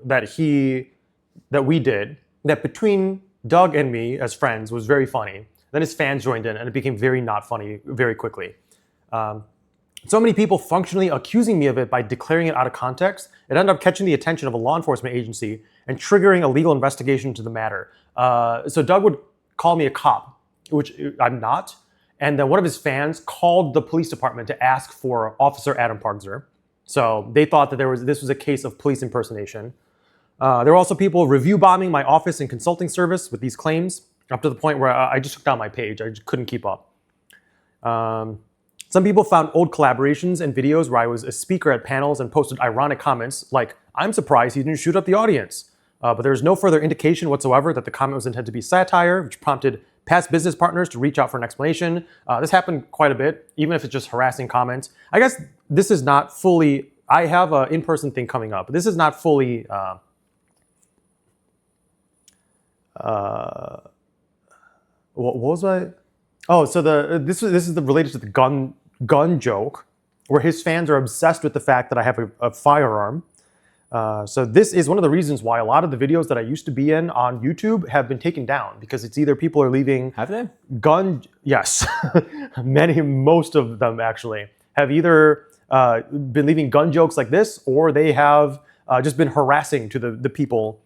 that we did, that between Doug and me as friends was very funny. Then his fans joined in and it became very not funny very quickly. So many people functionally accusing me of it by declaring it out of context, it ended up catching the attention of a law enforcement agency and triggering a legal investigation into the matter. So Doug would call me a cop, which I'm not. And then one of his fans called the police department to ask for Officer Adam Parkser. So they thought that this was a case of police impersonation. There were also people review bombing my office and consulting service with these claims, up to the point where I just took down my page. I just couldn't keep up. Some people found old collaborations and videos where I was a speaker at panels and posted ironic comments like, "I'm surprised he didn't shoot up the audience." But there's no further indication whatsoever that the comment was intended to be satire, which prompted past business partners to reach out for an explanation. This happened quite a bit, even if it's just harassing comments. I guess this is not fully, I have an in-person thing coming up. This is not fully, what was I? Oh, so this is related to the gun joke, where his fans are obsessed with the fact that I have a firearm. So this is one of the reasons why a lot of the videos that I used to be in on YouTube have been taken down, because it's either people are leaving Have they? yes, most of them actually have either been leaving gun jokes like this, or they have just been harassing to the people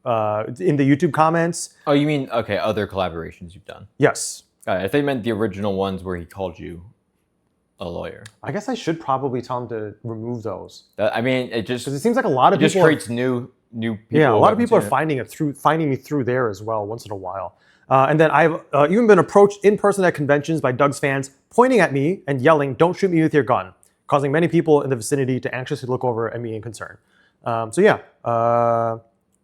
in the YouTube comments. Oh, you mean, okay, other collaborations you've done. Yes. I thought you meant the original ones where he called you a lawyer. I guess I should probably tell him to remove those. I mean, it just... Because it seems like a lot of It just people... creates new people. Yeah, a lot of people are finding me through there as well once in a while. And then I've even been approached in person at conventions by Doug's fans, pointing at me and yelling, "Don't shoot me with your gun," causing many people in the vicinity to anxiously look over at me in concern. So yeah,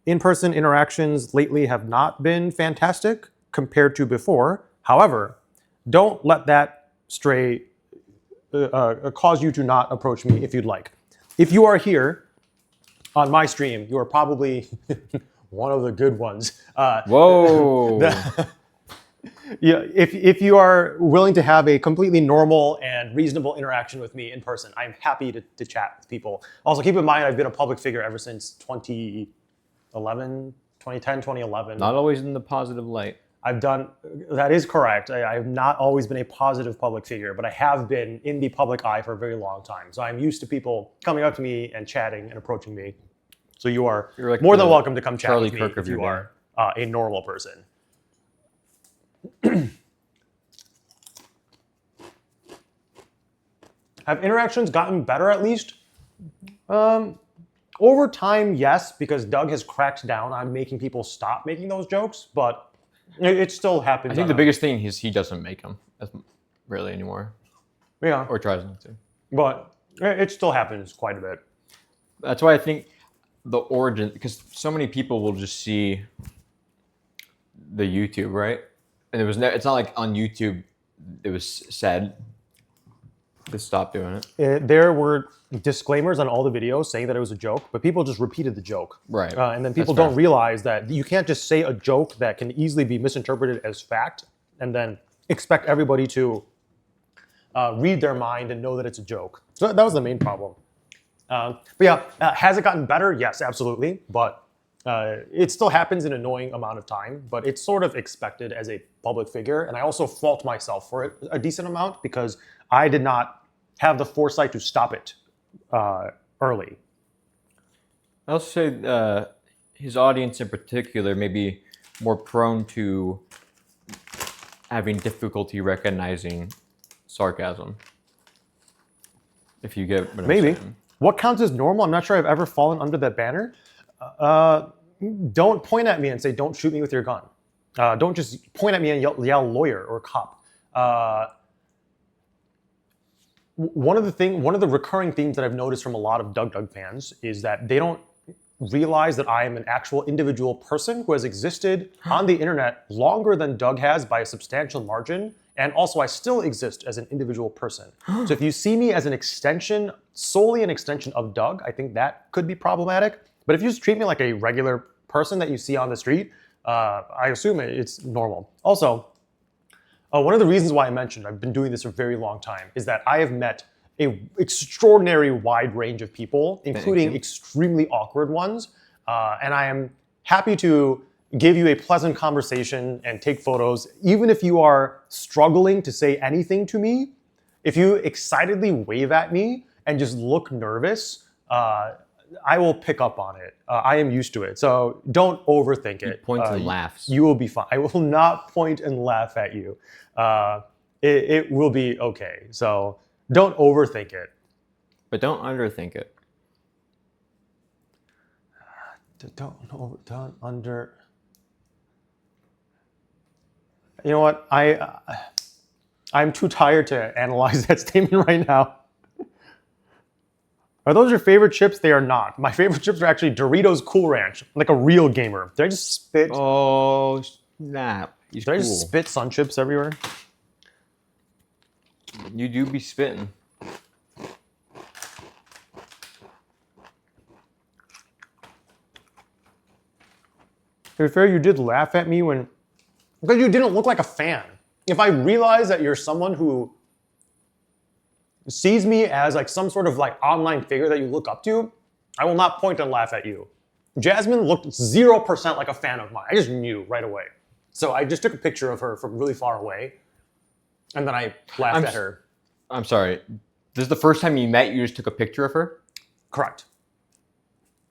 in-person interactions lately have not been fantastic compared to before. However, don't let that stray cause you to not approach me if you'd like. If you are here on my stream, you are probably one of the good ones. Whoa. Yeah, if you are willing to have a completely normal and reasonable interaction with me in person, I'm happy to chat with people. Also, keep in mind, I've been a public figure ever since 2011, 2010, 2011. Not always in the positive light. That is correct. I have not always been a positive public figure, but I have been in the public eye for a very long time. So I'm used to people coming up to me and chatting and approaching me. So you're like more than welcome to come chat Charlie with me Kirk of if you your are a normal person. Have interactions gotten better at least? Over time, yes, because Doug has cracked down on making people stop making those jokes, but it still happens. I think the biggest thing is he doesn't make them really anymore. Yeah. Or tries not to. But it still happens quite a bit. That's why I think the origin, because so many people will just see the YouTube, right? And it's not like on YouTube it was said to stop doing it. There were disclaimers on all the videos saying that it was a joke, but people just repeated the joke. Right. And then people That's don't realize that you can't just say a joke that can easily be misinterpreted as fact and then expect everybody to read their mind and know that it's a joke. So that was the main problem. But yeah, has it gotten better? Yes, absolutely. But it still happens in an annoying amount of time, but it's sort of expected as a public figure. And I also fault myself for it a decent amount because I did not have the foresight to stop it early. I also say his audience in particular may be more prone to having difficulty recognizing sarcasm. If you get what I'm Maybe. saying. What counts as normal? I'm not sure I've ever fallen under that banner. Don't point at me and say, "Don't shoot me with your gun." Don't just point at me and yell lawyer or cop. One of the recurring themes that I've noticed from a lot of Doug fans is that they don't realize that I am an actual individual person who has existed on the internet longer than Doug has by a substantial margin. And also, I still exist as an individual person. So if you see me as solely an extension of Doug, I think that could be problematic. But if you just treat me like a regular person that you see on the street, I assume it's normal. Also, one of the reasons why I mentioned I've been doing this for a very long time is that I have met an extraordinary wide range of people, including extremely awkward ones. And I am happy to give you a pleasant conversation and take photos. Even if you are struggling to say anything to me, if you excitedly wave at me and just look nervous, I will pick up on it. I am used to it. So don't overthink it. He points and laughs. You will be fine. I will not point and laugh at you. It will be okay. So don't overthink it. But don't underthink it. Don't under. You know what? I'm too tired to analyze that statement right now. Are those your favorite chips? They are not. My favorite chips are actually Doritos Cool Ranch, like a real gamer. Did I just spit? Oh, snap. He's Did I just spit Sun Chips everywhere? You do be spitting. To be fair, you did laugh at me because you didn't look like a fan. If I realize that you're someone who sees me as like some sort of like online figure that you look up to, I will not point and laugh at you. Jasmine looked 0% like a fan of mine. I just knew right away. So I just took a picture of her from really far away, and then I laughed at her. I'm sorry. This is the first time you met, you just took a picture of her? Correct.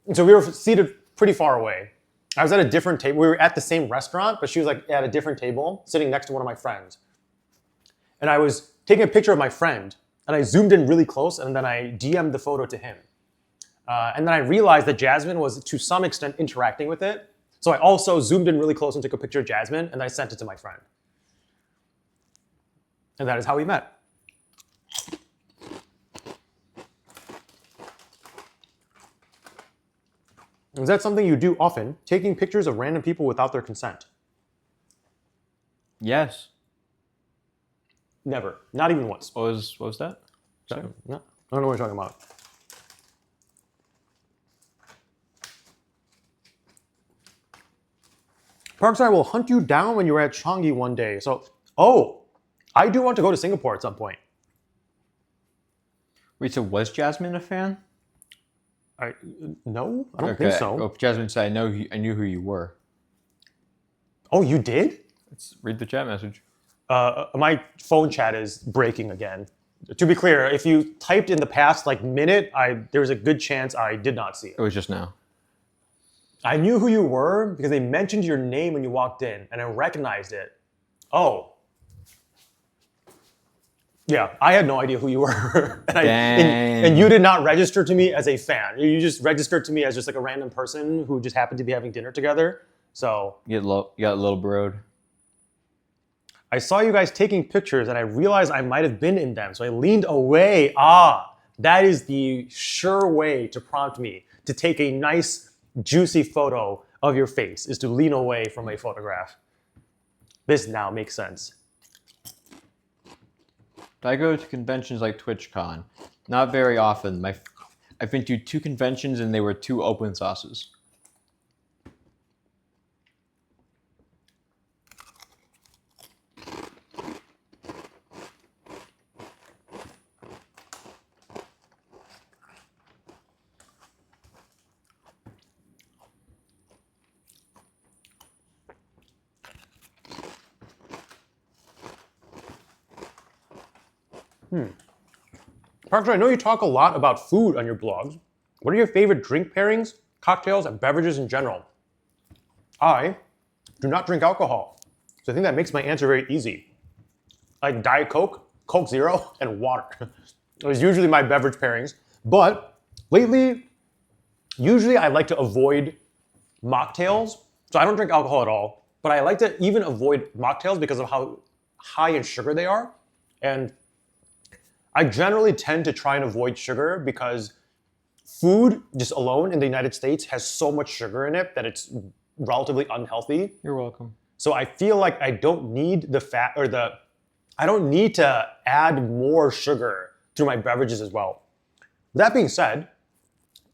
And so we were seated pretty far away. I was at a different table. We were at the same restaurant, but she was like at a different table, sitting next to one of my friends. And I was taking a picture of my friend, and I zoomed in really close, and then I DM'd the photo to him. And then I realized that Jasmine was, to some extent, interacting with it. So I also zoomed in really close and took a picture of Jasmine, and I sent it to my friend. And that is how we met. Is that something you do often, taking pictures of random people without their consent? Yes. Never. Not even once. What was that? So, no, I don't know what you're talking about. Parks, I will hunt you down when you're at Changi one day. So, I do want to go to Singapore at some point. Wait, so was Jasmine a fan? No, I don't think so. Well, Jasmine said, I knew who you were. Oh, you did? Let's read the chat message. My phone chat is breaking again. To be clear, if you typed in the past minute, there's a good chance I did not see it. It was just now. I knew who you were because they mentioned your name when you walked in, and I recognized it. Oh. Yeah, I had no idea who you were. and you did not register to me as a fan. You just registered to me as just like a random person who just happened to be having dinner together. So You got a little broed. I saw you guys taking pictures and I realized I might have been in them. So I leaned away. That is the sure way to prompt me to take a nice, juicy photo of your face, is to lean away from a photograph. This now makes sense. I go to conventions like TwitchCon. Not very often. I've been to 2 conventions and they were 2 open sauces. Parker, I know you talk a lot about food on your blogs. What are your favorite drink pairings, cocktails, and beverages in general? I do not drink alcohol, so I think that makes my answer very easy. Like Diet Coke, Coke Zero, and water. Those are usually my beverage pairings. But lately, usually I like to avoid mocktails. So I don't drink alcohol at all, but I like to even avoid mocktails because of how high in sugar they are. And I generally tend to try and avoid sugar because food just alone in the United States has so much sugar in it that it's relatively unhealthy. You're welcome. So I feel like I don't need the fat I don't need to add more sugar to my beverages as well. That being said,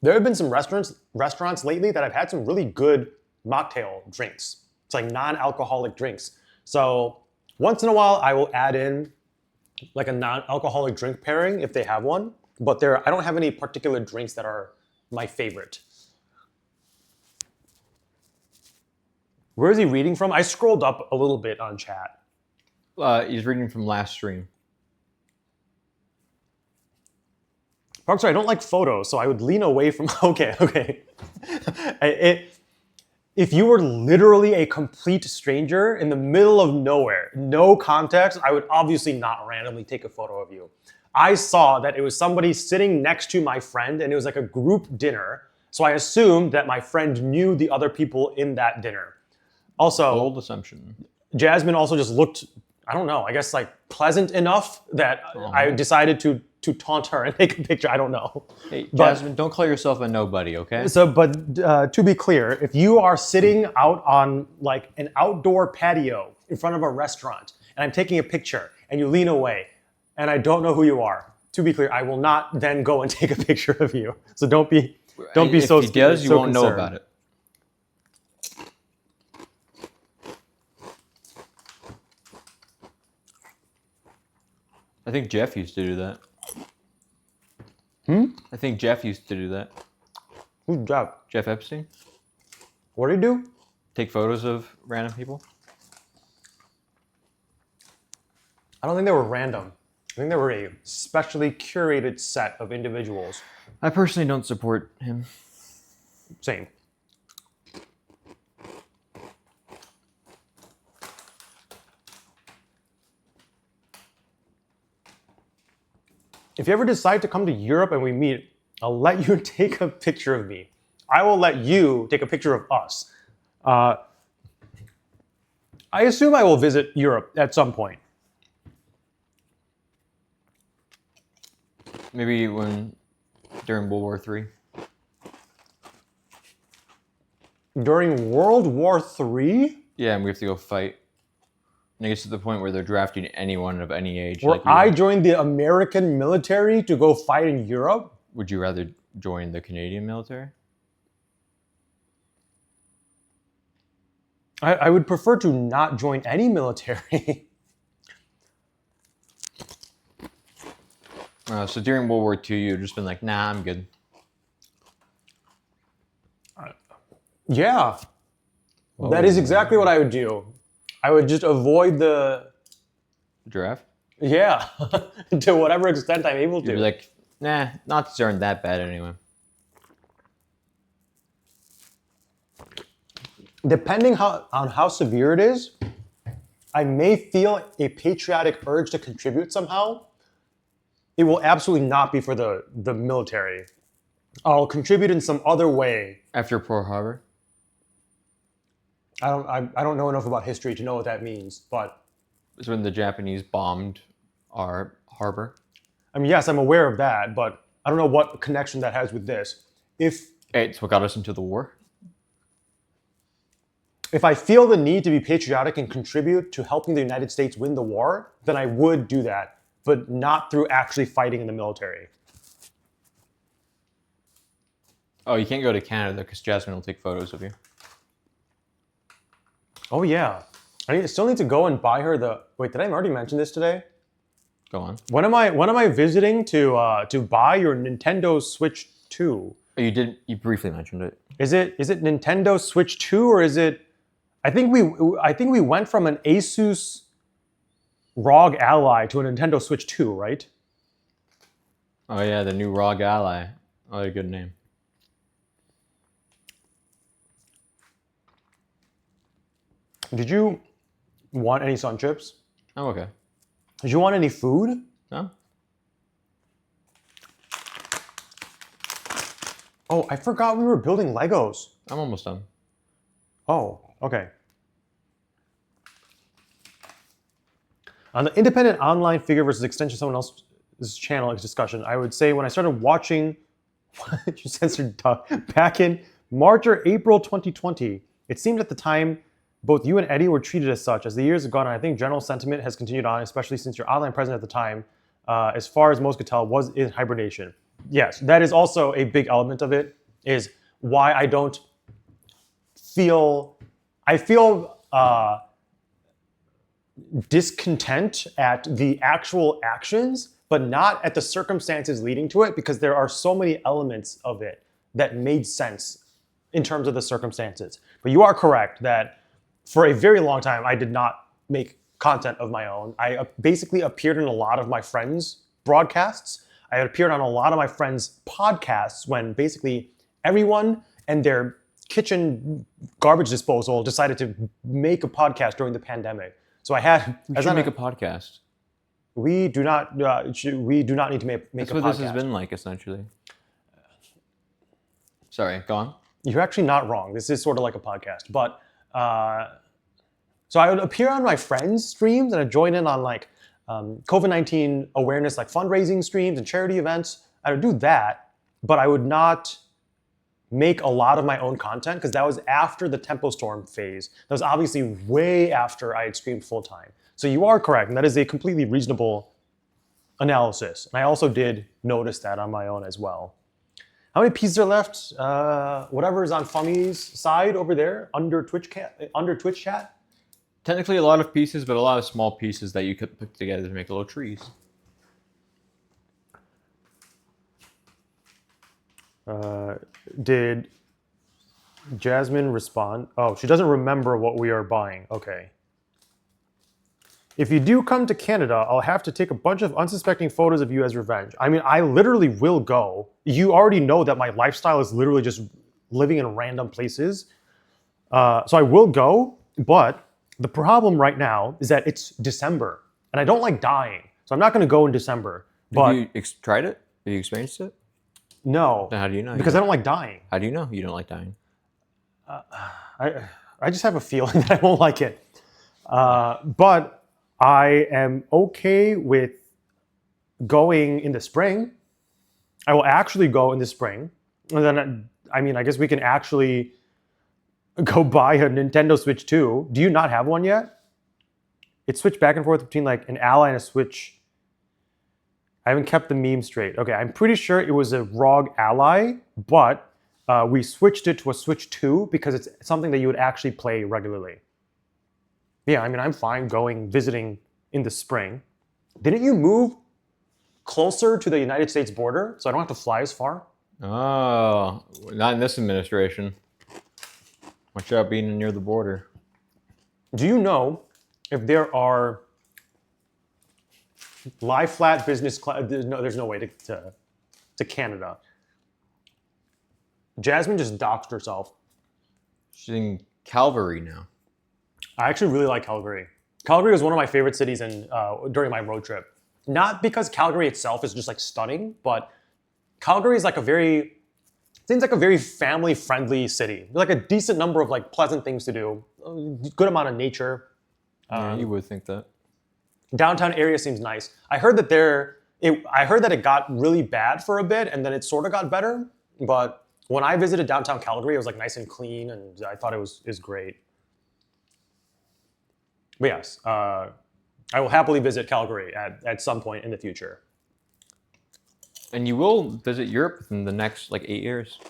there have been some restaurants lately that have had some really good mocktail drinks. It's like non-alcoholic drinks. So once in a while I will add in like a non-alcoholic drink pairing if they have one, but I don't have any particular drinks that are my favorite. Where is he reading from? I scrolled up a little bit on chat. He's reading from last stream. Parker, I don't like photos, so I would lean away from. Okay. If you were literally a complete stranger in the middle of nowhere, no context, I would obviously not randomly take a photo of you. I saw that it was somebody sitting next to my friend, and it was like a group dinner. So I assumed that my friend knew the other people in that dinner. Also, Bold assumption. Jasmine also just looked, I don't know, I guess like pleasant enough that I decided to taunt her and take a picture. I don't know. Hey, Jasmine, don't call yourself a nobody, okay? But to be clear, if you are sitting out on like an outdoor patio in front of a restaurant and I'm taking a picture and you lean away and I don't know who you are, to be clear, I will not then go and take a picture of you. So don't be so. If he does, you won't know about it. I think Jeff used to do that. I think Jeff used to do that. Who's Jeff? Jeff Epstein? What did he do? Take photos of random people? I don't think they were random. I think they were a specially curated set of individuals. I personally don't support him. Same. If you ever decide to come to Europe and we meet, I'll let you take a picture of me. I will let you take a picture of us. I assume I will visit Europe at some point. Maybe during World War III. During World War III? Yeah, and we have to go fight. And it gets to the point where they're drafting anyone of any age. Where like you. I joined the American military to go fight in Europe? Would you rather join the Canadian military? I would prefer to not join any military. So during World War II, you'd just been like, nah, I'm good. Yeah. That is exactly what I would do. I would just avoid the... Giraffe? Yeah. To whatever extent I'm able You'd to. be like, nah, Nazis aren't that bad anyway. Depending on how severe it is, I may feel a patriotic urge to contribute somehow. It will absolutely not be for the military. I'll contribute in some other way. After Pearl Harbor? I don't know enough about history to know what that means, but It's when the Japanese bombed our harbor. I mean, yes, I'm aware of that, but I don't know what connection that has with this. It's what got us into the war. If I feel the need to be patriotic and contribute to helping the United States win the war, then I would do that, but not through actually fighting in the military. Oh, you can't go to Canada because Jasmine will take photos of you. Oh yeah, I still need to go and buy her the. Wait, did I already mention this today? Go on. When am I visiting to buy your Nintendo Switch 2? Oh, you did. You briefly mentioned it. Is it Nintendo Switch 2 or is it? I think we went from an Asus ROG Ally to a Nintendo Switch 2, right? Oh yeah, the new ROG Ally. Oh, a good name. Did you want any sun chips? I'm okay. Did you want any food? No? Oh, I forgot we were building Legos. I'm almost done. Oh, okay. On the independent online figure versus extension of someone else's channel discussion, I would say when I started watching, you censored duck, back in March or April 2020, it seemed at the time both you and Eddie were treated as such. As the years have gone on, I think general sentiment has continued on, especially since your online presence at the time, as far as most could tell, was in hibernation. Yes, that is also a big element of it, is why I don't feel, I feel discontent at the actual actions, but not at the circumstances leading to it, because there are so many elements of it that made sense in terms of the circumstances. But you are correct that for a very long time, I did not make content of my own. I basically appeared in a lot of my friends' broadcasts. I had appeared on a lot of my friends' podcasts when basically everyone and their kitchen garbage disposal decided to make a podcast during the pandemic. So I had. You should make a podcast. We do not need to make That's a what podcast. this has been like, essentially. Sorry, go on. You're actually not wrong. This is sort of like a podcast, but so I would appear on my friends' streams and I'd join in on like COVID-19 awareness, like fundraising streams and charity events. I would do that, but I would not make a lot of my own content because that was after the Tempo Storm phase. That was obviously way after I had streamed full time. So you are correct, and that is a completely reasonable analysis. And I also did notice that on my own as well. How many pieces are left? Whatever is on Fummy's side over there under Twitch chat. Technically a lot of pieces, but a lot of small pieces that you could put together to make little trees. Did Jasmine respond? Oh, she doesn't remember what we are buying. Okay. If you do come to Canada, I'll have to take a bunch of unsuspecting photos of you as revenge. I mean, I literally will go. You already know that my lifestyle is literally just living in random places. So I will go, but the problem right now is that it's December, and I don't like dying. So I'm not going to go in December. But Have you tried it? Have you experienced it? no. Then how do you know? Because I don't like dying. How do you know you don't like dying? I just have a feeling that I won't like it. But I am okay with going in the spring. I will actually go in the spring. And then, I mean, I guess we can actually go buy a Nintendo Switch 2. Do you not have one yet? It switched back and forth between like an ally and a switch. I haven't kept the meme straight. Okay, I'm pretty sure it was a ROG ally, but we switched it to a Switch 2 because it's something that you would actually play regularly. Yeah, I mean, I'm fine visiting in the spring. Didn't you move closer to the United States border so I don't have to fly as far? Oh, not in this administration. Watch out being near the border. Do you know if there are lie flat business class? There's no way to Canada. Jasmine just doxed herself. She's in Calvary now. I actually really like Calgary. Calgary was one of my favorite cities during my road trip. Not because Calgary itself is just like stunning, but Calgary is like seems like a very family-friendly city. There's like a decent number of like pleasant things to do, good amount of nature. Yeah, you would think that. Downtown area seems nice. I heard that it got really bad for a bit, and then it sort of got better. But when I visited downtown Calgary, it was like nice and clean, and I thought it was great. But yes, I will happily visit Calgary at some point in the future. And you will visit Europe in the next like 8 years.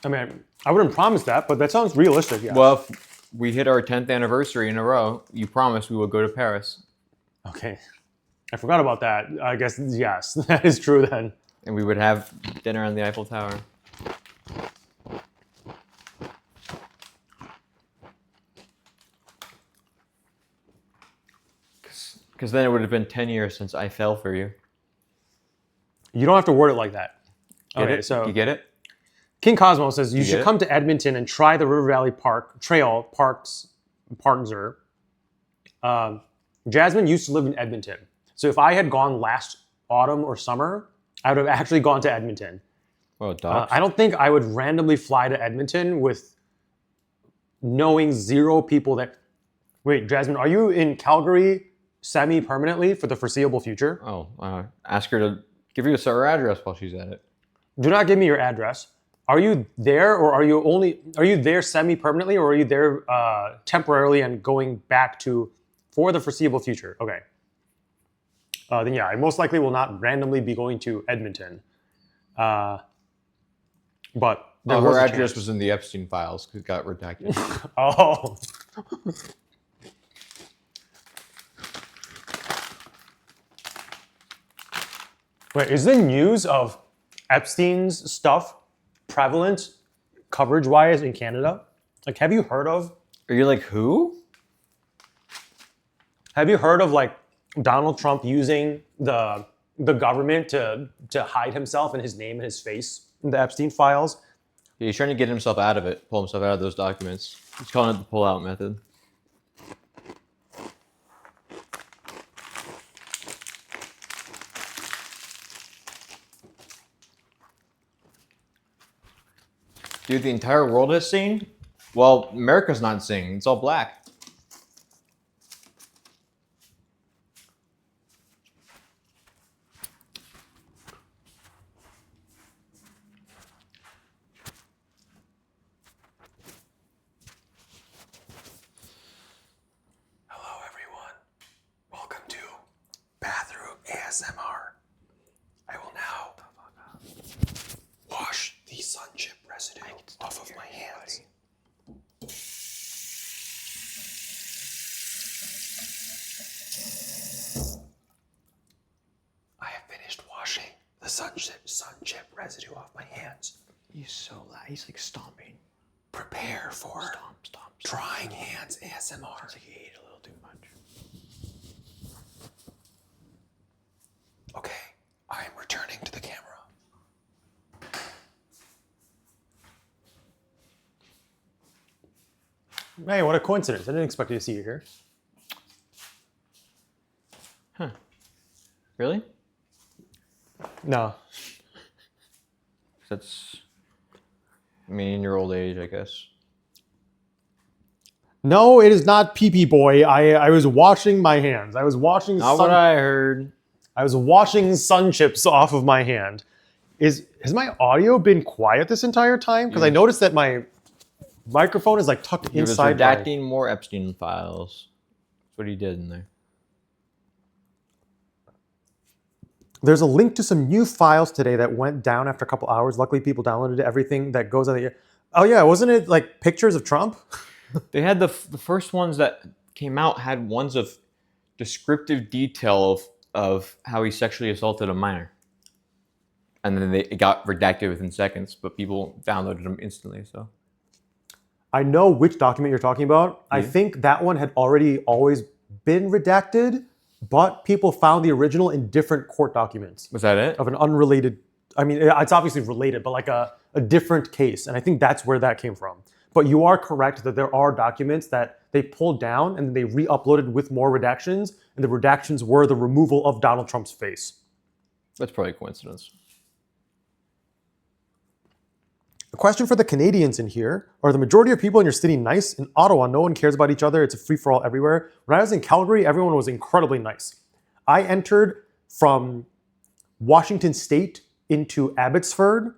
I mean, I wouldn't promise that, but that sounds realistic. Yeah. Well, if we hit our 10th anniversary in a row, you promised we would go to Paris. Okay. I forgot about that. I guess, yes, that is true then. And we would have dinner on the Eiffel Tower. Because then it would have been 10 years since I fell for you. You don't have to word it like that. Get Okay, it? so You get it? King Cosmo says you get should it? come to Edmonton and try the River Valley Parkser. Jasmine used to live in Edmonton. So if I had gone last autumn or summer, I would have actually gone to Edmonton. Well, dogs. I don't think I would randomly fly to Edmonton with knowing zero people that... Wait, Jasmine, are you in Calgary semi-permanently for the foreseeable future? Ask her to give you her address while she's at it. Do not give me your address. Are you there, or are you there semi-permanently, or are you there temporarily and going back for the foreseeable future? Okay. Then yeah, I most likely will not randomly be going to Edmonton. But there was her a address chance. was in the Epstein files because it got redacted. Oh. Wait, is the news of Epstein's stuff prevalent coverage-wise in Canada? Like, have you heard of Like, who? like Donald Trump using the government to hide himself and his name and his face in the Epstein files? Yeah, he's trying to get himself out of it, pull himself out of those documents. He's calling it the pull-out method. Dude, the entire world has seen? Well, America's not seeing. It's all black. Hello, everyone. Welcome to Bathroom ASMR. I will now wash the sun chip residue off of my hands. I have finished washing the sun chip residue off my hands. He's so loud. He's like stomping. Prepare for Stomp. drying hands ASMR. It's like he ate a little too much. Okay, I am returning to the camera. Hey, what a coincidence. I didn't expect to see you here. Huh. Really? No. That's... I mean, in your old age, I guess. No, it is not pee-pee boy. I was washing my hands. I was washing Not what I heard. I was washing sun chips off of my hand. Has my audio been quiet this entire time? Because I noticed that my microphone is like tucked He was inside. redacting more Epstein files. That's what he did in there. There's a link to some new files today that went down after a couple hours. Luckily, people downloaded everything that goes on the. Oh yeah, wasn't it like pictures of Trump? They had the first ones that came out had ones of descriptive detail of how he sexually assaulted a minor. And then it got redacted within seconds, but people downloaded them instantly. So I know which document you're talking about. I think that one had already always been redacted, but people found the original in different court documents was that it? of an unrelated. I mean, it's obviously related, but like a different case. And I think that's where that came from. But you are correct that there are documents that they pulled down and they re-uploaded with more redactions, and the redactions were the removal of Donald Trump's face. That's probably a coincidence. A question for the Canadians in here. Are the majority of people in your city nice? In Ottawa, no one cares about each other. It's a free-for-all everywhere. When I was in Calgary, everyone was incredibly nice. I entered from Washington State into Abbotsford,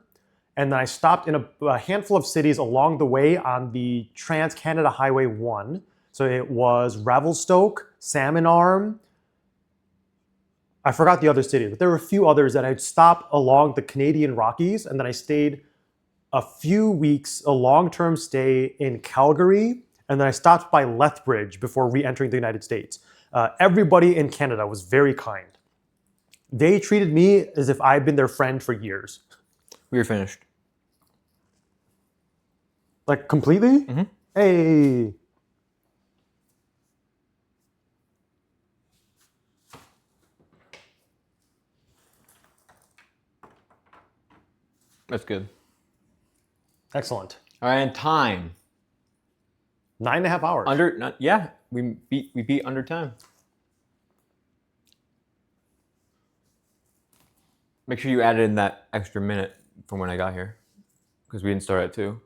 and then I stopped in a handful of cities along the way on the Trans-Canada Highway 1. So it was Revelstoke, Salmon Arm. I forgot the other city, but there were a few others that I'd stop along the Canadian Rockies, and then I stayed a few weeks, a long-term stay in Calgary, and then I stopped by Lethbridge before re-entering the United States. Everybody in Canada was very kind. They treated me as if I'd been their friend for years. We were finished. Like completely? Mm-hmm. Hey. That's good. Excellent. All right, and time. 9.5 hours. Yeah, we beat under time. Make sure you added in that extra minute from when I got here, because we didn't start at 2.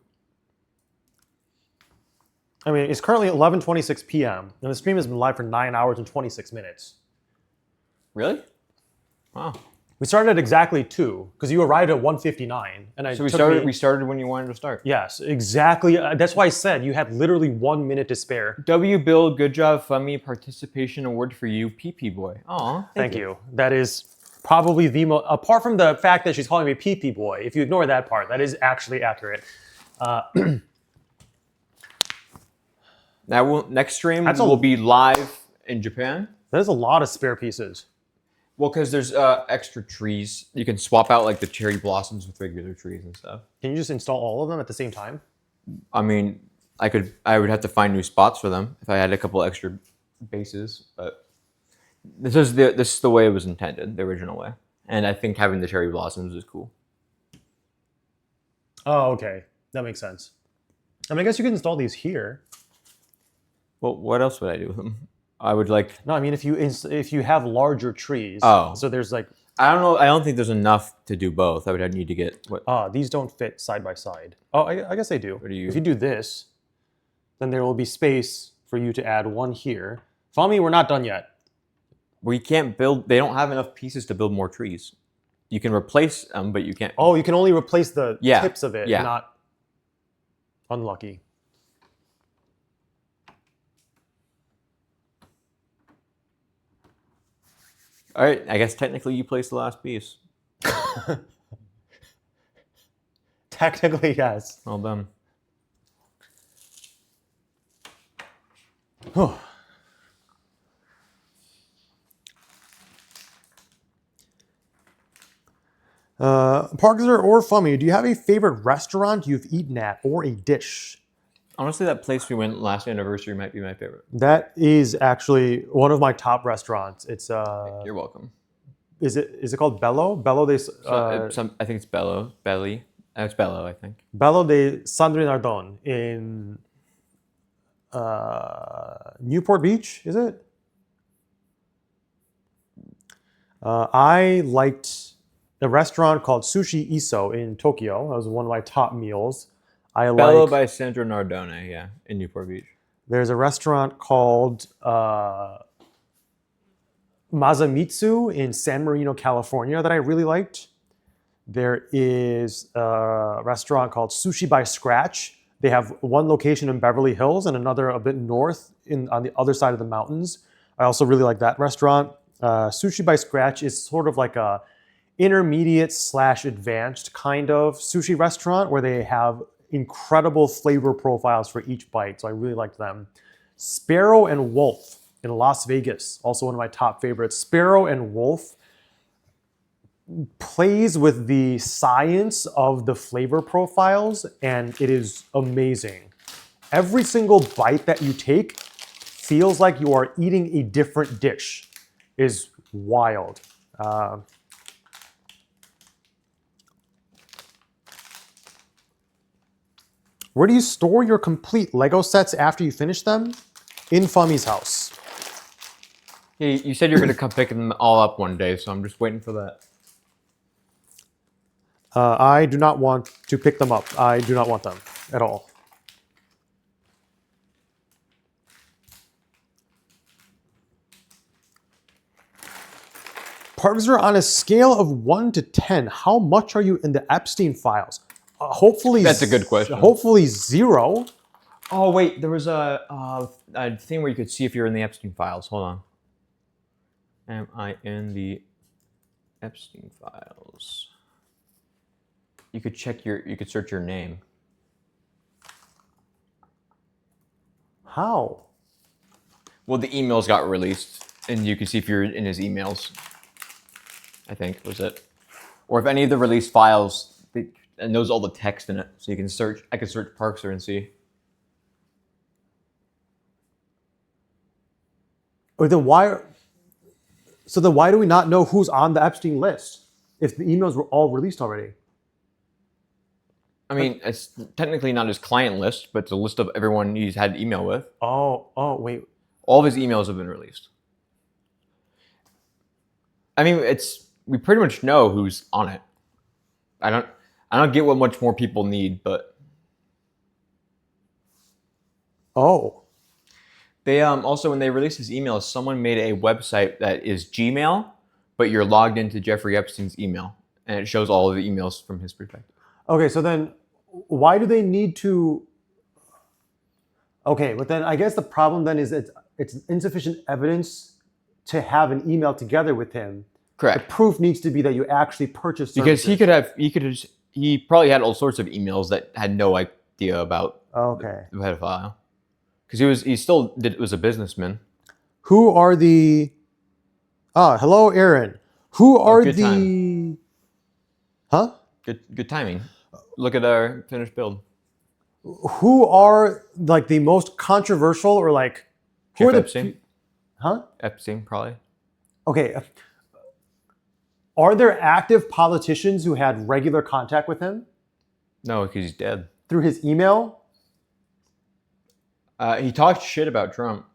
I mean, it's currently 11:26 p.m. and the stream has been live for 9 hours and 26 minutes. Really? Wow. We started at exactly 2 because you arrived at 1:59, and I. So took we started when you wanted to start. Yes, exactly. That's why I said you had literally 1 minute to spare. W. Bill, good job, Fummy. Participation award for you, PP boy. Aw, Thank you. That is probably the most. Apart from the fact that she's calling me PP boy, if you ignore that part, that is actually accurate. Now, next stream will be live in Japan. There's a lot of spare pieces. Well, because there's extra trees. You can swap out like the cherry blossoms with regular trees and stuff. Can you just install all of them at the same time? I mean, I would have to find new spots for them if I had a couple extra bases, but this is the way it was intended, the original way. And I think having the cherry blossoms is cool. Oh, okay. That makes sense. I mean, I guess you could install these here. Well, what else would I do with them? I would like. No, I mean, if you have larger trees. Oh. So there's like. I don't know. I don't think there's enough to do both. I would need to get what. These don't fit side by side. Oh, I guess they do. What do you? If you do this, then there will be space for you to add one here. Fami, we're not done yet. We can't build. They don't have enough pieces to build more trees. You can replace them, but you can't. Oh, you can only replace the Yeah. tips of it, Yeah. not. Unlucky. All right. I guess technically you placed the last piece. Technically, yes. Well done. Parker or Fummy, do you have a favorite restaurant you've eaten at or a dish? Honestly, that place we went last anniversary might be my favorite. That is actually one of my top restaurants. It's You're welcome. Is it called Bello? Bello de I think it's Bello. Belly. It's Bello, I think. Bello de Sandrinardon in Newport Beach, is it? I liked a restaurant called Sushi Iso in Tokyo. That was one of my top meals. Bello by Sandro Nardone, yeah, in Newport Beach. There's a restaurant called Masamitsu in San Marino, California that I really liked. There is a restaurant called Sushi by Scratch They have one location in Beverly Hills and another a bit north on the other side of the mountains. I also really like that restaurant. Sushi by Scratch is sort of like a intermediate / advanced kind of sushi restaurant where they have incredible flavor profiles for each bite. So I really liked them. Sparrow and Wolf in Las Vegas, also one of my top favorites. Sparrow and Wolf plays with the science of the flavor profiles, and it is amazing. Every single bite that you take feels like you are eating a different dish. It is wild. Where do you store your complete Lego sets after you finish them? In Fummy's house. Hey, you said you're going to come pick them all up one day, so I'm just waiting for that. I do not want to pick them up. I do not want them at all. Parkser, on a scale of 1 to 10, how much are you in the Epstein files? Hopefully, That's a good question. Hopefully 0. Oh, wait, there was a thing where you could see if you're in the Epstein files. Hold on. Am I in the Epstein files? You could search your name. How? Well, the emails got released, and you can see if you're in his emails. I think was it, or if any of the released files, and knows all the text in it, so you can search. I could search Parkser and see. Or then why? So then why do we not know who's on the Epstein list if the emails were all released already? I mean, it's technically not his client list, but it's a list of everyone he's had email with. Oh, wait. All of his emails have been released. I mean, we pretty much know who's on it. I don't get what much more people need, but they also, when they released his emails, someone made a website that is Gmail, but you're logged into Jeffrey Epstein's email, and it shows all of the emails from his perspective. Okay, so then why do they need to? Okay, but then I guess the problem then is it's insufficient evidence to have an email together with him. Correct. The proof needs to be that you actually purchased Because services. he probably had all sorts of emails that had no idea about Okay. the pedophile. Because he still was a businessman. Who are the? Hello, Aaron. Who are good the? time. Huh? Good timing. Look at our finished build. Who are like the most controversial or like? Who are the? Epstein. Huh? Epstein, probably. Okay. Are there active politicians who had regular contact with him No, because he's dead. through his email? He talked shit about Trump.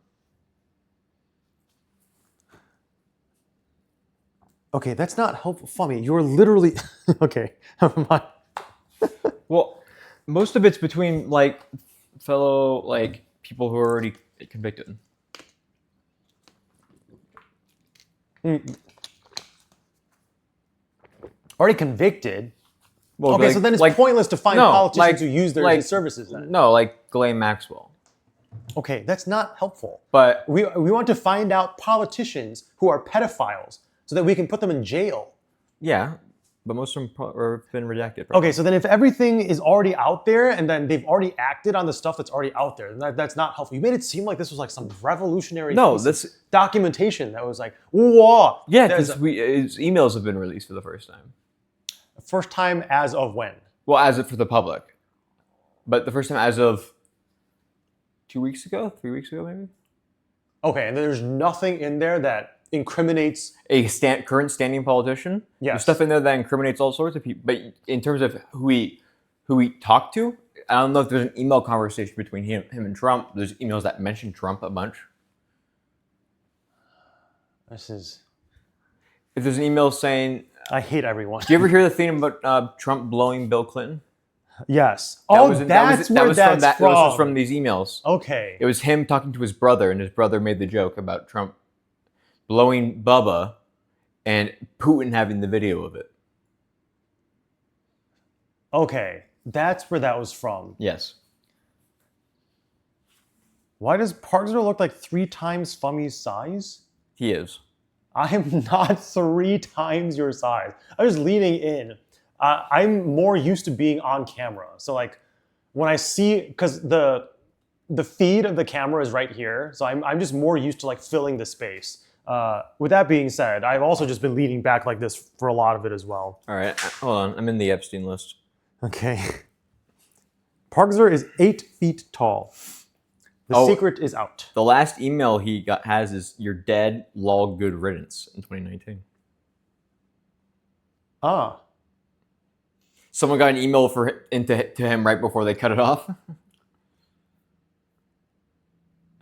Okay, that's not helpful. Funny. You're literally okay. Never mind. Well, most of it's between like fellow like people who are already convicted. Already convicted. Well, Okay, like, so then it's like, pointless to find no, politicians like- who use their like- services then. No, like Ghislaine Maxwell. Okay, that's not helpful. But We want to find out politicians who are pedophiles so that we can put them in jail. yeah, but most of them have been redacted. Probably. Okay, so then if everything is already out there and then they've already acted on the stuff that's already out there, then that's not helpful. You made it seem like this was like some revolutionary No, piece of this documentation that was like, whoa. yeah, There's because his emails have been released for the first time. First time as of when? Well, as of for the public, but the first time as of 2 weeks ago, 3 weeks ago, maybe. Okay, and there's nothing in there that incriminates. A current standing politician. Yes. There's stuff in there that incriminates all sorts of people. But in terms of who he talked to, I don't know if there's an email conversation between him and Trump. There's emails that mention Trump a bunch. This is. If there's an email saying, I hate everyone. do you ever hear the thing about Trump blowing Bill Clinton? Yes. That Oh, was that's where that's That from. was from these emails. Okay. It was him talking to his brother, and his brother made the joke about Trump blowing Bubba and Putin having the video of it. Okay, that's where that was from. Yes. Why does Parkser look like 3 times Fummy's size? He is. I am not 3 times your size. I'm just leaning in. I'm more used to being on camera. So like when I see, because the feed of the camera is right here, so I'm just more used to like filling the space. With that being said, I've also just been leaning back like this for a lot of it as well. All right, hold on. I'm in the Epstein list. Okay. Parkser is 8 feet tall. The secret is out. The last email he has is "You're dead. Lol. Good riddance" in 2019. Ah. Someone got an email to him right before they cut it off.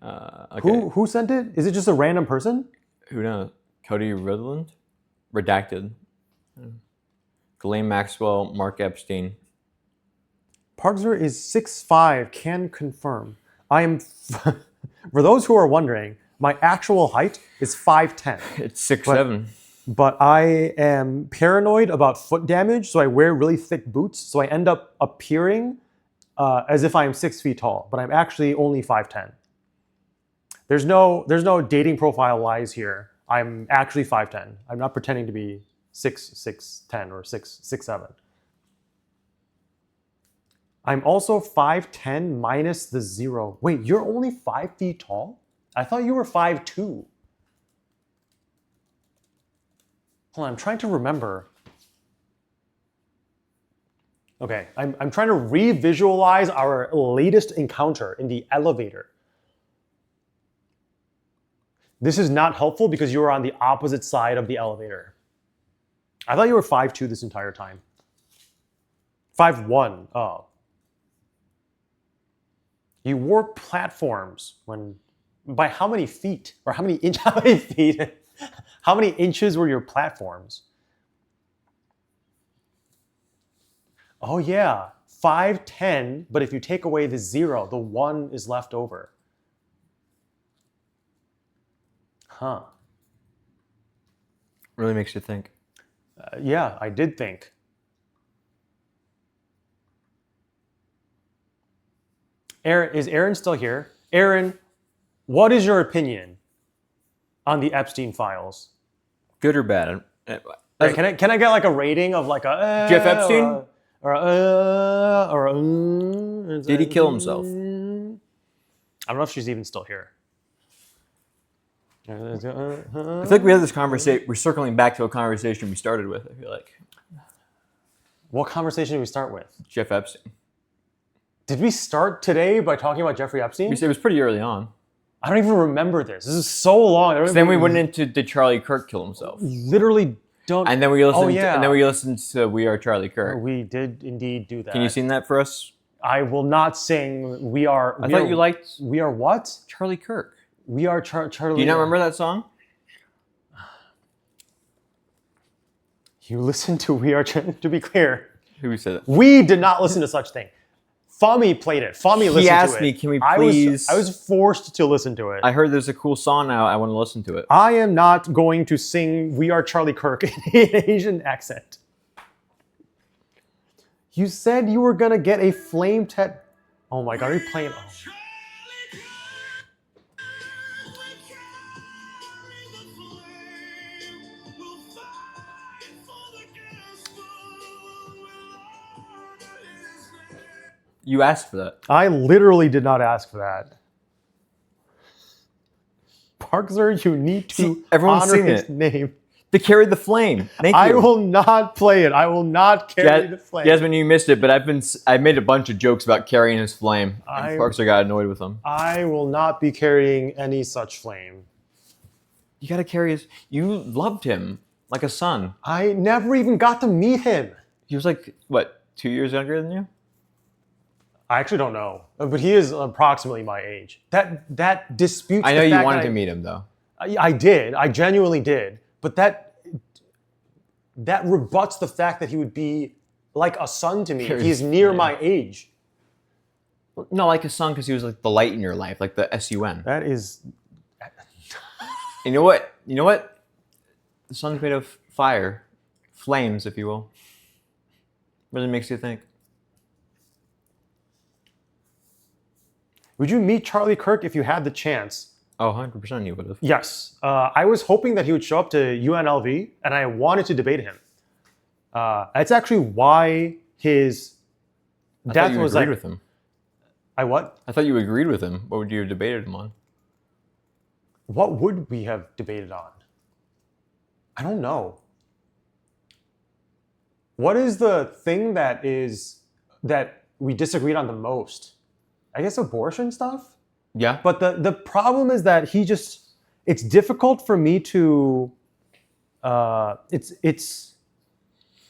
Okay. Who sent it? Is it just a random person? Who knows? Cody Rutherland? Redacted. Ghislaine Maxwell, Mark Epstein. Parkser is 6'5", can confirm. I am, for those who are wondering, my actual height is 5'10". It's 6'7". But I am paranoid about foot damage, so I wear really thick boots, so I end up appearing as if I am 6 feet tall, but I'm actually only 5'10". There's no dating profile lies here. I'm actually 5'10". I'm not pretending to be 6'10" or 6'7". I'm also 5'10" minus the 0. Wait, you're only 5 feet tall? I thought you were 5'2". Hold on, I'm trying to remember. Okay, I'm trying to re-visualize our latest encounter in the elevator. This is not helpful because you were on the opposite side of the elevator. I thought you were 5'2" this entire time. 5'1", oh. You wore platforms when, by how many feet? Or how many feet? How many inches were your platforms? Oh yeah, 5'10", but if you take away the 0, the 1 is left over. Huh. Really makes you think. Yeah, I did think. Is Aaron still here? Aaron, what is your opinion on the Epstein files? Good or bad? Right, can I get like a rating of like a Jeff Epstein? Did he kill himself? I don't know if she's even still here. I feel like we had this conversation. We're circling back to a conversation we started with. I feel like. What conversation did we start with? Jeff Epstein. Did we start today by talking about Jeffrey Epstein? It was pretty early on. I don't even remember this. This is so long. Then we went into did Charlie Kirk kill himself? Literally don't. And then we listened. Oh, yeah. And then we listened to We Are Charlie Kirk. We did indeed do that. Can you sing that for us? I will not sing. We are. I thought you liked. We are what? Charlie Kirk. We are Charlie. Do you not remember that song? You listened to We Are. To be clear, Who said it? we did not listen to such thing. Fummy played it. Fummy listened to it. He asked me, "Can we please?" I was forced to listen to it. I heard there's a cool song now. I want to listen to it. I am not going to sing We Are Charlie Kirk in an Asian accent. You said you were gonna get a flame tat. Oh my god, are you playing? Oh. You asked for that. I literally did not ask for that. Parkser, you need to See, everyone's honor singing his it. name. To carry the flame. Thank you. I will not play it. I will not carry the flame. Jasmine, you missed it, but I made a bunch of jokes about carrying his flame. And Parkser got annoyed with them. I will not be carrying any such flame. You gotta carry his. You loved him like a son. I never even got to meet him. He was like what, 2 years younger than you? I actually don't know, but he is approximately my age. That disputes. I know the you fact wanted that to meet him though. I did. I genuinely did. But that rebuts the fact that he would be like a son to me if he's near my age. No, like a son because he was like the light in your life, like the SUN. That is. You know what? You know what? The sun's made of fire, flames, if you will. Really makes you think. Would you meet Charlie Kirk if you had the chance? Oh, 100% you would have. Yes. I was hoping that he would show up to UNLV, and I wanted to debate him. That's actually why his I thought death you was agreed like. with him. I what? I thought you agreed with him. What would you have debated him on? What would we have debated on? I don't know. What is the thing that we disagreed on the most? I guess abortion stuff? Yeah. But the problem is that it's difficult for me to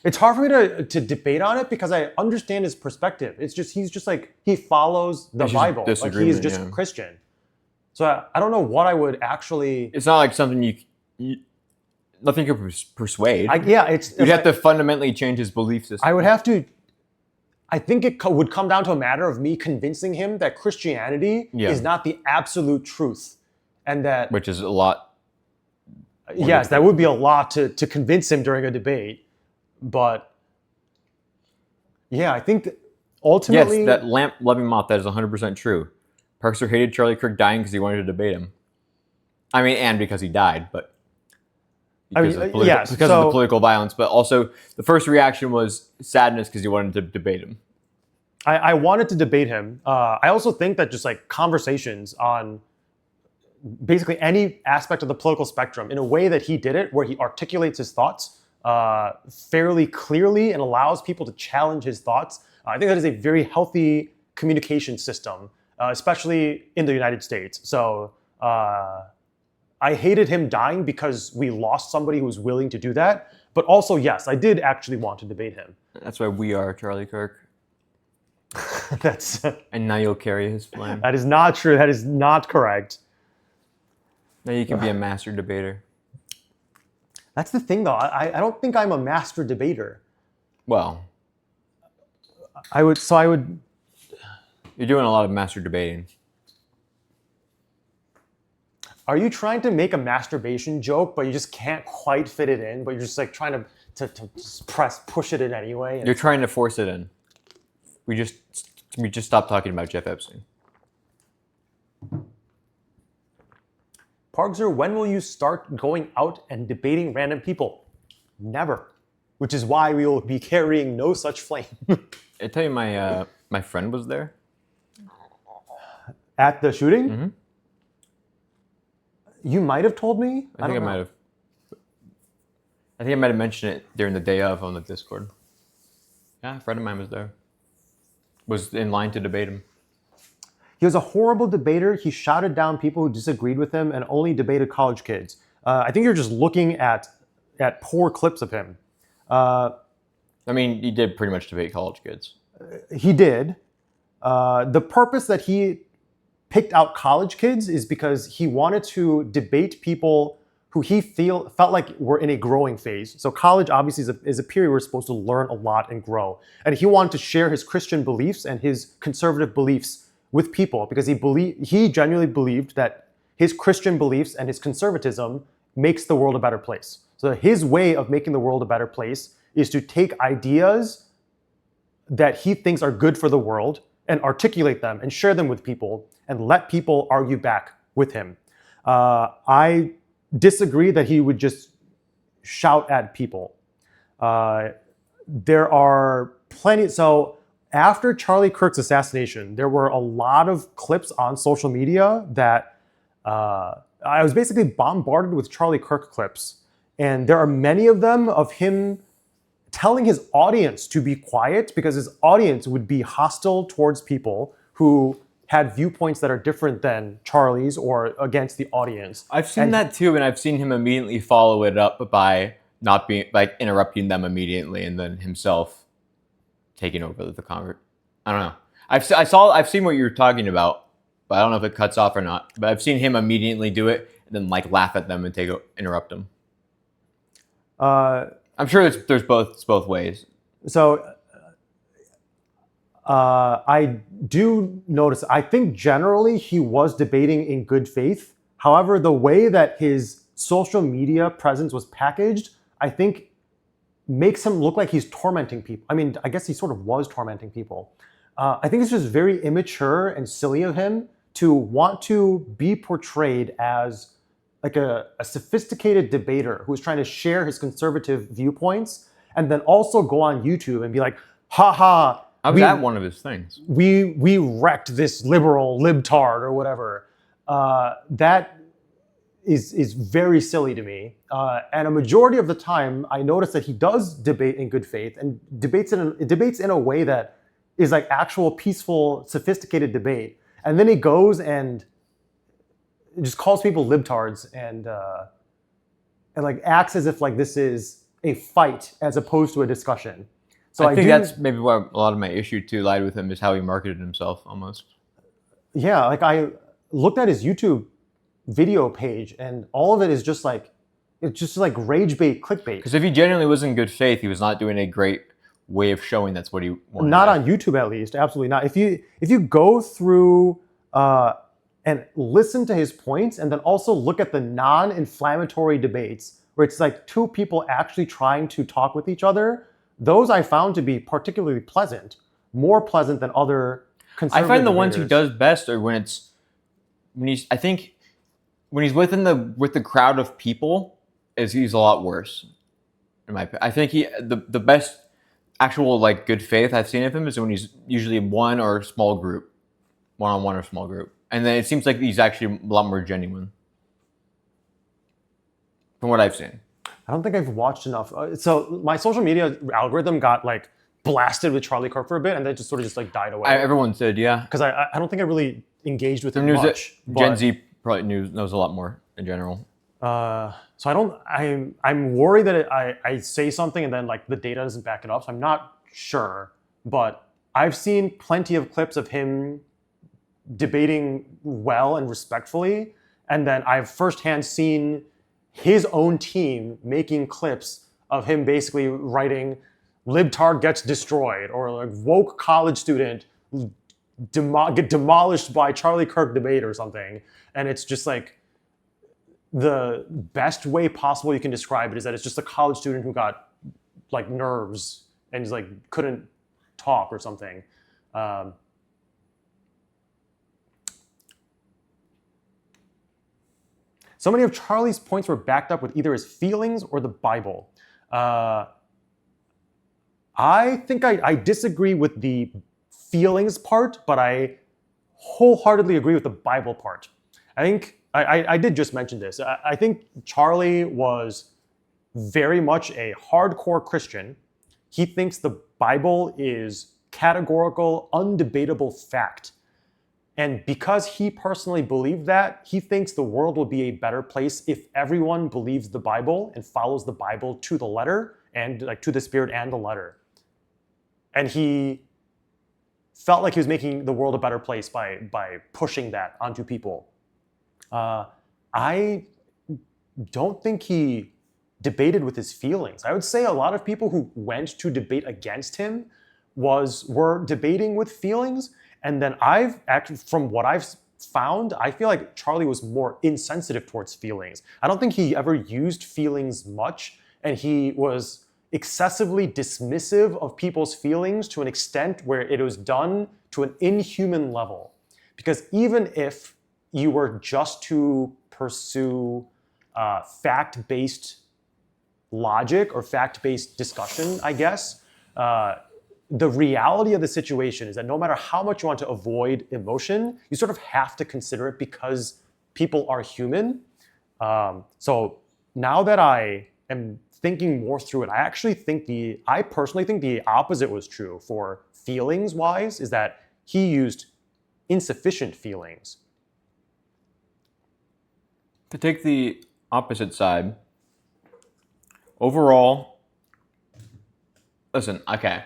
it's hard for me to debate on it because I understand his perspective. He's just like he follows the It's just Bible. Like he's disagreement, just yeah. Christian. So I don't know what I would actually It's not like something you nothing could persuade. You'd You'd have to fundamentally change his belief system. I would have to. I think it would come down to a matter of me convincing him that Christianity is not the absolute truth, and that Which is a lot. yes, that would be a lot to convince him during a debate. But yeah, I think that ultimately, Yes, that lamp-loving moth, that is 100% true. Parkster hated Charlie Kirk dying because he wanted to debate him. I mean, and because he died, but because of the political violence. But also, the first reaction was sadness because he wanted to debate him. I wanted to debate him. I also think that just like conversations on basically any aspect of the political spectrum in a way that he did it, where he articulates his thoughts fairly clearly and allows people to challenge his thoughts. I think that is a very healthy communication system, especially in the United States. So I hated him dying because we lost somebody who was willing to do that. But also, yes, I did actually want to debate him. That's why we are Charlie Kirk. That's And now you'll carry his flame. that is not true. That is not correct. Now you can be a master debater. That's the thing, though. I don't think I'm a master debater. Well, I would. you're doing a lot of master debating. Are you trying to make a masturbation joke, but you just can't quite fit it in? But you're just like trying to just push it in anyway. And You're trying to force it in. We just stopped talking about Jeff Epstein. Parkser, when will you start going out and debating random people? Never. Which is why we will be carrying no such flame. I tell you, my friend was there. At the shooting? Mm-hmm. You might have told me. I think I might have mentioned it during the day of on the Discord. Yeah, a friend of mine was there. Was in line to debate him. He was a horrible debater. He shouted down people who disagreed with him and only debated college kids. I think you're just looking at poor clips of him. I mean, he did pretty much debate college kids. He did. The purpose that he picked out college kids is because he wanted to debate people who he felt like were in a growing phase. So college obviously is a period where we're supposed to learn a lot and grow. And he wanted to share his Christian beliefs and his conservative beliefs with people because he genuinely believed that his Christian beliefs and his conservatism makes the world a better place. So his way of making the world a better place is to take ideas that he thinks are good for the world and articulate them and share them with people and let people argue back with him. I disagree that he would just shout at people. There are plenty. So after Charlie Kirk's assassination, there were a lot of clips on social media that I was basically bombarded with Charlie Kirk clips. And there are many of them of him telling his audience to be quiet because his audience would be hostile towards people who had viewpoints that are different than Charlie's or against the audience. I've seen that too, and I've seen him immediately follow it up by not being like interrupting them immediately, and then himself taking over the convert. I don't know. I've seen what you're talking about, but I don't know if it cuts off or not. But I've seen him immediately do it and then like laugh at them and interrupt them. I'm sure it's both ways. So I do notice, I think generally he was debating in good faith. However, the way that his social media presence was packaged, I think makes him look like he's tormenting people. I mean, I guess he sort of was tormenting people. I think it's just very immature and silly of him to want to be portrayed as like a sophisticated debater who's trying to share his conservative viewpoints and then also go on YouTube and be like, ha ha, How was that one of his things? we wrecked this liberal libtard or whatever. That is very silly to me. And a majority of the time, I notice that he does debate in good faith and debates in a way that is like actual peaceful, sophisticated debate. And then he goes and just calls people libtards and like acts as if like this is a fight as opposed to a discussion. So I think that's maybe why a lot of my issue too lied with him is how he marketed himself almost. Yeah, like I looked at his YouTube video page and all of it is just like it's just like rage bait, clickbait. Because if he genuinely was in good faith, he was not doing a great way of showing that's what he wanted. Not on YouTube, at least. Absolutely not. If you go through and listen to his points, and then also look at the non-inflammatory debates where it's like two people actually trying to talk with each other, those I found to be particularly pleasant, more pleasant than other conservative I find the ones he debaters. does best are when he's I think when he's with the crowd of people, he's a lot worse. In my opinion. I think the best actual like good faith I've seen of him is when he's usually one or a small group, one-on-one or small group, and then it seems like he's actually a lot more genuine from what I've seen. I don't think I've watched enough. So my social media algorithm got like blasted with Charlie Kirk for a bit, and then just sort of just like died away. Everyone said, yeah. Because I don't think I really engaged with it News much. Gen Z probably knows a lot more in general. So I'm worried that I say something and then like the data doesn't back it up. So I'm not sure, but I've seen plenty of clips of him debating well and respectfully. And then I've firsthand seen his own team making clips of him basically writing libtard gets destroyed or like woke college student get demolished by Charlie Kirk debate or something. And it's just like, the best way possible you can describe it is that it's just a college student who got like nerves and just like couldn't talk or something. So many of Charlie's points were backed up with either his feelings or the Bible. I think I disagree with the feelings part, but I wholeheartedly agree with the Bible part. I think I did just mention this. I think Charlie was very much a hardcore Christian. He thinks the Bible is categorical, undebatable fact. And because he personally believed that, he thinks the world will be a better place if everyone believes the Bible and follows the Bible to the letter and like to the spirit and the letter. And he felt like he was making the world a better place by pushing that onto people. I don't think he debated with his feelings. I would say a lot of people who went to debate against him were debating with feelings. And then from what I've found, I feel like Charlie was more insensitive towards feelings. I don't think he ever used feelings much, and he was excessively dismissive of people's feelings to an extent where it was done to an inhuman level. Because even if you were just to pursue fact-based logic or fact-based discussion, I guess, the reality of the situation is that no matter how much you want to avoid emotion, you sort of have to consider it because people are human. So now that I am thinking more through it, I personally think the opposite was true for feelings-wise, is that he used insufficient feelings. To take the opposite side, overall, listen, okay,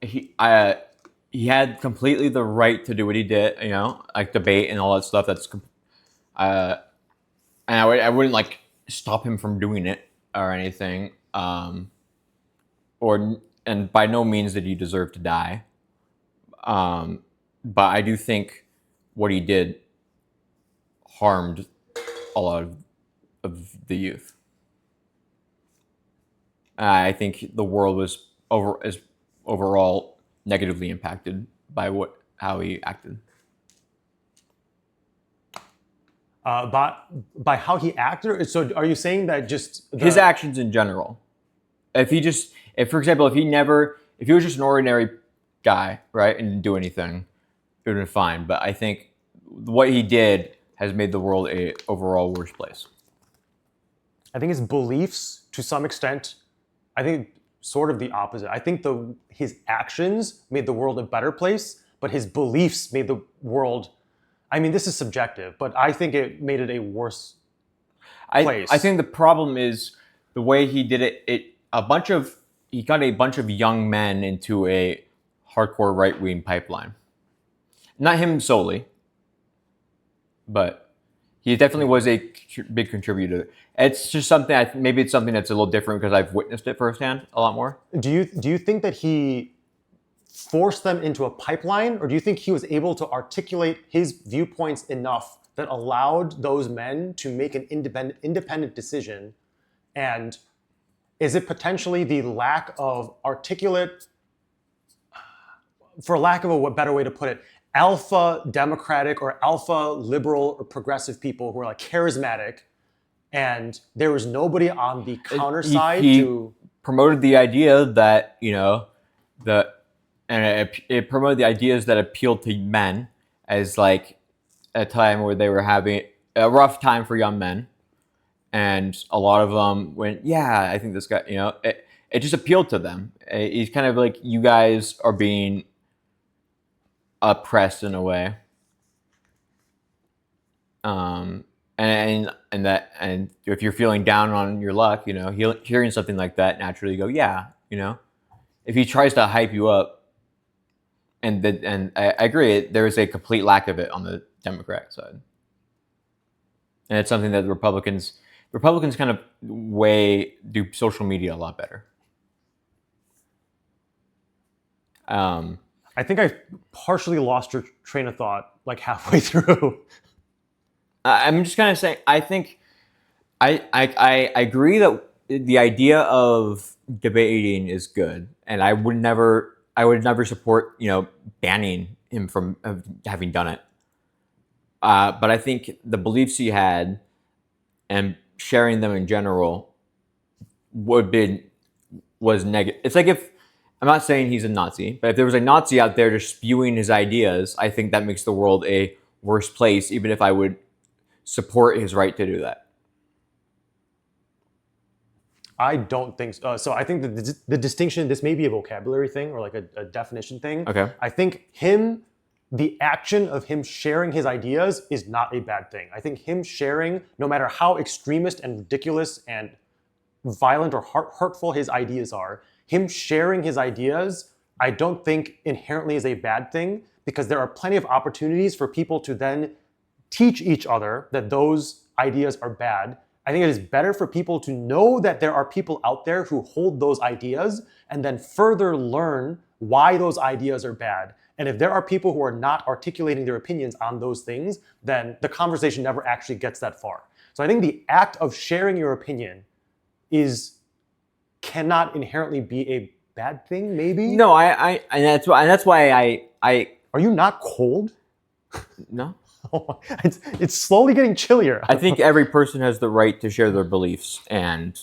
he had completely the right to do what he did, like debate and all that stuff. And I wouldn't like stop him from doing it or anything, and by no means did he deserve to die. But I do think what he did harmed a lot of the youth. I think the world is overall negatively impacted by how he acted. By how he acted. So are you saying that just His actions in general? If for example, if he was just an ordinary guy, right, and didn't do anything, it would have been fine. But I think what he did has made the world a overall worse place. I think his beliefs, to some extent, I think sort of the opposite. I think his actions made the world a better place, but his beliefs made the world. I mean, this is subjective, but I think it made it a worse place. I think the problem is the way he did it. He got a bunch of young men into a hardcore right-wing pipeline. Not him solely, but he definitely was a big contributor. It's just something. Maybe it's something that's a little different because I've witnessed it firsthand a lot more. Do you think that he forced them into a pipeline, or do you think he was able to articulate his viewpoints enough that allowed those men to make an independent decision? And is it potentially the lack of articulate, for lack of a better way to put it, alpha democratic or alpha liberal or progressive people who are like charismatic, and there was nobody on the counter side he promoted the idea that it promoted the ideas that appealed to men as like a time where they were having a rough time for young men, and a lot of them went, yeah, I think this guy, it just appealed to them. He's kind of like, you guys are being oppressed in a way, and if you're feeling down on your luck, hearing something like that, naturally you go, yeah, if he tries to hype you up, and I agree, there is a complete lack of it on the Democratic side, and it's something that the Republicans kind of do social media a lot better. I think I partially lost your train of thought like halfway through. I'm just kind of saying, I think I agree that the idea of debating is good, and I would never support banning him from having done it. But I think the beliefs he had and sharing them in general was negative. It's like, if I'm not saying he's a Nazi, but if there was a Nazi out there just spewing his ideas, I think that makes the world a worse place, even if I would support his right to do that. I don't think so. So I think that the distinction, this may be a vocabulary thing or like a definition thing. Okay. I think the action of him sharing his ideas is not a bad thing. I think him sharing, no matter how extremist and ridiculous and violent or hurtful his ideas are, him sharing his ideas, I don't think inherently is a bad thing, because there are plenty of opportunities for people to then teach each other that those ideas are bad. I think it is better for people to know that there are people out there who hold those ideas and then further learn why those ideas are bad. And if there are people who are not articulating their opinions on those things, then the conversation never actually gets that far. So I think the act of sharing your opinion cannot inherently be a bad thing, maybe? No, and that's why I Are you not cold? no. It's slowly getting chillier. I think every person has the right to share their beliefs, and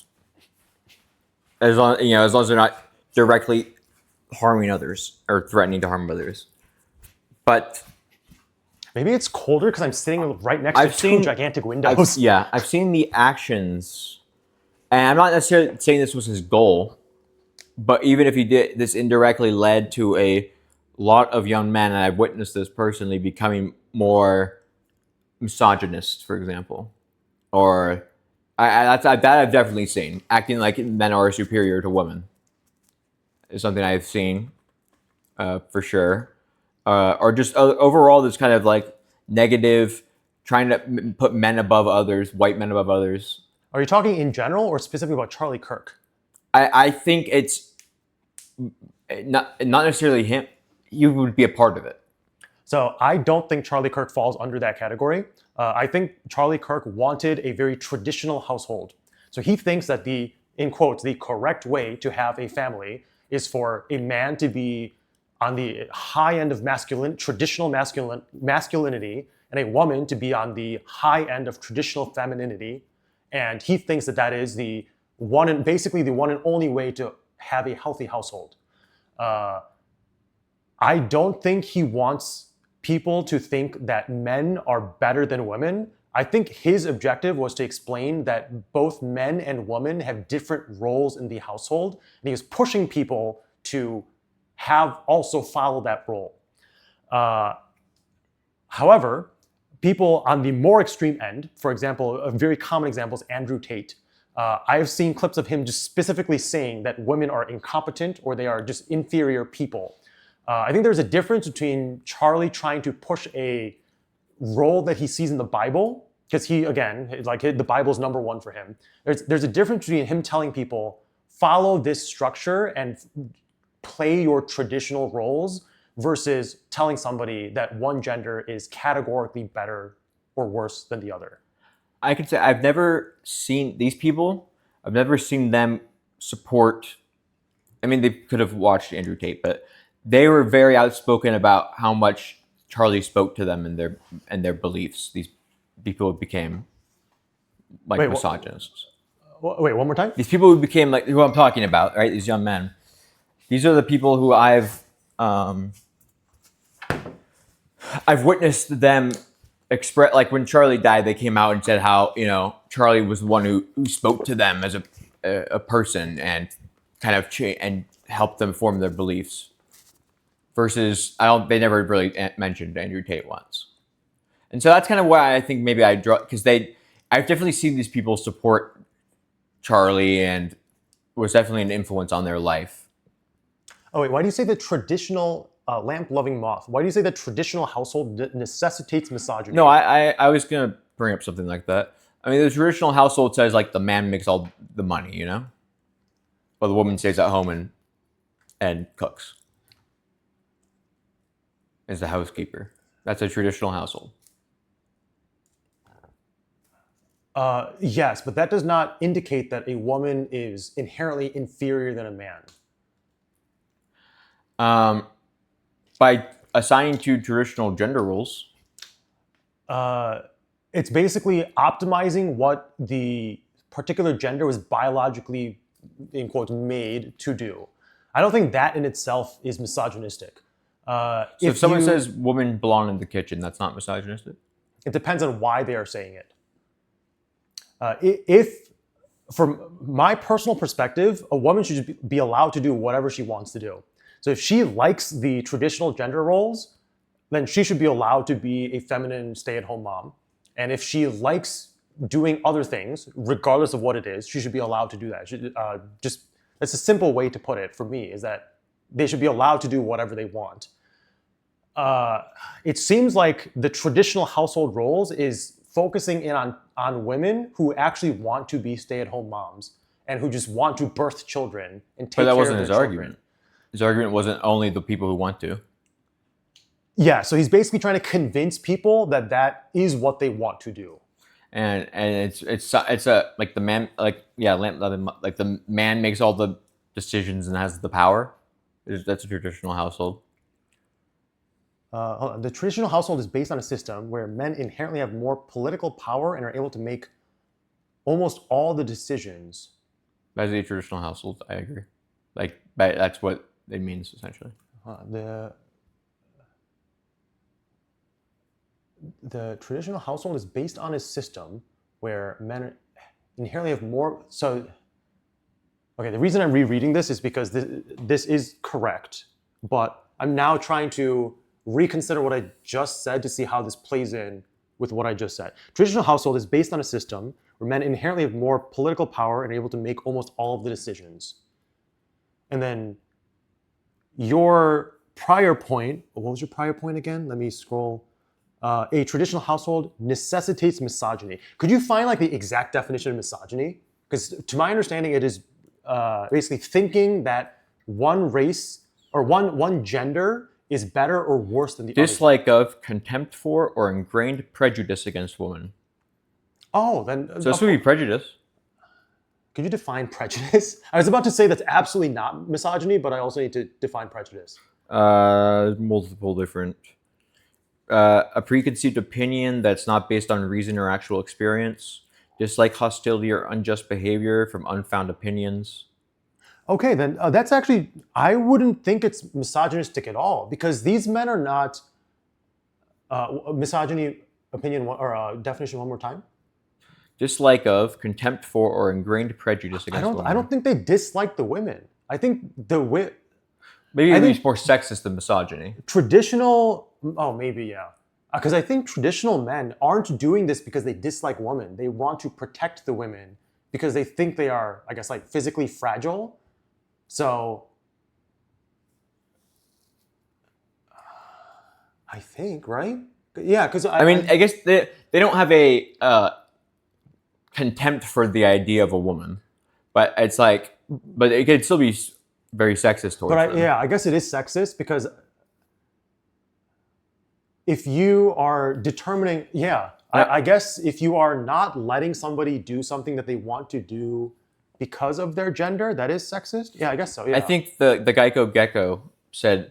as long as they're not directly harming others or threatening to harm others. But maybe it's colder because I'm sitting right next to two gigantic windows. I've seen the actions, and I'm not necessarily saying this was his goal, but even if he did, this indirectly led to a lot of young men, and I've witnessed this personally, becoming more misogynist, for example, or that I've definitely seen. Acting like men are superior to women is something I've seen for sure, or just overall this kind of like negative, trying to put men above others, white men above others. Are you talking in general or specifically about Charlie Kirk? I think it's not necessarily him. You would be a part of it. So I don't think Charlie Kirk falls under that category. I think Charlie Kirk wanted a very traditional household. So he thinks that in quotes, the correct way to have a family is for a man to be on the high end of traditional masculinity, and a woman to be on the high end of traditional femininity. And he thinks that that is basically the one and only way to have a healthy household. I don't think he wants people to think that men are better than women. I think his objective was to explain that both men and women have different roles in the household, and he was pushing people to have also follow that role. However, people on the more extreme end, for example, a very common example is Andrew Tate. I have seen clips of him just specifically saying that women are incompetent or they are just inferior people. I think there's a difference between Charlie trying to push a role that he sees in the Bible, because he, again, like the Bible's number one for him. There's a difference between him telling people, follow this structure and play your traditional roles, versus telling somebody that one gender is categorically better or worse than the other. I could say I've never seen these people. I've never seen them support. I mean, they could have watched Andrew Tate, but they were very outspoken about how much Charlie spoke to them and their beliefs. These people became like misogynists. Wait, one more time? These people who became like who I'm talking about, right? These young men. These are the people who I've witnessed them express. Like when Charlie died, they came out and said how Charlie was the one who spoke to them as a person and kind of and helped them form their beliefs. Versus, they never really mentioned Andrew Tate once, and so that's kind of why I think maybe I draw, because I've definitely seen these people support Charlie and was definitely an influence on their life. Oh wait, why do you say the traditional lamp-loving moth? Why do you say the traditional household necessitates misogyny? No, I was gonna bring up something like that. I mean, the traditional household says like the man makes all the money, but the woman stays at home and cooks. Is the housekeeper. That's a traditional household. Yes, but that does not indicate that a woman is inherently inferior than a man. By assigning to traditional gender roles. It's basically optimizing what the particular gender was biologically, in quotes, made to do. I don't think that in itself is misogynistic. So if someone says women belong in the kitchen, that's not misogynistic? It depends on why they are saying it. If, from my personal perspective, a woman should be allowed to do whatever she wants to do. So if she likes the traditional gender roles, then she should be allowed to be a feminine stay-at-home mom. And if she likes doing other things, regardless of what it is, she should be allowed to do that. That's a simple way to put it for me, is that they should be allowed to do whatever they want. It seems like the traditional household roles is focusing in on women who actually want to be stay-at-home moms and who just want to birth children and take care of their children. But that wasn't his argument. His argument wasn't only the people who want to. Yeah, so he's basically trying to convince people that that is what they want to do. And it's like the man, like the man makes all the decisions and has the power. That's a traditional household. The traditional household is based on a system where men inherently have more political power and are able to make almost all the decisions. That's a traditional household. I agree. That's what it means essentially. The traditional household is based on a system where men inherently have more. So, okay, the reason I'm rereading this is because this is correct, but I'm now trying to reconsider what I just said to see how this plays in with what I just said. Traditional household is based on a system where men inherently have more political power and are able to make almost all of the decisions. And then your prior point, what was your prior point again? Let me scroll. A traditional household necessitates misogyny. Could you find like the exact definition of misogyny? Because to my understanding, it is basically thinking that one race or one gender is better or worse than the other. Dislike of, contempt for, or ingrained prejudice against women. Oh, then... So this would be prejudice. Could you define prejudice? I was about to say that's absolutely not misogyny, but I also need to define prejudice. Multiple different. A preconceived opinion that's not based on reason or actual experience. Dislike hostility or unjust behavior from unfounded opinions. Okay, then that's actually, I wouldn't think it's misogynistic at all because these men are not. Misogyny opinion or definition one more time. Dislike of, contempt for, or ingrained prejudice against women. I don't think they dislike the women. I think Maybe I it's think- more sexist than misogyny. traditional. Oh, maybe yeah. Because I think traditional men aren't doing this because they dislike women. They want to protect the women because they think they are, I guess, like physically fragile. So I think, right? Yeah, because I mean, I guess they don't have a contempt for the idea of a woman, but it's like, but it could still be very sexist towards them. yeah, I guess it is sexist because if you are determining, Yeah. I guess if you are not letting somebody do something that they want to do because of their gender, that is sexist. Yeah, I guess so. Yeah. I think the Geico Gecko said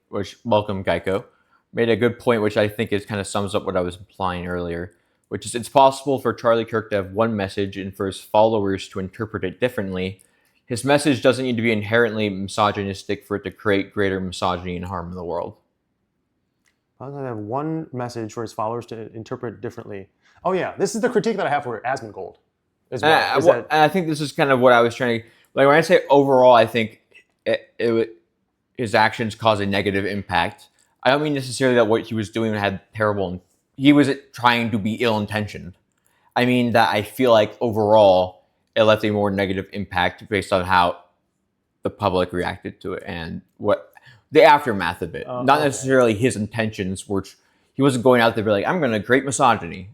which welcome Geico, made a good point, which I think is kind of sums up what I was implying earlier, which is it's possible for Charlie Kirk to have one message and for his followers to interpret it differently. His message doesn't need to be inherently misogynistic for it to create greater misogyny and harm in the world. I'm going to have one message for his followers to interpret differently. Oh yeah, this is the critique that I have for Asmongold as well. is that, And I think this is kind of what I was trying to, like when I say overall, I think his actions cause a negative impact. I don't mean necessarily that what he was doing had terrible, he was trying to be ill-intentioned. I mean that I feel like overall it left a more negative impact based on how the public reacted to it and what the aftermath of it. Not okay. necessarily his intentions, which he wasn't going out there to be like, I'm going to create misogyny.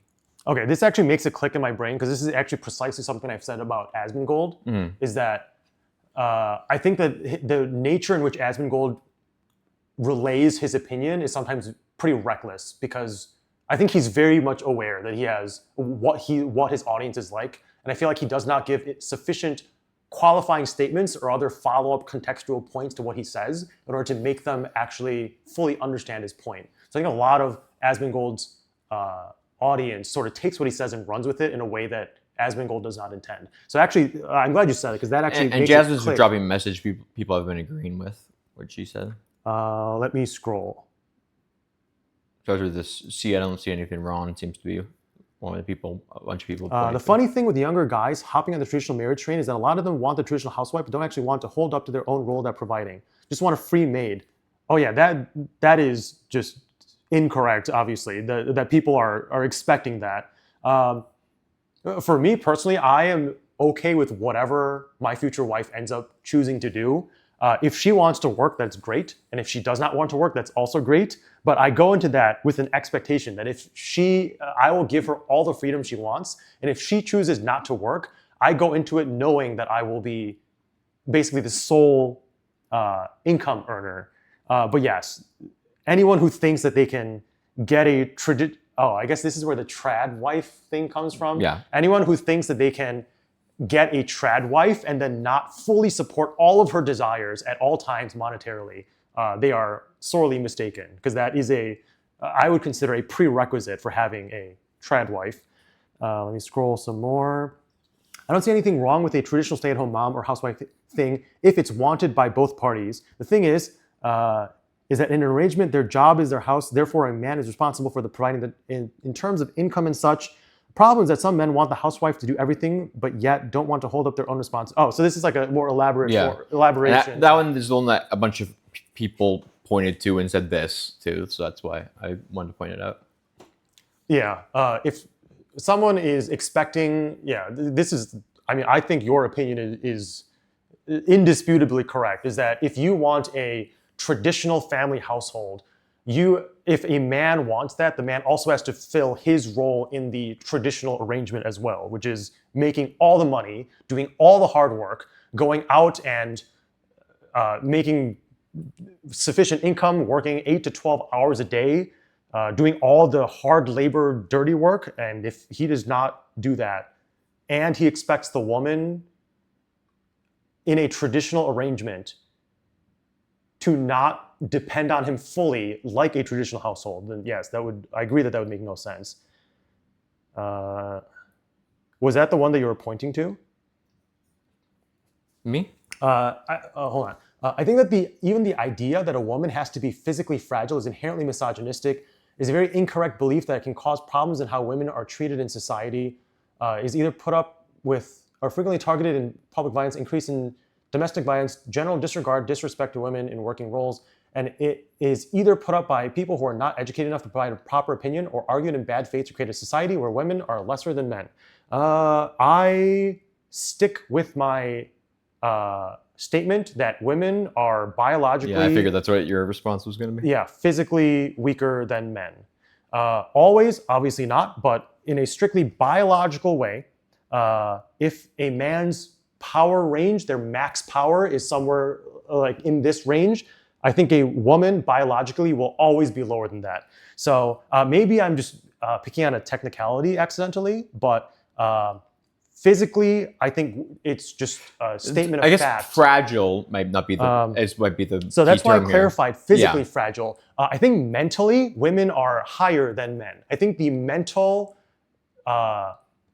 Okay, this actually makes a click in my brain because this is actually precisely something I've said about Asmongold. Is that I think that the nature in which Asmongold relays his opinion is sometimes pretty reckless because I think he's very much aware that he has what his audience is like, and I feel like he does not give it sufficient qualifying statements or other follow-up contextual points to what he says in order to make them actually fully understand his point. So I think a lot of Asmongold's audience sort of takes what he says and runs with it in a way that Asmongold does not intend. So actually, I'm glad you said it because that actually And makes Jasmine's it click. dropping a message people have been agreeing with what she said. Let me scroll. Starts with this, I don't see anything wrong. It seems to be one of the people, a bunch of people. The funny thing with the younger guys hopping on the traditional marriage train is that a lot of them want the traditional housewife, but don't actually want to hold up to their own role they're providing. Just want a free maid. Oh yeah, that is just incorrect. Obviously, that people are expecting that. For me personally, I am okay with whatever my future wife ends up choosing to do. If she wants to work, that's great. And if she does not want to work, that's also great. But I go into that with an expectation that I will give her all the freedom she wants. And if she chooses not to work, I go into it knowing that I will be basically the sole income earner. But yes, anyone who thinks that they can get I guess this is where the trad wife thing comes from. Yeah. Anyone who thinks that they can get a trad wife and then not fully support all of her desires at all times monetarily, they are sorely mistaken because that is I would consider a prerequisite for having a trad wife. Let me scroll some more. I don't see anything wrong with a traditional stay-at-home mom or housewife thing if it's wanted by both parties. The thing is that in an arrangement, their job is their house, therefore a man is responsible for the providing in terms of income and such. Problem is that some men want the housewife to do everything, but yet don't want to hold up their own responsibility. Oh, so this is like a more elaboration. That one is the one that a bunch of people pointed to and said this too, so that's why I wanted to point it out. Yeah, if someone is expecting, this is, I think your opinion is indisputably correct, is that if you want a traditional family household, if a man wants that, the man also has to fill his role in the traditional arrangement as well, which is making all the money, doing all the hard work, going out and making sufficient income, working 8 to 12 hours a day, doing all the hard labor, dirty work. And if he does not do that, and he expects the woman in a traditional arrangement to not depend on him fully like a traditional household, then yes, I agree that would make no sense. Was that the one that you were pointing to? Me? Hold on. I think that even the idea that a woman has to be physically fragile is inherently misogynistic, is a very incorrect belief that it can cause problems in how women are treated in society, is either put up with or frequently targeted in public violence, increase in domestic violence, general disregard, disrespect to women in working roles, and it is either put up by people who are not educated enough to provide a proper opinion or argued in bad faith to create a society where women are lesser than men. I stick with my statement that women are biologically... Yeah, I figured that's what your response was going to be. Yeah, physically weaker than men. Always, obviously not, but in a strictly biological way, if a man's power range, their max power is somewhere like in this range, I think a woman biologically will always be lower than that. So maybe I'm just picking on a technicality accidentally, but physically, I think it's just a statement of fact. I guess fragile might not be the So that's key why I term here. clarified physically Yeah. fragile. I think mentally, women are higher than men. I think the mental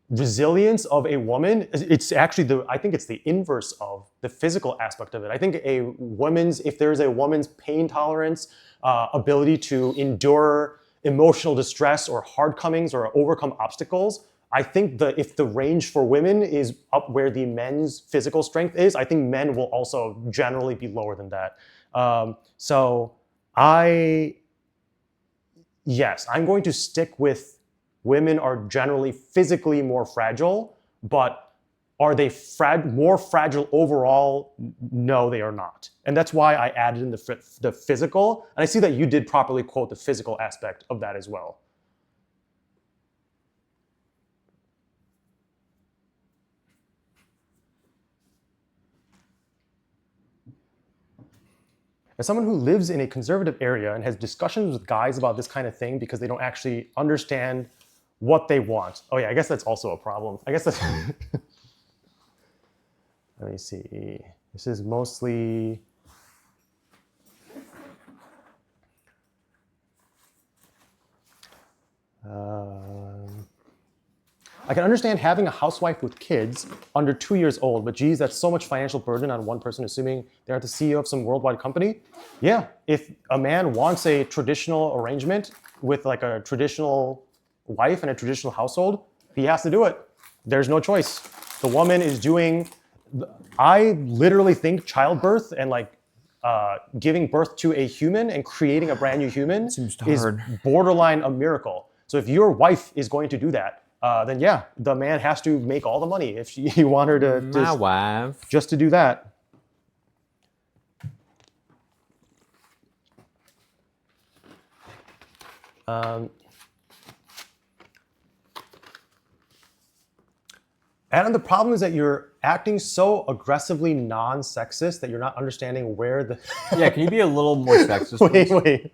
resilience of a woman, it's actually I think it's the inverse of the physical aspect of it. I think if there's a woman's pain tolerance, ability to endure emotional distress or hard comings or overcome obstacles, I think if the range for women is up where the men's physical strength is, I think men will also generally be lower than that. Yes, I'm going to stick with women are generally physically more fragile, but are they more fragile overall? No, they are not. And that's why I added in the physical. And I see that you did properly quote the physical aspect of that as well. As someone who lives in a conservative area and has discussions with guys about this kind of thing because they don't actually understand what they want. Oh yeah, I guess that's also a problem. I guess that's... Let me see. This is mostly... I can understand having a housewife with kids under 2 years old, but geez, that's so much financial burden on one person, assuming they're the CEO of some worldwide company. Yeah, if a man wants a traditional arrangement with like a traditional wife and a traditional household, he has to do it. There's no choice. The woman is doing... I literally think childbirth and like giving birth to a human and creating a brand new human is borderline a miracle. So if your wife is going to do that, then yeah, the man has to make all the money if you want her to My wife. just to do that. Adam, the problem is that you're acting so aggressively non-sexist that you're not understanding where the... Yeah, can you be a little more sexist? Wait.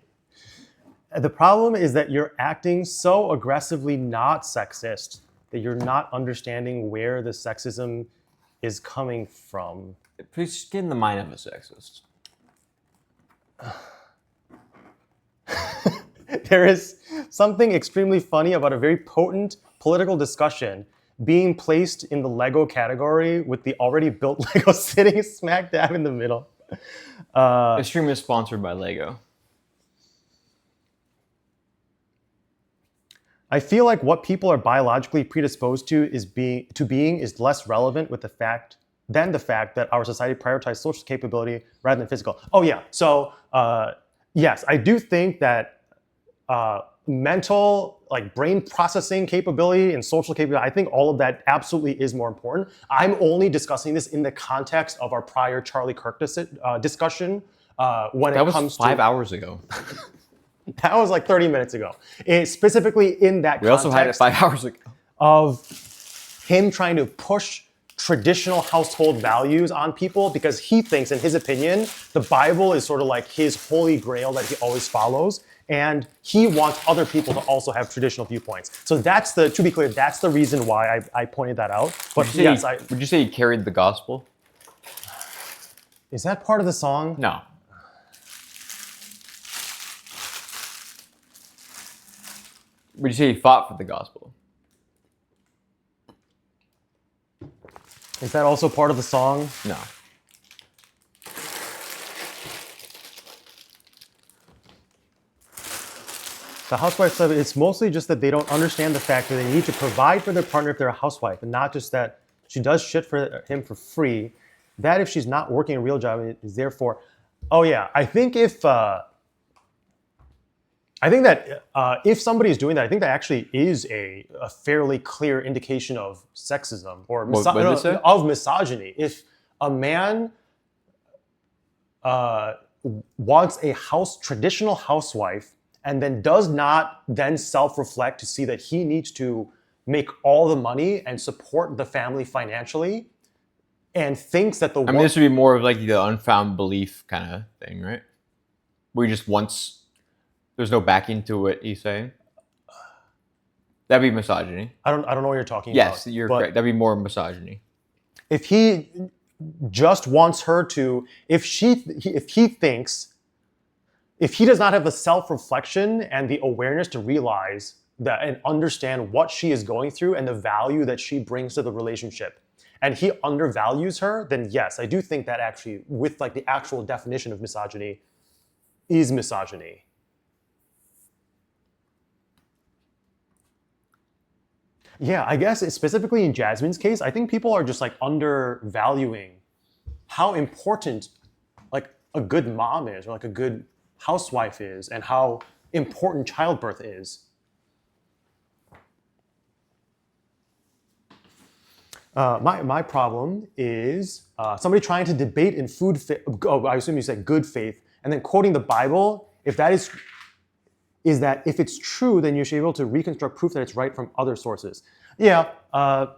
The problem is that you're acting so aggressively not sexist that you're not understanding where the sexism is coming from. Please get in the mind of a sexist. There is something extremely funny about a very potent political discussion being placed in the Lego category with the already built Lego sitting smack dab in the middle. This stream is sponsored by Lego. I feel like what people are biologically predisposed to is less relevant with the fact that our society prioritizes social capability rather than physical. Oh yeah, so yes, I do think that mental, like brain processing capability and social capability, I think all of that absolutely is more important. I'm only discussing this in the context of our prior Charlie Kirk discussion. When that it comes was 5 hours ago. That was like 30 minutes ago. Specifically in that We also had it 5 hours ago. Of him trying to push traditional household values on people because he thinks, in his opinion, the Bible is sort of like his holy grail that he always follows. And he wants other people to also have traditional viewpoints. So to be clear, that's the reason why I pointed that out. But yes, would you say he carried the gospel? Is that part of the song? No. Would you say he fought for the gospel? Is that also part of the song? No. The housewife stuff, it's mostly just that they don't understand the fact that they need to provide for their partner if they're a housewife, and not just that she does shit for him for free. That if she's not working a real job is therefore, oh yeah, I think that if somebody is doing that, I think that actually is a fairly clear indication of sexism or What did it say? of misogyny. If a man wants a traditional housewife and then does not then self-reflect to see that he needs to make all the money and support the family financially, and thinks that This would be more of like the unfound belief kind of thing, right? Where he just wants, there's no backing to what he's saying. That'd be misogyny. I don't know what you're talking about. Yes, you're correct. That'd be more misogyny. If he just wants her to, if he thinks, if he does not have the self-reflection and the awareness to realize that and understand what she is going through and the value that she brings to the relationship, and he undervalues her, then yes, I do think that actually, with like the actual definition of misogyny, is misogyny. Yeah, I guess specifically in Jasmine's case, I think people are just like undervaluing how important like a good mom is, or like a good housewife is, and how important childbirth is. My problem is somebody trying to debate in food faith. Oh, I assume you said good faith, and then quoting the Bible. If that is that if it's true, then you should be able to reconstruct proof that it's right from other sources. Yeah, I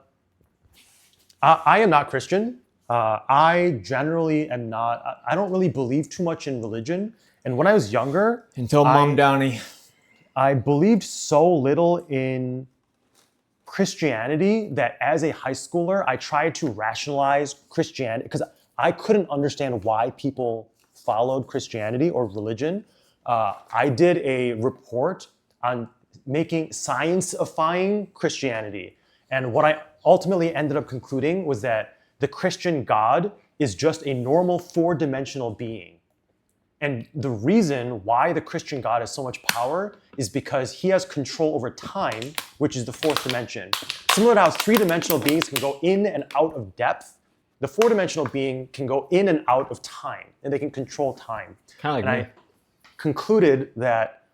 am not Christian. I generally am not. I don't really believe too much in religion. And when I was younger, Until Mom Downey. I believed so little in Christianity that as a high schooler, I tried to rationalize Christianity because I couldn't understand why people followed Christianity or religion. I did a report on making science-ifying Christianity. And what I ultimately ended up concluding was that the Christian God is just a normal four-dimensional being. And the reason why the Christian God has so much power is because he has control over time, which is the fourth dimension. Similar to how three-dimensional beings can go in and out of depth, the four-dimensional being can go in and out of time, and they can control time. Kind of like me. I concluded that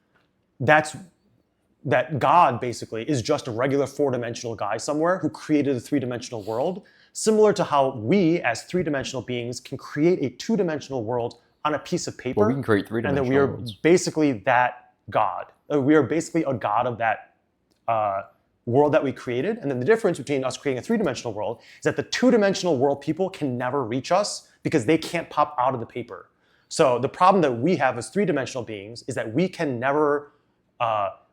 God basically is just a regular four-dimensional guy somewhere who created a three-dimensional world, similar to how we as three-dimensional beings can create a two-dimensional world on a piece of paper. Well, we can create three-dimensional and then we are worlds. basically that God. We are basically a God of that world that we created. And then the difference between us creating a three-dimensional world is that the two-dimensional world people can never reach us because they can't pop out of the paper. So the problem that we have as three-dimensional beings is that we can never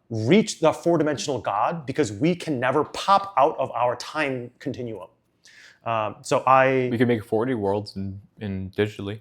reach the four-dimensional God because we can never pop out of our time continuum. We could make 40 worlds in digitally.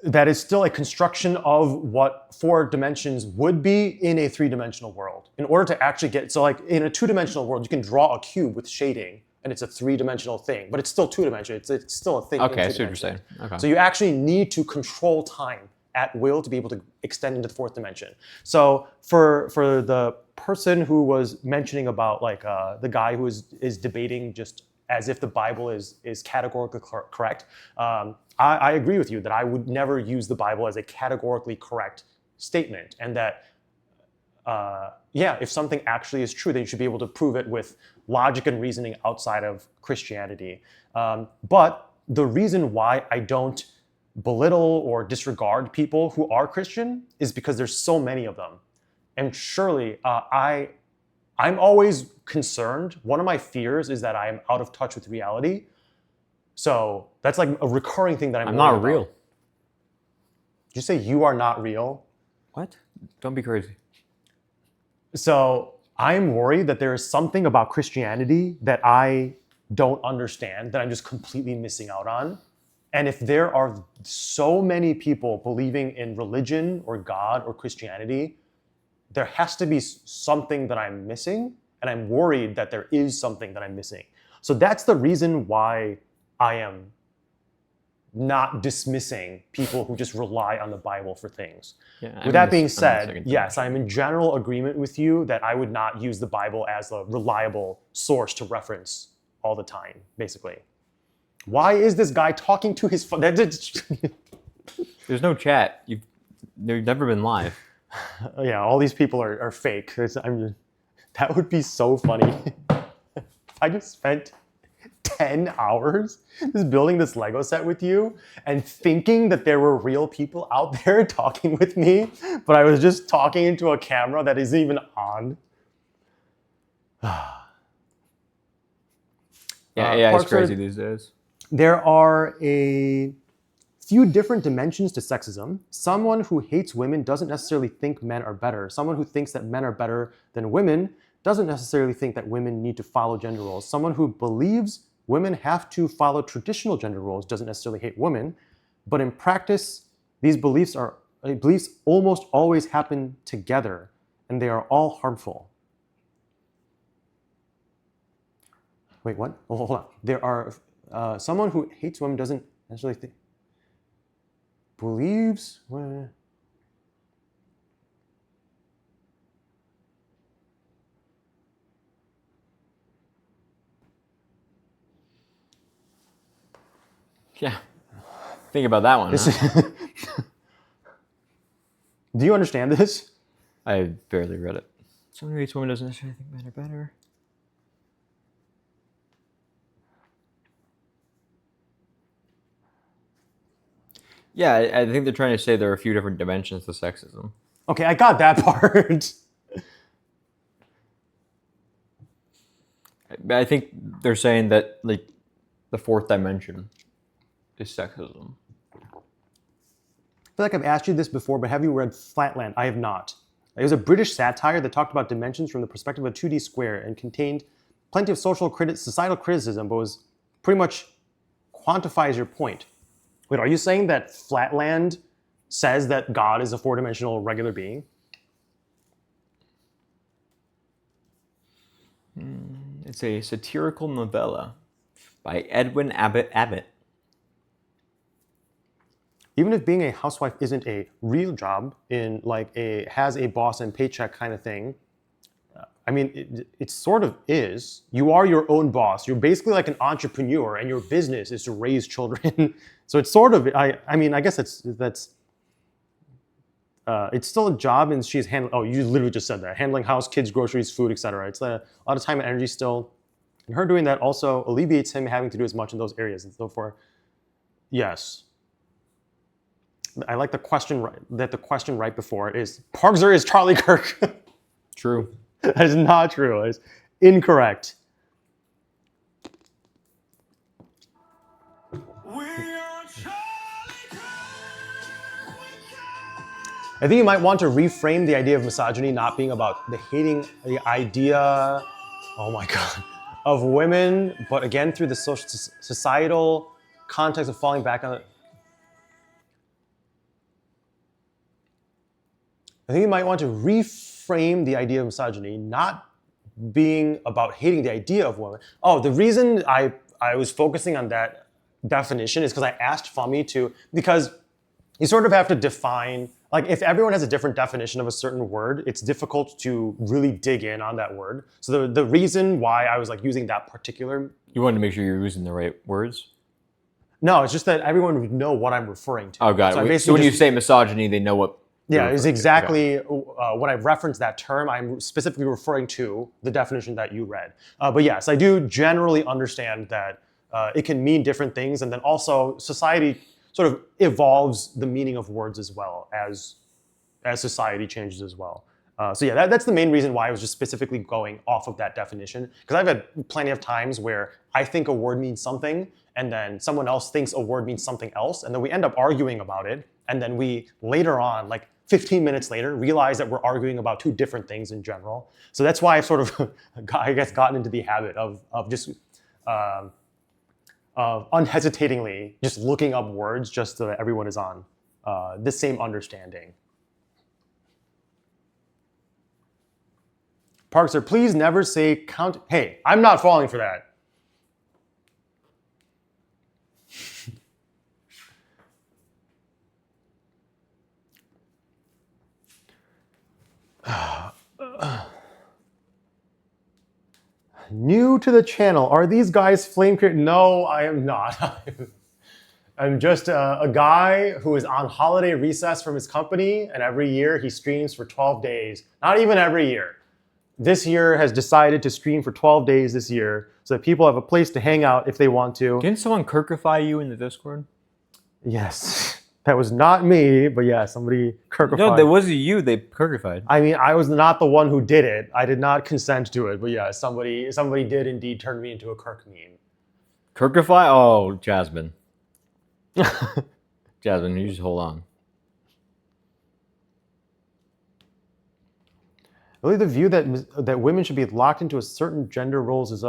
That is still a construction of what four dimensions would be in a three-dimensional world. In order to actually get, so like in a two-dimensional world, you can draw a cube with shading, and it's a three-dimensional thing, but it's still two-dimensional. It's still a thing. Okay, I see what you're saying. Okay. So you actually need to control time at will to be able to extend into the fourth dimension. So for the person who was mentioning about like the guy who is debating just as if the Bible is categorically correct, I agree with you that I would never use the Bible as a categorically correct statement, and that if something actually is true, then you should be able to prove it with logic and reasoning outside of Christianity. But the reason why I don't belittle or disregard people who are Christian is because there's so many of them. And surely I'm always concerned. One of my fears is that I am out of touch with reality. So that's like a recurring thing that I'm not worried real. about. Did you say you are not real? What? Don't be crazy. So I'm worried that there is something about Christianity that I don't understand, that I'm just completely missing out on. And if there are so many people believing in religion or God or Christianity, there has to be something that I'm missing, and I'm worried that there is something that I'm missing. So that's the reason why I am not dismissing people who just rely on the Bible for things. Yeah, With that being said, yes, I'm in general agreement with you that I would not use the Bible as a reliable source to reference all the time, basically. Why is this guy talking to his phone? There's no chat. You've never been live. Yeah, all these people are fake. That would be so funny. If I just spent 10 hours just building this Lego set with you and thinking that there were real people out there talking with me, but I was just talking into a camera that isn't even on. Yeah, AI is Parker, crazy these days. There are a few different dimensions to sexism. Someone who hates women doesn't necessarily think men are better. Someone who thinks that men are better than women doesn't necessarily think that women need to follow gender roles. Someone who believes women have to follow traditional gender roles doesn't necessarily hate women, but in practice, these beliefs almost always happen together, and they are all harmful. Wait, what? Oh, hold on. There are someone who hates women doesn't necessarily think believes. Yeah. Think about that one. Huh? Do you understand this? I barely read it. Someone who hates women doesn't necessarily think men are better. Yeah, I think they're trying to say there are a few different dimensions to sexism. Okay, I got that part. I think they're saying that like the fourth dimension is sexism. I feel like I've asked you this before, but have you read Flatland? I have not. It was a British satire that talked about dimensions from the perspective of a 2D square and contained plenty of societal criticism, but was pretty much quantifies your point. Wait, are you saying that Flatland says that God is a four-dimensional regular being? It's a satirical novella by Edwin Abbott. Even if being a housewife isn't a real job in like has a boss and paycheck kind of thing, I mean, it sort of is. You are your own boss. You're basically like an entrepreneur, and your business is to raise children. So it's sort of. I mean, I guess it's still a job, and she's handling. Oh, you literally just said that. Handling house, kids, groceries, food, etc. It's a lot of time and energy still. And her doing that also alleviates him having to do as much in those areas, and so forth. Yes. I like the question right before it is Parkser is Charlie Kirk. True. That is not true. It's incorrect. I think you might want to reframe the idea of misogyny not being about the hating the idea, oh my God, of women, but again through the societal context of falling back on it. I think you might want to reframe the idea of misogyny not being about hating the idea of women. Oh, the reason I was focusing on that definition is because I asked Fumi to, because you sort of have to define, like if everyone has a different definition of a certain word, it's difficult to really dig in on that word. So the reason why I was like using that particular. You wanted to make sure you're using the right words? No, it's just that everyone would know what I'm referring to. Oh, got it. So when you say misogyny, they know what. Yeah, it's exactly when I reference that term, I'm specifically referring to the definition that you read. But yes, I do generally understand that it can mean different things, and then also society sort of evolves the meaning of words as well as society changes as well. So yeah, that's the main reason why I was just specifically going off of that definition, because I've had plenty of times where I think a word means something, and then someone else thinks a word means something else, and then we end up arguing about it, and then we later on, like 15 minutes later, realize that we're arguing about two different things in general. So that's why I've sort of, I guess, gotten into the habit of just of unhesitatingly just looking up words just so that everyone is on the same understanding. Parkster, please never say count. Hey, I'm not falling for that. New to the channel. Are these guys flame creators? No, I am not. I'm just a guy who is on holiday recess from his company, and every year he streams for 12 days. Not even every year. This year has decided to stream for 12 days this year so that people have a place to hang out if they want to. Didn't someone Kirkify you in the Discord? Yes. That was not me, but yeah, somebody Kirkified. No, that wasn't you. They Kirkified. I mean, I was not the one who did it. I did not consent to it, but yeah, somebody did indeed turn me into a Kirk meme. Kirkify? Oh, Jasmine. Jasmine, you just hold on. Really, the view that women should be locked into a certain gender roles is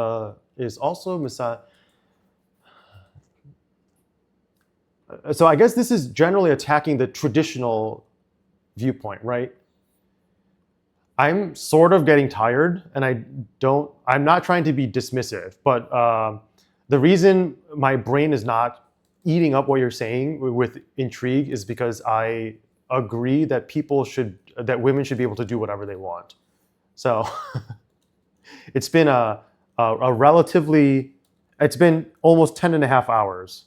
also So I guess this is generally attacking the traditional viewpoint, right? I'm sort of getting tired, and I'm not trying to be dismissive, but the reason my brain is not eating up what you're saying with intrigue is because I agree that women should be able to do whatever they want. So it's been it's been almost 10 and a half hours.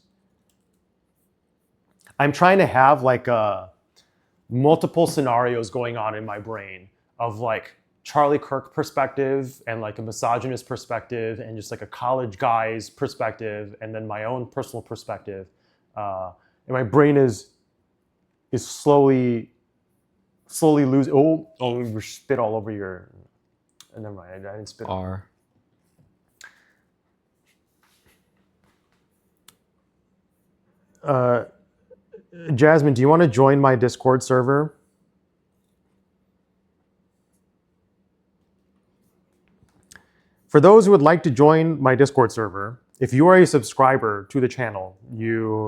I'm trying to have like multiple scenarios going on in my brain of like Charlie Kirk perspective and like a misogynist perspective and just like a college guy's perspective and then my own personal perspective. And my brain is slowly losing. Oh, you spit all over your. Never mind, I didn't spit. R. Jasmine, do you want to join my Discord server? For those who would like to join my Discord server, if you are a subscriber to the channel,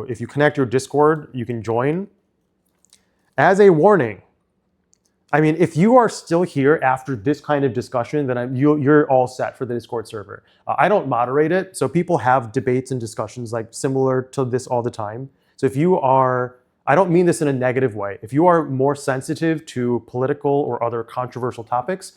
if you connect your Discord, you can join. As a warning, I mean, if you are still here after this kind of discussion, then you're all set for the Discord server. I don't moderate it, so people have debates and discussions like similar to this all the time. So if you are, I don't mean this in a negative way, if you are more sensitive to political or other controversial topics,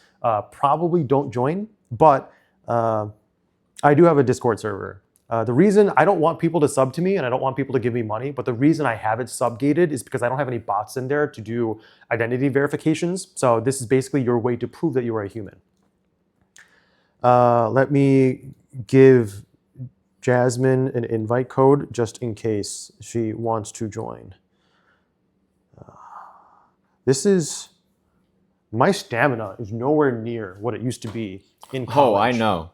probably don't join, but I do have a Discord server. The reason I don't want people to sub to me and I don't want people to give me money, but the reason I have it subgated is because I don't have any bots in there to do identity verifications. So this is basically your way to prove that you are a human. Let me give Jasmine an invite code just in case she wants to join. My stamina is nowhere near what it used to be in college. Oh, I know.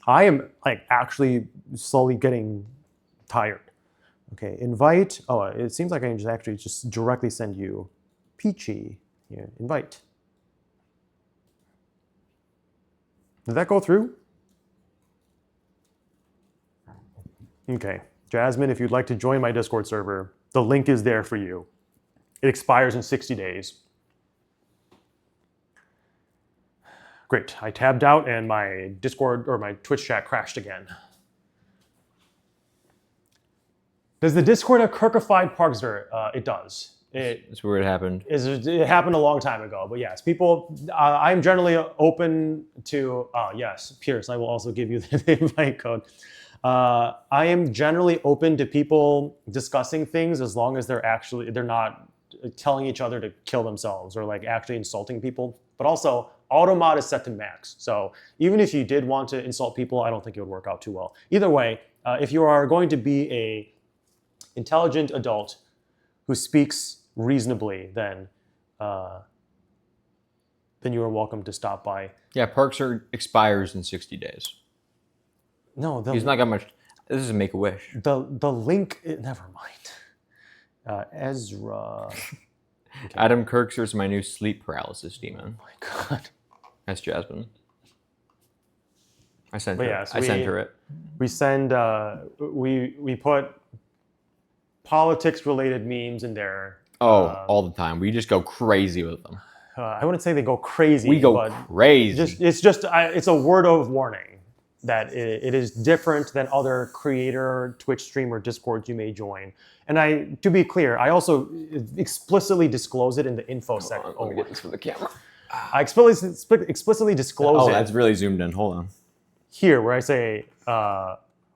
I am like actually slowly getting tired. Okay, invite. Oh, it seems like I can just directly send you Peachy here. Invite. Did that go through? Okay, Jasmine, if you'd like to join my Discord server, the link is there for you. It expires in 60 days. Great, I tabbed out and my Discord or my Twitch chat crashed again. Does the Discord have Kirkified Parkster? It does. That's where it happened. It happened a long time ago, but yes, people, I'm generally open to, yes, Pierce, I will also give you the invite code. I am generally open to people discussing things as long as they're not telling each other to kill themselves or like actually insulting people, but also, automod is set to max. So even if you did want to insult people, I don't think it would work out too well. Either way, if you are going to be a intelligent adult who speaks reasonably, then you are welcome to stop by. Yeah, Parkster expires in 60 days. No, He's not got much. This is a Make-A-Wish. The link. Never mind. Ezra. Okay. Adam Kirkster's my new sleep paralysis demon. Oh my God. That's Jasmine. I sent But her. yes, I sent her it. We send we put politics related memes in there. All the time. We just go crazy with them. I wouldn't say they go crazy. We go but crazy. it's a word of warning that it is different than other creator Twitch stream or Discords you may join. And to be clear, I also explicitly disclose it in the info section. Let me get this for the camera. I explicitly disclose it. Oh, that's really zoomed in. Hold on. Here where I say,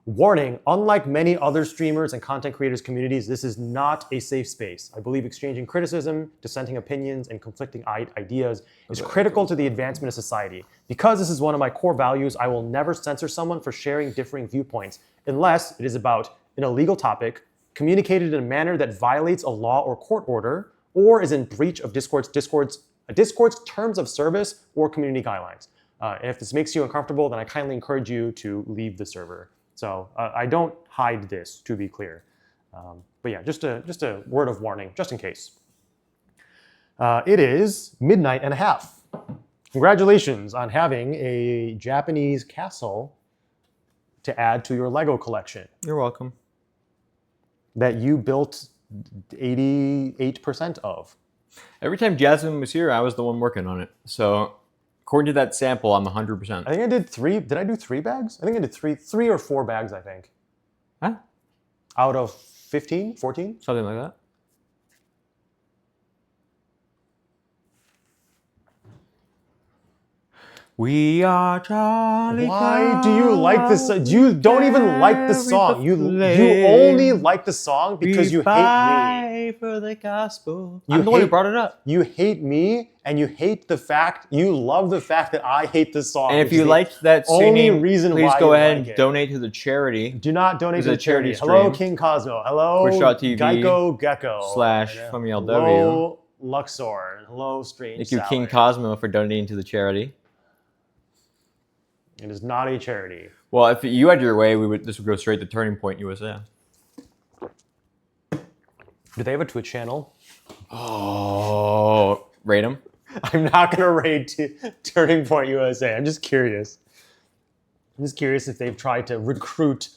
warning, unlike many other streamers and content creators communities, this is not a safe space. I believe exchanging criticism, dissenting opinions, and conflicting ideas is critical to the advancement of society. Because this is one of my core values, I will never censor someone for sharing differing viewpoints, unless it is about an illegal topic, communicated in a manner that violates a law or court order, or is in breach of Discord's terms of service or community guidelines. And if this makes you uncomfortable, then I kindly encourage you to leave the server. So I don't hide this, to be clear. But yeah, just a word of warning, just in case. It is midnight and a half. Congratulations on having a Japanese castle to add to your Lego collection You're welcome. that you built 88% of. Every time Jasmine was here, I was the one working on it. So according to that sample, I'm 100%. I think I did 3. Did I do 3 bags? I think I did 3 or 4 bags, I think. Huh? Out of 15, 14? Something like that. We are Charlie. Why do you like this? You don't even like the song. You only like the song because you hate me. For the gospel. You I'm the one who hate- brought it up. You hate me, and you hate the fact. You love the fact that I hate this song. And if which is you the liked that only singing, reason please why go you ahead like and it. donate to the charity. Do not donate It's to a the charity. charity Hello, stream. King Cosmo. Hello, Twitch.tv Geico Gecko. /FummyLW. Hello, Luxor. And hello, Strange Thank you, King Salad. Cosmo, for donating to the charity. It is not a charity. Well, if you had your way, this would go straight to Turning Point USA. Do they have a Twitch channel? Oh, rate them. I'm not going to raid Turning Point USA. I'm just curious. I'm just curious if they've tried to recruit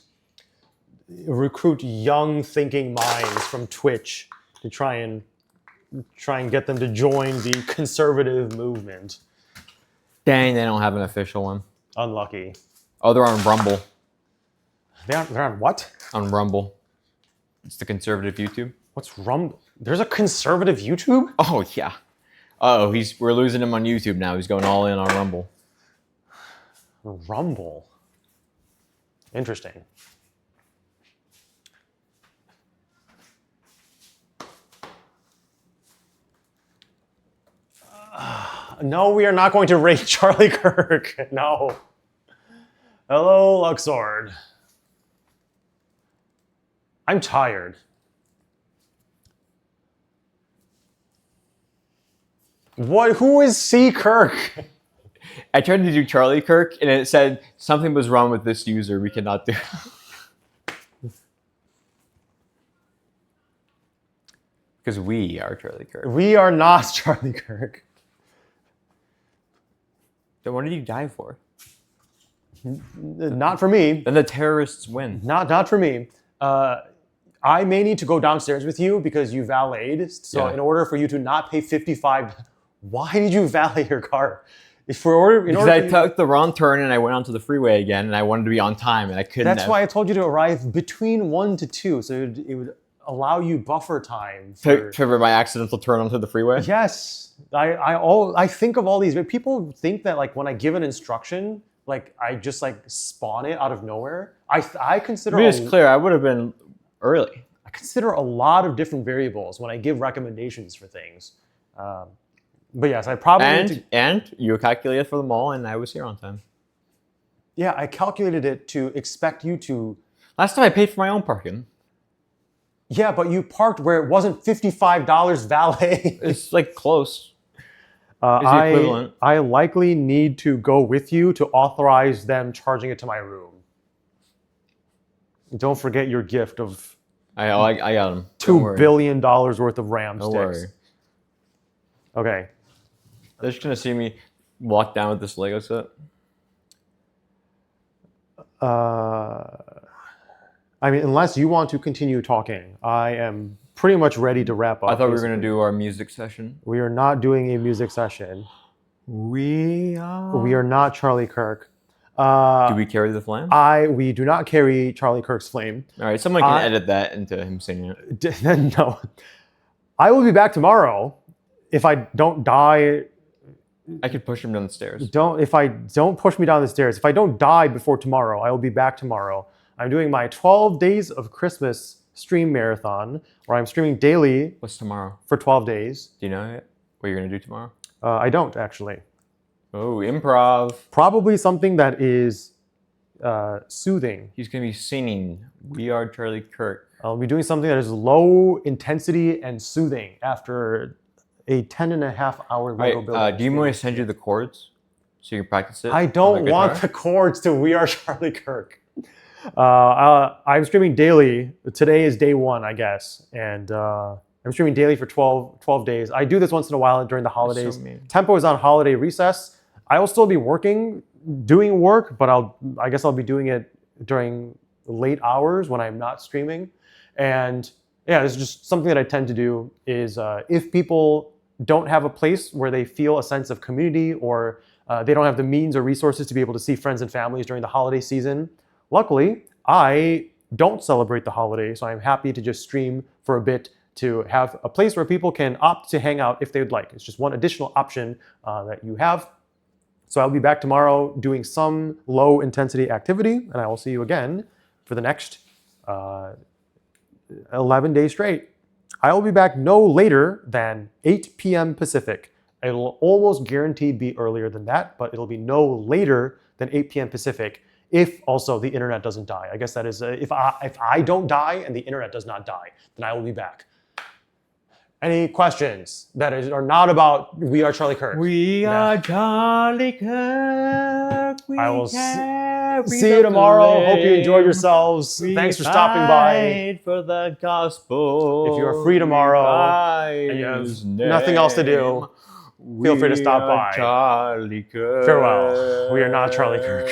young thinking minds from Twitch to try and get them to join the conservative movement. Dang, they don't have an official one. Unlucky. Oh, they're on Rumble. They're on what? On Rumble. It's the conservative YouTube. What's Rumble? There's a conservative YouTube? Oh, yeah. Oh, we're losing him on YouTube now. He's going all in on Rumble. Rumble. Interesting. No, we are not going to rate Charlie Kirk. No. Hello, Luxord. I'm tired. What? Who is C. Kirk? I tried to do Charlie Kirk, and it said something was wrong with this user. We cannot do it. Because we are Charlie Kirk. We are not Charlie Kirk. Then what did you die for? Not for me. Then the terrorists win. Not for me. I may need to go downstairs with you because you valeted. So Yeah. in order for you to not pay 55, why did you valet your car? Because I took the wrong turn and I went onto the freeway again, and I wanted to be on time, and I couldn't. That's why I told you to arrive between 1 to 2, so it would allow you buffer time. For my accidental turn onto the freeway. Yes, I think of all these. People think that like when I give an instruction, like I just like spawn it out of nowhere. I consider. To be just clear, I would have been early. I consider a lot of different variables when I give recommendations for things. But yes, I probably need to, and you calculated for the mall, and I was here on time. yeah, I calculated it to expect you to. Last time I paid for my own parking. Yeah, but you parked where it wasn't $55 valet. It's like close. Is the equivalent. I likely need to go with you to authorize them charging it to my room. Don't forget your gift of I got him. $2 billion worth of RAM Don't sticks. worry. Okay. They're just gonna see me walk down with this Lego set. I mean, unless you want to continue talking, I am pretty much ready to wrap up. I thought we were going to do our music session. We are not doing a music session. We are not Charlie Kirk. Do we carry the flame? We do not carry Charlie Kirk's flame. All right, someone can edit that into him singing it. No. I will be back tomorrow if I don't die. I could push him down the stairs. Don't push me down the stairs. If I don't die before tomorrow, I will be back tomorrow. I'm doing my 12 days of Christmas stream marathon where I'm streaming daily. What's tomorrow? For 12 days. Do you know yet what you're going to do tomorrow? I don't actually. Oh, improv. Probably something that is soothing. He's going to be singing We Are Charlie Kirk. I'll be doing something that is low intensity and soothing after a 10.5-hour Lego building. Do you want me to send you the chords so you can practice it? I don't want the chords to We Are Charlie Kirk. I'm streaming daily. Today is day 1, I guess. And I'm streaming daily for 12 days. I do this once in a while during the holidays. So mean. Tempo is on holiday recess. I will still be doing work, but I guess I'll be doing it during late hours when I'm not streaming. And yeah, it's just something that I tend to do is if people don't have a place where they feel a sense of community or they don't have the means or resources to be able to see friends and families during the holiday season. Luckily, I don't celebrate the holiday, so I'm happy to just stream for a bit to have a place where people can opt to hang out if they would like. It's just one additional option that you have. So I'll be back tomorrow doing some low intensity activity, and I will see you again for the next 11 days straight. I will be back no later than 8 p.m. Pacific. It'll almost guaranteed be earlier than that, but it'll be no later than 8 p.m. Pacific if also the internet doesn't die. I guess that is, if I don't die and the internet does not die, then I will be back. Any questions that are not about We Are Charlie Kirk? We are Charlie Kirk. I will see you tomorrow. Hope you enjoyed yourselves. Thanks for stopping by. For the gospel. If you are free tomorrow and you have nothing else to do, feel free to stop by. Charlie Kirk. Farewell. We are not Charlie Kirk.